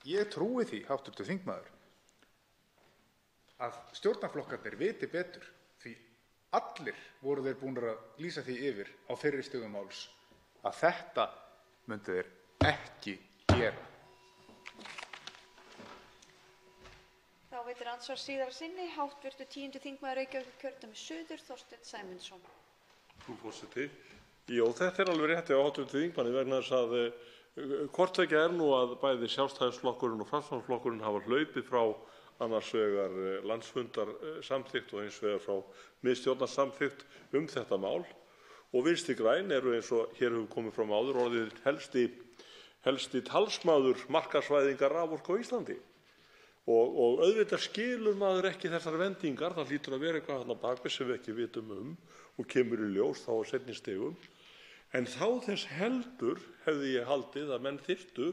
ég trúi því, hv. þingmaður, að stjórnarflokkarnir viti betur því allir voru þeir búnir að lýsa því yfir á fyrri stigum máls að þetta myndu þeir ekki gera. Þá veitir andsvar síðara sinni hv. 10. þingmaður Reykjavíkurkjördæmis suður, Þorsteinn Sæmundsson. Frú forseti, þetta alveg rétt hjá hv. þingmanni vegna þess að hvort tveggja nú að bæði Sjálfstæðisflokkurinn og Framsóknarflokkurinn hafa hlaupið frá annars vegar landsfundarsamþykkt og hins vegar frá miðstjórnarsamþykkt þetta mál og Vinstri græn eru eins og hér hefur komið fram áður orðið helsti talsmaður markaðsvæðingar raforku á Íslandi. Og auðvitað skilur maður ekki þessar vendingar, það hlýtur að vera eitthvað þarna bakvið sem við ekki vitum og kemur í ljós þá á seinni stigum. En þá þess heldur hefði ég haldið að menn þyrftu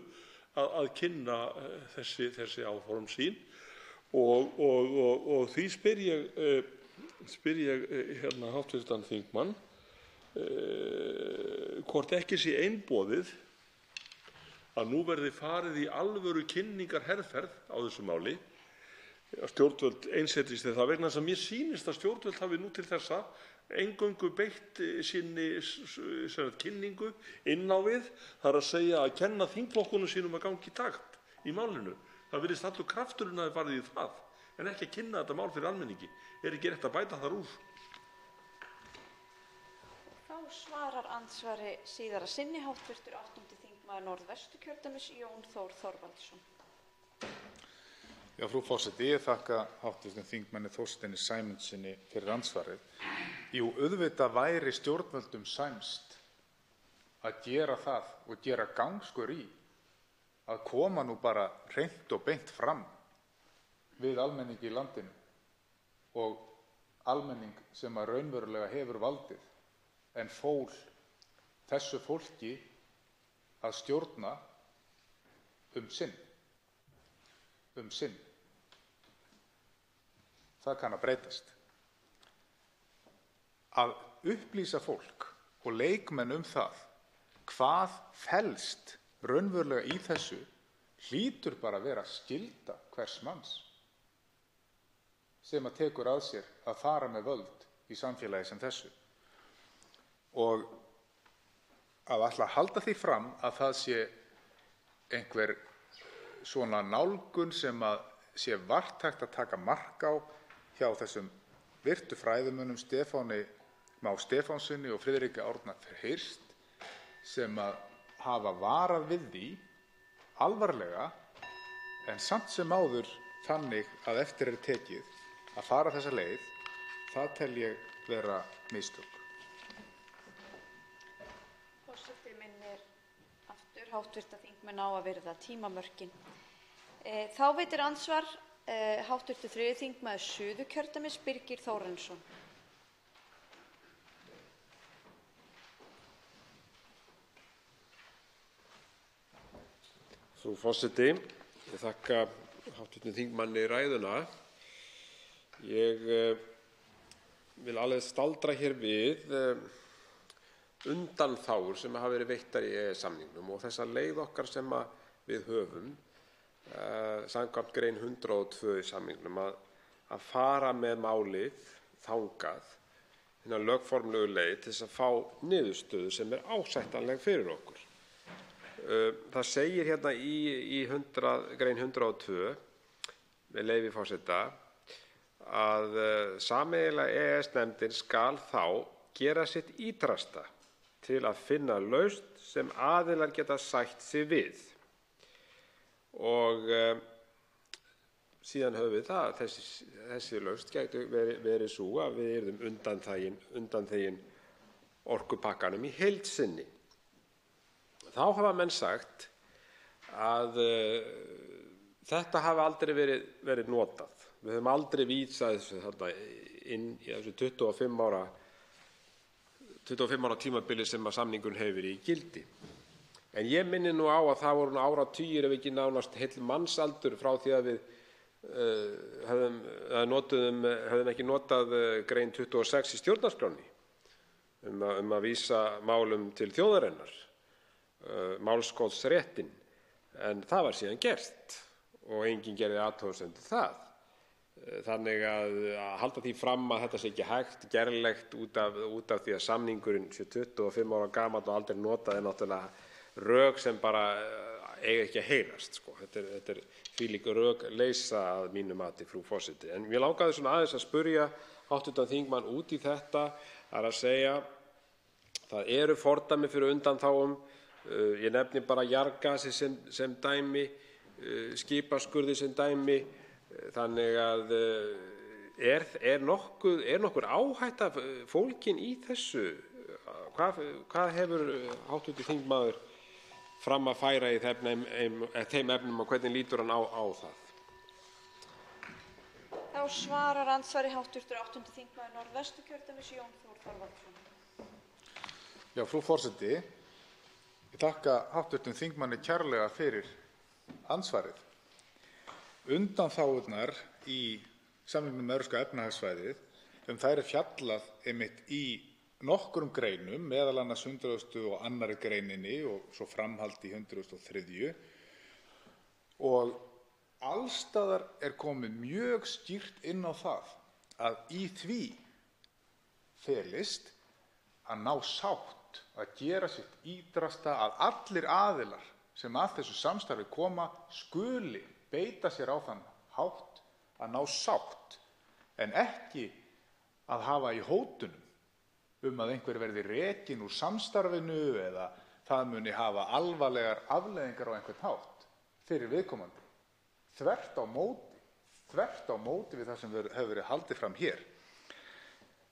að kynna þessi áform sín og því spyr ég hérna hv. þingmann hvort ekki sé einboðið að nú verði farið í alvöru kynningarherferð á þessu máli, að stjórnvöld einsetjist það vegna þess að mér sýnist að stjórnvöld hafi nú til þessa eingöngu beitt sinni kynningu inn á við, það að segja að kenna þingflokkunum sínum að gangi í takt í málinu. Það virðist allur krafturinn að farið í það, en ekki að kynna þetta mál fyrir almenningi. Ekki rétt að bæta þar úr? Þá svarar andsvari síðara sinni hv. 8. þingmaður Norðvesturkjördæmis Jón Þór Þorvaldsson. Já, frú forseti, ég þakka hv. þingmanni Þorsteini Sæmundsssyni fyrir andsvarið. Jú, auðvitað væri stjórnvöldum sæmst að gera það og gera gangskur í að koma nú bara hreint og beint fram við almenningi í landinu og almenning sem að raunverulega hefur valdið en fól þessu fólki að stjórna sinn. Það kann að breytast. Að upplýsa fólk og leikmenn það hvað felst raunverulega í þessu hlýtur bara að vera skylda hvers manns sem að tekur að sér að fara með völd í samfélagi sem þessu. Og að ætla að halda því fram að það sé einhver svona nálgun sem að sé vart hægt að taka mark á hjá þessum virtu fræðimönnum Stefáni Má Stefánssyni og Friðriki Árna Hirst sem að hafa varað við því alvarlega en samt sem áður þannig að eftir tekið að fara þessa leið, það tel ég vera mistök. Forseti minnir aftur hv. þingmenn á að virða tímamörkin. Þá veitir andsvar hv. 3. þingmaður Suðurkjördæmis Birgir Þórarinsson. Frú forseti, ég þakka hv. þingmanni ræðuna. Ég vil alveg staldra hér við undanþágur sem hafa verið veittar í EES-samningnum og þessa leið okkar sem við höfum samkvæmt grein 102 í samningnum að fara með málið þangað hina lögformlegu leið til þess að fá niðurstöðu sem ásættanleg fyrir okkur. Það segir hérna í grein 102 með leyfi forseta að sameiginlega EES-nefndin skal þá gera sitt ýtrasta til að finna lausn sem aðilar geta sætt sig við. Og síðan höfum við það að þessi lausn gæti verið sú að við yrðum undanþegin orkupakkanum í heild sinni. Þá hafa menn sagt að þetta hafi aldrei verið notað. Við höfum aldrei vísað þessu þarna inn í þessu 25 ára tímabili sem að samningurinn hefur verið í gildi. En ég minni nú á að það voru áratugir ef ekki nánast heill mannsaldur frá því að við höfum ekki notað grein 26 í stjórnarskránni að vísa málum til þjóðarinnar, málskotsréttinn. En það var síðan gert og enginn gerði athugasemd við það. Þannig að halda því fram að þetta sé ekki hægt, gerlegt út af því að samningurinn sé 25 ára gamall og aldrei notað er náttúrulega rök sem bara eiga ekki að heyrast. Sko. Þetta er þvílík rökleysa að mínu mati, frú forseti. En mér langaði svona aðeins að spyrja hv. þingmann út í þetta, það er að segja, það eru fordæmi fyrir undanþágum. Ég nefni bara jarðgasi sem dæmi, skipaskurði sem dæmi. Þannig að er nokkur áhætta fólkin í þessu? Hvað hefur hv. þingmaður fram að færa í þeim efnum og hvernig lítur hann á það? Þá svarar andsvari hv. 8. þingmaður Norðvesturkjördæmis Jón Þór Þorvaldsson. Já, frú forseti, ég þakka hv. þingmanni kærlega fyrir andsvarið. Undanþágurnar í samningnum um Evrópska efnahagssvæðið, þær er fjallað einmitt í nokkrum greinum, meðal annars 102. greininni og svo framhald í 103. Og alls staðar er komið mjög skýrt inn á það að í því felist að ná sátt, að gera sitt ýtrasta, að allir aðilar sem að þessu samstarfi koma skuli beita sér á þann hátt að ná sátt, en ekki að hafa í hótunum að einhver verði rekinn úr samstarfinu eða það muni hafa alvarlegar afleiðingar á einhvern hátt fyrir viðkomandi. Þvert á móti við það sem hefur verið haldið fram hér.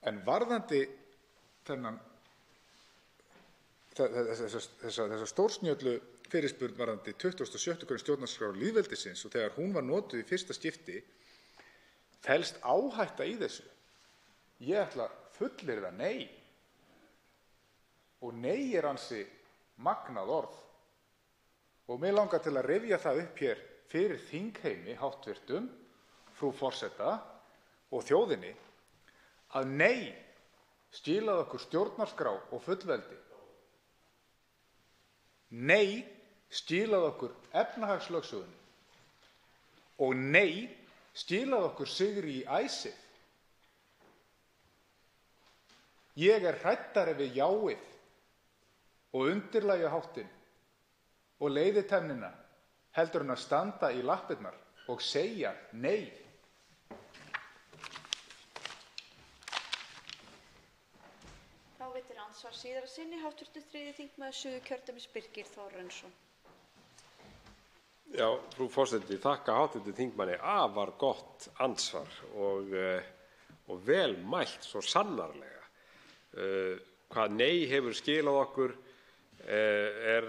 En varðandi þessa stórsnjöllu fyrirspurn varðandi 26. grein stjórnarskrár lýðveldisins og þegar hún var notuð í fyrsta skipti, felst áhætta í þessu? Ég ætla að fullyrða nei. Og nei er ansi magnað orð. Og mig langar til að rifja það upp hér fyrir þingheimi, háttvirtum, frú forseta og þjóðinni, að nei skilaði okkur stjórnarskrá og fullveldi. Nei skilaði okkur efnahagslögsögunni. Og nei skilaði okkur sigri í ICE. Ég er hræddari við jáið og undirlægjuháttinn og leiðitennina heldur en að standa í lappirnar og segja nei. Þá veitir andsvar síðara sinni hv. 3. þingmaður Suðurkjördæmis Birgir Þórarinsson. Já, frú forseti, þakka hv. þingmanni afar gott andsvar og vel mælt svo sannarlega. Hvað nei hefur skilað okkur er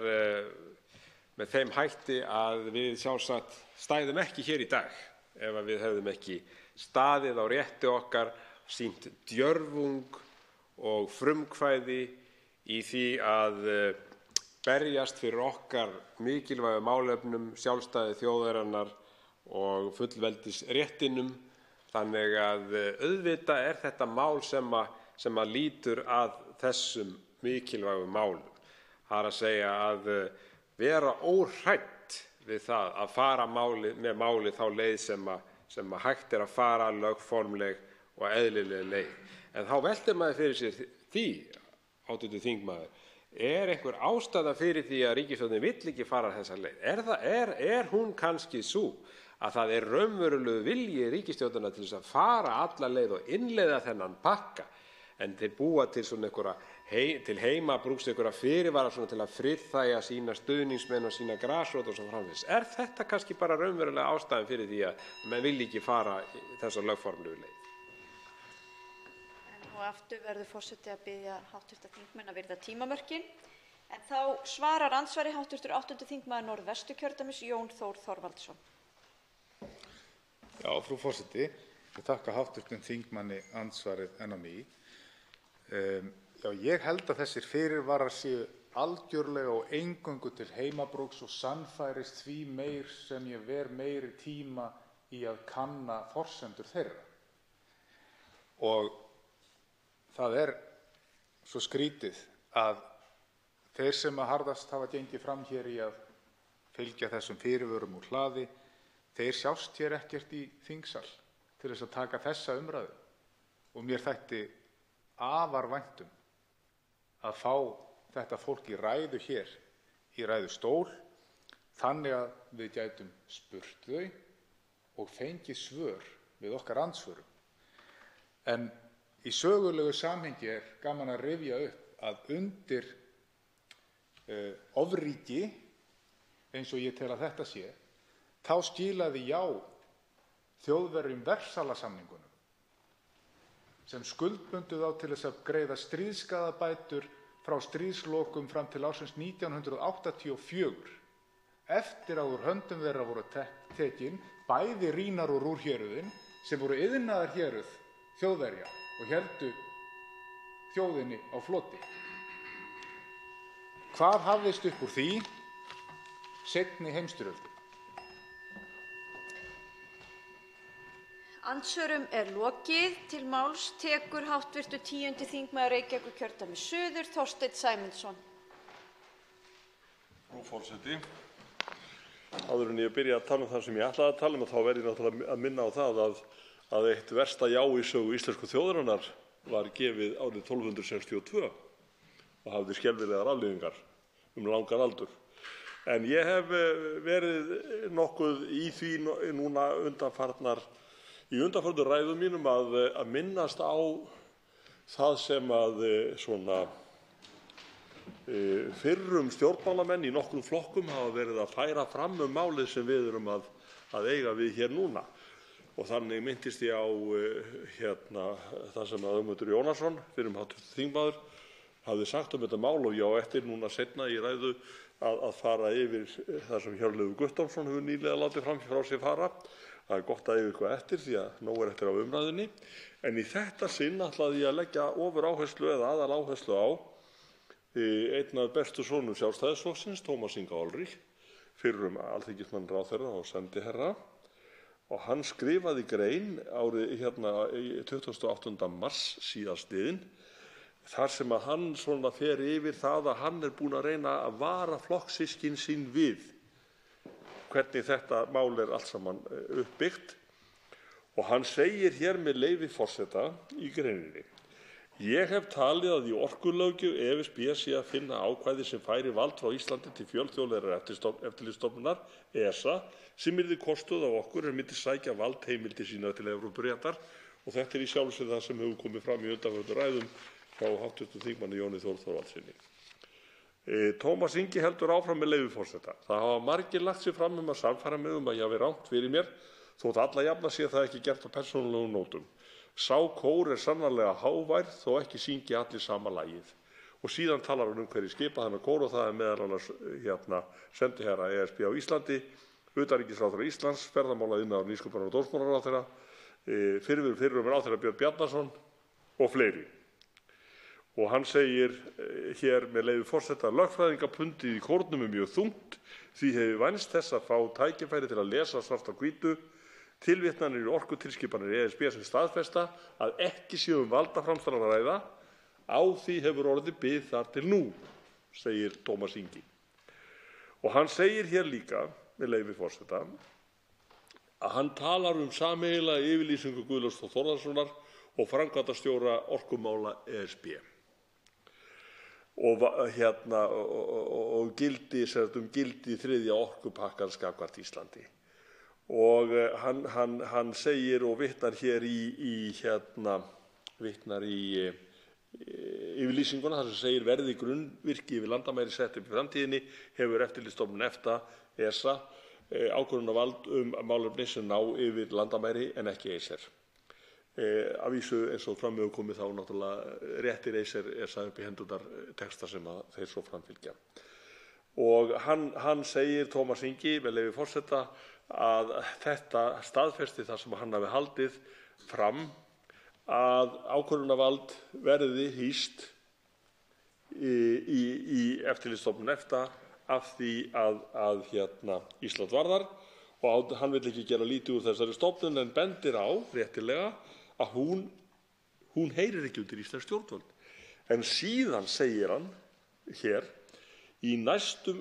með þeim hætti að við sjálfsagt stæðum ekki hér í dag ef við hefðum ekki staðið á rétti okkar, sýnt djörfung og frumkvæði í því að berjast fyrir okkar mikilvægu málefnum, sjálfstæði þjóðarinnar og fullveldisréttinum. Þannig að auðvitað er þetta mál sem að lýtur að þessum mikilvægu málum. Það er að segja að vera óhrædd við það að fara með málið þá leið sem hægt að fara, lögformleg og eðlileg leið. En þá veltir maður fyrir sér því, hv. þingmaður, einhver ástæða fyrir því að ríkisstjórnin vill ekki fara þessa leið? Er hún kannski sú að það raunverulegur vilji ríkisstjórnarinnar til þess að fara alla leið og innleiða þennan pakka, en þeir búa til svona til heimabrúks einhverja fyrirvara svona til að friðþægja sína stuðningsmenn og sína grasrót og svo framvegis? Er þetta kannski bara raunverulega ástæðan fyrir því að menn vilji ekki fara þessa lögformlegu leið? Og aftur verður forseti að biðja hv. þingmenn að virða tímamörkin. En þá svarar andsvari hv. 8. þingmaður Norðvesturkjördæmis, Jón Þór Þorvaldsson. Já, frú forseti, ég þakka hv. þingmanni andsvarið enn á ný. Já, ég held að þessir fyrirvarar séu algjörlega og eingöngu til heimabrúks og sannfærist því meir sem ég ver meiri tíma í að kanna forsendur þeirra. Og það svo skrítið að þeir sem harðast hafa gengið fram hér í að fylgja þessum fyrirvörum úr hlaði, þeir sjást hér ekkert í þingsal til þess að taka þessa umræðu. Og mér þætti afar vænt að fá þetta fólk í ræðu hér, í ræðustól, þannig að við gætum spurt þau og fengið svör við okkar andsvörum. En í sögulegu samhengi gaman að rifja upp að undir ofríki, eins og ég tel að þetta sé, þá skilaði Þjóðverjum Versalasamningunum sem skuldbundu þá til þess að greiða stríðsskaðabætur frá stríðslokum fram til ársins 1984, eftir að úr höndum þeirra voru tekin bæði Rýnar og Rúrhéruðin sem voru iðnaðarhéruð Þjóðverja og héldu þjóðinni á floti. Hvað hafðist upp úr því? Seinni heimsstyrjöldin. Andsvörum lokið. Til máls tekur hv. 10. þingmaður Reykjavíkurkjördæmis suður, Þorsteinn Sæmundsson. Frú forseti, áður en ég byrja að tala það sem ég ætlaði að tala þá verð ég náttúrulega að minna á það að eitt versta já í sögu íslensku þjóðarinnar var gefið árið 1262 og hafði skelfilegar afleiðingar langan aldur. En ég hef verið nokkuð í því núna í undanfarnu ræðum mínum að minnast á það sem að fyrrum stjórnmálamenn í nokkrum flokkum hafa verið að færa fram málið sem við erum að eiga við hér núna. Og þannig minntist ég á það sem að Ögmundur Jónasson, fyrrum hv. þingmaður, hafði sagt þetta mál og ég á eftir núna seinna í ræðu að fara yfir það sem Hjörleifur Guttormsson hefur nýlega látið frá sér fara. Það er gott að eiga eitthvað eftir því að nóg eftir á umræðunni. En í þetta sinn ætlaði ég að leggja ofuráherslu eða aðaláherslu á einn af bestu sonum Sjálfstæðisflokksins, Tómas Inga Olrich, fyrrum alþingismann ráðherra og sendiherra. Og hann skrifaði grein árið 28. mars síðastliðinn, þar sem að hann fer yfir það að hann búinn að reyna að vara flokkssystkin sín við hvernig þetta mál allt saman uppbyggt. Og hann segir hér með leyfi forseta í greininni: Ég hef talið að í orkulöggjöf ESB sé að finna ákvæði sem færi vald frá Íslandi til fjölþjóðlegrar eftirlitsstofnunar, ESA, sem yrði kostuð á okkur myndi sækja valdheimildir sínar til Evrópuréttar. Og þetta í sjálfu sér það sem hefur komið fram í undanfarnum ræðum hjá hv. þingmanni Jóni Þór Þorvaldssyni. Tómas Ingi heldur áfram með leyfi forseta: Það hafa margir lagt sig fram að sannfæra mig að ég hafi rangt fyrir mér, þótt alla jafna sé það ekki gert á persónulegum nótum. Sá kór sannarlega hávær, þó ekki syngi allir sama lagið. Og síðan talar hann hverju skipa þennan kór og það meðal annars sendiherra ESB á Íslandi, utanríkisráðherra Íslands, ferðamála-, iðnaðar-, nýsköpunar- og dómsmálaráðherra, fyrrum ráðherra Björn Bjarnason og fleiri. Og hann segir hér með leyfi forseta: Lögfræðingapundið í kórnum mjög þungt, því hefur vænst þess að fá tækifæri til að lesa svart á hvítu tilvitnanir í orkutilskipanir ESB sem staðfesta að ekki sé valdaframsal að ræða. Á því hefur orðið bið þar til nú, segir Tómas Ingi. Og hann segir hér líka með leyfi forseta, að hann talar sameiginlega yfirlýsingu Guðlaugs Þórs Þórðarsonar og framkvæmdastjóra orkumála ESB og gildi þriðja orkupakkans gagnvart Íslandi. Og hann segir og vitnar hér vitnar í yfirlýsinguna þar sem segir verði grunnvirki yfir landamæri sett upp í framtíðinni hefur Eftirlitsstofnun EFTA, ESA, ákvörðunarvald málefni sem ná yfir landamæri en ekki Acer. Að vísu eins og fram hefur komið þá náttúrulega réttir Acer ESA upp í hendurnar texta sem þeir svo framfylgja. Og hann segir, Tómas Ingi, með leyfi forseta, að þetta staðfesti það sem hann hafi haldið fram að ákvörðunarvald verði hýst í Eftirlitsstofnun EFTA af því að Ísland varðar og hann vill ekki gera lítið úr þessari stofnun en bendir á réttilega að hún heyrir ekki undir íslensk stjórnvöld. En síðan segir hann hér í næstu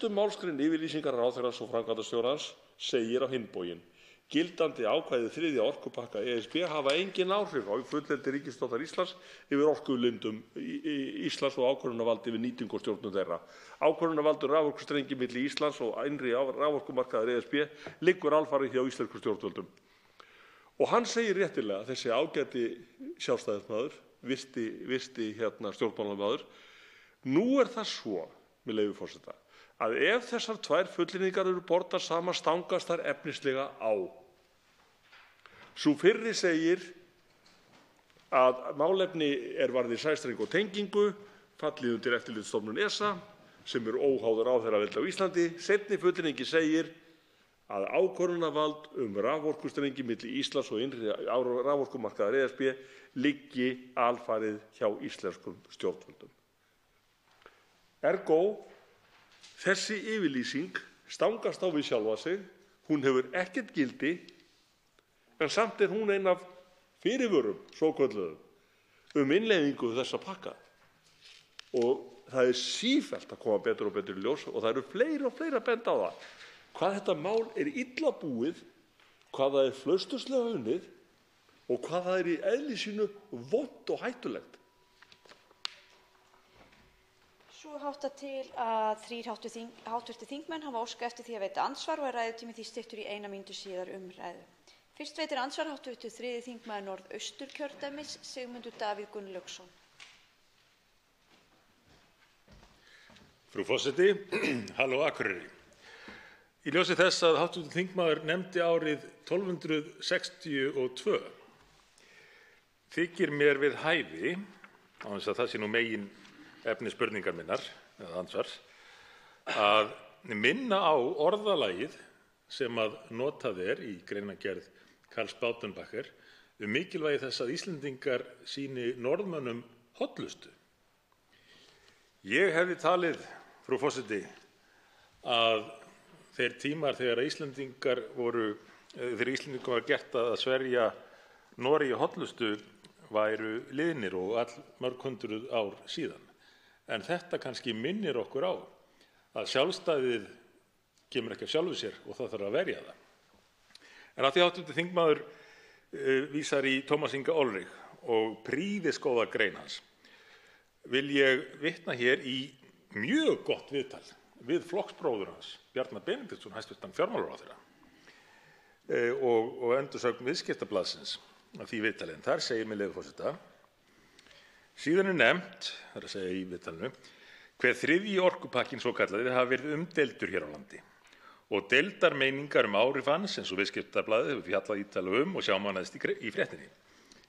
málsgrein yfirlýsingar ráðherrans og framkvæmdastjórans segir á hinn bóginn: gildandi ákvæði þriðja orkupakka ESB hafa engin áhrif á fullveldi ríkisstjórnar Íslands yfir orkulindum Íslands og ákvörðunarvald yfir nýtingu og stjórnun þeirra. Ákvörðunarvald raforkustrengi milli Íslands og innri raforkumarkaðar ESB liggur alfarið hjá íslenskum stjórnvöldum. Og hann segir réttilega, þessi ágæti sjálfstæðismaður, virti stjórnmálamaður, nú það svo, með leyfi forseta, að ef þessar tvær fullyrðingar eru bornar saman stangast þær efnislega á. Sú fyrri segir að málefni varði sæstreng og tengingu fallið undir Eftirlitsstofnun ESA sem óháður ráðherra á Íslandi. Seinni fullyrðingin segir að ákvörðunarvald raforkustrengi milli Íslands og innri raforkumarkaðar ESB liggi alfarið hjá íslenskum stjórnvöldum. Ergo, þessi yfirlýsing stangast á við sjálfa sig, hún hefur ekkert gildi, en samt hún ein af fyrirvörum svokölluðum innleiðingu þessa pakka. Og það sífellt að koma betur og betur í ljós og það eru fleiri og fleiri að benda á það. Hvað þetta mál illa búið, hvað það flaustuslega unnið og hvað það í eðli sínu vont og hættulegt. Svo háttar til að 3 háttvirtir þingmenn hafa óskað eftir því að veita andsvar og ræðutími því styttur í 1 mínútu síðar umræðu. Fyrst veitir andsvar hv. 3. þingmaður Norðausturkjördæmis, Sigmundur Davíð Gunnlaugsson. Frú forseti, halló Akureyri. Í ljósi þess að hv. þingmaður nefndi árið 1262 þykir mér við hæfi, á þess að það sé nú megin efni spurningar minnar, eða ansvars, að minna á orðalagið sem notað í greinargerð Karls Baudenbacher mikilvægi þess að Íslendingar sýni Norðmönnum hollustu. Ég hefði talið, frú forseti, að þeir tímar þegar Íslendingar var gert að sverja Noregi hollustu væru liðnir og allmörg hundruð ár síðan. En þetta kannski minnir okkur á að sjálfstæðið kemur ekki af sjálfu sér og það þarf að verja það. En af því hv. þingmaður vísar í Tómas Inga Olrich og prýðisgóða grein hans, vil ég vitna hér í mjög gott viðtal við flokksbróður hans, Bjarna Benediktsson, hæstvirtan fjármálaráðherra, og endursögn Viðskiptablaðsins af því viðtali. En þar segir með leyfi forseta: síðan nefnt, það að segja í viðtalinu, hver þriðji orkupakkinn svokallaði hafi verið umdeildur hér á landi og deildar meiningar áhrif hans, eins og Viðskiptablaðið hefur fjallað ítarlega og sjá neðst í fréttinni.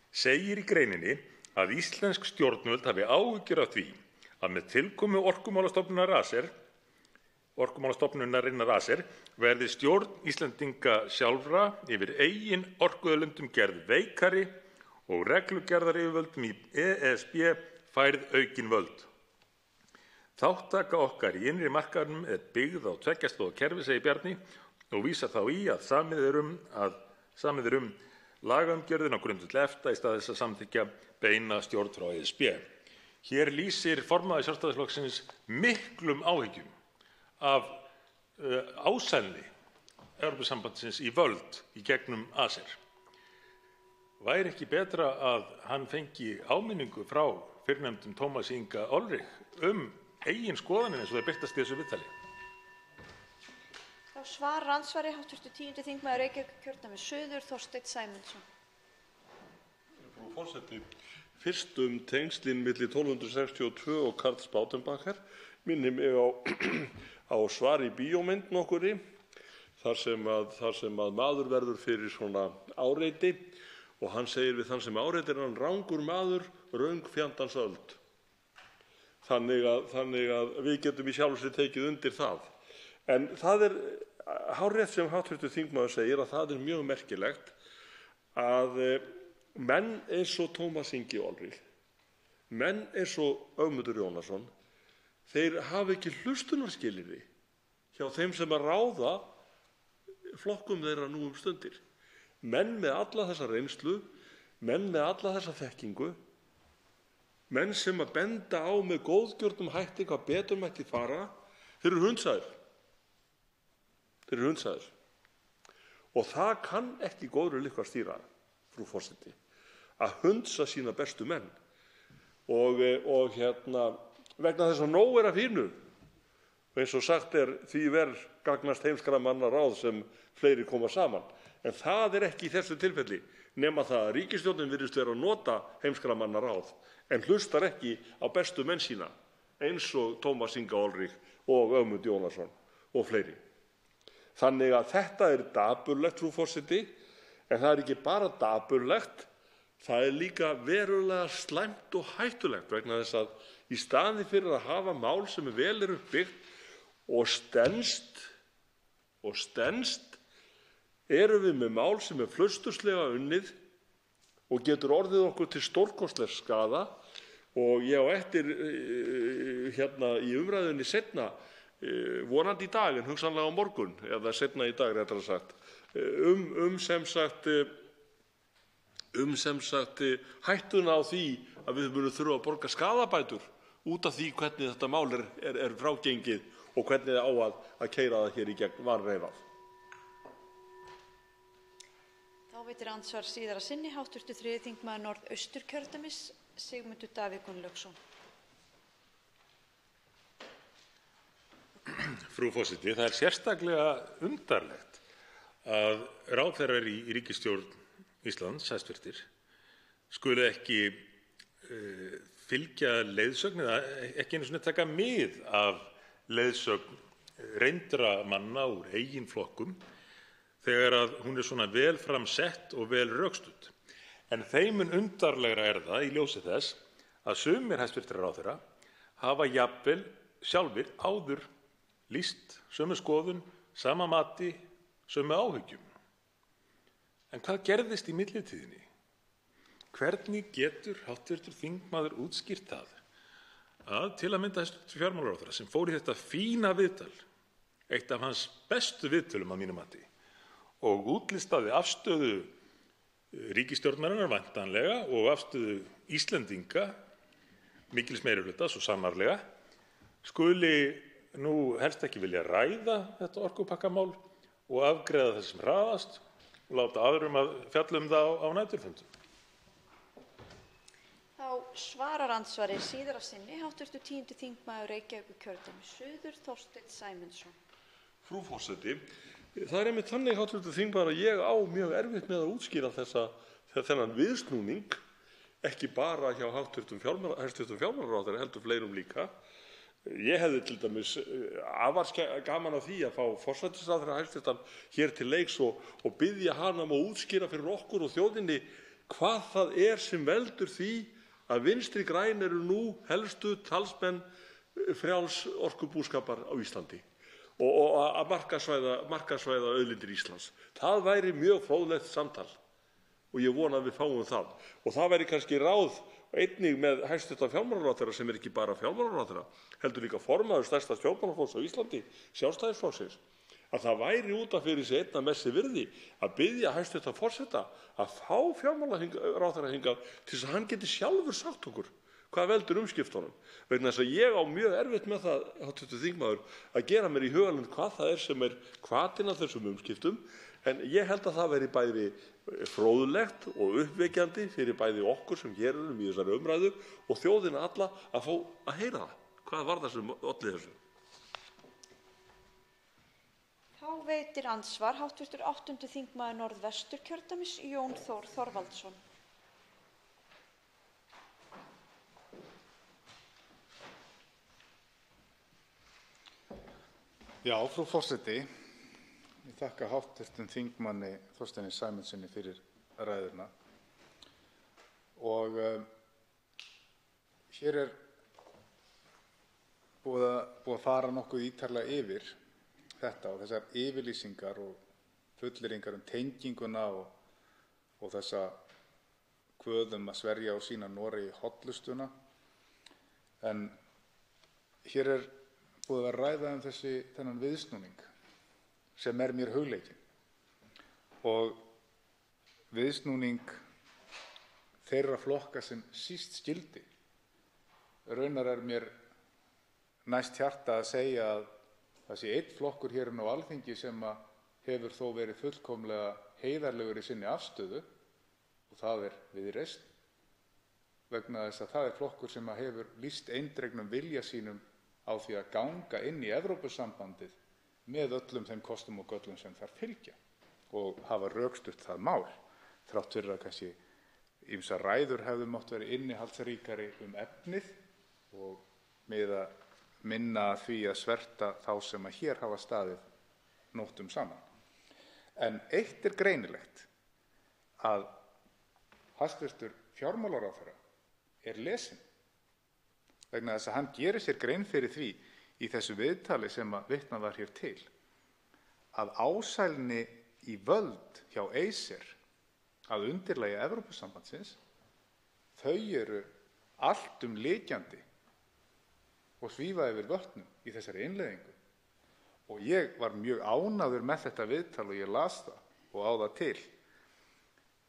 Segir í greininni að íslensk stjórnvöld hafi áhyggjur af því að með tilkomu orkumálastofnunarinnar ACER verði stjórn Íslendinga sjálfra yfir eigin orkuauðlindum gerð veikari og reglugerðaryfirvöldum í ESB færð aukin völd. Þátttaka okkar í innri markaðnum byggð á tveggja stoða kerfi, segir Bjarni, og vísar þá í að samið er lagaumgjörðin á grundvelli EFTA í stað þess að samþykkja beina stjórn frá ESB. Hér lýsir formaður Sjálfstæðisflokksins miklum áhyggjum af ásælni Evrópusambandsins í völd í gegnum ACER. Væri ekki betra að hann fengi áminningu frá fyrrnefndum Tómasi Inga Olrich eigin skoðanir eins og þær birtast í þessu viðtali? Þá svarar andsvari hv. 10. þingmaður Reykjavíkurkjördæmis suður, Þorsteinn Sæmundsson. Frú forseti, fyrst tengslin milli 1262 og Karls Baudenbacher minni mig á svar í bíómynd nokkurri þar sem að maður verður fyrir svona áreiti og hann segir við þann sem áreitir hann rangur maður, röng fjandans öld. Þannig að við getum í sjálfu sér tekið undir það. En það er hárrétt sem hv. þingmaður segir að það er mjög merkilegt að menn eins og Tómas Ingi Olrich, menn eins og Ögmundur Jónasson, þeir hafa ekki hlustunarskilyrði hjá þeim sem að ráða flokkum þeirra nú stundir. Menn með alla þessa reynslu, menn með alla þessa þekkingu, menn sem að benda á með góðgjörnum hætti hvað betur mætti fara, þeir eru hundsaðir. Þeir eru hundsaðir. Og það kann ekki góðri lukku að stýra, frú forseti, að hundsa sína bestu menn. Og vegna þess að nóg er af hínu, eins og sagt er því verð gagnast heimskra manna ráð sem fleiri koma saman. En það er ekki í þessu tilfelli, nema það að ríkisstjórnin virðist vera að nota heimskra manna ráð, en hlustar ekki á bestu menn sína, eins og Tómas Inga Olrich og Ögmund Jónasson og fleiri. Þannig að þetta er dapurlegt, frú forseti, en það er ekki bara dapurlegt, það er líka verulega slæmt og hættulegt vegna þess að í staði fyrir að hafa mál sem vel eru byggt og stenst erum við með mál sem flusturslega unnið og getur orðið okkur til stórkostlegs skaða og ég á eftir í umræðunni seinna, vonandi í dag en hugsanlega á morgun, eða seinna í dag réttara sagt, sem sagt hættuna á því að við munum þurfa að borga skaðabætur út af því hvernig þetta mál er frágengið og hvernig á að keyra það hér í gegn var reifað. Þá veitir andsvar síðara sinni hv. 3. þingmaður Norðausturkjördæmis Sigmundur Davíð Gunnlaugsson. Frú forseti, það er sérstaklega undarlegt að ráðherrar í ríkisstjórn Íslands, hæstvirtir, skuli ekki fylgja leiðsögn eða ekki einu sinni taka mið af leiðsögn reyndra manna úr eigin flokkum þegar að hún er svona vel framsett og vel rökstudd. En þeim mun undarlegra er það í ljósi þess að sumir hæstvirtir ráðherra hafa jafnvel sjálfir áður lýst sömu skoðun, sama mati, sömu áhyggjum. En hvað gerðist í millitíðinni? Hvernig getur hv. þingmaður útskýrt það að til að mynda hæstvirtur fjármálaráðherra sem fór í þetta fína viðtal, eitt af hans bestu viðtölum að mínu mati, og útlistaði afstöðu ríkisstjórnarinnar væntanlega og afstöðu Íslendinga mikils meirihluta svo sannarlega, skuli nú helst ekki vilja ræða þetta orkupakkamál og afgreiða það sem hraðast og láta aðrum að fjalla það á næturfundum. Þá svarar andsvari síðara sinni hv. 10. þingmaður Reykjavíkurkjördæmis suður Þorsteinn Sæmundsson. Frú forseti, það er einmitt þannig hv. þingmaður að ég á mjög erfitt með að útskýra þennan viðsnúning, ekki bara hjá hæstv. fjármálaráðherra heldur fleirum líka. Ég hefði til dæmis afar gaman af því að fá forsætisráðherra hæstvirtan hér til leiks og biðja hana að útskýra fyrir okkur og þjóðinni hvað það er sem veldur því að Vinstri græn eru nú helstu talsmenn frjáls orkubúskapar á Íslandi og að markaðsvæða auðlindir Íslands. Það væri mjög fróðlegt samtal og ég vona að við fáum það. Og það væri kannski ráð einnig með hæstvirtan fjármálaráðherra sem er ekki bara fjármálaráðherra, heldur líka formaður stærsta stjórnmálaflokks á Íslandi, Sjálfstæðisflokksins, að það væri út af fyrir sig einna messi virði að biðja hæstvirtan forseta að fá fjármálaráðherra hingað til þess að hann geti sjálfur sagt okkur Hvað veldur umskiptunum? Vegna þess að ég á mjög erfitt með það, hv. þingmaður, að gera mér í hugarlund hvað það sem hvatinn að þessum umskiptum, en ég held að það veri bæði fróðlegt og uppvekjandi fyrir bæði okkur sem hér erum í þessari umræðu og þjóðina alla að fá að heyra það. Hvað var það sem olli þessu? Þá veitir andsvar hv. 8. þingmaður Norðvesturkjördæmis, Jón Þór Þorvaldsson. Já, frú forseti, ég þakka hv. þingmanni Þorsteini Sæmundssyni fyrir ræðuna og hér búið að fara nokkuð ítarlega yfir þetta og þessar yfirlýsingar og fullyrðingar tenginguna og þessa kvöð að sverja og sýna Noregi hollustuna. En hér búið að ræða þennan viðsnúning sem mér hugleikinn og viðsnúning þeirra flokka sem síst skildi. Raunar mér næst hjarta að segja að það sé einn flokkur hér á Alþingi sem hefur þó verið fullkomlega heiðarlegur í sinni afstöðu og það Viðreisn, vegna þess að það flokkur sem hefur lýst eindregnum vilja sínum á því að ganga inn í Evrópusambandið með öllum þeim kostum og göllum sem þar fylgja og hafa rökstutt það mál, þrátt fyrir að kannski ýmsar ræður hefðu mátt verið innihaldsríkari efnið og minna að því að sverta þá sem hér hafa staðið nóttum saman. En eitt greinilegt, að hæstv. Fjármálaráðherra lesinn, vegna þess að hann gerir sér grein fyrir því í þessu viðtali sem vitnað var hér til, að ásælni í völd hjá Acer að undirlagi Evrópusambandsins, þau alltumlykjandi og svífa yfir vötnum í þessari innleiðingu. Og ég var mjög ánægður með þetta viðtal og ég las það og á það til,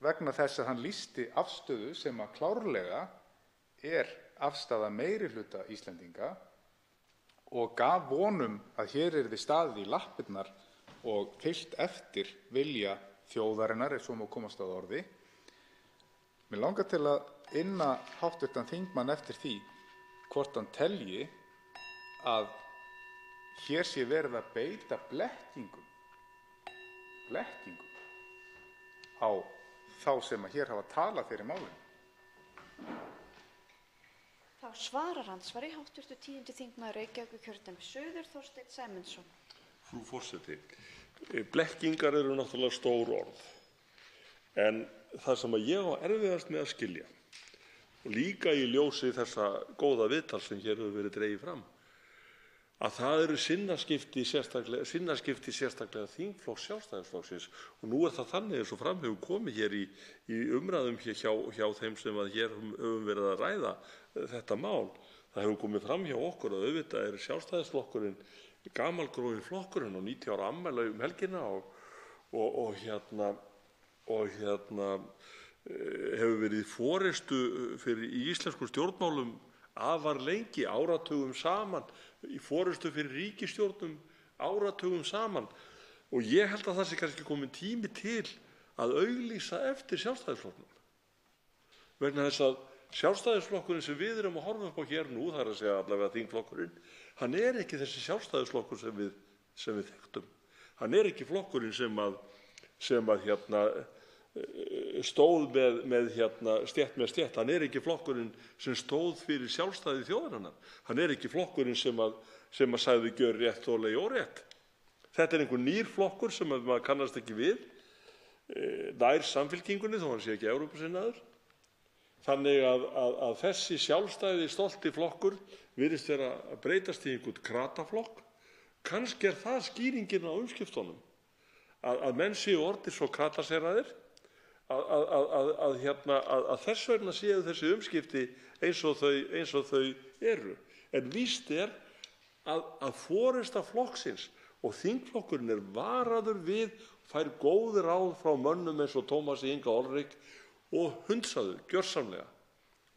vegna þess að hann lýsti afstöðu sem klárlega afstaða meirihluta Íslendinga og gaf vonum að hér yrði staðið í lappirnar og fylgt eftir vilja þjóðarinnar, ef svo má komast að orði. Mig langar til að inna hv. þingmann eftir því hvort hann telji að hér sé verið að beita blekkingum á þá sem hér hafa talað fyrir málinu. Þá svarar andsvari hv. 10. þingmaður Reykjavíkurkjördæmis suður, Þorsteinn Sæmundsson. Frú forseti, blekkingar eru náttúrulega stór orð, en það sem ég á erfiðast með að skilja, og líka í ljósi þessa góða viðtals sem hér hefur verið dregið fram, að það eru sinnaskipti sérstaklega þingflokks Sjálfstæðisflokksins, og nú það þannig eins og fram hefur komið hér í umræðum hjá þeim sem hér höfum verið að ræða þetta mál. Það hefur komið fram hjá okkur að auðvitað Sjálfstæðisflokkurinn gamalgróinn flokkurinn og 90 ára afmæli helgina og hefur verið í forystu í íslenskum stjórnmálum afar lengi, áratugum saman, í forystu fyrir ríkisstjórnum áratugum saman, og ég held að það sé kannski kominn tími til að auglýsa eftir Sjálfstæðisflokknum, vegna þess að Sjálfstæðisflokkurinn sem við erum að horfa upp á hér nú, það að segja allavega þingflokkurinn, hann ekki þessi Sjálfstæðisflokkur sem við þekktum. Hann ekki flokkurinn sem stóð með stétt með stétt. Hann ekki flokkurinn sem stóð fyrir sjálfstæði þjóðarinnar. Hann ekki flokkurinn sem sagði gjör rétt og legi órétt. Þetta einhver nýr flokkur sem maður kannast ekki við, nær Samfylkingunni þó hann sé ekki Evrópusinnaður. Þannig að þessi sjálfstæði stolti flokkur virðist vera að breytast í einhvern krataflokk. Kannski það skýringin á umskiptunum, að menn séu orðnir svo krataseraðir að þess vegna séu þessi umskipti eins og þau eru. En víst að forysta flokksins og þingflokkurinn varaður við, fær góð ráð frá mönnum eins og Tómasi Inga Olrik og hundsaður gjörsamlega.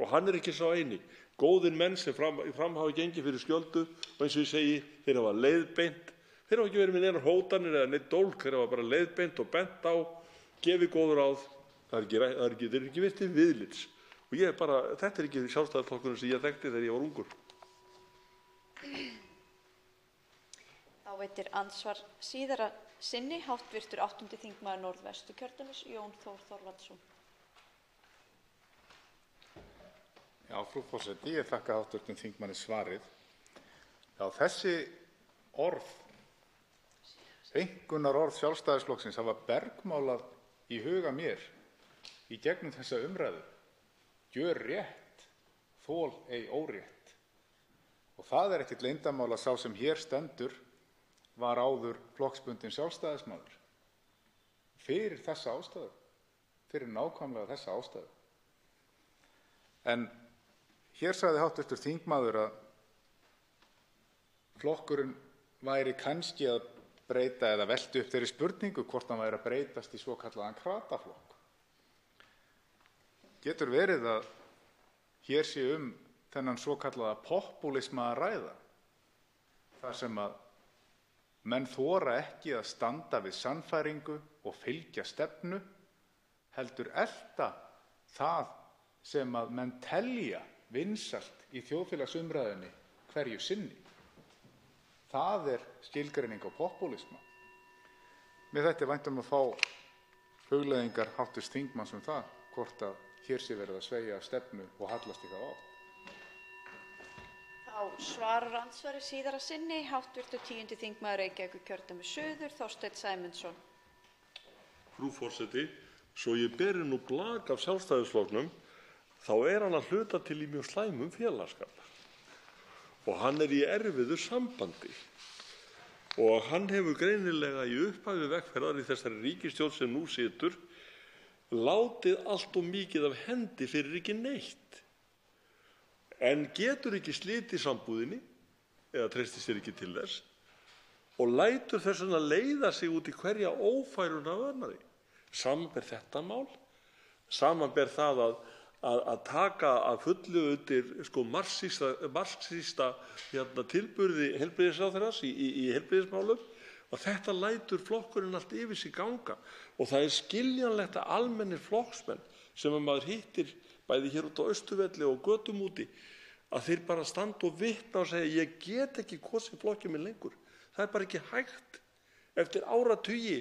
Og hann ekki sá eini. góðir menn sem fram hafa gengið fyrir skjöldu og eins og ég segi, þeir hafa leiðbeint. Þeir hafa ekki verið með neinar hótanir eða neitt dólg, þeir hafa bara leiðbeint og bent á, gefið góð ráð. Þeir eru ekki virtir viðlits. Og þetta er ekki Sjálfstæðisflokkurinn sem ég þekkti þegar ég var ungur. Þá veitir andsvar síðara sinni háttvirtur 8. þingmaður Norðvesturkjördæmis, Jón Þór Þorvaldsson. Já, frú forseti, ég þakka hv. þingmanni svarið. Já, þessi orð, einkunnarorð Sjálfstæðisflokksins hafa bergmálað í huga mér í gegnum þessa umræðu. Gjör rétt, þol ei órétt. Og það er ekkert leyndarmál að sá sem hér stendur var áður flokksbundinn sjálfstæðismaður. Fyrir þessa ástæðu, fyrir nákvæmlega þessa ástæðu. En hér sagði hv. þingmaður að flokkurinn væri kannski að breyta eða velta upp þeirri spurningu hvort hann væri að breytast í svokallaðan krataflokk. Getur verið að hér sé þennan svokallaða popúlisma að ræða, þar sem að menn þora ekki að standa við sannfæringu og fylgja stefnu, heldur elta það sem að menn telja vinsælt í þjóðfélagsumræðunni hverju sinni. Það er skilgreining á popúlisma. Mér þætti vænt að fá hugleiðingar hv. þingmanns það, hvort að hér sé verið að sveigja stefnu og hallast í þá átt. Þá svarar andsvari síðara sinni háttvirtur 10. þingmaður Reykjavíkurkjördæmis suður, Þorsteinn Sæmundsson. Frú forseti, svo ég beri nú blak af Sjálfstæðisflokknum, þá hann að hluta til í mjög slæmum félagsskap. Og hann í erfiðu sambandi. Og hann hefur greinilega í upphafi vegferðar í þessari ríkisstjórn sem nú situr, látið allt og mikið af hendi fyrir ekki neitt. En getur ekki slitið sambúðinni, eða treystir sér ekki til þess, og lætur þess vegna leiða sig út í hverja ófæruna af annarri. Samanber þetta mál, samanber það að taka að fullu undir marxísta tilburði heilbrigðisráðherrans í heilbrigðismálum, og þetta lætur flokkurinn allt yfir sig ganga. Og það skiljanlegt að almennir flokksmenn sem að maður hittir bæði hér út á Austurvelli og götum úti, að þeir bara standa og vitna og segja ég get ekki kosið flokkinn minn lengur. Það bara ekki hægt. Eftir áratugi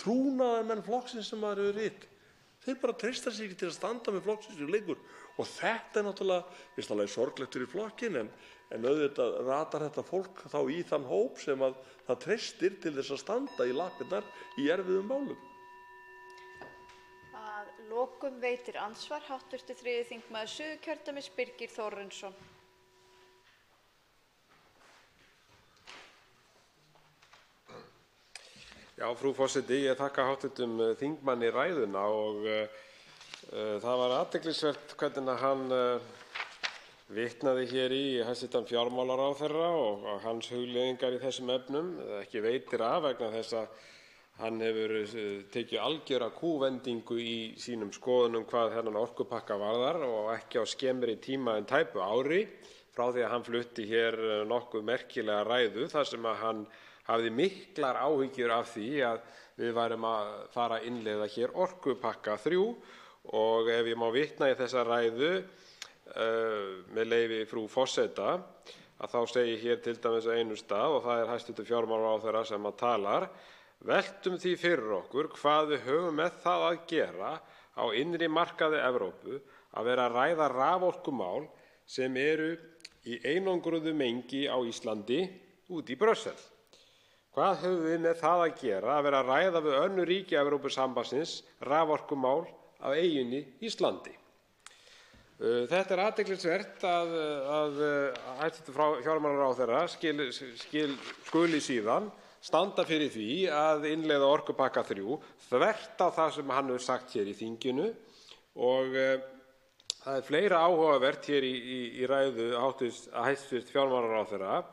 trúnaðarmenn flokksins sem maður hefur hitt, þeir bara treysta sig ekki til að standa með flokksins lengur. Og þetta náttúrulega, finnst alveg sorglegt fyrir flokkinn, en auðvitað ratar þetta fólk þá í þann hóp sem að það treystir til þess að standa í lappirnar í erfiðum málum. Að lokum veitir andsvar háttvirtur 3. þingmaður Suðurkjördæmis Birgir Þórarinsson. Já, frú forseti, ég þakka hv. þingmanni ræðuna og það var athyglisvert hvernig hann vitnaði hér í hæstv. Fjármálaráðherra og hans hugleiðingar í þessum efnum. Ekki veitir af vegna þess að hann hefur tekið algjöra kúvendingu í sínum skoðunum hvað þennan orkupakka varðar og ekki á skemmri tíma en tæpu ári frá því að hann flutti hér nokkuð merkilega ræðu þar sem að hann hafði miklar áhyggjur af því að við værum að fara að innleiða hér orkupakka 3 og ef ég má vitna í þessa ræðu með leyfi frú forseta að þá segir hér til dæmis á einum stað og það hæstv. Fjármálaráðherra sem að talar: veltum því fyrir okkur hvað við höfum með það að gera á innri markaði Evrópu að vera að ræða raforkumál sem eru í einangruðu mengi á Íslandi út í Brussel. Hvað höfum við með það að gera að vera að ræða við önnur ríki Evrópusambandsins raforkumál af eyjunni Íslandi? Þetta athyglisvert að hæstv. Fjármálaráðherra skuli síðan standa fyrir því að innleiða orkupakka 3 þvert á það sem hann hefur sagt hér í þinginu og það fleira áhugavert hér í ræðu hæstv. Fjármálaráðherra.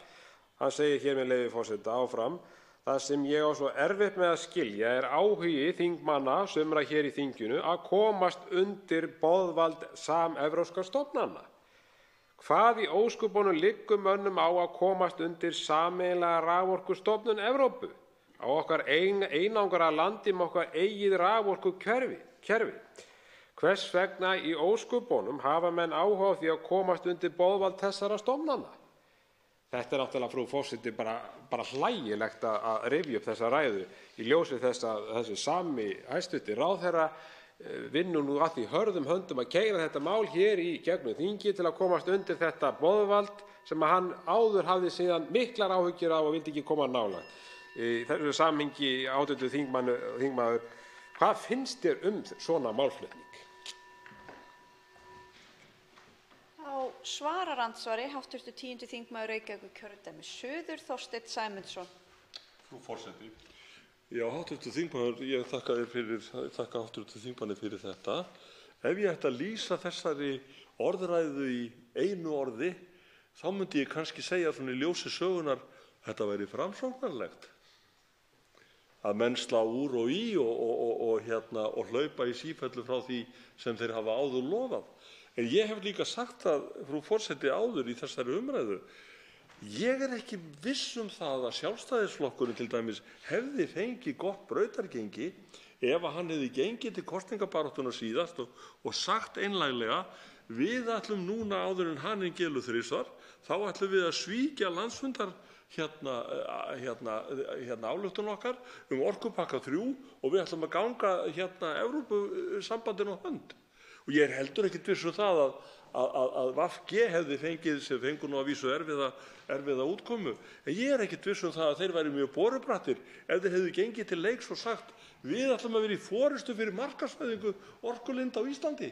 Hann segir hér með leyfi forseta áfram: það sem ég á svo erfitt með að skilja er áhugi þingmanna sumra hér í þinginu að komast undir boðvald samevrópskra stofnana. Hvað í ósköpunum liggur mönnum á að komast undir sameiginlega raforkustofnun Evrópu á okkar einangra landi með okkar eigið raforkukerfi? Hvers vegna í ósköpunum hafa menn áhuga á því að komast undir boðvald þessara stofnana? Þetta náttúrulega, frú forseti, bara hlægilegt að rifja upp þessa ræðu í ljósi þess að þessi sami hæstv. Ráðherra vinnur nú að því hörðum höndum að keyra þetta mál hér í gegnum þingið til að komast undir þetta boðvald sem hann áður hafði síðan miklar áhyggjur af og vildi ekki koma nálægt. Í þessu samhengi, hv. þingmaður, hvað finnst þér svona málflutning? Þá svarar andsvari hv. 10. þingmaður Reykjavíkurkjördæmis suður, Þorsteinn Sæmundsson. Frú forseti. Já, hv. þingmaður, ég þakka hv. þingmanni fyrir þetta. Ef ég ætti að lýsa þessari orðræðu í einu orði, þá myndi ég kannski segja svona í ljósi sögunar, þetta væri framsóknarlegt. Að menn slá úr og í og hlaupa í sífellu frá því sem þeir hafa áður lofað. En ég hef líka sagt það, frú forseti, áður í þessari umræðu, ég ekki viss það að Sjálfstæðisflokkurinn til dæmis hefði fengið gott brautargengi ef hann hefði gengið til kosningabaráttunnar síðast og sagt einlæglega: við ætlum núna áður en haninn gelu þrisvar, þá ætlum við að svíkja landsfundar ályktun okkar orkupakka 3 og við ætlum að ganga Evrópusambandinu á hönd. Og ég heldur ekkert viss það að VG hefði fengið, sem fengur nú að vísu erfiða útkomu, en ég ekkert viss það að þeir væri mjög borubrattir ef þeir hefðu gengið til leiks og sagt: við ætlum að vera í forystu fyrir markaðsvæðingu orkulinda á Íslandi.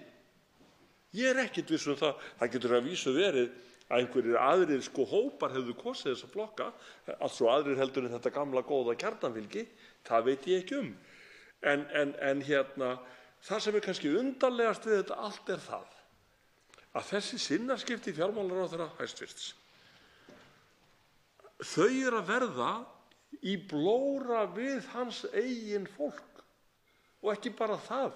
Ég ekkert viss það getur að vísu verið að einhverjir aðrir hópar hefðu kosið þessa flokka, allt svo aðrir heldur en þetta gamla góða kjarnafylgi, það veit ég ekki En það sem kannski undarlegast við þetta allt það að þessi sinnaskipti fjármálaráðherra hæstvirts, þau að verða í blóra við hans eigin fólk og ekki bara það.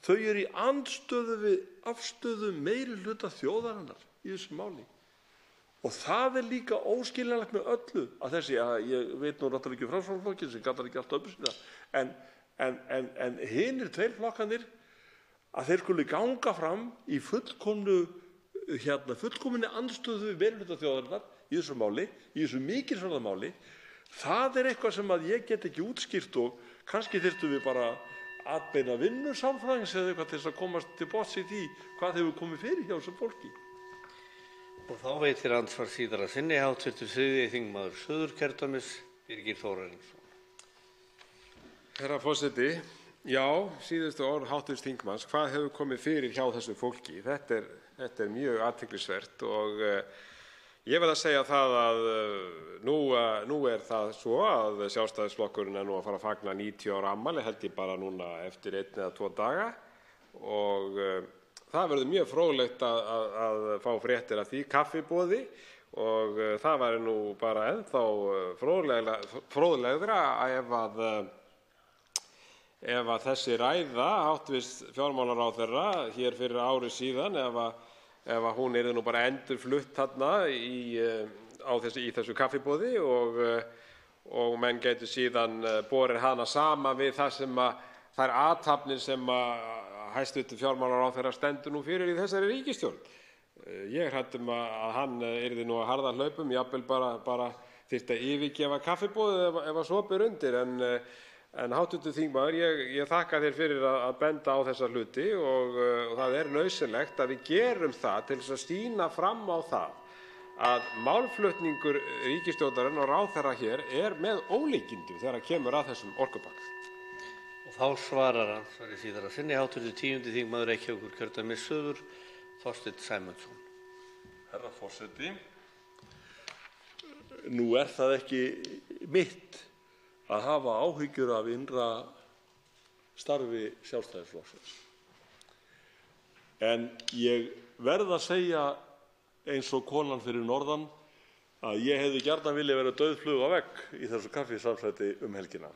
Þau í andstöðu við afstöðu meirihluta þjóðarinnar í þessu máli. Og það líka óskiljanlegt með öllu að þessi, ég veit nú náttúrulega ekki Framsóknarflokkinn sem kallar ekki allt ömmu sína, en hinir tveir flokkarnir að þeir skuli ganga fram í fullkominni andstöðu við meirihluta þjóðarinnar í þessu máli, í þessu mikilsverða máli, það eitthvað sem að ég get ekki útskýrt og kannski þyrftum við bara atbeina vinnu sálfræðings eða eitthvað til þess að komast til botns í því hvað hefur komið fyrir hjá þessu fólki. Og þá veitir andsvar síðar að sinni hv. 3. þingmaður Suðurkjördæmis, Birgir Þórarinsson. Herra forseti, já, síðustu orð hv. þingmanns, hvað hefur komið fyrir hjá þessu fólki? Þetta mjög athyglisvert og ég verð að segja það að nú það svo að Sjálfstæðisflokkurinn nú að fara að fagna 90 ára afmæli, held ég bara núna eftir 1 eða 2 daga og það verður mjög fróðlegt að fá fréttir af því kaffiboði og það væri nú bara ennþá fróðlegra ef að þessi ræða hv. fjármálaráðherra hér fyrir ári síðan, ef hún nú bara endurflutt þarna í þessu kaffiboði og menn gætu síðan borið hana saman við það sem þær athafnir sem hæstv. fjármálaráðherra stendur nú fyrir í þessari ríkisstjórn. Ég hrædd að hann yrði nú að harða hlaupum, jafnvel bara þyrfti að yfirgefa kaffiboðið ef svo ber undir. En hv. þingmaður, ég þakka þér fyrir að benda á þessa hluti og það nauðsynlegt að við gerum það til þess að sýna fram á það að málflutningur ríkisstjórnarinnar og ráðherra hér með ólíkindum þegar kemur að þessum orkupakka. Og þá svarar andsvari síðar að sinni hv. 10. þingmaður Reykjavíkurkjördæmis suður, Þorsteinn Sæmundsson. Herra forseti, nú það ekki mitt að hafa áhyggjur af innra starfi Sjálfstæðisflokksins. En ég verð að segja eins og konan fyrir norðan að ég hefði gjarnan viljað vera dauðflug á vegg í þessu kaffisamsæti helgina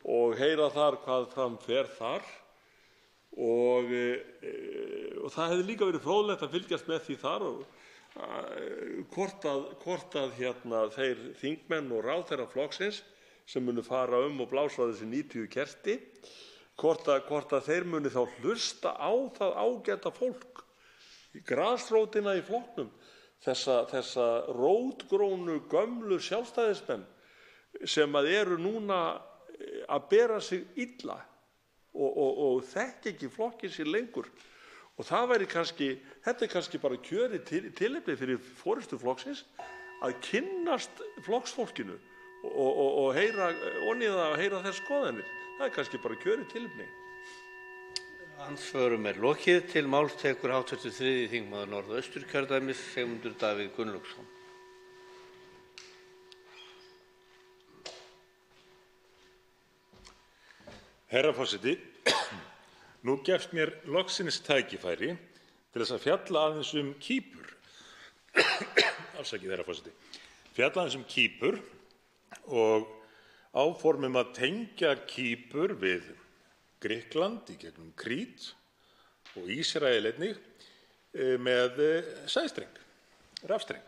og heyra þar hvað fram fer þar og það hefði líka verið fróðlegt að fylgjast með því þar og hvort að þeir þingmenn og ráðherrar flokksins sem munu fara og blása þessi 90 kerti, hvort að þeir muni þá hlusta á það ágæta fólk, grasrótina í flokknum, þessa rótgrónu gömlu sjálfstæðismenn sem eru núna að bera sig illa og þekki ekki flokkinn sér lengur. Og þetta kannski bara kjörið tilefni fyrir forystu flokksins að kynnast flokksfólkinu og heyra og heyra þess skoðanir. Það kannski bara kjörið tilefni. Andsvörum lokið. Til máls tekur hv. 3. þingmaður Norðausturkjördæmis, Sigmundur Davíð Gunnlaugsson. Herra forseti, nú gefst mér loksins tækifæri til þess að fjalla aðeins Kýpur. Afsakið, herra forseti. Fjalla aðeins Kýpur og áformum að tengja Kýpur við Grikkland í gegnum Krít og Ísrael einnig með sæstreng, rafstreng.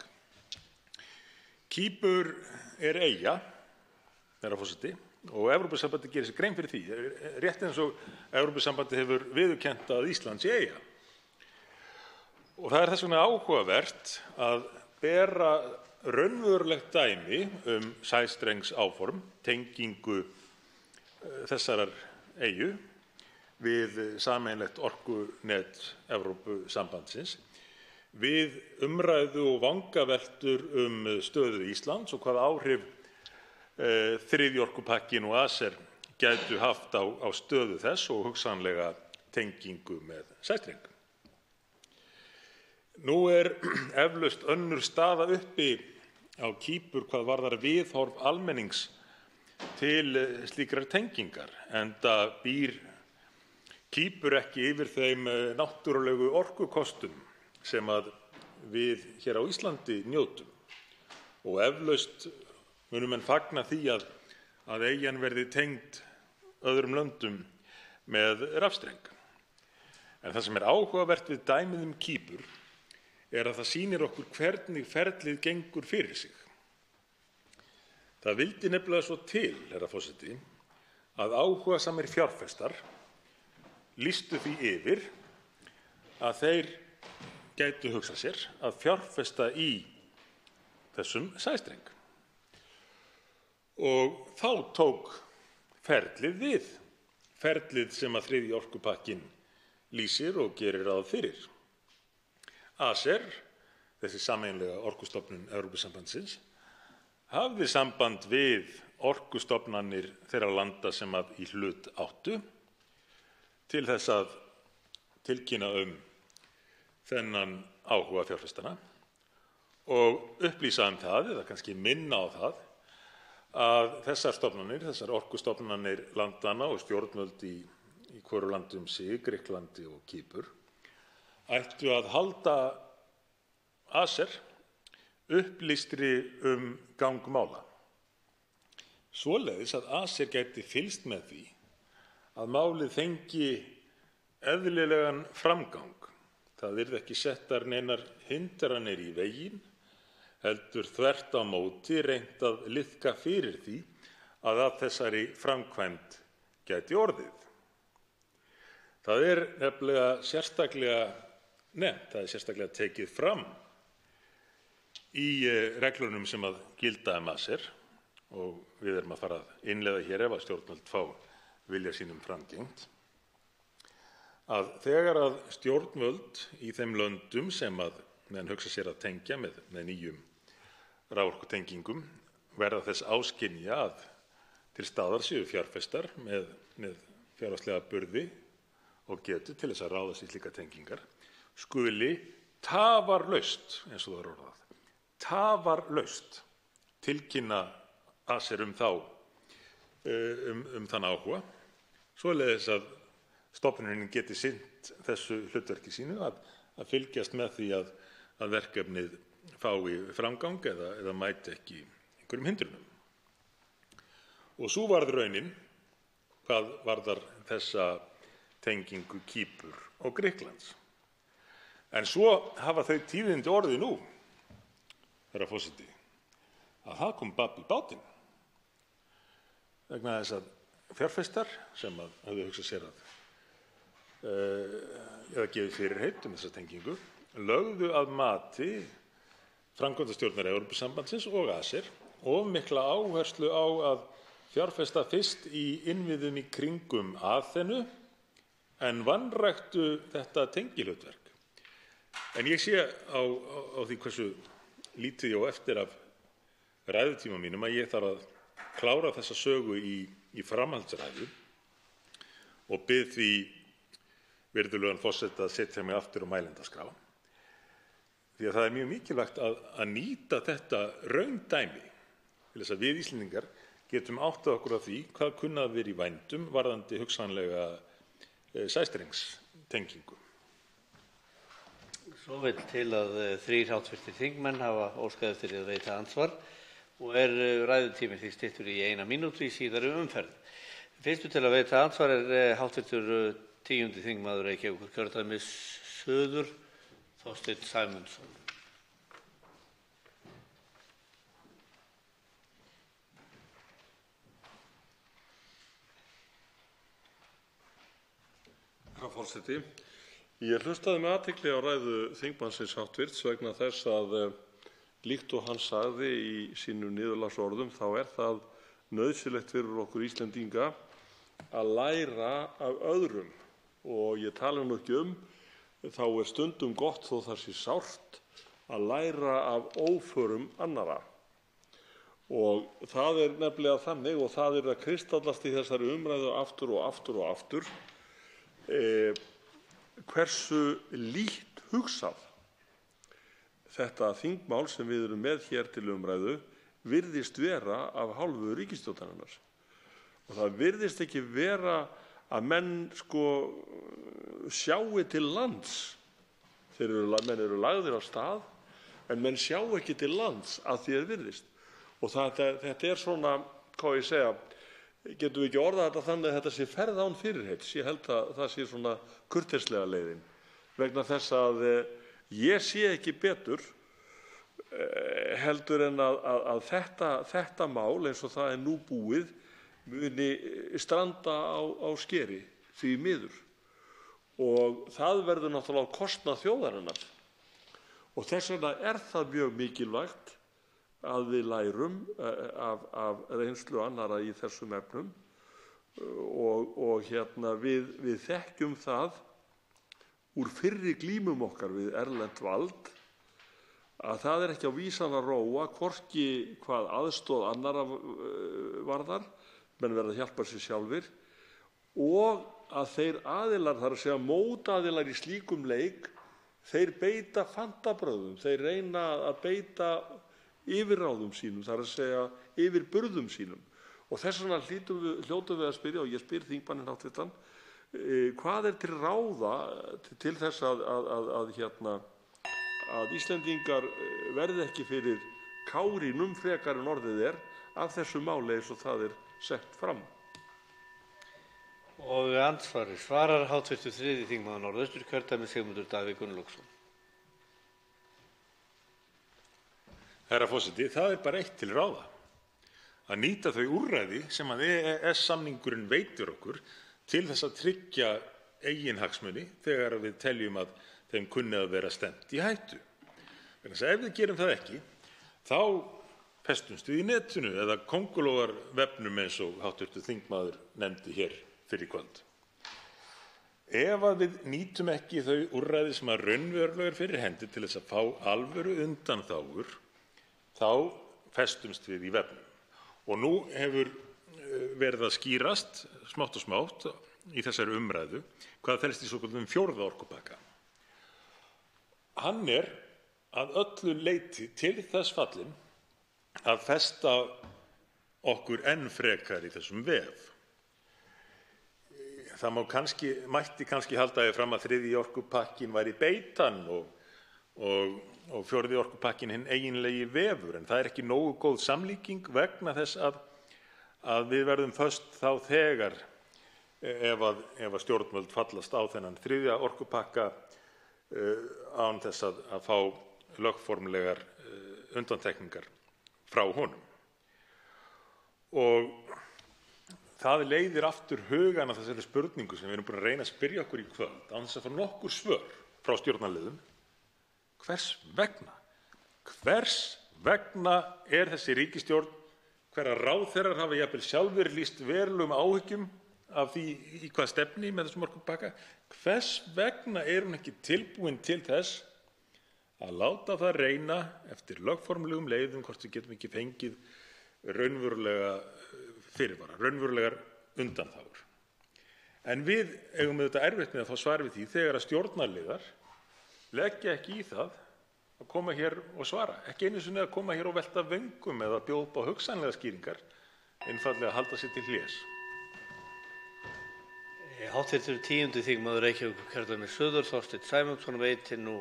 Kýpur eyja, herra forseti, og Evrópusambandið gerir sér grein fyrir því, rétt eins og Evrópusambandið hefur viðurkennt að Ísland sé eyja. Og það þess vegna áhugavert að bera raunverulegt dæmi sæstrengsáform, tengingu þessarar eyju við sameiginlegt orkunet Evrópusambandsins, við umræðu og vangaveltur stöðu Íslands og hvaða áhrif þriðji orkupakkinn og ACER gætu haft á stöðu þess og hugsanlega tengingu með sæstreng. Nú eflaust önnur staða uppi á Kýpur hvað varðar viðhorf almennings til slíkrar tengingar, enda býr Kýpur ekki yfir þeim náttúrulegu orkukostum sem að við hér á Íslandi njótum og eflaust munu menn fagna því að eyjan verði tengd öðrum löndum með rafstreng. En það sem áhugavert við dæmið Kýpur að það sýnir okkur hvernig ferlið gengur fyrir sig. Það vildi nefnilega svo til, herra forseti, að áhugasamir fjárfestar lýstu því yfir að þeir gætu hugsað sér að fjárfesta í þessum sæstreng. Og þá tók ferlið við, ferlið sem að þriðji orkupakkinn lýsir og gerir ráð fyrir. ACER, þessi sameiginlega orkustofnun Evrópusambandsins, hafði samband við orkustofnanir þeirra landa sem að í hlut áttu til þess að tilkynna þennan áhuga fjárfestana og upplýsa það, eða kannski minna á það, að þessar stofnanir, þessar orkustofnanir landanna og stjórnvöld í hvoru landi sig, Grikklandi og Kýpur, ættu að halda ACER upplýstri gang mála. Svoleiðis að ACER gæti fylgst með því að málið fengi eðlilegan framgang. Það yrði ekki settar neinar hindranir í veginn, heldur þvert á móti reynt að liðka fyrir því að þessari framkvæmd gæti orðið. Það nefnilega sérstaklega nefnt, það sérstaklega tekið fram í reglunum sem að gilda ACER og við erum að fara að innleiða hér ef að stjórnvöld fá vilja sínum framgengt, að þegar að stjórnvöld í þeim löndum sem að menn hugsa sér að tengja með nýjum raforkutengingum verða þess áskynja að til staðar séu fjárfestar með fjárhagslega burði og getu til þess að ráðast í slíkar tengingar, skuli tafarlaust, eins og það orðað, tafarlaust tilkynna ACER þann áhuga, svoleiðis að stofnunin geti sinnt þessu hlutverki sínu að fylgjast með því að verkefnið fái framgang eða mæti ekki einhverjum hindrunum. Og sú varð raunin hvað varðar þessa tengingu Kýpur og Grikklands. En svo hafa þau tíðindi orðið nú, herra forseti, að það kom babb í bátinn vegna þess að fjárfestar sem höfðu hugsað sér eða gefið fyrirheit þessa tengingu lögðu að mati framkvæmdastjórnar Evrópusambandsins og ACER of mikla áherslu á að fjárfesta fyrst í innviðum í kringum Aþenu en vanræktu þetta tengihlutverk. En ég sé á því hversu lítið ég á eftir af ræðutíma mínum að ég þarf að klára þessa sögu í framhaldsræðu og bið því virðulegan forseta að setja mig aftur á mælendaskrá. Því að það mjög mikilvægt að nýta þetta raundæmi til þess að við Íslendingar getum áttað okkur á því hvað kunna að vera í vændum varðandi hugsanlega sæstrengstengingu. Svo vill til að 3 hv. þingmenn hafa óskað eftir að veita andsvar og ræðutími því styttur í 1 mínútu í síðari umferð. Fyrstur til að veita andsvar hv. 10. þingmaður Reykjavíkurkjördæmis suður, Þorsteinn Sæmundsson. Herra forseti, ég hlustaði með athygli á ræðu þingmannsins háttvirts vegna þess að líkt og hann sagði í sínum niðurlagsorðum þá það nauðsynlegt fyrir okkur Íslendinga að læra af öðrum og ég tala nú ekki þá stundum gott þó það sé sárt að læra af óförum annarra. Og það nefnilega þannig og það að kristallast í þessari umræðu aftur og aftur og aftur hversu lítt hugsað þetta þingmál sem við erum með hér til umræðu virðist vera af hálfu ríkisstjórnarinnar. Og það virðist ekki vera að menn sjái til lands. Menn eru lagðir af stað en menn sjá ekki til lands að því virðist. Og þetta svona, hvað ég segja, getum við ekki orðað þetta þannig að þetta sé ferð án fyrirheits. Ég held að það sé svona kurteislega leiðin vegna þess að ég sé ekki betur heldur en að þetta mál eins og það nú búið muni stranda á skeri því miður. Og það verður náttúrulega á kostnað þjóðarinnar. Og þess vegna það mjög mikilvægt að við lærum af reynslu annarra í þessum efnum og við þekkjum það úr fyrri glímum okkar við erlent vald að það ekki á vísan að róa hvorki hvað aðstoð annarra varðar, menn verða að hjálpa sér sjálfir og að þeir aðilar, það að segja mótaðilar í slíkum leik, þeir beita fantabrögðum, þeir reyna að beita yfirráðum sínum, það að segja yfirburðum sínum. Og þess vegna hljótum við að spyrja, og ég spyr þingmanninn háttvirtan, hvað til ráða til þess að Íslendingar verði ekki fyrir kárínum frekar en orðið af þessu máli eins og það sett fram. Og andsvari svarar hv. 3. þingmaður Norðausturkjördæmis Sigmundur Davíð Gunnlaugsson. Herra forseti, það bara eitt til ráða. Að nýta þau úrræði sem að EES-samningurinn veitir okkur til þess að tryggja eiginhagsmuni þegar við teljum að þeim kunni að vera stefnt í hættu. Þannig að ef við gerum það ekki, þá festumst við í netinu eða kóngulóarvefnum eins og hv. þingmaður nefndi hér fyrir kvöld. Ef að við nýtum ekki þau úrræði sem að raunverulega fyrir hendi til þess að fá alvöru undanþágur, þá festumst við í vefnum. Og nú hefur verið að skýrast smátt og smátt í þessari umræðu hvað felst í svokölluðum 4. orkupakka. Hann að öllu leyti til þess fallinn að festa okkur enn frekar í þessum vef. Það mætti kannski halda því fram að 3. orkupakkinn væri beitan og 4. orkupakkinn hinn eiginlegi vefur, en það ekki nógu góð samlíking vegna þess að við verðum föst þá þegar ef stjórnvöld fallast á þennan þriðja orkupakka án þess að fá lögformlegar undantekningar frá honum. Og það leiðir aftur hugann að þessari spurningu sem við erum búin að reyna að spyrja okkur í kvöld án þess að fá nokkur svör frá stjórnarliðum. Hvers vegna? Hvers vegna er þessi ríkisstjórn, hverra ráðherrar hafa jafnvel sjálfir lýst verulegum áhyggjum af því í hvað stefni með þessum orkupakka, hvers vegna er hún ekki tilbúin til þess að láta það reyna eftir lögformlegum leiðum hvort við getum ekki fengið raunverulega fyrirvara, raunverulegar undanþágur. En við eigum auðvitað erfitt með að fá svar við því þegar að stjórnarliðar leggja ekki í það að koma hér og svara, ekki einu sinni að koma hér og velta vöngum eða bjóða upp á hugsanlega skýringar, einfaldlega að halda sér til hlés. Hv. 10. þingmaður Reykjavíkurkjördæmis suður, Þorsteinn Sæmundsson, veitir nú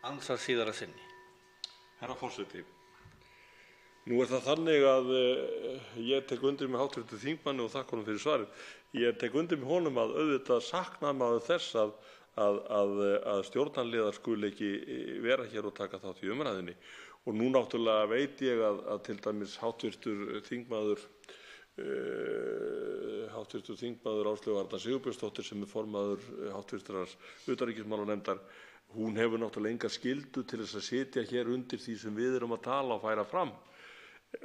andsvar síðara sinni. Herra forseti, nú er það þannig að ég tek undir með hv. þingmanni og þakka honum fyrir svarið. Ég tek undir með honum að auðvitað saknar maður þess að stjórnarliðar skuli ekki vera hér og taka þátt í umræðunni. Og nú náttúrulega veit ég að til dæmis hv. þingmaður Áslaugu Arna Sigurbjörnsdóttir sem er formaður hv. utanríkismálanefndar, hún hefur náttúrulega enga skyldu til þess að sitja hér undir því sem við erum að tala og færa fram.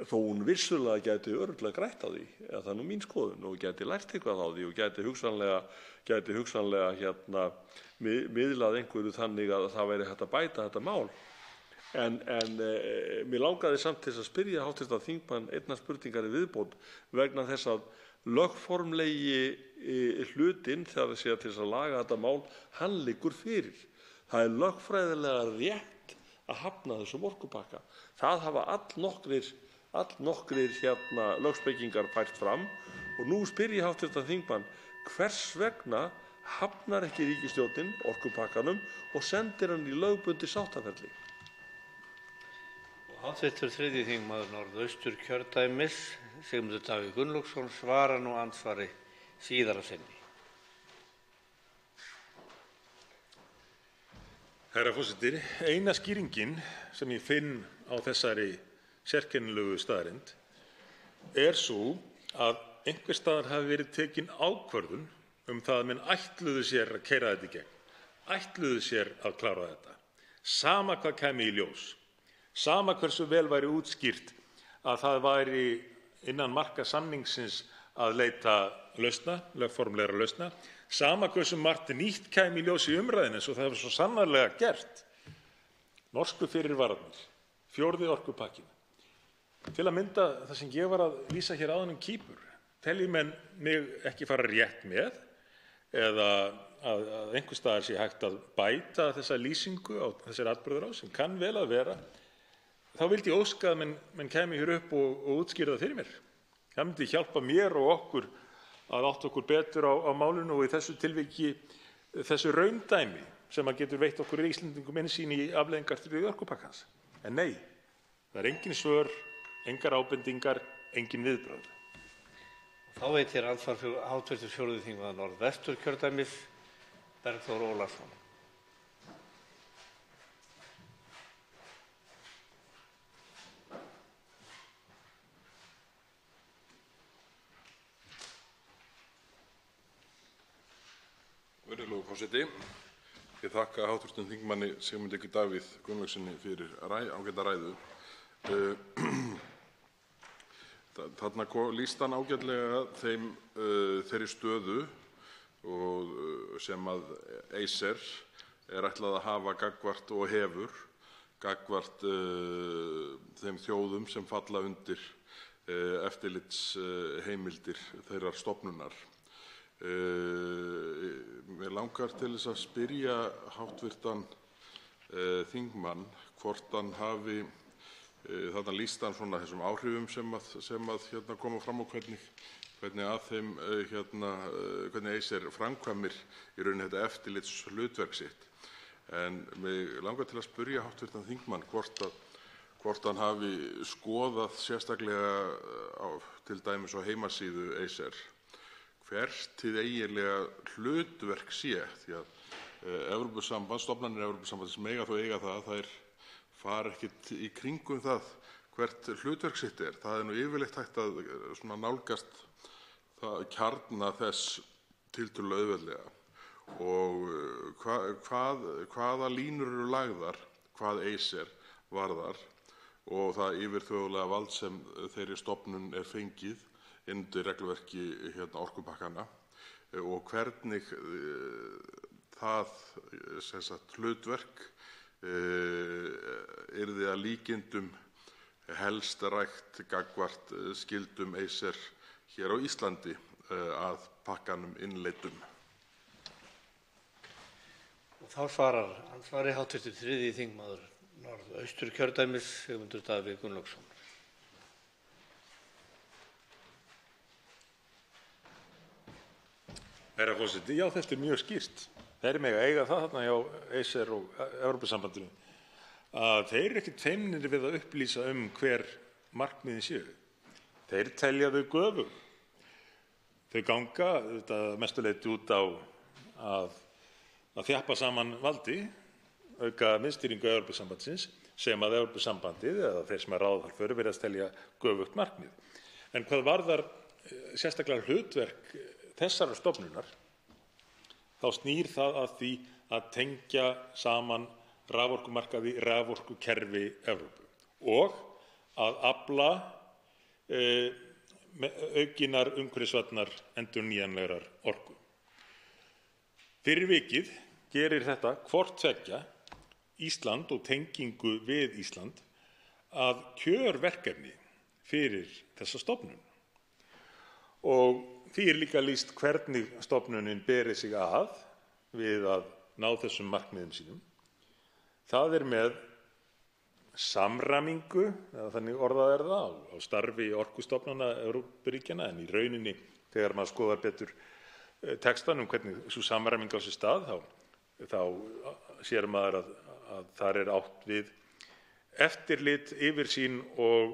Þó hún vissulega gæti örugglega grætt á því, eða það er nú mín skoðun, og gæti lært eitthvað á því og gæti hugsanlega miðlað einhverju þannig að það væri hægt að bæta þetta mál. En mér langaði samt til að spyrja hv. þingmann einnar spurningar í viðbót vegna þess að lögformlegi hlutinn, þegar sé til þess að laga þetta mál, hann liggur fyrir. Það er lögfræðilega rétt að hafna þessum orkupakka. Það hafa allnokkrir lögspekingar fært fram og nú spyr ég hv. þingmann, hvers vegna hafnar ekki ríkisstjórnin orkupakkanum og sendir hann í lögbundið sáttaferli? Hv. 3. þingmaður Norðausturkjördæmis, Sigmundur Davíð Gunnlaugsson, svarar nú andsvari síðara sinni. Herra forseti, eina skýringin sem ég finn á þessari sérkennilegu staðreynd er sú að einhvers staðar hafi verið tekin ákvörðun það að menn ætluðu sér að keyra þetta í gegn, ætluðu sér að klára þetta, sama hvað kæmi í ljós, sama hversu vel væri útskýrt að það væri innan marka samningsins að leita lausna, lögformlegra lausna, sama hversu margt nýtt kæmi í ljós í umræðunni eins og það hefur svo sannarlega gert. Norsku fyrirvararnir, 4. orkupakkinn. Til að mynda það sem ég var að lýsa hér áðan Kýpur, telji menn mig ekki fara rétt með eða að einhvers staðar sé hægt að bæta þessa lýsingu á þessari atburðarás sem kann vel að vera, þá vildi ég óska að menn kæmi hér upp og útskýra það fyrir mér. Það myndi hjálpa mér og okkur að átta okkur betur á málinu og í þessu tilviki þessu raundæmi sem að getur veitt okkur Íslendingum innsýn í afleiðingar 3. orkupakkans. En nei, það er engin svör, engar ábendingar, engin viðbrögð. Þá veitir andsvar hv. 4. þingmaður Norðvesturkjördæmis, Bergþór Ólason. Virðulegur forseti, ég þakka hv. þingmanni Sigmundi Davíð Gunnlaugssyni fyrir ágæta ræðu. Þarna lýsti hann ágætlega þeirri stöðu sem að Acer er ætlað að hafa gagnvart og hefur gagnvart þeim þjóðum sem falla undir eftirlitsheimildir þeirrar stofnunar. Mér langar til þess að spyrja hv. þingmann hvort hann hafi þarna lýst hann svona þessum áhrifum sem að koma fram og hvernig að þeim hvernig Acer framkvæmir í rauninni þetta eftirlitshlutverk sitt. En mig langar til að spyrja hv. þingmann hvort hann hafi skoðað sérstaklega til dæmis á heimasíðu Acer hvert hið eiginlega hlutverk sé, því að stofnanir Evrópusambandsins mega þó eiga það að þær fara ekkert í kringum það hvert hlutverk sitt er. Það er nú yfirleitt hægt að svona nálgast kjarna þess tiltölulega auðveldlega og hvaða línur eru lagðar hvað Acer varðar og það yfirþjóðlega vald sem þeirri stofnun er fengið undir regluverki orkupakkanna og hvernig það hlutverk yrði að líkindum helst rækt gagnvart skyldum Acer hér á Íslandi að pakkanum innleiddum. Og þá svarar andsvari hv. 3. þingmaður Norðausturkjördæmis, Sigmundur Davíð Gunnlaugsson. Herra forseti, já, þetta er mjög skýrt. Þeir mega eiga það þarna hjá Acer og Evrópusambandinu að þeir eru ekkert feimnir við að upplýsa hver markmiðin séu. Þeir telja þau göfug. Þau ganga að mestu leyti út á að þjappa saman valdi, auka miðstýringu Evrópusambandsins sem að Evrópusambandið eða þeir sem ráða þar fyrir virðast telja göfugt markmið. En hvað varðar sérstaklega hlutverk þessarar stofnunar, þá snýr það að því að tengja saman raforkumarkaði, raforkukerfi Evrópu og að afla aukinnar umhverfisvænnar endurnýjanlegrar orku. Fyrir vikið gerir þetta hvort tveggja Ísland og tengingu við Ísland að kjörverkefni fyrir þessa stofnun. Og því er líka lýst hvernig stofnunin beri sig að við að ná þessum markmiðum sínum. Það er með samræmingu, eða þannig orðað er það, á starfi orkustofnana Evrópuríkjanna, en í rauninni þegar maður skoðar betur textann hvernig sú samræming á sér stað, þá sér maður að þar er átt við eftirlit, yfirsýn og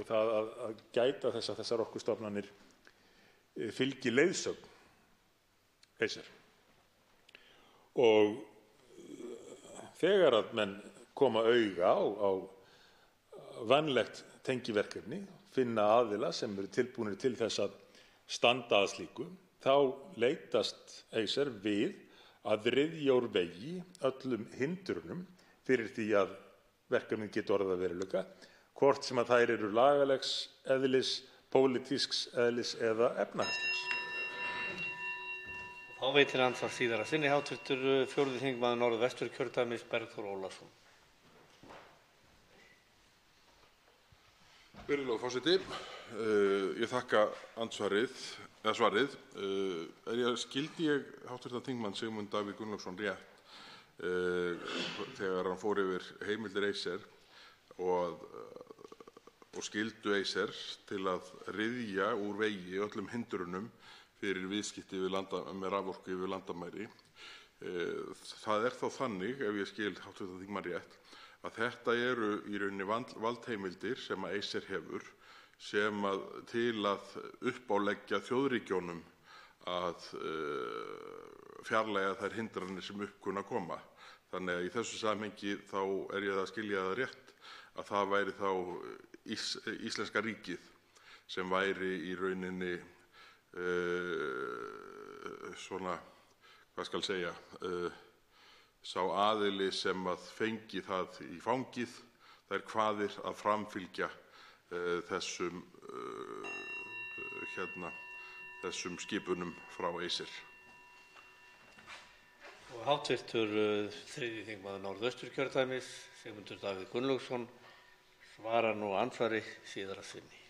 það að gæta þess að þessar orkustofnanir fylgi leiðsögn Acer. Og þegar að menn koma auga á vænlegt tengiverkefni, finna aðila sem eru tilbúnir til þess að standa að slíku, þá leitast Acer við að ryðja úr vegi öllum hindrunum fyrir því að verkefnin geti orðið að veruleika, hvort sem að þær eru lagalegs eðlis, pólitísks eðlis eða efnahagslegs. Þá veitir andsvar síðara sinni hv. 4. þingmaður Norðvesturkjördæmis, Bergþór Ólason. Virðulegur forseti, ég þakka svarið. Skildi ég hv. þingmann Sigmund Davíð Gunnlaugsson rétt þegar hann fór yfir heimildir Acer og skyldu Acer til að ryðja úr vegi öllum hindrunum fyrir viðskipti með raforku yfir landamæri. Það er þá þannig, ef ég skil hv. þingmann rétt, að þetta eru í rauninni valdheimildir sem Acer hefur sem til að uppáleggja þjóðríkjónum að fjarlægja þær hindranir sem upp kunna að koma. Þannig að í þessu samhengi þá er ég að skilja það rétt að það væri þá Íslenska ríkið sem væri í rauninni svona, hvað skal segja, sá aðili sem að fengi það í fangið, þær kvaðir að framfylgja þessum skipunum frá Acer. Og hv. 3. þingmaður Norðausturkjördæmis, Sigmundur Davíð Gunnlaugsson, svarar nú andsvari síðara sinni.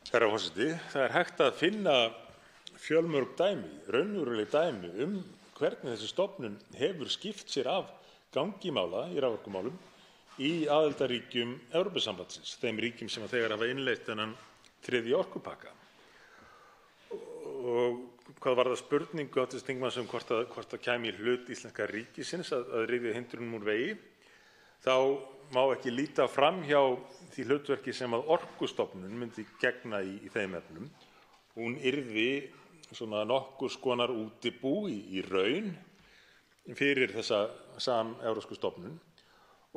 Herra forseti, það er hægt að finna fjölmörg dæmi, raunveruleg dæmi hvernig þessi stofnun hefur skipt sér af gangi mála í raforkumálum í aðildarríkjum Evrópusambandsins, þeim ríkjum sem þegar hafa innleitt þennan 3. orkupakka. Og hvað varðar spurningu hv. þingmanns hvort það kæmi í hlut íslenska ríkisins að ryðja hindrunum úr vegi, þá má ekki líta fram hjá því hlutverki sem að Orkustofnun myndi gegna í þeim efnum. Hún yrði svona nokkurs konar útibú í raun fyrir þessa samevrópsku stofnun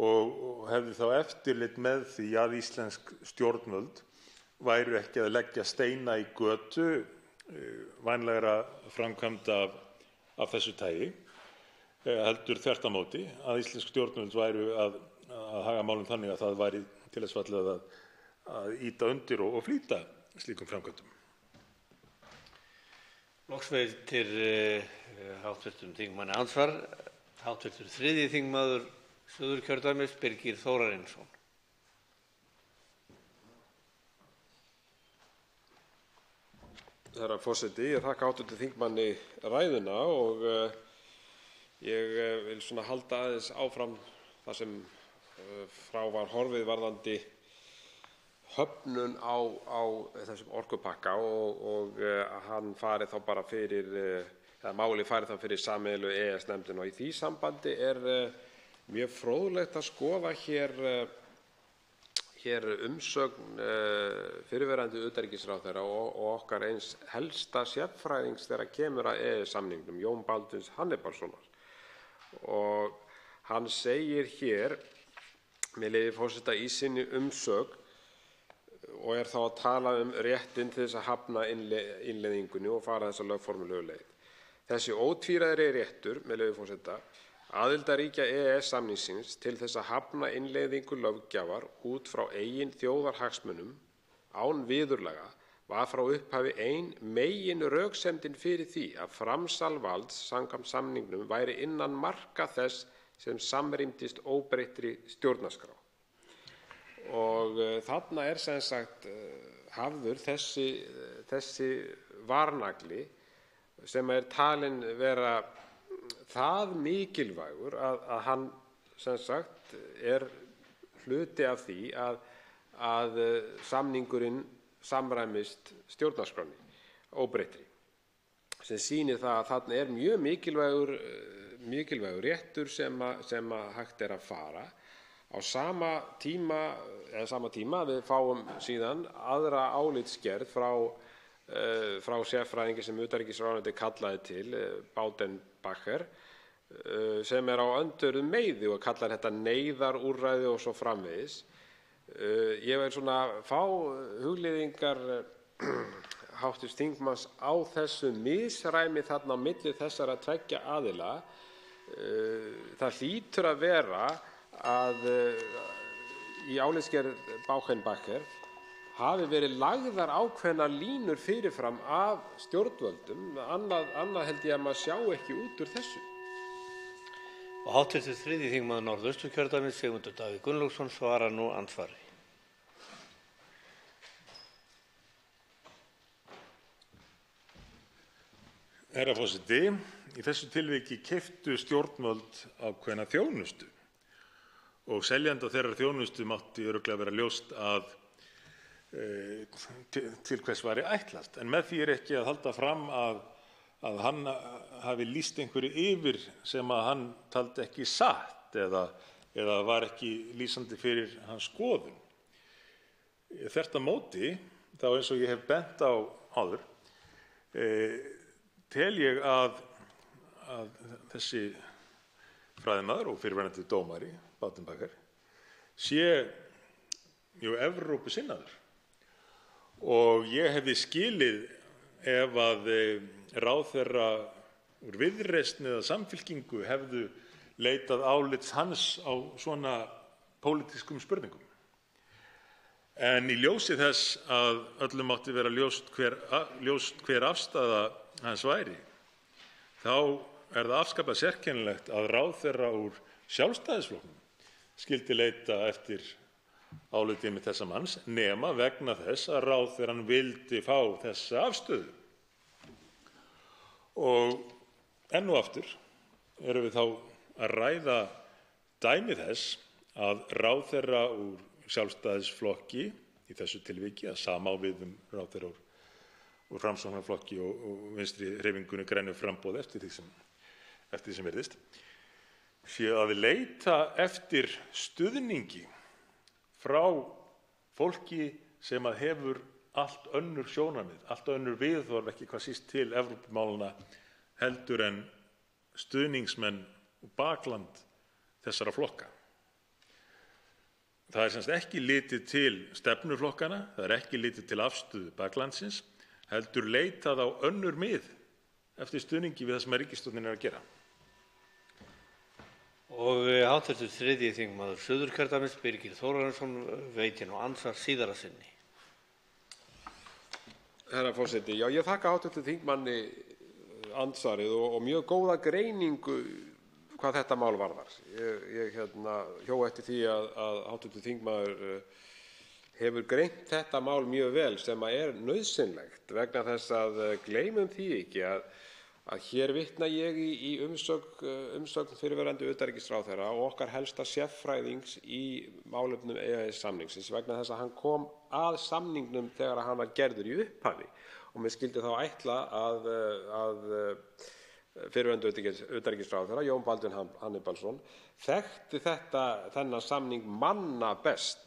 og hefði þá eftirlit með því að íslensk stjórnvöld væru ekki að leggja steina í götu vænlegra framkvæmda af þessu tagi, heldur þvert á móti að íslensk stjórnvöld væru að haga málum þannig að það væri til þess fallið að ýta undir og flýta slíkum framkvæmdum. Loks veitir hv. þingmanni andsvar hv. 3. þingmaður Suðurkjördæmis, Birgir Þórarinsson. Herra forseti, ég þakka hv. þingmanni ræðuna og ég vil svona halda aðeins áfram það sem frá var horfið varðandi höfnun á þessum orkupakka og hann fari þá bara fyrir, eða máli fari þá fyrir sameiginlegu EES-nefndina, og í því sambandi mjög fróðlegt að skoða hér umsögn fyrrverandi utanríkisráðherra og okkar eins helsta sérfræðings þegar kemur að EES-samningnum, Jón Baldvins Hannibalssonar. Og hann segir hér, með leyfi forseta, í sinni umsögn, og þá að tala réttinn til þess að hafna innleiðingunni og fara þessa lögformlegu leið. Þessi ótvíræðri réttur, með leyfi forseta, aðildarríkja EES-samningsins til þess að hafna innleiðingu löggjafar út frá eigin þjóðarhagsmunum án viðurlaga var frá upphafi ein megin röksemdin fyrir því að framsal valds samkvæmt samningnum væri innan marka þess sem samrýmdist óbreyttri stjórnarskrá. Og þarna sem sagt hafður þessi varnagli sem talinn vera það mikilvægur að hann sem sagt hluti af því að samningurinn samræmist stjórnarskránni óbreyttri, sem sýnir það að þarna mjög mikilvægur réttur sem hægt að fara. Á sama tíma við fáum síðan aðra álitsgerð frá sérfræðingi sem utanríkisráðuneytið kallaði til, Baudenbacher, sem á öndverðum meiði og kallar þetta neyðarúrræði og svo framvegis. Ég vil svona fá hugleiðingar hv. þingmanns á þessu misræmi þarna á milli þessara tveggja aðila. Það hlýtur að vera að í álitsgerð Baudenbacher hafi verið lagðar ákveðnar línur fyrirfram af stjórnvöldum, annað held ég að maður sjá ekki út úr þessu. Og hv. 3. þingmaður Norðausturkjördæmis, Sigmundur Davíð Gunnlaugsson, svarar nú andsvari. Herra forseti, í þessu tilviki keyptu stjórnvöld ákveðna þjónustu og seljanda þeirrar þjónustu mátti örugglega vera ljóst að til hvers væri ætlast. En með því ekki að halda fram að hann hafi lýst einhverju yfir sem að hann taldi ekki satt eða var ekki lýsandi fyrir hans skoðun. Þvert á móti, þá eins og ég hef bent á áður, tel ég að þessi fræðimaður og fyrrverandi dómari, Baudenbacher, sé mjög Evrópusinnaður. Og ég hefði skilið ef að ráðherra úr Viðreisn eða Samfylkingu hefðu leitað álits hans á svona pólitískum spurningum. En í ljósi þess að öllum mátti vera ljóst hver afstaða hans væri, þá það afskaplega sérkennilegt að ráðherra úr Sjálfstæðisflokknum skyldi leita eftir áliti með þessa manns nema vegna þess að ráðherrann vildi fá þessa afstöðu. Og enn og aftur erum við þá að ræða dæmi þess að ráðherra úr Sjálfstæðisflokki, í þessu tilviki að sama á við ráðherra úr Framsóknarflokki og Vinstri hreyfingunni grænu framboði eftir því sem virðist, séu að leita eftir stuðningi frá fólki sem hefur allt önnur sjónarmið, allt önnur viðhorf, ekki hvað síst til Evrópumálana heldur en stuðningsmenn og bakland þessara flokka. Það sem sagt ekki litið til stefnuflokkana, það ekki litið til afstöðu baklandsins, heldur leitað á önnur mið eftir stuðningi við það sem ríkisstjórnin að gera. Og hv. 3. þingmaður Suðurkjördæmis, Birgir Þórarinsson, veitir nú andsvar síðara sinni. Herra forseti, já, ég þakka hv. þingmanni andsvarið og mjög góða greiningu hvað þetta mál varðar. Ég hjó eftir því að hv. þingmaður hefur greint þetta mál mjög vel sem nauðsynlegt vegna þess að gleymum því ekki að hér vitna ég í umsögn fyrrverandi utanríkisráðherra og okkar helsta sérfræðings í málefnum EES-samningsins vegna þess að hann kom að samningnum þegar hann var gerður í upphafi og mér skyldi þá ætla að fyrrverandi utanríkisráðherra Jón Baldvin Hannibalsson þekkti þennan samning manna best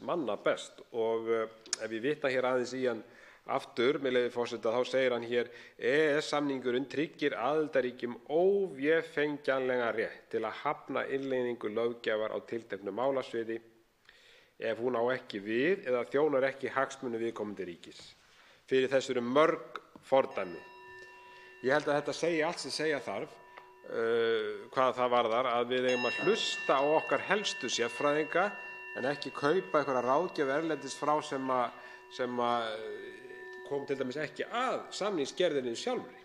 og ef ég vitna hér aðeins í hann aftur, með leyfi forseta, þá segir hann hér EES-samningurinn tryggir aðildarríkjum óvefengjanlegan rétt til að hafna innleiðingu löggjafar á tilteknu málasviði ef hún á ekki við eða þjónar ekki hagsmunum viðkomandi ríkis. Fyrir þessu eru mörg fordæmi. Ég held að þetta segi allt sem segja þarf hvað það varðar að við eigum að hlusta á okkar helstu sérfræðinga en ekki kaupa einhverja ráðgjöf erlendis frá sem kom til dæmis ekki að samningsgerðinni sjálfri.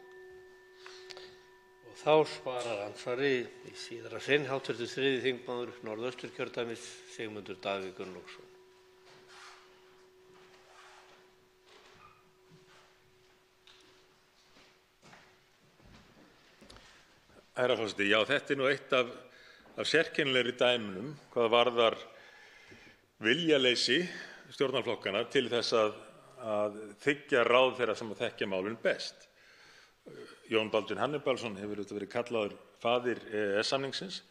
Og þá svarar andsvari í síðara sinn hv. 3. þingmaður Norðausturkjördæmis Sigmundur Davíð Gunnlaugsson. Herra forseti, já, þetta nú eitt af sérkennilegri dæmunum hvað varðar viljaleysi stjórnarflokkana til þess að þiggja ráð þeirra sem þekkja málin best. Jón Baldvin Hannibalsson hefur auðvitað verið kallaður faðir EES-samningsins,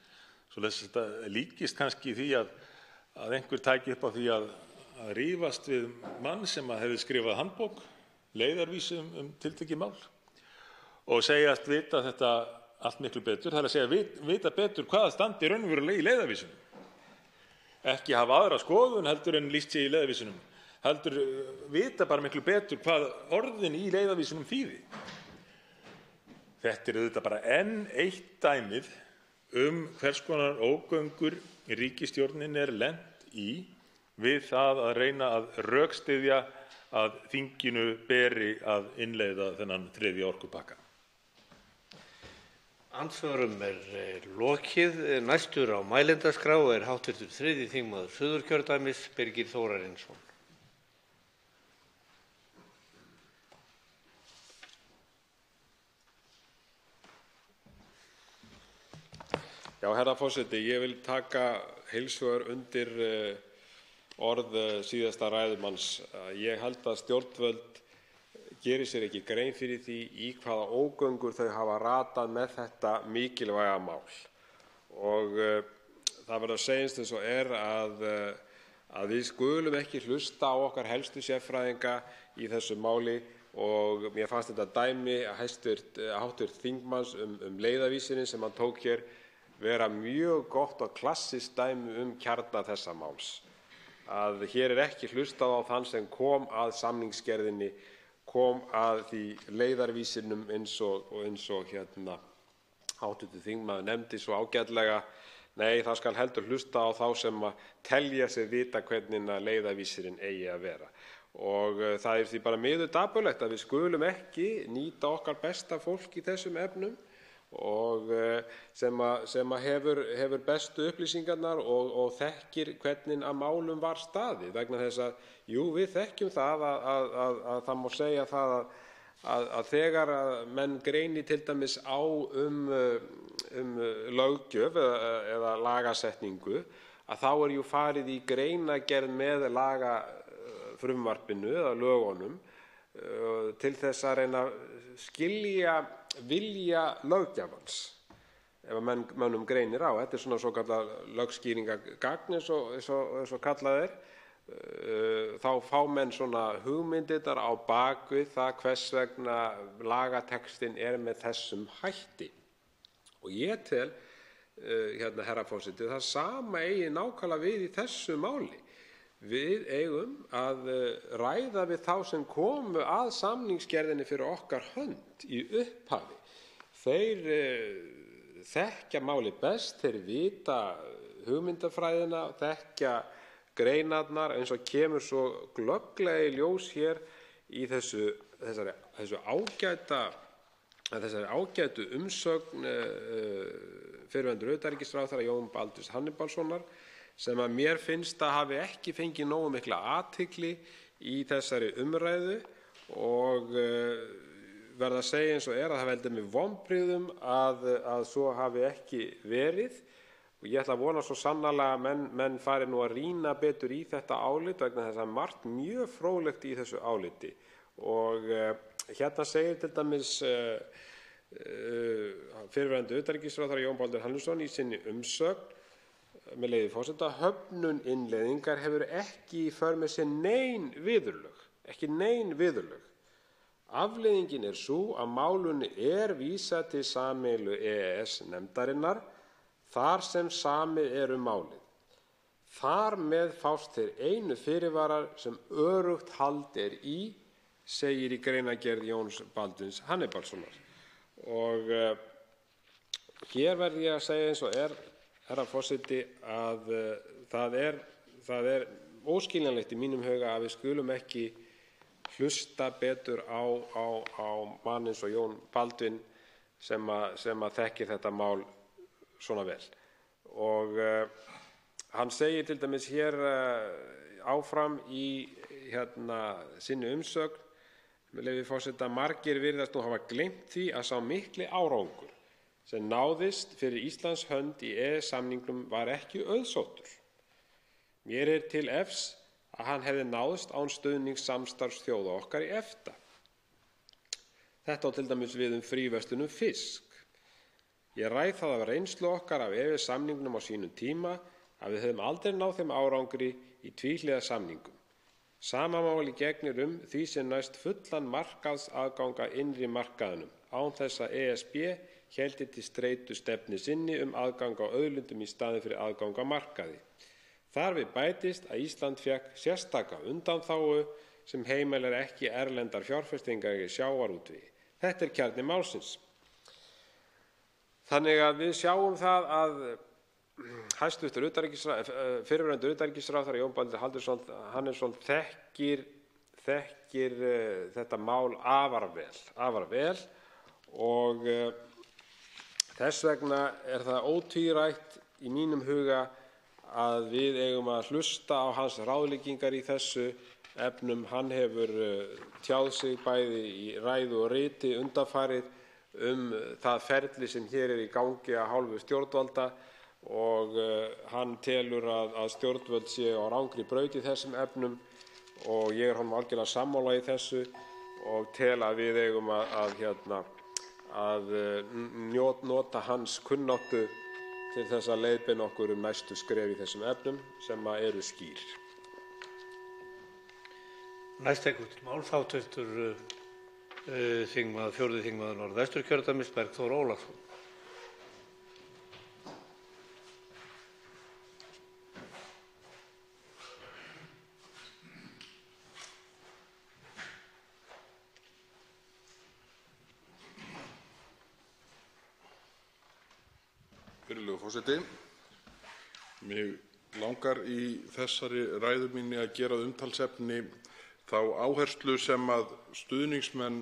svoleiðis þetta líkist kannski því að einhver tæki upp á því að rífast við mann sem hefði skrifað handbók, leiðarvísi tiltekið mál og segjast vita þetta allt miklu betur, það að segja vita betur hvað standi raunverulega í leiðarvísunum. Ekki hafa aðra skoðun heldur en lýst sig í leiðarvísunum, heldur vita bara miklu betur hvað orðin í leiðarvísunum þýði. Þetta auðvitað bara enn eitt dæmið hvers konar ógöngur ríkisstjórnin lent í við það að reyna að rökstyðja að þinginu beri að innleiða þennan 3. orkupakka. Andsvörum lokið. Næstur á mælendaskrá hv. 3. þingmaður Suðurkjördæmis Birgir Þórarinsson. Já, herra forseti, ég vil taka heils hugar undir orð síðasta ræðumanns. Ég held að stjórnvöld geri sér ekki grein fyrir því í hvaða ógöngur þau hafa ratað með þetta mikilvæga mál. Og það verður að segjast eins og að við skulum ekki hlusta á okkar helstu sérfræðinga í þessu máli og mér fannst þetta dæmi hv. þingmanns leiðarvísinin sem hann tók hér vera mjög gott og klassískt dæmi kjarna þessa máls. Að hér ekki hlustað á þann sem kom að samningsgerðinni, kom að því leiðarvísinum eins og hv. þingmaður nefndi svo ágætlega. Nei, það skal heldur hlusta á þá sem telja sig vita hvernig leiðarvísirinn eigi að vera. Og það því bara miður dapurlegt að við skulum ekki nýta okkar besta fólk í þessum efnum og sem hefur bestu upplýsingarnar og þekkir hvernig að málum var staðið vegna þess að jú, við þekkjum það að það má segja það að þegar menn greini til dæmis á löggjöf eða lagasetningu að þá jú farið í greinargerð með lagafrumvarpinu eða lögunum til þess að reyna að skilja vilja löggjafans ef að mönnum greinir á. Þetta svona svokallað lögskýringargagn eins og kallað þá fá menn svona hugmyndirnar á bakvið það hvers vegna lagatextinn með þessum hætti. Og ég tel, herra forseti, það sama eigi nákvæmlega við í þessu máli. Við eigum að ræða við þá sem komu að samningsgerðinni fyrir okkar hönd í upphafi. Þeir þekkja máli best, þeir vita hugmyndafræðina, þekkja greinarnar eins og kemur svo glögglega í ljós hér í þessari ágætu umsögn fyrrverandi utanríkisráðherra Jón Baldvins Hannibalssonar, sem að mér finnst að hafi ekki fengið nógu mikla athygli í þessari umræðu, og verð að segja eins og að það veldur mig vonbrigðum að svo hafi ekki verið. Og ég ætla að vona svo sannarlega að menn fari nú að rýna betur í þetta álit, vegna þess að margt mjög fróðlegt í þessu áliti. Og hérna segir til dæmis fyrrverandi utanríkisráðherra Jón Baldvin Hannesson í sinni umsögn, með leyfi forseta: höfnun innleiðingar hefur ekki í för með sér nein viðurlög. Afleiðingin sú að málunni vísað til sameiginlegu EES-nefndarinnar þar sem samið málið. Þar með fást þeir einu fyrirvarar sem örugt hald í, segir í greinargerð Jóns Baldvins Hannibalssonar. Og hér verð ég að segja eins og herra forseti, að það er óskiljanlegt í mínum huga að við skulum ekki hlusta betur á mann eins og Jón Baldvin sem að þekkir þetta mál svona vel. Og hann segir til dæmis hér áfram í sinni umsögn, með leyfi forseta: margir virðast nú hafa gleymt því að sá mikli árangur sem náðist fyrir Íslands hönd í EES-samningnum var ekki auðsóttur. Mér til efs að hann hefði náðst án stuðnings samstarfsþjóða okkar í EFTA. Þetta á til dæmis við fríverslun fisk. Ég ræð það af reynslu okkar af EES-samningnum á sínum tíma að við höfum aldrei náð þeim árangri í tvíhliða samningum. Sama máli gegnir því sem næst fullan markaðsaðgang að innri markaðinum, án þess að ESB héldi til streitu stefnu sinni aðgang á auðlindum í staðinn fyrir aðgang á markaði. Þar við bætist að Ísland fékk sérstaka undanþágu sem heimilar ekki erlendar fjárfestingar í sjávarútvegi. Þetta kjarni málsins. Þannig að við sjáum það að fyrrverandi utanríkisráðherra Jón Baldvin Hannesson þekkir þetta mál afar vel, og þess vegna það ótvírætt í mínum huga að við eigum að hlusta á hans ráðleggingar í þessu efnum. Hann hefur tjáð sig bæði í ræðu og riti undanfarið það ferli sem hér í gangi af hálfu stjórnvalda, og hann telur að stjórnvöld séu á rangri braut í þessum efnum, og ég honum algjörlega sammála í þessu og tel að við eigum að nota hans kunnáttu til þess að leiðbeina okkur næstu skref í þessum efnum sem eru skýr. Næst tekur til máls hv. Fjórði þingmaður Norðvesturkjördæmis, Bergþór Ólason. Virðulegur forseti, mig langar í þessari ræðu minni að gera að umtalsefni þá áherslu sem að stuðningsmenn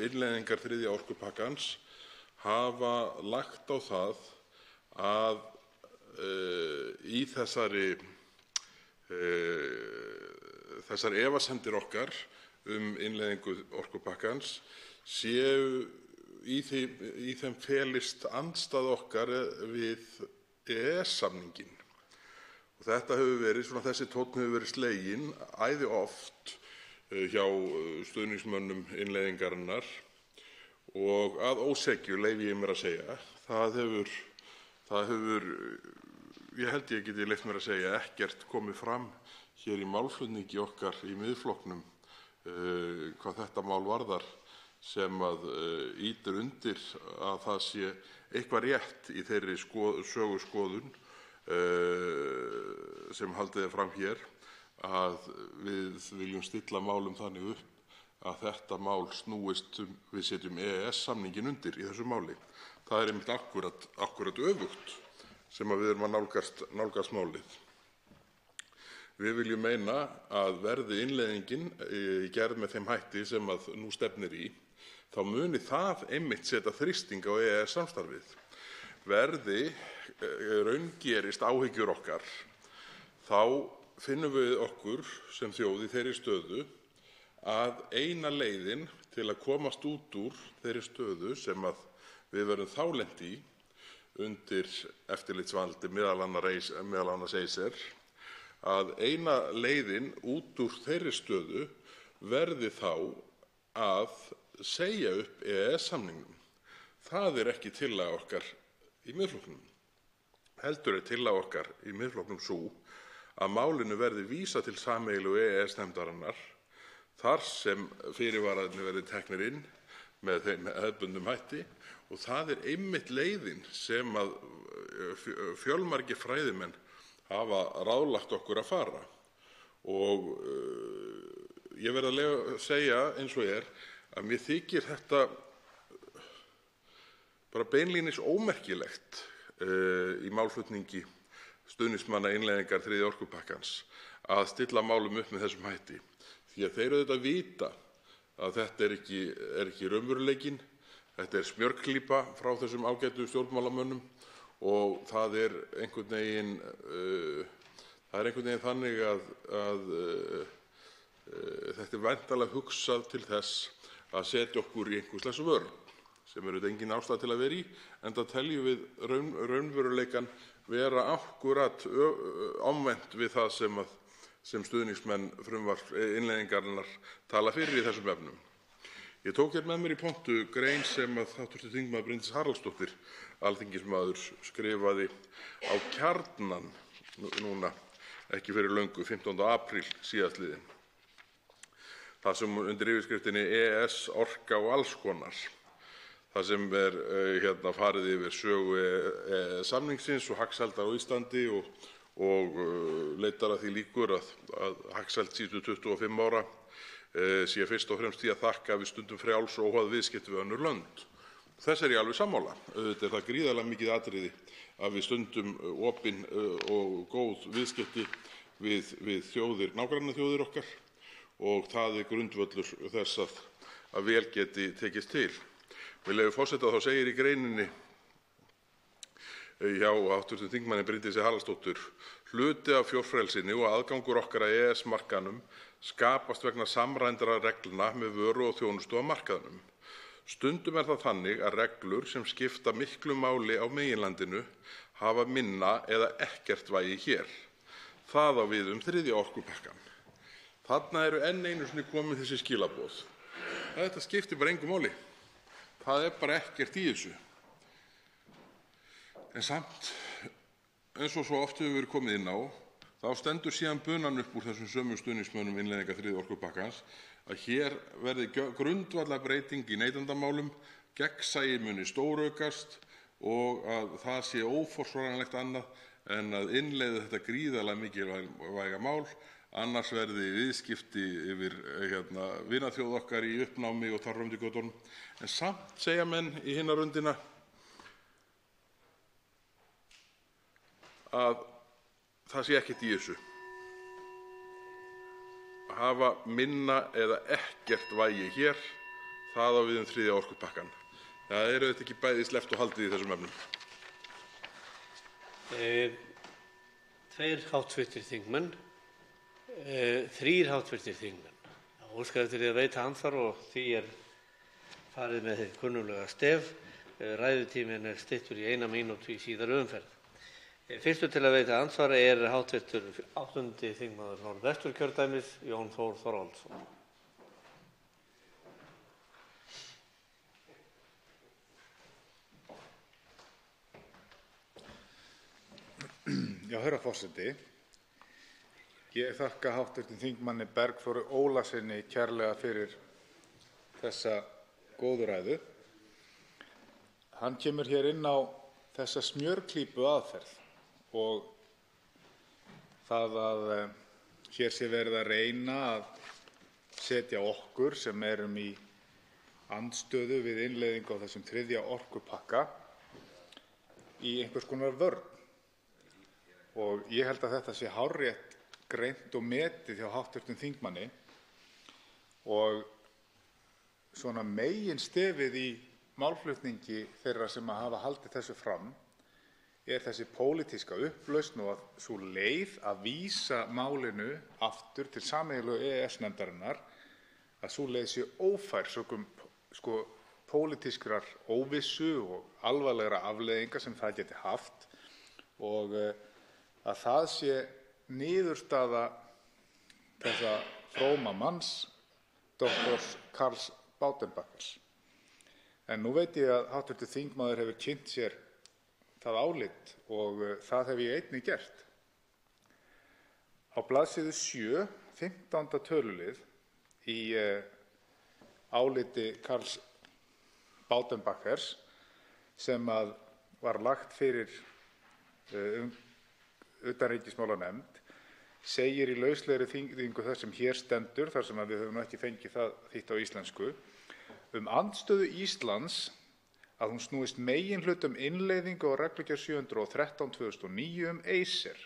innleiðingar þriðja orkupakkans hafa lagt á það að í þessar efasemdir okkar innleiðingu orkupakkans séu í þeim felist andstaða okkar við EES-samninginn. Þetta hefur verið, þessi tónn hefur verið sleginn æði oft hjá stuðningsmönnum innleiðingarinnar, og að ósekju leyfi ég mér að segja það hefur, ég held ég geti leyft mér að segja, ekkert komið fram hér í málflutningi okkar í Miðflokknum hvað þetta mál varðar sem að ýtir undir að það sé eitthvað rétt í þeirri söguskoðun sem haldið er fram hér, að við viljum stilla málum þannig upp að þetta mál snúist við setjum EES-samninginn undir í þessu máli. Það er einmitt akkúrat öfugt sem að við erum að nálgast málið. Við viljum meina að verði innleiðingin gerð með þeim hætti sem að nú stefnir í, þá muni það einmitt setja þrýsting á EES-samstarfið. Verði raungerist áhyggjur okkar, þá finnum við okkur sem þjóð í þeirri stöðu að eina leiðin til að komast út úr þeirri stöðu sem að við verðum þá lent í undir eftirlitsvaldi meðal annars ACER, að eina leiðin út úr þeirri stöðu verði þá að segja upp EES-samningnum. Það er ekki tillaga okkar í Miðflokknum. Heldur er tillaga okkar í Miðflokknum sú að málinu verði vísað til sameiginlegu EES-nefndarinnar þar sem fyrirvararnir verði teknir inn með þeim hefðbundnum hætti, og það er einmitt leiðin sem að fjölmargir fræðimenn hafa ráðlagt okkur að fara. Og ég verð að segja eins og að mér þykir þetta bara beinlínis ómerkilegt í málflutningi stuðningsmanna innleiðingar þriðja orkupakkans að stilla málum upp með þessum hætti. Því að þeir auðvitað vita að þetta er ekki raunveruleikinn, þetta er smjörklípa frá þessum ágætu stjórnmálamönnum, og það er einhvern veginn þannig að þetta er væntanlega hugsað til þess að setja okkur í einhvers slags vörn, sem er auðvitað engin ástæða til að vera í, enda teljum við raunveruleikann vera akkúrat ámvent við það sem stuðningsmenn frumvarps innleiðingarinnar tala fyrir í þessum efnum. Ég tók hér með mér í pontu grein sem að hv. þingmaður Bryndís Haraldsdóttir, alþingismaður, skrifaði á Kjarnan núna ekki fyrir löngu, 15. apríl síðastliðinn. Það sem undir yfirskriftinni EES, orka og alls konar. Það sem er farið yfir sögu samningsins og hagsældar á Íslandi og leitar að því líkur að hagsæld síðustu 25 ára sé fyrst og fremst því að þakka að við stundum frjáls og óháð viðskipti við önnur lönd. Þess er ég alveg sammála. Auðvitað er það gríðarlega mikið atriði að við stundum opin og góð viðskipti við þjóðir, nágrannaþjóðir okkar, og það er grundvöllur þess að vel geti tekist til. Með leyfi forseta þá segir í greininni hjá hv. þingmanni Bryndísi Haraldsdóttur: hluti af fjórfrelsinni og aðgangur okkar að EES-markaðnum skapast vegna samræmdra reglna með vöru og þjónustu á markaðnum. Stundum er það þannig að reglur sem skipta miklu máli á meginlandinu hafa minna eða ekkert vægi hér. Það á við þriðja orkupakkann. Þarna eru enn einu sinni komin þessi skilaboð. Þetta skiptir bara engu máli. Það er bara ekkert í þessu. En samt, eins og svo oft hefur verið komið inn á, þá stendur síðan bunan upp úr þessum sömu stuðningsmönnum innleiðingar þriðja orkupakkans að hér verði grundvallarbreyting í neytendamálum, gegnsæi muni stóraukast og að það sé óforsvaranlegt annað en að innleiða þetta gríðarlega mikilvæga mál, annars verði viðskipti yfir vinaþjóð okkar í uppnámi og þar fram eftir götunum. En samt segja menn í hina röndina að það sé ekkert í þessu. Að hafa minna eða ekkert vægi hér, það á við þriðja orkupakkann. Það er auðvitað ekki bæði sleppt og haldið í þessum efnum. Tveir hv. þingmenn, þrír hv. þingmenn óska eftir því að veita andsvar og því er farið með hið kunnuglega stef. Ræðutíminn er styttur í 1 mínútu í síðari umferð. Fyrstur til að veita andsvar er hv. 8. þingmaður Norðvesturkjördæmis, Jón Þór Þorvaldsson. Herra forseti. Ég þakka hv. þingmanni Bergþóri Ólasyni kærlega fyrir þessa góðu ræðu. Hann kemur hér inn á þessa smjörklípu aðferð og það að hér sé verið að reyna að setja okkur sem erum í andstöðu við innleiðingu á þessum 3. orkupakka í einhvers konar vörn. Og ég held að þetta sé hárrétt greint og metið hjá hv. þingmanni og svona meginstefið í málflutningi þeirra sem hafa haldið þessu fram þessi pólitíska upplausn og að sú leið að vísa málinu aftur til sameiginlegu EES-nefndarinnar að sú leið sé ófær sökum pólitískrar óvissu og alvarlegra afleiðinga sem það geti haft og að það sé niðurstaða þessa fróma manns, doktors Karls Baudenbackers. En nú veit ég að hv. þingmaður hefur kynnt sér það álit og það hef ég einnig gert. Á blaðsíðu 7, 15. tölulið í áliti Karls Baudenbackers sem var lagt fyrir utanríkismálanefnd segir í lauslegri þýðingu þar sem hér stendur, þar sem við höfum ekki fengið það þýtt á íslensku, andstöðu Íslands að hún snúist meginhluta innleiðingu á reglugerð 713/2009 ACER.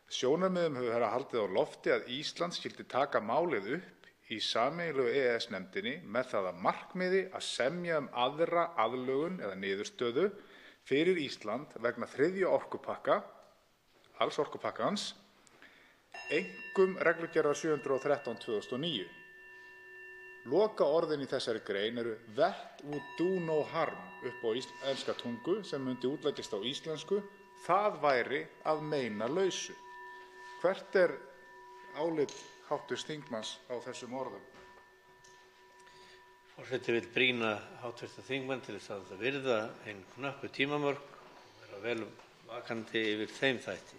Sjónarmiðum hefur verið haldið á lofti að Ísland skyldi taka málið upp í sameiginlegu EES-nefndinni með það að markmiði að semja aðra aðlögun eða niðurstöðu fyrir Ísland vegna 3. orkupakka, alls orkupakkans, einkum reglugerðar 713/2009. Loka orðin í þessari grein eru that would do no harm upp á enska tungu sem myndi útleggjast á íslensku, það væri að meina lausu. Hvert álit hv. þingmanns á þessum orðum? Forseti vill brýna hv. þingmann til þess að virða hin knöppu tímamörk og vera vel vakandi yfir þeim þætti.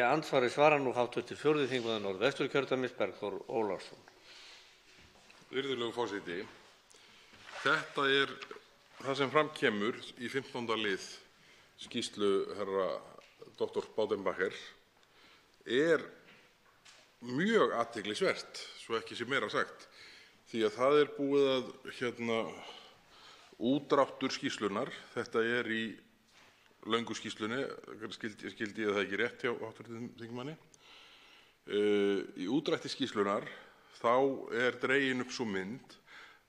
Andsvari svarar nú hv. 4. þingmaður Norðvesturkjördæmis Bergþór Ólason. Virðulegur forseti, þetta það sem fram kemur í 15. lið skýrslu herra dr. Baudenbacher mjög athyglisvert, svo ekki sé meira sagt, því að það búið að útdráttur skýrslunnar, þetta í löngu skýrslunni, skildi ég það ekki rétt hjá hv. þingmanni, í útdrætti skýrslunnar þá dregin upp sú mynd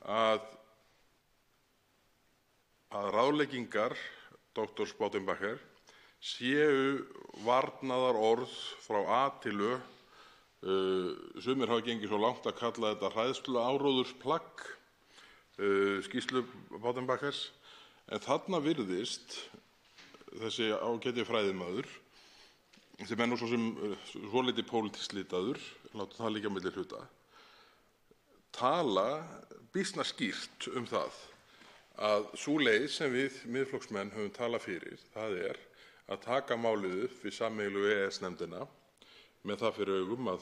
að ráðleggingar dr. Baudenbacher séu varnaðarorð frá A til Ö. Sumir hafa gengið svo langt að kalla þetta hræðsluáróðursplagg skýrslu Baudenbackers, en þarna virðist þessi ágæti fræðimaður, sem nú svo sem svolítið pólitískt litaður, látum það liggja á milli hluta, tala býsna skýrt það að sú leið sem við Miðflokksmenn höfum talað fyrir, það að taka málið upp við sameiginlegu EES-nefndina með það fyrir augum að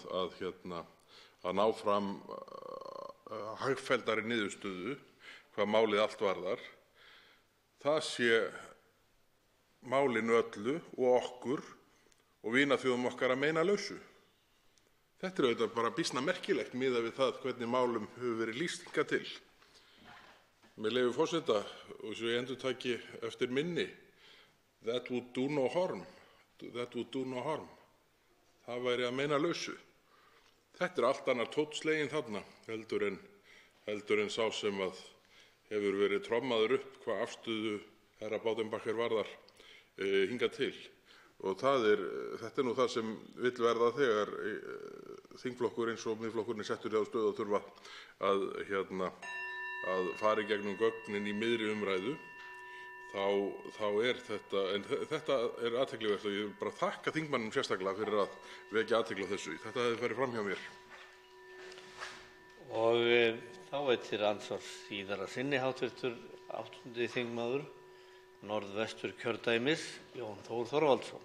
ná fram hagfelldari niðurstöðu hvað málið allt varðar, það sé málinu öllu og okkur og vinaþjóðum okkar að meina lausu. Þetta auðvitað bara býsna merkilegt miðað við það hvernig málum hefur verið lýst hingað til. Með leyfi forseta, og svo ég endurtaki eftir minni, that would do no harm. That would do no harm. Það væri að meina lausu. Þetta allt annar tónnslegin þarna heldur en sá sem hefur verið trommaður upp hvað afstöðu herra Baudenbacher varðar hingað til. Og þetta nú það sem vill verða þegar þingflokkur eins og Miðflokkurinn settur í þá stöðu að þurfa að fara í gegnum gögnin í miðri umræðu, þá þetta, en þetta athyglivert og ég vil bara þakka þingmannum sérstaklega fyrir að vekja athygli á þessu. Þetta hefði farið fram hjá mér. Og þá til andsvars síðara sinni hv. 8. þingmaður Norðvesturkjördæmis Jón Þór Þorvaldsson.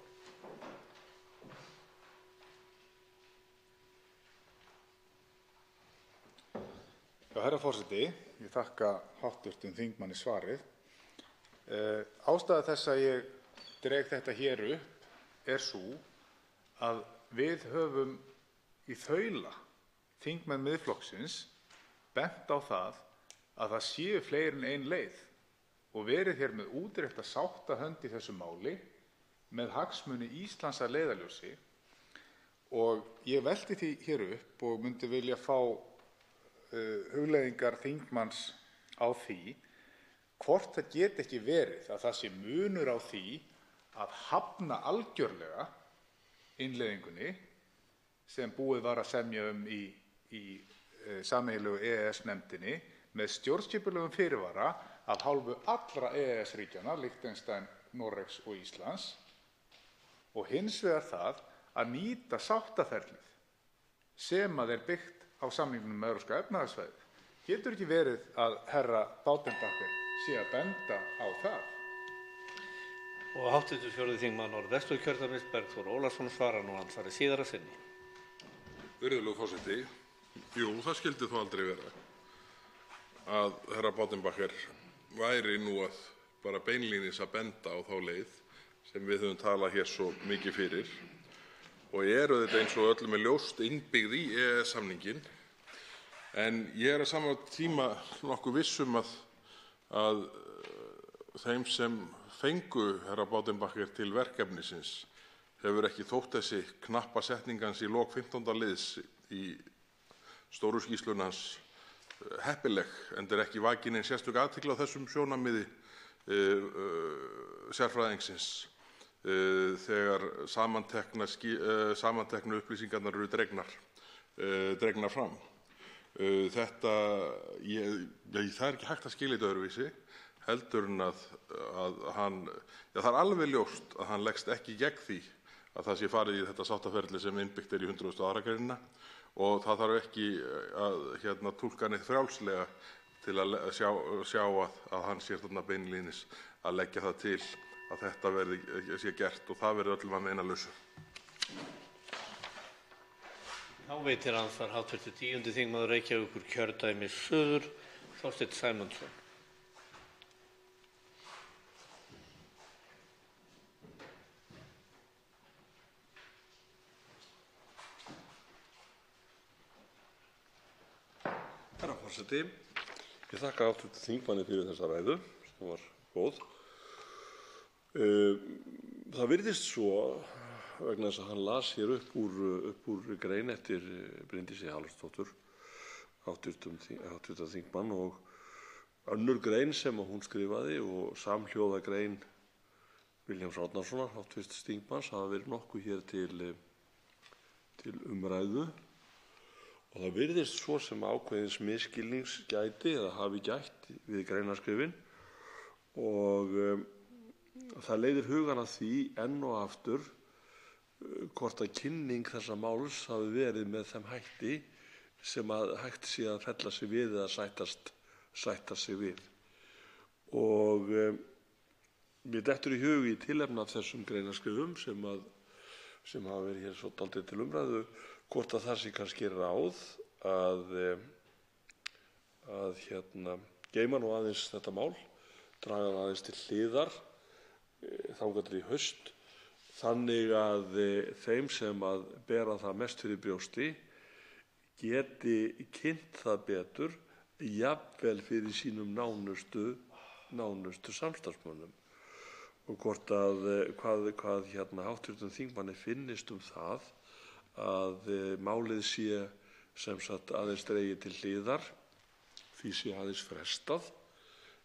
Herra forseti, ég þakka hv. þingmanni svarið. Ástæða þess að ég dreg þetta hér upp sú að við höfum í þaula, þingmenn Miðflokksins, bent á það að það séu fleiri en ein leið og verið hér með útrétta sáttahönd í þessu máli með hagsmuni Íslands að leiðarljósi. Og ég velti því hér upp og myndi vilja fá hugleiðingar þingmanns á því hvort það geti ekki verið að það sé munur á því að hafna algjörlega innleiðingunni sem búið var að semja í sameiginlegu EES-nefndinni með stjórnskipulegum fyrirvara af hálfu allra EES-ríkjanna, Liechtenstein, Noregs og Íslands, og hins vegar það að nýta sáttaferlið sem að byggt á samningnum með Evrópska efnahagssvæðið. Getur ekki verið að herra Baudenbacher sé að benda á það? Og hv. 4. þingmaður Norðvesturkjördæmis, Bergþór Ólason, svarar nú andsvari síðara sinni. Virðulegur forseti, jú, það skyldi þó aldrei vera að herra Baudenbacher væri nú að bara beinlínis að benda á þá leið sem við höfum talað hér svo mikið fyrir og auðvitað eins og öllum ljóst innbyggð í EES-samninginn. En ég á sama tíma nokkuð viss að þeim sem fengu herra Baudenbacher til verkefnisins hefur ekki þótt þessi knappa setning hans í lok 15. liðs í stóru skýrslunni hans heppileg, enda ekki vakin nein sérstök athygli á þessum sjónarmiði sérfræðingsins þegar samanteknu upplýsingarnar eru dregnar fram. Það er ekki hægt að skilja þetta öðruvísi heldur en að hann, það er alveg ljóst að hann leggst ekki gegn því að það sé farið í þetta sáttaferli sem innbyggt í 102. greinina og það þarf ekki að túlka neitt frjálslega til að sjá að hann sé þarna beinlínis að leggja það til að þetta sé gert og það verði öllum að meinalausu. Þá veitir andsvar hv. 10. þingmaður Reykjavíkurkjördæmis suður, Þorsteinn Sæmundsson. Herra forseti, ég þakka hv. þingmanni fyrir þessa ræðu sem var góð. Það virðist svo, vegna þess að hann las hér upp úr grein eftir Bryndísi Haraldsdóttur, hv. þingmann, og önnur grein sem hún skrifaði og samhljóða grein Vilhjálms Árnasonar, hv. þingmanns, hafa verið nokkuð hér til umræðu. Og það virðist svo sem ákveðins misskilnings gæti eða hafi gætt við greinaskrifin og það leiðir hugan að því enn og aftur hvort að kynning þessa máls hafi verið með þeim hætti sem að hægt sé að fella sig við eða sætta sig við. Og mér dettur í hug í tilefni af þessum greinaskrifum sem hafa verið hér svo dálítið til umræðu hvort að það sé kannski ráð að geyma nú aðeins þetta mál, draga það aðeins til hliðar þangað til í haust, þannig að þeim sem að bera það mest fyrir brjósti geti kynnt það betur, jafnvel fyrir sínum nánustu samstarfsmönnum. Og hvort að hvað hv. þingmanni finnist það að málið sé sem sagt aðeins dregið til hliðar, því sé aðeins frestað,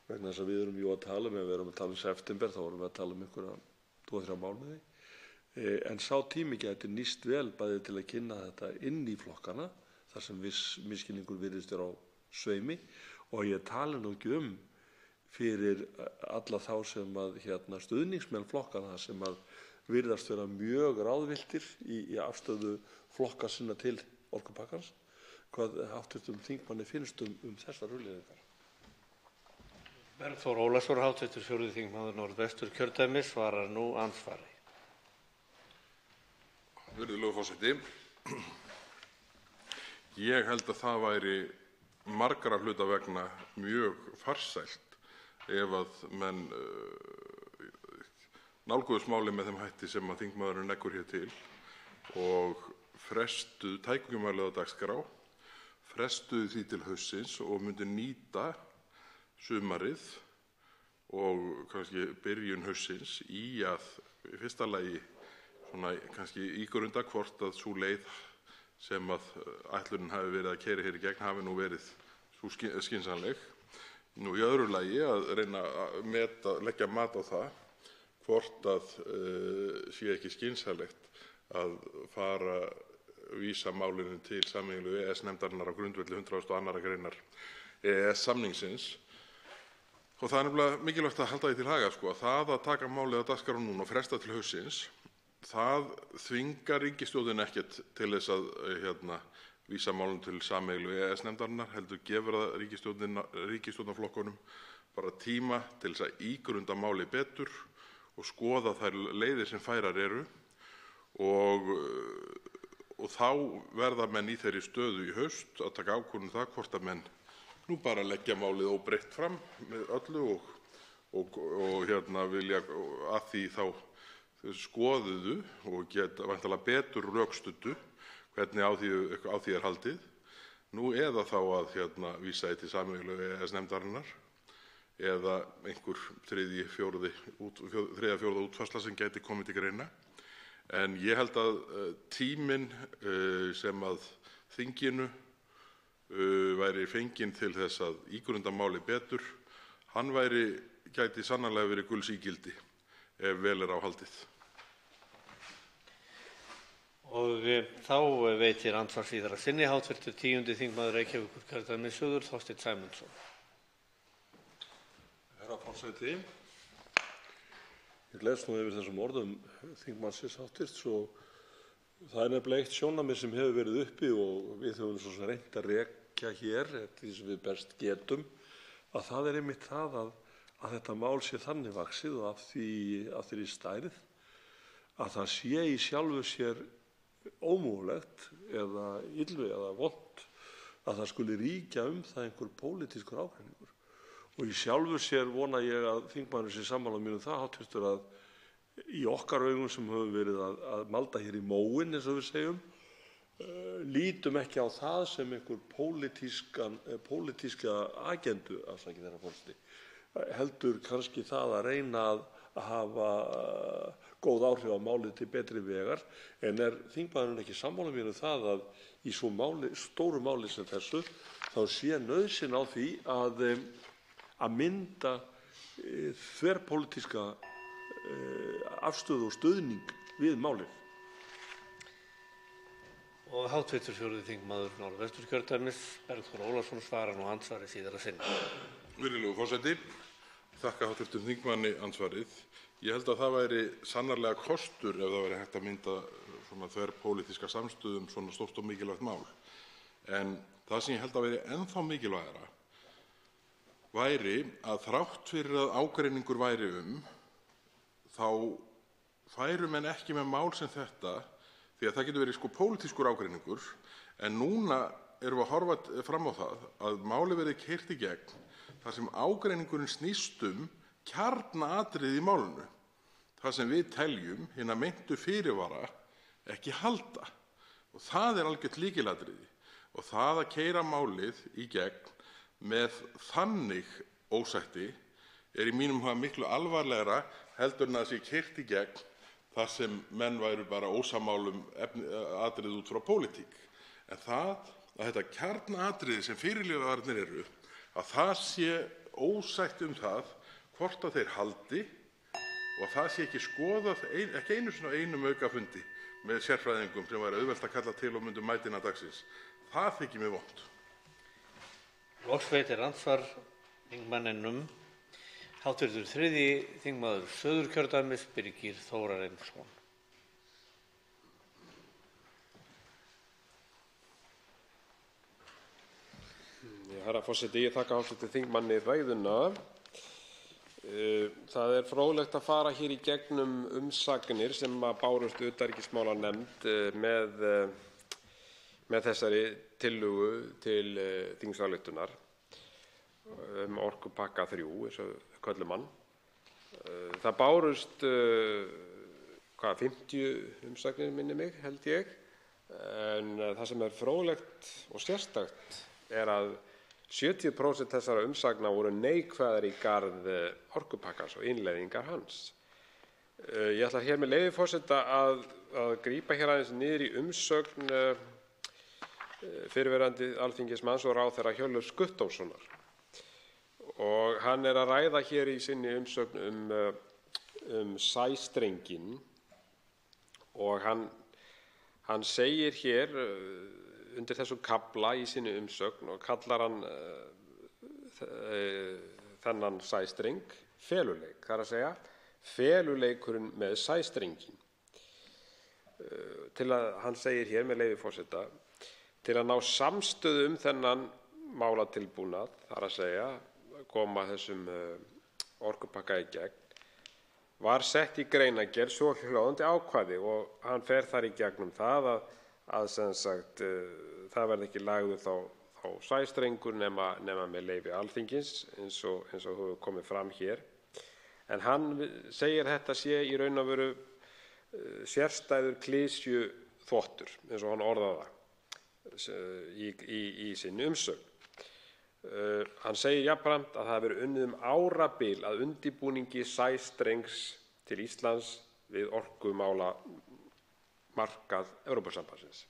vegna þess að við erum jú að tala ef við erum að tala september, þá erum við að tala einhverja 2-3 mánuði. En sá tími gæti nýst vel bæði til að kynna þetta inn í flokkana, þar sem viss misskilningur virðist á sveimi, og ég tala nú ekki fyrir alla þá sem að stuðningsmenn flokkana sem að virðast vera mjög ráðvilltir í afstöðu flokka sinna til orkupakkans. Hvað hv. þingmanni finnst þessar hugleiðingar? Bergþór Ólason, hv. 4. þingmaður Norðvesturkjördæmis, svarar nú andsvari. Virðulegur forseti, ég held að það væri margra hluta vegna mjög farsælt ef að menn nálguðust málið með þeim hætti sem að þingmaðurinn leggur hér til og frestuðu tækjumálið á dagskrá, frestuðu því til haustsins og myndu nýta sumarið og kannski byrjun haustsins í að í fyrsta lagi svona kannski ígrunda hvort að sú leið sem að ætlunin hafi verið að keyra hér í gegn hafi nú verið sú skynsamleg. Nú í öðru lagi að reyna að leggja mat á það hvort að sé ekki skynsamlegt að fara vísa málinu til sameiginlegu EES-nefndarinnar á grundvelli 102. greinar EES-samningsins. Og það er nefnilega mikilvægt að halda því til haga, að það að taka málið á dagskrá núna og fresta til haustsins, það þvingar ríkisstjórnin ekkert til þess að vísa málum til sameiginlegu EES-nefndarinnar, heldur gefur það ríkisstjórnarflokkunum bara tíma til þess að ígrunda málið betur og skoða þær leiðir sem færar eru og þá verða menn í þeirri stöðu í haust að taka ákvörðun það hvort að menn nú bara leggja málið óbreytt fram með öllu og vilja að því þá skoðuðu og geta væntanlega betur rökstuddu hvernig á því er haldið. Nú eða þá að vísa því til sameiginlegu EES-nefndarinnar eða einhver þriðja, fjórða útfærsla sem gæti komið til greina. En ég held að tíminn sem að þinginu væri fenginn til þess að ígrunda málið betur, hann gæti sannarlega verið gulls ígildi ef vel er á haldið. Og þá veitir andsvars síðara sinni hv. 10. þingmaður Reykjavíkurkjördæmis suður, Þorsteinn Sæmundsson. Herra forseti, ég gleðst nú yfir þessum orðum þingmannsins háttvirts og það er nefnilega eitt sjónarmið sem hefur verið uppi og við höfum svo sem reynt að rekja hér eftir því sem við best getum, að það er einmitt það að þetta mál sé þannig vaxið og af þeirri stærð að það sé í sjálfu sér ómögulegt eða illu eða vont að það skuli ríkja það einhver pólitískur ágreiningur. Og í sjálfu sér vona ég að þingmaðurinn sé sammála mér það, háttvirtur, að í okkar augum sem höfum verið að malda hér í móinn, eins og við segjum, lítum ekki á það sem einhver pólitíska agendu, afsakið þeirra forseti, heldur kannski það að reyna að hafa góð áhrif á málið til betri vegar, en er þingmaðurinn ekki sammála mér það að í svo stóru máli sem þessu, þá sé nauðsyn á því að mynda þverpólitíska afstöðu og stuðning við málið. Og hv. 4. þingmaður Norðvesturkjördæmis, Bergþór Ólason, svarar nú andsvari síðara sinni. Virðulegur forseti, þakka hv. þingmanni andsvarið. Ég held að það væri sannarlega kostur ef það væri hægt að mynda svona þverpólitíska samstöðu svona stórt og mikilvægt mál. En það sem ég held að væri ennþá mikilvægara væri að þrátt fyrir að ágreiningur væri þá færu menn ekki með mál sem þetta, því að það getur verið pólitískur ágreiningur, en núna erum við að horfa fram á það að málið verði keyrt í gegn þar sem ágreiningurinn snýst kjarnaatriði í málinu, þar sem við teljum hina meintu fyrirvara ekki halda. Og það er algjört lykilatriði. Og það að keyra málið í gegn með þannig ósætti er í mínum huga miklu alvarlegra heldur en að það sé keyrt í gegn þar sem menn væru bara ósammála atriði út frá pólitík. En það að þetta kjarnaatriði sem fyrirliðarnir eru, að það sé ósætt það hvort að þeir haldi og það sé ekki skoðað ekki einu sinni á einum aukafundi með sérfræðingum sem væri auðvelt að kalla til og myndu mætina dagsins. Það þykir mér vont. Loks veitir andsvar þingmanninum hv. 3. þingmaður Suðurkjördæmis, Birgir Þórarinsson. Herra forseti, ég þakka hv. þingmanni ræðuna. Það er fróðlegt að fara hér í gegnum umsagnir sem bárust utanríkismálanefnd með með þessari tillögu til þingsályktunar orkupakka 3, eins og köllum hann. Það bárust 50 umsagnir minni mig, held ég, en það sem fróðlegt og sérstakt að 70% þessara umsagna voru neikvæðar í garð orkupakkans og innleiðingar hans. Ég ætla hér með leyfi forseta að grípa hér aðeins niður í umsögn fyrrverandi alþingismanns og ráðherra Hjörleifs Guttormssonar. Og hann að ræða hér í sinni umsögn sæstrenginn og hann segir hér undir þessum kafla í sinni umsögn og kallar hann þennan sæstreng feluleik, það að segja feluleikurinn með sæstrenginn. Hann segir hér með leyfi forseta, til að ná samstöðu þennan málatilbúnað, það að segja koma þessum orkupakka í gegn, var sett í greinargerð svohljóðandi ákvæði og hann fer þar í gegnum það að sem sagt það verði ekki lagður þá sæstrengur nema með leyfi Alþingis eins og hefur komið fram hér. En hann segir þetta sé í raun og veru sérstæður klisjuþvottur, eins og hann orðaði það í sinni umsögn. Hann segir jafnframt að það hafi verið unnið árabil að undirbúningi sæstrengs til Íslands við orkumála markað Evrópusambandsins.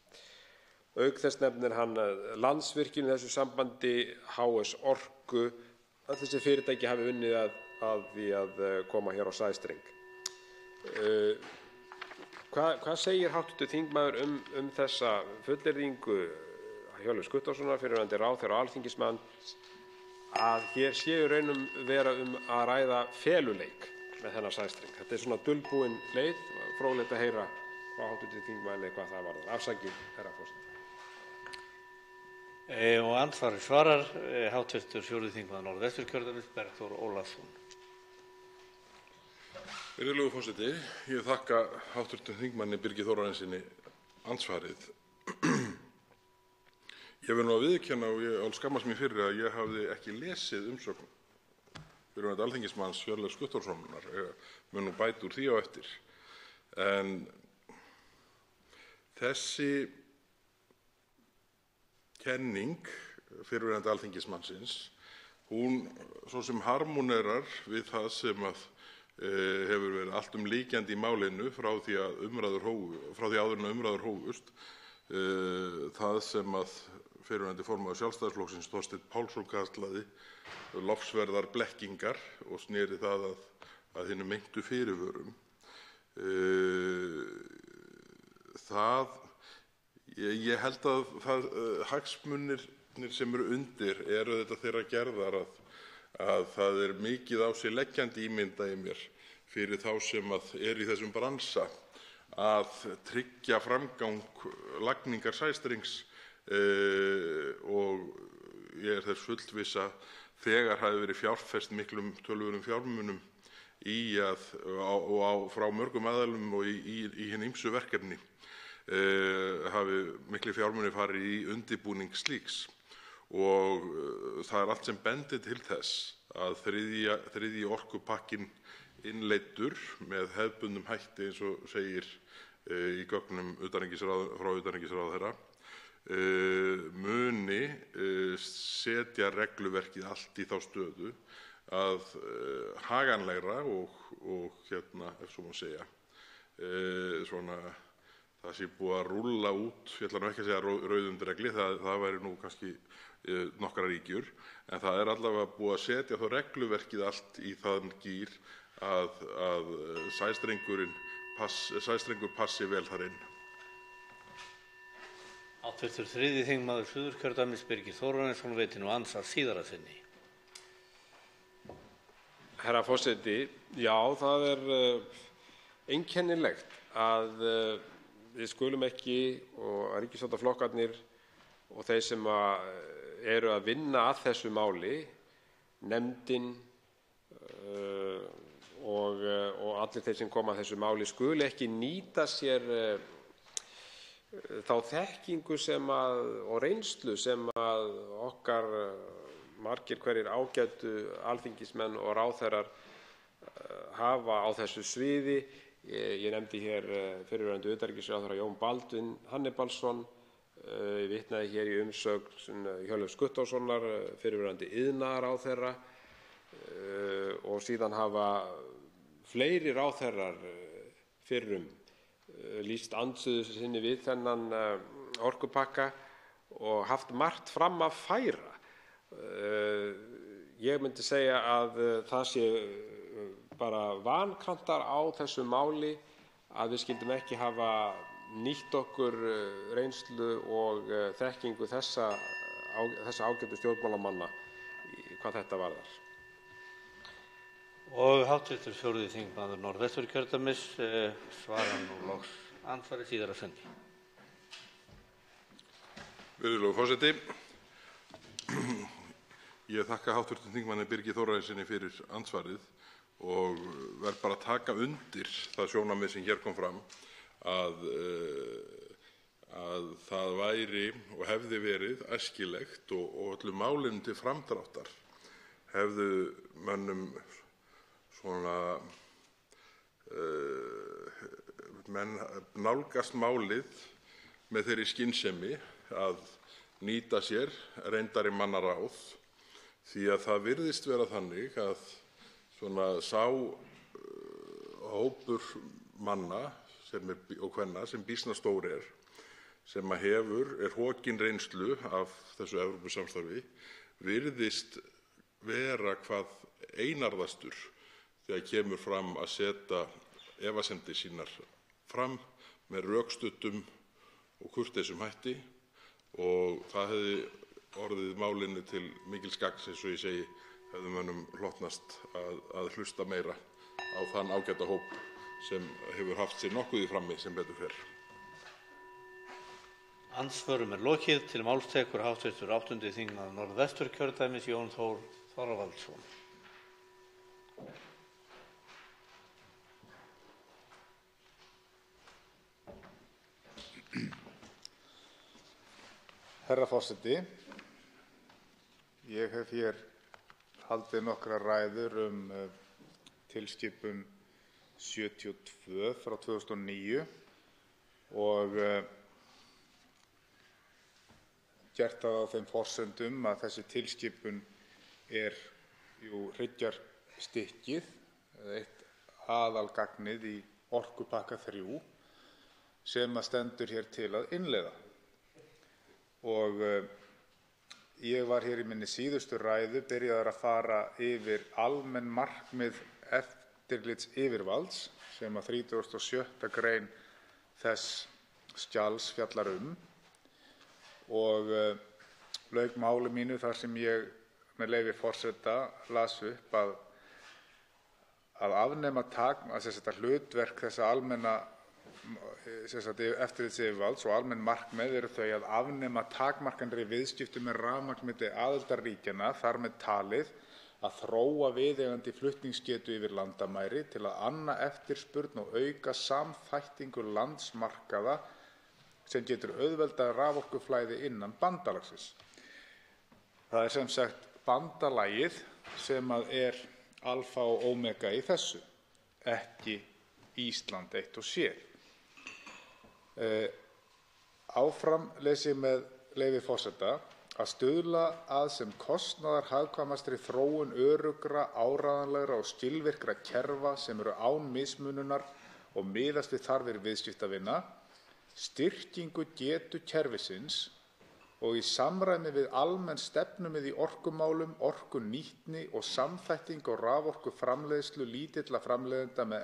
Auk þess nefnir hann Landsvirkjun í þessu sambandi, HS Orku, öll þessi fyrirtæki hafi unnið að því að koma hér á sæstreng. Hvað segir hv. þingmaður þessa fullyrðingu Hjörleifs Guttormssonar, fyrrverandi ráðherra og alþingismanns, að hér séu raunum vera að ræða feluleik með þennan sæstreng? Þetta svona dulbúin leið, fróðlegt að heyra frá hv. þingmanni hvað það varðar. Afsakið, herra forseti. Og andsvari svarar hv. 4. þingmaður Norðvesturkjördæmis, Bergþór Ólason. Virðulegur forseti, ég þakka hv. þingmanni Birgi Þórarinssyni andsvarið. Ég vil nú að viðurkenna og ég skammast mín fyrir að ég hafði ekki lesið umsögn fyrrverandi alþingismanns Hjörleifs Guttormssonar. Ég mun nú bæta úr því á eftir. En þessi kenning fyrrverandi alþingismannsins, hún svo sem harmonerar við það sem hefur verið allt líkjandi í málinu frá því áður en umræður hófust. Það sem fyrrverandi formaður Sjálfstæðisflokksins Þorsteinn Pálsson kallaði lofsverðar blekkingar og sneri það að hinum meintu fyrirvörum. Ég held að hagsmunirnir sem eru undir eru þetta þeirra gerðar að það mikið á sig leggjandi ímynda í mér fyrir þá sem eru í þessum bransa að tryggja framgang lagningar sæstrengs og ég þess fullviss að þegar hafi verið fjárfest miklum töluverðum fjármunum í frá mörgum aðilum og í hin ýmsu verkefni hafi miklir fjármunir farið í undirbúning slíks og það allt sem bendir til þess að þriðji orkupakkinn innleiddur með hefðbundnum hætti eins og segir í gögnum frá utanríkisráðherra muni setja regluverkið allt í þá stöðu að haganlegra og ef svo má segja það sé búið að rúlla út, ég ætla nú ekki að segja rauðundregli, það væri nú kannski nokkrar ríkjur, en það allavega búið að setja þá regluverkið allt í þann gír að sæstrengur passi vel þar inn. Hv. 3. þingmaður Suðurkjördæmis, Birgir Þórarinsson, veitir nú andsvar síðara sinni. Herra forseti, já, það einkennilegt að við skulum ekki og ríkisstjórnarflokkarnir og þeir sem eru að vinna að þessu máli, nefndin og allir þeir sem koma að þessu máli skuli ekki nýta sér þá þekkingu og reynslu sem okkar margir hverjir ágætu alþingismenn og ráðherrar hafa á þessu sviði. Ég nefndi hér fyrrverandi utanríkisráðherra Jón Baldvin Hannibalsson, ég vitnaði hér í umsögn Hjörleifs Guttormssonar, fyrrverandi iðnaðarráðherra, og síðan hafa fleiri ráðherrar fyrrum lýst andstöðu sinni við þennan orkupakka og haft margt fram að færa. Ég myndi segja að það sé bara vankantar á þessu máli að við skyldum ekki hafa nýtt okkur reynslu og þekkingu þessa ágætu stjórnmálamanna hvað þetta varðar. Og hv. 4. þingmaður Norðvesturkjördæmis svarar nú loks andsvari síðar á fundi. Virðulegur forseti. Ég þakka hv. þingmanni Birgi Þórarinssyni fyrir andsvarið og verð bara að taka undir það sjónarmið sem hér kom fram að það væri og hefði verið æskilegt og öllum málinu til framdráttar hefðu mönnum menn nálgast málið með þeirri skynsemi að nýta sér reyndari manna ráð, því að það virðist vera þannig að sá hópur manna og kvenna sem býsna stór sem er hokin reynslu af þessu Evrópusamstarfi, virðist vera hvað einarðastur þegar kemur fram að setja efasemdir sínar fram með rökstuddum og kurteisum hætti, og það hefði orðið málinu til mikils gagns, eins og ég segi, hefði mönnum hlotnast að hlusta meira á þann ágæta hóp sem hefur haft sér nokkuð í frammi sem betur fer. Andsvörum lokið. Til máls tekur hv. 8. þingmaður Norðvesturkjördæmis Jón Þór Þorvaldsson. Herra forseti, ég hef hér haldið nokkrar ræður tilskipun 72 frá 2009 og gert það á þeim forsendum að þessi tilskipun hryggjarstykkið eða eitt aðalgagnið í orkupakka 3 sem stendur hér til að innleiða. Og ég var hér í minni síðustu ræðu byrjaður að fara yfir almenn markmið eftirlitsyfirvalds sem að 37. grein þess skjals fjallar og lauk máli mínu þar sem ég, með leyfi forseta, las upp að afnema hlutverk þessa almenna eftirlitsyfirvalds og almenn markmið eru þau að afnema takmarkanir í viðskiptum með rafmagn milli aðildarríkjanna, þar með talið að þróa viðeigandi flutningsgetu yfir landamæri til að anna eftirspurn og auka samþættingu landsmarkaða sem getur auðveldað raforkuflæði innan bandalagsins. Það sem sagt bandalagið sem er alfa og omega í þessu, ekki Ísland eitt og sér. Áfram les ég með leyfi forseta að stuðla að sem kostnaðarhagkvæmastri þróun öruggra, áreiðanlegra og skilvirkra kerfa sem eru án mismununar og miðast við þarfir viðskiptavina, styrkingu getu kerfisins og í samræmi við almenn stefnumið í orkumálum, orkunýtni og samþættingu og raforkuframleiðslu lítilla framleiðenda með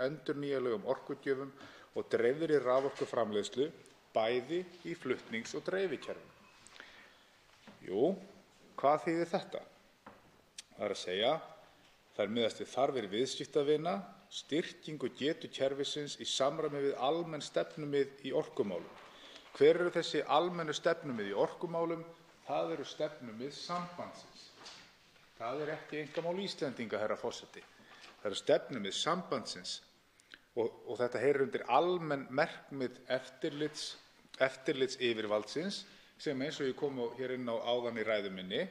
endurnýjanlegum orkugjöfum og dreifðri raforkuframleiðslu, bæði í flutnings- og dreifikerfum. Jú, hvað þýðir þetta? Það er að segja, þær miðast við þarfir viðskiptavina, styrkingu getu kerfisins í samræmi við almenn stefnumið í orkumálum. Hver eru þessi almennu stefnumið í orkumálum? Það eru stefnumið sambandsins. Það er ekki einkamál Íslendinga, herra forseti. Það eru stefnumið sambandsins og þetta heyrir undir almenn markmið eftirlits eftirlitsyfirvaldsins sem eins og ég kom hér inn á áðan í ræðu minni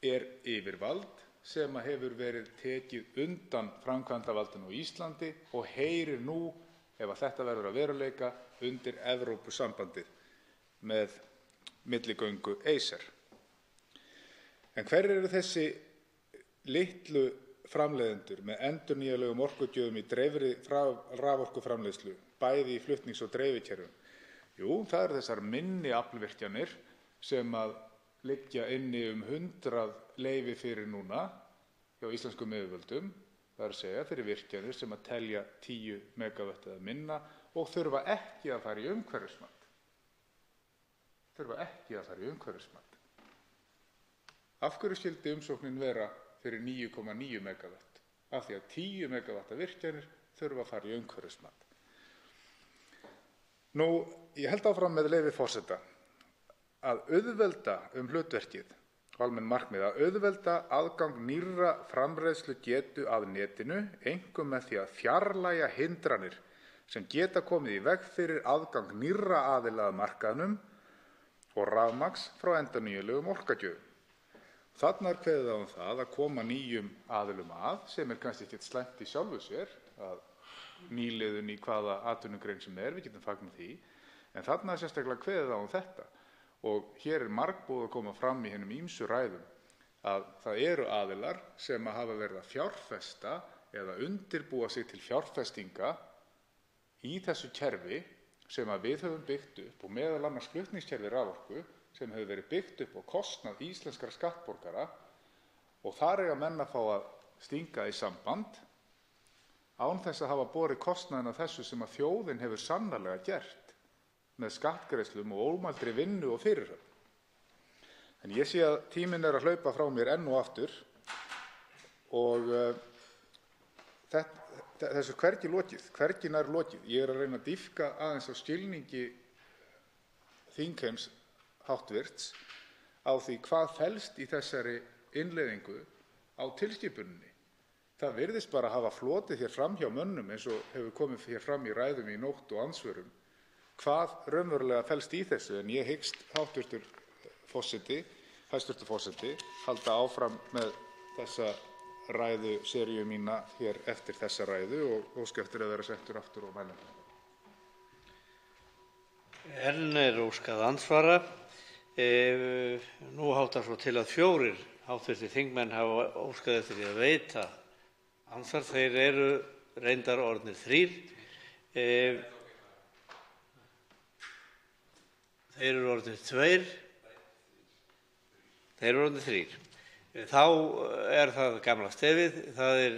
yfirvald sem hefur verið tekið undan framkvæmdarvaldinu á Íslandi og heyrir nú, ef að þetta verður að veruleika, undir Evrópusambandið með milligöngu Acer. En hverjir eru þessi litlu framleiðendur með endurnýjanlegum orkugjöfum í dreifðri raforkuframleiðslu, bæði í flutnings- og dreifikerfum? Jú, það eru þessar minni aflvirkjanir sem að liggja inni 100 leyfi fyrir núna hjá íslenskum yfirvöldum, það er að segja fyrir virkjanir sem að telja 10 megavött eða minna og þurfa ekki að fara í umhverfismat. Af hverju skyldi umsóknin vera fyrir 9,9 megavött? Af því að 10 megavatta virkjanir þurfa að fara í umhverfismat. Nú, ég held áfram með leyfi forseta að auðvelda hlutverkið og almenn markmið að auðvelda aðgang nýrra framreiðslugetu að netinu, einkum með því að fjarlægja hindranir sem geta komið í veg fyrir aðgang nýrra aðila að markaðnum og rafmagns frá endurnýjanlegum orkugjöfum. Þarna er kveðið á það að koma nýjum aðilum að, sem kannski ekkert slæmt í sjálfu sér, að nýliðun í hvaða atvinnugrein sem við getum fagnað því, en þarna er sérstaklega kveðið á þetta. Og hér er margbúið að koma fram í hinum ýmsu ræðum að það eru aðilar sem hafa verið að fjárfesta eða undirbúa sig til fjárfestinga í þessu kerfi sem að við höfum byggt upp og meðal annars flutningskerfi raforku sem hefur verið byggt upp á kostnað íslenskra skattborgara og þar eiga menn að fá að stinga í samband án þess að hafa borið kostnaðinn af þessu sem að þjóðin hefur sannarlega gert með skattgreiðslum og ómældri vinnu og fyrirhöfn. En ég sé að tíminn er að hlaupa frá mér enn og aftur og þessu hvergi nær lokið. Ég er að reyna að dýpka aðeins á skilningi þingheims háttvirts á því hvað felst í þessari innleiðingu á tilskipuninni. Það virðist bara hafa flotið hér fram hjá mönnum eins og hefur komið hér fram í ræðum í nótt og andsvörum hvað raunverulega felst í þessu, en ég hyggst hæstvirtur forseti halda áfram með þessa ræðuseríu mína hér eftir þessa ræðu og óska eftir að vera settur aftur á mælendaskrá. Enn er óskað andsvara. Nú háttar svo til að 4 háttvirtir þingmenn hafa óskað eftir því að veita andsvar. Þeir eru reyndar orðnir 3. Þeir eru orðnir 2. Þeir eru orðnir 3. Þá er það gamla stefið. Það er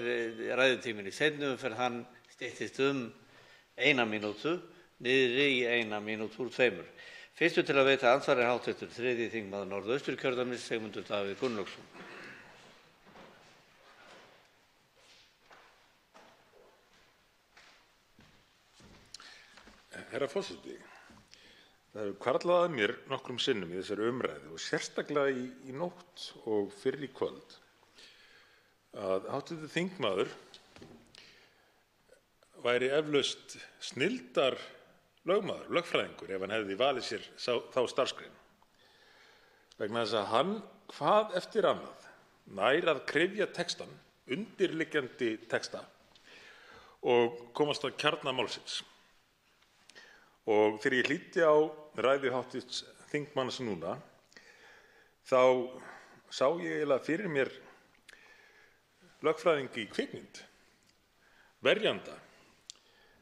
ræðutíminn í seinni umferð. Hann styttist 1 mínútu niður í 1 mínútu úr 2. Fyrstur til að veita andsvar er hv. 3. þingmaður Norðausturkjördæmis, Sigmundur Davíð Gunnlaugsson. Herra forseti, það hefur hvarflað að mér nokkrum sinnum í þessari umræðu og sérstaklega í nótt og fyrr í kvöld að hv. þingmaður væri eflaust snilldar lögfræðingur ef hann hefði valið sér þá starfsgrein. Vegna þess að hann hvað eftir annað nær að kryfja textann, undirliggjandi texta og komast að kjarna málsins. Og þegar ég hlýddi á ræðu hv. þingmanns núna, þá sá ég eiginlega fyrir mér lögfræðing í kvikmynd, verjanda,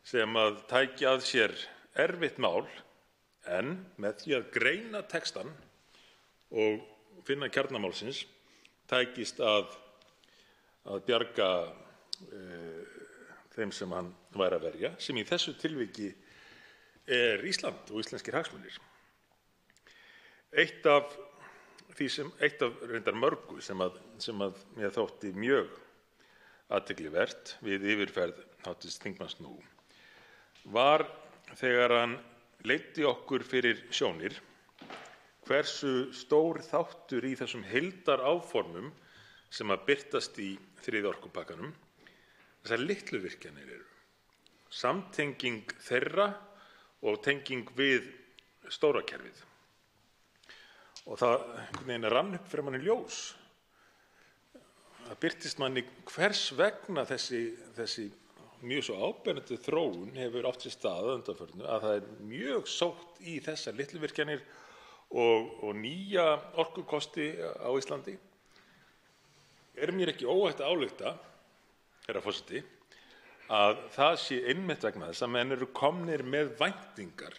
sem að tæki að sér erfitt mál en með því að greina textann og finna kjarna málsins tækist að bjarga þeim sem hann væri að verja, sem í þessu tilviki er Ísland og íslenskir hagsmunir. Eitt af reyndar mörgu sem að mér þótti mjög athyglivert við yfirferð hv. þingmanns nú var þegar hann leiddi okkur fyrir sjónir hversu stór þáttur í þessum heildaráformum sem að birtast í 3. orkupakkanum þessar litlu virkjanir eru. Samtenging þeirra og tenging við stóra kerfið. Og það einhvern veginn rann upp fyrir manni ljós. Það birtist manni hvers vegna þessi mjög svo áberandi þróun hefur átt sér stað að undanförnu, að það mjög sótt í þessar litlu virkjanir og nýja orkukosti á Íslandi. Mér ekki óhætt að álykta, herra forseti, að það sé einmitt vegna þess að menn eru komnir með væntingar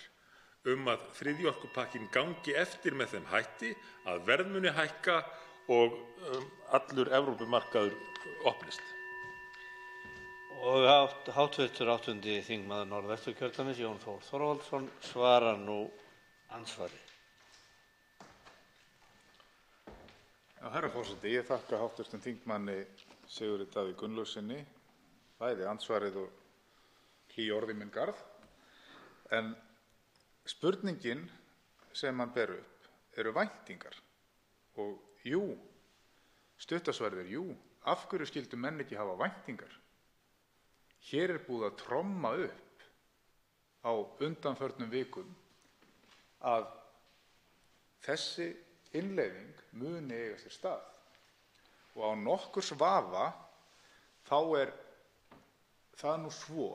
að þriðji orkupakkinn gangi eftir með þeim hætti að verð muni hækka og allur Evrópumarkaður opnist. Og háttvirtur 8. þingmaður Norðvesturkjördæmis, Jón Þór Þorvaldsson, svarar nú andsvari. Herra forseti, ég þakka háttvirtum þingmanni Sigurði Davíð Gunnlaugssyni bæði andsvarið og hlý orð í minn garð. En spurningin sem hann ber upp eru væntingar. Og jú, stuttasvarið jú, af hverju skyldu menn ekki hafa væntingar? Hér búið að tromma upp á undanförnum vikum að þessi innleiðing muni eiga sér stað. Og á nokkurs vafa þá það nú svo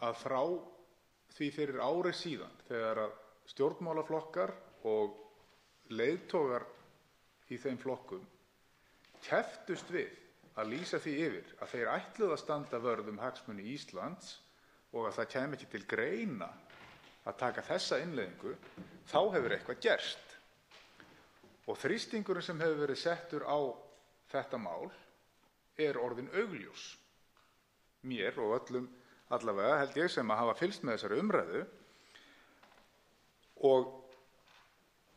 að frá því fyrir ári síðan, þegar að stjórnmálaflokkar og leiðtogar í þeim flokkum kepptust við að lýsa því yfir að þeir ætluðu að standa vörð hagsmuni Íslands og að það kæmi ekki til greina að taka þessa innleiðingu, þá hefur eitthvað gerst. Og þrýstingurinn sem hefur verið settur á þetta mál orðinn augljós. Mér og öllum allavega held ég sem að hafa fylgst með þessari umræðu, og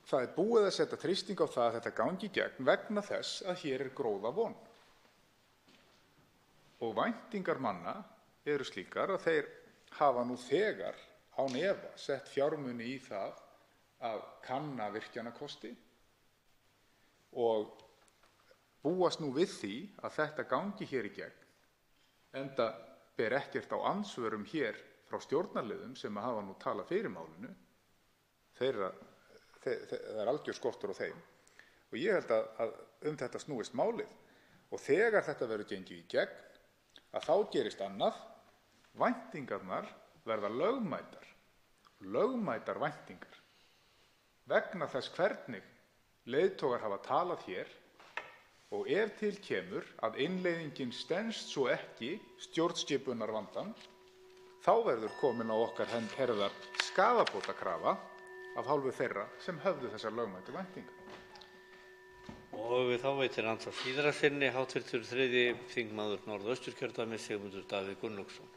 það búið að setja þrýsting á það að þetta gangi í gegn vegna þess að hér gróða von. Og væntingar manna eru slíkar að þeir hafa nú þegar án efa sett fjármuni í það að kanna virkjanakosti og búast nú við því að þetta gangi hér í gegn, enda ber ekkert á andsvörum hér frá stjórnarliðum sem hafa nú talað fyrir málinu. Það algjör skortur á þeim. Og ég held að þetta snúist málið. Og þegar þetta verður gengið í gegn, að þá gerist annað, væntingarnar verða lögmætar væntingar. Vegna þess hvernig leiðtogar hafa talað hér, og ef til kemur að innleiðingin stenst svo ekki stjórnskipunarvandann, þá verður komin á okkar herðar skaðabótakrafa af hálfu þeirra sem höfðu þessar lögmætu væntingar. Og þá veitir andsvar síðara sinni háttvirtur 3. þingmaður Norðausturkjördæmis, Sigmundur Davíð Gunnlaugsson.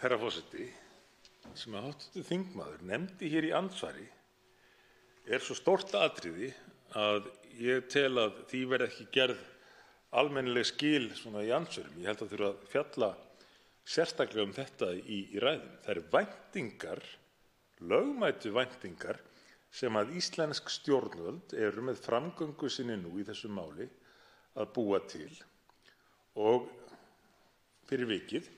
Herra forseti, sem háttvirtur þingmaður nefndi hér í andsvari svo stórt atriði að ég tel að því verði ekki gerð almennileg skil svona í andsvörum. Ég held að þurfa að fjalla sérstaklega þetta í ræðum. Það væntingar, lögmætu væntingar, sem að íslensk stjórnvöld eru með framgöngu sinni nú í þessu máli að búa til. Og fyrir vikið,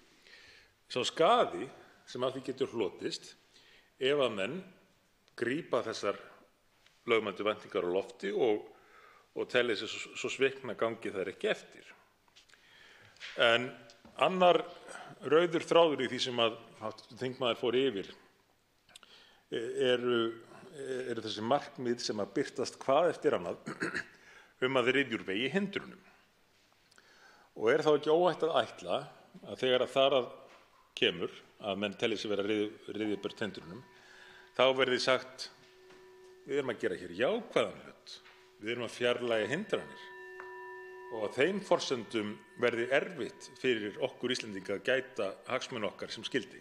sá skaði sem að því getur hlotist ef að menn grípa þessar lögmætu væntingar á lofti og telli sig svo svikna gangi þær ekki eftir. En annar rauður þráður í því sem að þingmaður fór yfir eru þessi markmið sem að birtast hvað eftir annað að ryðja úr vegi hindrunum. Og þá ekki óhætt að ætla að þegar að þar að kemur að menn telli sig vera að ryðja burt hindrunum, þá verði sagt: við erum að gera hér jákvæðan hlut, við erum að fjarlægja hindranir, og að þeim forsendum verði erfitt fyrir okkur Íslendinga að gæta hagsmuna okkar sem skyldi.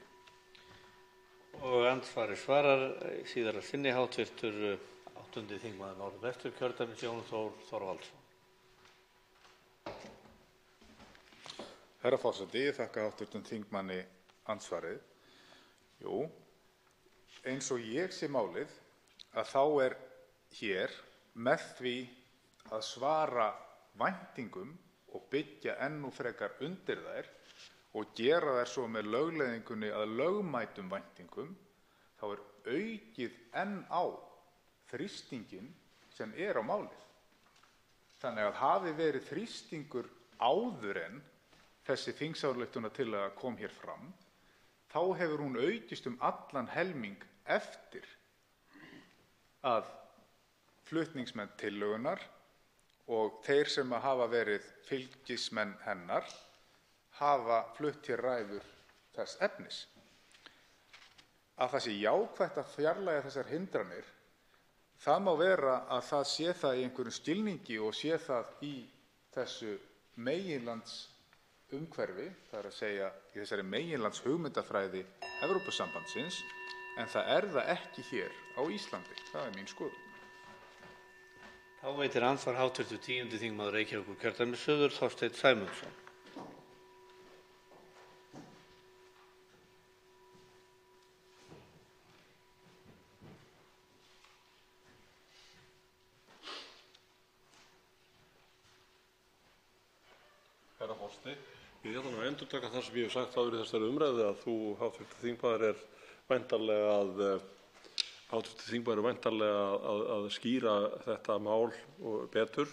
Og andsvari svarar síðara sinni háttvirtur 8. þingmaður Norðvesturkjördæmis, Jón Þór Þorvaldsson. Herra forseti, ég þakka háttvirtum þingmanni andsvarið. Jú, eins og ég sé málið, að þá hér með því að svara væntingum og byggja enn frekar undir þær og gera þær svo með lögleiðingunni að lögmætum væntingum, þá aukið enn á þrýstinginn sem á málið. Þannig að hafi verið þrýstingur áður en þessi þingsályktunartillaga kom hér fram, þá hefur hún aukist allan helming eftir að flutningsmenn tillögunnar og þeir sem hafa verið fylgismenn hennar hafa flutt hér ræður þess efnis. Að það sé jákvætt að fjarlægja þessar hindranir, það má vera að það sé það í einhverjum skilningi og sé það í þessu meginlandsumhverfi, það að segja í þessari meginlandshugmyndafræði Evrópusambandsins, en það það ekki hér á Íslandi. Það mín skoðun. Þá veitir andsvar hv. 10. þingmaður Reykjavíkurkjördæmis suður, Þorsteinn Sæmundsson. Herra forseti, ég ætla að endurtaka það sem ég hef sagt áður í þessari umræðu að þú, hv. þingmaður, væntanlega að skýra þetta mál betur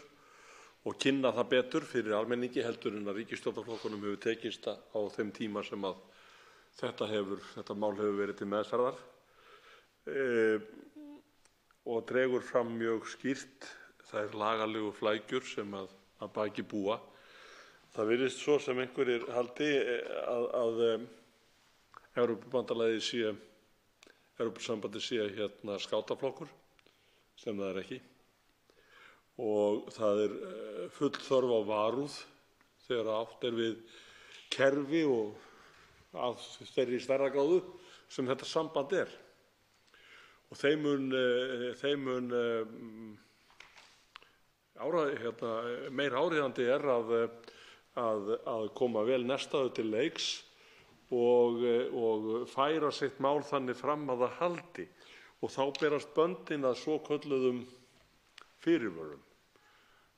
og kynna það betur fyrir almenningi heldur en að ríkisstjórnarflokkunum hefur tekist á þeim tíma sem að þetta mál hefur verið til meðferðar og dregur fram mjög skýrt þær lagalegu flækjur sem að baki búa. Það virðist svo sem einhverjir haldi að Evrópusambandið sé skátaflokkur, sem það ekki. Og það full þörf á varúð þegar átt við kerfi og af þeirri stærðargráðu sem þetta samband Og þeim mun meira áríðandi að koma vel nestaður til leiks og færa sitt mál þannig fram að það haldi og þá berast böndin að svokölluðum fyrirvörum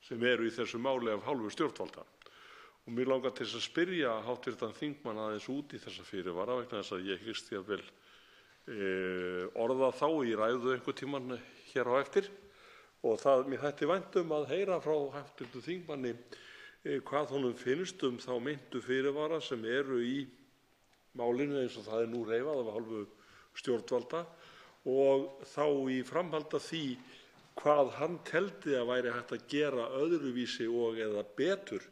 sem í þessu máli af hálfu stjórnvalda. Og mér langar til að spyrja hv. þingmann aðeins út í þessa fyrirvara vegna þess að ég hyggst jafnvel orða þá í ræðu einhvern tímann hér á eftir og mér þætti vænt að heyra frá hv. þingmanni hvað honum finnst þá meintu fyrirvara sem í málinu eins og það nú reifað af hálfu stjórnvalda og þá í framhaldi af því hvað hann teldi að væri hægt að gera öðruvísi og eða betur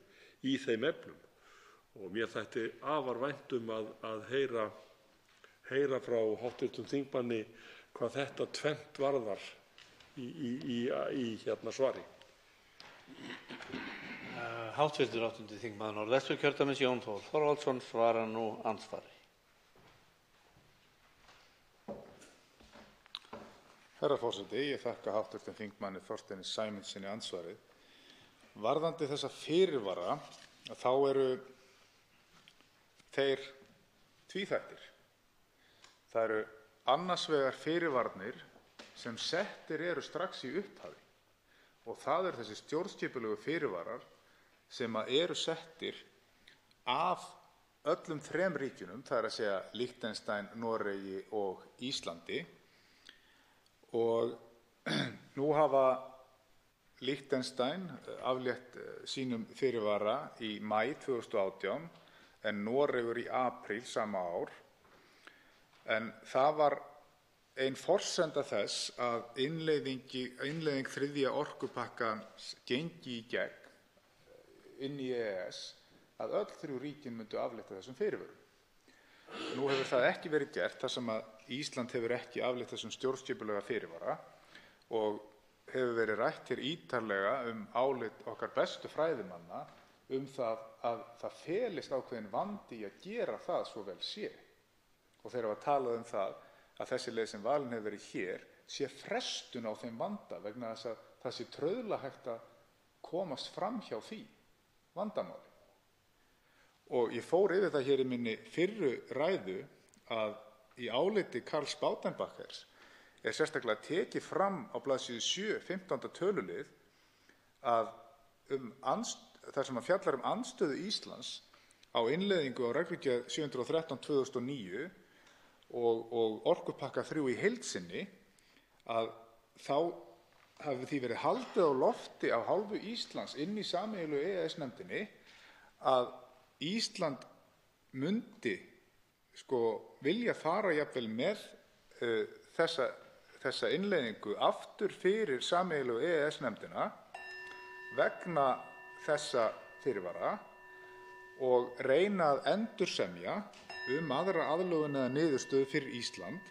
í þeim efnum. Og mér þætti afar vænt að heyra frá hv. þingmanni hvað þetta tvennt varðar í svari. Háttvirtur 8. þingmaður Norðvesturkjördæmis Jón Þór Þorvaldsson svarar nú andsvari. Herra forseti, ég þakka hv. þingmanni Þorsteini Sæmundssyni andsvarið. Varðandi þessa fyrirvara, þá þeir tvíþættir. Það annars vegar fyrirvarnir sem settir strax í upphafi og það þessi stjórnskipulegu fyrirvarar sem settir af öllum þrem ríkjunum, það að segja Liechtenstein, Noregi og Íslandi. Og nú hafa Liechtenstein aflétt sínum fyrirvara í maí 2018 en Noregur í apríl sama ár. En það var ein forsenda þess að innleiðing þriðja orkupakkans gengi í gegn inn í EES að öll þrjú ríkin myndu aflétta þessum fyrirvörum. Nú hefur það ekki verið gert þar sem að Ísland hefur ekki aflétt þessum stjórnskipulega fyrirvara og hefur verið rætt hér ítarlega álit okkar bestu fræðimanna það að það felist ákveðinn vandi í að gera það svo vel sé. Og þeir hafa talað það að þessi leið sem valin hefur verið hér sé frestun á þeim vanda vegna þess að það sé trauðla hægt að komast fram hjá því vandamáli. Og ég fór yfir það hér í minni fyrru ræðu að í áliti Karls Baudenbachers sérstaklega tekið fram á blaðsíðu 7, 15. tölulið að þar sem að fjallar andstöðu Íslands á innleiðingu á reglugerð 713/2009 og orkupakka 3 í heild sinni, að þá hafi því verið haldið á lofti af hálfu Íslands inn í sameiginlegu EES-nefndinni að Ísland myndi vilja fara jafnvel með þessa innleiðingu aftur fyrir sameiginlegu EES-nefndina vegna þessa fyrirvara og reyna að endursemja aðra aðlögun eða niðurstöðu fyrir Ísland,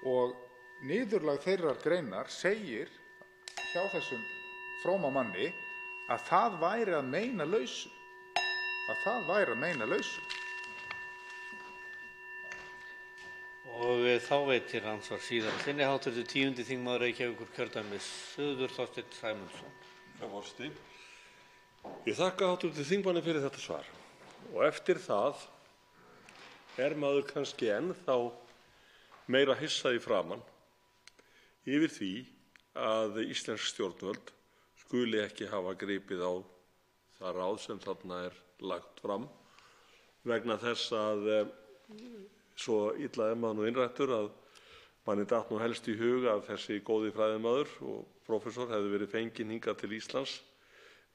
og niðurlag þeirrar greinar segir hjá þessum fróma manni að það væri að meina lausu. Og þá veitir andsvar síðar sinni hv. 10. þingmaður Reykjavíkurkjördæmis suður, Þorsteinn Sæmundsson. Forseti. Ég þakka hv. þingmanni fyrir þetta svar, og eftir það maður kannski ennþá meira hissa í framan yfir því að íslensk stjórnvöld skuli ekki hafa gripið á það ráð sem þarna lagt fram, vegna þess að svo illa maður nú innrættur að manni datt nú helst í hug að þessi góði fræðimaður og prófessor hefði verið fenginn hingað til Íslands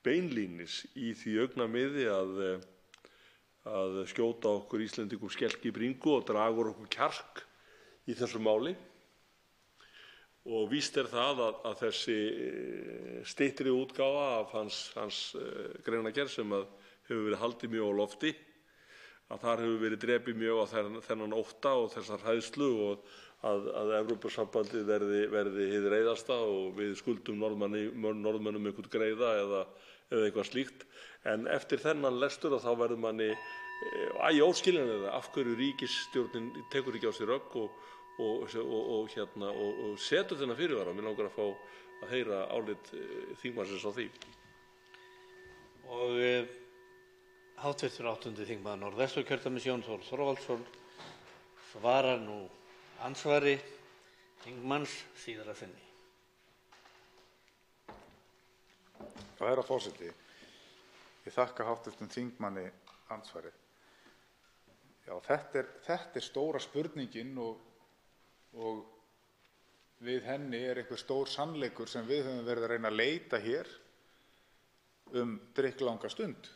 beinlínis í því augnamiði að skjóta okkur Íslendingum skelk í bringu og draga úr okkur kjark í þessu máli. Og víst það að þessi styttri útgáfa af hans greinargerð sem hefur verið haldið mjög á lofti, að þar hefur verið drepið mjög á þennan ótta og þessar hræðslu og að Evrópusambandið verði hið reiðasta og við skuldum Norðmönnum einhvern greiða eða eitthvað slíkt. En eftir þennan lestur þá verður manni óskiljanlega af hverju ríkisstjórnin tekur ekki á sig rögg og setur þennan fyrirvara. Mig langar að fá að heyra álit þingmannsins á því. Og hv. 8. þingmaður Norðvesturkjördæmis Jón Þór Þorvaldsson svarar nú andsvari þingmanns síðar að sinni. Herra forseti, ég þakka hv. þingmanni andsvarið. Já, þetta stóra spurningin og við henni einhver stór sannleikur sem við höfum verið að reyna að leita hér drykklanga stund.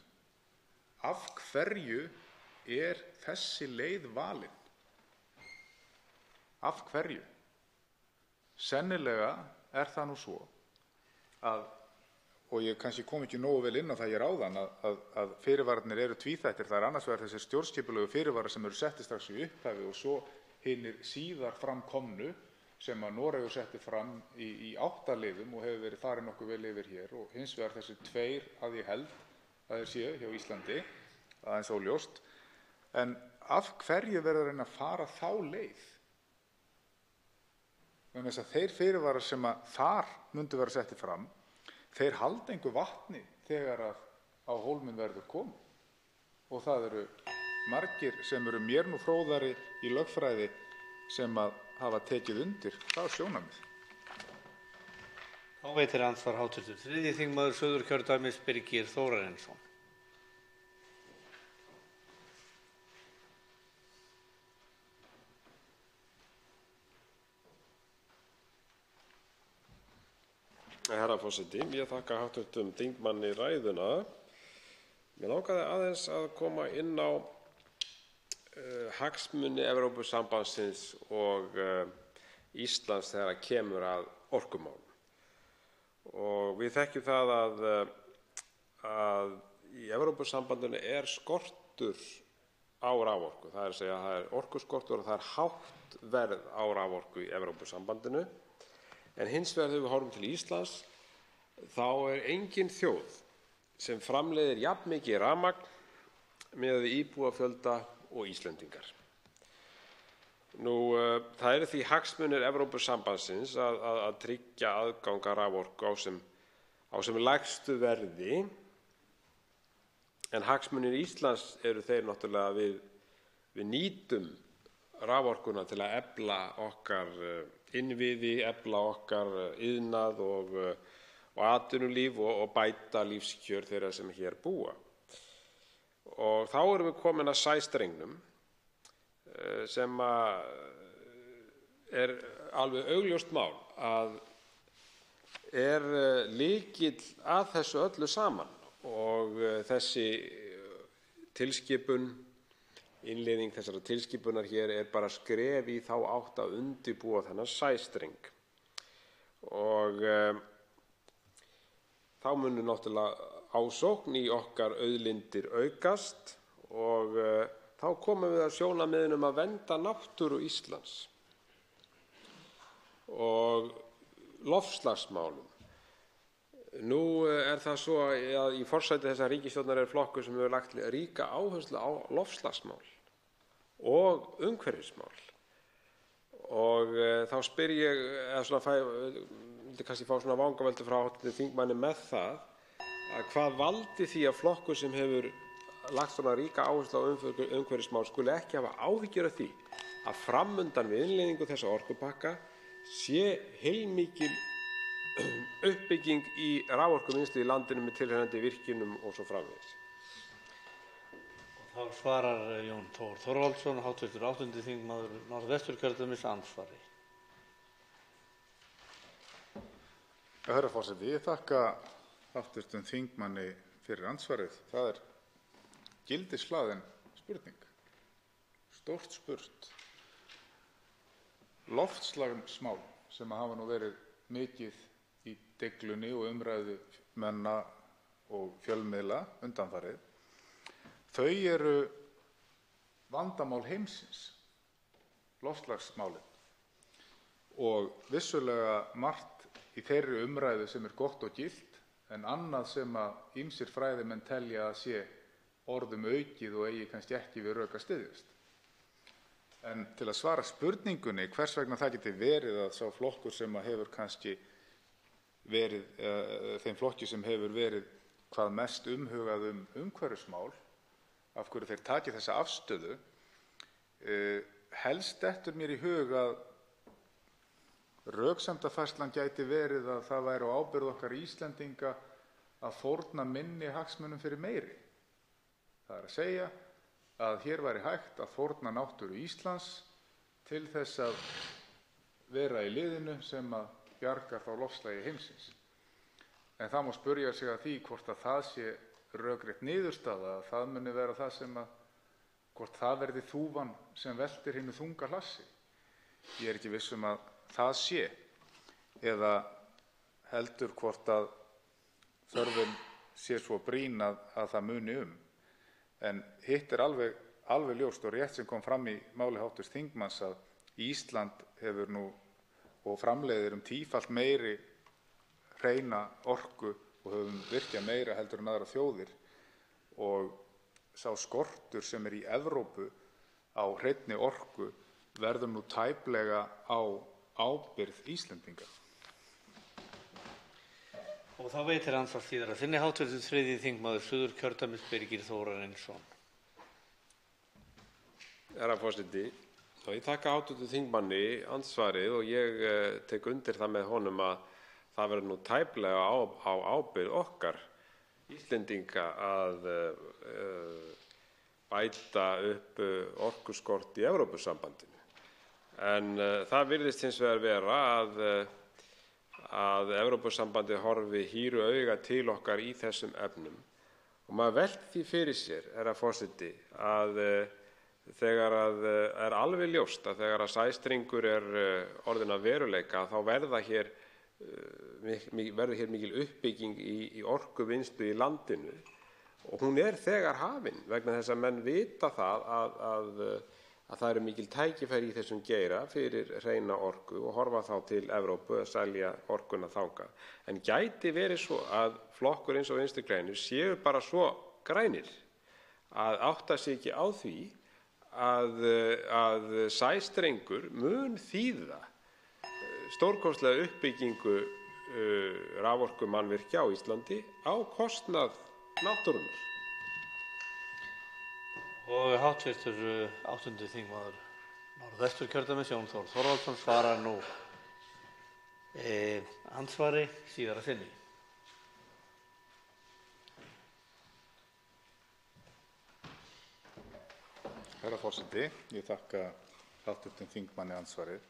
Af hverju þessi leið valin? Af hverju? Sennilega það nú svo að, og ég kannski kom ekki nógu vel inn á það hér áðan, að fyrirvararnir eru tvíþættir. Það annars vegar þessir stjórnskipulegu fyrirvarar sem eru settir strax í upphafi og svo hinir síðar framkomnu sem að Noregur setti fram í 8 liðum og hefur verið farið nokkuð vel yfir hér, og hins vegar þessi 2 að ég held að þeir séu hjá Íslandi, aðeins óljóst. En af hverju verður að reyna að fara þá leið? Vegna þess að þeir fyrirvarar sem að þar myndu vera settir fram, þeir halda engu vatni þegar að á hólminn verður komið. Og það eru margir sem eru mér nú fróðari í lögfræði sem að hafa tekið undir það sjónarmið. Þá veitir andsvar hv. 3. þingmaður Suðurkjördæmis Birgir Þórarinsson. Herra forseti, ég þakka hv. þingmanni ræðuna. Mér langaði aðeins að koma inn á hagsmuni Evrópusambandsins og Íslands þegar kemur að orkumálum. Og við þekkjum það að í Evrópusambandinu skortur á raforku. Það að segja, það orkuskortur og það hátt verð á raforku í Evrópusambandinu. En hins vegar þegar við horfum til Íslands, þá engin þjóð sem framleiðir jafn mikið rafmagn miðað við íbúafjölda og Íslendingar. Það eru því hagsmunir Evrópusambandsins að tryggja aðgang að raforku á sem lægstu verði, en hagsmunir Íslands eru þeir náttúrulega að við nýtum raforkuna til að efla okkar innviði, efla okkar iðnað og atvinnulíf og bæta lífskjör þeirra sem hér búa. Og þá erum við komin að sæstrengnum sem er alveg augljóst mál að er lykill að þessu öllu saman og þessi tilskipun, innleiðing þessara tilskipunar hér er bara skref í þá átt að undirbúa þennan sæstreng. Og þá munu náttúrulega ásókn í okkar auðlindir aukast og þá komum við að sjónarmiðum að vernda náttúru Íslands og loftslagsmálum. Nú er það svo að í forsæti þessar ríkisstjórnar er flokkur sem hefur lagt ríka áherslu á loftslagsmál og umhverfismál. Og þá spyr ég, eða svona vildi kannski fá svona vangaveltu frá hv. þingmanni með það, að hvað valdi því að flokkur sem hefur lagt svona ríka áherslu á umhverfismál skuli ekki hafa áhyggjur af því að framundan við innleiðingu þessa orkupakka sé heilmikil uppbygging í raforkuvinnslu í landinu með tilheyrandi virkjunum og svo framvegis. Þá svarar Jón Þór Þorvaldsson, hv. 8. þingmaður Norðvesturkjördæmis, andsvari. Herra forseti, ég þakka hv. þingmanni fyrir andsvarið. Það er gildishlaðin spurning. Stórt spurt. Loftslagsmál sem hafa nú verið mikið í deiglunni og umræðu menna og fjölmiðla undanfarið, þau eru vandamál heimsins, loftslagsmálin. Og vissulega margt í þeirri umræðu sem er gott og gilt, en annað sem að ýmsir fræðimenn telja að sé orðum aukið og eigi kannski ekki við rök að styðjast. En til að svara spurningunni hvers vegna það geti verið að sá flokkur sem hefur kannski verið, þeim flokki sem hefur verið hvað mest umhugað umhverfismál, af hverju þeir taki þessa afstöðu, helst dettur mér í hug að röksemdafærslan gæti verið að það væri á ábyrgð okkar Íslendinga að fórna minni hagsmunum fyrir meiri. Það er að segja að hér væri hægt að fórna náttúru Íslands til þess að vera í liðinu sem að bjargar þá loftslagi heimsins. En það má spyrja sig að því hvort að það sé rökrétt niðurstaða, að það muni vera það sem að, hvort það verði þúfan sem veltir hinu þunga hlassi. Ég er ekki viss að það sé, eða heldur hvort að þörfin sé svo brýn að það muni En hitt er alveg ljóst og rétt sem kom fram í máli hv. þingmanns að Ísland hefur nú og framleiðir tífalt meiri hreina orku og höfum virkjað meira heldur en aðrar þjóðir, og sá skortur sem er í Evrópu á hreinni orku verður nú tæplega á ábyrgð Íslendinga. Og þá veitir andsvar síðar að sinni hv. 3. þingmaður Suðurkjördæmis, Birgir Þórarinsson. Herra forseti, ég þakka hv. þingmanni andsvarið og ég tek undir það með honum að það verður nú tæplega á ábyrgð okkar Íslendinga að bæta upp orkuskort í Evrópusambandinu. En það virðist hins vegar vera að Evrópusambandið horfi hýru auga til okkar í þessum efnum. Og maður velti því fyrir sér, herra forseti, að þegar er alveg ljóst að þegar að sæstrengur er orðinn að veruleika, þá verður hér mikil uppbygging í orkuvinnslu í landinu, og hún er þegar hafin vegna þess að menn vita það að það eru mikil tækifæri í þessum geira fyrir hreina orku og horfa þá til Evrópu að selja orkuna þangað. En gæti verið svo að flokkur eins og Vinstri grænir séu bara svo grænir að átta sig ekki á því að sæstrengur mun þýða stórkostlega uppbyggingu raforkumannvirkja á Íslandi á kostnað náttúrunnar. Og hv. 8. þingmaður Norðvesturkjördæmis, Jón Þór Þorvaldsson, svarar nú andsvari síðar að sinni. Herra forseti, ég þakka hv. þingmanni andsvarið.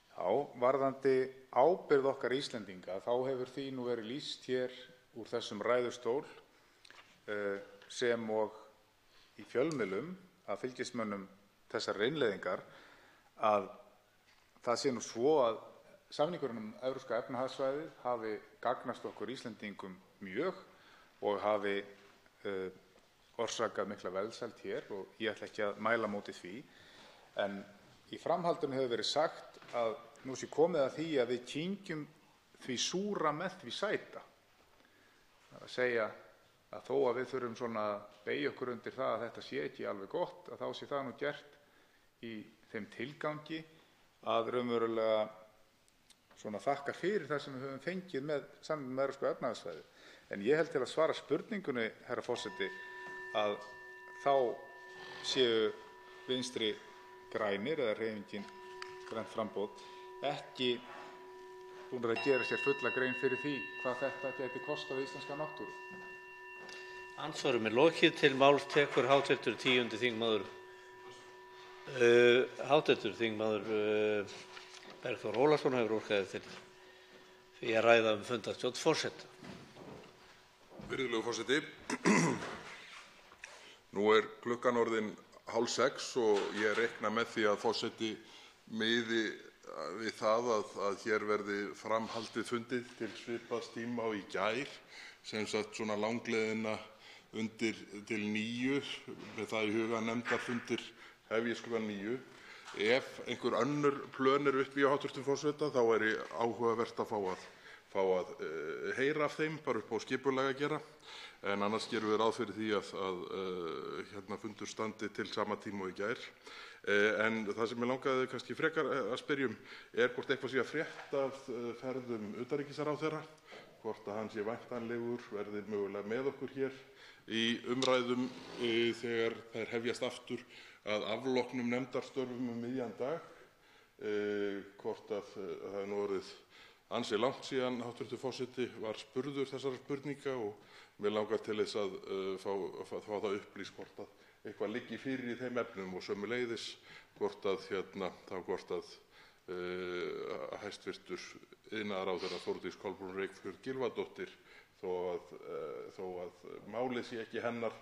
Já, varðandi ábyrgð okkar Íslendinga, þá hefur því nú verið lýst hér úr þessum ræðustól sem og í fjölmiðlum af fylgismönnum þessar innleiðingar að það sé nú svo að samningurinn Evrópska efnahagssvæðið hafi gagnast okkur Íslendingum mjög og hafi orsakað mikla velsæld hér og ég ætla ekki að mæla móti því. En í framhaldinu hefur verið sagt að nú sé komið að því að við kyngjum því súra með því sæta. Það er að segja að þó að við þurfum svona að beygja okkur undir það að þetta sé ekki alveg gott, að þá sé það nú gert í þeim tilgangi að raunverulega svona þakka fyrir það sem við höfum fengið með samningnum með Evrópska efnahagssvæðið. En ég held til að svara spurningunni, herra forseti, að þá séu Vinstri grænir eða hreyfingin Grænt framboð ekki búnir að gera sér fulla grein fyrir því hvað þetta gæti kostað íslenska náttúru. Andsvarum lokið. Til máls tekur hv. 10. þingmaður Bergþór Ólason hefur óskað eftir því að ræða fundarstjórn forseta. Virðulegur forseti, nú klukkan orðin 5:30 og ég reikna með því að forseti miði við það að hér verði framhaldið fundið til svipaðs tíma og í gær, sem sagt svona langleiðina undir til 9, með það í huga að nefndarfundir hefjist klukkan 9. Ef einhver önnur plön uppi á hv. forseta þá væri áhugavert að fá að heyra af þeim bara upp á skipulag að gera, en annars gerum við ráð fyrir því að fundur standi til sama tíma og í gær. En það sem ég langaði kannski frekar að spyrja hvort eitthvað sé að frétta af ferðum utanríkisráðherra, hvort að hann sé væntanlegur, verði mögulega með okkur hér í umræðum þegar þær hefjast aftur að afloknum nefndarstörfum miðjan dag, hvort að það er nú orðið ansi langt síðan hv. forseti var spurður þessara spurninga og mig langar til þess að fá það upplýst hvort að eitthvað liggi fyrir í þeim efnum og sömuleiðis hvort að hæstv. iðnaðarráðherra Þórdís Kolbrún Reykfjörð Gylfadóttir, þó að málið sé ekki hennar,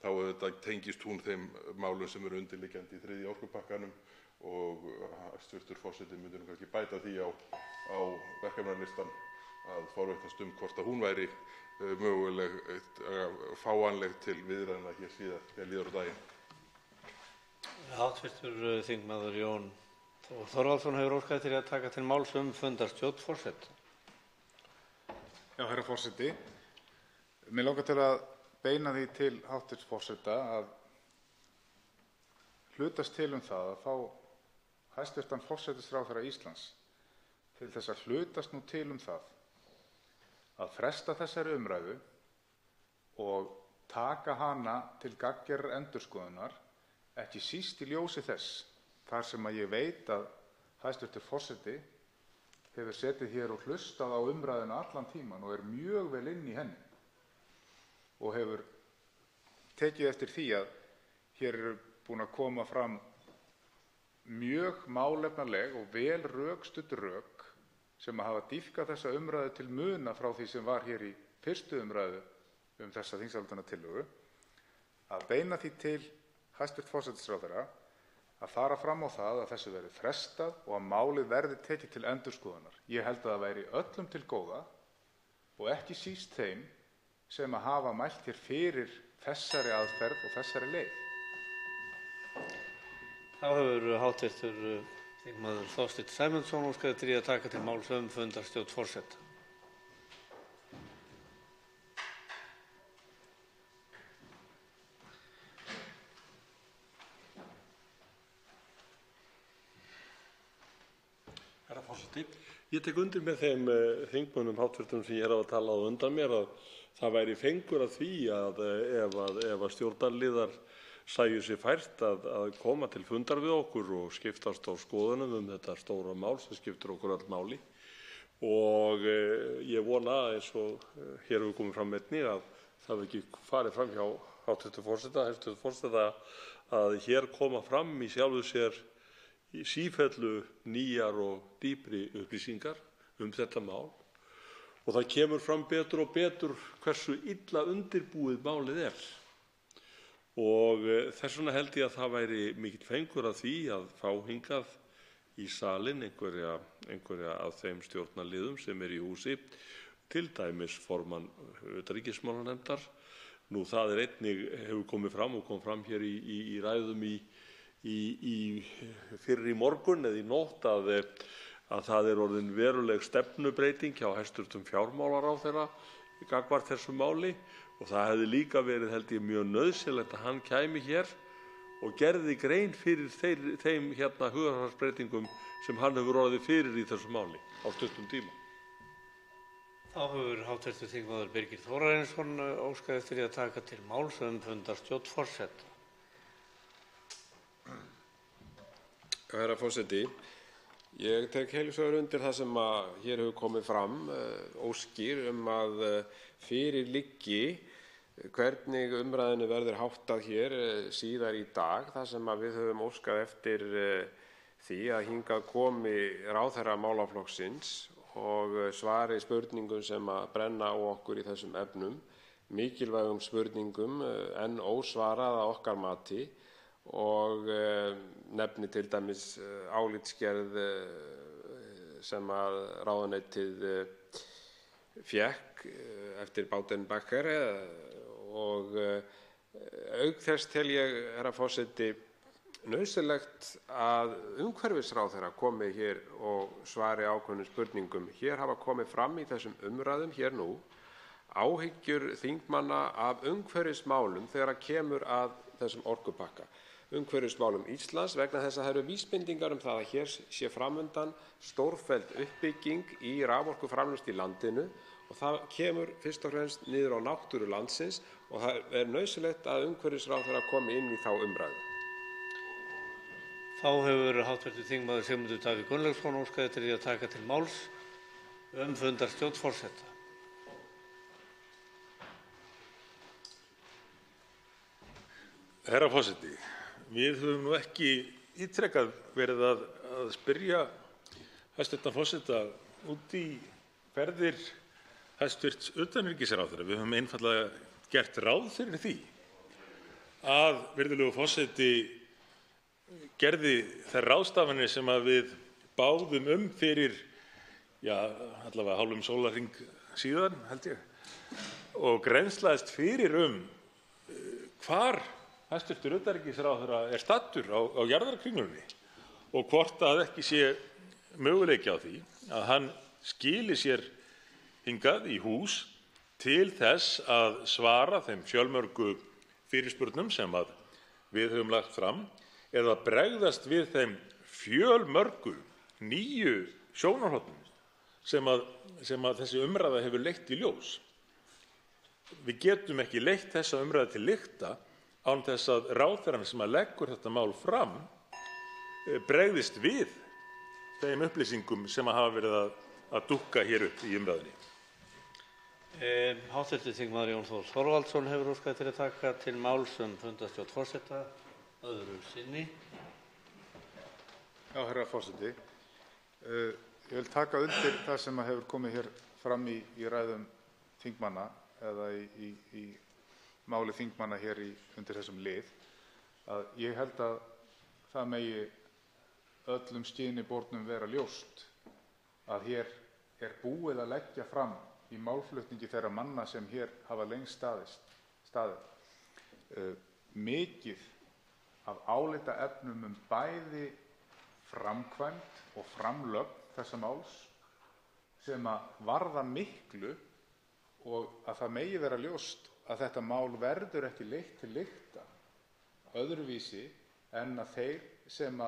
þá auðvitað tengist hún þeim málum sem eru undirliggjandi í 3. orkupakkanum og hæstv. forseti myndi nú kannski bæta því á verkefnalistan að forvitnast hvort að hún væri fáanleg til viðræðna hér síðar þegar líður á daginn. Hv. þingmaður Jón Þór Þorvaldsson hefur óskað eftir að taka til máls fundarstjórn forseta. Já, herra forseti, mig langar til að beina því til hv. forseta að hlutast til það að fá hæstv. forsætisráðherra Íslands til þess að hlutast nú til það að fresta þessari umræðu og taka hana til gagngerrar endurskoðunar, ekki síst í ljósi þess þar sem að ég veit að hæstv. forseti hefur setið hér og hlustað á umræðuna allan tíman og mjög vel inn í henni og hefur tekið eftir því að hér búin að koma fram mjög málefnaleg og vel rökstudd rök sem að hafa dýpkað þessa umræðu til muna frá því sem var hér í fyrstu umræðu þessa þingsályktunartillögu, að beina því til hæstv. forsætisráðherra að fara fram á það að þessu verði frestað og að málið verði tekið til endurskoðunar. Ég held að það væri öllum til góða og ekki síst þeim sem að hafa mælt hér fyrir þessari aðferð og þessari leið. Þá hefur hv. þingmaður Þorsteinn Sæmundsson óskað eftir því að taka til máls fundarstjórn forseta. Herra forseti, ég tek undir með þeim þingmönnum hv. sem hér hafa talað á undan mér að það væri fengur að því að ef stjórnarliðar sæju sér fært að koma til fundar við okkur og skiptast á skoðunum þetta stóra mál sem skiptir okkur öll máli. Og ég vona, eins og hér hefur komið fram einnig, að það hafi ekki farið fram hjá hæstv. forseta, að hér koma fram í sjálfu sér í sífellu nýjar og dýpri upplýsingar þetta mál og það kemur fram betur og betur hversu illa undirbúið málið er. Og þess vegna held ég að það væri mikill fengur að því að fá hingað í salinn einhverja af þeim stjórnarliðum sem í húsi, til dæmis formann utanríkismálanefndar. Nú það einnig hefur komið fram og kom fram hér í ræðum fyrr í morgun eða í nótt að það orðin veruleg stefnubreyting hjá hæstv. Fjármálaráðherra gagnvart þessu máli og það hefði líka verið, held ég, mjög nauðsynlegt að hann kæmi hér og gerði grein fyrir þeim hugarfarsbreytingum sem hann hefur orðið fyrir í þessu máli á stuttum tíma. Þá hefur hv. þingmaður Birgir Þórarinsson óskað eftir því að taka til máls fundarstjórn forseta. Herra forseti, ég tek heils hugar undir það sem hér hefur komið fram, óskir að fyrir liggi hvernig umræðunni verður háttað hér síðar í dag, þar sem við höfum óskað eftir því að hingað komi ráðherra málaflokksins og svari spurningum sem brenna á okkur í þessum efnum, mikilvægum spurningum enn ósvarað að okkar mati og nefni til dæmis álitsgerð sem að ráðuneytið fékk eftir Baudenbacher og auk þess tel ég, herra forseti, nauðsynlegt að umhverfisráðherra komi hér og svari ákveðnum spurningum. Hér hafa komið fram í þessum umræðum hér nú áhyggjur þingmanna af umhverfismálum þegar kemur að þessum orkupakka. Umhverfismálum Íslands vegna þess að það eru vísbendingar það að hér sé framundan stórfelld uppbygging í raforkuframleiðslu í landinu og það kemur fyrst og fremst niður á náttúru landsins og það er nauðsynlegt að umhverfisráðherra komi inn í þá umræðu. Þá hefur hv. þingmaður Sigmundur Davíð Gunnlaugsson óskað eftir því að taka til máls fundarstjórn forseta. Herra forseti, við höfum nú ekki ítrekað verið að spyrja hæstv. forseta út í ferðir hæstv. utanríkisráðherra. Við höfum einfaldlega gert ráð fyrir því að virðulegur forseti gerði þær ráðstafanir sem við báðum fyrir allavega hálfum sólarhring síðan, held ég, og grennslaðist fyrir hvar hæstv. utanríkisráðherra er staddur á jarðarkringlunni og hvort að ekki sé möguleiki á því að hann skili sér hingað í hús til þess að svara þeim fjölmörgu fyrirspurnum sem við höfum lagt fram eða bregðast við þeim fjölmörgu nýju sjónarhornum sem þessi umræða hefur leitt í ljós. Við getum ekki leitt þessa umræðu til lykta án þess að ráðherrann sem leggur þetta mál fram bregðist við þeim upplýsingum sem hafa verið að dúkka hér upp í umræðunni. Hv. þingmaður Jón Þór Þorvaldsson hefur óskað eftir að taka til máls fundarstjórn forseta öðru sinni. Já, herra forseti. Ég vil taka undir það sem hefur komið hér fram í ræðum þingmanna eða í máli þingmanna hér undir þessum lið, að ég held að það megi öllum skinibornum vera ljóst að hér er búið að leggja fram í málflutningi þeirra manna sem hér hafa lengst staðið mikið af álitaefnum bæði framkvæmd og framlögn þessa máls sem varða miklu og að það megi vera ljóst að þetta mál verður ekki leitt til lykta öðruvísi en að þeir sem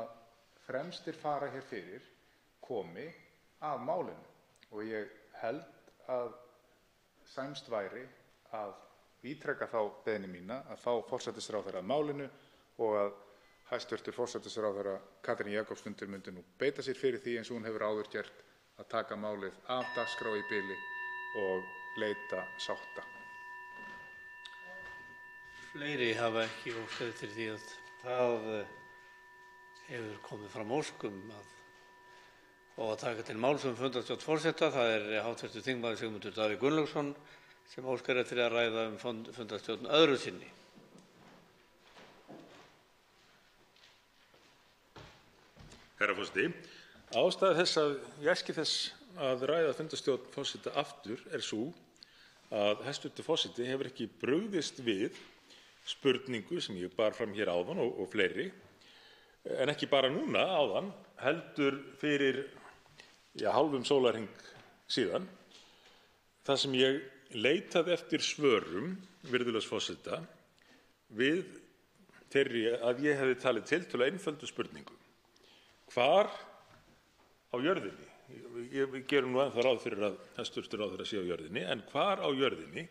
fremstir fara hér fyrir komi að málinu. Og ég held að sæmst væri að ítreka þá beiðni mína að fá forsætisráðherra að málinu og að hæstv. Forsætisráðherra Katrín Jakobsdóttir myndi nú beita sér fyrir því eins og hún hefur áður gert að taka málið af dagskrá í bili og leita sátta. Fleiri hafa ekki óskað eftir því að það hefur komið fram ósk að taka til máls fundarstjórn forseta. Það er hv. þingmaður Sigmundur Davíð Gunnlaugsson sem óskar eftir að ræða fundarstjórn öðru sinni. Herra forseti, ástæða þess að ég æski þess að ræða fundarstjórn forseta aftur er sú að hæstv. forseti hefur ekki brugðist við spurningu sem ég bar fram hér áðan og fleiri, en ekki bara núna áðan, heldur fyrir hálfum sólarhring síðan, þar sem ég leitaði eftir svörum virðulegs forseta við þeirri að ég hefði talið tiltölulega einföldu spurningu. Hvar á jörðinni, við gerum nú ennþá ráð fyrir að hæstv. ráðherra sé á jörðinni, en hvar á jörðinni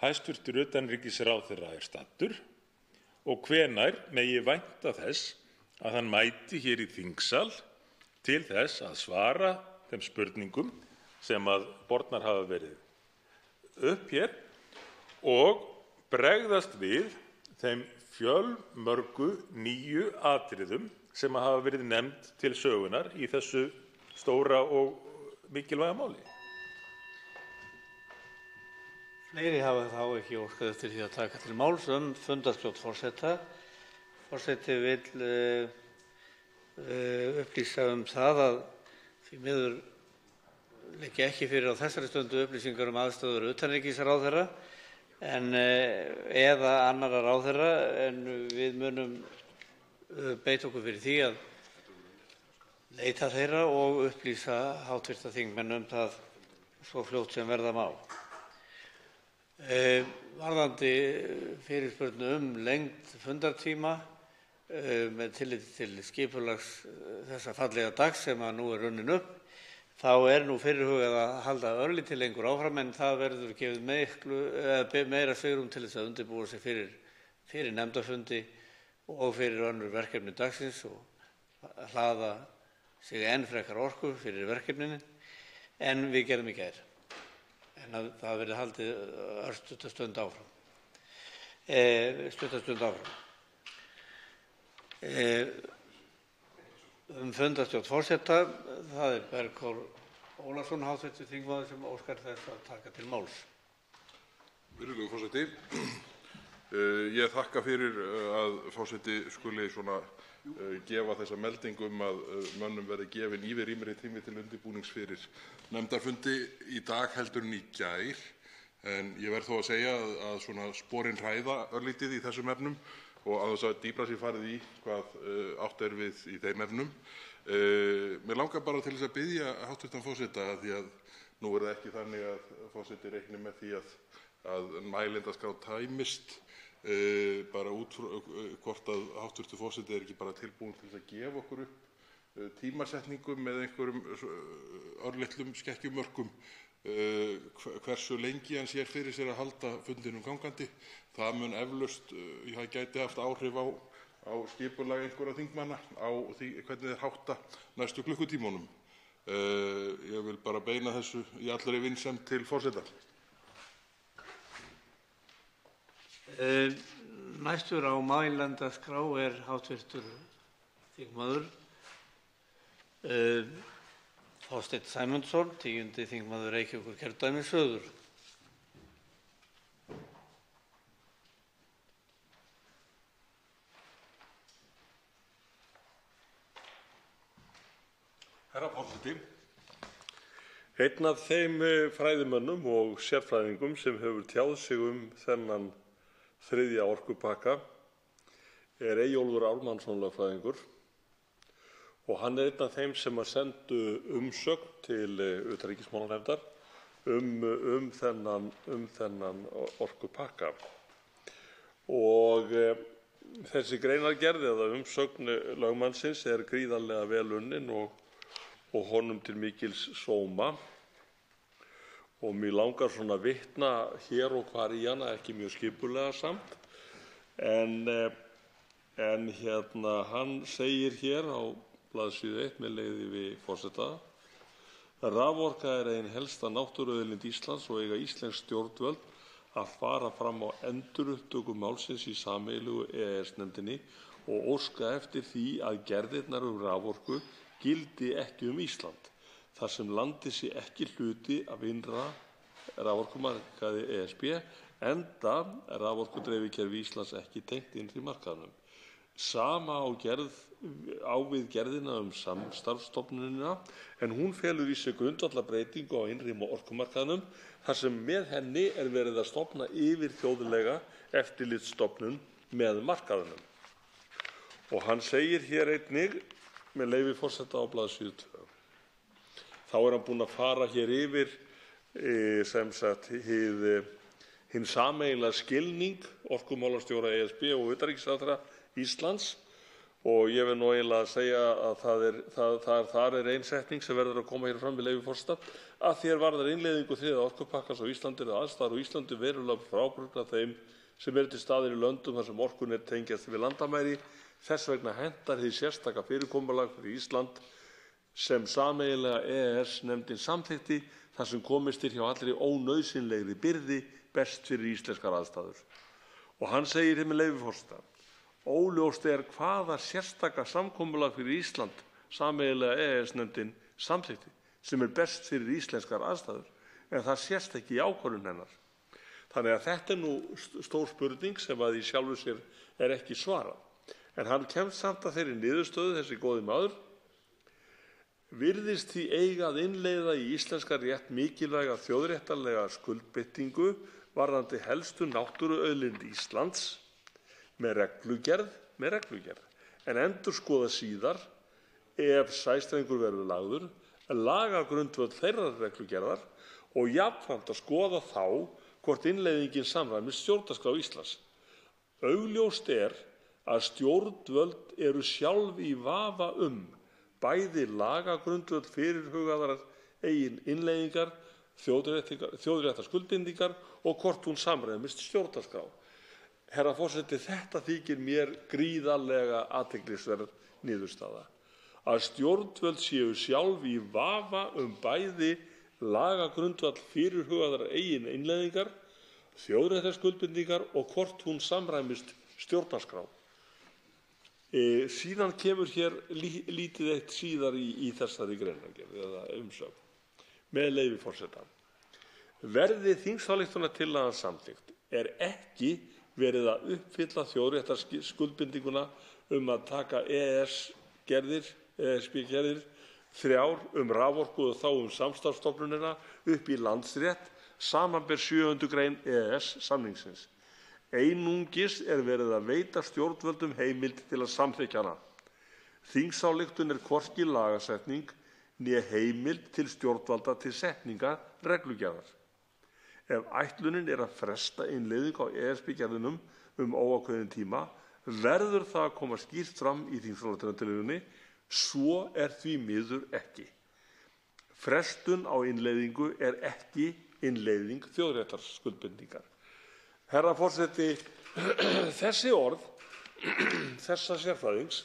hæstv. utanríkisráðherra er staddur og hvenær megi vænta þess að hann mæti hér í þingsal til þess að svara þeim spurningum sem að bornar hafa verið upp hér og bregðast við þeim fjölmörgu nýju atriðum sem hafa verið nefnd til sögunar í þessu stóra og mikilvæga máli. Fleiri hafa þá ekki óskað eftir því að taka til máls fundarstjórn forseta. Forseti vill upplýsa það að því miður liggja ekki fyrir á þessari stundu upplýsingar aðstöður utanríkisráðherra eða annarra ráðherra, en við munum beita okkur fyrir því að leita þeirra og upplýsa hv. þingmenn það svo fljótt sem verða má. Varðandi fyrirspurn lengd fundartíma með tilliti til skipulags þessa fallega dags sem nú er runnin upp, þá er nú fyrirhugað að halda örlítið lengur áfram, en það verður gefið meira svigrúm til þess að undirbúa sig fyrir nefndarfundi og fyrir önnur verkefni dagsins og hlaða sig enn frekar orku fyrir verkefninu en við gerðum í gær, en að það verði haldið stuttastund áfram. Fundarstjórn forseta, það er Bergþór Ólason, hv. þingmaður, sem óskar þess að taka til máls. Virðulegur forseti, ég þakka fyrir að forseti skuli gefa þessa meldingu að mönnum verði gefinn ívirýmri tími til undirbúnings fyrir nefndarfundi í dag heldur en í gær, en ég verð þó að segja að sporin hræða örlítið í þessum efnum og að þess að dýpra sér farið í hvað átt er við í þeim efnum. Mér langar bara til þess að biðja hv. forseta, því að nú er það ekki þannig að forseti reikni með því að mælendaskrá tæmist, bara út frá hvort að hv. forseti er ekki bara tilbúinn til þess að gefa okkur upp tímasetningum með einhverjum örlitlum skekkjumörkum hversu lengi hann sér fyrir sér að halda fundinum gangandi. Það mun eflaust, það gæti haft áhrif á skipulag einhverra þingmanna, á því hvernig þeir hátta næstu klukkutímunum. Ég vil bara beina þessu í allri vinsemd til forseta. Næstur á mælendaskrá er hv. þingmaður Þorsteinn Sæmundsson, 10. þingmaður Reykjavíkurkjördæmis suður. Herra forseti, einn af þeim fræðimönnum og sérfræðingum sem hefur tjáð sig þennan þriðja orkupakka er Eyjólfur Ármannsson lögfræðingur, og hann er einn af þeim sem sendu umsögn til utanríkismálanefndar þennan orkupakka. Og þessi greinargerð eða umsögn lögmannsins er gríðarlega vel unnin og honum til mikils sóma, og mig langar að vitna hér og hvar í hana, ekki mjög skipulega samt, en hann segir hér á blaðsíðu 1 með leyfi forseta: Raforka er ein helsta náttúruauðlind Íslands og eiga íslensk stjórnvöld að fara fram á endurupptöku málsins í sameiginlegu EES-nefndinni og óska eftir því að gerðirnar raforku gildi ekki Ísland, þar sem landið sé ekki hluti af innra raforkumarkaði ESB, enda raforkudreifikerfi Íslands ekki tengt innri markaðnum. Sama á við gerðina samstarfsstofnunina, en hún felur í sig grundvallarbreytingu á innri orkumarkaðnum, þar sem með henni verið að stofna yfirþjóðlega eftirlitsstofnun með markaðnum. Og hann segir hér einnig, með leyfi forseta á blaðsíðu 2, þá hann búinn að fara hér yfir sem sagt hinn sameiginlega skilning orkumálastjóra ESB og utanríkisráðherra Íslands, og ég vil nú eiginlega að segja að þar ein setning sem verður að koma hér fram, með leyfi forseta, að því varðar innleiðingu 3. orkupakkans á Íslandi eru aðstæður á Íslandi verulega frábrugðnar þeim sem eru til staðar í löndum þar sem orkunet tengjast við landamæri. Þess vegna hentar hið sérstaka fyrirkomulag fyrir Ísland sem sameiginlega EES-nefndin samþykkti, þar sem komist hjá allri ónauðsynlegri byrði best fyrir íslenskar aðstæður. Og hann segir hér með leyfi forseta: óljóst hvaða sérstaka samkomulag fyrir Ísland sameiginlega EES-nefndin samþykkti sem best fyrir íslenskar aðstæður, en það sést ekki í ákvörðun hennar. Þannig að þetta nú stór spurning sem að í sjálfu sér ekki svarað. En hann kemst samt að þeirri niðurstöðu, þessi góði maður, virðist því eiga að innleiða í íslenska rétt mikilvæga þjóðréttarlega skuldbindingu varðandi helstu náttúruauðlind Íslands með reglugerð, en endurskoða síðar, ef sæstrengur verður lagður, lagagrundvöll þeirrar reglugerðar og jafnframt að skoða þá hvort innleiðingin samræmist stjórnarskrá Íslands. Augljóst að stjórnvöld eru sjálf í vafa bæði lagagrundvöll fyrirhugaðrar eigin innleiðingar, þjóðréttarskuldbindingar og hvort hún samræmist stjórnarskrá. Herra forseti, þetta þykir mér gríðarlega athyglisverð niðurstaða. Að stjórnvöld séu sjálf í vafa bæði lagagrundvöll fyrirhugaðrar eigin innleiðingar, þjóðréttarskuldbindingar og hvort hún samræmist stjórnarskrá. Síðan kemur hér lítið eitt síðar í þessari greinargerð eða umsögn, með leyfi forseta: verði þingsályktunartillagan samþykkt ekki verið að uppfylla þjóðréttarskuldbindinguna að taka ESB-gerðir 3 raforku og þá samstarfsstofnunina upp í landsrétt, samanber 7. grein EES-samningsins. Einungis verið að veita stjórnvöldum heimild til að samþykkja hana. Þingsályktun hvorki lagasetning né heimild til stjórnvalda til setningar reglugerðar. Ef ætlunin að fresta innleiðingu á ESB-gerðunum óákveðinn tíma, verður það að koma skýrt fram í þingsályktunartillögunni, svo því miður ekki. Frestun á innleiðingu ekki innleiðing þjóðréttarskuldbindingar. Herra forseti, þessi orð þessa sérfræðings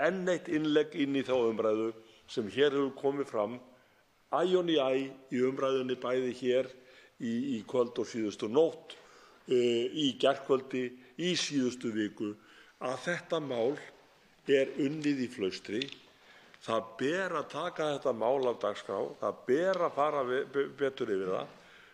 enn eitt innlegg inn í þá umræðu sem hér hefur komið fram æ og í umræðunni, bæði hér í kvöld og síðustu nótt, í gærkvöldi, í síðustu viku, að þetta mál unnið í flaustri. Það ber að taka þetta mál af dagskrá, það ber að fara betur yfir það,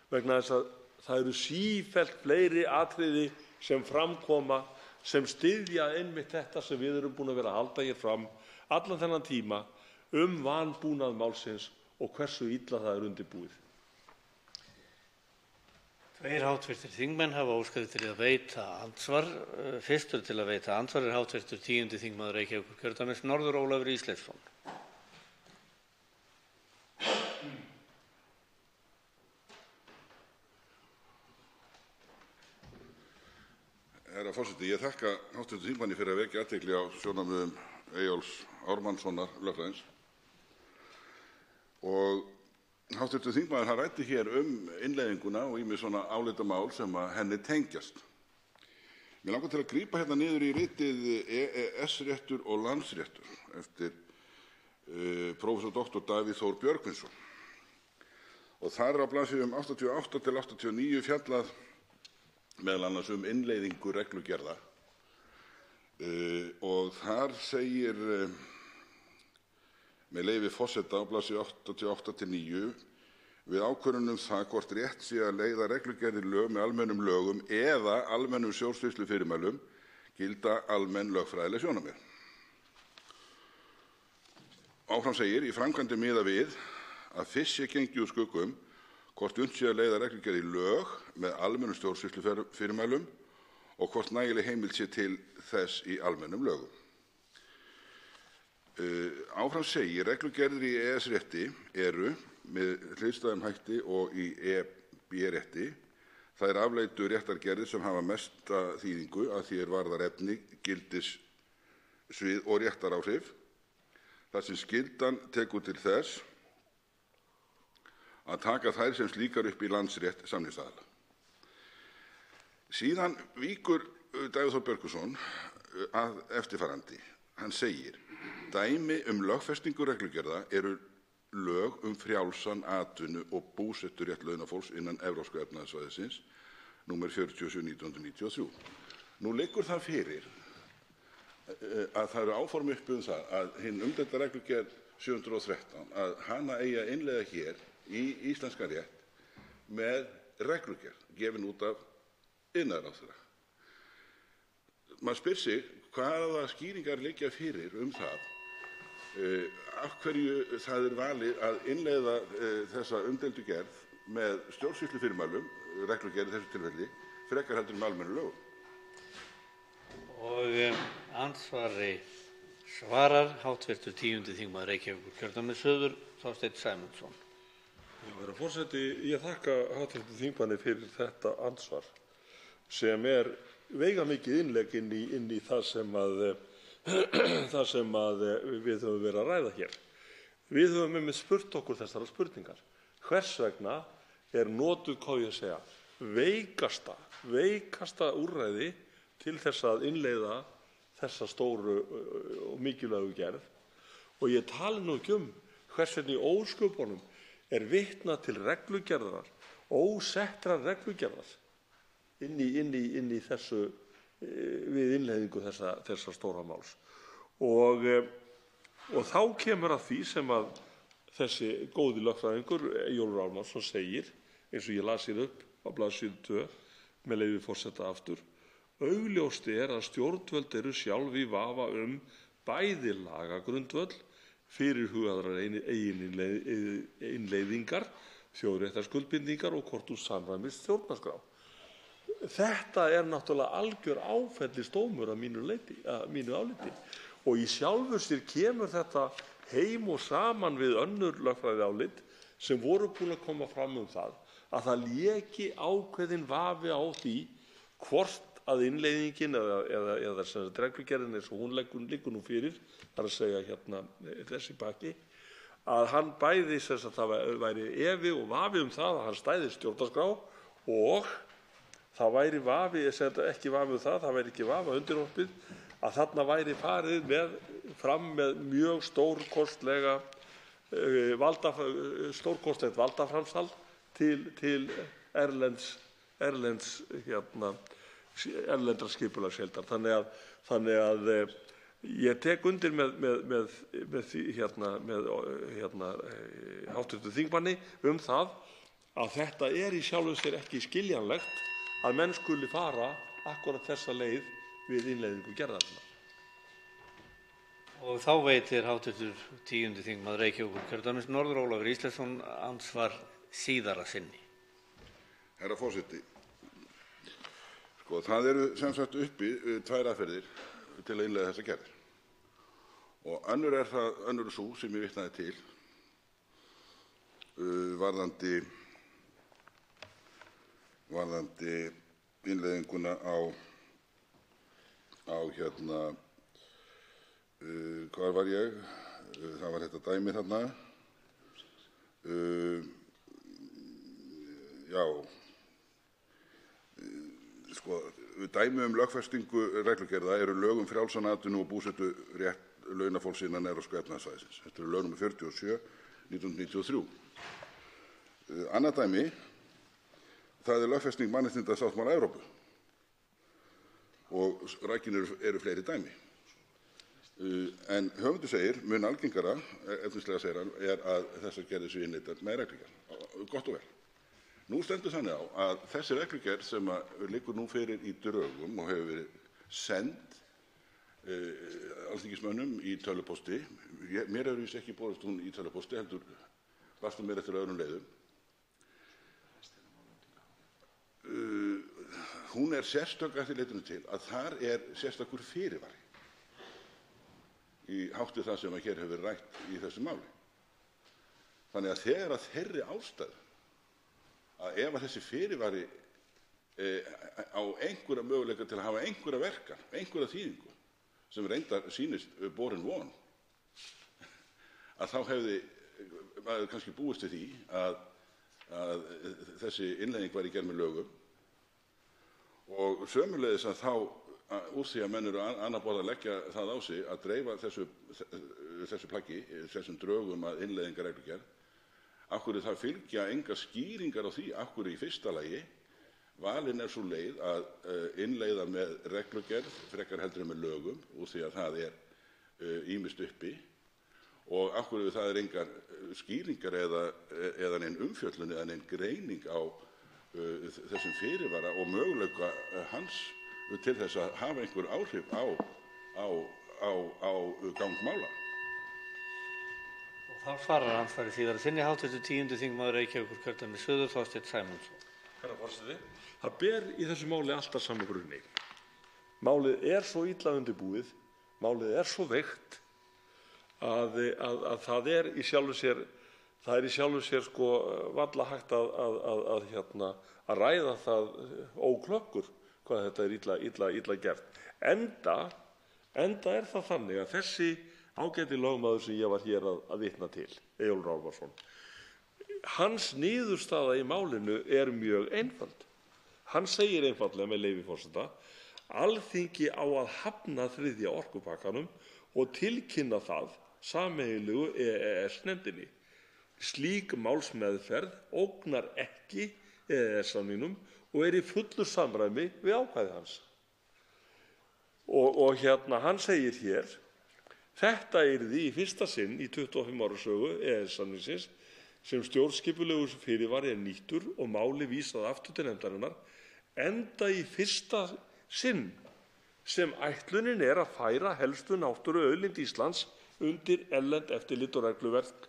vegna þess að það eru sífellt fleiri atriði sem framkoma sem styðja einmitt þetta sem við erum búin að vera að halda hér fram allan þennan tíma vanbúnað málsins og hversu illa það undirbúið. 2 hv. þingmenn hafa óskað til að veita andsvar. Fyrstur til að veita andsvar hv. 10. þingmaður Reykjavíkurkjördæmis norður, Ólafur Ísleifsson. Herra forseti, ég þakka hv. þingmanni fyrir að vekja athygli á sjónarmiðum Eyjólfs Ármannssonar lögfræðings. Og hv. þingmaður ræddi hér innleiðinguna og ýmis svona álitamál sem henni tengjast. Mig langar til að grípa hérna niður í ritið EES-réttur og landsréttur eftir prófessor Dr. Davíð Þór Björgvinsson. og þar á blaðsíðum 88 til 89 fjallað meðal annars innleiðingu reglugerða og þar segir með leyfi forseta á blaðsíðu 88 til 9 við ákvörðun það hvort rétt sé að leiða reglugerðir lög með almennum lögum eða almennum stjórnsýslufyrirmælum gilda almenn lögfræðileg sjónarmið. Áfram segir í framkvæmd miðað við að fyrst sé gengið úr skugga hvort unnt sé að leiða reglugerð í lög með almennum stjórnsýslufyrirmælum og hvort nægileg heimild sé til þess í almennum lögum. Áfram segir reglugerðir í EES-rétti eru með hliðstæðum hætti og í EB-rétti þær afleiddu réttargerðir sem hafa mesta þýðingu að því varðar efni, gildissvið og réttaráhrif þar sem skyldan tekur til þess að taka þær sem slíkar upp í landsrétt samningsaðila. Síðan víkur Davíð Þór Björgvinsson að eftirfarandi. Hann segir: dæmi lögfestingu reglugerða eru lög frjálsan atvinnu- og búseturétt launafólks innan Evrópska efnahagssvæðisins, númer 47/1993. Nú liggur það fyrir að það eru áform uppi það að hin umdeilda reglugerð 713 að hana eigi að innleiða hér í íslenskan rétt með reglugerð gefin út af iðnaðarráðherra. Maður spyr sig hvaða skýringar liggja fyrir það af hverju það valið að innleiða þessa umdeildu gerð með stjórnsýslufyrirmælum, reglugerð í þessu tilfelli, frekar heldur en almennum lögum. Og andsvari svarar hv. 10. þingmaður Reykjavíkurkjördæmis suður, Þorsteinn Sæmundsson. Herra forseti, ég þakka hv. þingmanni fyrir þetta andsvar sem veigamikið innlegg inn í það sem við höfum verið að ræða hér. Við höfum einmitt spurt okkur þessara spurningar. Hvers vegna notuð, hvað ég að segja, veikasta úrræði til þess að innleiða þessa stóru og mikilvægu gerð? Og ég tala nú ekki hvers vegna í ósköpunum vitnað til reglugerðar, ósettrar reglugerðar inn í þessu við innleiðingu þessa stóra máls. Og þá kemur að því sem að þessi góði lögfræðingur Eyjólfur Ármannsson segir, eins og ég las hér upp á blaðsíðu 2 með leyfi forseta aftur: augljóst að stjórnvöld eru sjálf í vafa bæði lagagrundvöll fyrirhugaðrar eigin innleiðingar, þjóðréttarskuldbindingar og hvort hún samræmist stjórnarskrá. Þetta náttúrulega algjör áfellisdómur að mínu áliti og í sjálfu sér kemur þetta heim og saman við önnur lögfræðiálit sem voru búin að koma fram það að það léki ákveðinn vafi á því hvort að innleiðingin eða reglugerðin eins og hún liggur nú fyrir, þar að segja hérna þessi pakki, að hann bæði að það væri efi og vafi það að hann stæðist stjórnarskrá og það væri vafi, ekki vafi það væri ekki vafa undirorpið að þarna væri farið fram með mjög stórkostlegt valdaframsal til erlendrar skipulagsheildar. Þannig að ég tek undir með hv. þingmanni það að þetta í sjálfu sér ekki skiljanlegt að menn skuli fara akkúrat þessa leið við innleiðingu gerðarinnar. Og þá veitir hv. 10. þingmaður Reykjavíkurkjördæmis norður Ólafur Ísleifsson andsvar síðara sinni. Herra forseti, það eru sem sagt uppi tvær aðferðir til að innleiða þessa gerðir. Og önnur sú sem ég vitnaði til varðandi innleiðinguna á hvar var ég? Það var þetta dæmi þarna. Dæmi lögfestingu reglugerða eru lög frjálsan atvinnu- og búseturétt launafólks innan Evrópska efnahagssvæðisins. Þetta eru lög nr. 47/1993. Annað dæmi, það lögfesting mannréttindasáttmála Evrópu og rakin eru fleiri dæmi. En höfundur segir, mun algengara, efnislega segir hann, að þessar gerðir séu innleiddar með reglugerð. Gott og vel. Nú stendur þannig á að þessi reglugerð sem liggur nú fyrir í drögum og hefur verið send alþingismönnum í tölvupósti, mér hefur víst ekki borist hún í tölvupósti, heldur barst hún mér eftir öðrum leiðum. Hún sérstök að því leytinu til að þar sérstakur fyrirvari í hátt við það sem hér hefur verið rætt í þessu máli. Þannig að þegar að þeirri ástæðu að ef að þessi fyrirvari á einhverja möguleika til að hafa einhverja verkan, einhverja þýðingu sem reyndar sýnist borin von, að þá hefði maður kannski búist við því að þessi innleiðing væri gerð með lögum og sömuleiðis að þá úr því að menn eru annað borð að leggja það á sig að dreifa þessu plaggi, þessum drögum að innleiðingarreglugerð, af hverju það fylgja engar skýringar á því, af hverju í fyrsta lagi valin sú leið að innleiða með reglugerð frekar heldur en með lögum úr því að það ýmist uppi og af hverju það engar skýringar eða nein umfjöllun eða nein greining á þessum fyrirvara og möguleika hans til þess að hafa einhver áhrif á gang mála. Og þá svarar andsvari síðar sinni hv. 10. þingmaður Reykjavíkurkjördæmis suður, Þorsteinn Sæmundsson. Herra forseti, það ber í þessu máli alltaf sama grunni. Málið svo illa undirbúið, málið svo veikt að það í sjálfu sér sko varla hægt að ræða það óklökkur hvað þetta illa gert. Enda það þannig að þessi ágæti lögmaður sem ég var hér að vitna til, Eyjólfur Ármannsson, hans niðurstaða í málinu mjög einföld. Hann segir einfaldlega með leyfi forseta: Alþingi á að hafna 3. orkupakkanum og tilkynna það sameiginlegu EES-nefndinni. Slík málsmeðferð ógnar ekki EES-samningnum og í fullu samræmi við ákvæði hans. Og hann segir hér: Þetta yrði í fyrsta sinn í 25 ára sögu EES-samningsins sem stjórnskipulegur fyrirvari nýttur og máli vísað aftur til nefndarinnar, enda í fyrsta sinn sem ætlunin að færa helstu náttúruauðlind Íslands undir erlent eftirlit og regluverk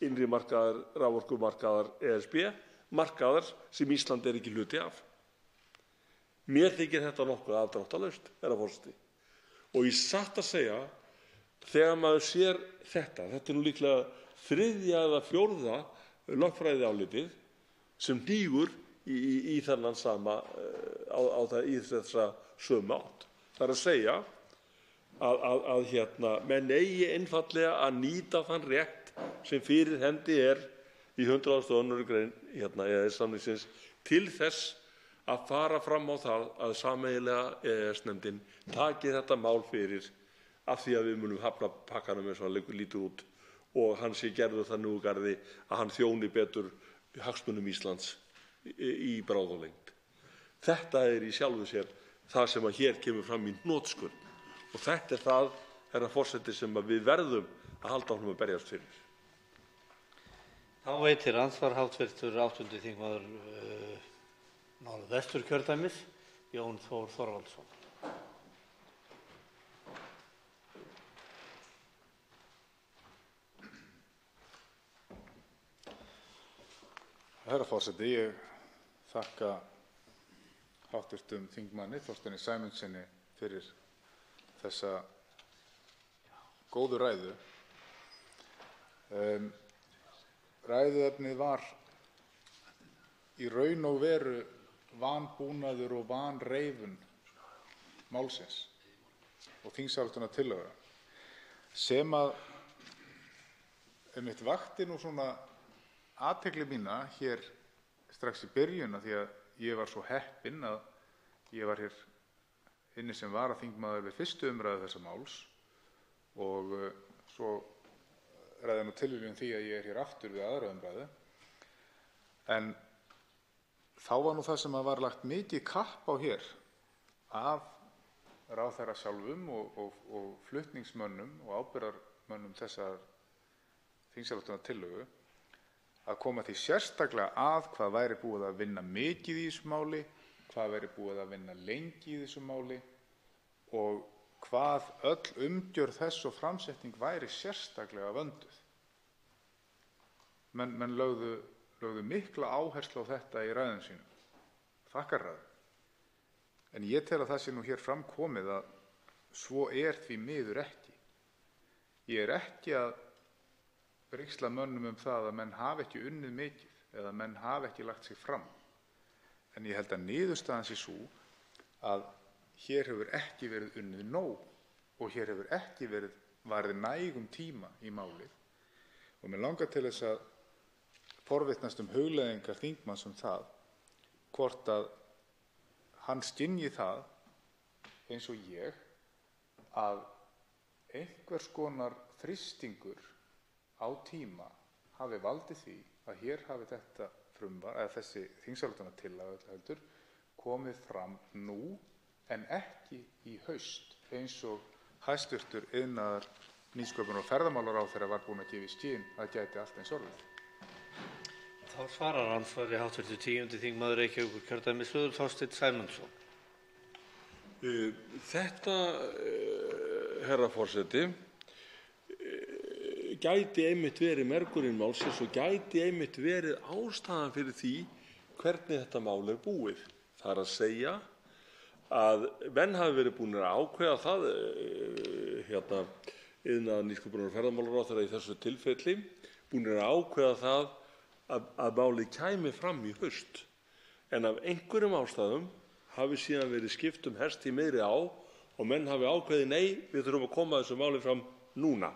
innri markaðar, raforkumarkaðar ESB, markaðar sem Ísland ekki hluti af. Mér þykir þetta nokkuð afdráttarlaust, herra forseti. Og í satt að segja, þegar maður sér þetta nú líklega 3. eða 4. lögfræðiálitið sem hnígur í þennan sama í þessa sömu átt. Það að segja að menn eigi einfaldlega að nýta þann rétt sem fyrir hendi í 102. grein EES-samningsins til þess að fara fram á það að sameiginlega EES-nefndin taki þetta mál fyrir, af því að við munum hafna pakkanum eins og hann lítur út og hann sé gerður þannig úr garði að hann þjóni betur hagsmunum Íslands í bráð og lengd. Þetta í sjálfu sér það sem hér kemur fram í hnotskurn og þetta það, herra forseti, sem við verðum að halda áfram að berjast fyrir. Þá veitir andsvar hv. 8. þingmaður Norðvesturkjördæmis, Jón Þór Þorvaldsson. Herra forseti, ég þakka hv. þingmanni Þorsteini Sæmundssoni fyrir þessa góðu ræðu. Ræðuefnið var í raun og veru vanbúnaður og vanreifun málsins og þingsályktunartillaga sem einmitt vakti nú svona athygli mína hér strax í byrjun, af því að ég var svo heppinn að ég var hér inni sem varaþingmaður við 1. umræðu þessa máls og svo ræði nú tilviljun því að ég hér aftur við 2. umræðu. En þá var nú það sem var lagt mikið kapp á hér af ráðherra sjálfum og flutningsmönnum og ábyrgðarmönnum þessar þingsályktunartillögu að koma því sérstaklega að hvað væri búið að vinna mikið í þessu máli, hvað væri búið að vinna lengi í þessu máli og hvað öll umgjörð þess og framsetning væri sérstaklega vönduð. Menn lögðu mikla áherslu á þetta í ræðum sínum, þakkarræðum. En ég tel að það sé nú hér fram komið að svo því miður ekki. Ég ekki að brigsla mönnum það að menn hafi ekki unnið mikið eða menn hafi ekki lagt sig fram. En ég held að niðurstaðan sé sú að hér hefur ekki verið unnið nóg og hér hefur ekki verið varið nægum tíma í málið. Og mér langar til þess að forvitnast hugleiðingar þingmanns það hvort að hann skynji það eins og ég að einhvers konar þrýstingur á tíma hafi valdið því að hér hafi þetta frumvarp eða þessi þingsályktunartillaga komið fram nú en ekki í haust eins og hæstvirtur iðnaðar-, nýsköpunar- og ferðamálaráðherra var búinn að gefa í skyn að gæti allt eins orðið. Þá svarar andsvari hv. 10. þingmaður Reykjavíkurkjördæmis suður, Þorsteinn Sæmundsson. Þetta, herra forseti, gæti einmitt verið mergurinn málsins og gæti einmitt verið ástæðan fyrir því hvernig þetta mál búið. Það að segja að menn hafi verið búnir að ákveða það, iðnaðar-, nýsköpunar- og ferðamálaráðherra í þessu tilfelli, búnir að ákveða það að málið kæmi fram í haust. En af einhverjum ástæðum hafi síðan verið skipt hest í miðri á og menn hafi ákveðið nei, við þurfum að koma þessu máli fram núna.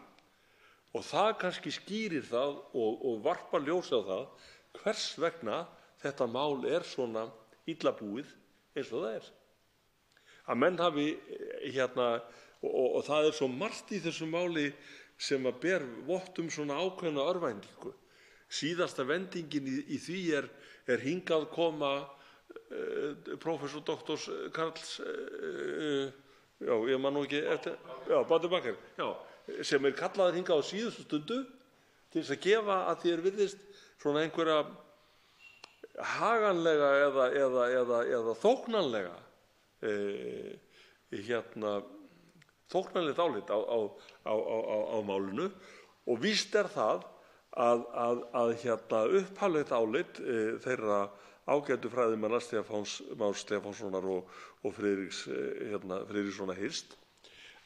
Og það kannski skýrir það og varpar ljósi á það hvers vegna þetta mál svona illa búið eins og það Að menn hafi og það svo margt í þessu máli sem að ber vott svona ákveðna örvæntingu. Síðasta vendingin í því hingað koma prófessor doktors Karls, ég man nú ekki eftir, Bátur Bakker, sem kallaður hingað á síðustu stundu til þess að gefa að því virðist svona einhverja haganlega eða þóknanlega þóknanlegt álit á málinu og víst það að upphaflegt álit þeirra ágætu fræðimanna Stefáns Más Stefánssonar og Friðrikssonar Hirst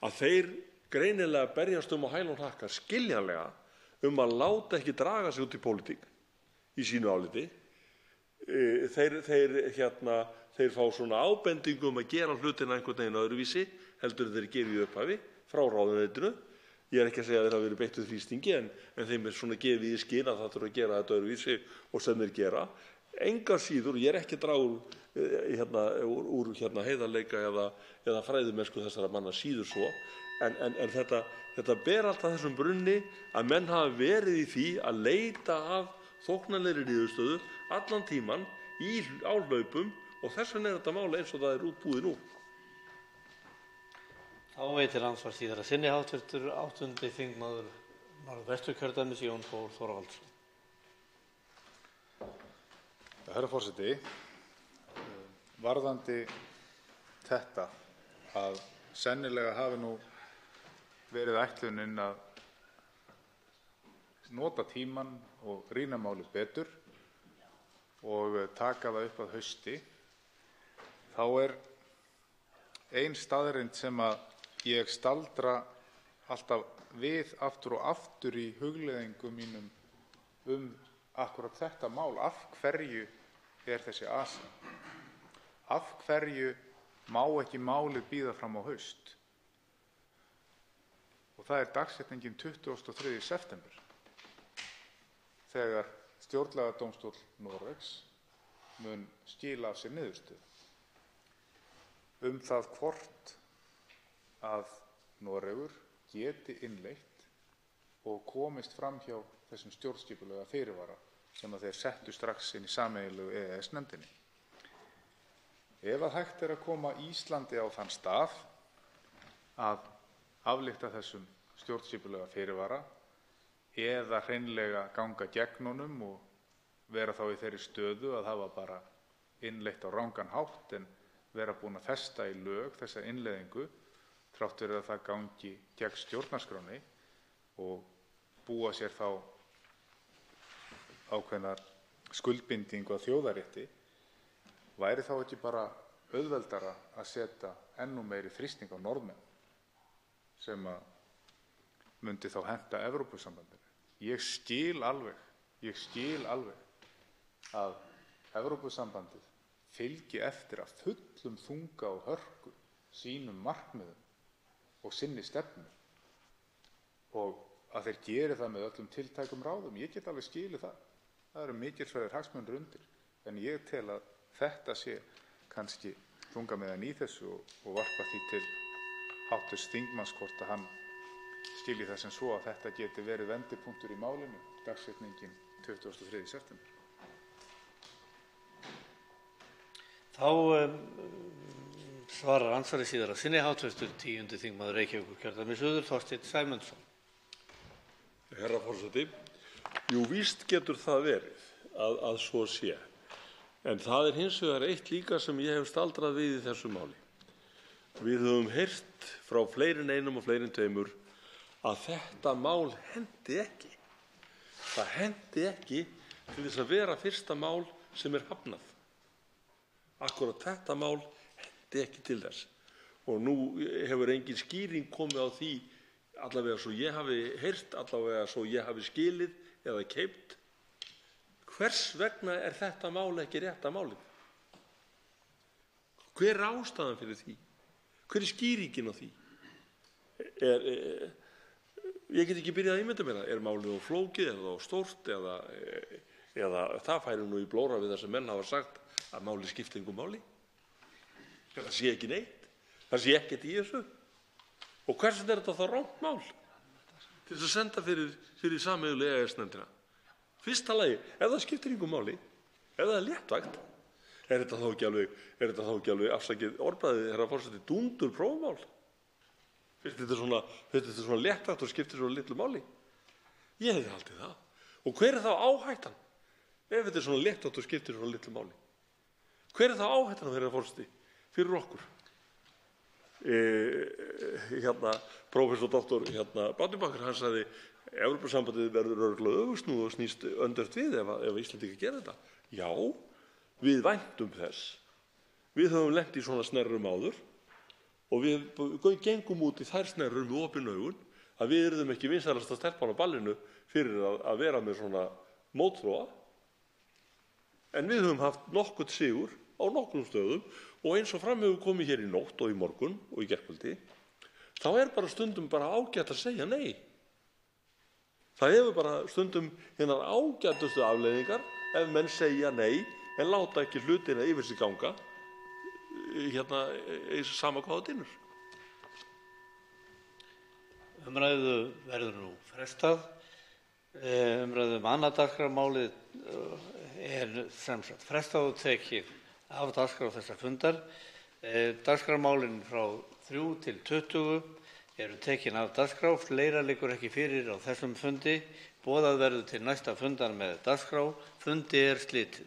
að þeir greinilega berjast á hæl og hnakka skiljanlega að láta ekki draga sig út í pólitík í sínu áliti. Þeir fá svona ábendingu að gera hlutina einhvern veginn öðruvísi heldur þeir gera í upphafi frá ráðuneytinu. Ég ekki að segja að þeir hafa verið beittur þrýstingi en þeim svona gefið í skyn að það þurfa að gera þetta öðruvísi og sem þeir gera. Engar síður, ég ekki að draga úr heiðarleika eða fræðimennsku þessara manna síður svo, en þetta ber alltaf þessum brunni að menn hafa verið í því að leita að þóknanlegri niðurstöðu allan tíman á hlaupum og þess vegna þetta máli eins og það útbúið nú. Þá veitir andsvar síðara sinni hv. 8. þingmaður Norðvesturkjördæmis Jón Þór Þorvaldsson. Herra forseti, varðandi þetta að sennilega hafi nú verið ætlunin að nota tímann og rýna málið betur og taka það upp að hausti, þá ein staðreynd sem að ég staldra alltaf við aftur og aftur í hugleiðingum mínum akkúrat þetta mál. Af hverju þessi asi? Af hverju má ekki málið bíða fram á haust? Og það dagsetningin 23. september þegar stjórnlagadómstóll Noregs mun skila af sér niðurstöðu það hvort að Noregur geti innleitt og komist fram hjá þessum stjórnskipulega fyrirvara sem að þeir settu strax inn í sameiginlegu EES-nefndinni. Ef að hægt er að koma Íslandi á þann stað að aflétta þessum stjórnskipulega fyrirvara eða hreinlega ganga gegn honum og vera þá í þeirri stöðu að hafa bara innleitt á rangan hátt en vera búin að festa í lög þessa innleiðingu þrátt fyrir að það gangi gegn stjórnarskránni og búa sér þá ákveðnar skuldbindingu að þjóðarétti, væri þá ekki bara auðveldara að setja enn meiri þrýsting á Norðmenn sem að myndi þá henta Evrópusambandinu. Ég skil alveg að Evrópusambandið fylgi eftir að fullum þunga og hörku sínum markmiðum og sinni stefnu og að þeir geri það með öllum tiltækum ráðum. Ég get alveg skilið það. Það eru mikilsverðir hagsmunir undir. En ég tel að þetta sé kannski þungamiðjan í þessu og varpa því til hv. þingmanns hvort að hann skilji það sem svo að þetta geti verið vendipunktur í málinu, dagsetningin 23. september. Þá svarar andsvari síðar að sinni hv. 10. þingmaður Reykjavíkurkjördæmis suður, Þorsteinn Sæmundsson. Herra forseti, jú, víst getur það verið að svo sé. En það hins vegar eitt líka sem ég hef staldrað við í þessu máli. Við höfum heyrt frá fleiri en einum og fleiri en tveimur að þetta mál hendi ekki. Það hendi ekki til þess að vera fyrsta mál sem hafnað. Akkúrat þetta mál hendi ekki til þess. Og nú hefur engin skýring komið á því, allavega svo ég hafi heyrt, allavega svo ég hafi skilið eða keypt. Hvers vegna þetta mál ekki rétta málið? Hver er ástæðan fyrir því? Hver er skýringin á því? Ég get ekki byrjað að ímynda mér það. Er málið of flókið, er það of stórt eða það færi nú í blóra við það sem menn hafa sagt að málið skipti engu máli? Það sé ekki neitt. Það sé ekkert í þessu. Og hvers vegna er þetta þá rangt mál til þess að senda fyrir sameiginlegu EES-nefndina? Fyrsta lagi, ef það skiptir engu máli, ef það er léttvægt, er þetta þá ekki alveg afsakið orðbragðið, herra forseti, dúndur prófmál? Finnst þetta svona léttvægt og skiptir svo litlu máli? Ég hefði haldið það. Og hver er þá áhættan ef þetta er svona léttvægt og skiptir svo litlu máli? Hver er þá áhættan, herra forseti, fyrir okkur? Prófessor doktor Bátnibakar, hann sagði Evrópusambandið verður örugglega öfugsnúið og snýst öndvert við ef Íslendingar gera þetta. Já, við væntum þess. Við höfum lent í svona snerrum áður og við gengum út í þær snerrum með opin augun að við yrðum ekki vinsælasta stelpan á ballinu fyrir að vera með svona mótþróa. En við höfum haft nokkurn sigur á nokkrum stöðum og eins og fram hefur komið hér í nótt og í morgun og í gærkvöldi, þá er bara stundum bara ágætt að segja nei. Það hefur bara stundum hinnar ágætustu afleiðingar ef menn segja nei en láta ekki hlutina yfir sig ganga sama hvað á dynur. Umræðu verður nú frestað. Umræðu annað dagskrármálið er sem sagt frestað og tekið af dagskrá þessa fundar. Dagskrármálin frá 3 til 20 eru tekin af dagskrá. Fleira liggur ekki fyrir á þessum fundi. Boðað verður til næsta fundar með dagskrá. Fundi er slitið.